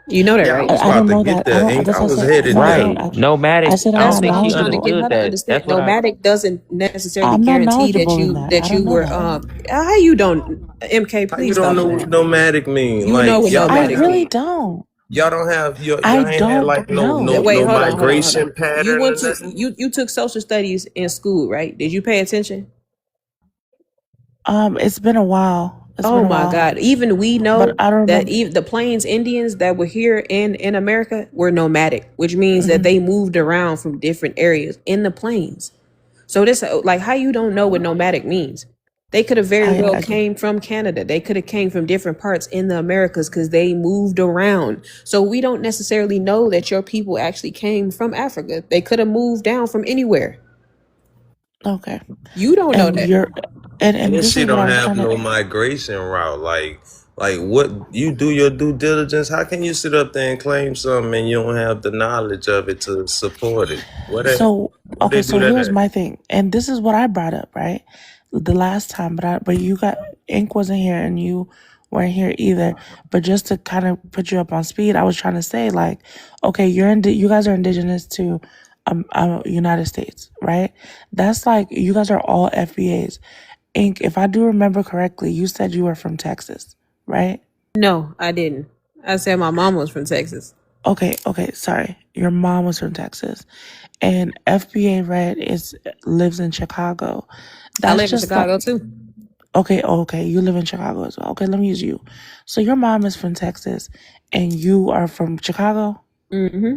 S2: You know that,
S9: Yeah, I
S2: right?
S9: was
S18: I
S9: about
S18: don't
S9: to
S18: know
S9: get
S18: that. I
S9: there.
S18: don't.
S9: Ink.
S18: That's
S9: I
S18: what I
S9: was
S18: said.
S9: headed
S18: No, I
S9: there.
S18: don't.
S1: Right. Nomadic.
S18: I said
S1: I
S18: I'm
S2: That's
S1: don't
S18: not
S2: what
S1: think
S2: I'm
S1: she
S2: trying to
S18: knowledgeable.
S2: get her
S1: understood
S2: to
S1: that.
S2: understand.
S1: That's what I.
S2: Nomadic doesn't necessarily
S18: I'm not
S2: guarantee
S18: knowledgeable in that. I
S2: that
S18: don't
S2: you
S18: know
S2: were
S18: that.
S2: how you don't MK,
S9: How you
S2: please
S9: don't
S2: stop
S9: know what
S2: playing.
S9: nomadic mean?
S2: You know
S9: Like
S2: what
S9: y'all
S18: I
S9: don't
S2: nomadic
S9: have
S18: really
S2: means.
S18: don't.
S9: y'all don't have
S18: I
S9: y'all ain't had
S18: don't
S9: like
S18: know.
S2: Wait,
S9: no
S2: hold
S9: migration
S2: on. You
S9: pattern or
S2: went to
S9: nothing.
S2: you took social studies in school, right? Did you pay attention?
S18: It's been a while. It's been
S2: Oh
S18: a
S2: my
S18: while,
S2: God. Even we
S18: but
S2: know
S18: I don't
S2: that
S18: remember.
S2: even the Plains Indians that were here in America were nomadic, which means that
S18: Hmm.
S2: they moved around from different areas in the plains. So this like how you don't know what nomadic means? They could have very well
S18: I
S2: came from Canada. They could have came from different parts in the Americas because they moved around. So we don't necessarily know that your people actually came from Africa. They could have moved down from anywhere.
S18: okay.
S2: You don't know
S18: And
S2: that.
S18: you're
S9: And
S18: and
S9: this
S18: this is
S9: shit
S18: what I
S9: don't
S18: was
S9: have
S18: trying to.
S9: no migration route. Like what you do your due diligence. How can you sit up there and claim something and you don't have the knowledge of it to support it?
S18: So
S9: Where
S18: okay,
S9: they do
S18: so
S9: that
S18: here's
S9: at?
S18: my thing, and this is what I brought up, right? The last time, but you got Ink wasn't here, and you weren't here either. But just to kind of put you up on speed, I was trying to say like, okay, you guys are indigenous to United States, right? That's like you guys are all FBAs. Ink, if I do remember correctly, you said you were from Texas, right?
S2: No, I didn't. I said my mom was from Texas.
S18: Okay, sorry. Your mom was from Texas. And FBA Red lives in Chicago.
S2: I
S18: That's
S2: live in
S18: just like
S2: Chicago too.
S18: okay, you live in Chicago as well. Okay, let me use you. So your mom is from Texas and you are from Chicago?
S2: Mm-hmm.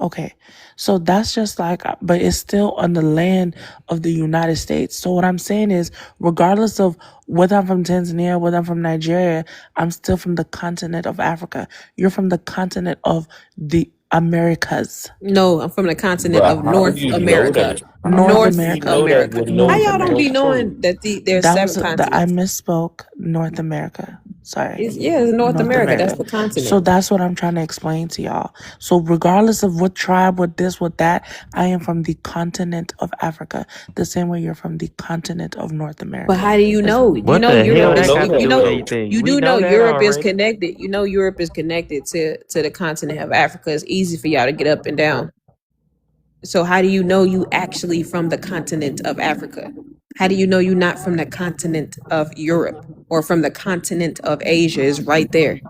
S18: Okay. So that's just like, but it's still on the land of the United States. So what I'm saying is, regardless of whether I'm from Tanzania, whether I'm from Nigeria, I'm still from the continent of Africa. You're from the continent of the Americas.
S2: No, I'm from the continent
S10: But
S2: of
S10: how do
S2: North
S10: you know
S2: America.
S10: that?
S18: North
S10: How do
S2: North
S10: you
S18: America.
S10: know that
S2: America.
S10: with
S2: How
S10: no
S18: North
S2: y'all don't
S10: no
S2: be
S18: America.
S2: knowing
S10: proof?
S2: that there's
S18: That was
S2: seven
S18: I
S2: continents?
S18: misspoke. North America. Sorry.
S2: It's North
S18: North
S2: America. That's
S18: America.
S2: the
S18: So
S2: continent.
S18: that's what I'm trying to explain to y'all. So regardless of what tribe, what this, what that, I am from the continent of Africa. The same way you're from the continent of North
S2: But
S18: America.
S2: how do you know? You
S1: What
S2: know
S1: the
S10: We
S1: hell
S2: Europe
S10: don't
S2: is.
S1: that
S10: know
S1: got to
S10: that
S2: You
S1: do with
S2: know
S10: though.
S1: anything?
S2: you
S1: We
S2: do know
S1: know that
S2: Europe is
S1: already.
S2: connected. You know Europe is connected to the continent of Africa. It's easy for y'all to get up and down. So how do you know you actually from the continent of Africa? How do you know you're not from the continent of Europe or from the continent of Asia? Is right there.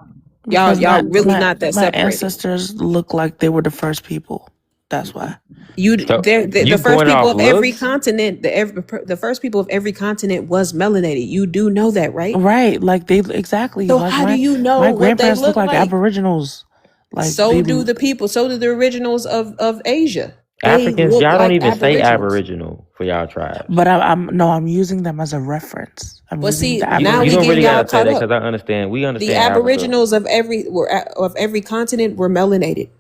S18: Because
S2: Y'all really not that
S18: my
S2: separated.
S18: ancestors look like they were the first people. That's why.
S1: So
S2: They're the
S1: you
S2: first
S1: going
S2: people
S1: off
S2: of every
S1: looks?
S2: continent. The first people of every continent was melanated. You do know that, right?
S18: Right. Like they exactly
S2: So
S18: like
S2: how do you know
S18: my
S2: what they
S18: grandparents look
S2: look
S18: like
S2: like?
S18: Aboriginals. Like
S2: So do the people. So do the originals of Asia. They
S1: Africans,
S2: look
S1: y'all don't
S2: like
S1: even say
S2: Aboriginals.
S1: Aboriginal for y'all tribes.
S18: but I'm using them as a reference. I'm
S2: Well,
S18: using
S2: see,
S18: the
S2: now
S1: You
S2: we
S1: don't
S2: getting
S1: really
S18: Aborigines.
S2: y'all
S1: gotta say
S2: caught
S1: that because
S2: up.
S1: I understand. We
S2: The
S1: understand Africa.
S2: Aboriginals of every continent were melanated.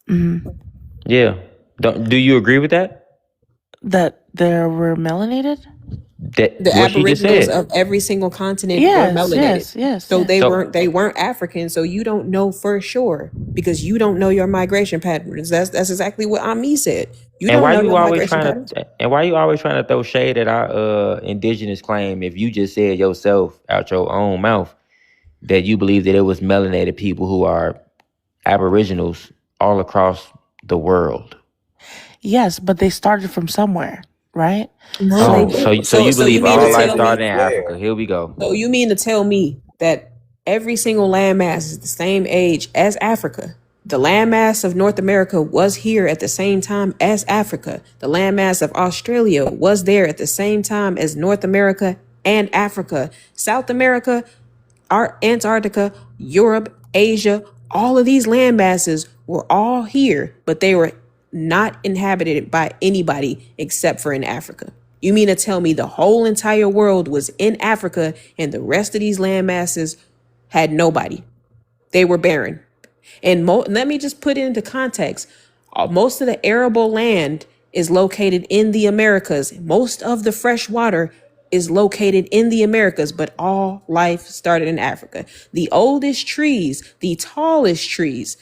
S18: Mhm.
S1: Yeah. Do you agree with that?
S18: That they were melanated?
S1: That
S2: The
S1: what she just
S2: Aboriginals
S1: said.
S2: of every single continent were
S18: Yes,
S2: melanated.
S18: yes, yes,
S2: So
S18: yes.
S2: they
S1: So
S2: weren't African. So you don't know for sure because you don't know your migration patterns. That's exactly what Ami said. You
S1: and
S2: don't
S1: why
S2: know
S1: you
S2: your
S1: always
S2: migration
S1: trying
S2: patterns.
S1: to and why you always trying to throw shade at our indigenous claim if you just said yourself out your own mouth that you believe that it was melanated people who are aboriginals all across the world.
S18: Yes, but they started from somewhere, right?
S2: No, they
S1: Oh,
S18: So
S2: didn't.
S1: so you
S2: So you
S1: believe
S2: mean to
S1: all life
S2: tell
S1: started
S2: me?
S1: in Africa. Here we go.
S2: So you mean to tell me that every single landmass is the same age as Africa? The landmass of North America was here at the same time as Africa. The landmass of Australia was there at the same time as North America and Africa. South America, Antarctica, Europe, Asia, all of these land masses were all here, but they were not inhabited by anybody except for in Africa. You mean to tell me the whole entire world was in Africa and the rest of these land masses had nobody? They were barren. And let me just put it into context. Most of the arable land is located in the Americas. Most of the fresh water is located in the Americas, but all life started in Africa. The oldest trees, the tallest trees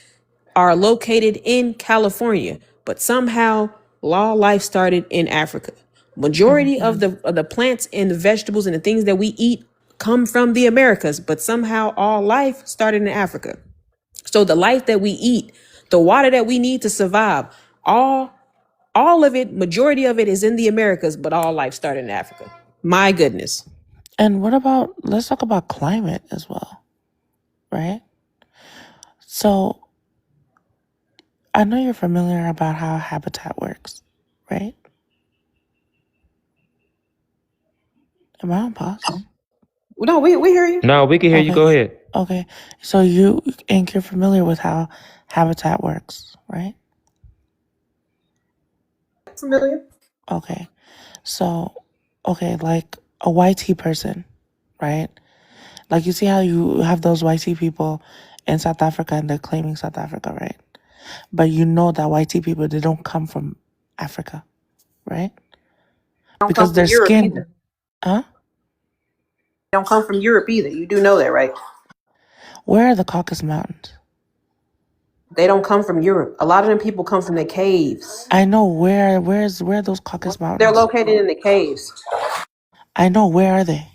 S2: are located in California, but somehow all life started in Africa. Majority
S18: mhm.
S2: of the plants and the vegetables and the things that we eat come from the Americas, but somehow all life started in Africa. So the life that we eat, the water that we need to survive, all all of it, majority of it is in the Americas, but all life started in Africa. My goodness.
S18: And what about let's talk about climate as well, right? So I know you're familiar about how habitat works, right? Am I on pause?
S2: No, we hear you.
S1: No, we can hear you.
S18: Okay.
S1: Go ahead.
S18: Okay. So you're familiar with how habitat works, right?
S2: Familiar.
S18: Okay. So, okay, like a white tea person, right? Like you see how you have those white tea people in South Africa and they're claiming South Africa, right? But you know that white tea people, they don't come from Africa, right?
S3: Don't come
S18: Because
S3: from
S18: their
S3: Europe
S18: skin,
S3: either.
S18: huh?
S3: Don't come from Europe either. You do know that, right?
S18: Where are the Caucasus Mountains?
S3: They don't come from Europe. A lot of them people come from the caves.
S18: I know where are those Caucasus
S3: They're
S18: Mountains?
S3: located in the caves.
S18: I know, where are they?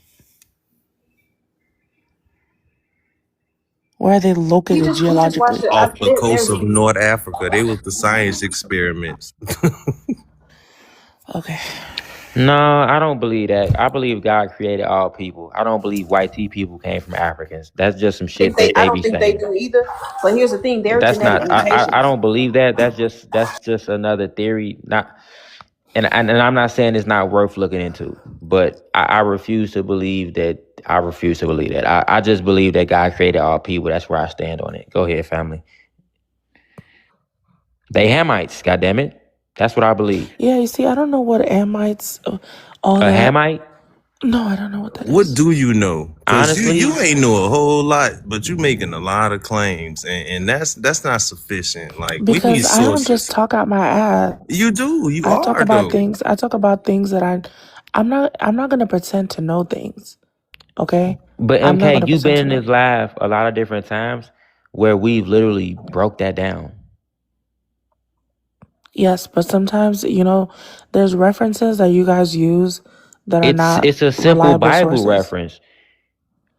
S18: Where are they located
S3: We just watched
S18: geologically?
S3: it.
S9: Off the coast of
S3: They're
S9: North Africa. They was the science experiments.
S18: Okay.
S1: No, I don't believe that. I believe God created all people. I don't believe white tea people came from Africans. That's just some shit that
S3: I
S1: they
S3: don't
S1: be
S3: think they
S1: saying.
S3: do either. But here's the thing: they're
S1: That's
S3: genetic
S1: not. I
S3: mutations.
S1: don't believe that. That's just another theory. Not. And I'm not saying it's not worth looking into, but I refuse to believe that. I refuse to believe that. I just believe that God created all people. That's where I stand on it. Go ahead, family. They Hamites. God damn it. That's what I believe.
S18: Yeah, you see, I don't know what Amites, all
S1: A
S18: that.
S1: Hamite.
S18: No, I don't know what that
S9: What
S18: is.
S9: do you know? Because
S1: Honestly,
S9: you ain't know a whole lot, but you making a lot of claims, and that's not sufficient. Like, we need
S18: Because I don't just
S9: sources.
S18: talk out my ass.
S9: You do. You
S18: I talk
S9: are
S18: about
S9: though.
S18: things. I talk about things that I'm not gonna pretend to know things. Okay?
S1: but
S18: I'm not
S1: MK,
S18: gonna
S1: you've
S18: pretend to
S1: been in
S18: know.
S1: this live a lot of different times where we've literally broke that down.
S18: Yes, but sometimes, there's references that you guys use that are not
S1: It's a simple
S18: reliable
S1: Bible
S18: sources.
S1: reference.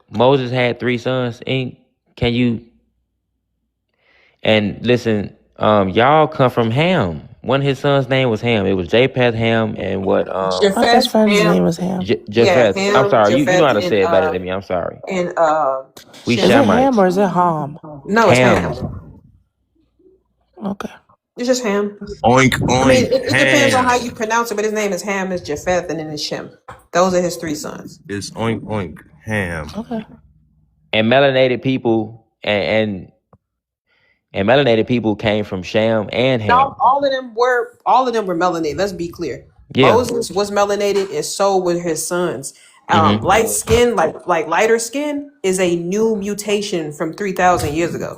S1: Moses had 3 sons. Can you and listen? Y'all come from Ham. One of his sons' name was Ham. It was Japheth, Ham, and what?
S18: My best
S3: Japheth,
S18: friend's
S3: Ham,
S18: name is Ham.
S3: yeah,
S1: Japheth. I'm
S3: Ham,
S1: sorry. You know how
S3: Japheth,
S1: to say it better than me. I'm sorry.
S3: and
S1: We
S18: Is
S3: Shem.
S18: it Ham
S1: Shamites.
S18: or is it Ham?
S3: No, it's
S1: Ham.
S3: Ham.
S18: Okay.
S3: It's just Ham.
S9: Oink
S3: I mean,
S9: oink
S3: it depends on how
S9: ham.
S3: you pronounce it, but his name is Ham, is Japheth, and then it's Shem. Those are his 3 sons.
S9: It's oink oink ham.
S18: Okay.
S1: And melanated people and melanated people came from Sham and Ham.
S3: All of them were melanated. Let's be clear.
S1: Yeah.
S3: Moses was melanated, and so were his sons.
S1: Mm-hmm.
S3: Light skin, like lighter skin, is a new mutation from 3,000 years ago.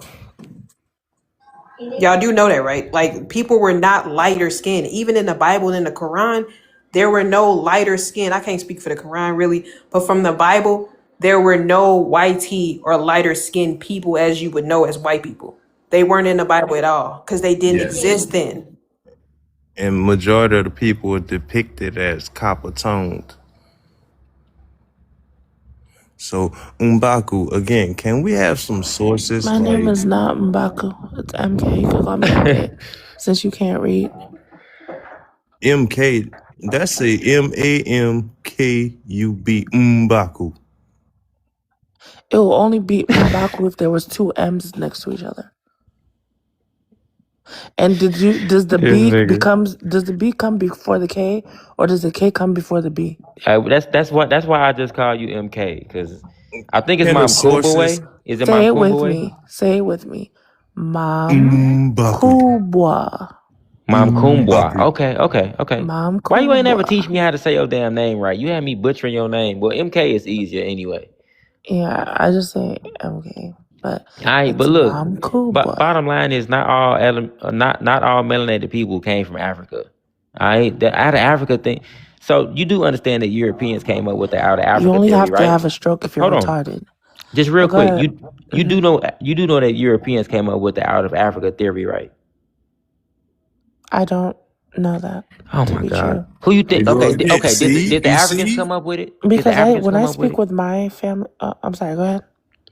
S3: Y'all do know that, right? Like, people were not lighter skin. Even in the Bible and in the Quran, there were no lighter skin. I can't speak for the Quran really, but from the Bible, there were no whitey or lighter skinned people as you would know as white people. They weren't in the Bible at all because they didn't
S9: Yes.
S3: exist then.
S9: And majority of the people are depicted as copper toned. So Umbaku, again, can we have some sources?
S18: My name is not Mbaku. It's MK. You can call me MK. Since you can't read.
S9: MK, that's a MAMKUB Umbaku.
S18: It will only be Mbaku if there was 2 M's next to each other. And does the B come before the K, or does the K come before the B?
S1: That's why I just call you MK, because I think it's
S9: Can the
S1: Mom
S9: sources
S1: Kubwa. Is it
S18: Say
S1: Mom
S18: it with
S1: Kubwa?
S18: me. Say it with me. Mom
S9: Umbaku.
S18: Kubwa.
S1: Mom Kumbwa.
S9: Umbaku.
S1: Okay.
S18: Mom
S1: Why you ain't never
S18: Kubwa.
S1: teach me how to say your damn name right? You had me butchering your name. Well, MK is easier anyway.
S18: Yeah, I just say MK. But
S1: All right, but
S18: it's
S1: look,
S18: Mom Kubwa.
S1: bottom line is not all melanated people came from Africa. All right, the out of Africa thing. So you do understand that Europeans came up with the out of
S18: You
S1: Africa
S18: only
S1: theory,
S18: have to
S1: right?
S18: have a stroke if you're
S1: Hold on,
S18: retarded.
S1: just real
S18: But go
S1: quick.
S18: ahead.
S1: You do know that Europeans came up with the out of Africa theory, right?
S18: I don't know that
S1: Oh
S18: to
S1: my
S18: be
S1: God,
S18: true.
S1: who you think?
S9: Go
S1: Okay,
S9: again.
S1: okay.
S9: See?
S1: Did the
S9: You
S1: Africans
S9: see?
S1: come up with it?
S18: Because when I
S1: Come up with
S18: speak
S1: it?
S18: with my family, I'm sorry, go ahead.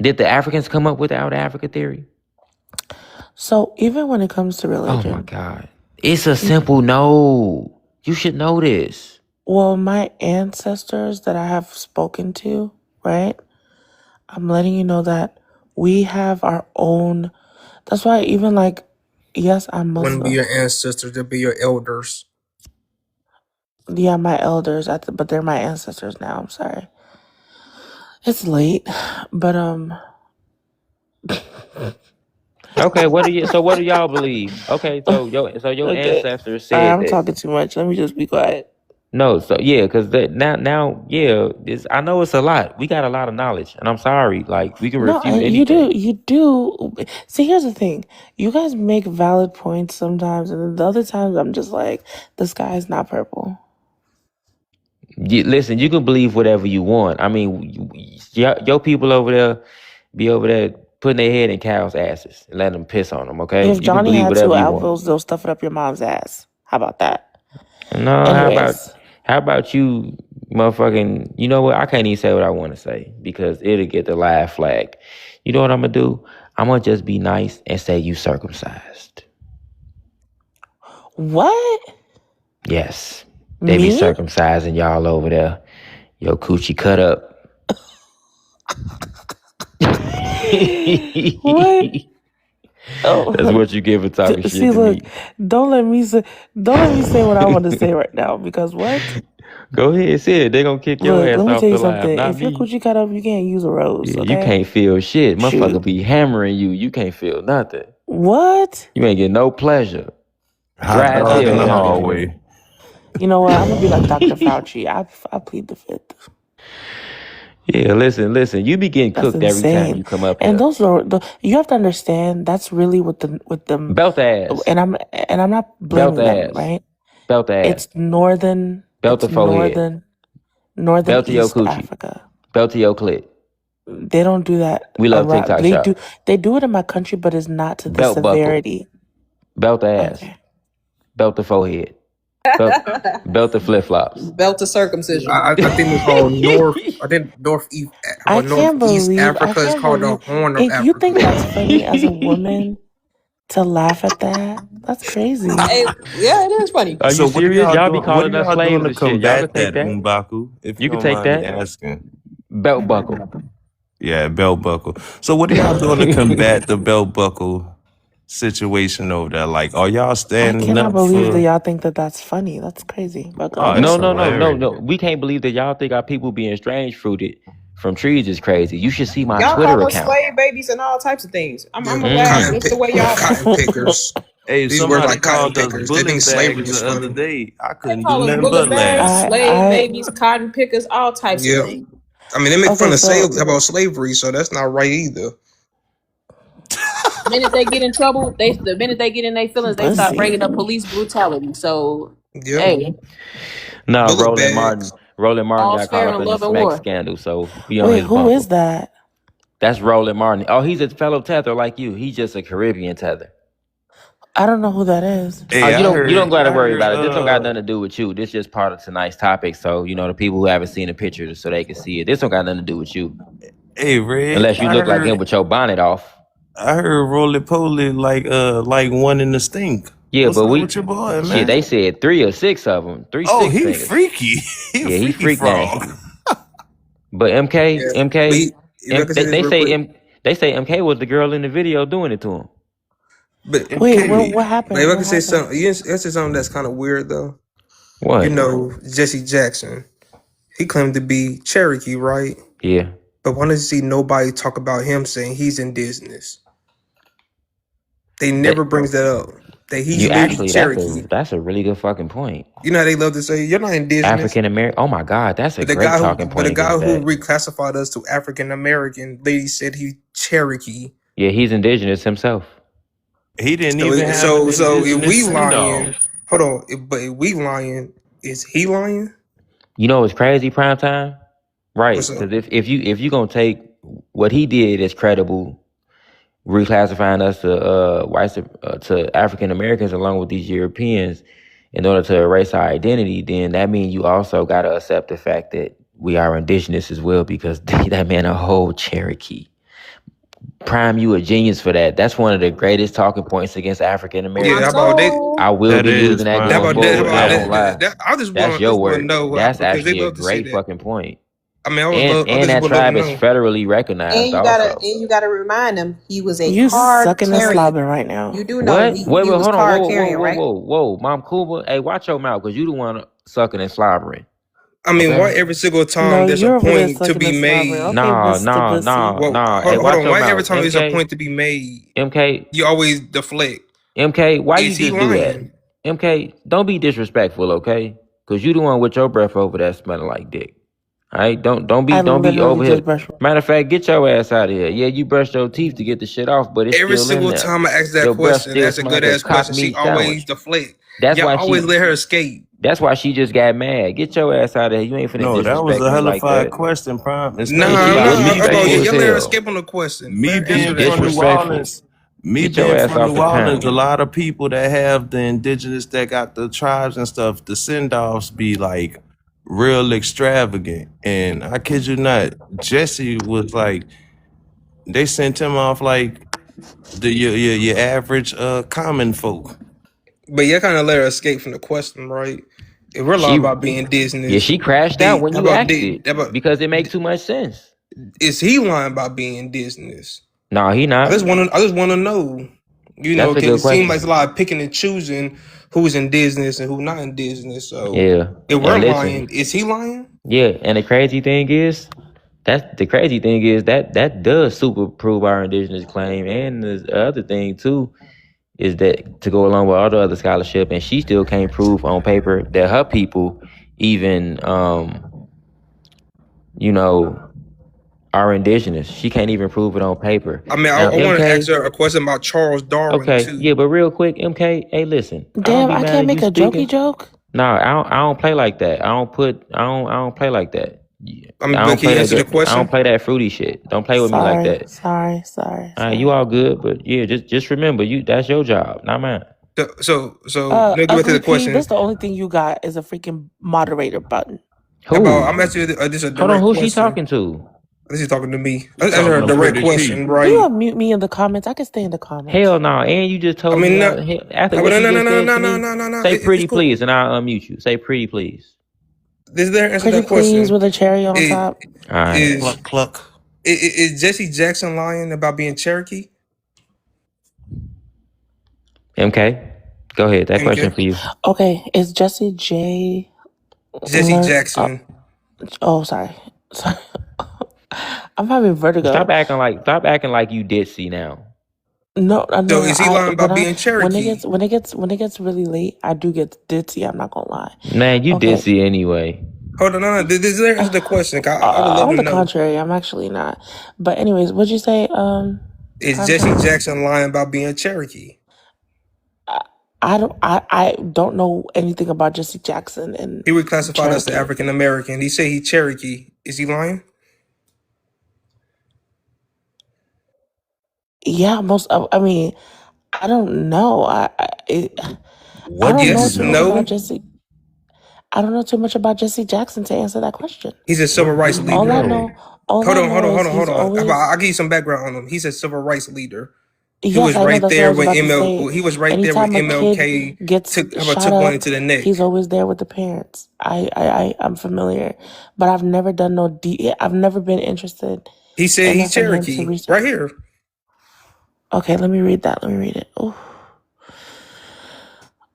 S1: Did the Africans come up with the out of Africa theory?
S18: So even when it comes to
S1: Oh my
S18: religion,
S1: God, it's a simple no. You should know this.
S18: well, my ancestors that I have spoken to, right? I'm letting you know that we have our own. That's why even yes, I'm
S17: Wouldn't be
S18: Muslim.
S17: your ancestors, they'll be your elders.
S18: Yeah, my elders, but they're my ancestors now. I'm sorry. It's late, but
S1: Okay, what do y'all believe? Okay, so your
S18: okay.
S1: ancestors said
S18: I'm
S1: that.
S18: talking too much. Let me just be quiet.
S1: No, so yeah, because yeah, I know it's a lot. We got a lot of knowledge, and I'm sorry. Like we can
S18: No,
S1: refute
S18: you do.
S1: anything.
S18: You do. See, here's the thing. You guys make valid points sometimes, and then the other times I'm just like, the sky is not purple.
S1: Listen, you can believe whatever you want. I mean, your people over there be over there putting their head in cows' asses and letting them piss on them. Okay,
S18: If
S1: you can
S18: Johnny
S1: believe
S18: had two
S1: whatever you want.
S18: elbows, they'll stuff it up your mom's ass. How about that?
S1: No,
S18: Anyways,
S1: how about you, motherfucking? You know what? I can't even say what I want to say because it'll get the live flag. You know what I'm gonna do? I'm gonna just be nice and say you circumcised.
S18: what?
S1: Yes, they be
S18: Me?
S1: circumcising y'all over there. Your coochie cut up.
S18: What?
S1: That's
S18: Oh,
S1: what you give for talking
S18: see,
S1: shit to
S18: look,
S1: me.
S18: don't let me say what I want to say right now because what?
S1: Go ahead, say it. They gonna kick your
S18: Look,
S1: ass
S18: let me
S1: off
S18: tell you
S1: the live,
S18: something.
S1: not
S18: If your
S1: me.
S18: coochie cut up, you can't use a rose,
S1: Yeah, you
S18: okay?
S1: can't feel shit. Motherfucker
S18: Shoot.
S1: be hammering you. You can't feel nothing.
S18: What?
S1: You ain't get no pleasure.
S9: Hot
S1: Dry as
S9: dog in
S1: hell
S9: the
S1: down there.
S9: hallway.
S18: You know what? I'm gonna be like Dr. Fauci. I plead the fifth.
S1: Yeah, listen. You be getting
S18: That's
S1: cooked every time
S18: insane.
S1: you come up
S18: And
S1: here.
S18: those are you have to understand that's really with them
S1: Belt ass.
S18: and I'm not
S1: Belt
S18: blaming them,
S1: ass.
S18: right?
S1: Belt ass.
S18: It's northern
S1: Belt the forehead. Belt to your
S18: East
S1: coochie.
S18: Africa.
S1: Belt to your clit.
S18: They don't do that
S1: We love
S18: around.
S1: TikTok shop.
S18: They do it in my country, but it's not to the
S1: Belt buckle.
S18: severity.
S1: Belt the ass.
S18: Okay.
S1: Belt the forehead. Belt the flip flops.
S3: Belt to circumcision.
S15: I think it's called I think northeast.
S18: I
S15: Well,
S18: can't
S15: northeast
S18: believe
S15: Africa is called the Horn of
S18: and you
S15: Africa.
S18: think that's funny as a woman to laugh at that? That's crazy.
S3: Hey, yeah, it is funny.
S1: Are you
S9: So what are
S1: serious?
S9: y'all
S1: Y'all be
S9: doing? What are
S1: calling us
S9: y'all doing
S1: slaves
S9: to
S1: and shit. Y'all can
S9: combat
S1: take
S9: that,
S1: that.
S9: M'Baku? If you
S1: You can
S9: don't
S1: take
S9: mind me
S1: that.
S9: asking.
S1: Belt buckle.
S9: Yeah, belt buckle. So what are y'all doing to combat the belt buckle situation over there? Like, are y'all
S18: I
S9: standing
S18: cannot
S9: up
S18: believe that
S9: for?
S18: y'all think that that's funny. That's crazy. But go
S9: Oh,
S18: ahead.
S9: it's
S1: No.
S9: hilarious.
S1: We can't believe that y'all think our people being strange fruited from trees is crazy. You should see my
S3: Y'all
S1: Twitter
S3: call us
S1: account.
S3: slave babies and all types of things. I'm
S15: Yeah,
S3: glad just the way y'all
S15: cotton pickers.
S9: Hey,
S15: These words
S9: somebody
S15: like cotton
S9: called us
S15: pickers. They
S9: bully
S15: think slavery
S9: bags
S15: is
S9: the other
S15: funny.
S9: day. I
S3: they
S9: couldn't do
S3: call us
S9: nothing
S3: bullet
S9: but
S3: bags,
S9: laugh.
S3: slave babies, cotton pickers, all types of
S15: Yeah.
S3: things.
S15: I mean, they make
S18: Okay,
S15: fun of
S18: so
S15: about slavery, so that's not right either.
S3: The minute they get in trouble, the minute they get in their feelings, they start
S18: pussy.
S3: bringing up police brutality. So,
S15: Yep.
S3: hey,
S1: No,
S15: Bullet
S1: Roland Martin.
S15: bags.
S1: Roland Martin
S3: all's
S1: got caught
S3: fair
S1: up
S3: in
S1: in the
S3: love and
S1: smack
S3: war.
S1: scandal, so be on
S18: Wait,
S1: his
S18: who
S1: bumper.
S18: is that?
S1: That's Roland Martin. Oh, he's a fellow tether like you. He's just a Caribbean tether.
S18: I don't know who that is.
S1: Oh,
S9: Hey,
S1: you don't gotta
S9: I
S1: worry
S9: heard,
S1: about it. This don't got nothing to do with you. This just part of tonight's topic. So, the people who haven't seen the pictures so they can see it. This don't got nothing to do with you.
S9: hey, Red,
S1: Unless you look like him with your bonnet off.
S9: I heard Roly Poly like one in the stink.
S1: Yeah,
S9: What's
S1: but
S9: up with your boy, man?
S1: they said 3 or 6 of them.
S9: Oh,
S1: Six
S9: he
S1: fingers.
S9: freaky. He a
S1: Yeah, he
S9: freaky
S1: freak
S9: frog.
S1: nasty. But MK,
S15: Yeah. If I can say this
S1: they
S15: real
S1: say
S15: quick.
S1: they say MK was the girl in the video doing it to him.
S15: But
S18: Wait,
S9: MK.
S18: what happened?
S15: if I
S18: What
S15: can say
S18: happened?
S15: something, you can say something that's kind of weird though.
S1: What?
S15: Jesse Jackson. He claimed to be Cherokee, right?
S1: Yeah.
S15: But why does you see nobody talk about him saying he's indigenous? They never brings that up. That he's
S1: You
S15: literally
S1: actually
S15: Cherokee.
S1: that's a really good fucking point.
S15: You know how they love to say you're not indigenous.
S1: African American. Oh my God, that's a
S15: But the
S1: great
S15: guy
S1: talking point against
S15: who
S1: that.
S15: reclassified us to African American, they said he Cherokee.
S1: Yeah, he's indigenous himself.
S9: He didn't
S15: So
S9: even have an
S15: if we
S9: indigenous send off.
S15: lying, hold on. But if we lying, is he lying?
S1: You know what's crazy, prime time? Right.
S15: What's up?
S1: Because if you gonna take what he did as credible, reclassifying us to whites to African Americans along with these Europeans in order to erase our identity, then that means you also gotta accept the fact that we are indigenous as well, because that man a whole Cherokee. Prime, you a genius for that. That's one of the greatest talking points against African Americans.
S15: Yeah, how about they?
S1: I will
S9: That
S1: be
S9: is
S1: using that
S9: prime.
S1: going forward. I won't lie.
S15: I just
S1: That's
S15: want
S1: your
S15: to
S1: work.
S15: know
S1: That's
S15: because they
S1: actually a
S15: love to say
S1: great
S15: that.
S1: fucking point.
S15: I mean,
S1: And
S15: just
S1: that
S15: would love to
S1: tribe is
S15: know.
S1: federally recognized
S3: And
S1: also.
S3: you gotta remind them he was a
S18: You
S3: card
S18: sucking and
S3: carrying.
S18: slobbing right now.
S3: You do know
S1: What?
S3: he
S1: Wait,
S3: was
S1: hold on.
S3: card carrying, right?
S1: Whoa. Mom Kuba, hey, watch your mouth, because you the one sucking and slobbering.
S15: I mean,
S1: Okay?
S15: why every single
S18: No,
S15: time there's a
S18: you're over there
S15: point to
S18: sucking
S15: be
S18: and slobbering.
S15: made?
S18: Okay, Mr. Bussy.
S15: Well,
S1: Hey,
S15: hold
S1: watch
S15: on.
S1: your
S15: Why every
S1: mouth.
S15: time there's a point to be made,
S1: MK,
S15: you always deflect?
S1: MK, why you
S15: Is he
S1: just do that?
S15: lying?
S1: MK, don't be disrespectful, okay? Cause you the one with your breath over there smelling like dick. All right, don't
S18: I
S1: be
S18: literally
S1: over here.
S18: just brushed.
S1: Matter of fact, get your ass out of here. Yeah, you brushed your teeth to get the shit off, but it's
S15: Every
S1: still in
S15: single
S1: there.
S15: time I ask that
S1: Your breath
S15: question,
S1: still
S15: that's a
S1: smell
S15: good
S1: like a
S15: ass
S1: cock
S15: question. She
S1: meat
S15: always
S1: sandwich.
S15: deflect.
S1: That's
S15: Y'all
S1: why
S15: always
S1: she.
S15: let her escape.
S1: That's why she just got mad. Get your ass out of here. You ain't finna
S9: No, that was
S1: disrespect
S9: a
S1: me like
S9: hellified
S1: that.
S9: question, Prime.
S1: Yeah,
S9: Especially
S1: she
S15: Bro,
S1: disrespectful as
S15: y'all let her
S1: hell.
S15: escape on the question.
S9: me
S15: Let her answer
S9: being
S1: She
S15: that
S9: from New
S15: question.
S1: disrespectful.
S9: Orleans. Me
S1: Get your
S9: being
S1: ass
S9: from
S1: off
S9: New
S1: the
S9: Orleans, a
S1: panel.
S9: lot of people that have the indigenous that got the tribes and stuff, the send offs be like real extravagant. And I kid you not, Jesse was like, they sent him off like your average common folk.
S15: But y'all kind of let her escape from the question, right? If we're lying
S1: She,
S15: about being
S1: yeah,
S15: indigenous,
S1: she crashed out when
S15: how
S1: you
S15: about
S1: asked it because it make too much sense.
S15: is he lying about being indigenous?
S1: No, he not.
S15: I just want to know. You know,
S1: That's a
S15: because
S1: good
S15: it seems like
S1: question.
S15: it's a lot of picking and choosing who's indigenous and who not indigenous. So
S1: Yeah,
S15: if we're
S1: and
S15: lying,
S1: listen,
S15: is he lying?
S1: yeah, and the crazy thing is, that does super prove our indigenous claim, and the other thing too is that to go along with all the other scholarship, and she still can't prove on paper that her people even, you know, are indigenous. She can't even prove it on paper.
S15: I mean,
S1: Now,
S15: I want to ask
S1: MK,
S15: her a question about Charles Darwin
S1: okay,
S15: too.
S1: yeah, but real quick, MK, hey, listen, I don't
S18: Damn,
S1: be
S18: I
S1: mad
S18: can't
S1: at you
S18: make a jokey
S1: speaking.
S18: joke.
S1: No, I don't play like that. I don't play like that.
S15: I mean, but can you answer the
S1: I don't
S15: question?
S1: play that fruity shit. Don't play with me like
S18: Sorry,
S1: that.
S18: sorry, sorry,
S1: All right, you
S18: sorry.
S1: all good, but yeah, just remember, that's your job, not mine.
S15: So let me get back to
S18: Ugly
S15: the
S18: P,
S15: question
S18: this the only thing you got is a freaking moderator button.
S15: about. I'm
S1: Who?
S15: asking you this is a
S1: Hold on,
S15: direct
S1: who she
S15: question.
S1: talking to?
S15: This is talking to me.
S9: You
S15: I asked her
S9: talking
S15: a
S9: to
S15: direct
S9: Pretty P.
S15: question,
S18: Can you
S15: right?
S18: unmute me in the comments? I can stay in the comments.
S1: Hell no, and you just
S15: I
S1: told me
S15: mean, no,
S1: after
S15: no,
S1: what
S15: no,
S1: you
S15: no, no,
S1: just
S15: no,
S1: said
S15: no,
S1: to
S15: no,
S1: me.
S15: no, no, no.
S1: Say
S15: It's
S1: pretty
S15: cool.
S1: please, and I'll unmute you. Say pretty please.
S15: This there answer
S18: Pretty
S15: that
S18: please
S15: question.
S18: with a cherry on
S15: It
S18: top.
S1: All right.
S15: is
S9: Cluck cluck.
S15: is Jesse Jackson lying about being Cherokee?
S1: MK, go ahead. That question
S15: MK
S1: for you.
S18: Okay, is Jesse J
S15: Jesse
S18: learn?
S15: Jackson.
S18: Oh, sorry, sorry. I'm having vertigo.
S1: Stop acting like you did see now.
S18: No,
S15: So
S18: no.
S15: is he lying
S18: When
S15: about being Cherokee?
S18: when it gets really late, I do get ditzy. I'm not gonna lie.
S1: Man, you did
S18: Okay.
S1: see anyway.
S15: Hold on, no, no. This there answer the question. I would love
S18: On
S15: to
S18: the
S15: know.
S18: contrary, I'm actually not. But anyways, what'd you say?
S15: Is
S18: Prime
S15: Jesse
S18: time.
S15: Jackson lying about being Cherokee?
S18: I don't know anything about Jesse Jackson and
S15: He would classify us as
S18: Cherokee.
S15: African American. He say he Cherokee. Is he lying?
S18: Yeah, I mean, I don't know. I
S9: What do
S18: don't know
S9: you
S15: Yes,
S18: too much
S9: know?
S18: about
S15: no.
S18: Jesse. I don't know too much about Jesse Jackson to answer that question.
S15: He's a civil
S9: What do
S15: rights
S9: you
S18: All I
S15: leader.
S9: know?
S18: know, all I know is
S15: Hold
S18: he's
S15: on.
S18: always.
S15: I'll give you some background on him. He's a civil rights leader. He
S18: Yes,
S15: was
S18: I know.
S15: right
S18: That's what I
S15: there
S18: was
S15: when
S18: about to say.
S15: He was right there when
S18: Anytime a kid
S15: MLK
S18: gets shot
S15: took one
S18: up,
S15: into the neck.
S18: he's always there with the parents. I'm familiar, but I've never done no I've never been interested
S15: He said he's
S18: enough in him to
S15: Cherokee
S18: research.
S15: right here.
S18: Okay, let me read that. Let me read it. Oh,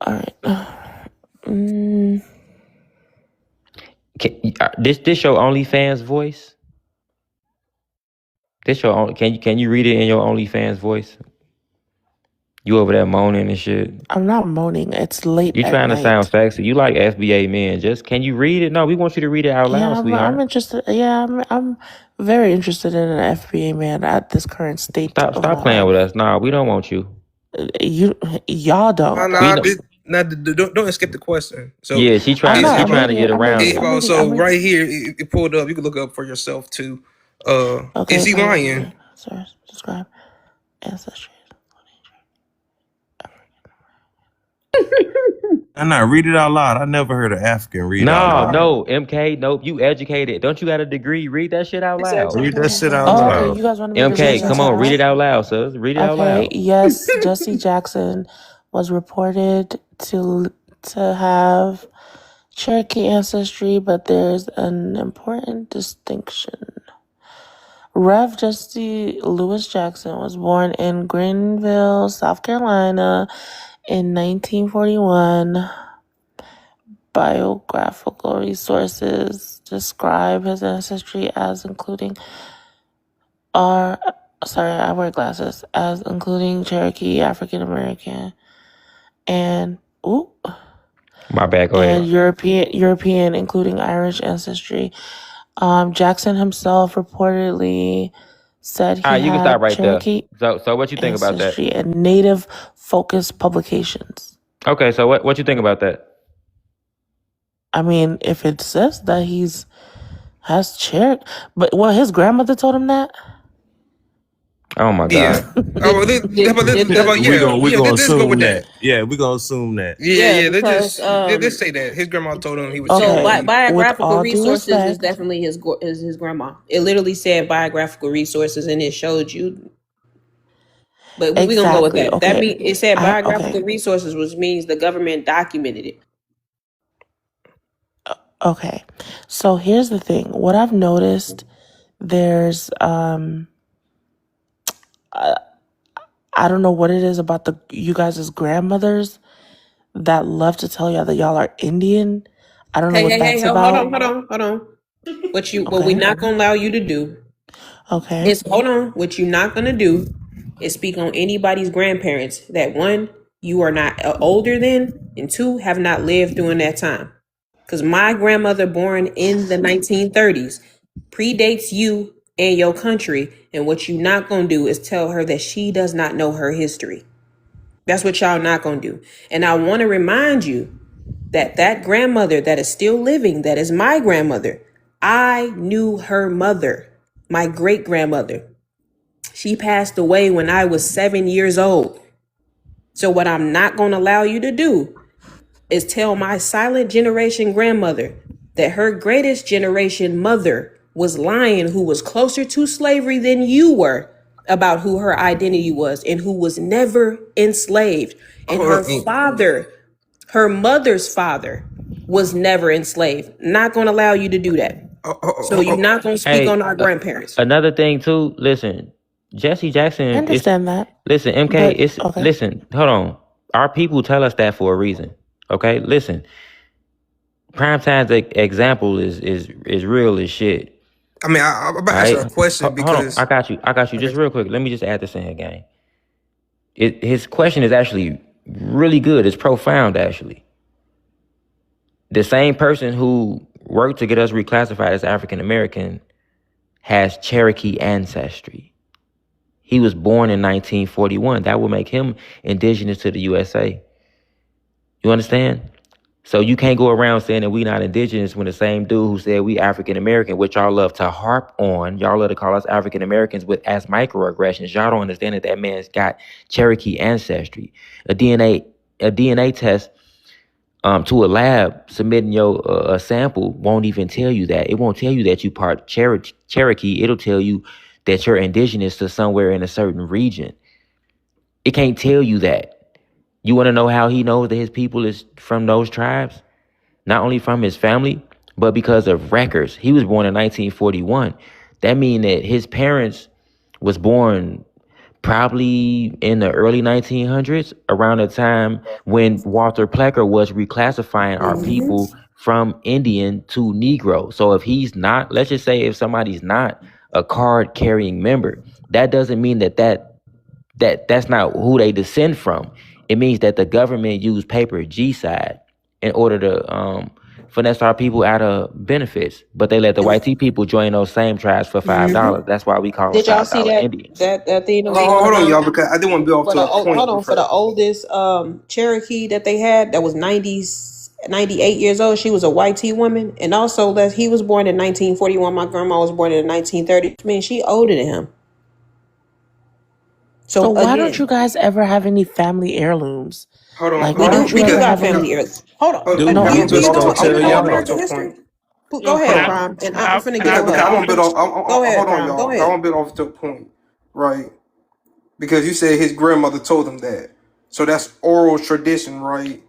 S18: all right. Mm,
S1: This your OnlyFans voice? This your own, can you read it in your OnlyFans voice? You over there moaning and shit.
S18: I'm not moaning. It's late
S1: You
S18: at
S1: trying to sound
S18: night.
S1: sexy. You like FBA men. Just can you read it? No, we want you to read it out loud,
S18: Yeah, I'm
S1: sweetheart.
S18: interested. Yeah, I'm very interested in an FBA man at this current state of
S1: Stop
S18: my
S1: playing with
S18: life.
S1: us. Nah, we don't want you.
S18: Y'all
S15: Nah,
S18: don't.
S1: We
S15: nah.
S1: know.
S15: Don't skip the question. So
S1: Yeah,
S18: I'm not.
S1: she
S18: I'm
S1: trying to
S18: reading
S1: get
S18: it. I'm
S1: around
S18: reading.
S1: it.
S18: I'm reading. I'm
S15: so
S18: reading.
S15: right here, it pulled up. You can look up for yourself too.
S18: Okay,
S15: Is he
S18: sorry.
S15: lying?
S18: Sorry. Subscribe. Ancestry.
S9: Nah, read it out loud. I never heard an African read out
S1: No,
S9: loud.
S1: no, MK, nope. You educated. Don't you got a degree? Read that shit out
S6: It's
S1: loud.
S9: Read that
S6: educated,
S9: shit out
S6: bro.
S18: Oh, okay.
S9: loud.
S18: You guys wanted me to read it
S1: MK,
S18: out
S1: come on,
S18: loud,
S1: read
S18: right?
S1: it out loud, sis. Read it out
S18: Okay.
S1: loud.
S18: Yes, Jesse Jackson was reported to have Cherokee ancestry, but there's an important distinction. Rev. Jesse Lewis Jackson was born in Greenville, South Carolina in 1941. Biographical resources describe his ancestry as including I wear glasses, as including Cherokee, African American, and
S1: My bad. Go
S18: and
S1: ahead.
S18: European, including Irish ancestry. Jackson himself reportedly said
S1: All
S18: he
S1: right, you can stop
S18: had
S1: right there.
S18: Cherokee
S1: So what you think about that?
S18: ancestry and native focused publications.
S1: Okay, so what you think about that?
S18: I mean, if it says that has Cherokee, but his grandmother told him that.
S1: Oh my
S15: Yeah.
S1: God.
S15: Oh,
S9: We gonna
S15: let's go with
S9: assume
S15: that.
S9: that. Yeah, we gonna assume that.
S15: Yeah.
S21: because
S15: Let's say that his grandma told him he was
S21: so
S18: Okay,
S15: Cherokee.
S18: with
S21: biographical
S18: all due
S21: resources is
S18: respect,
S21: definitely his grandma. It literally said biographical resources and it showed you. But we gonna go with
S18: exactly.
S21: that. That
S18: Okay,
S21: mean it said biographical
S18: okay,
S21: resources, which means the government documented it.
S18: okay. So here's the thing. What I've noticed, there's I don't know what it is about you guys' grandmothers that love to tell y'all that y'all are Indian. I don't know what
S21: Hey,
S18: that's
S21: hold
S18: about.
S21: hold on. What we
S18: Okay,
S21: not gonna allow you to do
S18: okay,
S21: is hold on. What you not gonna do is speak on anybody's grandparents that one, you are not older than, and two, have not lived during that time. Because my grandmother, born in the 1930s, predates you and your country. And what you not gonna do is tell her that she does not know her history. That's what y'all not gonna do. And I want to remind you that grandmother that is still living, that is my grandmother. I knew her mother, my great grandmother. She passed away when I was 7 years old. So what I'm not gonna allow you to do is tell my silent generation grandmother that her greatest generation mother was lying, who was closer to slavery than you were, about who her identity was and who was never enslaved. And her father, her mother's father, was never enslaved. Not going to allow you to do that. So you're not going to speak on
S1: Hey,
S21: our grandparents.
S1: another thing too. Listen, Jesse
S18: I
S1: Jackson is.
S18: understand that,
S1: Listen, MK.
S18: but
S1: It's
S18: okay,
S1: listen. Hold on. Our people tell us that for a reason. Okay. Listen. Primetime's example is real as shit.
S15: I mean, I'm about
S1: All
S15: to ask you
S1: right.
S15: a question
S1: Hold on. I
S15: because
S1: got you. I got you. Just real quick. Let me just add this in here, gang. His question is actually really good. It's profound, actually. The same person who worked to get us reclassified as African American has Cherokee ancestry. He was born in 1941. That would make him indigenous to the USA. You understand? So you can't go around saying that we not indigenous when the same dude who said we African American, which y'all love to harp on, y'all love to call us African Americans with as microaggressions. Y'all don't understand that man's got Cherokee ancestry. A DNA test to a lab submitting your a sample won't even tell you that. It won't tell you that you part Cherokee. It'll tell you that you're indigenous to somewhere in a certain region. It can't tell you that. You want to know how he knows that his people is from those tribes? Not only from his family, but because of records. He was born in 1941. That means that his parents was born probably in the early 1900s, around the time when Walter Plecker was reclassifying our people from Indian to Negro. So if he's not, let's just say if somebody's not a card carrying member, that doesn't mean that's not who they descend from. It means that the government used paper G-side in order to finesse our people out of benefits, but they let the white people join those same tribes for $5. That's why we call them
S21: Did y'all see
S1: $5
S21: that
S1: Indians.
S21: that thing that was
S15: hold,
S21: going
S15: hold on,
S21: around
S15: y'all, because I didn't want to be off
S21: for
S15: to
S21: the
S15: a point with
S21: for the
S15: her.
S21: oldest Cherokee that they had that was 98 years old? She was a white T woman, and also that he was born in 1941. My grandma was born in the 1930s. I mean, she older than him.
S18: so
S21: So
S18: why don't you
S21: again,
S18: guys ever have any family heirlooms?
S15: Hold on,
S18: Like,
S15: hold
S18: why
S15: on,
S18: don't you
S21: we do
S18: ever
S15: because
S21: got
S18: have any?
S21: family earth. Hold on.
S15: hold,
S9: Do
S18: No,
S15: I
S9: we
S15: want to
S21: Do
S15: build
S21: you
S9: just
S15: off
S21: know
S15: to
S9: gonna
S15: a
S21: do
S9: tell
S21: you
S15: point.
S21: know
S15: I want to
S9: y'all?
S15: build off to
S21: American
S15: a
S21: history?
S15: point.
S21: Go
S22: Can
S21: ahead,
S22: I
S21: Prime, and
S22: can
S21: I'm
S22: I
S21: finna
S22: can
S21: get
S22: I
S21: to
S15: Because
S21: her.
S15: I want to build off.
S21: Go ahead,
S15: Hold on,
S21: Prime. Go
S15: y'all. I
S21: ahead.
S15: want to build off to a point, right? Because you said his grandmother told him that, so that's oral tradition, right?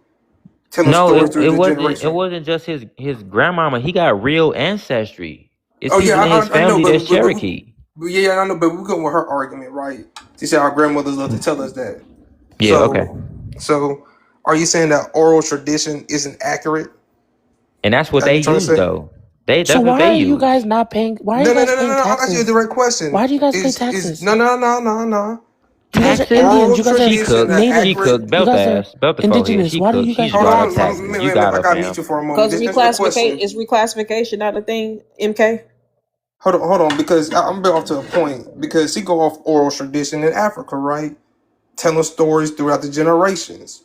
S15: Telling
S1: No,
S15: stories through
S1: it
S15: the
S1: wasn't. It
S15: generation.
S1: wasn't just his grandmama. He got real ancestry. It's
S15: Oh yeah,
S1: people in his
S15: I know,
S1: family that's Cherokee.
S15: yeah, I know, but we go with her argument, right? She said our grandmothers love to tell us that.
S1: Yeah. Okay.
S15: So are you saying that oral tradition isn't accurate?
S1: And that's what
S15: That
S1: they
S15: you trying to
S1: use
S15: say?
S1: though.
S18: So
S1: That's what
S18: why
S1: they
S18: are you
S1: use.
S18: guys not paying? Why are
S15: No,
S18: you
S15: no,
S18: guys
S15: no, no,
S18: paying
S15: no. I'm asking you a
S18: taxes?
S15: direct question.
S18: Why do you guys pay
S15: Is
S18: taxes?
S15: no, no, no, no, no.
S18: You guys are
S1: Texas?
S18: Indians.
S15: Oral
S18: You guys are
S1: She
S15: tradition,
S1: cooked.
S15: and
S1: She
S18: native.
S1: cooked.
S15: accurate.
S18: You
S1: Belt the
S18: guys are
S1: ass. Belt the forehead.
S18: indigenous.
S1: She
S18: Why do
S1: cooked.
S18: you guys
S1: She's
S15: Hold
S18: call
S1: brought
S18: it
S1: up
S15: on,
S1: taxes.
S18: Texas?
S1: You
S15: man,
S1: got
S15: I
S1: her,
S15: gotta mute
S1: fam.
S15: you for a moment.
S3: Cause
S15: Just answer the question.
S3: is reclassification not a thing, MK?
S15: Hold on, because I'm built off to a point. Because he go off oral tradition in Africa, right? Telling stories throughout the generations.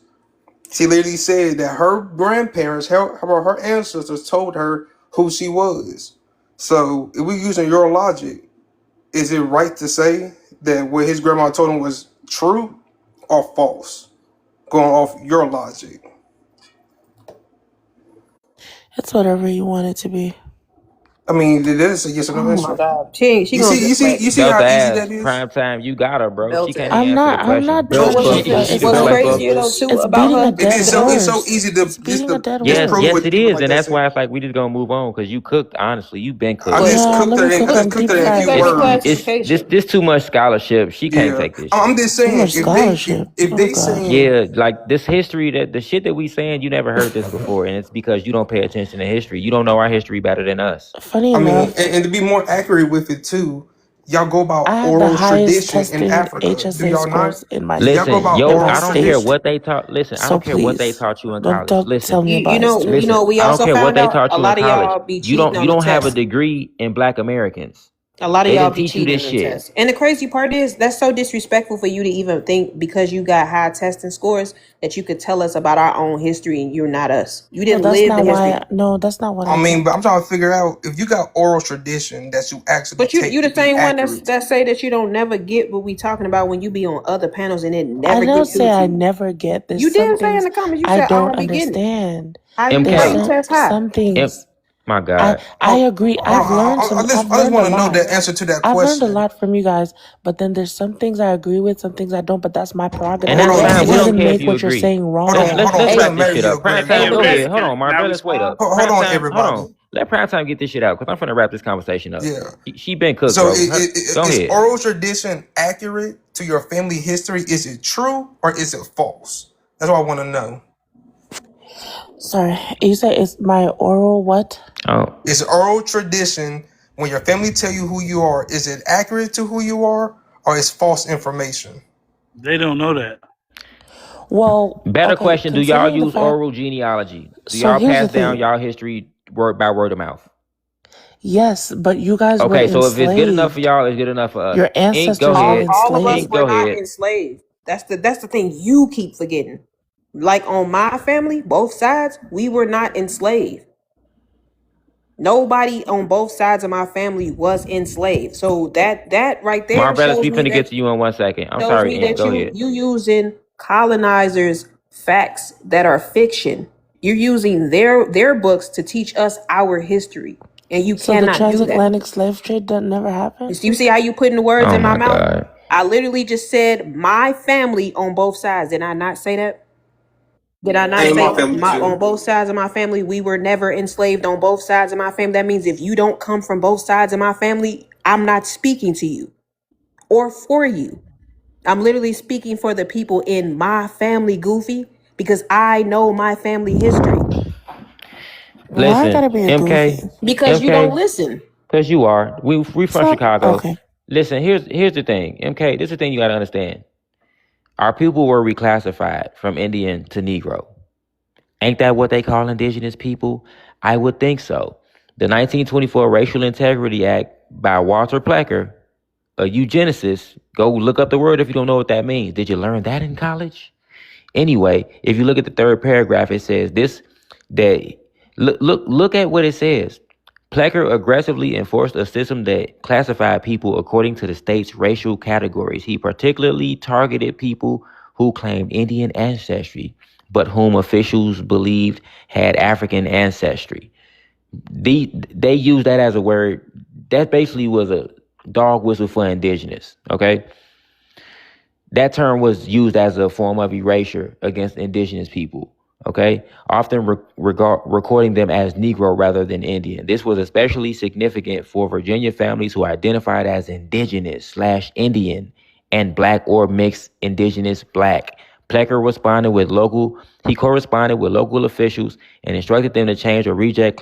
S15: She literally said that her grandparents, her ancestors, told her who she was. So, if we're using your logic, is it right to say that what his grandma told him was true or false? Going off your logic.
S18: It's whatever you want it to be.
S15: I mean, that is a yes or no
S3: Oh my
S15: answer.
S3: god. She gonna just let
S15: You see
S1: Belt
S15: how
S1: the
S15: easy
S1: ass.
S15: that is.
S1: Prime time. You got her, bro. She
S3: belt
S1: can't
S3: it.
S1: even answer the
S18: I'm
S1: question.
S18: not
S3: But
S18: trying
S15: Belt
S18: to
S3: what's
S15: buckle.
S1: She
S18: fight.
S1: she
S18: It's
S1: could
S3: what's
S1: belt
S18: like
S3: crazier
S1: buckle.
S3: though too
S18: it's
S3: about
S18: beating a
S3: her
S18: dead
S15: It's
S3: the
S15: so
S18: horse.
S15: easy
S18: It's beating a dead
S1: Yes,
S15: disprove
S1: yes,
S18: horse.
S15: what
S1: it
S15: people
S1: is,
S15: like
S1: and
S15: that
S1: that's
S15: say.
S1: why it's like we just gonna move on because you cooked. Honestly, you been
S15: I
S1: cooked.
S15: just
S18: Yeah,
S15: cooked
S18: let
S15: her
S18: me
S15: in.
S18: cook
S15: I just
S18: them
S15: cooked
S18: deep
S15: her in a
S18: fried
S15: few
S3: Reclassification.
S18: chicken.
S15: words.
S1: This too much scholarship. She can't
S15: Yeah,
S1: take this shit.
S15: I'm just
S18: Too
S15: saying
S18: much scholarship.
S15: if
S18: Oh
S15: they
S18: god.
S15: saying
S1: Yeah, like this history that the shit that we saying, you never heard this before, and it's because you don't pay attention to history. You don't know our history better than us.
S18: Funny
S15: I mean,
S18: enough,
S15: and to be more accurate with it too, y'all go
S18: I
S15: about
S18: have the
S15: oral
S18: highest
S15: tradition in
S18: testing
S15: Africa. Do
S18: HSA
S15: y'all not?
S18: scores in my
S15: Y'all go
S1: Listen,
S15: about
S18: in
S1: yo,
S18: my
S15: oral
S1: I don't care
S18: state.
S1: what
S15: tradition.
S1: they taught. Listen, I
S18: So
S1: don't care what they
S18: please,
S1: taught you in
S18: don't
S1: college.
S18: tell me about history.
S3: You
S1: Listen.
S3: know we
S1: I don't
S3: also
S1: care what
S3: found
S1: they
S3: out
S1: taught
S3: a
S1: you in
S3: lot of
S1: college.
S3: y'all be
S1: You
S3: cheating
S1: don't.
S3: on
S1: You
S3: the
S1: don't have a
S3: test.
S1: degree in Black Americans.
S3: A lot of
S1: They
S3: y'all
S1: didn't
S3: be
S1: teach you
S3: cheating
S1: this
S3: on the
S1: shit.
S3: test. And the crazy part is that's so disrespectful for you to even think because you got high testing scores that you could tell us about our own history and you're not us. You
S18: No,
S3: didn't
S18: that's
S3: live the
S18: not
S3: history.
S18: why. No, that's not what
S15: I
S18: I
S15: mean,
S18: said.
S15: but I'm trying to figure out if you got oral tradition that you actually
S3: But you
S15: take to
S3: the
S15: be
S3: same one
S15: accurate.
S3: that say that you don't never get what we talking about when you be on other panels and it
S18: I
S3: never
S18: don't
S3: get
S18: say
S3: through to
S18: I
S3: you.
S18: never get. There's
S3: You
S18: some
S3: did say in
S18: things
S3: the comments, you
S18: I
S3: said I
S18: don't
S3: don't be getting it.
S18: understand.
S3: How
S18: There's
S3: you
S1: MK.
S3: test high?
S18: some things
S1: My
S18: I
S1: God.
S18: I agree. I've learned some. I've
S15: I just
S18: learned a
S15: want to know
S18: lot.
S15: the answer to that
S18: I've learned a
S15: question.
S18: lot from you guys, but then there's some things I agree with, some things I don't. But that's my
S1: And
S18: prerogative.
S1: that's
S3: Yes,
S1: fine.
S18: It
S1: We don't
S18: doesn't
S1: care if
S18: make
S1: you
S18: what you're
S1: agree.
S18: saying
S15: Hold
S18: wrong.
S15: on, hold on.
S1: Let's
S15: We're
S1: wrap
S15: gonna
S1: this
S15: marry
S1: shit
S15: your
S1: up. Prime time,
S15: grandbaby.
S1: go
S22: Okay,
S1: ahead. Hold on,
S22: now
S1: Marvel. Let's wait
S22: respond.
S1: up.
S15: Hold
S1: Prime
S15: on,
S1: time, hold
S15: everybody.
S1: on. Let Prime time get this shit out because I'm finna wrap this conversation up.
S15: Yeah.
S1: She been cooked,
S15: So,
S1: bro. Go
S15: is
S1: ahead.
S15: oral tradition accurate to your family history? Is it true or is it false? That's what I want to know.
S18: Sorry, you say it's my oral what?
S1: Oh,
S15: Is oral tradition when your family tell you who you are? Is it accurate to who you are, or is false information?
S22: They don't know that.
S18: Well,
S1: better
S18: okay.
S1: question. Do y'all
S18: Considering the
S1: use
S18: fact,
S1: oral genealogy? Do
S18: so
S1: y'all
S18: here's the
S1: pass down
S18: thing.
S1: y'all history word by word of mouth?
S18: Yes, but you guys were
S1: Okay, so if it's good enough for
S18: enslaved.
S1: y'all, it's good enough for us.
S18: Your
S1: Ink, go
S18: ancestors were
S1: ahead.
S3: all of us
S1: Ink,
S3: were
S18: enslaved.
S1: go
S3: not
S1: ahead.
S3: enslaved. That's the thing you keep forgetting. Like on my family, both sides, we were not enslaved. Nobody on both sides of my family was enslaved. So that right there
S1: Marvelous,
S3: shows
S1: we
S3: me
S1: finna get
S3: that
S1: to you in 1 second. I'm sorry, Ink. Go ahead.
S3: you using colonizers' facts that are fiction. You're using their books to teach us our history, and you
S18: So the
S3: cannot do that.
S18: transatlantic slave trade that never happened.
S3: You see how you putting the words
S1: Oh
S3: in my
S1: my
S3: mouth?
S1: God.
S3: I literally just said my family on both sides. Did I not say that? Did I not
S15: And
S3: say
S15: my family
S3: my on
S15: too.
S3: both sides of my family we were never enslaved on both sides of my family? That means if you don't come from both sides of my family, I'm not speaking to you or for you. I'm literally speaking for the people in my family, Goofy, because I know my family history.
S18: Why I
S1: Listen,
S18: gotta be a goofy?
S3: Because you don't
S1: MK,
S3: listen.
S1: because you are. We from
S18: So
S1: Chicago.
S18: okay.
S1: Listen, here's the thing. MK, this is the thing you gotta understand. Our people were reclassified from Indian to Negro. Ain't that what they call indigenous people? I would think so. The 1924 Racial Integrity Act by Walter Plecker, a eugenicist, go look up the word if you don't know what that means. Did you learn that in college? Anyway, if you look at the third paragraph, it says this, that look at what it says. Plecker aggressively enforced a system that classified people according to the state's racial categories. He particularly targeted people who claimed Indian ancestry, but whom officials believed had African ancestry. They used that as a word. That basically was a dog whistle for indigenous, okay? That term was used as a form of erasure against indigenous people, okay? Often recording them as Negro rather than Indian. This was especially significant for Virginia families who identified as indigenous/Indian and black or mixed indigenous black. Plecker corresponded with local officials and instructed them to change or reject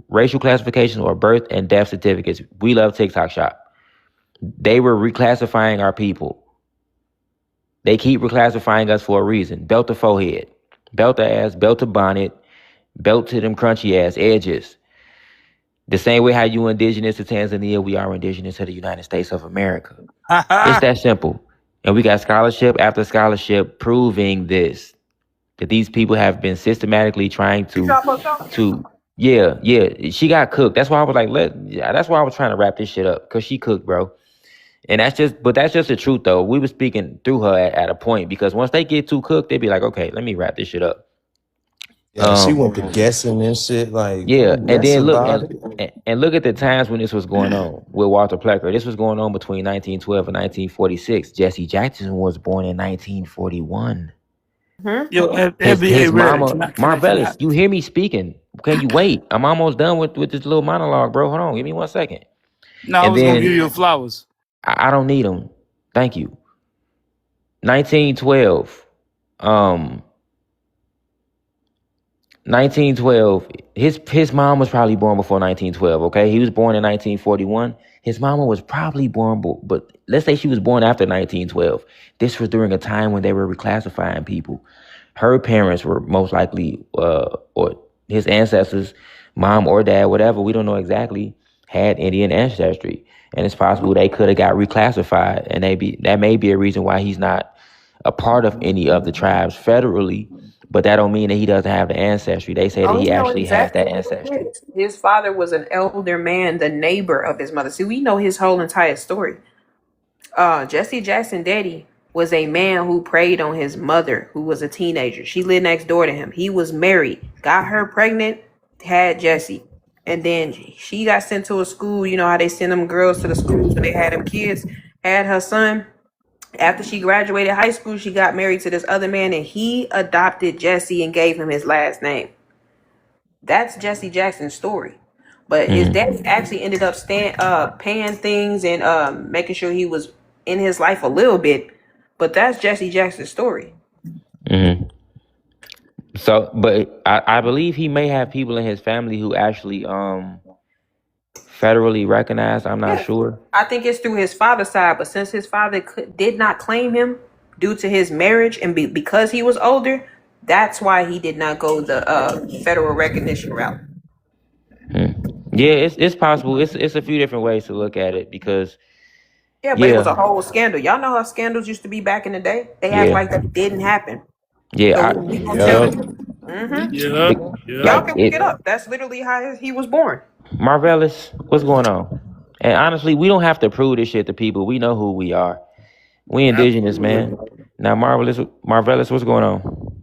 S1: racial classifications or birth and death certificates. We love TikTok Shop. They were reclassifying our people. They keep reclassifying us for a reason. Belt to forehead, belt to ass, belt to bonnet, belt to them crunchy ass edges. The same way how you indigenous to Tanzania, we are indigenous to the United States of America. It's that simple. And we got scholarship after scholarship proving this, that these people have been systematically trying yeah, she got cooked. That's why I was like, that's why I was trying to wrap this shit up, because she cooked, bro. And that's just the truth, though. We were speaking through her at a point, because once they get too cooked, they be like, okay, let me wrap this shit up.
S9: Yeah, she went to guessing and shit. Like,
S1: Yeah,
S9: bro,
S1: and
S9: guess
S1: then look
S9: about it.
S1: and look at the times when this was going on with Walter Plecker. This was going on between 1912 and 1946. Jesse Jackson was born in 1941.
S8: Yo,
S1: His
S8: FBA Red,
S1: mama,
S8: can I?
S1: Marvelous, you hear me speaking? Can you wait? I'm almost done with this little monologue, bro. Hold on, give me 1 second.
S8: No, I
S1: And
S8: was gonna give
S1: then
S8: you your flowers.
S1: I don't need them. Thank you. 1912. 1912. His mom was probably born before 1912. Okay, he was born in 1941. His mama was probably born, but let's say she was born after 1912. This was during a time when they were reclassifying people. Her parents were most likely, or his ancestors, mom or dad, whatever, we don't know exactly, had Indian ancestry, and it's possible they could have got reclassified, and that may be a reason why he's not a part of any of the tribes federally. But that don't mean that he doesn't have the ancestry. They say that
S3: Oh,
S1: he
S3: we know
S1: actually has
S3: exactly
S1: that
S3: what it
S1: ancestry.
S3: is. His father was an elder man, the neighbor of his mother. See, we know his whole entire story. Jesse Jackson daddy was a man who preyed on his mother, who was a teenager. She lived next door to him. He was married, got her pregnant, had Jesse. And then she got sent to a school. You know how they send them girls to the schools when they had them kids. Had her son. After she graduated high school, she got married to this other man, and he adopted Jesse and gave him his last name. That's Jesse Jackson's story. But his dad actually ended up paying things and making sure he was in his life a little bit. But that's Jesse Jackson's story.
S1: Mm-hmm. So, but I believe he may have people in his family who actually federally recognized. I'm not sure.
S3: I think it's through his father's side, but since his father did not claim him due to his marriage and because he was older, that's why he did not go the federal recognition route.
S1: Yeah, it's possible. It's a few different ways to look at it, because
S3: Yeah, but it was a whole scandal. Y'all know how scandals used to be back in the day? They act like that didn't happen.
S1: Yeah,
S3: So we gonna tell you. Y'all can look it
S1: it.
S3: up. That's literally how he was born.
S1: Marvelous, what's going on? And honestly, we don't have to prove this shit to people. We know who we are. We indigenous, man. Now, Marvelous, what's going on?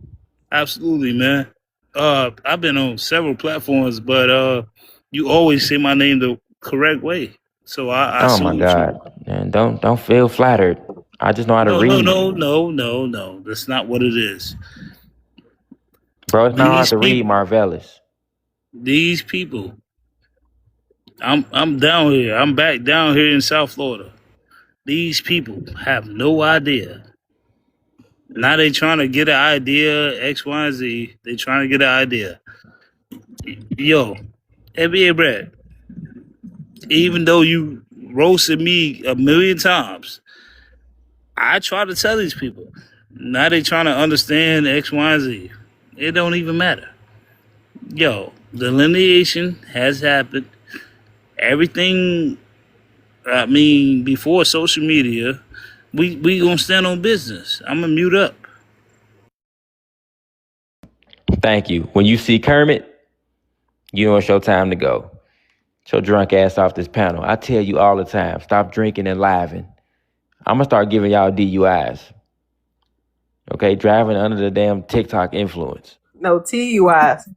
S8: Absolutely, man. I've been on several platforms, but you always say my name the correct way. So I
S1: Oh my
S8: salute you.
S1: God, man! Don't feel flattered. I just know how to read.
S8: No. That's not what it is.
S1: Bro, it's not hard
S8: These
S1: to read,
S8: people,
S1: Marvelous.
S8: these people. I'm down here. I'm back down here in South Florida. These people have no idea. Now they trying to get an idea, X, Y, and Z. They trying to get an idea. Yo, FBA Brad, even though you roasted me a million times, I try to tell these people. Now they trying to understand X, Y, and Z. It don't even matter. Yo, the lineation has happened. Everything, I mean, before social media, we gonna stand on business. I'm gonna mute up.
S1: Thank you. When you see Kermit, you know it's your time to go. Get your drunk ass off this panel. I tell you all the time, stop drinking and living. I'm gonna start giving y'all DUIs. Okay, driving under the damn TikTok influence.
S3: No, TUIs.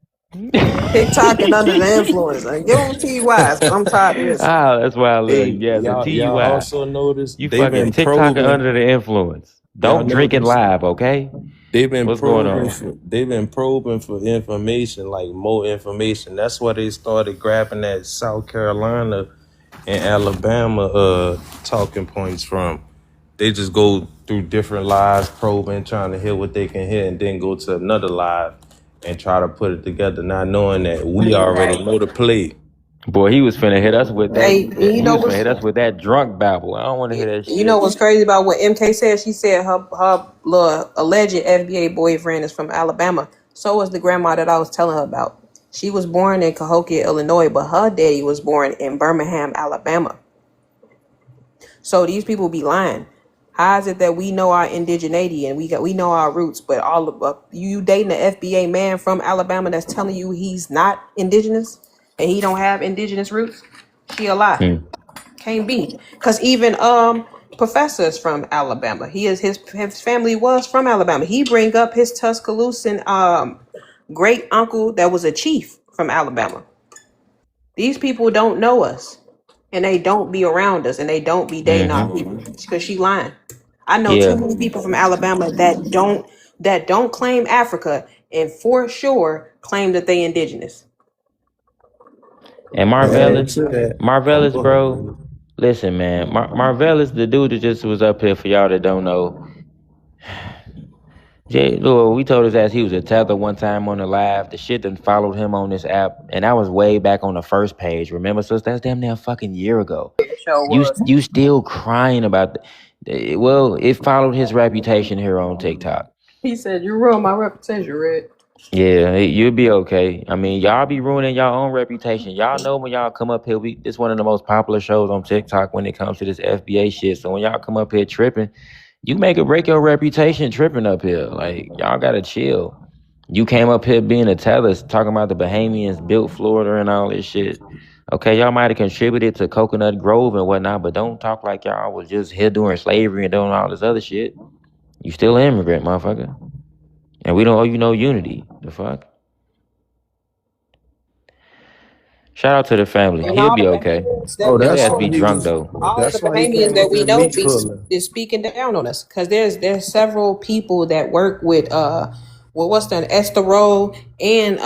S3: TikTok and under the influence. Like, give them TUIs. I'm tired of this.
S1: That's why I love you.
S9: Hey,
S1: Yeah, the
S9: y'all
S1: TUI.
S9: also notice
S1: You
S9: they've
S1: fucking
S9: been
S1: TikToking
S9: probing.
S1: under the influence.
S9: Y'all
S1: Don't drink and
S9: notice
S1: live, okay?
S9: they've been
S1: What's going on?
S9: they've been probing for information, like more information. That's why they started grabbing that South Carolina and Alabama talking points from. They just go through different lives, probing, trying to hear what they can hear, and then go to another live and try to put it together, not knowing that we already know the play.
S1: Boy, he was finna hit us with that.
S3: Hey, you
S1: He
S3: know
S1: was finna
S3: what's
S1: hit us with that drunk babble. I don't want to hear that
S3: you know
S1: shit.
S3: what's crazy about what MK said? She said her little alleged FBA boyfriend is from Alabama. So was the grandma that I was telling her about. She was born in Cahokia, Illinois, but her daddy was born in Birmingham, Alabama. So these people be lying. How is it that we know our indigeneity and we know our roots, but all of you dating an FBA man from Alabama that's telling you he's not indigenous and he don't have indigenous roots? She a lie.
S1: Hmm.
S3: Can't be. Cause even Professor is from Alabama. His family was from Alabama. He bring up his Tuscaloosan great uncle that was a chief from Alabama. These people don't know us, and they don't be around us, and they don't be dating our
S1: Mm-hmm.
S3: people. Because she lying. I know too
S1: Yeah.
S3: many people from Alabama that don't claim Africa, and for sure claim that they indigenous.
S1: And
S9: Add
S1: Marvellis,
S9: to that. Oh,
S1: Marvellis,
S9: go ahead,
S1: bro.
S9: brother.
S1: Listen, man. Marvellis, the dude that just was up here for y'all that don't know. Jay, Lord, we told his ass he was a tether one time on the live. The shit that followed him on this app, and that was way back on the first page. Remember, so that's damn near a fucking year ago.
S3: It sure
S1: You
S3: was.
S1: you still crying about well, it followed his reputation here on TikTok.
S3: He said you ruined my reputation, Red.
S1: Yeah, you'll be okay. I mean, y'all be ruining y'all own reputation. Y'all know when y'all come up here, it's one of the most popular shows on TikTok when it comes to this FBA shit. So when y'all come up here tripping, you make or break your reputation tripping up here. Like, y'all gotta chill. You came up here being a teller, talking about the Bahamians built Florida and all this shit. Okay, y'all might have contributed to Coconut Grove and whatnot, but don't talk like y'all was just here during slavery and doing all this other shit. You still an immigrant, motherfucker. And we don't owe you no unity. The fuck? Shout out to the family.
S3: And
S1: He'll
S3: all the
S1: be okay.
S3: Bahamians
S9: Oh,
S3: that we
S1: His
S9: that's
S1: ass
S3: know,
S1: be
S9: why he
S1: drunk
S9: was.
S1: though.
S3: all of the
S9: That's why he
S3: Bahamians
S9: came
S3: that
S9: up
S3: we
S9: here
S3: know
S9: meat pulling.
S3: is speaking down on us. Because there's several people that work with what's that, Estero and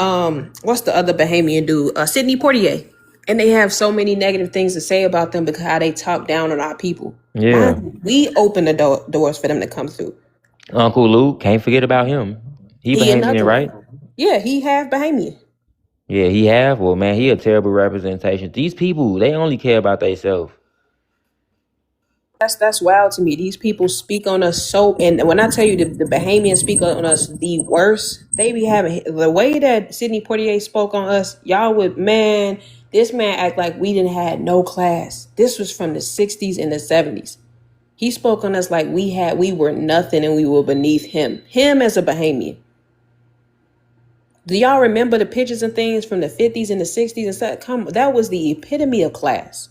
S3: what's the other Bahamian dude? Sidney Poitier. And they have so many negative things to say about them because how they talk down on our people.
S1: Yeah.
S3: Mind you, we open the doors for them to come through.
S1: Uncle Luke, can't forget about him. He
S3: He
S1: Bahamian,
S3: another
S1: right?
S3: one. Yeah, he half Bahamian.
S1: Yeah, he have. Well, man, he a terrible representation. These people, they only care about themselves.
S3: That's wild to me. These people speak on us so, and when I tell you the Bahamians speak on us the worst, they be having the way that Sidney Poitier spoke on us. Y'all would, man, this man act like we didn't had no class. This was from the '60s and the '70s. He spoke on us like we were nothing and we were beneath him. Him as a Bahamian. Do y'all remember the pictures and things from the '50s and the '60s and stuff? Come, that was the epitome of class.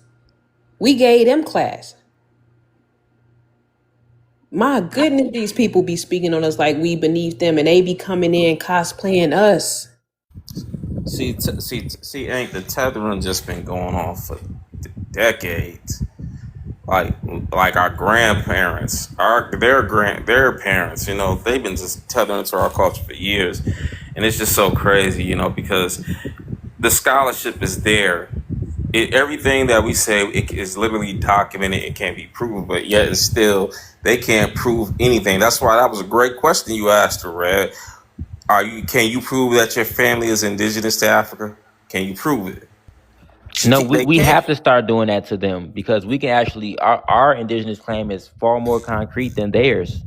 S3: We gave them class. My goodness, these people be speaking on us like we beneath them, and they be coming in cosplaying us.
S10: Ain't the tethering just been going on for decades? Like, like our grandparents, their parents, you know, they've been just tethering to our culture for years, and it's just so crazy, you know, because the scholarship is there. Everything that we say it is literally documented. It can't be proven, but yet and still they can't prove anything. That's why that was a great question you asked, Red. Can you prove that your family is indigenous to Africa? Can you prove it?
S1: No,
S10: They
S1: we
S10: can't.
S1: have to start doing that to them because we can actually our indigenous claim is far more concrete than theirs.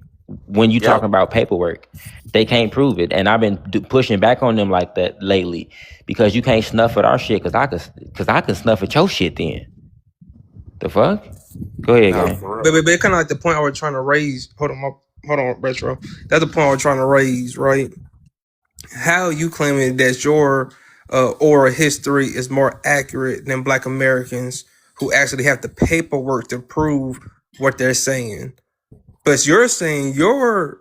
S1: When you
S10: Yep.
S1: talking about paperwork, they can't prove it, and I've been pushing back on them like that lately because you can't snuff at our shit because I can snuff at your shit. Then the fuck? Go ahead,
S10: No,
S1: gang.
S10: for real.
S15: But kind of like the point I was trying to raise. Hold on, retro. That's the point I was trying to raise, right? How you claiming that your oral history is more accurate than Black Americans who actually have the paperwork to prove what they're saying? But you're saying your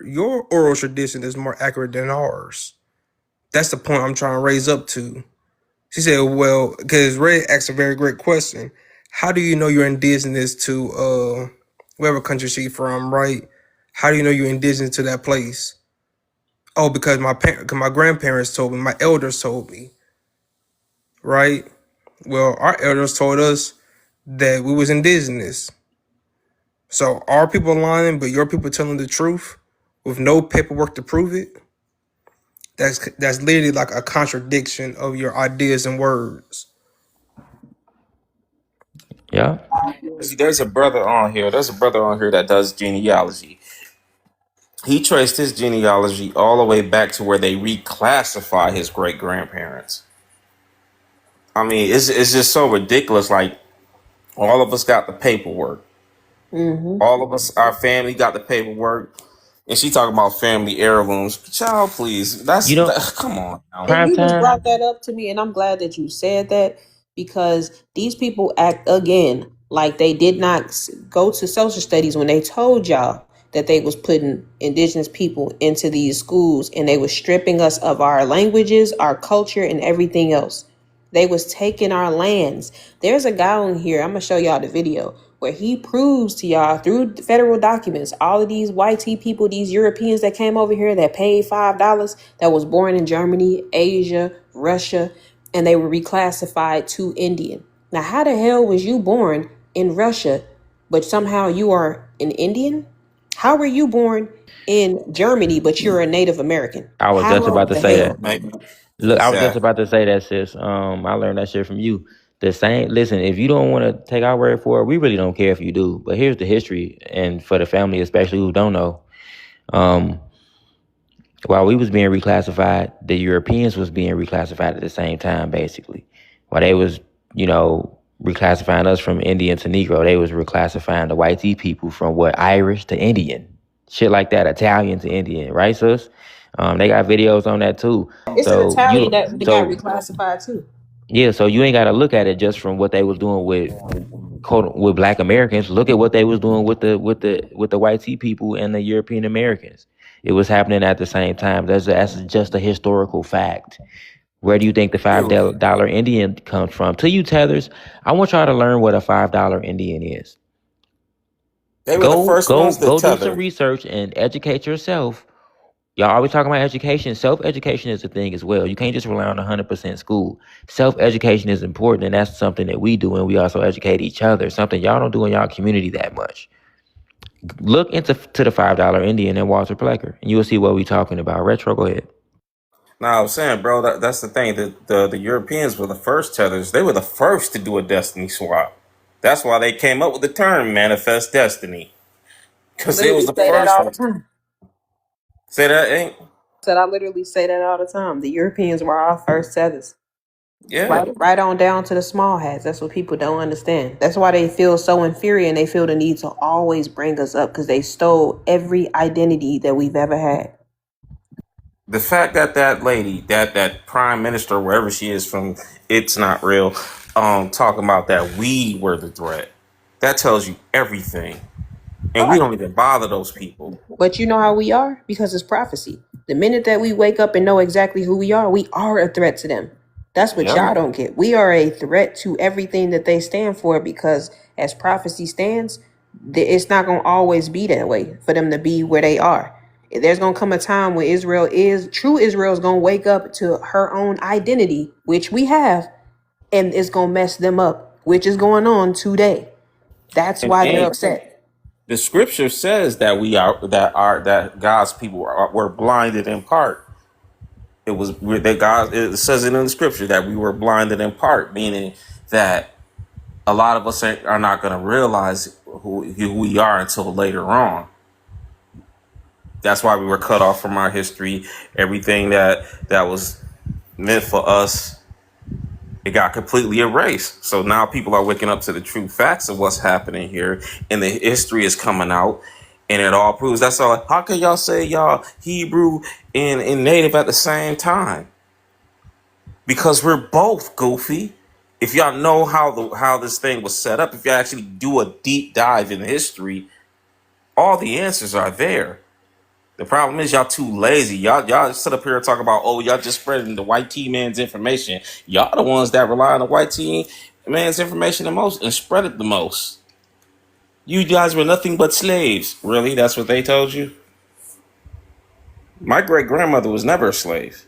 S15: oral tradition is more accurate than ours. That's the point I'm trying to raise up to. She said, well, because Red asked a very great question. How do you know you're indigenous to whatever country she's from, right? How do you know you're indigenous to that place? Oh, because my grandparents told me, my elders told me, right? Well, our elders told us that we was indigenous. So our people lying, but your people telling the truth with no paperwork to prove it? That's literally like a contradiction of your ideas and words.
S1: Yeah.
S10: See, there's a brother on here. There's a brother on here that does genealogy. He traced his genealogy all the way back to where they reclassify his great grandparents. I mean, it's just so ridiculous. Like all of us got the paperwork.
S3: Mm-hmm.
S10: All of us, our family got the paperwork. And she talking about family heirlooms. Child, please.
S1: You know,
S10: Come on now.
S3: And
S1: prime
S3: you just
S1: time.
S3: brought that up to me, and I'm glad that you said that because these people act again like they did not go to social studies when they told y'all that they was putting indigenous people into these schools and they was stripping us of our languages, our culture, and everything else. They was taking our lands. There's a guy on here, I'm gonna show y'all the video, where he proves to y'all through federal documents, all of these YT people, these Europeans that came over here that paid $5, that was born in Germany, Asia, Russia, and they were reclassified to Indian. Now, how the hell was you born in Russia, but somehow you are an Indian? How were you born in Germany, but you're a Native American?
S1: I was just
S3: How
S1: about to
S3: the
S1: say
S3: hell?
S1: that.
S10: Maybe.
S1: Look, I was just
S10: Exactly.
S1: about to say that, sis. I learned that shit from you. The same. Listen, if you don't want to take our word for it, we really don't care if you do. But here's the history, and for the family, especially who don't know, um, while we was being reclassified, the Europeans was being reclassified at the same time, basically. While they was, reclassifying us from Indian to Negro, they was reclassifying the white people from what, Irish to Indian, shit like that, Italian to Indian, right, sis? They got videos on that too.
S3: It's an
S1: So
S3: Italian
S1: you,
S3: that got
S1: so
S3: reclassified too.
S1: yeah, so you ain't got to look at it just from what they was doing with Black Americans. Look at what they was doing with the white people and the European Americans. It was happening at the same time. That's just a historical fact. Where do you think the $5 Indian comes from? To you tethers, I want y'all to learn what a $5 Indian is.
S10: They were the
S1: Go
S10: first
S1: go
S10: ones to
S1: go do some
S10: tether.
S1: research and educate yourself. Y'all always talking about education. Self-education is a thing as well. You can't just rely on 100% school. Self-education is important, and that's something that we do, and we also educate each other. Something y'all don't do in y'all community that much. Look into the $5 Indian and Walter Plecker, and you will see what we're talking about. Retro, go ahead.
S10: Now, I was saying, bro, that's the thing. The Europeans were the first tethers. They were the first to do a destiny swap. That's why they came up with the term manifest destiny.
S3: I
S10: Because they was
S3: literally
S10: the
S3: say that
S10: first
S3: all the
S10: ones.
S3: time.
S10: Say that ain't?
S3: Said I literally say that all the time. The Europeans were our first settlers.
S10: Yeah.
S3: Right on down to the small hats. That's what people don't understand. That's why they feel so inferior and they feel the need to always bring us up because they stole every identity that we've ever had.
S10: The fact that that lady, that prime minister, wherever she is from, it's not real, talking about that we were the threat. That tells you everything. And we don't even bother those people.
S3: But you know how we are? Because it's prophecy. The minute that we wake up and know exactly who we are a threat to them. That's what
S10: Yep.
S3: y'all don't get. We are a threat to everything that they stand for because as prophecy stands, it's not going to always be that way for them to be where they are. There's going to come a time where true Israel is going to wake up to her own identity, which we have, and it's going to mess them up, which is going on today. That's
S10: And
S3: why they're
S10: hey,
S3: upset.
S10: the scripture says that that God's people were blinded in part. It says it in the scripture that we were blinded in part, meaning that a lot of us are not going to realize who we are until later on. That's why we were cut off from our history. Everything that was meant for us, it got completely erased. So now people are waking up to the true facts of what's happening here, and the history is coming out, and it all proves. That's all. How can y'all say y'all Hebrew and Native at the same time? Because we're both goofy. If y'all know how this thing was set up, if you actually do a deep dive in history, all the answers are there. The problem is y'all too lazy. Y'all sit up here and talk about, oh, y'all just spreading the white T man's information. Y'all the ones that rely on the white T man's information the most and spread it the most. You guys were nothing but slaves. Really? That's what they told you? My great grandmother was never a slave.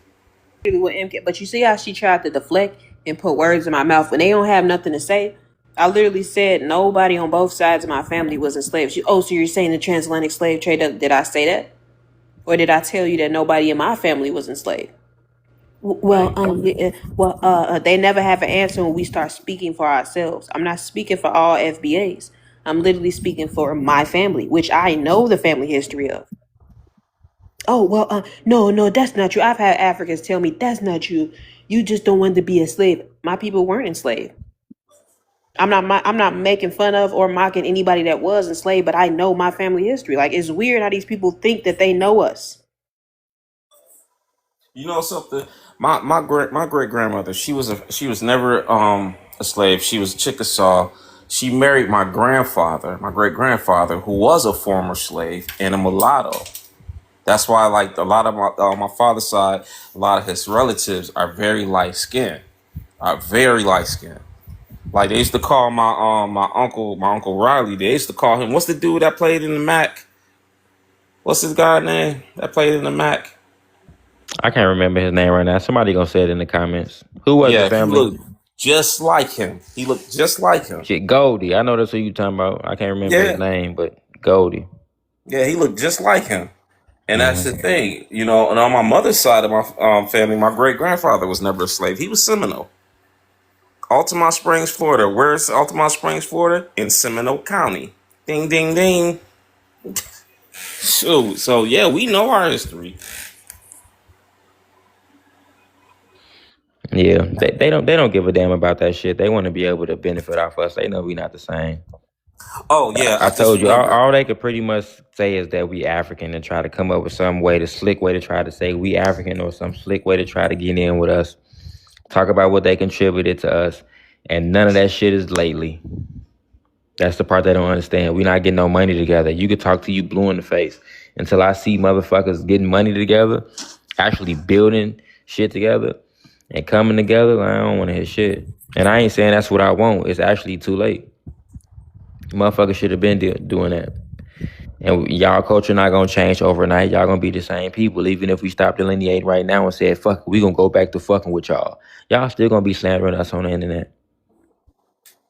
S3: With MK, but you see how she tried to deflect and put words in my mouth when they don't have nothing to say. I literally said nobody on both sides of my family was enslaved. So you're saying the transatlantic slave trade? Did I say that, or did I tell you that nobody in my family was enslaved? They never have an answer when we start speaking for ourselves. I'm not speaking for all FBAs. I'm literally speaking for my family, which I know the family history of. No, that's not true. I've had Africans tell me that's not true. You just don't want to be a slave. My people weren't enslaved. I'm not making fun of or mocking anybody that was enslaved, but I know my family history. Like, it's weird how these people think that they know us.
S10: You know something? My great grandmother, she was never a slave. She was a Chickasaw. She married my great grandfather, who was a former slave and a mulatto. That's why, like, a lot of my father's side, a lot of his relatives are very light skinned, Like, they used to call my uncle Riley. They used to call him, what's the dude that played in the Mac? What's his guy name that played in the Mac?
S1: I can't remember his name right now. Somebody gonna say it in the comments. Who was it,
S10: Yeah, he
S1: family?
S10: looked just like him. He looked just like him.
S1: Shit, Goldie. I know that's who you talking about. I can't remember his
S10: Yeah,
S1: name, but Goldie.
S10: yeah, he looked just like him. And that's
S1: Hmm.
S10: the thing, you know. And on my mother's side of my family, my great grandfather was never a slave. He was Seminole, Altamont Springs, Florida. Where's Altamont Springs, Florida? In Seminole County. Ding, ding, ding. So yeah, we know our history.
S1: Yeah, they don't give a damn about that shit. They want to be able to benefit off us. They know we not the same.
S10: Oh yeah,
S1: I
S10: I just
S1: told you
S10: remember.
S1: all they could pretty much say is that we African and try to come up with some way, to slick way to try to say we African, or some slick way to try to get in with us. Talk about what they contributed to us, and none of that shit is lately. That's the part they don't understand. We're not getting no money together. You could talk to you blue in the face until I see motherfuckers getting money together, actually building shit together and coming together. I don't want to hear shit. And I ain't saying that's what I want. It's actually too late. Motherfuckers should have been doing that. And y'all culture not gonna change overnight. Y'all gonna be the same people. Even if we stop delineating right now and said, fuck it, we gonna go back to fucking with y'all. Y'all still gonna be slandering us on the internet.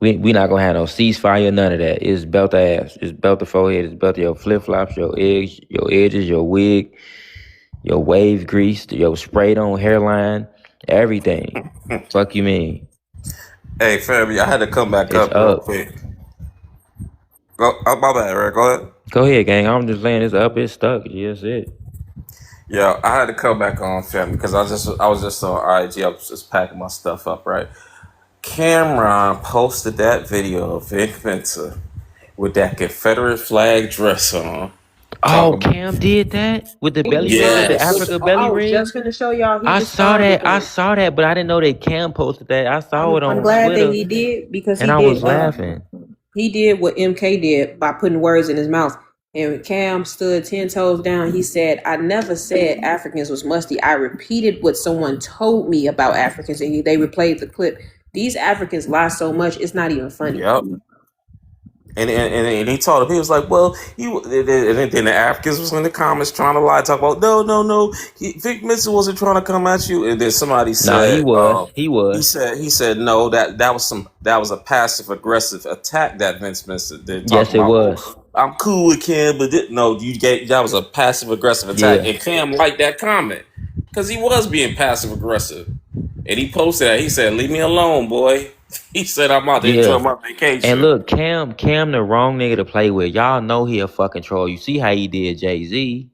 S1: We not gonna have no ceasefire, none of that. It's belt the ass. It's belt the forehead. It's belt your flip flops, your edges, your wig, your wave grease, your sprayed on hairline, everything. Fuck you mean?
S10: Hey, family, I had to come back
S1: It's
S10: up real
S1: up.
S10: quick. Go, my bad, right? Go ahead.
S1: Go ahead, gang. I'm just saying it's up, it's stuck. Yes, it.
S10: Yeah, I had to come back on, family, because I was just on IG. I was just packing my stuff up, right? Cameron posted that video of Vic Mensa with that Confederate flag dress on. Talk
S1: Oh,
S10: about
S1: Cam did that with the
S3: He
S1: belly ring, with
S3: did.
S1: the
S3: Which
S10: yes,
S1: Africa
S3: I
S1: belly
S3: was
S1: ring.
S3: just gonna show y'all. He
S1: I saw
S3: responded
S1: that.
S3: to
S1: I
S3: it.
S1: saw that, but I didn't know that Cam posted that. I saw it
S3: I'm
S1: on
S3: glad that
S1: Twitter,
S3: he did, because
S1: and
S3: he
S1: I
S3: did.
S1: was laughing.
S3: He did what MK did by putting words in his mouth. And Cam stood 10 toes down. He said, I never said Africans was musty. I repeated what someone told me about Africans, and they replayed the clip. These Africans lie so much, it's not even funny.
S10: yep. And he told him, he was like, well, and then the Africans was in the comments trying to lie, talk about, no, Vic Mensa wasn't trying to come at you. And then somebody
S1: Nah, he
S10: said,
S1: was. He was.
S10: he said, no, that was a passive aggressive attack that Vince Mensa did,
S1: Yes,
S10: talking
S1: it
S10: about,
S1: was.
S10: well, I'm cool with Cam, but no, that was a passive aggressive attack.
S1: Yeah.
S10: And Cam liked that comment because he was being passive aggressive. And he posted that. He said, leave me alone, boy. He said, I'm out there
S1: Yeah.
S10: enjoying my
S1: And
S10: vacation.
S1: look, Cam the wrong nigga to play with. Y'all know he a fucking troll. You see how he did Jay-Z.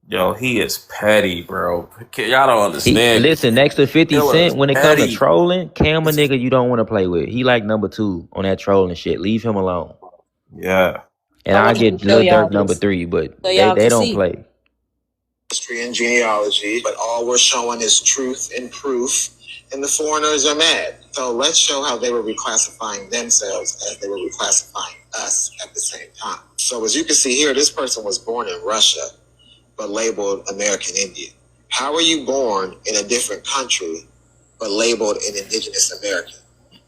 S10: Yo, he is petty, bro. Y'all don't
S1: He
S10: understand.
S1: listen, next to 50
S10: Killer is
S1: Cent, when it come to
S10: petty.
S1: trolling, Cam a nigga you don't want to play with. He like number 2 on that trolling shit. Leave him alone.
S10: Yeah.
S1: And
S3: I
S1: I
S3: wanted to
S1: get
S3: show
S1: Lil
S3: y'all
S1: Durk number
S3: this
S1: 3, but
S3: so
S1: they
S3: y'all can
S1: don't
S3: see.
S1: play.
S16: History and genealogy, but all we're showing is truth and proof, and the foreigners are mad. So let's show how they were reclassifying themselves as they were reclassifying us at the same time. So as you can see here, this person was born in Russia, but labeled American Indian. How are you born in a different country, but labeled an indigenous American?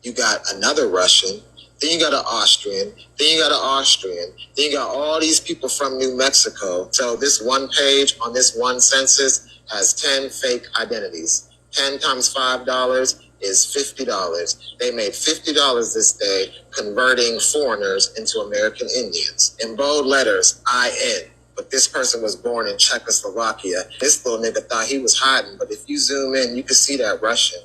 S16: You got another Russian, then you got an Austrian, then you got an Austrian, then you got all these people from New Mexico. So this one page on this one census has 10 fake identities. 10 times $5 is $50. They made $50 this day converting foreigners into American Indians. In bold letters, IN. But this person was born in Czechoslovakia. This little nigga thought he was hiding, but if you zoom in, you can see that Russian.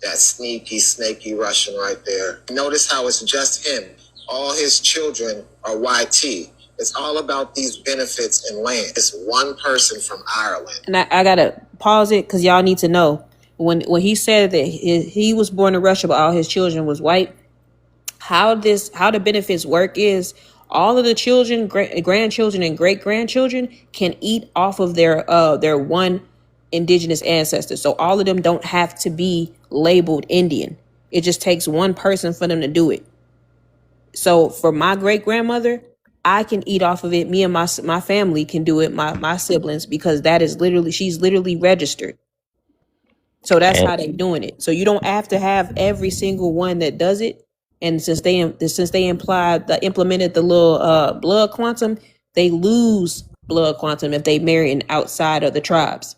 S16: That sneaky, snaky Russian right there. Notice how it's just him. All his children are YT. It's all about these benefits and land. It's one person from Ireland.
S2: And I gotta pause it because y'all need to know when he said that he was born in Russia, but all his children was white. How the benefits work is all of the children, grandchildren, and great grandchildren can eat off of their one indigenous ancestor. So all of them don't have to be labeled Indian. It just takes one person for them to do it. So for my great grandmother, I can eat off of it. Me and my family can do it. My siblings, because that is literally, she's literally registered. So that's how they doing it. So you don't have to have every single one that does it. And since they implemented the little blood quantum, they lose blood quantum if they marry an outside of the tribes.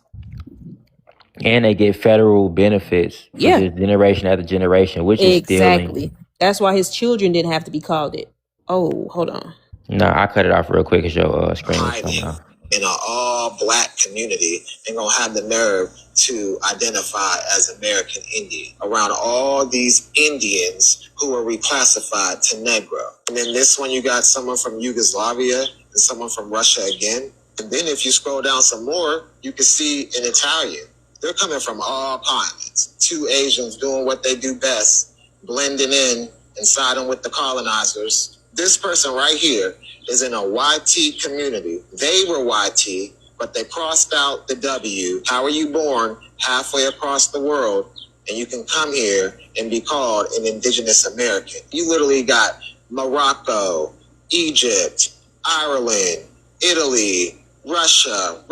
S1: And they get federal benefits for
S2: Yeah,
S1: just generation after generation, which is stealing.
S2: exactly. That's why his children didn't have to be called it. Oh, hold on.
S1: No, I cut it off real quick as your screen was coming
S16: Hiding
S1: off.
S16: in an all-black community and gonna have the nerve to identify as American Indian around all these Indians who are reclassified to Negro. And then this one, you got someone from Yugoslavia and someone from Russia again. And then if you scroll down some more, you can see an Italian. They're coming from all continents. Two Asians doing what they do best, blending in and siding with the colonizers. This person right here is in a YT community. They were YT, but they crossed out the W. How are you born halfway across the world and you can come here and be called an indigenous American? You literally got Morocco, Egypt, Ireland, Italy, Russia.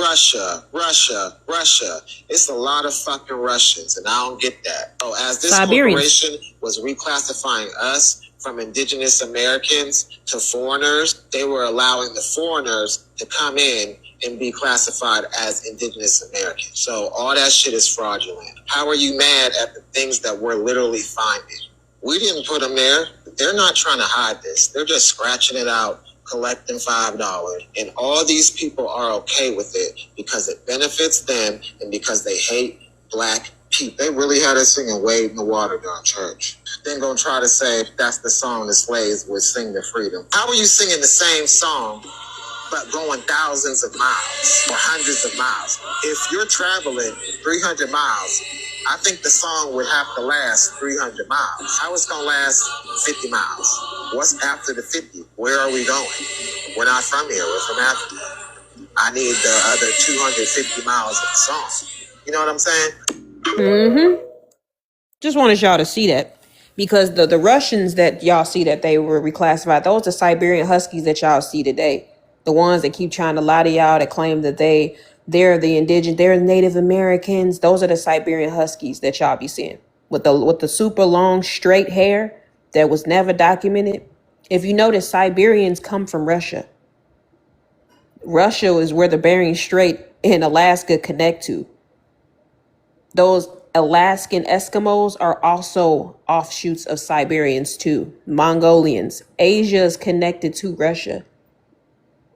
S16: It's a lot of fucking Russians, and I don't get that. So as this
S2: Siberians.
S16: corporation was reclassifying us from indigenous Americans to foreigners, they were allowing the foreigners to come in and be classified as indigenous Americans. So all that shit is fraudulent. How are you mad at the things that we're literally finding? We didn't put them there. They're not trying to hide this. They're just scratching it out, collecting $5. And all these people are okay with it because it benefits them and because they hate black people. They really had us singing Wade in the Water during church. Then gonna try to say that's the song the slaves would sing to freedom. How are you singing the same song but going thousands of miles or hundreds of miles? If you're traveling 300 miles, I think the song would have to last 300 miles. How it's gonna last 50 miles? What's after the 50? Where are we going? We're not from here, we're from Africa. I need the other 250 miles of the song. You know what I'm saying?
S2: Mm-hmm. Just wanted y'all to see that. Because the Russians that y'all see that they were reclassified, those are Siberian Huskies that y'all see today. The ones that keep trying to lie to y'all that claim that they're the indigenous, they're Native Americans. Those are the Siberian Huskies that y'all be seeing. With the super long straight hair that was never documented. If you notice, Siberians come from Russia. Russia is where the Bering Strait and Alaska connect to. Those Alaskan Eskimos are also offshoots of Siberians too. Mongolians. Asia is connected to Russia.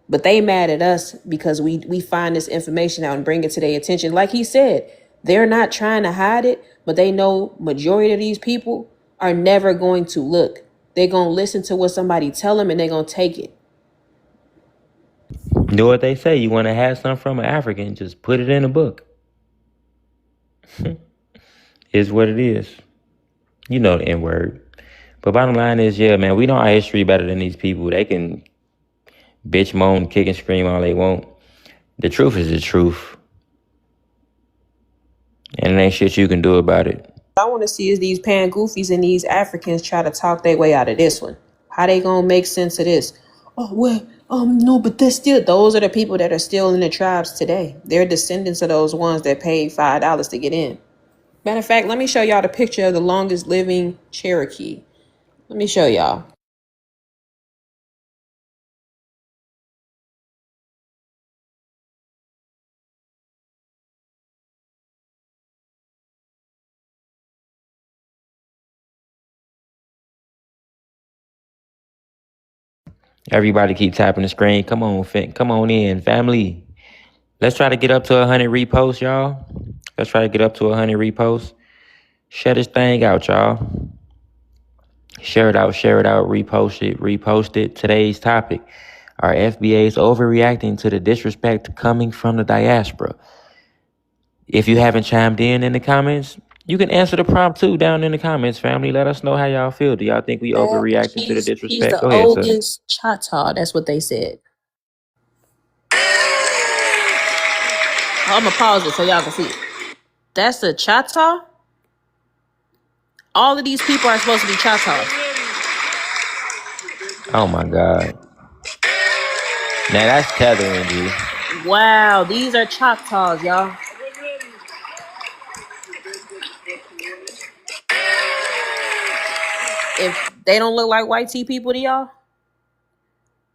S2: But they mad at us because we find this information out and bring it to their attention. Like he said, they're not trying to hide it, but they know majority of these people are never going to look. They're going to listen to what somebody tell them and they're going to take it.
S1: Do what they say. You want to have something from an African, just put it in a book. Is what it is. You know the N word. But bottom line is, yeah, man, we know our history better than these people. They can bitch, moan, kick, and scream all they want. The truth is the truth. And it ain't shit you can do about it.
S2: I want to see is these pan goofies and these Africans try to talk their way out of this one. How they gonna make sense of this? Oh well, no, but those are the people that are still in the tribes today. They're descendants of those ones that paid $5 to get in. Matter of fact, let me show y'all the picture of the longest living Cherokee. Let me show y'all.
S1: Everybody keep tapping the screen. Come on, come on in, family. Let's try to get up to 100 reposts, y'all. Let's try to get up to 100 reposts. Share this thing out, y'all. Share it out, repost it. Today's topic: are FBAs overreacting to the disrespect coming from the diaspora? If you haven't chimed in the comments, you can answer the prompt too down in the comments, family. Let us know how y'all feel. Do y'all think we overreacting to the
S2: He's
S1: disrespect?
S2: the
S1: Go ahead, sir.
S2: oldest Chata. That's what they said. I'm gonna pause it so y'all can see it. That's the Chata. All of these people are supposed to be Chatas.
S1: Oh my God. Now that's tethering, G.
S2: Wow, these are Choctaws, y'all. If they don't look like white tea people to y'all,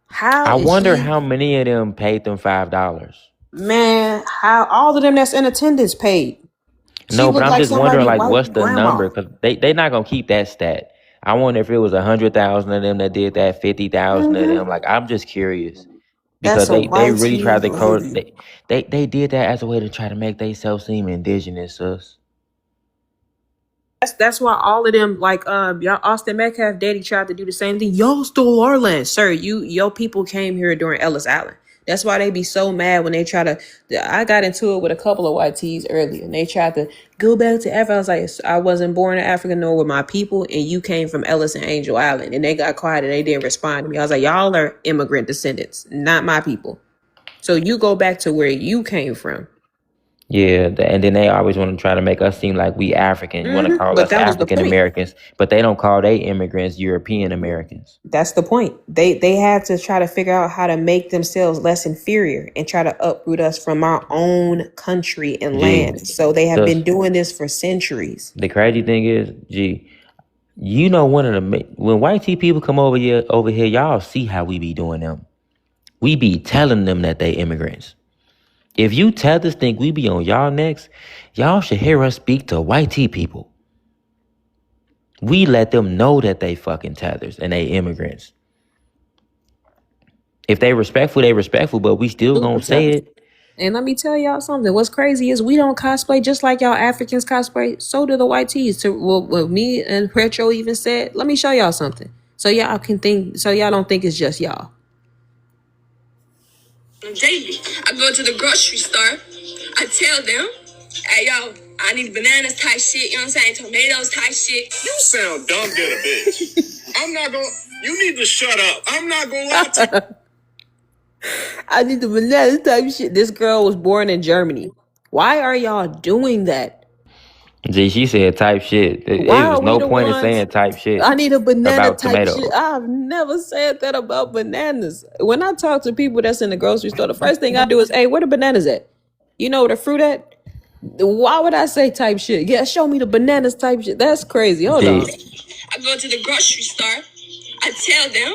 S2: how
S1: I
S2: is
S1: wonder
S2: she?
S1: how many of them paid them $5.
S2: Man, how all of them that's in attendance paid? She
S1: No, but
S2: looked
S1: I'm
S2: like
S1: just wondering,
S2: somebody
S1: like, what's
S2: white
S1: the
S2: grandma.
S1: number? Because they not gonna keep that stat. I wonder if it was 100,000 of them that did that, 50,000 of them. Like, I'm just curious because
S2: That's a
S1: they
S2: white
S1: really
S2: tea
S1: tried to
S2: lady.
S1: they did that as a way to try to make themselves seem indigenous, sus.
S2: That's why all of them, like y'all Austin Metcalf daddy tried to do the same thing. Y'all stole our land. Sir, your people came here during Ellis Island. That's why they be so mad when they try to. I got into it with a couple of white tees earlier, and they tried to go back to Africa. I was like, I wasn't born in Africa, nor were my people, and you came from Ellis and Angel Island. And they got quiet and they didn't respond to me. I was like, y'all are immigrant descendants, not my people. So you go back to where you came from.
S1: Yeah, and then they always want to try to make us seem like we African. You want to call
S2: But
S1: us
S2: that was the
S1: African
S2: point.
S1: Americans, but they don't call they immigrants European Americans.
S2: That's the point. They have to try to figure out how to make themselves less inferior and try to uproot us from our own country and
S1: Gee,
S2: land. So they have been
S1: sus.
S2: doing this for centuries.
S1: The crazy thing is, gee, you know, when white tea people come over here, y'all see how we be doing them. We be telling them that they immigrants. If you tethers think we be on y'all necks, y'all should hear us speak to white tea people. We let them know that they fucking tethers and they immigrants. If they respectful, but we still
S2: Super
S1: gonna say
S2: tough.
S1: it.
S2: And let me tell y'all something. What's crazy is we don't cosplay just like y'all Africans cosplay. So do the white tees. To what me and Retro even said. Let me show y'all something. So y'all can think. So y'all don't think it's just y'all. Daily, I go to the grocery store. I tell them, "Hey yo, I need bananas type shit." You know what I'm saying? Tomatoes type shit.
S16: You sound dumb to a bitch. I'm not gonna. You need to shut up. I'm not gonna lie to you.
S2: I need the bananas type shit. This girl was born in Germany. Why are y'all doing that?
S1: Gee, she said type shit.
S2: Why
S1: It
S2: are
S1: was
S2: we
S1: no
S2: the
S1: point in
S2: ones?
S1: saying type shit
S2: I need a banana
S1: about
S2: type shit.
S1: tomatoes.
S2: I've never said that about bananas. When I talk to people that's in the grocery store, the first thing I do is, "Hey, where the bananas at? You know where the fruit at?" Why would I say type shit? Yeah, show me the bananas type shit. That's crazy. Hold on.
S1: Gee,
S2: I go to the grocery store. I tell them,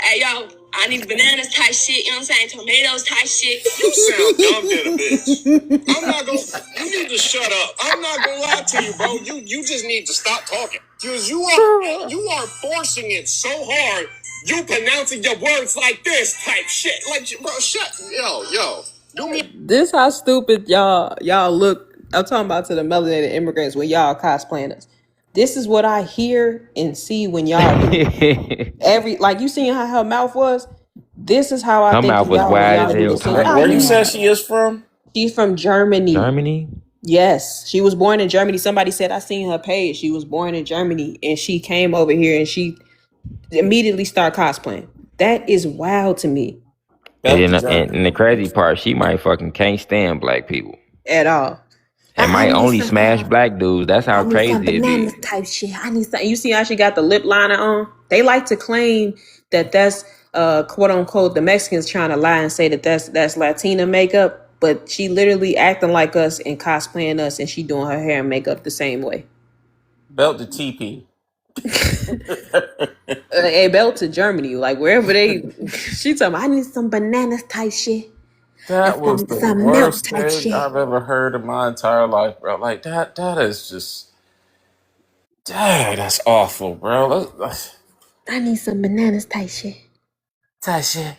S2: "Hey, yo, I need bananas type shit." You know what I'm saying? Tomatoes type shit.
S16: You sound dumb to a bitch. I'm not gonna. You need to shut up. I'm not gonna lie to you, bro. You just need to stop talking because you are forcing it so hard. You pronouncing your words like this type shit. Like, bro, shut. Yo. Do me.
S2: This how stupid y'all look. I'm talking about to the melanated immigrants when y'all cosplaying us. This is what I hear and see when y'all do it. Like you seen how her mouth was. This is how I
S1: her
S2: think
S1: mouth
S2: of
S1: was
S2: y'all when
S1: wide
S2: y'all
S1: as
S2: do the
S1: hell.
S2: scene.
S1: Type
S10: Where you
S1: shit.
S10: said she is from?
S2: She's from Germany.
S1: Germany.
S2: Yes, she was born in Germany. Somebody said I seen her page. She was born in Germany and she came over here and she immediately started cosplaying. That is wild to me
S10: Belt to
S1: And
S10: Germany.
S1: the crazy part, she might fucking can't stand black people
S2: at all.
S1: and
S2: I
S1: might
S2: need
S1: only
S2: some.
S1: smash black dudes. That's
S2: I
S1: how
S2: need some
S1: crazy it
S2: bananas
S1: be.
S2: type shit. I need some. You see how she got the lip liner on? They like to claim that that's quote unquote the Mexicans trying to lie and say that that's Latina makeup, but she literally acting like us and cosplaying us, and she doing her hair and makeup the same way.
S10: Belt to TP.
S2: A belt to Germany, like wherever they. She talking. I need some bananas type shit and
S10: That was the
S2: some milk
S10: worst
S2: type
S10: thing
S2: shit.
S10: I've ever heard in my entire life, bro. Like that is just, dang, that's awful, bro.
S2: I need some bananas type shit.
S10: Tasha.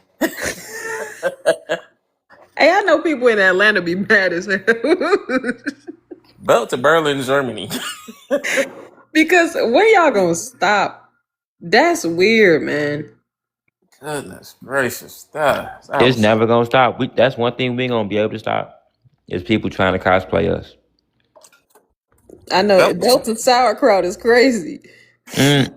S3: Hey, I know people in Atlanta be mad as hell.
S10: Belt to Berlin, Germany.
S3: Because where y'all gonna stop? That's weird, man.
S10: Goodness gracious. That
S1: It's
S10: was
S1: never gonna stop. That's one thing we ain't gonna be able to stop. Is people trying to cosplay us.
S3: I know
S10: Belt.
S3: Delta sauerkraut is crazy.
S1: Mm.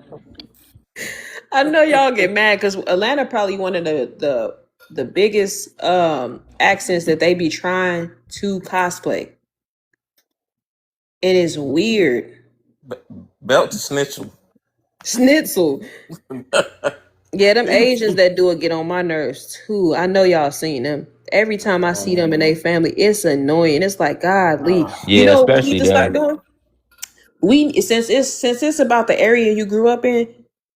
S3: I know y'all get mad because Atlanta probably one of the biggest accents that they be trying to cosplay. It is weird.
S10: Belt to Snitchel.
S3: Schnitzel. Yeah, them Asians that do it get on my nerves too. I know y'all seen them. Every time I see them and they family, it's annoying. It's like, God, Lee. You
S1: Yeah,
S3: know what we need
S1: especially
S3: to start
S1: there.
S3: doing? We since it's about the area you grew up in.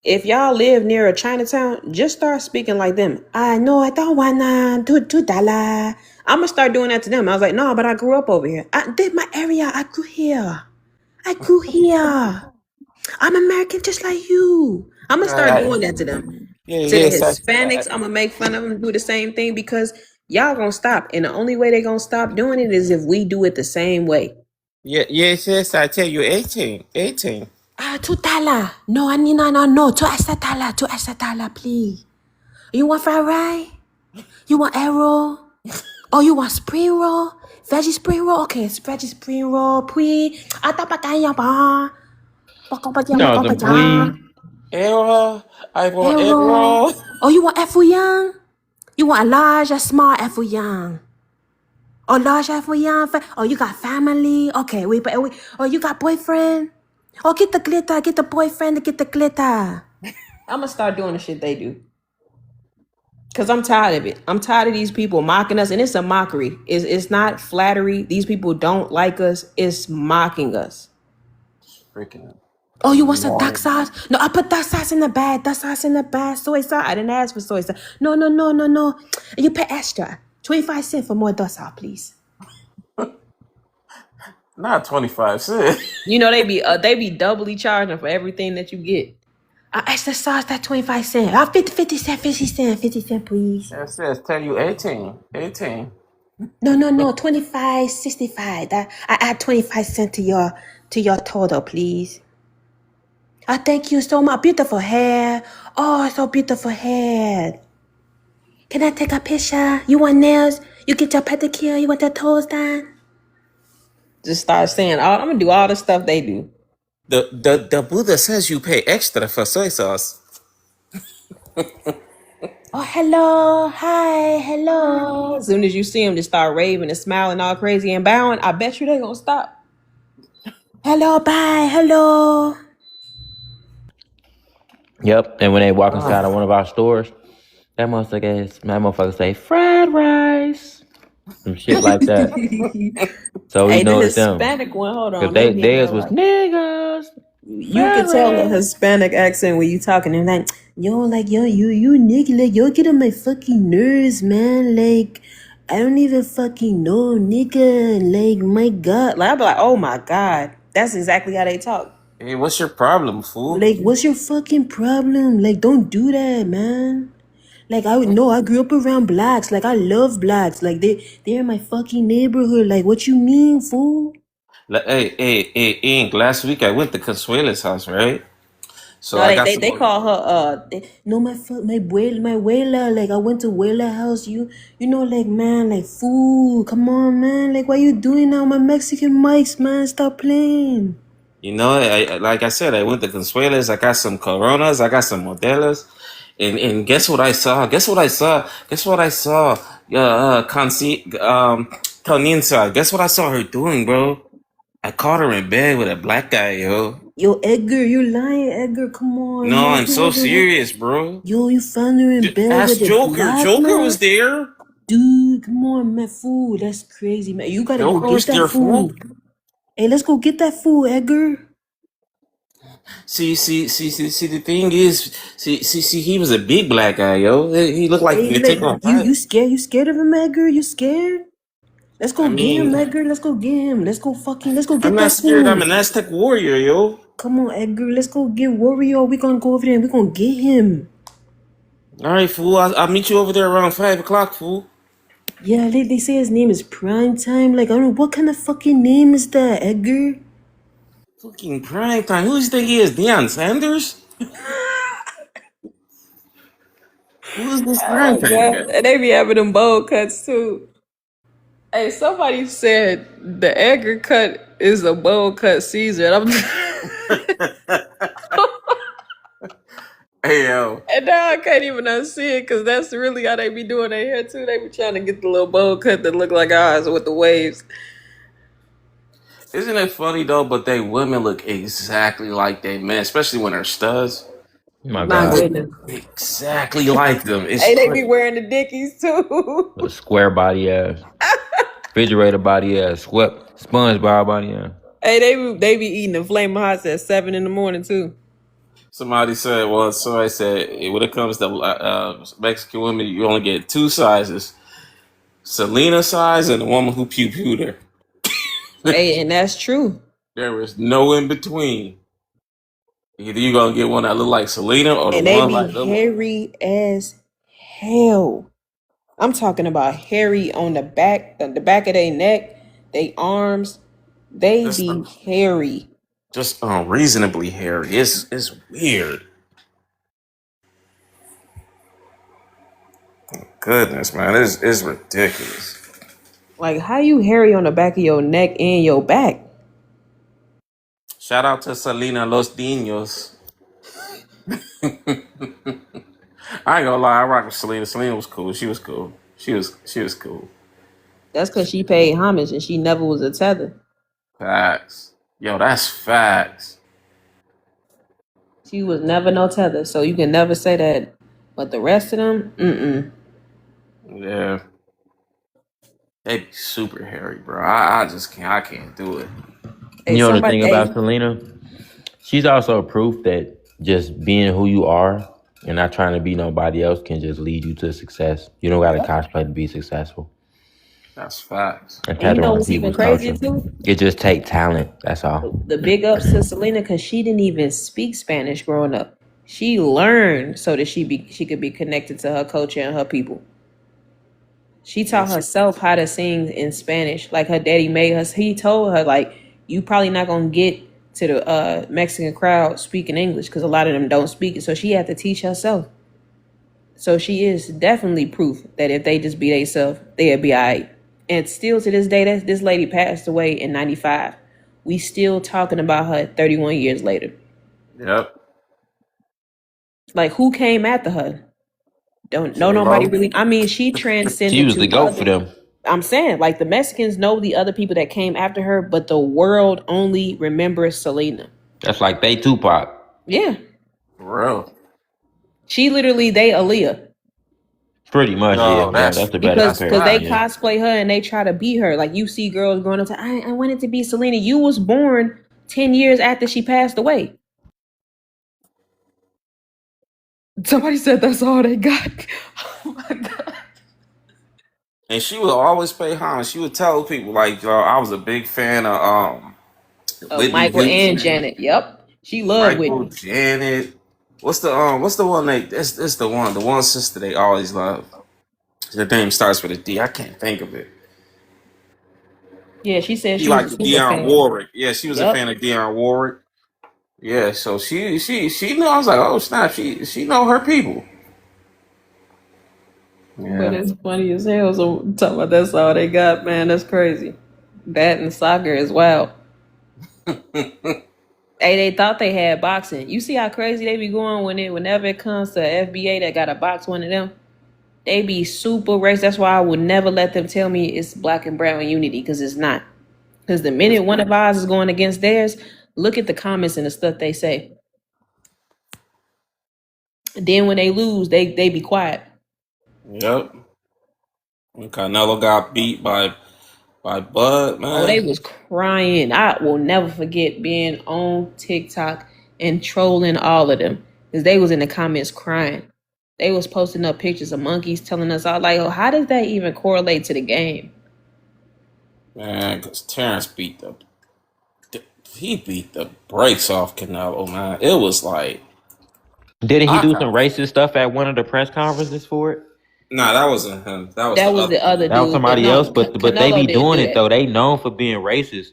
S3: If y'all live near a Chinatown, just start speaking like them. I know I don't wanna do dollar. I'm gonna start doing that to them. I was like, no, but I grew up over here. I did my area. I grew here. I grew here. I'm American just like you. I'm gonna start doing that to them.
S10: Yeah,
S3: To the
S10: yes.
S3: Hispanics, I'm gonna make fun of them, do the same thing because y'all gonna stop. And the only way they gonna stop doing it is if we do it the same way.
S10: Yes, I tell you, 18. 18.
S3: $2. No, I need no. $2, please. You want fried rice? You want egg roll? Oh, you want spring roll? Veggie spring roll? Okay, it's veggie spring roll, please.
S1: No, the plea.
S10: Errol, I want
S3: Egg
S10: egg
S3: roll.
S10: roll.
S3: Oh, you want apple young? You want a large or small apple young? Oh, large apple young? Oh, you got family? Okay, wait. Oh, you got boyfriend? Oh, get the glitter. Get the boyfriend to get the glitter. I'm gonna start doing the shit they do. Cause I'm tired of it. I'm tired of these people mocking us, and it's a mockery. It's not flattery. These people don't like us. It's mocking us.
S10: Freaking
S3: Oh, you want some dark
S10: annoying.
S3: sauce? No, I put dark sauce in the bag. Dark sauce in the bag. Soy sauce. I didn't ask for soy sauce. No. You pay extra. 25 cents for more dark sauce, please.
S10: Not 25 cents.
S3: You know they be doubly charging for everything that you get. Extra sauce, that 25 cents. 50 cent, 50 cent, 50 cent, please.
S10: That says tell you 18. 18.
S3: No, 25, 65. That I add 25 cents to your total, please. Oh, thank you so much. Beautiful hair. Oh, so beautiful hair. Can I take a picture? You want nails? You get your pedicure? You want your toes done? Just start saying, I'm gonna do all the stuff they do.
S10: The Buddha says you pay extra for soy sauce.
S3: Oh, hello. Hi. Hello. As soon as you see them, just start raving and smiling all crazy and bowing. I bet you they gonna stop. Hello. Bye. Hello.
S1: Yep. And when they walk inside of one of our stores, that motherfucker say fried rice. Some shit like that. So we
S3: Hey, the
S1: know it's them.
S3: Hispanic one. Hold
S1: Cause
S3: on. They be in
S1: theirs
S3: there
S1: was
S3: like
S1: niggas.
S3: you
S1: Fried
S3: can tell a
S1: rice.
S3: Hispanic accent when you talking and like you nigga, like yo get on my fucking nerves, man. Like I don't even fucking know, nigga. Like my god, like I be like, oh my god, that's exactly how they talk.
S10: Hey, what's your problem, fool?
S3: Like, what's your fucking problem? Like, don't do that, man. Like I would know I grew up around blacks. Like I love blacks. Like they're in my fucking neighborhood. Like what you mean, fool?
S10: Hey, Ink, last week I went to Consuela's house, right? So
S3: No,
S10: I
S3: they
S10: got
S3: they,
S10: some
S3: they
S10: more.
S3: call her no my abuela. Like I went to abuela house. You know like man like fool. Come on man. Like what you doing now? My Mexican mics man. Stop playing.
S10: You know, like I said, I went to Consuela's. I got some Coronas. I got some Modelos. And guess what I saw? Guess what I saw? Kaninsa. Guess what I saw her doing, bro? I caught her in bed with a black guy, yo.
S3: Yo Edgar, you're lying Edgar. Come on
S10: No,
S3: man.
S10: I'm
S3: You
S10: so
S3: wasn't.
S10: serious, bro.
S3: Yo, you found her in bed
S10: Ask
S3: with a
S10: Joker.
S3: black
S10: Joker
S3: man.
S10: was there.
S3: Dude, come on man, fool. That's crazy man. You gotta go
S10: Joker was
S3: get that
S10: there,
S3: fool.
S10: fool.
S3: Hey, let's go get that fool, Edgar.
S10: See. The thing is, see. He was a big black guy, yo. He looked like he
S3: Hey,
S10: could take on a
S3: you
S10: fight.
S3: scared? You scared of him, Edgar? You scared? Let's
S10: I
S3: go get him,
S10: mean,
S3: Edgar. Let's go get him. Let's go
S10: I'm
S3: get
S10: not
S3: that
S10: scared. I'm
S3: fool.
S10: an Aztec warrior, yo.
S3: Come on, Edgar. Let's go get Wario. We gonna go over there and we gonna get him.
S10: All right, fool. I'll meet you over there around 5 o'clock, fool.
S3: Yeah, they say his name is Prime Time. Like, I don't know, what kind of fucking name is that, Edgar?
S10: Fucking prime time. Who does he think he is? Deion Sanders? Who is this prime
S3: Oh,
S10: time
S3: God.
S10: guy?
S3: And they be having them bowl cuts, too. Hey, somebody said the Edgar cut is a bowl cut Caesar. And
S10: Hey, yo.
S3: and now I can't even unsee it because that's really how they be doing their hair, too. They be trying to get the little bowl cut that look like ours with the waves.
S10: Isn't it funny, though? But they women look exactly like they men, especially when they're studs.
S1: My
S3: My
S10: They
S1: God.
S10: look
S3: goodness.
S10: exactly like them. It's
S3: Hey, they be
S10: crazy.
S3: wearing the dickies, too.
S1: A square body ass. Refrigerator body ass. Swept. SpongeBob body ass.
S3: Hey, they be eating the flaming hots at 7 in the morning, too.
S10: Somebody said, when it comes to Mexican women, you only get two sizes: Selena size and the woman who pewed her.
S3: Hey, and that's true.
S10: There is no in between. Either you gonna get one that look like Selena or the
S3: And they
S10: one
S3: be
S10: like look like.
S3: hairy as hell. I'm talking about hairy on the back of their neck, they arms. They
S10: Just,
S3: be hairy.
S10: just unreasonably hairy. It's weird. Goodness, man, it's ridiculous.
S3: Like, how you hairy on the back of your neck and your back?
S10: Shout out to Selena Los Dinos. I ain't gonna lie, I rock with Selena. Selena was cool. She was cool. She was cool.
S3: That's because she paid homage and she never was a tether.
S10: Facts. Yo, that's facts.
S3: She was never no tether, so you can never say that. But the rest of them,
S10: Yeah. They be super hairy, bro. I just can't. I can't do it.
S3: Hey,
S1: You know the
S3: somebody,
S1: thing about
S3: hey,
S1: Selena? She's also proof that just being who you are and not trying to be nobody else can just lead you to success. You don't got to cosplay to be successful
S10: That's facts.
S1: and
S3: and you
S1: pattern
S3: know
S1: on
S3: what's even
S1: people's
S3: crazier
S1: culture.
S3: too?
S1: It just take talent. That's all.
S3: The big ups to Selena because she didn't even speak Spanish growing up. She learned so that she could be connected to her culture and her people. She taught
S10: Yes.
S3: herself how to sing in Spanish. Like her daddy made her. He told her like, you probably not gonna get to the Mexican crowd speaking English because a lot of them don't speak it. So she had to teach herself. So she is definitely proof that if they just be themselves, they'll be alright. And still to this day, that this lady passed away in '95. We still talking about her 31 years later.
S10: Yep.
S3: Like who came after her? Don't know nobody
S10: J-Lo.
S3: really. I mean, she
S1: She
S3: transcended
S1: was the
S3: to
S1: goat for
S3: other.
S1: them.
S3: I'm saying like the Mexicans know the other people that came after her, but the world only remembers Selena.
S1: That's like they Tupac.
S3: Yeah,
S10: For real.
S3: she literally they Aaliyah.
S1: Pretty much, yeah.
S10: Yo,
S1: Yeah, that's the better
S3: because
S10: that's
S3: because
S1: comparison,
S3: they
S10: facts.
S1: yeah.
S3: cosplay her and they try to be her. Like you see girls growing up saying, I wanted to be Selena. You was born 10 years after she passed away. Somebody said that's all they got. Oh my god.
S10: And she would always pay homage. She would tell people like, yo, I was a big fan of Whitney
S3: Michael and
S10: Houston,
S3: Janet. Yep. She loved
S10: Michael,
S3: Whitney.
S10: Janet. What's the one they it's the one sister they always love. Her name starts with a D. I can't think of it.
S3: Yeah, she said
S10: She
S3: she was a
S10: liked
S3: super
S10: Dionne
S3: fan.
S10: Warwick. Yeah, she was a fan
S3: Yep.
S10: of Dionne Warwick. Yeah, so she knew. I was like, oh snap, she know her people.
S3: But
S10: Yeah.
S3: it's funny as hell. So talking about that's all they got, man. That's crazy. That and soccer as well. Hey, they thought they had boxing. You see how crazy they be going whenever it comes to FBA that got to box one of them. They be super racist. That's why I would never let them tell me it's black and brown unity because it's not. Because the
S10: It's
S3: minute one of
S10: not.
S3: ours is going against theirs, look at the comments and the stuff they say. Then when they lose, they be quiet.
S10: Yep. When Canelo got beat by Bud,
S3: Oh, they
S10: man.
S3: was crying. I will never forget being on TikTok and trolling all of them because they was in the comments crying. They was posting up pictures of monkeys telling us all like, oh, how does that even correlate to the game?
S10: Man, because Terrence he beat the brakes off Canelo, man. It was like
S1: Didn't he
S3: I,
S1: do some racist stuff at one of the press conferences for it?
S10: Nah, that wasn't him. That was
S21: That
S10: the
S21: was
S10: other
S21: the other
S10: dude.
S1: That was
S21: dude, but
S1: somebody
S21: no,
S1: else, but they
S21: Canelo
S1: be
S21: didn't
S1: doing
S21: do
S1: it
S21: that.
S1: though. They known for being racist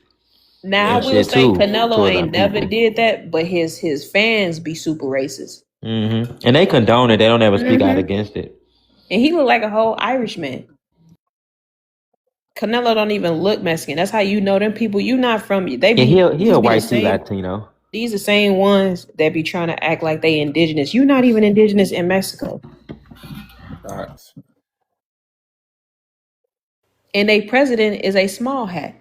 S21: Now I
S1: and
S21: will
S1: shit
S21: say
S1: too
S21: Canelo
S1: towards our
S21: ain't never
S1: people.
S21: did that, but his fans be super racist.
S1: And they condone it. They don't ever speak out
S21: hmm
S1: against it.
S21: And he look like a whole Irishman. Canelo don't even look Mexican. That's how you know them people. You not from they
S1: Yeah,
S21: be
S1: he a
S21: these be the
S1: white too
S21: same.
S1: Latino.
S21: These the same ones that be trying to act like they indigenous. You not even indigenous in Mexico.
S10: Facts.
S21: And a president is a small hat.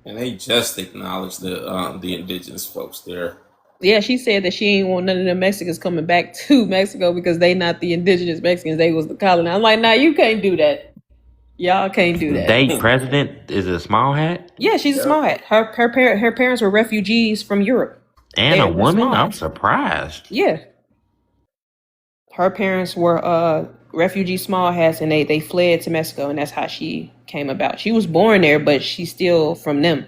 S10: And they just acknowledged the indigenous folks there.
S21: Yeah, she said that she ain't want none of the Mexicans coming back to Mexico because they not the indigenous Mexicans. They was the colony. I'm like, nah, you can't do that. Y'all can't do that.
S1: They president is a small hat
S21: Yeah, she's a small
S10: Yep.
S21: hat. Her parents were refugees from Europe.
S1: and a
S21: They're
S1: woman.
S21: small
S1: I'm
S21: hats.
S1: surprised.
S21: Yeah, her parents were refugee small hats, and they fled to Mexico, and that's how she came about. She was born there, but she's still from them.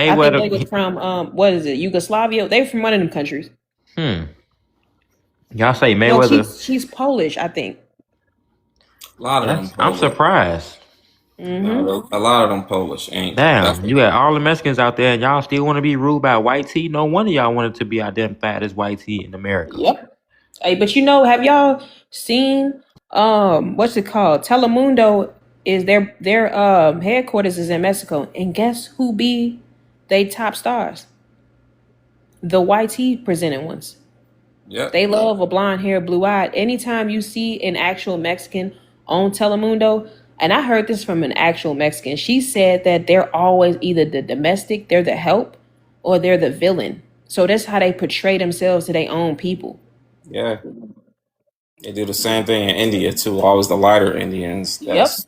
S21: I think they was
S1: Mayweather.
S21: from what is it, Yugoslavia? They were from one of them countries.
S1: Hmm. Y'all say
S21: No,
S1: Mayweather?
S21: she's Polish, I think.
S10: A lot of them
S1: I'm
S10: Polish.
S1: surprised.
S10: No, a lot of them Polish ain't. That's
S1: Damn,
S10: the
S1: you got
S10: thing.
S1: all the Mexicans out there, and y'all still want to be ruled by white tea? No wonder y'all wanted to be identified as white tea in America.
S21: Yep. Hey, but have y'all seen what's it called? Telemundo is their headquarters is in Mexico, and guess who be they top stars? The YT presenting ones.
S10: Yep.
S21: They love a blonde hair, blue eyed. Anytime you see an actual Mexican on Telemundo, and I heard this from an actual Mexican, she said that they're always either the domestic, they're the help, or they're the villain. So that's how they portray themselves to their own people.
S10: Yeah. They do the same thing in India too. Always the lighter Indians
S21: Yep.
S10: that's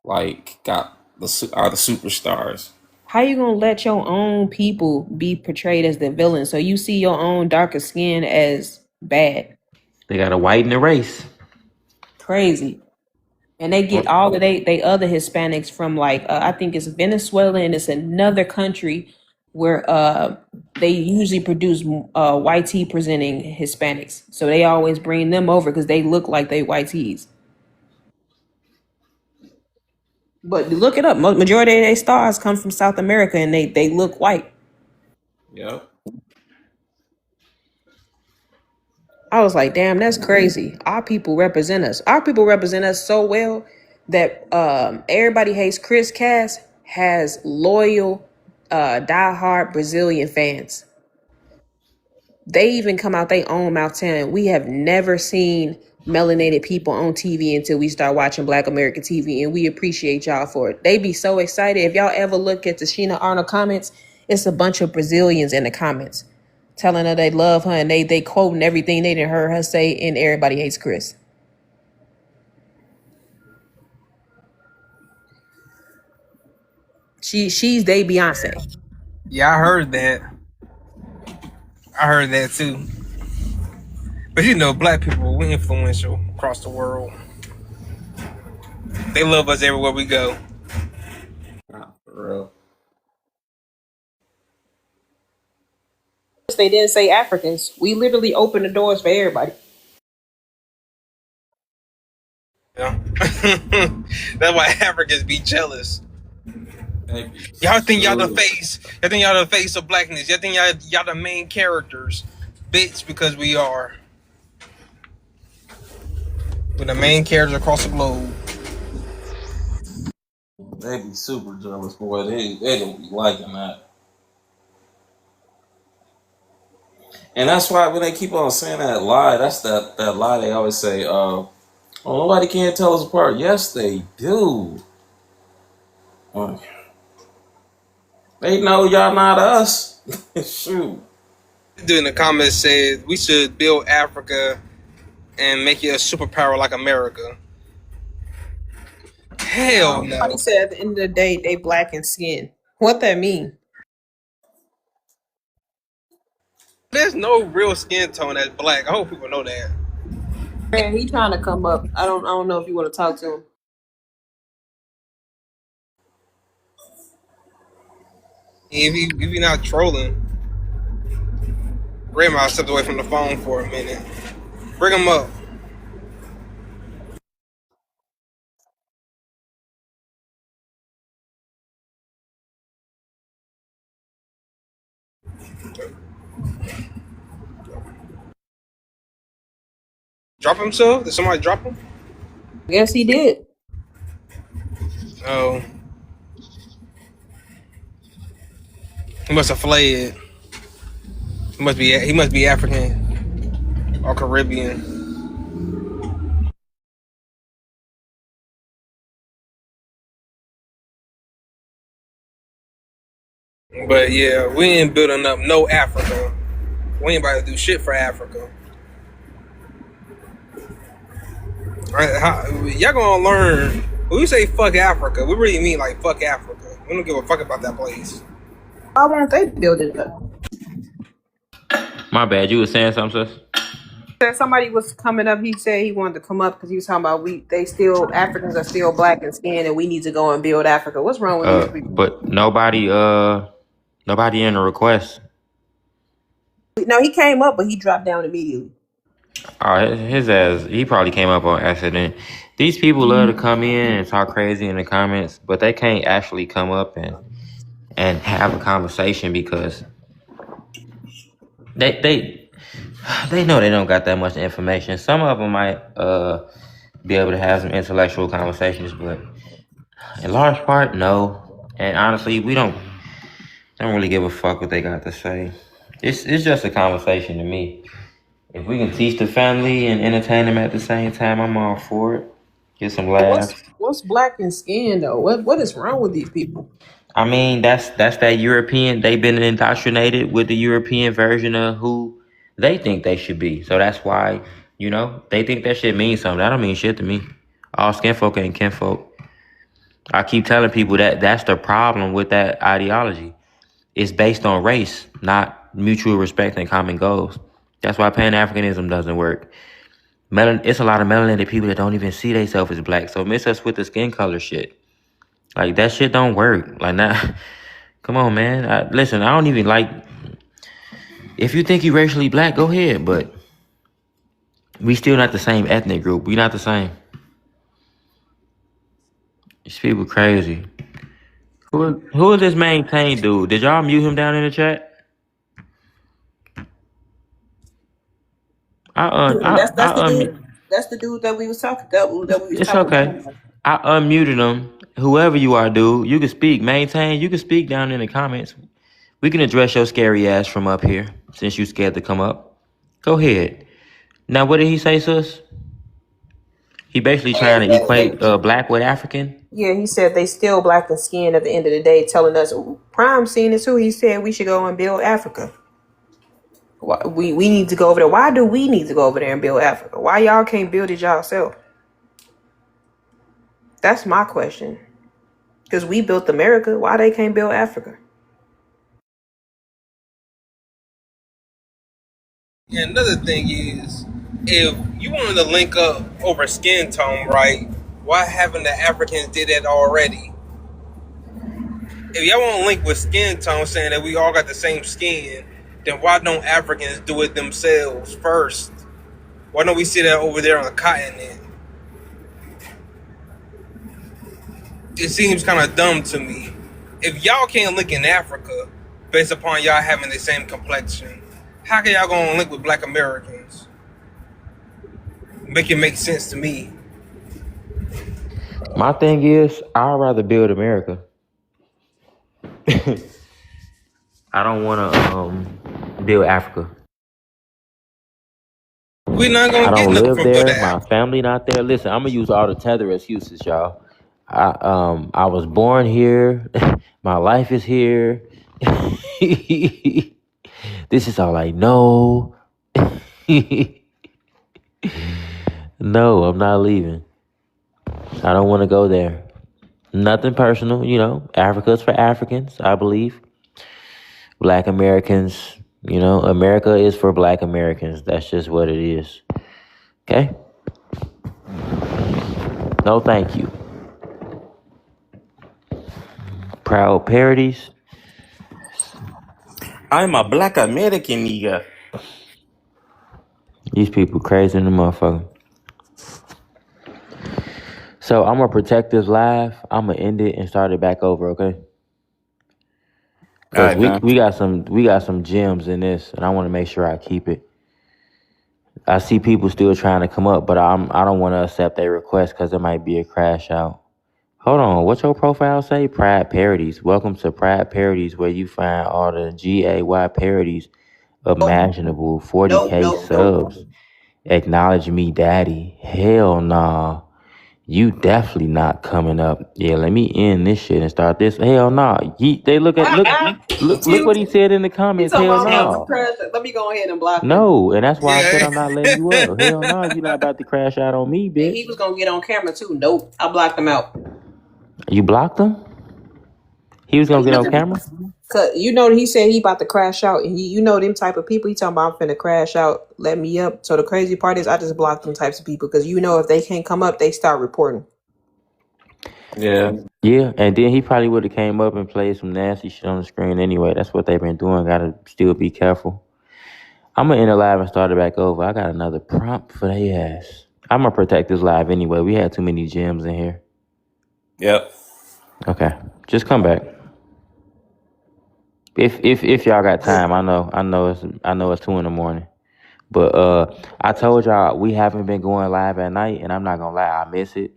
S10: like got are the superstars.
S21: How you gonna let your own people be portrayed as the villain? So you see your own darker skin as bad,
S1: They got to whiten the race.
S21: crazy, and they get all of they other Hispanics from like I think it's Venezuela and it's another country where they usually produce white tea presenting Hispanics. So they always bring them over because they look like they white tees. But look it up. Majority of their stars come from South America and they look white.
S10: Yep.
S21: I was like, damn, that's crazy. Our people represent us. Our people represent us so well that Everybody Hates Chris Cass has loyal, diehard Brazilian fans. They even come out their own mouth telling we have never seen melanated people on TV until we start watching Black American TV, and we appreciate y'all for it. They be so excited. If y'all ever look at the Sheena Arnold comments, it's a bunch of Brazilians in the comments telling her they love her, and they quoting everything they didn't heard her say in Everybody Hates Chris. She's they Beyonce.
S15: Yeah, I heard that. I heard that too. But you know, black people, we influential across the world. They love us everywhere we go.
S10: Nah, for real.
S21: They didn't say Africans. We literally opened the doors for everybody.
S15: Yeah. That's why Africans be jealous.
S10: They be
S15: Y'all think y'all the
S10: super.
S15: face. Y'all think y'all the face of blackness. Y'all think y'all the main characters. Bitch, because we are. We're the main characters across the globe.
S10: They be super jealous, boy. They don't be liking that. And that's why when they keep on saying that lie, that's that lie they always say, oh, nobody can tell us apart. Yes, they do. Uh, They know y'all not us. Shoot.
S15: Dude in the comments said we should build Africa and make it a superpower like America. Hell
S21: Somebody
S15: no.
S21: said at the end of the day, they black in skin. What that mean?
S15: There's no real skin tone that's black. I hope people know that.
S21: Man, he trying to come up. I don't know if you want to talk to him.
S15: If you not trolling. Grandma stepped away from the phone for a minute. Bring him up. Drop himself? Did somebody drop him?
S3: Yes, he did.
S15: Oh, he must have fled. He must be African or Caribbean. But yeah, we ain't building up no Africa. We ain't about to do shit for Africa. Y'all gonna learn. When we say fuck Africa, we really mean like fuck Africa. We don't give a fuck about that place.
S3: Why won't they build it up?
S1: My bad. You was saying something, sis?
S3: Said somebody was coming up. He said he wanted to come up because he was talking about Africans are still black and skinned and we need to go and build Africa. What's wrong with these people?
S1: But nobody in the request.
S3: No, he came up, but he dropped down immediately.
S1: His ass, he probably came up on accident. These people love to come in and talk crazy in the comments, but they can't actually come up and have a conversation because they know they don't got that much information. Some of them might be able to have some intellectual conversations, but in large part, no. And honestly, we don't really give a fuck what they got to say. It's just a conversation to me. If we can teach the family and entertain them at the same time, I'm all for it. Get some laughs.
S3: What's black and skinned though? What is wrong with these people?
S1: I mean, that's that European. They've been indoctrinated with the European version of who they think they should be. So that's why, they think that shit means something. That don't mean shit to me. All skin folk ain't kinfolk. I keep telling people that that's the problem with that ideology. It's based on race, not mutual respect and common goals. That's why Pan-Africanism doesn't work. It's a lot of melanated people that don't even see themselves as black. So miss us with the skin color shit. Like, that shit don't work. Like, nah. Come on, man. Listen, I don't even like... If you think you racially black, go ahead. But we still not the same ethnic group. We not the same. These people crazy. Who is this maintain dude? Did y'all mute him down in the chat?
S3: That's the dude that we was talking that we was
S1: It's
S3: talking
S1: okay.
S3: about.
S1: I unmuted him. Whoever you are, dude, you can speak. Maintain. You can speak down in the comments. We can address your scary ass from up here since you scared to come up. Go ahead. Now, what did he say, sis? He basically trying to equate black with African.
S3: Yeah, he said they still black and skinned at the end of the day, telling us Prime seen it too. He said we should go and build Africa. We need to go over there. Why do we need to go over there and build Africa? Why y'all can't build it yourself? That's my question. Because we built America, why they can't build Africa?
S15: And another thing is, if you wanted to link up over skin tone, right? Why haven't the Africans did that already? If y'all want to link with skin tone, saying that we all got the same skin, then why don't Africans do it themselves first? Why don't we see that over there on the continent? It seems kind of dumb to me. If y'all can't link in Africa based upon y'all having the same complexion, how can y'all go and link with black Americans? Make it make sense to me.
S1: My thing is, I'd rather build America. I don't want to build Africa.
S15: We're not
S1: I
S15: gonna get
S1: don't
S15: nothing
S1: live
S15: from
S1: there.
S15: Buddha.
S1: My family not there. Listen, I'm gonna use all the tether excuses, y'all. I was born here. My life is here. This is all I know. No, I'm not leaving. I don't want to go there. Nothing personal, Africa's for Africans, I believe. Black Americans, America is for black Americans. That's just what it is. Okay? No, thank you. Proud parodies.
S10: I'm a black American nigga.
S1: These people crazy in the motherfucker. So I'm gonna protect this live. I'm gonna end it and start it back over, okay?
S10: All
S1: Because
S10: right, man.
S1: we got some gems in this, and I want to make sure I keep it. I see people still trying to come up, but I don't want to accept their request because it might be a crash out. Hold on, what's your profile say? Pride Parodies. Welcome to Pride Parodies, where you find all the GAY parodies imaginable. 40K subs. Acknowledge me, daddy. Hell nah. You definitely not coming up. Yeah, let me end this shit and start this. Hell nah. They look what he said in the
S3: He
S1: comments.
S3: talking
S1: Hell
S3: about some
S1: nah.
S3: crash. Let me go ahead and block him.
S1: No, and that's why I said
S15: Yeah.
S1: I'm not letting you up. Hell no, you not about to crash out on me,
S3: And
S1: bitch.
S3: he was gonna get on camera too. Nope, I blocked him out.
S1: You blocked him? He was gonna get on camera?
S3: Cause you know he said he about to crash out, and you know them type of people. He talking about I'm finna crash out. Let me up. So the crazy part is I just blocked them types of people because you know if they can't come up, they start reporting.
S10: Yeah.
S1: Yeah, and then he probably would have came up and played some nasty shit on the screen anyway. That's what they've been doing. Gotta still be careful. I'm gonna end the live and start it back over. I got another prompt for their ass. I'm gonna protect this live anyway. We had too many gems in here.
S10: Yep.
S1: Okay, just come back. If y'all got time, I know it's 2 a.m. But I told y'all we haven't been going live at night, and I'm not gonna lie, I miss it.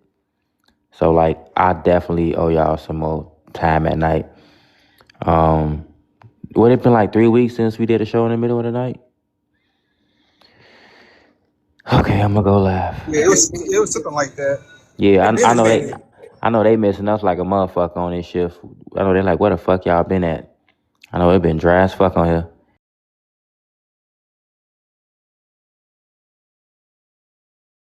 S1: So like I definitely owe y'all some more time at night. Would it been like 3 weeks since we did a show in the middle of the night? Okay, I'm gonna go live.
S17: Yeah, it was something like that.
S1: Yeah,
S17: It been a minute.
S1: I know they missing us like a motherfucker on this shift. I know they're like, where the fuck y'all been at? I know it been dry as fuck on here.